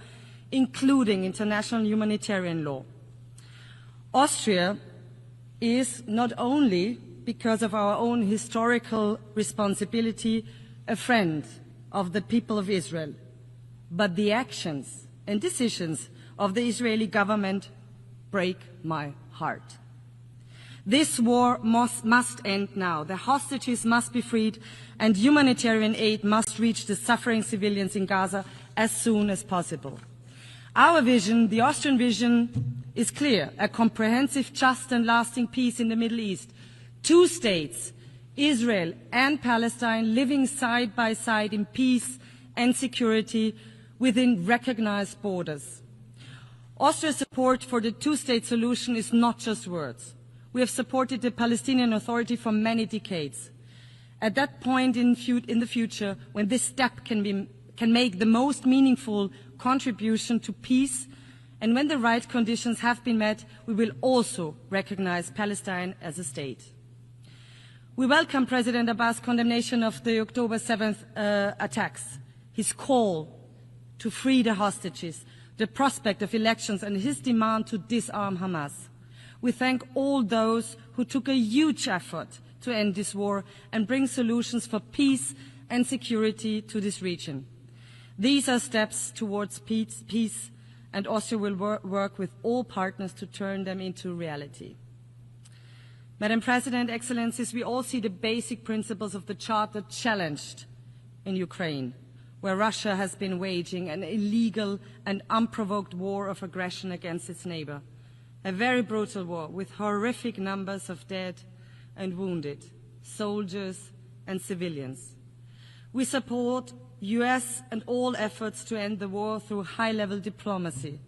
including international humanitarian law. Austria is, not only because of our own historical responsibility, a friend of the people of Israel, but the actions and decisions of the Israeli government break my heart. This war must end now. The hostages must be freed and humanitarian aid must reach the suffering civilians in Gaza as soon as possible. Our vision, the Austrian vision, is clear: a comprehensive, just and lasting peace in the Middle East. 2 states, Israel and Palestine, living side by side in peace and security within recognized borders. Austria's support for the 2-state solution is not just words. We have supported the Palestinian Authority for many decades. At that point in the future, when this step can make the most meaningful contribution to peace, and when the right conditions have been met, we will also recognize Palestine as a state. We welcome President Abbas' condemnation of the October 7th attacks, his call to free the hostages, the prospect of elections, and his demand to disarm Hamas. We thank all those who took a huge effort to end this war and bring solutions for peace and security to this region. These are steps towards peace, and Austria will work with all partners to turn them into reality. Madam President, Excellencies, we all see the basic principles of the Charter challenged in Ukraine, where Russia has been waging an illegal and unprovoked war of aggression against its neighbor. A very brutal war with horrific numbers of dead and wounded, soldiers and civilians. We support US and all efforts to end the war through high-level diplomacy.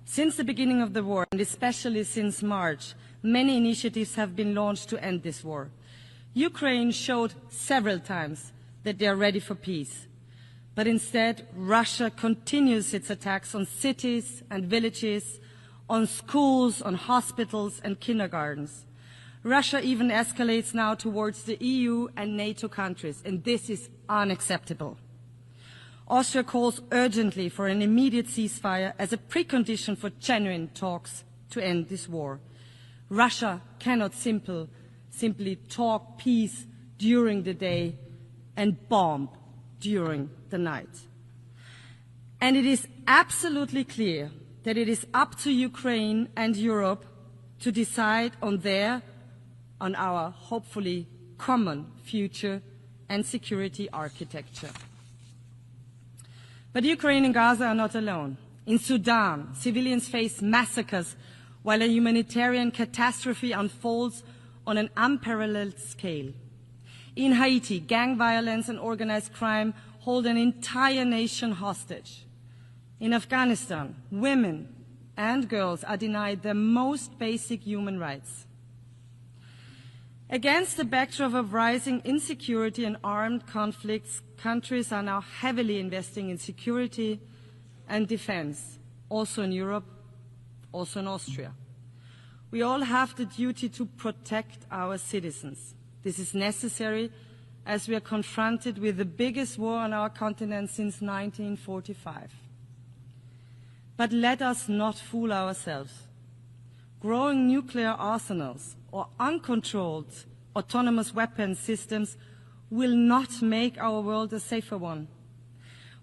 Since the beginning of the war, and especially since March, many initiatives have been launched to end this war. Ukraine showed several times that they are ready for peace. But instead, Russia continues its attacks on cities and villages, on schools, on hospitals and kindergartens. Russia even escalates now towards the EU and NATO countries, and this is unacceptable. Austria calls urgently for an immediate ceasefire as a precondition for genuine talks to end this war. Russia cannot simply talk peace during the day and bomb during the night. And it is absolutely clear that it is up to Ukraine and Europe to decide on our hopefully common future and security architecture. But Ukraine and Gaza are not alone. In Sudan, civilians face massacres while a humanitarian catastrophe unfolds on an unparalleled scale. In Haiti, gang violence and organized crime hold an entire nation hostage. In Afghanistan, women and girls are denied their most basic human rights. Against the backdrop of rising insecurity and armed conflicts, countries are now heavily investing in security and defense, also in Europe, also in Austria. We all have the duty to protect our citizens. This is necessary as we are confronted with the biggest war on our continent since 1945. But let us not fool ourselves. Growing nuclear arsenals or uncontrolled autonomous weapons systems will not make our world a safer one.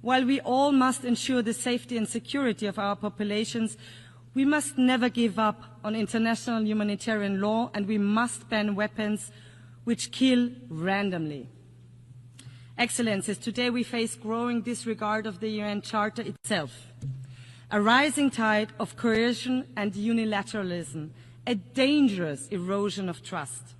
While we all must ensure the safety and security of our populations, we must never give up on international humanitarian law, and we must ban weapons which kill randomly. Excellencies, today we face growing disregard of the UN Charter itself, a rising tide of coercion and unilateralism, a dangerous erosion of trust.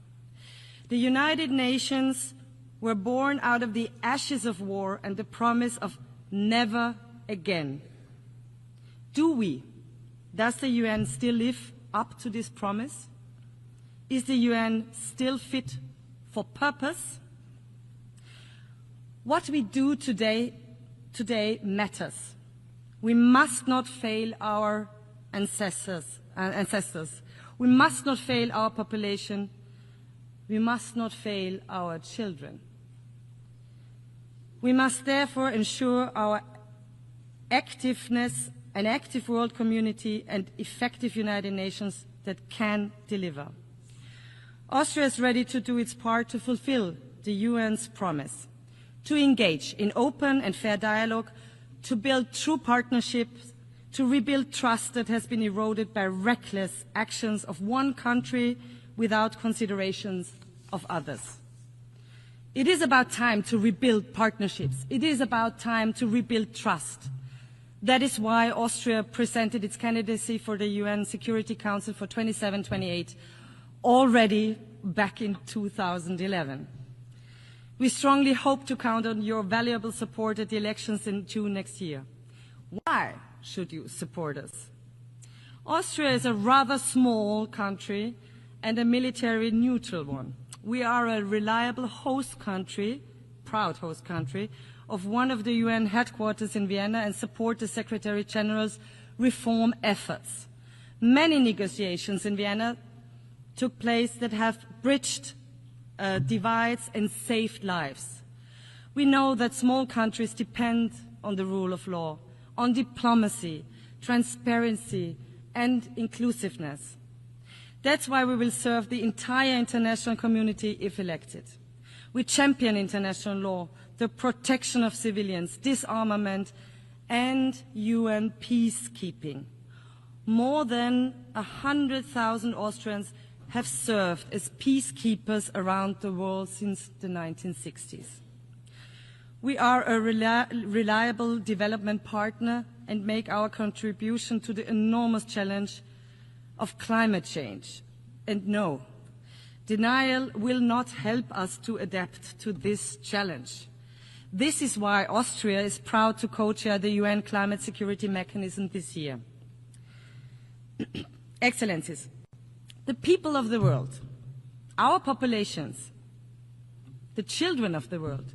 The United Nations were born out of the ashes of war and the promise of never again. Does the UN still live up to this promise? Is the UN still fit for purpose? What we do today matters. We must not fail our ancestors. We must not fail our population. We must not fail our children. We must therefore ensure our activeness, an active world community and effective United Nations that can deliver. Austria is ready to do its part to fulfill the UN's promise, to engage in open and fair dialogue, to build true partnerships, to rebuild trust that has been eroded by reckless actions of one country without considerations of others. It is about time to rebuild partnerships. It is about time to rebuild trust. That is why Austria presented its candidacy for the UN Security Council for 27-28 already back in 2011. We strongly hope to count on your valuable support at the elections in June next year. Why should you support us? Austria is a rather small country and a military neutral one. We are a reliable host country, proud host country, of one of the UN headquarters in Vienna and support the Secretary General's reform efforts. Many negotiations in Vienna took place that have bridged divides and saved lives. We know that small countries depend on the rule of law, on diplomacy, transparency, and inclusiveness. That's why we will serve the entire international community if elected. We champion international law, the protection of civilians, disarmament, and UN peacekeeping. More than 100,000 Austrians have served as peacekeepers around the world since the 1960s. We are a reliable development partner and make our contribution to the enormous challenge of climate change. And no, denial will not help us to adapt to this challenge. This is why Austria is proud to co-chair the UN Climate Security Mechanism this year. Excellencies, the people of the world, our populations, the children of the world,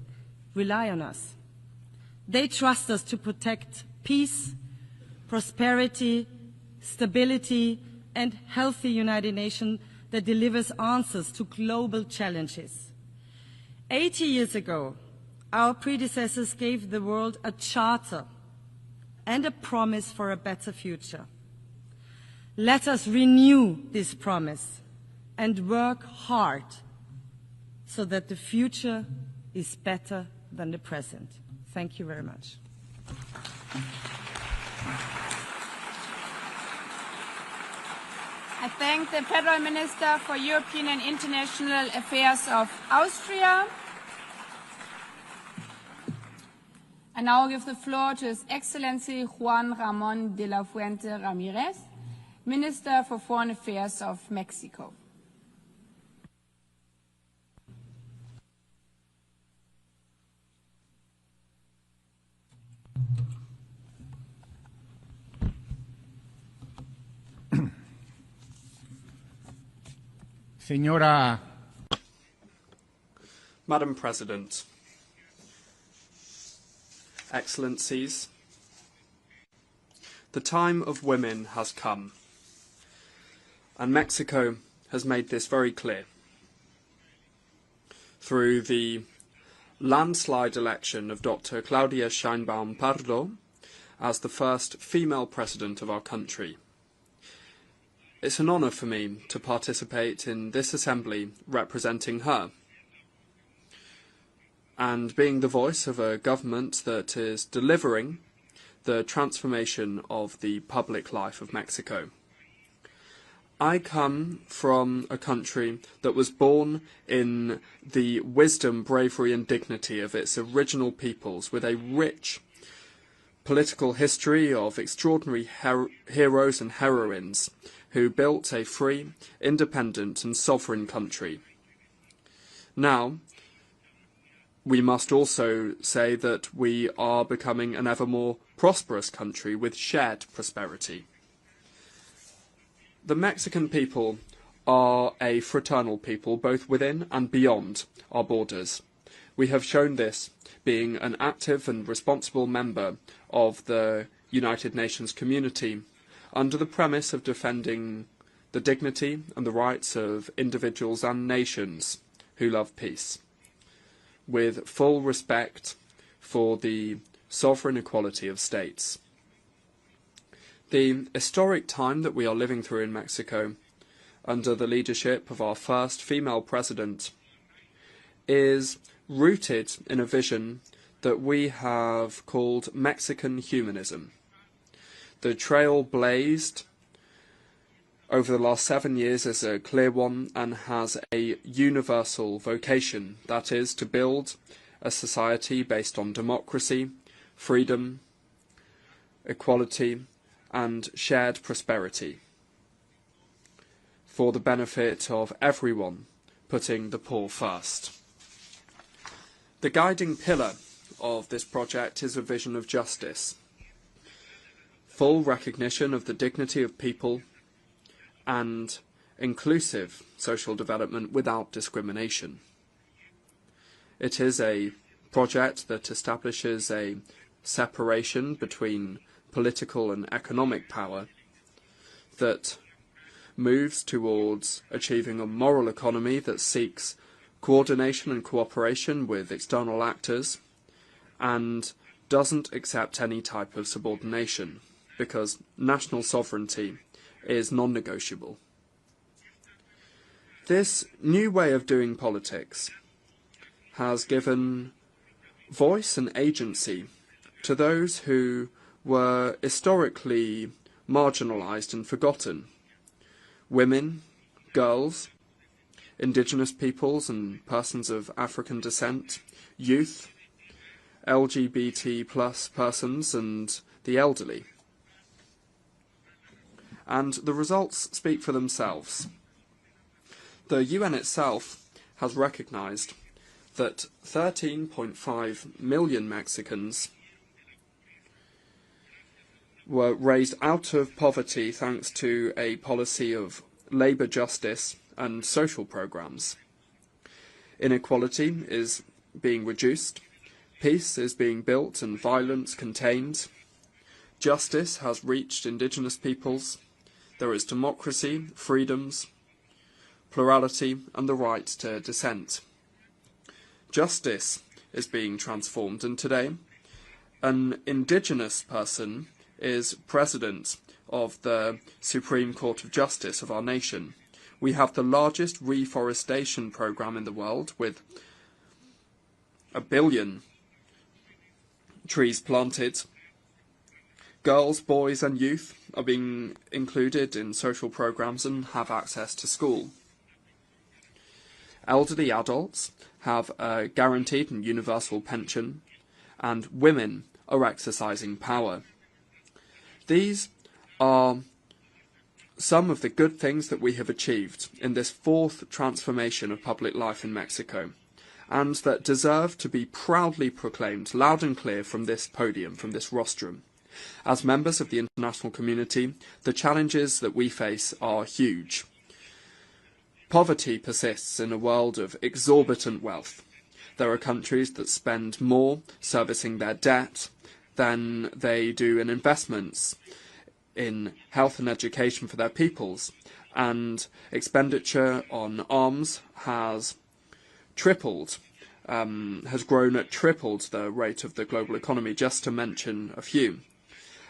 rely on us. They trust us to protect peace, prosperity, stability, and healthy United Nations that delivers answers to global challenges. 80 years ago, our predecessors gave the world a charter and a promise for a better future. Let us renew this promise and work hard so that the future is better than the present. Thank you very much.
I thank the Federal Minister for European and International Affairs of Austria. I now give the floor to His Excellency Juan Ramón de la Fuente Ramírez, Minister for Foreign Affairs of Mexico.
Señora.
Madam President, Excellencies, the time of women has come, and Mexico has made this very clear. Through the landslide election of Dr. Claudia Sheinbaum Pardo as the first female president of our country. It's an honour for me to participate in this assembly representing her, and being the voice of a government that is delivering the transformation of the public life of Mexico. I come from a country that was born in the wisdom, bravery and dignity of its original peoples, with a rich political history of extraordinary heroes and heroines who built a free, independent and sovereign country. Now, we must also say that we are becoming an ever more prosperous country with shared prosperity. The Mexican people are a fraternal people, both within and beyond our borders. We have shown this being an active and responsible member of the United Nations community under the premise of defending the dignity and the rights of individuals and nations who love peace, with full respect for the sovereign equality of states. The historic time that we are living through in Mexico, under the leadership of our first female president, is rooted in a vision that we have called Mexican humanism. The trail blazed over the last 7 years is a clear one and has a universal vocation, that is, to build a society based on democracy, freedom, equality, and shared prosperity for the benefit of everyone, putting the poor first. The guiding pillar of this project is a vision of justice, full recognition of the dignity of people, and inclusive social development without discrimination. It is a project that establishes a separation between political and economic power, that moves towards achieving a moral economy that seeks coordination and cooperation with external actors, and doesn't accept any type of subordination, because national sovereignty is non-negotiable. This new way of doing politics has given voice and agency to those who were historically marginalized and forgotten. Women, girls, indigenous peoples and persons of African descent, youth, LGBT plus persons and the elderly. And the results speak for themselves. The UN itself has recognized that 13.5 million Mexicans were raised out of poverty thanks to a policy of labor justice and social programs. Inequality is being reduced, peace is being built and violence contained, justice has reached indigenous peoples, there is democracy, freedoms, plurality and the right to dissent. Justice is being transformed, and today an indigenous person is president of the Supreme Court of Justice of our nation. We have the largest reforestation program in the world, with 1 billion trees planted. Girls, boys and youth are being included in social programs and have access to school. Elderly adults have a guaranteed and universal pension, and women are exercising power. These are some of the good things that we have achieved in this fourth transformation of public life in Mexico, and that deserve to be proudly proclaimed loud and clear from this podium, from this rostrum. As members of the international community, the challenges that we face are huge. Poverty persists in a world of exorbitant wealth. There are countries that spend more servicing their debt than they do in investments in health and education for their peoples, and expenditure on arms has tripled, has grown at tripled the rate of the global economy, just to mention a few.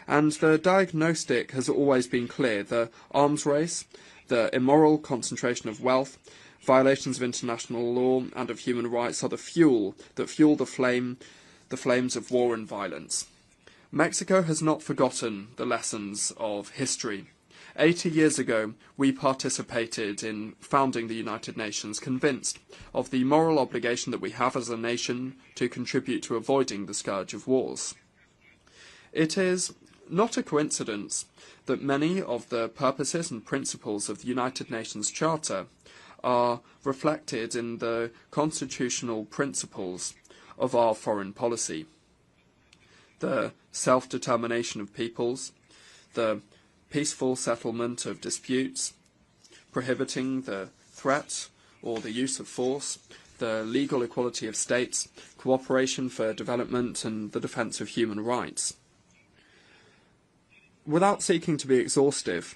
And the diagnostic has always been clear: the arms race, the immoral concentration of wealth, violations of international law and of human rights are the fuel that fuel the flames of war and violence. Mexico has not forgotten the lessons of history. 80 years ago, we participated in founding the United Nations, convinced of the moral obligation that we have as a nation to contribute to avoiding the scourge of wars. It is not a coincidence that many of the purposes and principles of the United Nations Charter are reflected in the constitutional principles of our foreign policy. The self-determination of peoples, the peaceful settlement of disputes, prohibiting the threat or the use of force, the legal equality of states, cooperation for development and the defence of human rights. Without seeking to be exhaustive,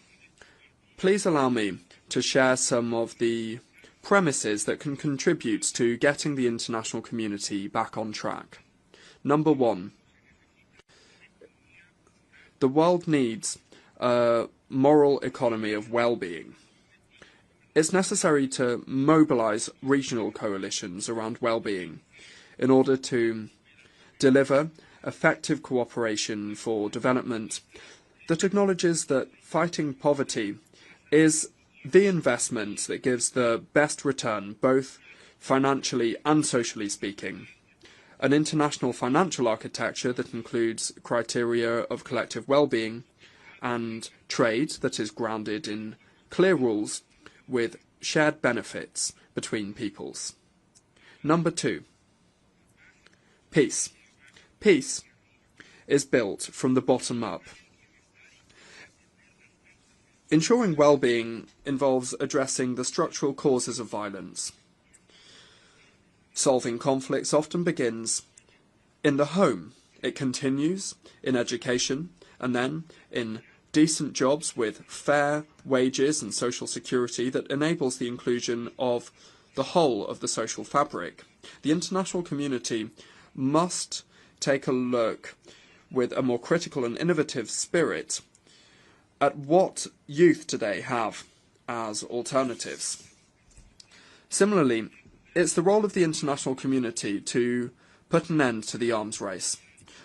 please allow me to share some of the premises that can contribute to getting the international community back on track. Number one, the world needs a moral economy of well-being. It's necessary to mobilise regional coalitions around well-being in order to deliver effective cooperation for development that acknowledges that fighting poverty is the investment that gives the best return, both financially and socially speaking. An international financial architecture that includes criteria of collective well-being and trade that is grounded in clear rules with shared benefits between peoples. Number two, peace. Peace is built from the bottom up. Ensuring well-being involves addressing the structural causes of violence. Solving conflicts often begins in the home. It continues in education and then in decent jobs with fair wages and social security that enables the inclusion of the whole of the social fabric. The international community must take a look with a more critical and innovative spirit at what youth today have as alternatives. Similarly, it's the role of the international community to put an end to the arms race,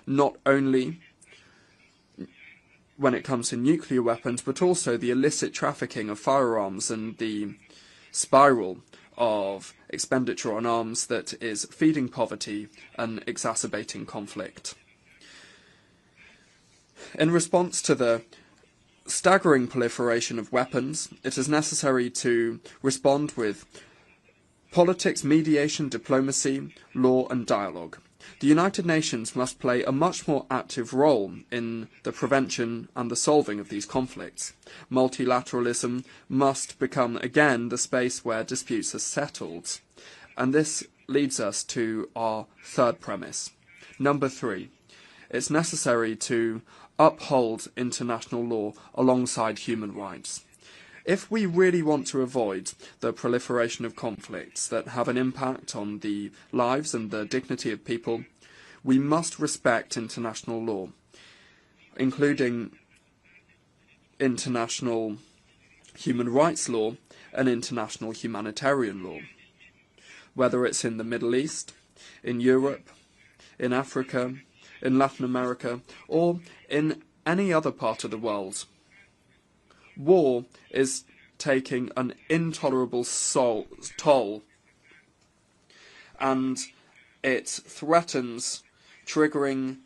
not only when it comes to nuclear weapons, but also the illicit trafficking of firearms and the spiral of expenditure on arms that is feeding poverty and exacerbating conflict. In response to the staggering proliferation of weapons, it is necessary to respond with politics, mediation, diplomacy, law and dialogue. The United Nations must play a much more active role in the prevention and the solving of these conflicts. Multilateralism must become again the space where disputes are settled. And this leads us to our third premise. Number three, it's necessary to uphold international law alongside human rights. If we really want to avoid the proliferation of conflicts that have an impact on the lives and the dignity of people, we must respect international law, including international human rights law and international humanitarian law. Whether it's in the Middle East, in Europe, in Africa, in Latin America, or in any other part of the world, war is taking an intolerable toll, and it threatens triggering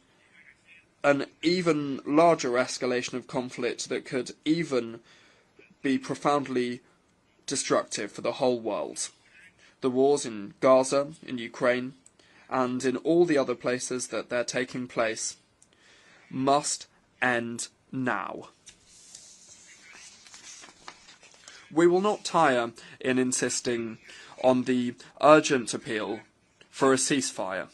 an even larger escalation of conflict that could even be profoundly destructive for the whole world. The wars in Gaza, in Ukraine, and in all the other places that they're taking place must end now. We will not tire in insisting on the urgent appeal for a ceasefire,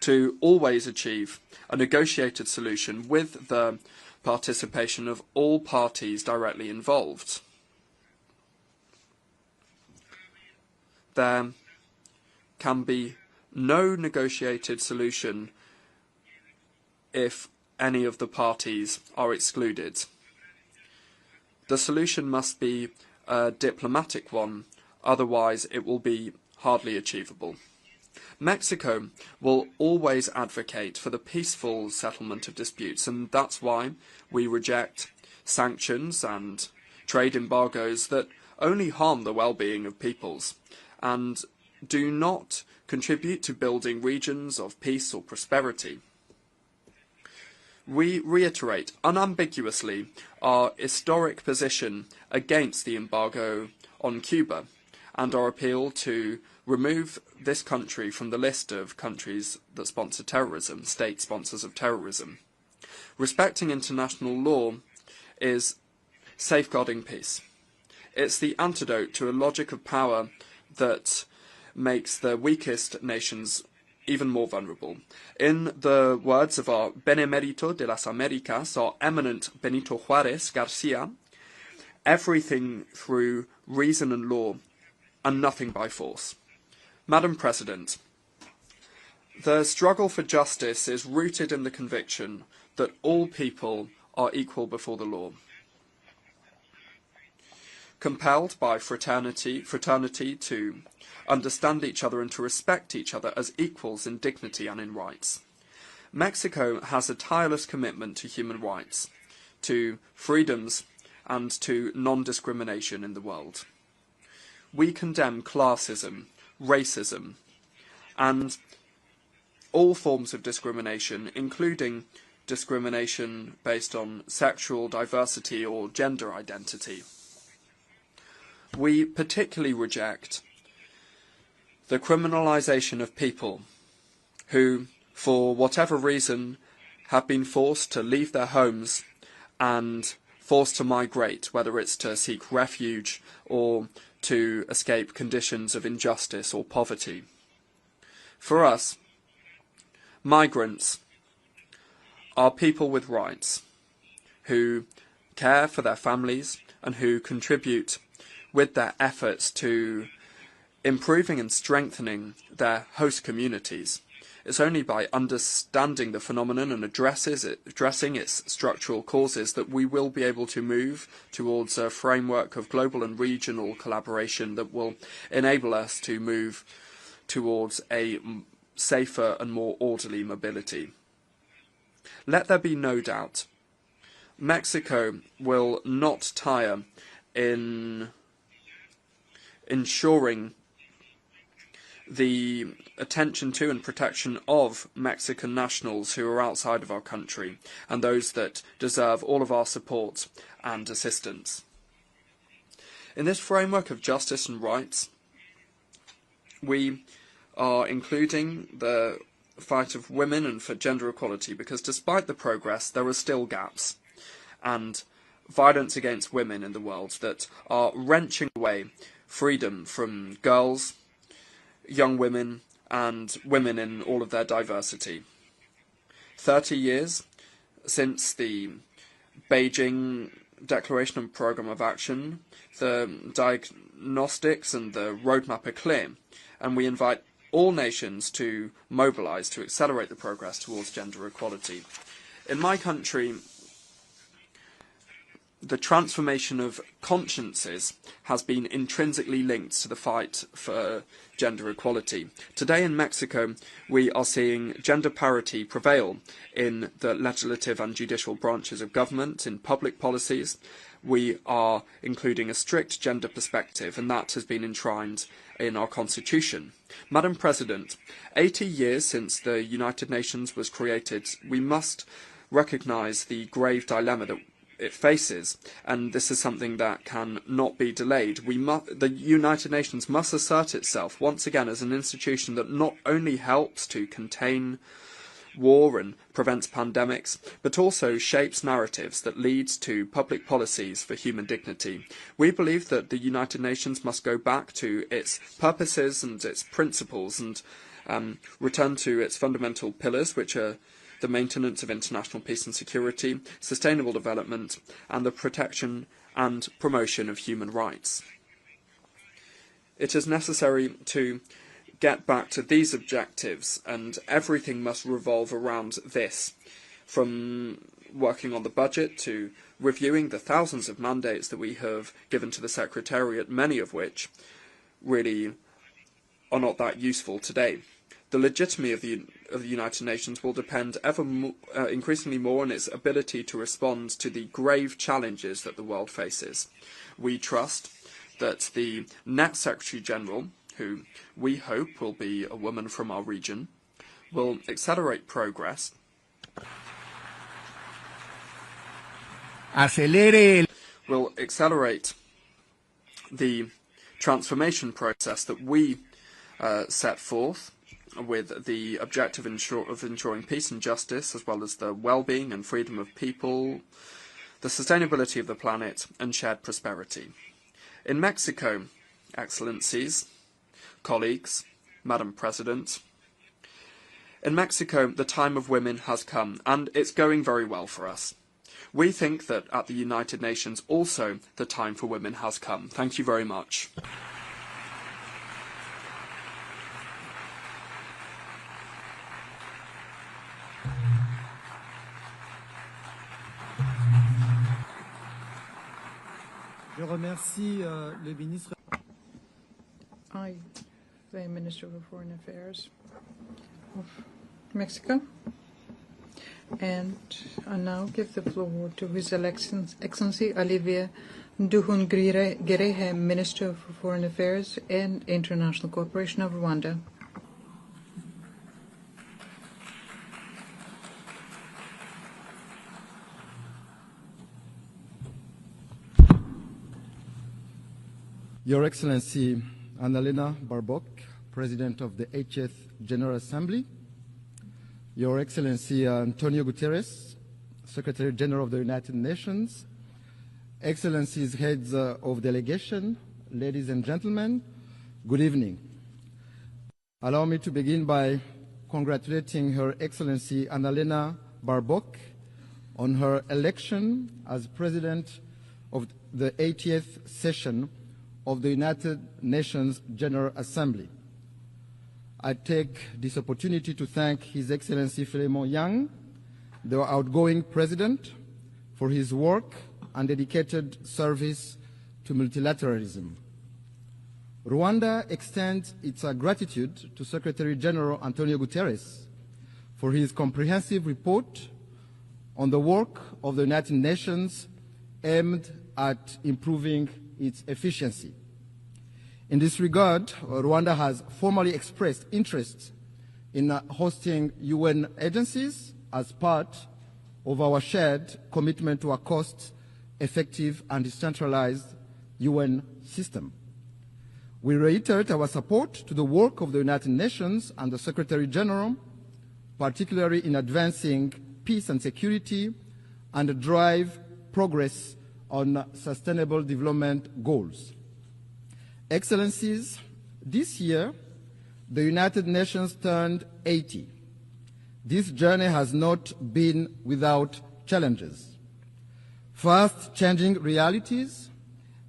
to always achieve a negotiated solution with the participation of all parties directly involved. There can be no negotiated solution if any of the parties are excluded. The solution must be a diplomatic one, otherwise it will be hardly achievable. Mexico will always advocate for the peaceful settlement of disputes, and that's why we reject sanctions and trade embargoes that only harm the well-being of peoples and do not contribute to building regions of peace or prosperity. We reiterate unambiguously our historic position against the embargo on Cuba and our appeal to remove this country from the list of countries that sponsor terrorism, state sponsors of terrorism. Respecting international law is safeguarding peace. It's the antidote to a logic of power that makes the weakest nations even more vulnerable. In the words of our Benemérito de las Américas, our eminent Benito Juárez Garcia, everything through reason and law, and nothing by force. Madam President, the struggle for justice is rooted in the conviction that all people are equal before the law. Compelled by fraternity to understand each other and to respect each other as equals in dignity and in rights. Mexico has a tireless commitment to human rights, to freedoms and to non-discrimination in the world. We condemn classism, racism, and all forms of discrimination, including discrimination based on sexual diversity or gender identity. We particularly reject the criminalization of people who, for whatever reason, have been forced to leave their homes and forced to migrate, whether it's to seek refuge or to escape conditions of injustice or poverty. For us, migrants are people with rights, who care for their families and who contribute with their efforts to improving and strengthening their host communities. It's only by understanding the phenomenon and addressing its structural causes that we will be able to move towards a framework of global and regional collaboration that will enable us to move towards a safer and more orderly mobility. Let there be no doubt, Mexico will not tire in ensuring the attention to and protection of Mexican nationals who are outside of our country and those that deserve all of our support and assistance. In this framework of justice and rights, we are including the fight of women and for gender equality because despite the progress there are still gaps and violence against women in the world that are wrenching away freedom from girls, young women and women in all of their diversity. 30 years since the Beijing Declaration and Programme of Action, the diagnostics and the roadmap are clear, and we invite all nations to mobilise to accelerate the progress towards gender equality. In my country, the transformation of consciences has been intrinsically linked to the fight for gender equality. Today in Mexico, we are seeing gender parity prevail in the legislative and judicial branches of government, in public policies. We are including a strict gender perspective, and that has been enshrined in our constitution. Madam President, 80 years since the United Nations was created, we must recognise the grave dilemma that it faces, and this is something that can not be delayed. The United Nations must assert itself once again as an institution that not only helps to contain war and prevents pandemics, but also shapes narratives that lead to public policies for human dignity. We believe that the United Nations must go back to its purposes and its principles and return to its fundamental pillars, which are the maintenance of international peace and security, sustainable development, and the protection and promotion of human rights. It is necessary to get back to these objectives, and everything must revolve around this, from working on the budget to reviewing the thousands of mandates that we have given to the Secretariat, many of which really are not that useful today. The legitimacy of the United Nations will depend increasingly more on its ability to respond to the grave challenges that the world faces. We trust that the next Secretary General, who we hope will be a woman from our region, will accelerate progress, will accelerate the transformation process that we set forth, with the objective of ensuring peace and justice, as well as the well-being and freedom of people, the sustainability of the planet, and shared prosperity. In Mexico, Excellencies, colleagues, Madam President, in Mexico, the time of women has come, and it's going very well for us. We think that at the United Nations also the time for women has come. Thank you very much.
Je remercie le ministre.
I, the Minister of Foreign Affairs of Mexico, and I now give the floor to His Excellency Olivier Nduhungirehe, Minister for Foreign Affairs and International Cooperation of Rwanda.
Your Excellency Annalena Baerbock, President of the 80th General Assembly, Your Excellency Antonio Guterres, Secretary General of the United Nations, Excellencies, Heads of Delegation, ladies and gentlemen, good evening. Allow me to begin by congratulating Her Excellency Annalena Baerbock on her election as President of the 80th session of the United Nations General Assembly. I take this opportunity to thank His Excellency Philemon Yang, the outgoing President, for his work and dedicated service to multilateralism. Rwanda extends its gratitude to Secretary General Antonio Guterres for his comprehensive report on the work of the United Nations aimed at improving its efficiency. In this regard, Rwanda has formally expressed interest in hosting UN agencies as part of our shared commitment to a cost-effective and decentralized UN system. We reiterate our support to the work of the United Nations and the Secretary General, particularly in advancing peace and security and drive progress on sustainable development goals. Excellencies, this year, the United Nations turned 80. This journey has not been without challenges. Fast-changing realities,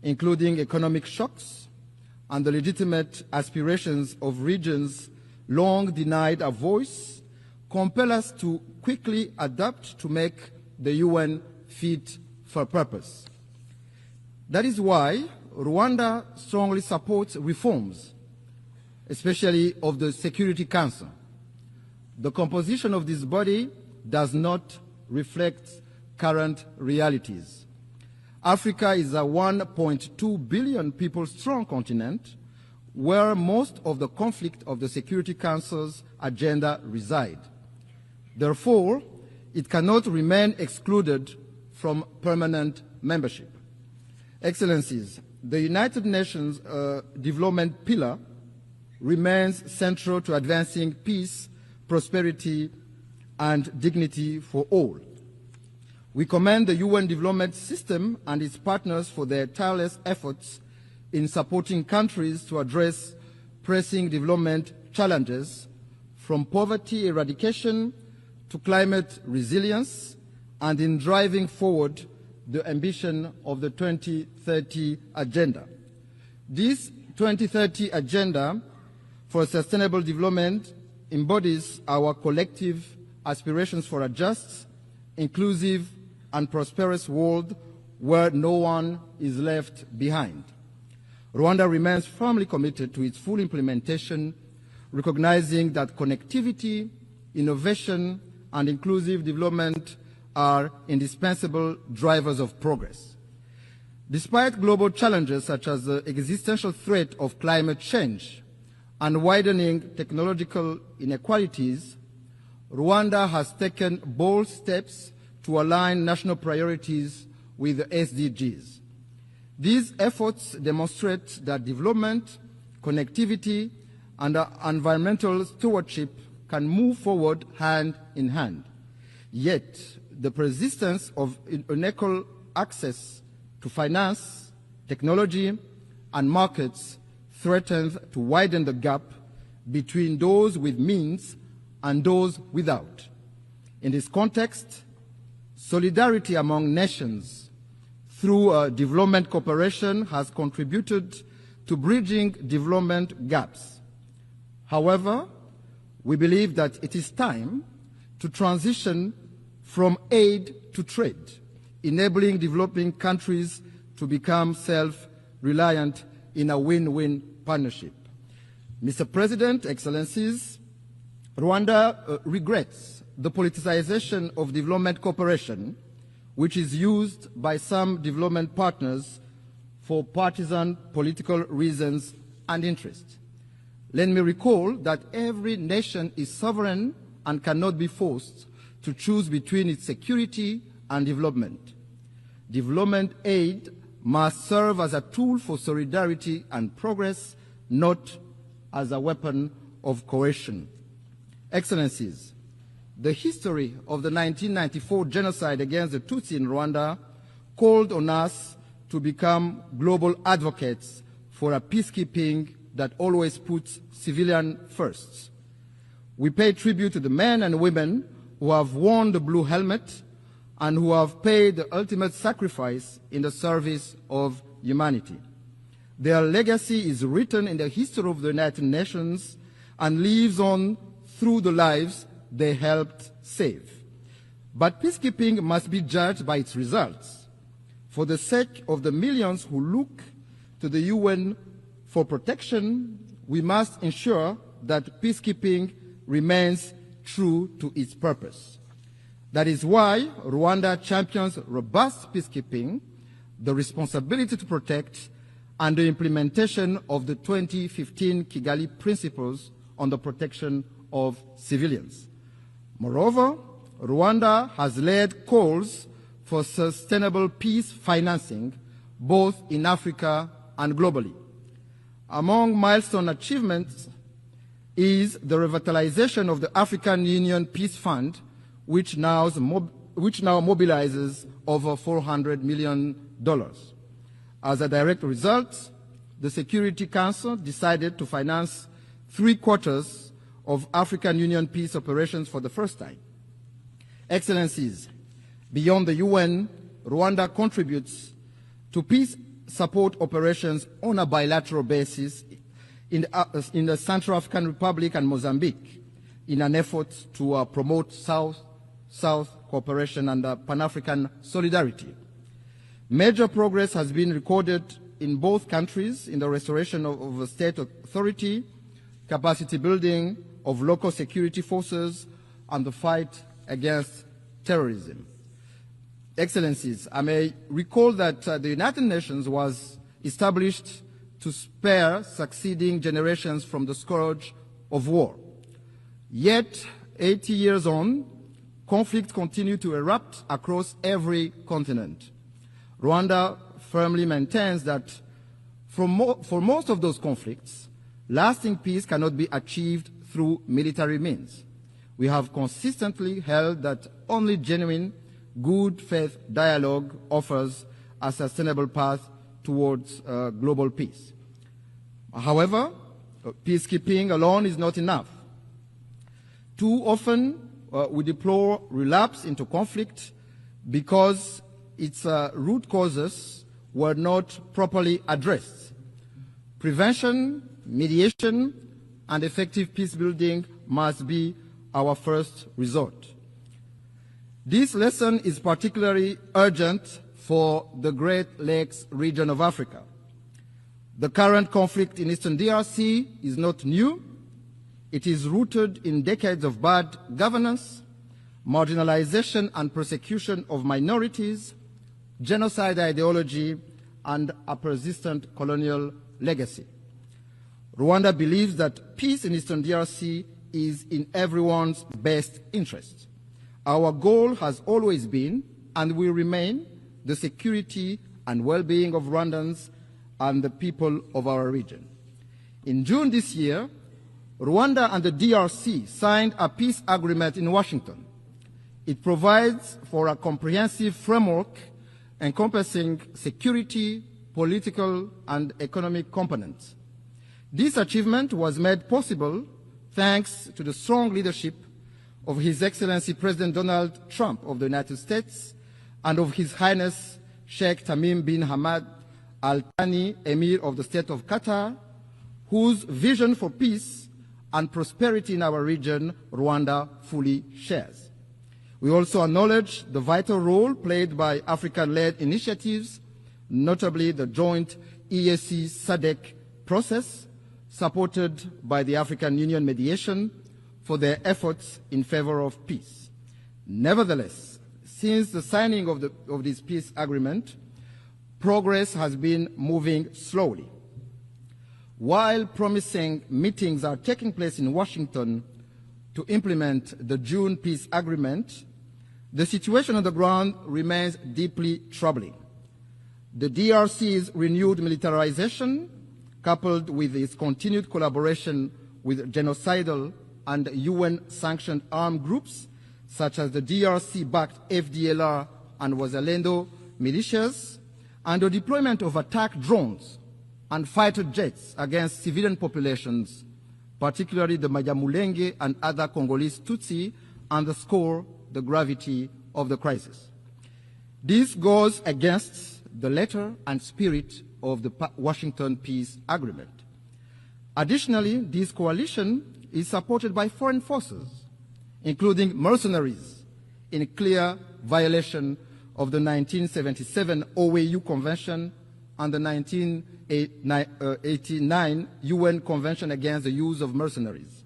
including economic shocks and the legitimate aspirations of regions long denied a voice, compel us to quickly adapt to make the UN fit for purpose. That is why Rwanda strongly supports reforms, especially of the Security Council. The composition of this body does not reflect current realities. Africa is a 1.2 billion people strong continent where most of the conflict of the Security Council's agenda reside. Therefore, it cannot remain excluded from permanent membership. Excellencies, the United Nations development pillar remains central to advancing peace, prosperity, and dignity for all. We commend the UN development system and its partners for their tireless efforts in supporting countries to address pressing development challenges, from poverty eradication to climate resilience, and in driving forward the ambition of the 2030 Agenda. This 2030 Agenda for Sustainable Development embodies our collective aspirations for a just, inclusive, and prosperous world where no one is left behind. Rwanda remains firmly committed to its full implementation, recognizing that connectivity innovation, and inclusive development are indispensable drivers of progress. Despite global challenges such as the existential threat of climate change and widening technological inequalities, Rwanda has taken bold steps to align national priorities with the SDGs. These efforts demonstrate that development, connectivity, and environmental stewardship can move forward hand in hand. Yet, the persistence of unequal access to finance, technology, and markets threatens to widen the gap between those with means and those without. In this context, solidarity among nations through development cooperation has contributed to bridging development gaps. However, we believe that it is time to transition from aid to trade, enabling developing countries to become self-reliant in a win-win partnership. Mr. President, Excellencies, Rwanda regrets the politicization of development cooperation, which is used by some development partners for partisan political reasons and interests. Let me recall that every nation is sovereign and cannot be forced to choose between its security and development. Development aid must serve as a tool for solidarity and progress, not as a weapon of coercion. Excellencies, the history of the 1994 genocide against the Tutsi in Rwanda called on us to become global advocates for a peacekeeping that always puts civilians first. We pay tribute to the men and women who have worn the blue helmet and who have paid the ultimate sacrifice in the service of humanity. Their legacy is written in the history of the United Nations and lives on through the lives they helped save. But peacekeeping must be judged by its results. For the sake of the millions who look to the UN for protection, we must ensure that peacekeeping remains true to its purpose. That is why Rwanda champions robust peacekeeping, the responsibility to protect, and the implementation of the 2015 Kigali Principles on the protection of civilians. Moreover, Rwanda has led calls for sustainable peace financing, both in Africa and globally. Among milestone achievements is the revitalization of the African Union Peace Fund, which now mobilizes over $400 million. As a direct result, the Security Council decided to finance 3/4 of African Union peace operations for the first time. Excellencies, beyond the UN, Rwanda contributes to peace support operations on a bilateral basis in the Central African Republic and Mozambique in an effort to promote South-South cooperation and Pan-African solidarity. Major progress has been recorded in both countries in the restoration of state authority, capacity building of local security forces, and the fight against terrorism. Excellencies, I may recall that the United Nations was established to spare succeeding generations from the scourge of war. Yet, 80 years on, conflicts continue to erupt across every continent. Rwanda firmly maintains that for most of those conflicts, lasting peace cannot be achieved through military means. We have consistently held that only genuine, good faith dialogue offers a sustainable path towards global peace. However, peacekeeping alone is not enough. Too often, we deplore relapse into conflict because its root causes were not properly addressed. Prevention, mediation, and effective peace building must be our first resort. This lesson is particularly urgent for the Great Lakes region of Africa. The current conflict in Eastern DRC is not new. It is rooted in decades of bad governance, marginalization and persecution of minorities, genocide ideology, and a persistent colonial legacy. Rwanda believes that peace in Eastern DRC is in everyone's best interest. Our goal has always been and will remain the security and well-being of Rwandans and the people of our region. In June this year, Rwanda and the DRC signed a peace agreement in Washington. It provides for a comprehensive framework encompassing security, political, and economic components. This achievement was made possible thanks to the strong leadership of His Excellency President Donald Trump of the United States and of His Highness Sheikh Tamim bin Hamad Al Thani, Emir of the State of Qatar, whose vision for peace and prosperity in our region, Rwanda fully shares. We also acknowledge the vital role played by African-led initiatives, notably the joint EAC-SADC process, supported by the African Union mediation, for their efforts in favor of peace. Nevertheless, since the signing of this peace agreement, progress has been moving slowly. While promising meetings are taking place in Washington to implement the June peace agreement, the situation on the ground remains deeply troubling. The DRC's renewed militarization, coupled with its continued collaboration with genocidal and UN-sanctioned armed groups, such as the DRC-backed FDLR and Wazalendo militias, and the deployment of attack drones and fighter jets against civilian populations, particularly the Banyamulenge and other Congolese Tutsi, underscore the gravity of the crisis. This goes against the letter and spirit of the Washington Peace Agreement. Additionally, this coalition is supported by foreign forces, including mercenaries, in clear violation of the 1977 OAU Convention and the 1989 UN Convention against the use of mercenaries.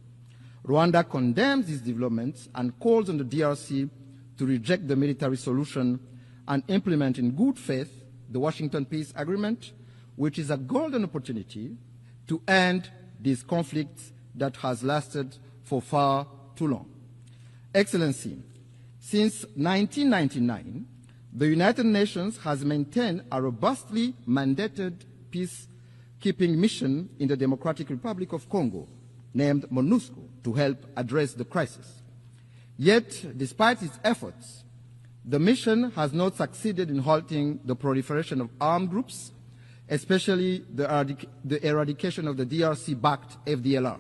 Rwanda condemns these developments and calls on the DRC to reject the military solution and implement in good faith the Washington Peace Agreement, which is a golden opportunity to end this conflict that has lasted for far too long. Excellency, since 1999, the United Nations has maintained a robustly mandated peacekeeping mission in the Democratic Republic of Congo, named MONUSCO, to help address the crisis. Yet, despite its efforts, the mission has not succeeded in halting the proliferation of armed groups, especially the eradication of the DRC-backed FDLR.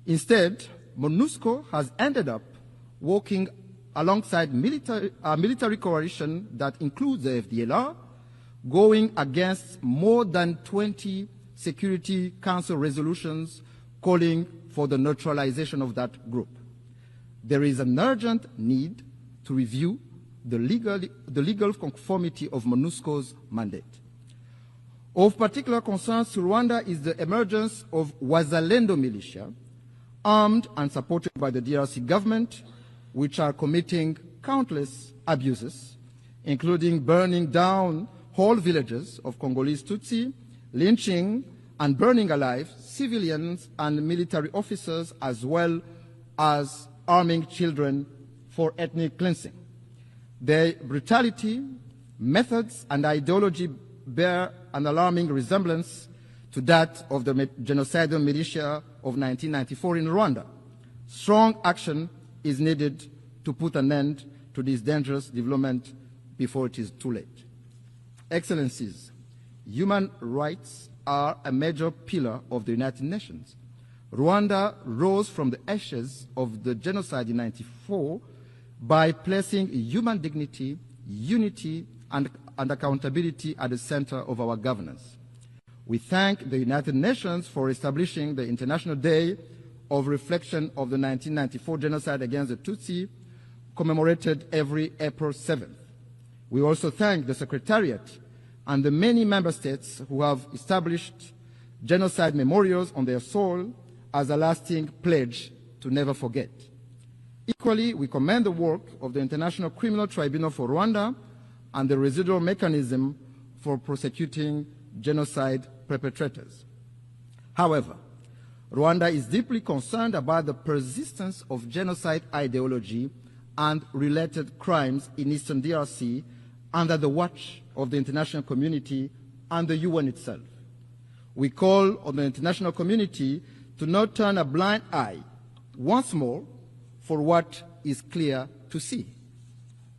Instead, MONUSCO has ended up working alongside a military coalition that includes the FDLR, going against more than 20 Security Council resolutions calling for the neutralization of that group. There is an urgent need to review the legal conformity of MONUSCO's mandate. Of particular concern to Rwanda is the emergence of Wazalendo militia, armed and supported by the DRC government, which are committing countless abuses, including burning down whole villages of Congolese Tutsi, lynching and burning alive civilians and military officers, as well as arming children for ethnic cleansing. Their brutality, methods, and ideology bear an alarming resemblance to that of the genocidal militia of 1994 in Rwanda. Strong action is needed to put an end to this dangerous development before it is too late. Excellencies, human rights are a major pillar of the United Nations. Rwanda rose from the ashes of the genocide in 1994 by placing human dignity, unity, and accountability at the center of our governance. We thank the United Nations for establishing the International Day of Reflection of the 1994 genocide against the Tutsi, commemorated every April 7th. We also thank the Secretariat and the many member states who have established genocide memorials on their soil as a lasting pledge to never forget. Equally, we commend the work of the International Criminal Tribunal for Rwanda and the residual mechanism for prosecuting genocide perpetrators. However, Rwanda is deeply concerned about the persistence of genocide ideology and related crimes in eastern DRC under the watch of the international community and the UN itself. We call on the international community to not turn a blind eye once more for what is clear to see.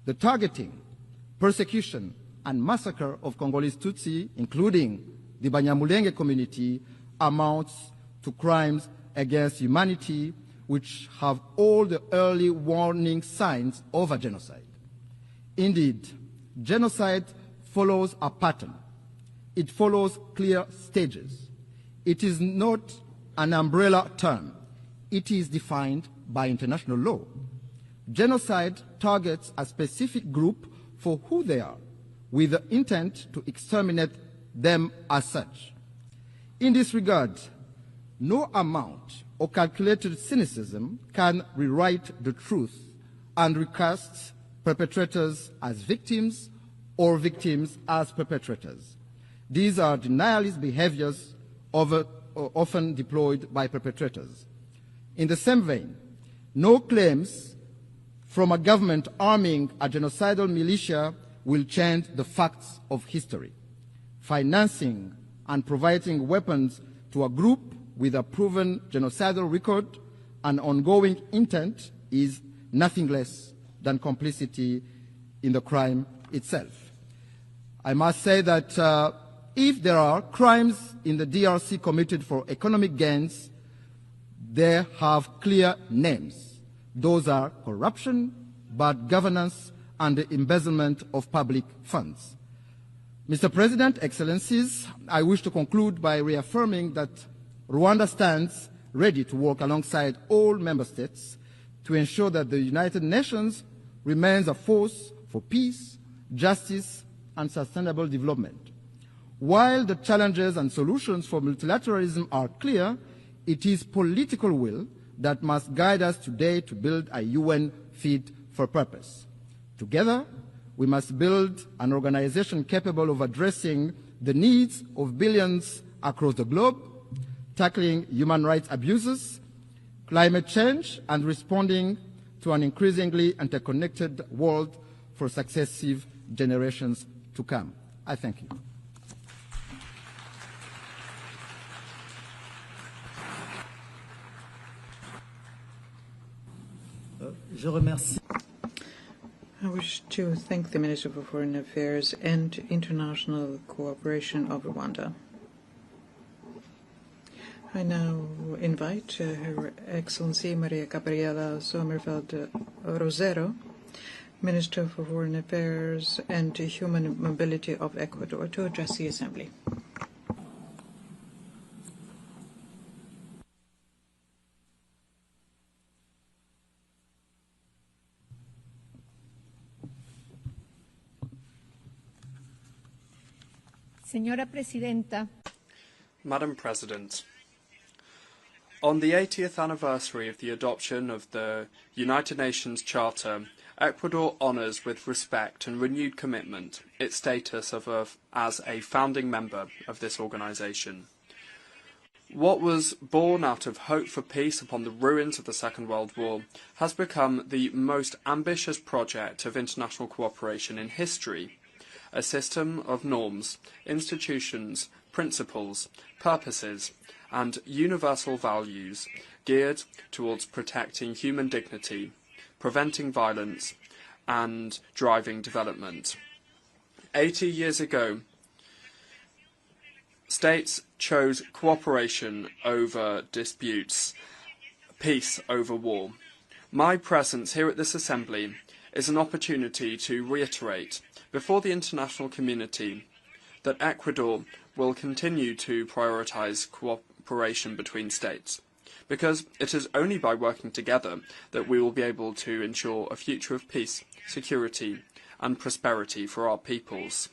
The targeting, persecution, and massacre of Congolese Tutsi, including the Banyamulenge community, amounts to crimes against humanity which have all the early warning signs of a genocide. Indeed, genocide follows a pattern. It follows clear stages. It is not an umbrella term. It is defined by international law. Genocide targets a specific group for who they are, with the intent to exterminate them as such. In this regard, no amount of calculated cynicism can rewrite the truth and recast perpetrators as victims or victims as perpetrators. These are denialist behaviors often deployed by perpetrators. In the same vein, no claims from a government arming a genocidal militia will change the facts of history. Financing and providing weapons to a group with a proven genocidal record and ongoing intent is nothing less than complicity in the crime itself. I must say that if there are crimes in the DRC committed for economic gains, they have clear names. Those are corruption, bad governance, and the embezzlement of public funds. Mr. President, Excellencies, I wish to conclude by reaffirming that Rwanda stands ready to work alongside all member states to ensure that the United Nations remains a force for peace, justice, and sustainable development. While the challenges and solutions for multilateralism are clear, it is political will that must guide us today to build a UN fit for purpose. Together, we must build an organization capable of addressing the needs of billions across the globe, tackling human rights abuses, climate change, and responding to an increasingly interconnected world for successive generations to come. I thank you.
I wish to thank the Minister for Foreign Affairs and International Cooperation of Rwanda. I now invite Her Excellency Maria Gabriela Sommerfeld Rosero, Minister for Foreign Affairs and Human Mobility of Ecuador, to address the Assembly.
Señora Presidenta.
Madam President, on the 80th anniversary of the adoption of the United Nations Charter, Ecuador honours with respect and renewed commitment its status as a founding member of this organisation. What was born out of hope for peace upon the ruins of the Second World War has become the most ambitious project of international cooperation in history. A system of norms, institutions, principles, purposes, and universal values geared towards protecting human dignity, preventing violence, and driving development. 80 years ago, states chose cooperation over disputes, peace over war. My presence here at this Assembly is an opportunity to reiterate before the international community that Ecuador will continue to prioritise cooperation between states, because it is only by working together that we will be able to ensure a future of peace, security and prosperity for our peoples.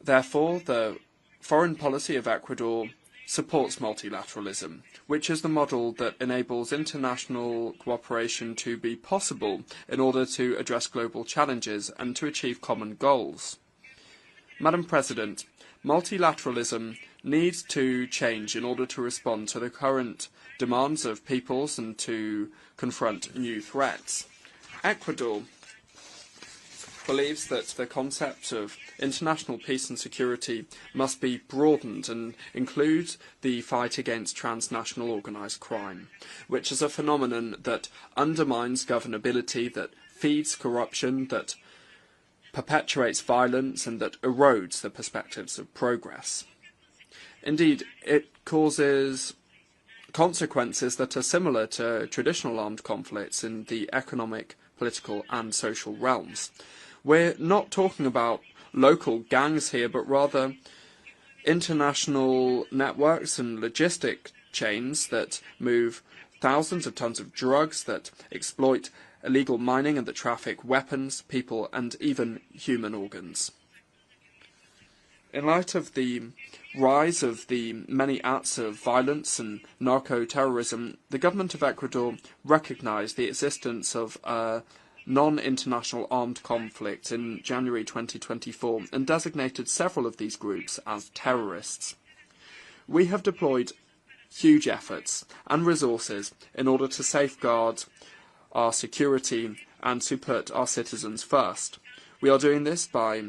Therefore, the foreign policy of Ecuador supports multilateralism, which is the model that enables international cooperation to be possible in order to address global challenges and to achieve common goals. Madam President, multilateralism needs to change in order to respond to the current demands of peoples and to confront new threats. Ecuador believes that the concept of international peace and security must be broadened and include the fight against transnational organised crime, which is a phenomenon that undermines governability, that feeds corruption, that perpetuates violence and that erodes the perspectives of progress. Indeed, it causes consequences that are similar to traditional armed conflicts in the economic, political and social realms. We're not talking about local gangs here, but rather international networks and logistic chains that move thousands of tons of drugs, that exploit illegal mining and that traffic weapons, people and even human organs. In light of the rise of the many acts of violence and narco-terrorism, the government of Ecuador recognized the existence of a non-international armed conflict in January 2024 and designated several of these groups as terrorists. We have deployed huge efforts and resources in order to safeguard our security and to put our citizens first. We are doing this by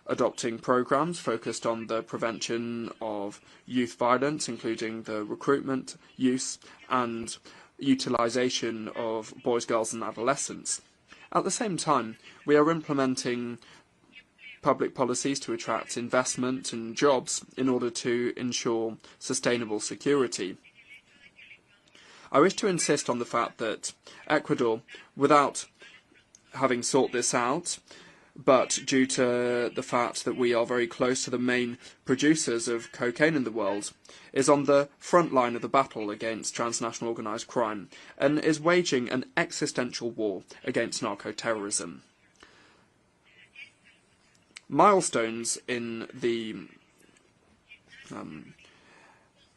adopting programs focused on the prevention of youth violence, including the recruitment, use and utilisation of boys, girls and adolescents. At the same time, we are implementing public policies to attract investment and jobs in order to ensure sustainable security. I wish to insist on the fact that Ecuador, without having sought this out, but due to the fact that we are very close to the main producers of cocaine in the world, is on the front line of the battle against transnational organised crime and is waging an existential war against narco-terrorism. Milestones in the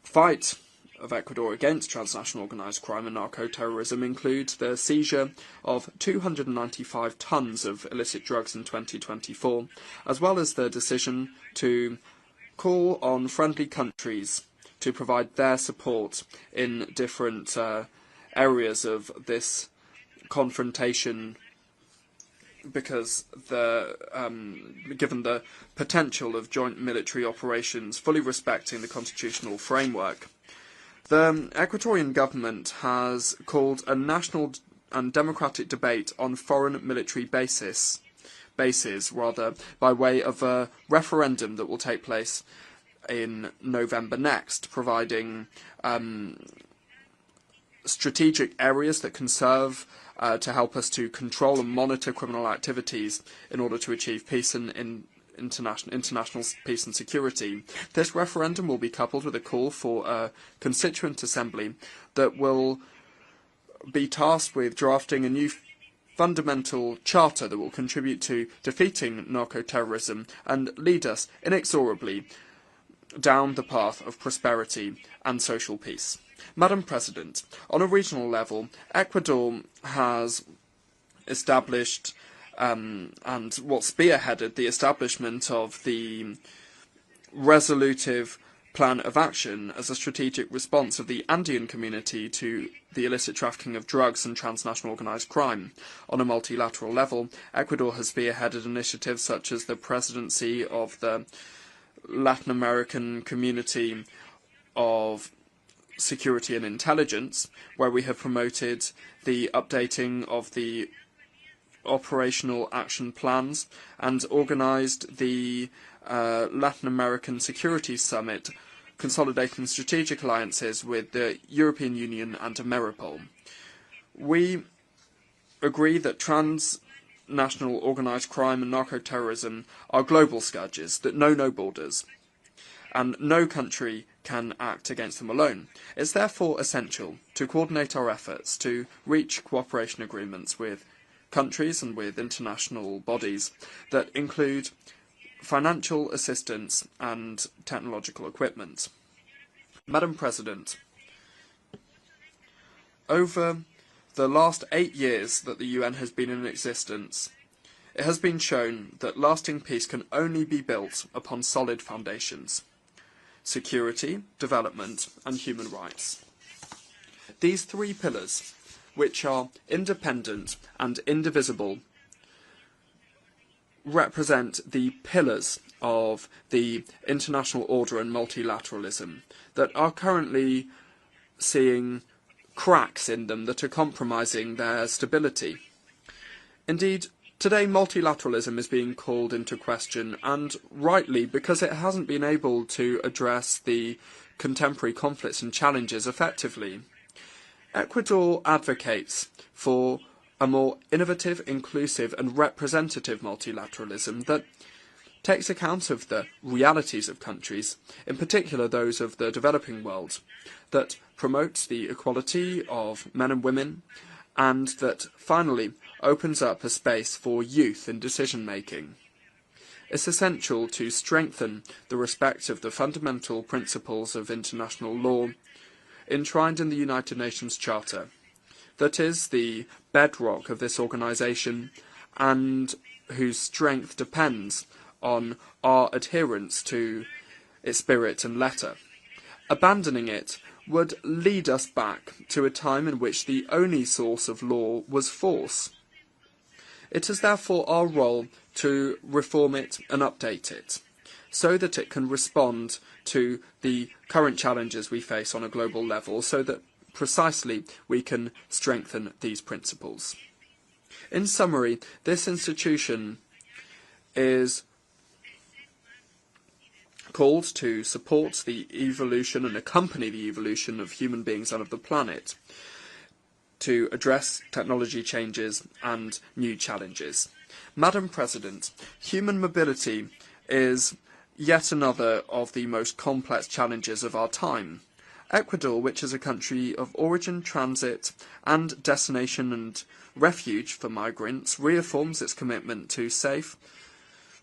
fight of Ecuador against transnational organised crime and narco-terrorism include the seizure of 295 tonnes of illicit drugs in 2024, as well as the decision to call on friendly countries to provide their support in different areas of this confrontation, because given the potential of joint military operations fully respecting the constitutional framework. The Ecuadorian government has called a national and democratic debate on foreign military bases by way of a referendum that will take place in November next, providing strategic areas that can serve to help us to control and monitor criminal activities in order to achieve peace and international peace and security. This referendum will be coupled with a call for a constituent assembly that will be tasked with drafting a new fundamental charter that will contribute to defeating narco-terrorism and lead us inexorably down the path of prosperity and social peace. Madam President, on a regional level, Ecuador has established and what spearheaded the establishment of the resolutive plan of action as a strategic response of the Andean community to the illicit trafficking of drugs and transnational organised crime. On a multilateral level, Ecuador has spearheaded initiatives such as the presidency of the Latin American Community of Security and Intelligence, where we have promoted the updating of the operational action plans and organised the Latin American Security Summit, consolidating strategic alliances with the European Union and Ameripol. We agree that transnational organised crime and narco-terrorism are global scourges that know no borders, and no country can act against them alone. It's therefore essential to coordinate our efforts to reach cooperation agreements with countries and with international bodies that include financial assistance and technological equipment. Madam President, over the last 8 years that the UN has been in existence, it has been shown that lasting peace can only be built upon solid foundations: security, development, and human rights. These three pillars, which are independent and indivisible, represent the pillars of the international order and multilateralism that are currently seeing cracks in them that are compromising their stability. Indeed, today multilateralism is being called into question, and rightly, because it hasn't been able to address the contemporary conflicts and challenges effectively. Ecuador advocates for a more innovative, inclusive and representative multilateralism that takes account of the realities of countries, in particular those of the developing world, that promotes the equality of men and women, and that finally opens up a space for youth in decision-making. It's essential to strengthen the respect of the fundamental principles of international law enshrined in the United Nations Charter, that is the bedrock of this organisation and whose strength depends on our adherence to its spirit and letter. Abandoning it would lead us back to a time in which the only source of law was force. It is therefore our role to reform it and update it, so that it can respond to the current challenges we face on a global level, so that precisely we can strengthen these principles. In summary, this institution is called to support the evolution and accompany the evolution of human beings and of the planet, to address technology changes and new challenges. Madam President, human mobility is yet another of the most complex challenges of our time. Ecuador, which is a country of origin, transit and destination and refuge for migrants, reaffirms its commitment to safe,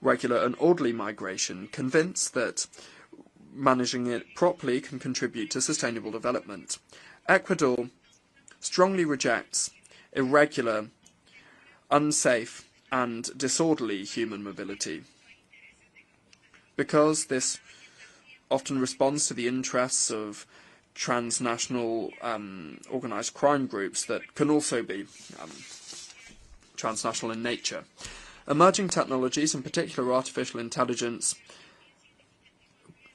regular and orderly migration, convinced that managing it properly can contribute to sustainable development. Ecuador strongly rejects irregular, unsafe and disorderly human mobility, because this often responds to the interests of transnational organised crime groups that can also be transnational in nature. Emerging technologies, in particular artificial intelligence,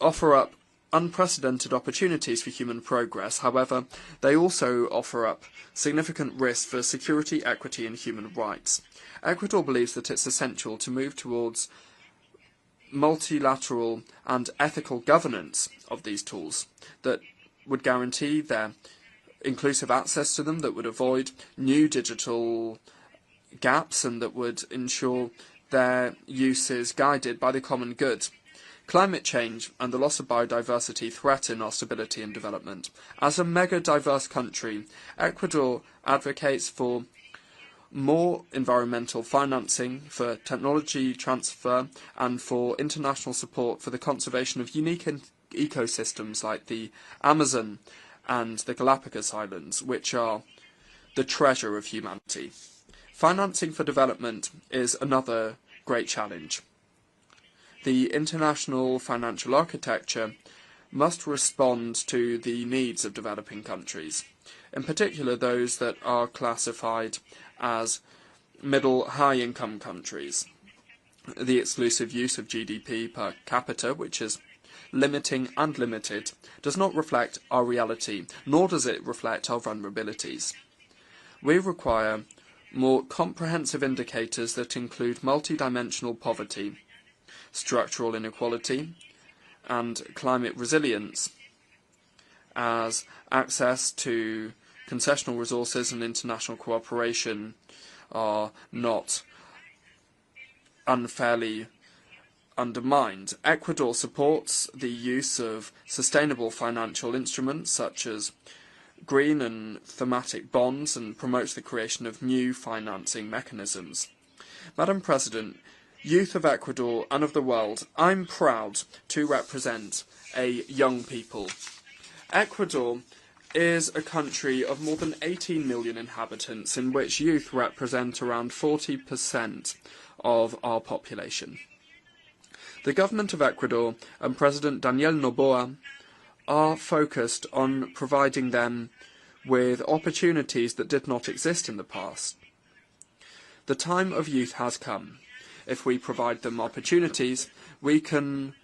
offer up unprecedented opportunities for human progress. However, they also offer up significant risks for security, equity and human rights. Ecuador believes that it's essential to move towards multilateral and ethical governance of these tools that would guarantee their inclusive access to them, that would avoid new digital gaps and that would ensure their use is guided by the common good. Climate change and the loss of biodiversity threaten our stability and development. As a mega-diverse country, Ecuador advocates for more environmental financing, for technology transfer, and for international support for the conservation of unique ecosystems like the Amazon and the Galapagos Islands, which are the treasure of humanity. Financing for development is another great challenge. The international financial architecture must respond to the needs of developing countries, in particular those that are classified as middle high-income countries. The exclusive use of GDP per capita, which is limiting and limited, does not reflect our reality, nor does it reflect our vulnerabilities. We require more comprehensive indicators that include multidimensional poverty, structural inequality, and climate resilience, as access to concessional resources and international cooperation are not unfairly undermined. Ecuador supports the use of sustainable financial instruments such as green and thematic bonds and promotes the creation of new financing mechanisms. Madam President, youth of Ecuador and of the world, I'm proud to represent a young people, Ecuador is a country of more than 18 million inhabitants, in which youth represent around 40% of our population. The government of Ecuador and President Daniel Noboa are focused on providing them with opportunities that did not exist in the past. The time of youth has come. If we provide them opportunities, we can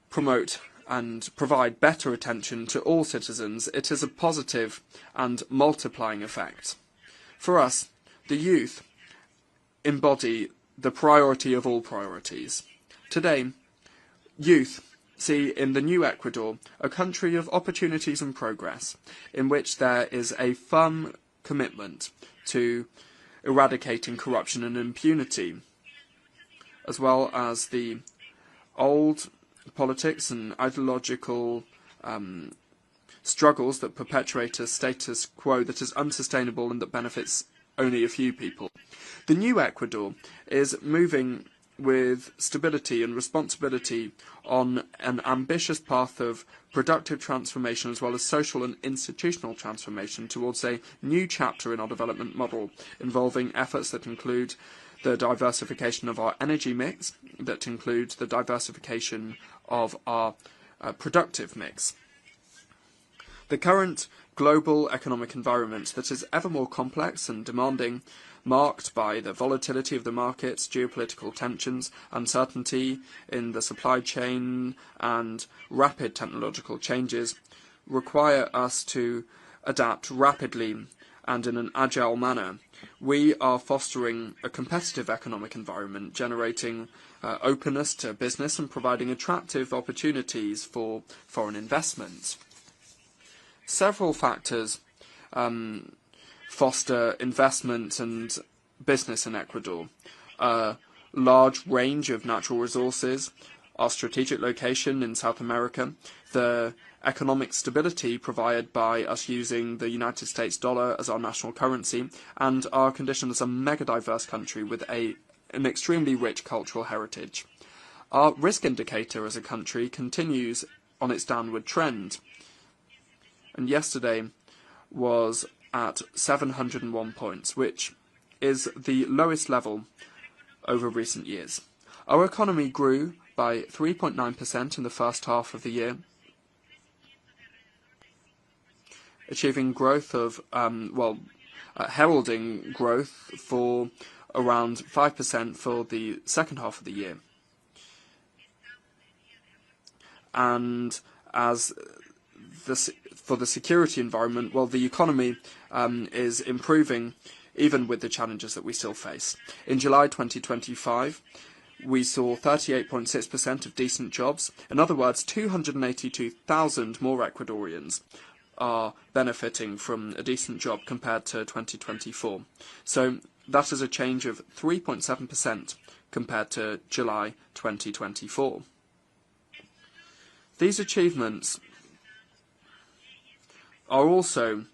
promote and provide better attention to all citizens. It is a positive and multiplying effect. For us, the youth embody the priority of all priorities. Today, youth see in the new Ecuador a country of opportunities and progress, in which there is a firm commitment to eradicating corruption and impunity, as well as the old politics and ideological struggles that perpetuate a status quo that is unsustainable and that benefits only a few people. The new Ecuador is moving with stability and responsibility on an ambitious path of productive transformation as well as social and institutional transformation towards a new chapter in our development model, involving efforts that include the diversification of our energy mix, that include the diversification of our productive mix. The current global economic environment that is ever more complex and demanding, marked by the volatility of the markets, geopolitical tensions, uncertainty in the supply chain, and rapid technological changes, require us to adapt rapidly and in an agile manner. We are fostering a competitive economic environment, generating openness to business and providing attractive opportunities for foreign investment. Several factors foster investment and business in Ecuador. A large range of natural resources, our strategic location in South America, the economic stability provided by us using the United States dollar as our national currency, and our condition as a mega-diverse country with an extremely rich cultural heritage. Our risk indicator as a country continues on its downward trend, and yesterday was at 701 points, which is the lowest level over recent years. Our economy grew by 3.9% in the first half of the year, achieving growth of, heralding growth for around 5% for the second half of the year. And as for the security environment, well, the economy is improving even with the challenges that we still face. In July 2025, we saw 38.6% of decent jobs. In other words, 282,000 more Ecuadorians are benefiting from a decent job compared to 2024. So that is a change of 3.7% compared to July 2024. These achievements are also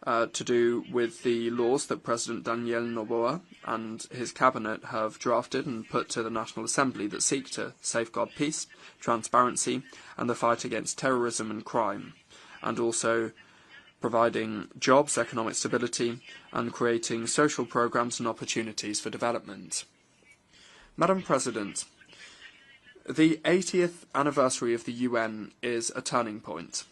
to do with the laws that President Daniel Noboa and his cabinet have drafted and put to the National Assembly that seek to safeguard peace, transparency, and the fight against terrorism and crime, and also providing jobs, economic stability, and creating social programs and opportunities for development. Madam President, the 80th anniversary of the UN is a turning point.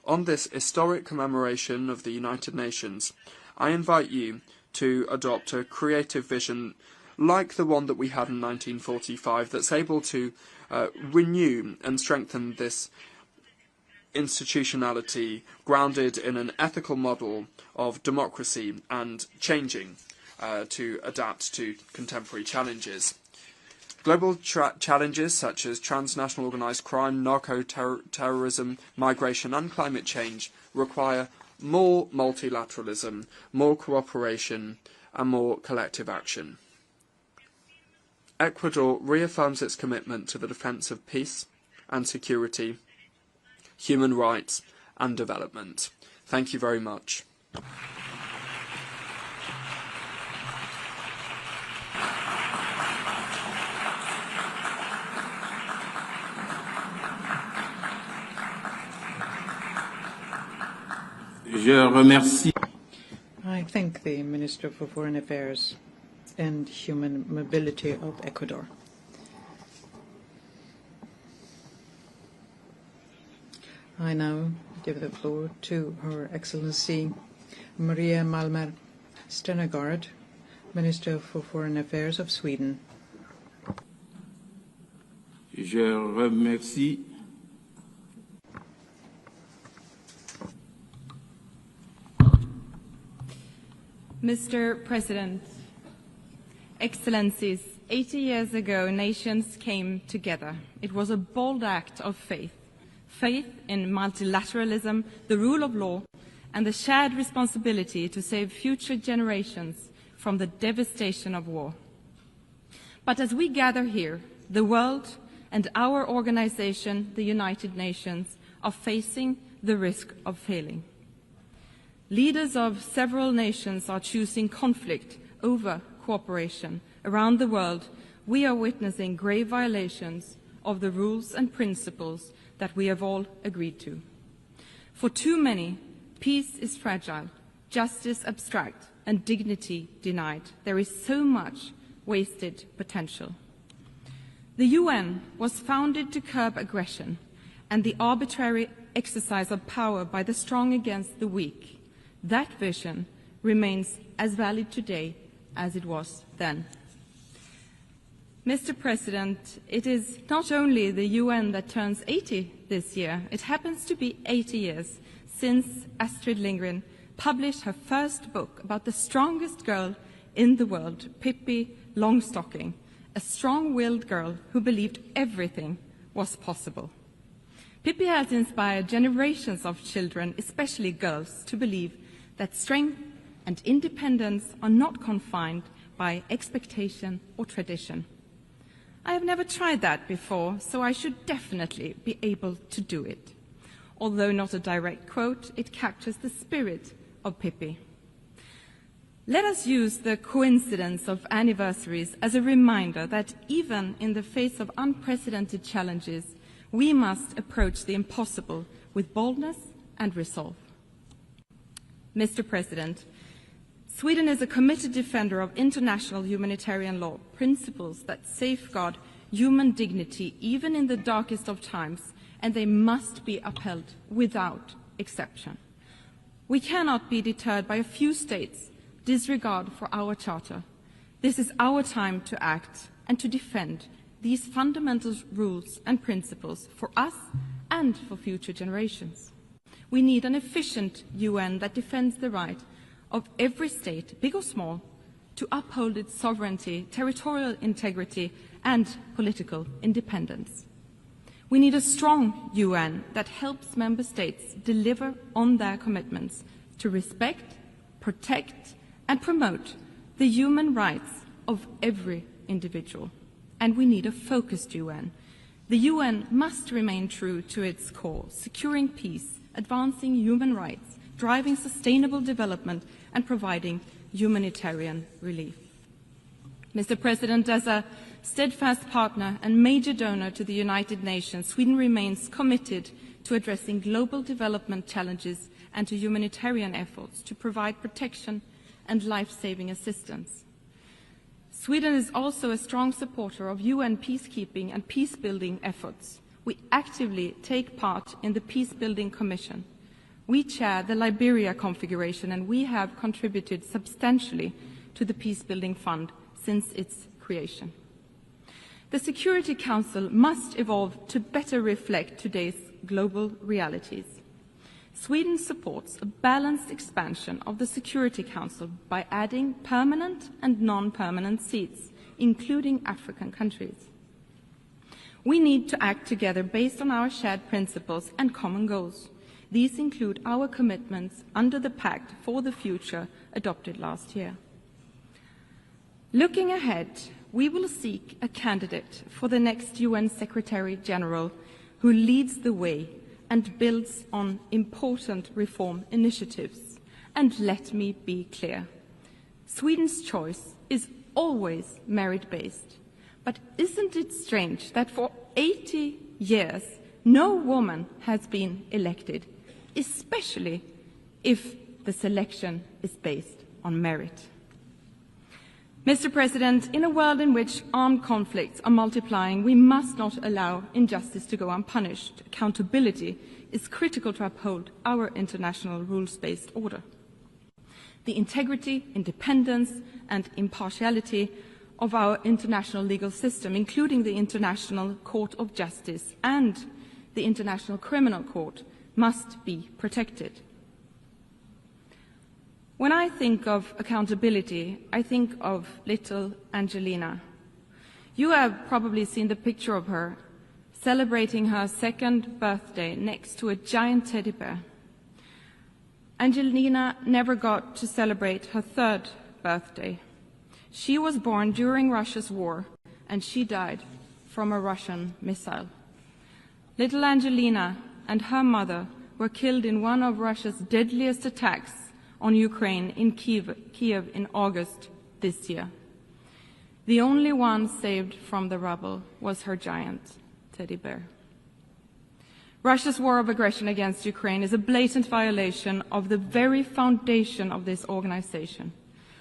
On this historic commemoration of the United Nations, I invite you to adopt a creative vision like the one that we had in 1945 that's able to renew and strengthen this institutionality grounded in an ethical model of democracy and changing to adapt to contemporary challenges. Global challenges such as transnational organised crime, narco-terrorism, migration and climate change require more multilateralism, more cooperation and more collective action. Ecuador reaffirms its commitment to the defence of peace and security, human rights and development. Thank you very much.
Je remercie.
I thank the Minister for Foreign Affairs and Human Mobility of Ecuador. I now give the floor to Her Excellency Maria Malmer Stenegard, Minister for Foreign Affairs of Sweden.
Je remercie.
Mr. President, Excellencies, 80 years ago, nations came together. It was a bold act of faith. Faith in multilateralism, the rule of law, and the shared responsibility to save future generations from the devastation of war. But as we gather here, the world and our organization, the United Nations, are facing the risk of failing. Leaders of several nations are choosing conflict over cooperation. Around the world, we are witnessing grave violations of the rules and principles that we have all agreed to. For too many, peace is fragile, justice abstract, and dignity denied. There is so much wasted potential. The UN was founded to curb aggression and the arbitrary exercise of power by the strong against the weak. That vision remains as valid today as it was then. Mr. President, it is not only the UN that turns 80 this year. It happens to be 80 years since Astrid Lindgren published her first book about the strongest girl in the world, Pippi Longstocking, a strong-willed girl who believed everything was possible. Pippi has inspired generations of children, especially girls, to believe that strength and independence are not confined by expectation or tradition. I have never tried that before, so I should definitely be able to do it. Although not a direct quote, it captures the spirit of Pippi. Let us use the coincidence of anniversaries as a reminder that even in the face of unprecedented challenges, we must approach the impossible with boldness and resolve. Mr. President, Sweden is a committed defender of international humanitarian law, principles that safeguard human dignity even in the darkest of times, and they must be upheld without exception. We cannot be deterred by a few states' disregard for our charter. This is our time to act and to defend these fundamental rules and principles for us and for future generations. We need an efficient UN that defends the right of every state, big or small, to uphold its sovereignty, territorial integrity, and political independence. We need a strong UN that helps member states deliver on their commitments to respect, protect, and promote the human rights of every individual. And we need a focused UN. The UN must remain true to its core, securing peace, advancing human rights, driving sustainable development, and providing humanitarian relief. Mr. President, as a steadfast partner and major donor to the United Nations, Sweden remains committed to addressing global development challenges and to humanitarian efforts to provide protection and life-saving assistance. Sweden is also a strong supporter of UN peacekeeping and peace-building efforts. We actively take part in the Peace-Building Commission. We chair the Liberia configuration, and we have contributed substantially to the Peace-Building Fund since its creation. The Security Council must evolve to better reflect today's global realities. Sweden supports a balanced expansion of the Security Council by adding permanent and non-permanent seats, including African countries. We need to act together based on our shared principles and common goals. These include our commitments under the Pact for the Future adopted last year. Looking ahead, we will seek a candidate for the next UN Secretary General who leads the way and builds on important reform initiatives. And let me be clear, Sweden's choice is always merit-based. But isn't it strange that for 80 years no woman has been elected, especially if the selection is based on merit. Mr. President, in a world in which armed conflicts are multiplying, we must not allow injustice to go unpunished. Accountability is critical to uphold our international rules-based order. The integrity, independence, and impartiality of our international legal system, including the International Court of Justice and the International Criminal Court, must be protected. When I think of accountability, I think of little Angelina. You have probably seen the picture of her celebrating her 2nd birthday next to a giant teddy bear. Angelina never got to celebrate her 3rd birthday. She was born during Russia's war, and she died from a Russian missile. Little Angelina and her mother were killed in one of Russia's deadliest attacks on Ukraine in Kiev in August this year. The only one saved from the rubble was her giant teddy bear. Russia's war of aggression against Ukraine is a blatant violation of the very foundation of this organization.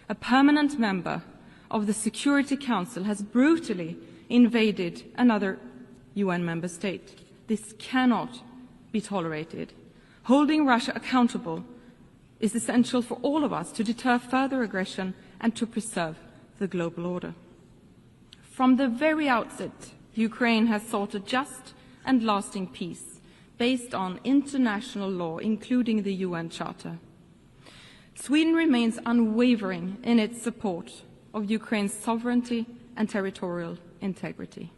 A permanent member of the Security Council has brutally invaded another UN member state. This cannot be tolerated. Holding Russia accountable is essential for all of us to deter further aggression and to preserve the global order. From the very outset, Ukraine has sought a just and lasting peace based on international law, including the UN Charter. Sweden remains unwavering in its support of Ukraine's sovereignty and territorial integrity.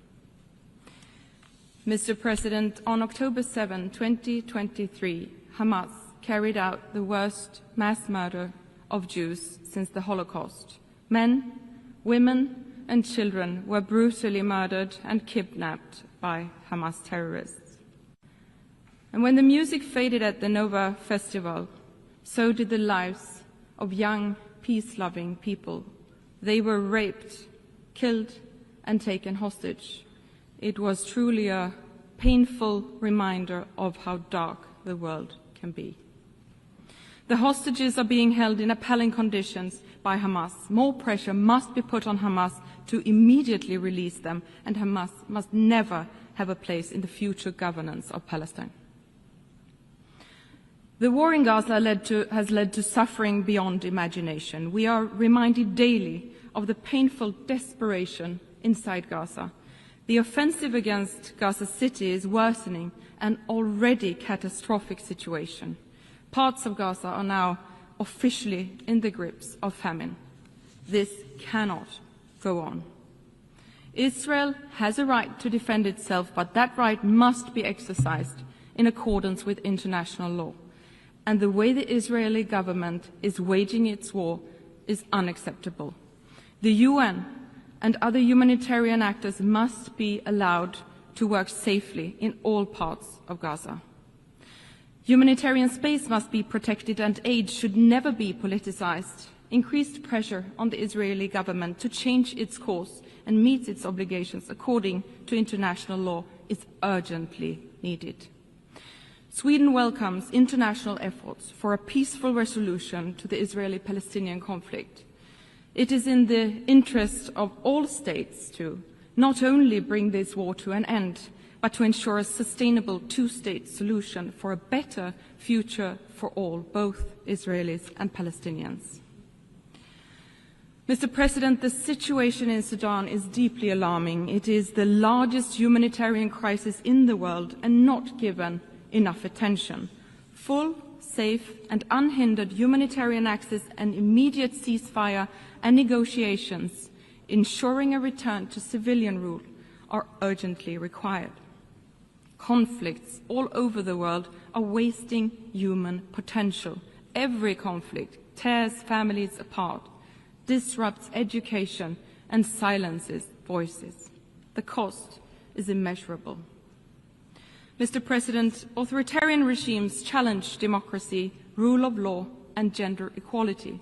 Mr. President, on October 7, 2023, Hamas carried out the worst mass murder of Jews since the Holocaust. Men, women, and children were brutally murdered and kidnapped by Hamas terrorists. And when the music faded at the Nova Festival, so did the lives of young, peace-loving people. They were raped, killed, and taken hostage. It was truly a painful reminder of how dark the world can be. The hostages are being held in appalling conditions by Hamas. More pressure must be put on Hamas to immediately release them, and Hamas must never have a place in the future governance of Palestine. The war in Gaza has led to suffering beyond imagination. We are reminded daily of the painful desperation inside Gaza. The offensive against Gaza City is worsening an already catastrophic situation. Parts of Gaza are now officially in the grips of famine. This cannot go on. Israel has a right to defend itself, but that right must be exercised in accordance with international law. And the way the Israeli government is waging its war is unacceptable. The UN and other humanitarian actors must be allowed to work safely in all parts of Gaza. Humanitarian space must be protected and aid should never be politicized. Increased pressure on the Israeli government to change its course and meet its obligations according to international law is urgently needed. Sweden welcomes international efforts for a peaceful resolution to the Israeli-Palestinian conflict. It is in the interest of all states to not only bring this war to an end, but to ensure a sustainable two-state solution for a better future for all, both Israelis and Palestinians. Mr. President, the situation in Sudan is deeply alarming. It is the largest humanitarian crisis in the world and not given enough attention. Full, safe, and unhindered humanitarian access and immediate ceasefire and negotiations, ensuring a return to civilian rule, are urgently required. Conflicts all over the world are wasting human potential. Every conflict tears families apart, disrupts education, and silences voices. The cost is immeasurable. Mr. President, authoritarian regimes challenge democracy, rule of law, and gender equality.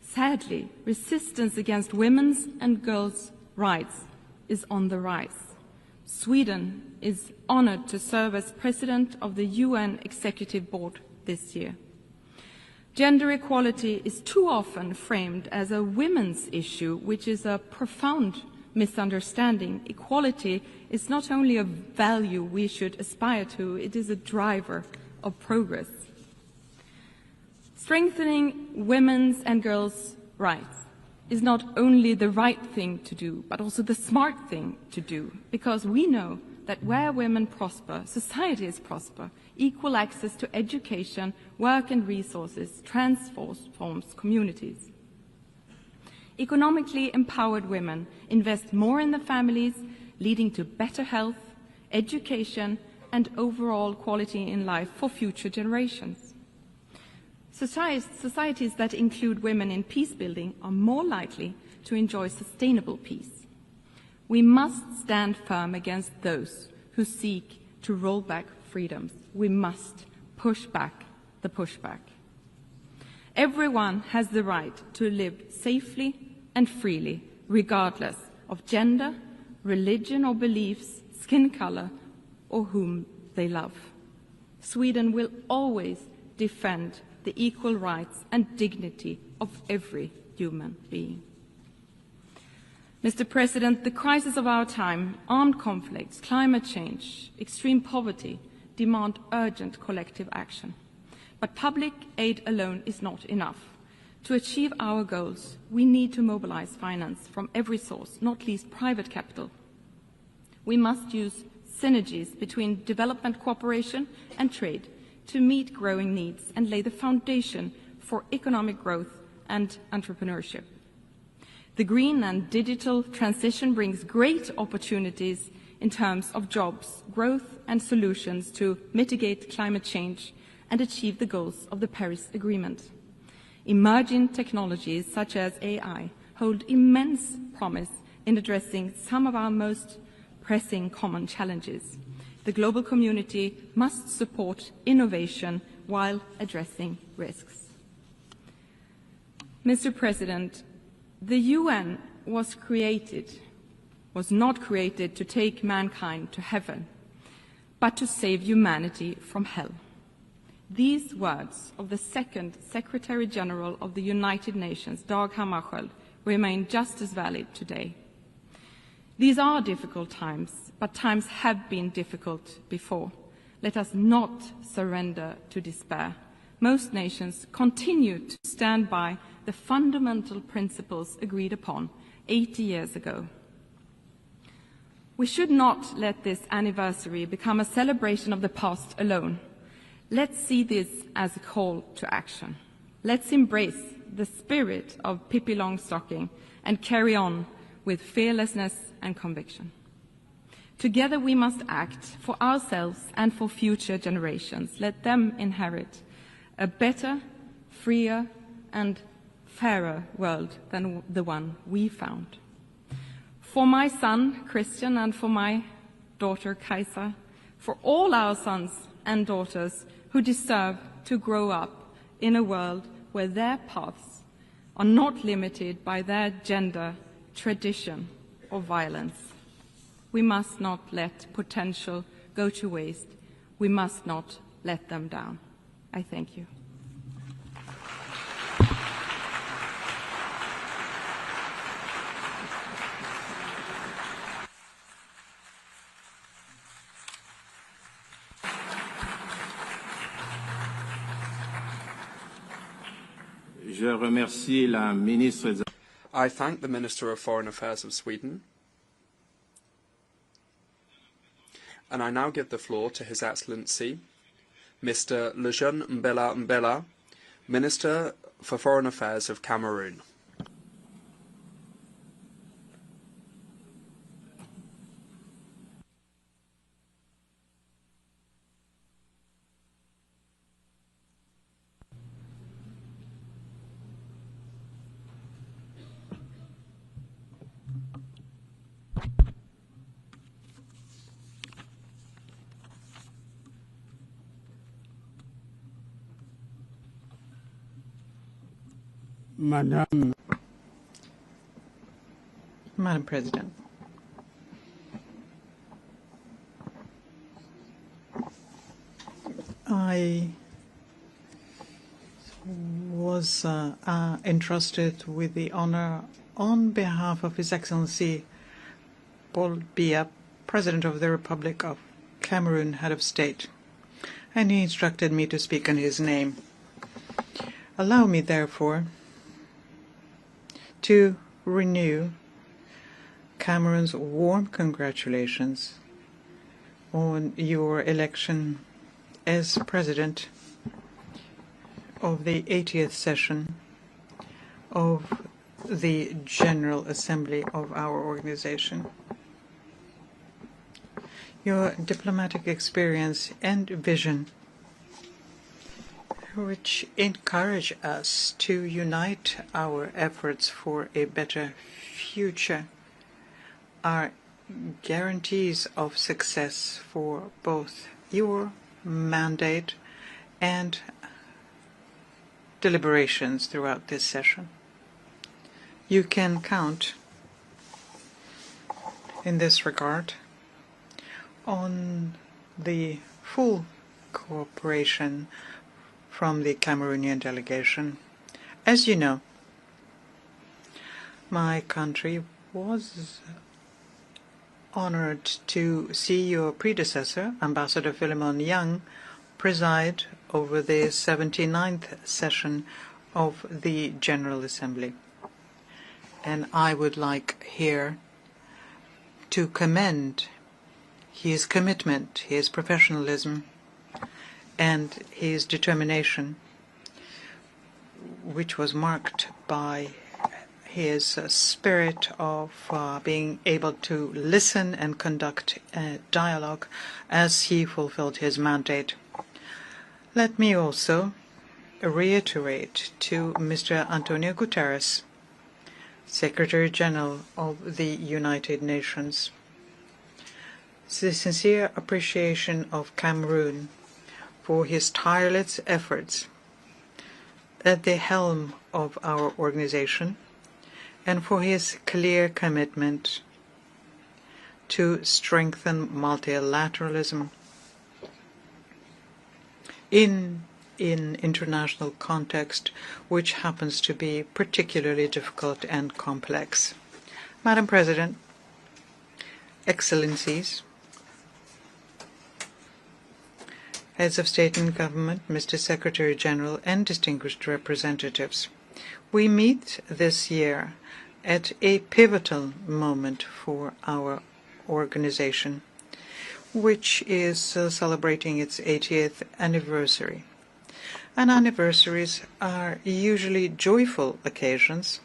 Sadly, resistance against women's and girls' rights is on the rise. Sweden is honored to serve as President of the UN Executive Board this year. Gender equality is too often framed as a women's issue, which is a profound misunderstanding. Equality is not only a value we should aspire to, it is a driver of progress. Strengthening women's and girls' rights is not only the right thing to do, but also the smart thing to do, because we know that where women prosper, societies prosper. Equal access to education, work and resources transforms communities. Economically empowered women invest more in their families, leading to better health, education, and overall quality in life for future generations. Societies that include women in peace building are more likely to enjoy sustainable peace. We must stand firm against those who seek to roll back freedoms. We must push back the pushback. Everyone has the right to live safely and freely, regardless of gender, religion or beliefs, skin color, or whom they love. Sweden will always defend the equal rights and dignity of every human being. Mr. President, the crisis of our time, armed conflicts, climate change, extreme poverty, demand urgent collective action. But public aid alone is not enough. To achieve our goals, we need to mobilize finance from every source, not least private capital. We must use synergies between development cooperation and trade to meet growing needs and lay the foundation for economic growth and entrepreneurship. The green and digital transition brings great opportunities in terms of jobs, growth and solutions to mitigate climate change and achieve the goals of the Paris Agreement. Emerging technologies such as AI hold immense promise in addressing some of our most pressing common challenges. The global community must support innovation while addressing risks. Mr. President, the UN was not created to take mankind to heaven, but to save humanity from hell. These words of the second Secretary General of the United Nations, Dag Hammarskjöld, remain just as valid today. These are difficult times, but times have been difficult before. Let us not surrender to despair. Most nations continue to stand by the fundamental principles agreed upon 80 years ago. We should not let this anniversary become a celebration of the past alone. Let's see this as a call to action. Let's embrace the spirit of Pippi Longstocking and carry on with fearlessness and conviction. Together we must act for ourselves and for future generations. Let them inherit a better, freer, and fairer world than the one we found. For my son, Christian, and for my daughter, Kajsa, for all our sons and daughters who deserve to grow up in a world where their paths are not limited by their gender, tradition, or violence. We must not let potential go to waste. We must not let them down. I thank you.
Je remercie la ministre.
I thank the Minister of Foreign Affairs of Sweden. And I now give the floor to His Excellency, Mr. Lejeune Mbela Mbela, Minister for Foreign Affairs of Cameroon.
Madam President, I
was entrusted with the honor on behalf of His Excellency Paul Biya, President of the Republic of Cameroon, Head of State, and he instructed me to speak in his name. Allow me, therefore, to renew Cameroon's warm congratulations on your election as President of the 80th session of the General Assembly of our organization. Your diplomatic experience and vision, which encourage us to unite our efforts for a better future, are guarantees of success for both your mandate and deliberations throughout this session. You can count in this regard on the full cooperation from the Cameroonian delegation. As you know, my country was honored to see your predecessor, Ambassador Philemon Young, preside over the 79th session of the General Assembly. And I would like here to commend his commitment, his professionalism, and his determination, which was marked by his spirit of being able to listen and conduct a dialogue as he fulfilled his mandate. Let me also reiterate to Mr. Antonio Guterres, Secretary General of the United Nations, the sincere appreciation of Cameroon for his tireless efforts at the helm of our organization and for his clear commitment to strengthen multilateralism in an international context which happens to be particularly difficult and complex. Madam President, Excellencies, Heads of State and Government, Mr. Secretary General, and distinguished representatives, we meet this year at a pivotal moment for our organization, which is celebrating its 80th anniversary. And anniversaries are usually joyful occasions,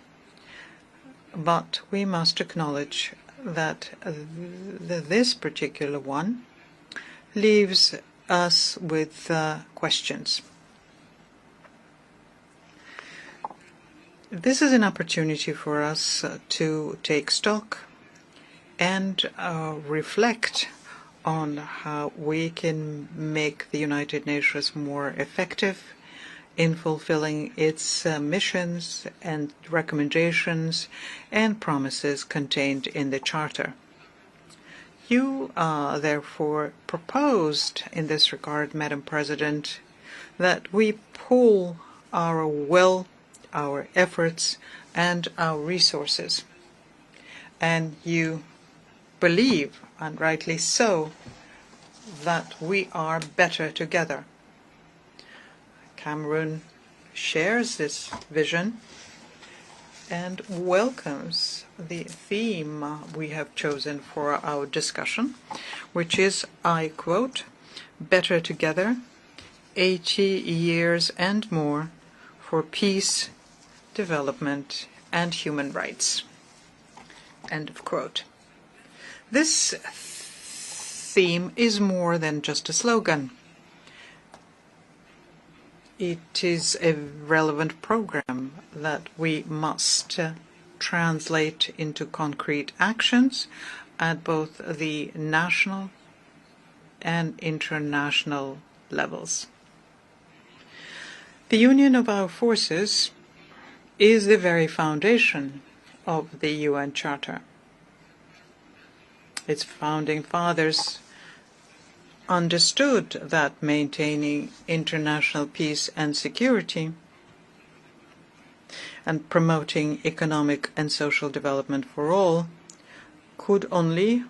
but we must acknowledge that this particular one leaves us with questions. This is an opportunity for us to take stock and reflect on how we can make the United Nations more effective in fulfilling its missions and recommendations and promises contained in the Charter. You therefore proposed in this regard, Madam President, that we pool our will, our efforts, and our resources. And you believe, and rightly so, that we are better together. Cameroon shares this vision and welcomes the theme we have chosen for our discussion, which is, I quote, "Better Together, 80 years and more for peace, development, and human rights." End of quote. This theme is more than just a slogan. It is a relevant program that we must translate into concrete actions at both the national and international levels. The union of our forces is the very foundation of the UN Charter. Its founding fathers understood that maintaining international peace and security
and promoting economic and social development for all could only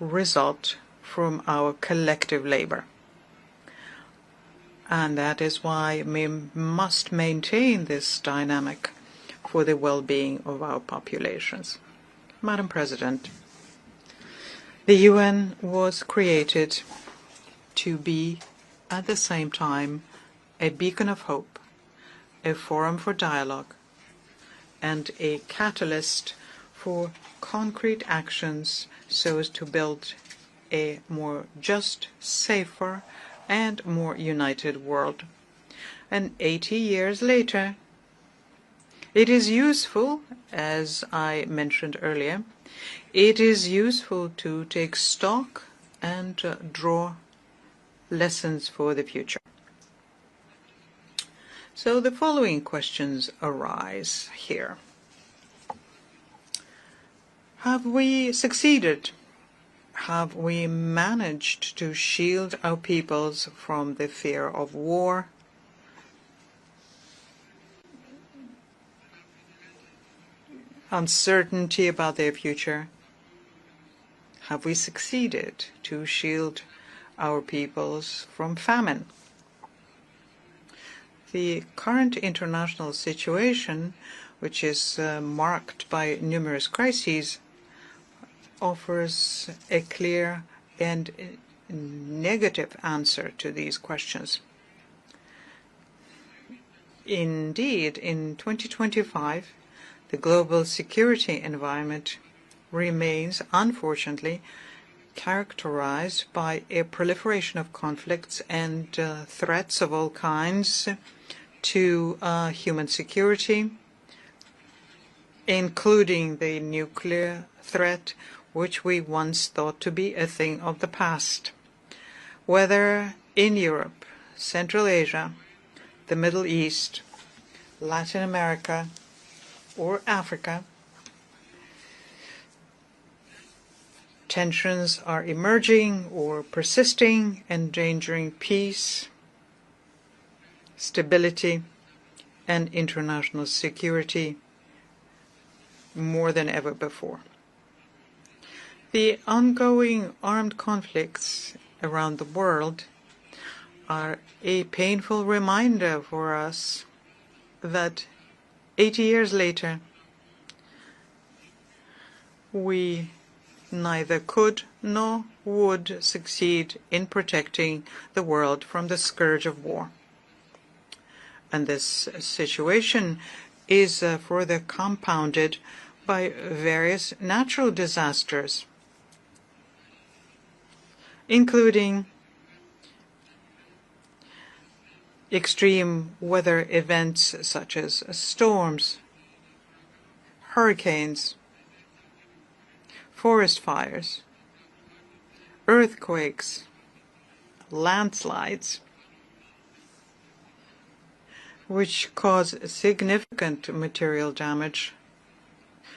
result from our collective labor. And that is why we must maintain this dynamic for the well-being of our populations. Madam President, the UN was created to be, at the same time, a beacon of hope, a forum for dialogue, and a catalyst for concrete actions so as to build a more just, safer, and more united world. And 80 years later, it is useful, as I mentioned earlier, it is useful to take stock and draw lessons for the future. So the following questions arise here. Have we succeeded? Have we managed to shield our peoples from the fear of war? Uncertainty about their future? Have we succeeded to shield our peoples from famine? The current international situation, which is marked by numerous crises, offers a clear and negative answer to these questions. Indeed, in 2025, the global security environment remains, unfortunately, characterized by a proliferation of conflicts and threats of all kinds to human security, including the nuclear threat, which we once thought to be a thing of the past. Whether in Europe, Central Asia, the Middle East, Latin America, or Africa, tensions are emerging or persisting, endangering peace, stability, and international security more than ever before. The ongoing armed conflicts around the world are a painful reminder for us that 80 years later, we neither could nor would succeed in protecting the world from the scourge of war. And this situation is further compounded by various natural disasters, including extreme weather events such as storms, hurricanes, forest fires, earthquakes, landslides, which cause significant material damage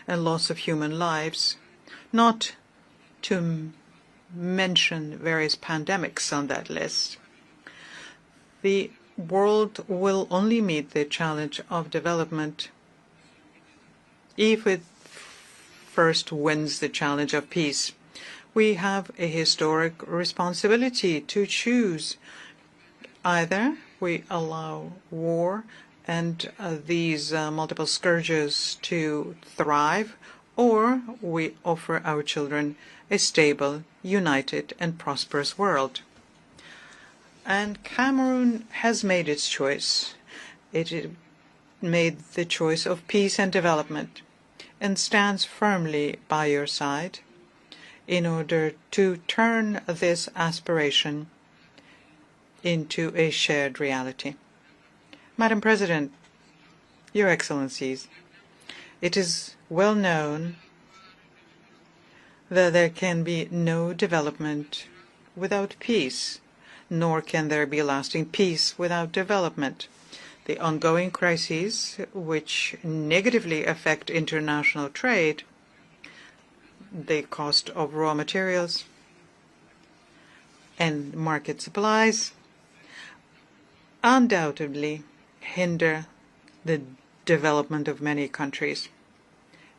and loss of human lives, not to mention various pandemics on that list. The world will only meet the challenge of development if it first wins the challenge of peace. We have a historic responsibility to choose. Either we allow war and these multiple scourges to thrive, or we offer our children a stable, united, and prosperous world. And Cameroon has made its choice. It made the choice of peace and development, and stands firmly by your side in order to turn this aspiration into a shared reality. Madam President, Your Excellencies, it is well known that there can be no development without peace, nor can there be lasting peace without development. The ongoing crises, which negatively affect international trade, the cost of raw materials and market supplies, undoubtedly hinder the development of many countries.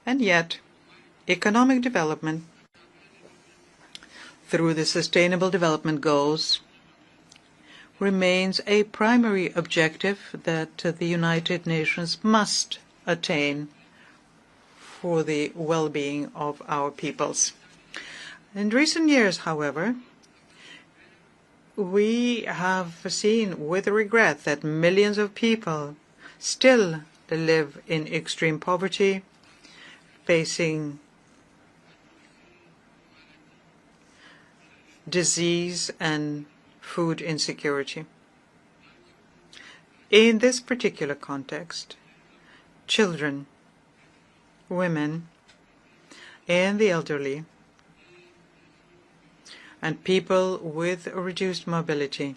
And yet, economic development through the Sustainable Development Goals remains a primary objective that the United Nations must attain for the well-being of our peoples. In recent years, however, we have seen with regret that millions of people still live in extreme poverty, facing disease and food insecurity. In this particular context, children, women, and the elderly, and people with reduced mobility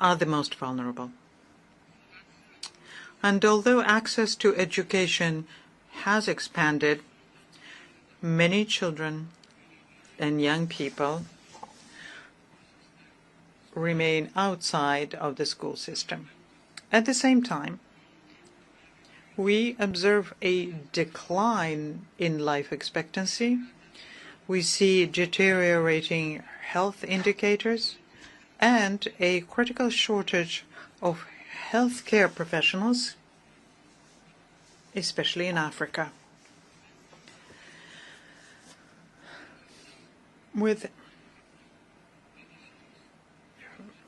are the most vulnerable. And although access to education has expanded, many children and young people remain outside of the school system. At the same time, we observe a decline in life expectancy. We see deteriorating health indicators and a critical shortage of healthcare professionals, especially in Africa. With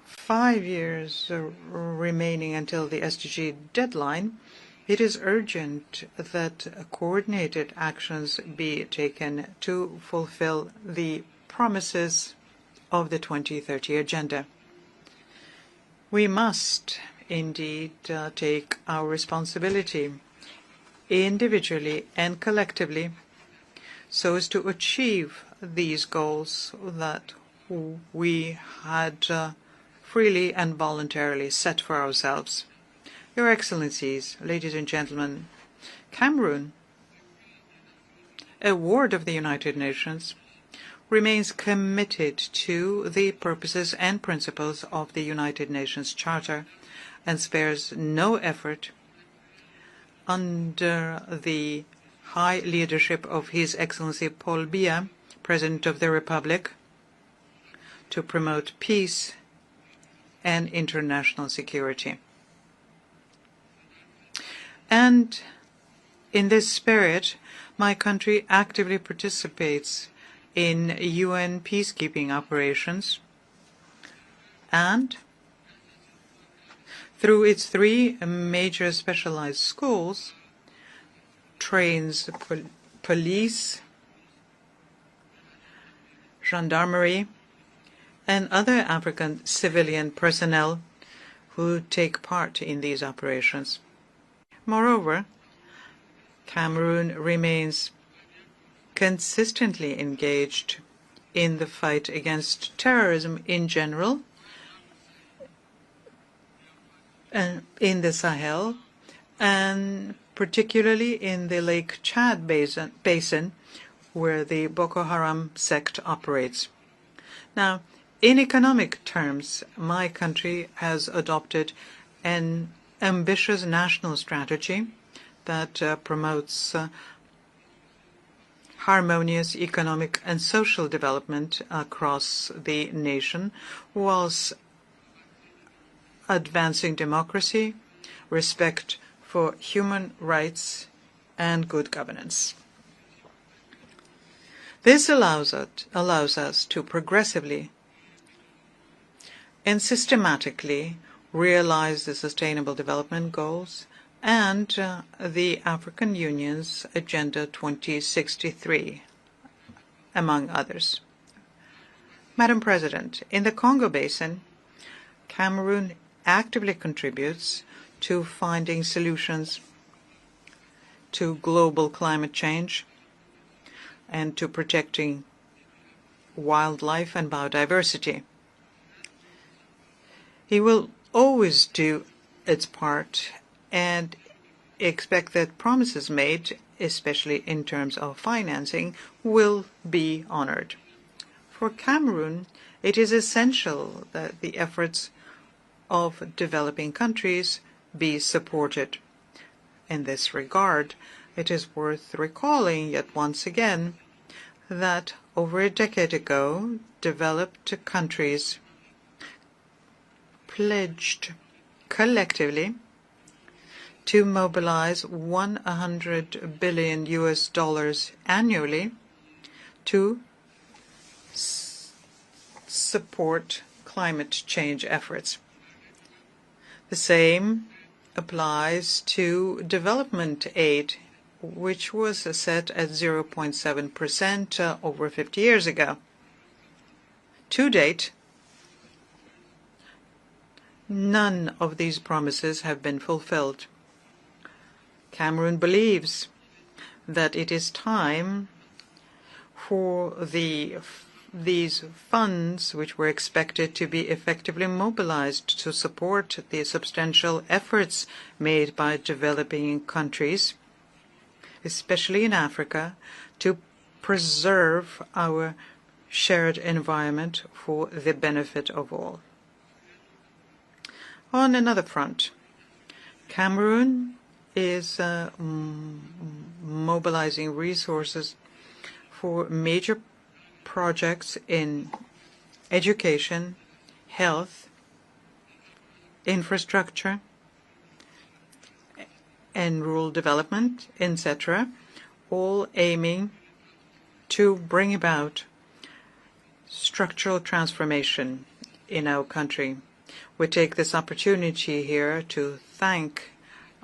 5 years remaining until the SDG deadline, it is urgent that coordinated actions be taken to fulfill the promises of the 2030 Agenda. We must indeed take our responsibility individually and collectively so as to achieve these goals that we had freely and voluntarily set for ourselves. Your Excellencies, ladies and gentlemen, Cameroon, a ward of the United Nations, remains committed to the purposes and principles of the United Nations Charter and spares no effort under the high leadership of His Excellency Paul Biya, President of the Republic, to promote peace and international security. And in this spirit, my country actively participates in UN peacekeeping operations and, through its 3 major specialized schools, trains police, gendarmerie, and other African civilian personnel who take part in these operations. Moreover, Cameroon remains consistently engaged in the fight against terrorism in general, in the Sahel, and particularly in the Lake Chad basin, where the Boko Haram sect operates. Now, in economic terms, my country has adopted an ambitious national strategy that promotes harmonious economic and social development across the nation, whilst advancing democracy, respect for human rights, and good governance. This allows us to progressively and systematically realize the Sustainable Development Goals and the African Union's Agenda 2063, among others. Madam President, in the Congo Basin, Cameroon actively contributes to finding solutions to global climate change and to protecting wildlife and biodiversity. He will always do its part and expect that promises made, especially in terms of financing, will be honored. For Cameroon, it is essential that the efforts of developing countries be supported. In this regard, it is worth recalling yet once again that over a decade ago, developed countries pledged collectively to mobilize $100 billion annually to support climate change efforts. The same applies to development aid, which was set at 0.7% over 50 years ago. To date, none of these promises have been fulfilled. Cameroon believes that it is time for these funds, which were expected to be effectively mobilized to support the substantial efforts made by developing countries, especially in Africa, to preserve our shared environment for the benefit of all. On another front, Cameroon is mobilizing resources for major projects in education, health, infrastructure, and rural development, etc., all aiming to bring about structural transformation in our country. We take this opportunity here to thank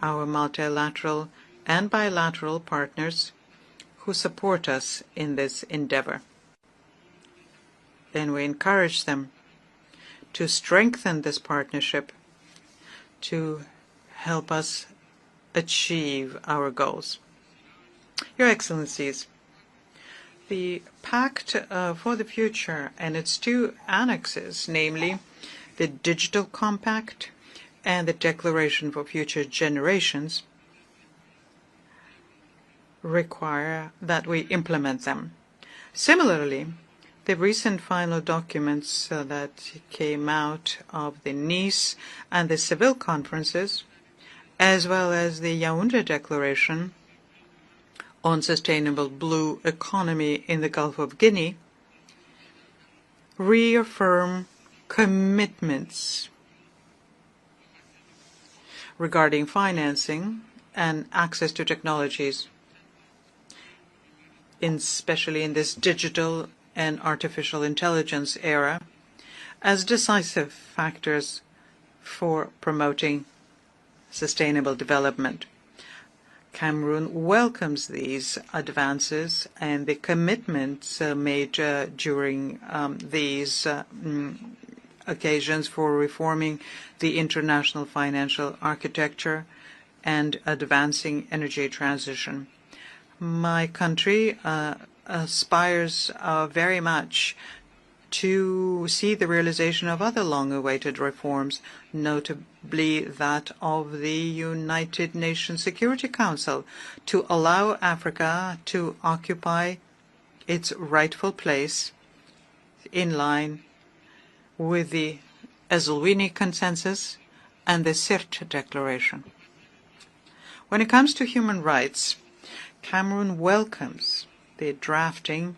our multilateral and bilateral partners who support us in this endeavor. And we encourage them to strengthen this partnership to help us achieve our goals. Your Excellencies, the Pact for the Future and its two annexes, namely the Digital Compact and the Declaration for Future Generations, require that we implement them. Similarly, the recent final documents that came out of the Nice and the Seville conferences, as well as the Yaoundé Declaration on Sustainable Blue Economy in the Gulf of Guinea, reaffirm commitments regarding financing and access to technologies, especially in this digital and artificial intelligence era, as decisive factors for promoting sustainable development. Cameroon welcomes these advances and the commitments made during these occasions for reforming the international financial architecture and advancing energy transition. My country aspires very much to see the realization of other long-awaited reforms, notably that of the United Nations Security Council, to allow Africa to occupy its rightful place in line with the ESWATINI Consensus and the Sirte Declaration. When it comes to human rights, Cameroon welcomes the drafting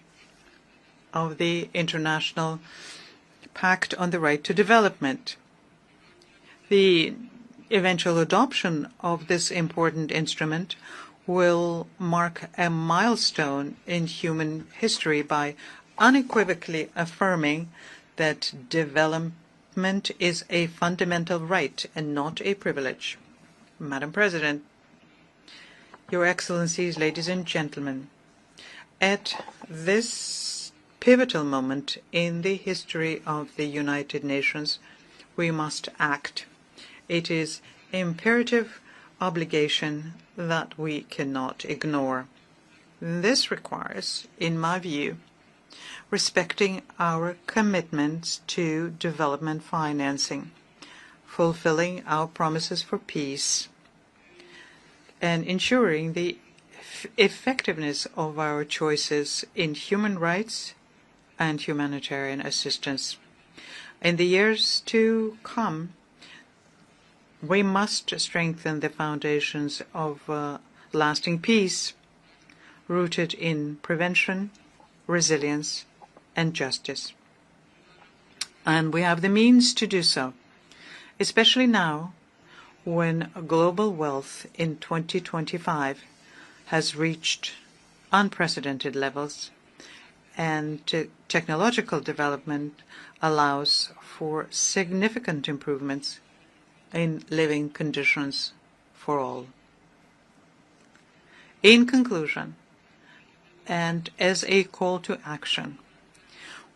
of the International Pact on the Right to Development. The eventual adoption of this important instrument will mark a milestone in human history by unequivocally affirming that development is a fundamental right and not a privilege. Madam President, Your Excellencies, ladies and gentlemen, at this pivotal moment in the history of the United Nations, we must act. It is imperative obligation that we cannot ignore. This requires, in my view, respecting our commitments to development financing, fulfilling our promises for peace, and ensuring the effectiveness of our choices in human rights and humanitarian assistance. In the years to come, We must strengthen the foundations of lasting peace, rooted in prevention, resilience, and justice. And we have the means to do so, especially now when global wealth in 2025 has reached unprecedented levels and technological development allows for significant improvements in living conditions for all. In conclusion, and as a call to action,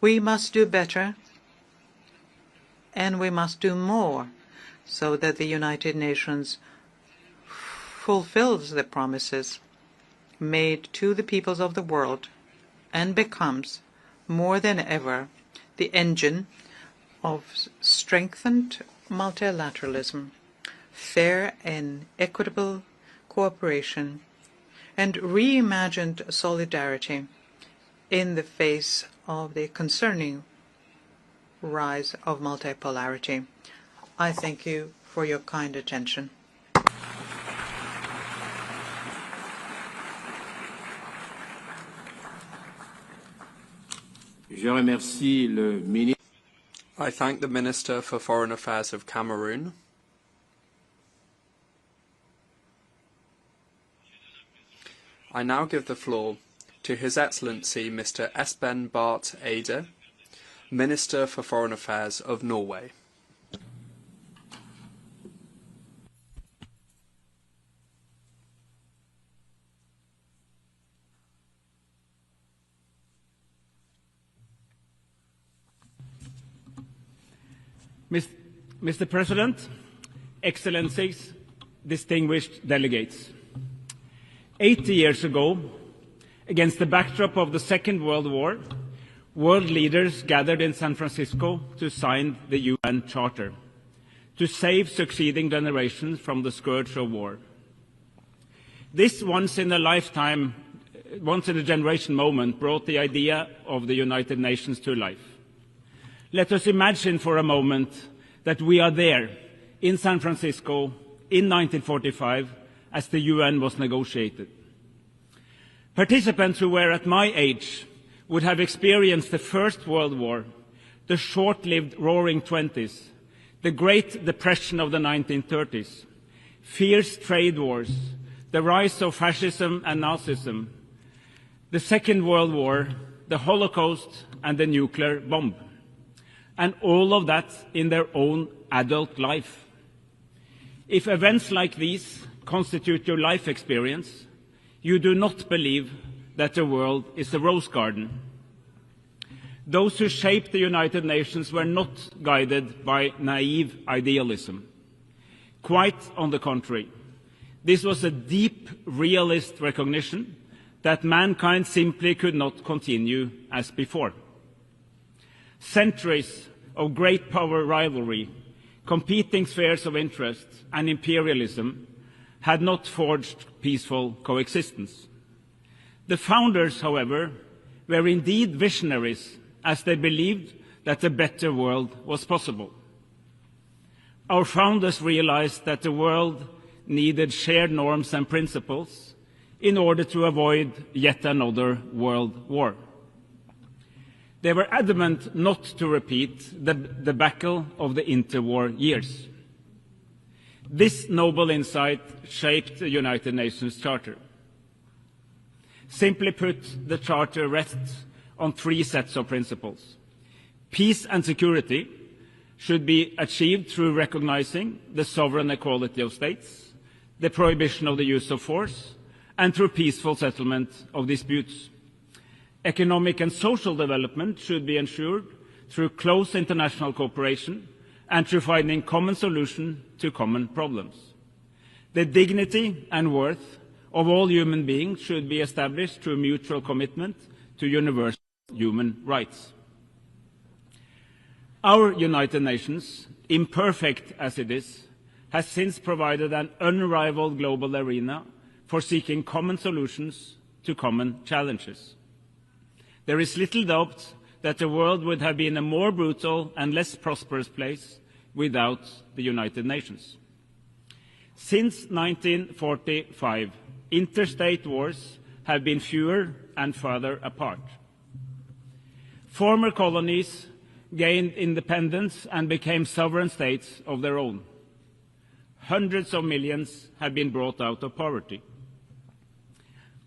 we must do better and we must do more so that the United Nations fulfills the promises made to the peoples of the world and becomes, more than ever, the engine of strengthened multilateralism, fair and equitable cooperation, and reimagined solidarity in the face of the concerning rise of multipolarity. I thank you for your kind attention.
Je remercie le ministre.
I thank the Minister for Foreign Affairs of Cameroon. I now give the floor to His Excellency Mr. Espen Barth Eide, Minister for Foreign Affairs of Norway.
Mr. President, Excellencies, distinguished delegates. 80 years ago, against the backdrop of the Second World War, world leaders gathered in San Francisco to sign the UN Charter, to save succeeding generations from the scourge of war. This once-in-a-generation moment brought the idea of the United Nations to life. Let us imagine for a moment that we are there in San Francisco in 1945 as the UN was negotiated. Participants who were at my age would have experienced the First World War, the short-lived Roaring Twenties, the Great Depression of the 1930s, fierce trade wars, the rise of fascism and Nazism, the Second World War, the Holocaust, and the nuclear bomb. And all of that in their own adult life. If events like these constitute your life experience, you do not believe that the world is a rose garden. Those who shaped the United Nations were not guided by naive idealism. Quite on the contrary, this was a deep realist recognition that mankind simply could not continue as before. Centuries of great power rivalry, competing spheres of interest, and imperialism had not forged peaceful coexistence. The founders, however, were indeed visionaries, as they believed that a better world was possible. Our founders realized that the world needed shared norms and principles in order to avoid yet another world war. They were adamant not to repeat the debacle of the interwar years. This noble insight shaped the United Nations Charter. Simply put, the Charter rests on three sets of principles. Peace and security should be achieved through recognizing the sovereign equality of states, the prohibition of the use of force, and through peaceful settlement of disputes. Economic and social development should be ensured through close international cooperation and through finding common solutions to common problems. The dignity and worth of all human beings should be established through mutual commitment to universal human rights. Our United Nations, imperfect as it is, has since provided an unrivaled global arena for seeking common solutions to common challenges. There is little doubt that the world would have been a more brutal and less prosperous place without the United Nations. Since 1945, interstate wars have been fewer and further apart. Former colonies gained independence and became sovereign states of their own. Hundreds of millions have been brought out of poverty.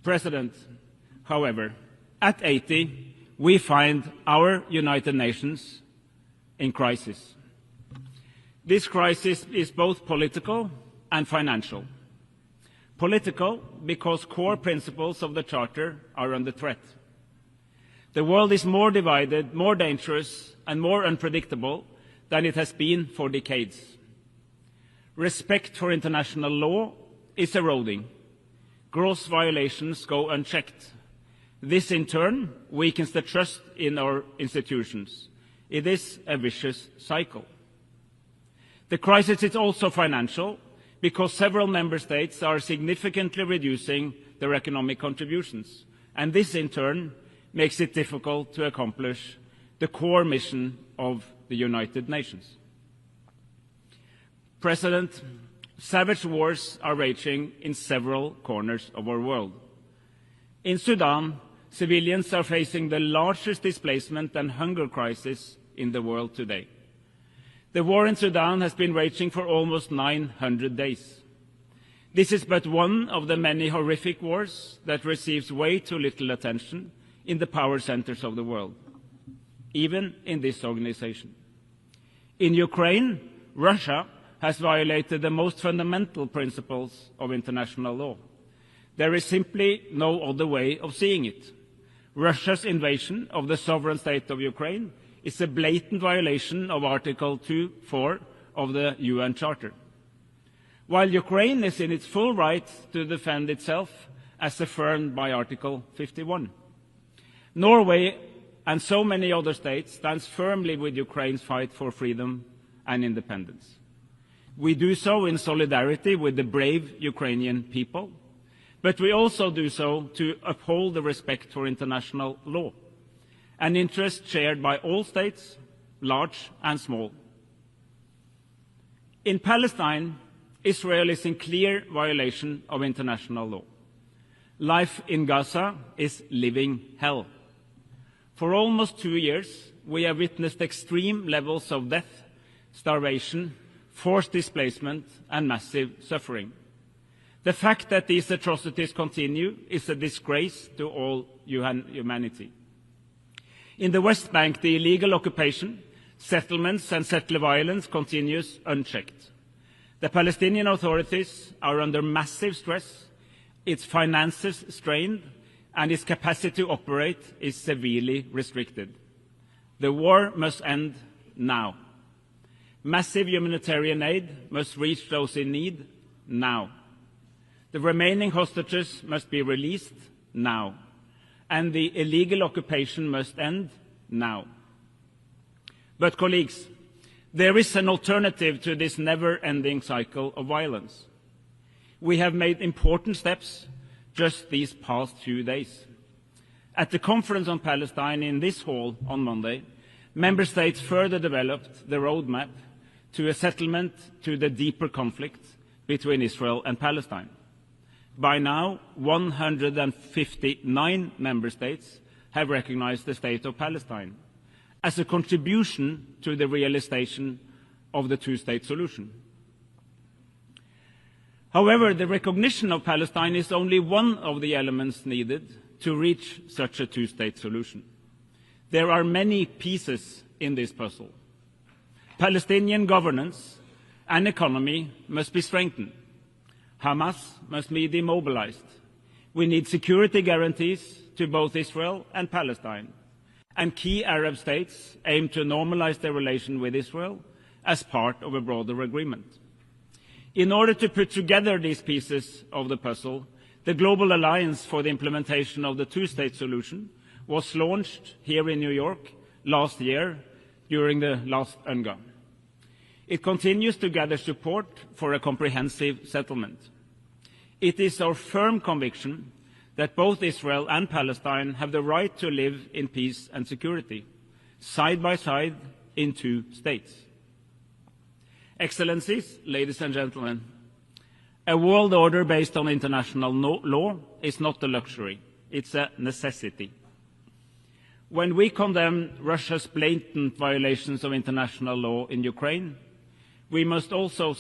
President, however, at Haiti, we find our United Nations in crisis. This crisis is both political and financial. Political, because core principles of the Charter are under threat. The world is more divided, more dangerous, and more unpredictable than it has been for decades. Respect for international law is eroding. Gross violations go unchecked. This, in turn, weakens the trust in our institutions. It is a vicious cycle. The crisis is also financial, because several member states are significantly reducing their economic contributions, and this, in turn, makes it difficult to accomplish the core mission of the United Nations. President, savage wars are raging in several corners of our world. In Sudan, civilians are facing the largest displacement and hunger crisis in the world today. The war in Sudan has been raging for almost 900 days. This is but one of the many horrific wars that receives way too little attention in the power centers of the world, even in this organization. In Ukraine, Russia has violated the most fundamental principles of international law. There is simply no other way of seeing it. Russia's invasion of the sovereign state of Ukraine is a blatant violation of Article 2.4 of the UN Charter. While Ukraine is in its full right to defend itself, as affirmed by Article 51. Norway and so many other states stand firmly with Ukraine's fight for freedom and independence. We do so in solidarity with the brave Ukrainian people, but we also do so to uphold the respect for international law, an interest shared by all states, large and small. In Palestine, Israel is in clear violation of international law. Life in Gaza is living hell. For almost 2 years, we have witnessed extreme levels of death, starvation, forced displacement, and massive suffering. The fact that these atrocities continue is a disgrace to all humanity. In the West Bank, the illegal occupation, settlements, and settler violence continues unchecked. The Palestinian authorities are under massive stress, its finances strained, and its capacity to operate is severely restricted. The war must end now. Massive humanitarian aid must reach those in need now. The remaining hostages must be released now, and the illegal occupation must end now. But, colleagues, there is an alternative to this never-ending cycle of violence. We have made important steps just these past few days. At the Conference on Palestine in this hall on Monday, member states further developed the roadmap to a settlement to the deeper conflict between Israel and Palestine. By now, 159 member states have recognized the state of Palestine as a contribution to the realization of the two-state solution. However, the recognition of Palestine is only one of the elements needed to reach such a two-state solution. There are many pieces in this puzzle. Palestinian governance and economy must be strengthened. Hamas must be demobilized. We need security guarantees to both Israel and Palestine. And key Arab states aim to normalize their relation with Israel as part of a broader agreement. In order to put together these pieces of the puzzle, the Global Alliance for the Implementation of the Two-State Solution was launched here in New York last year during the last UNGA. It continues to gather support for a comprehensive settlement. It is our firm conviction that both Israel and Palestine have the right to live in peace and security, side by side in two states. Excellencies, ladies and gentlemen, A world order based on international law is not a luxury, it's a necessity. When we condemn Russia's blatant violations of international law in Ukraine, we must also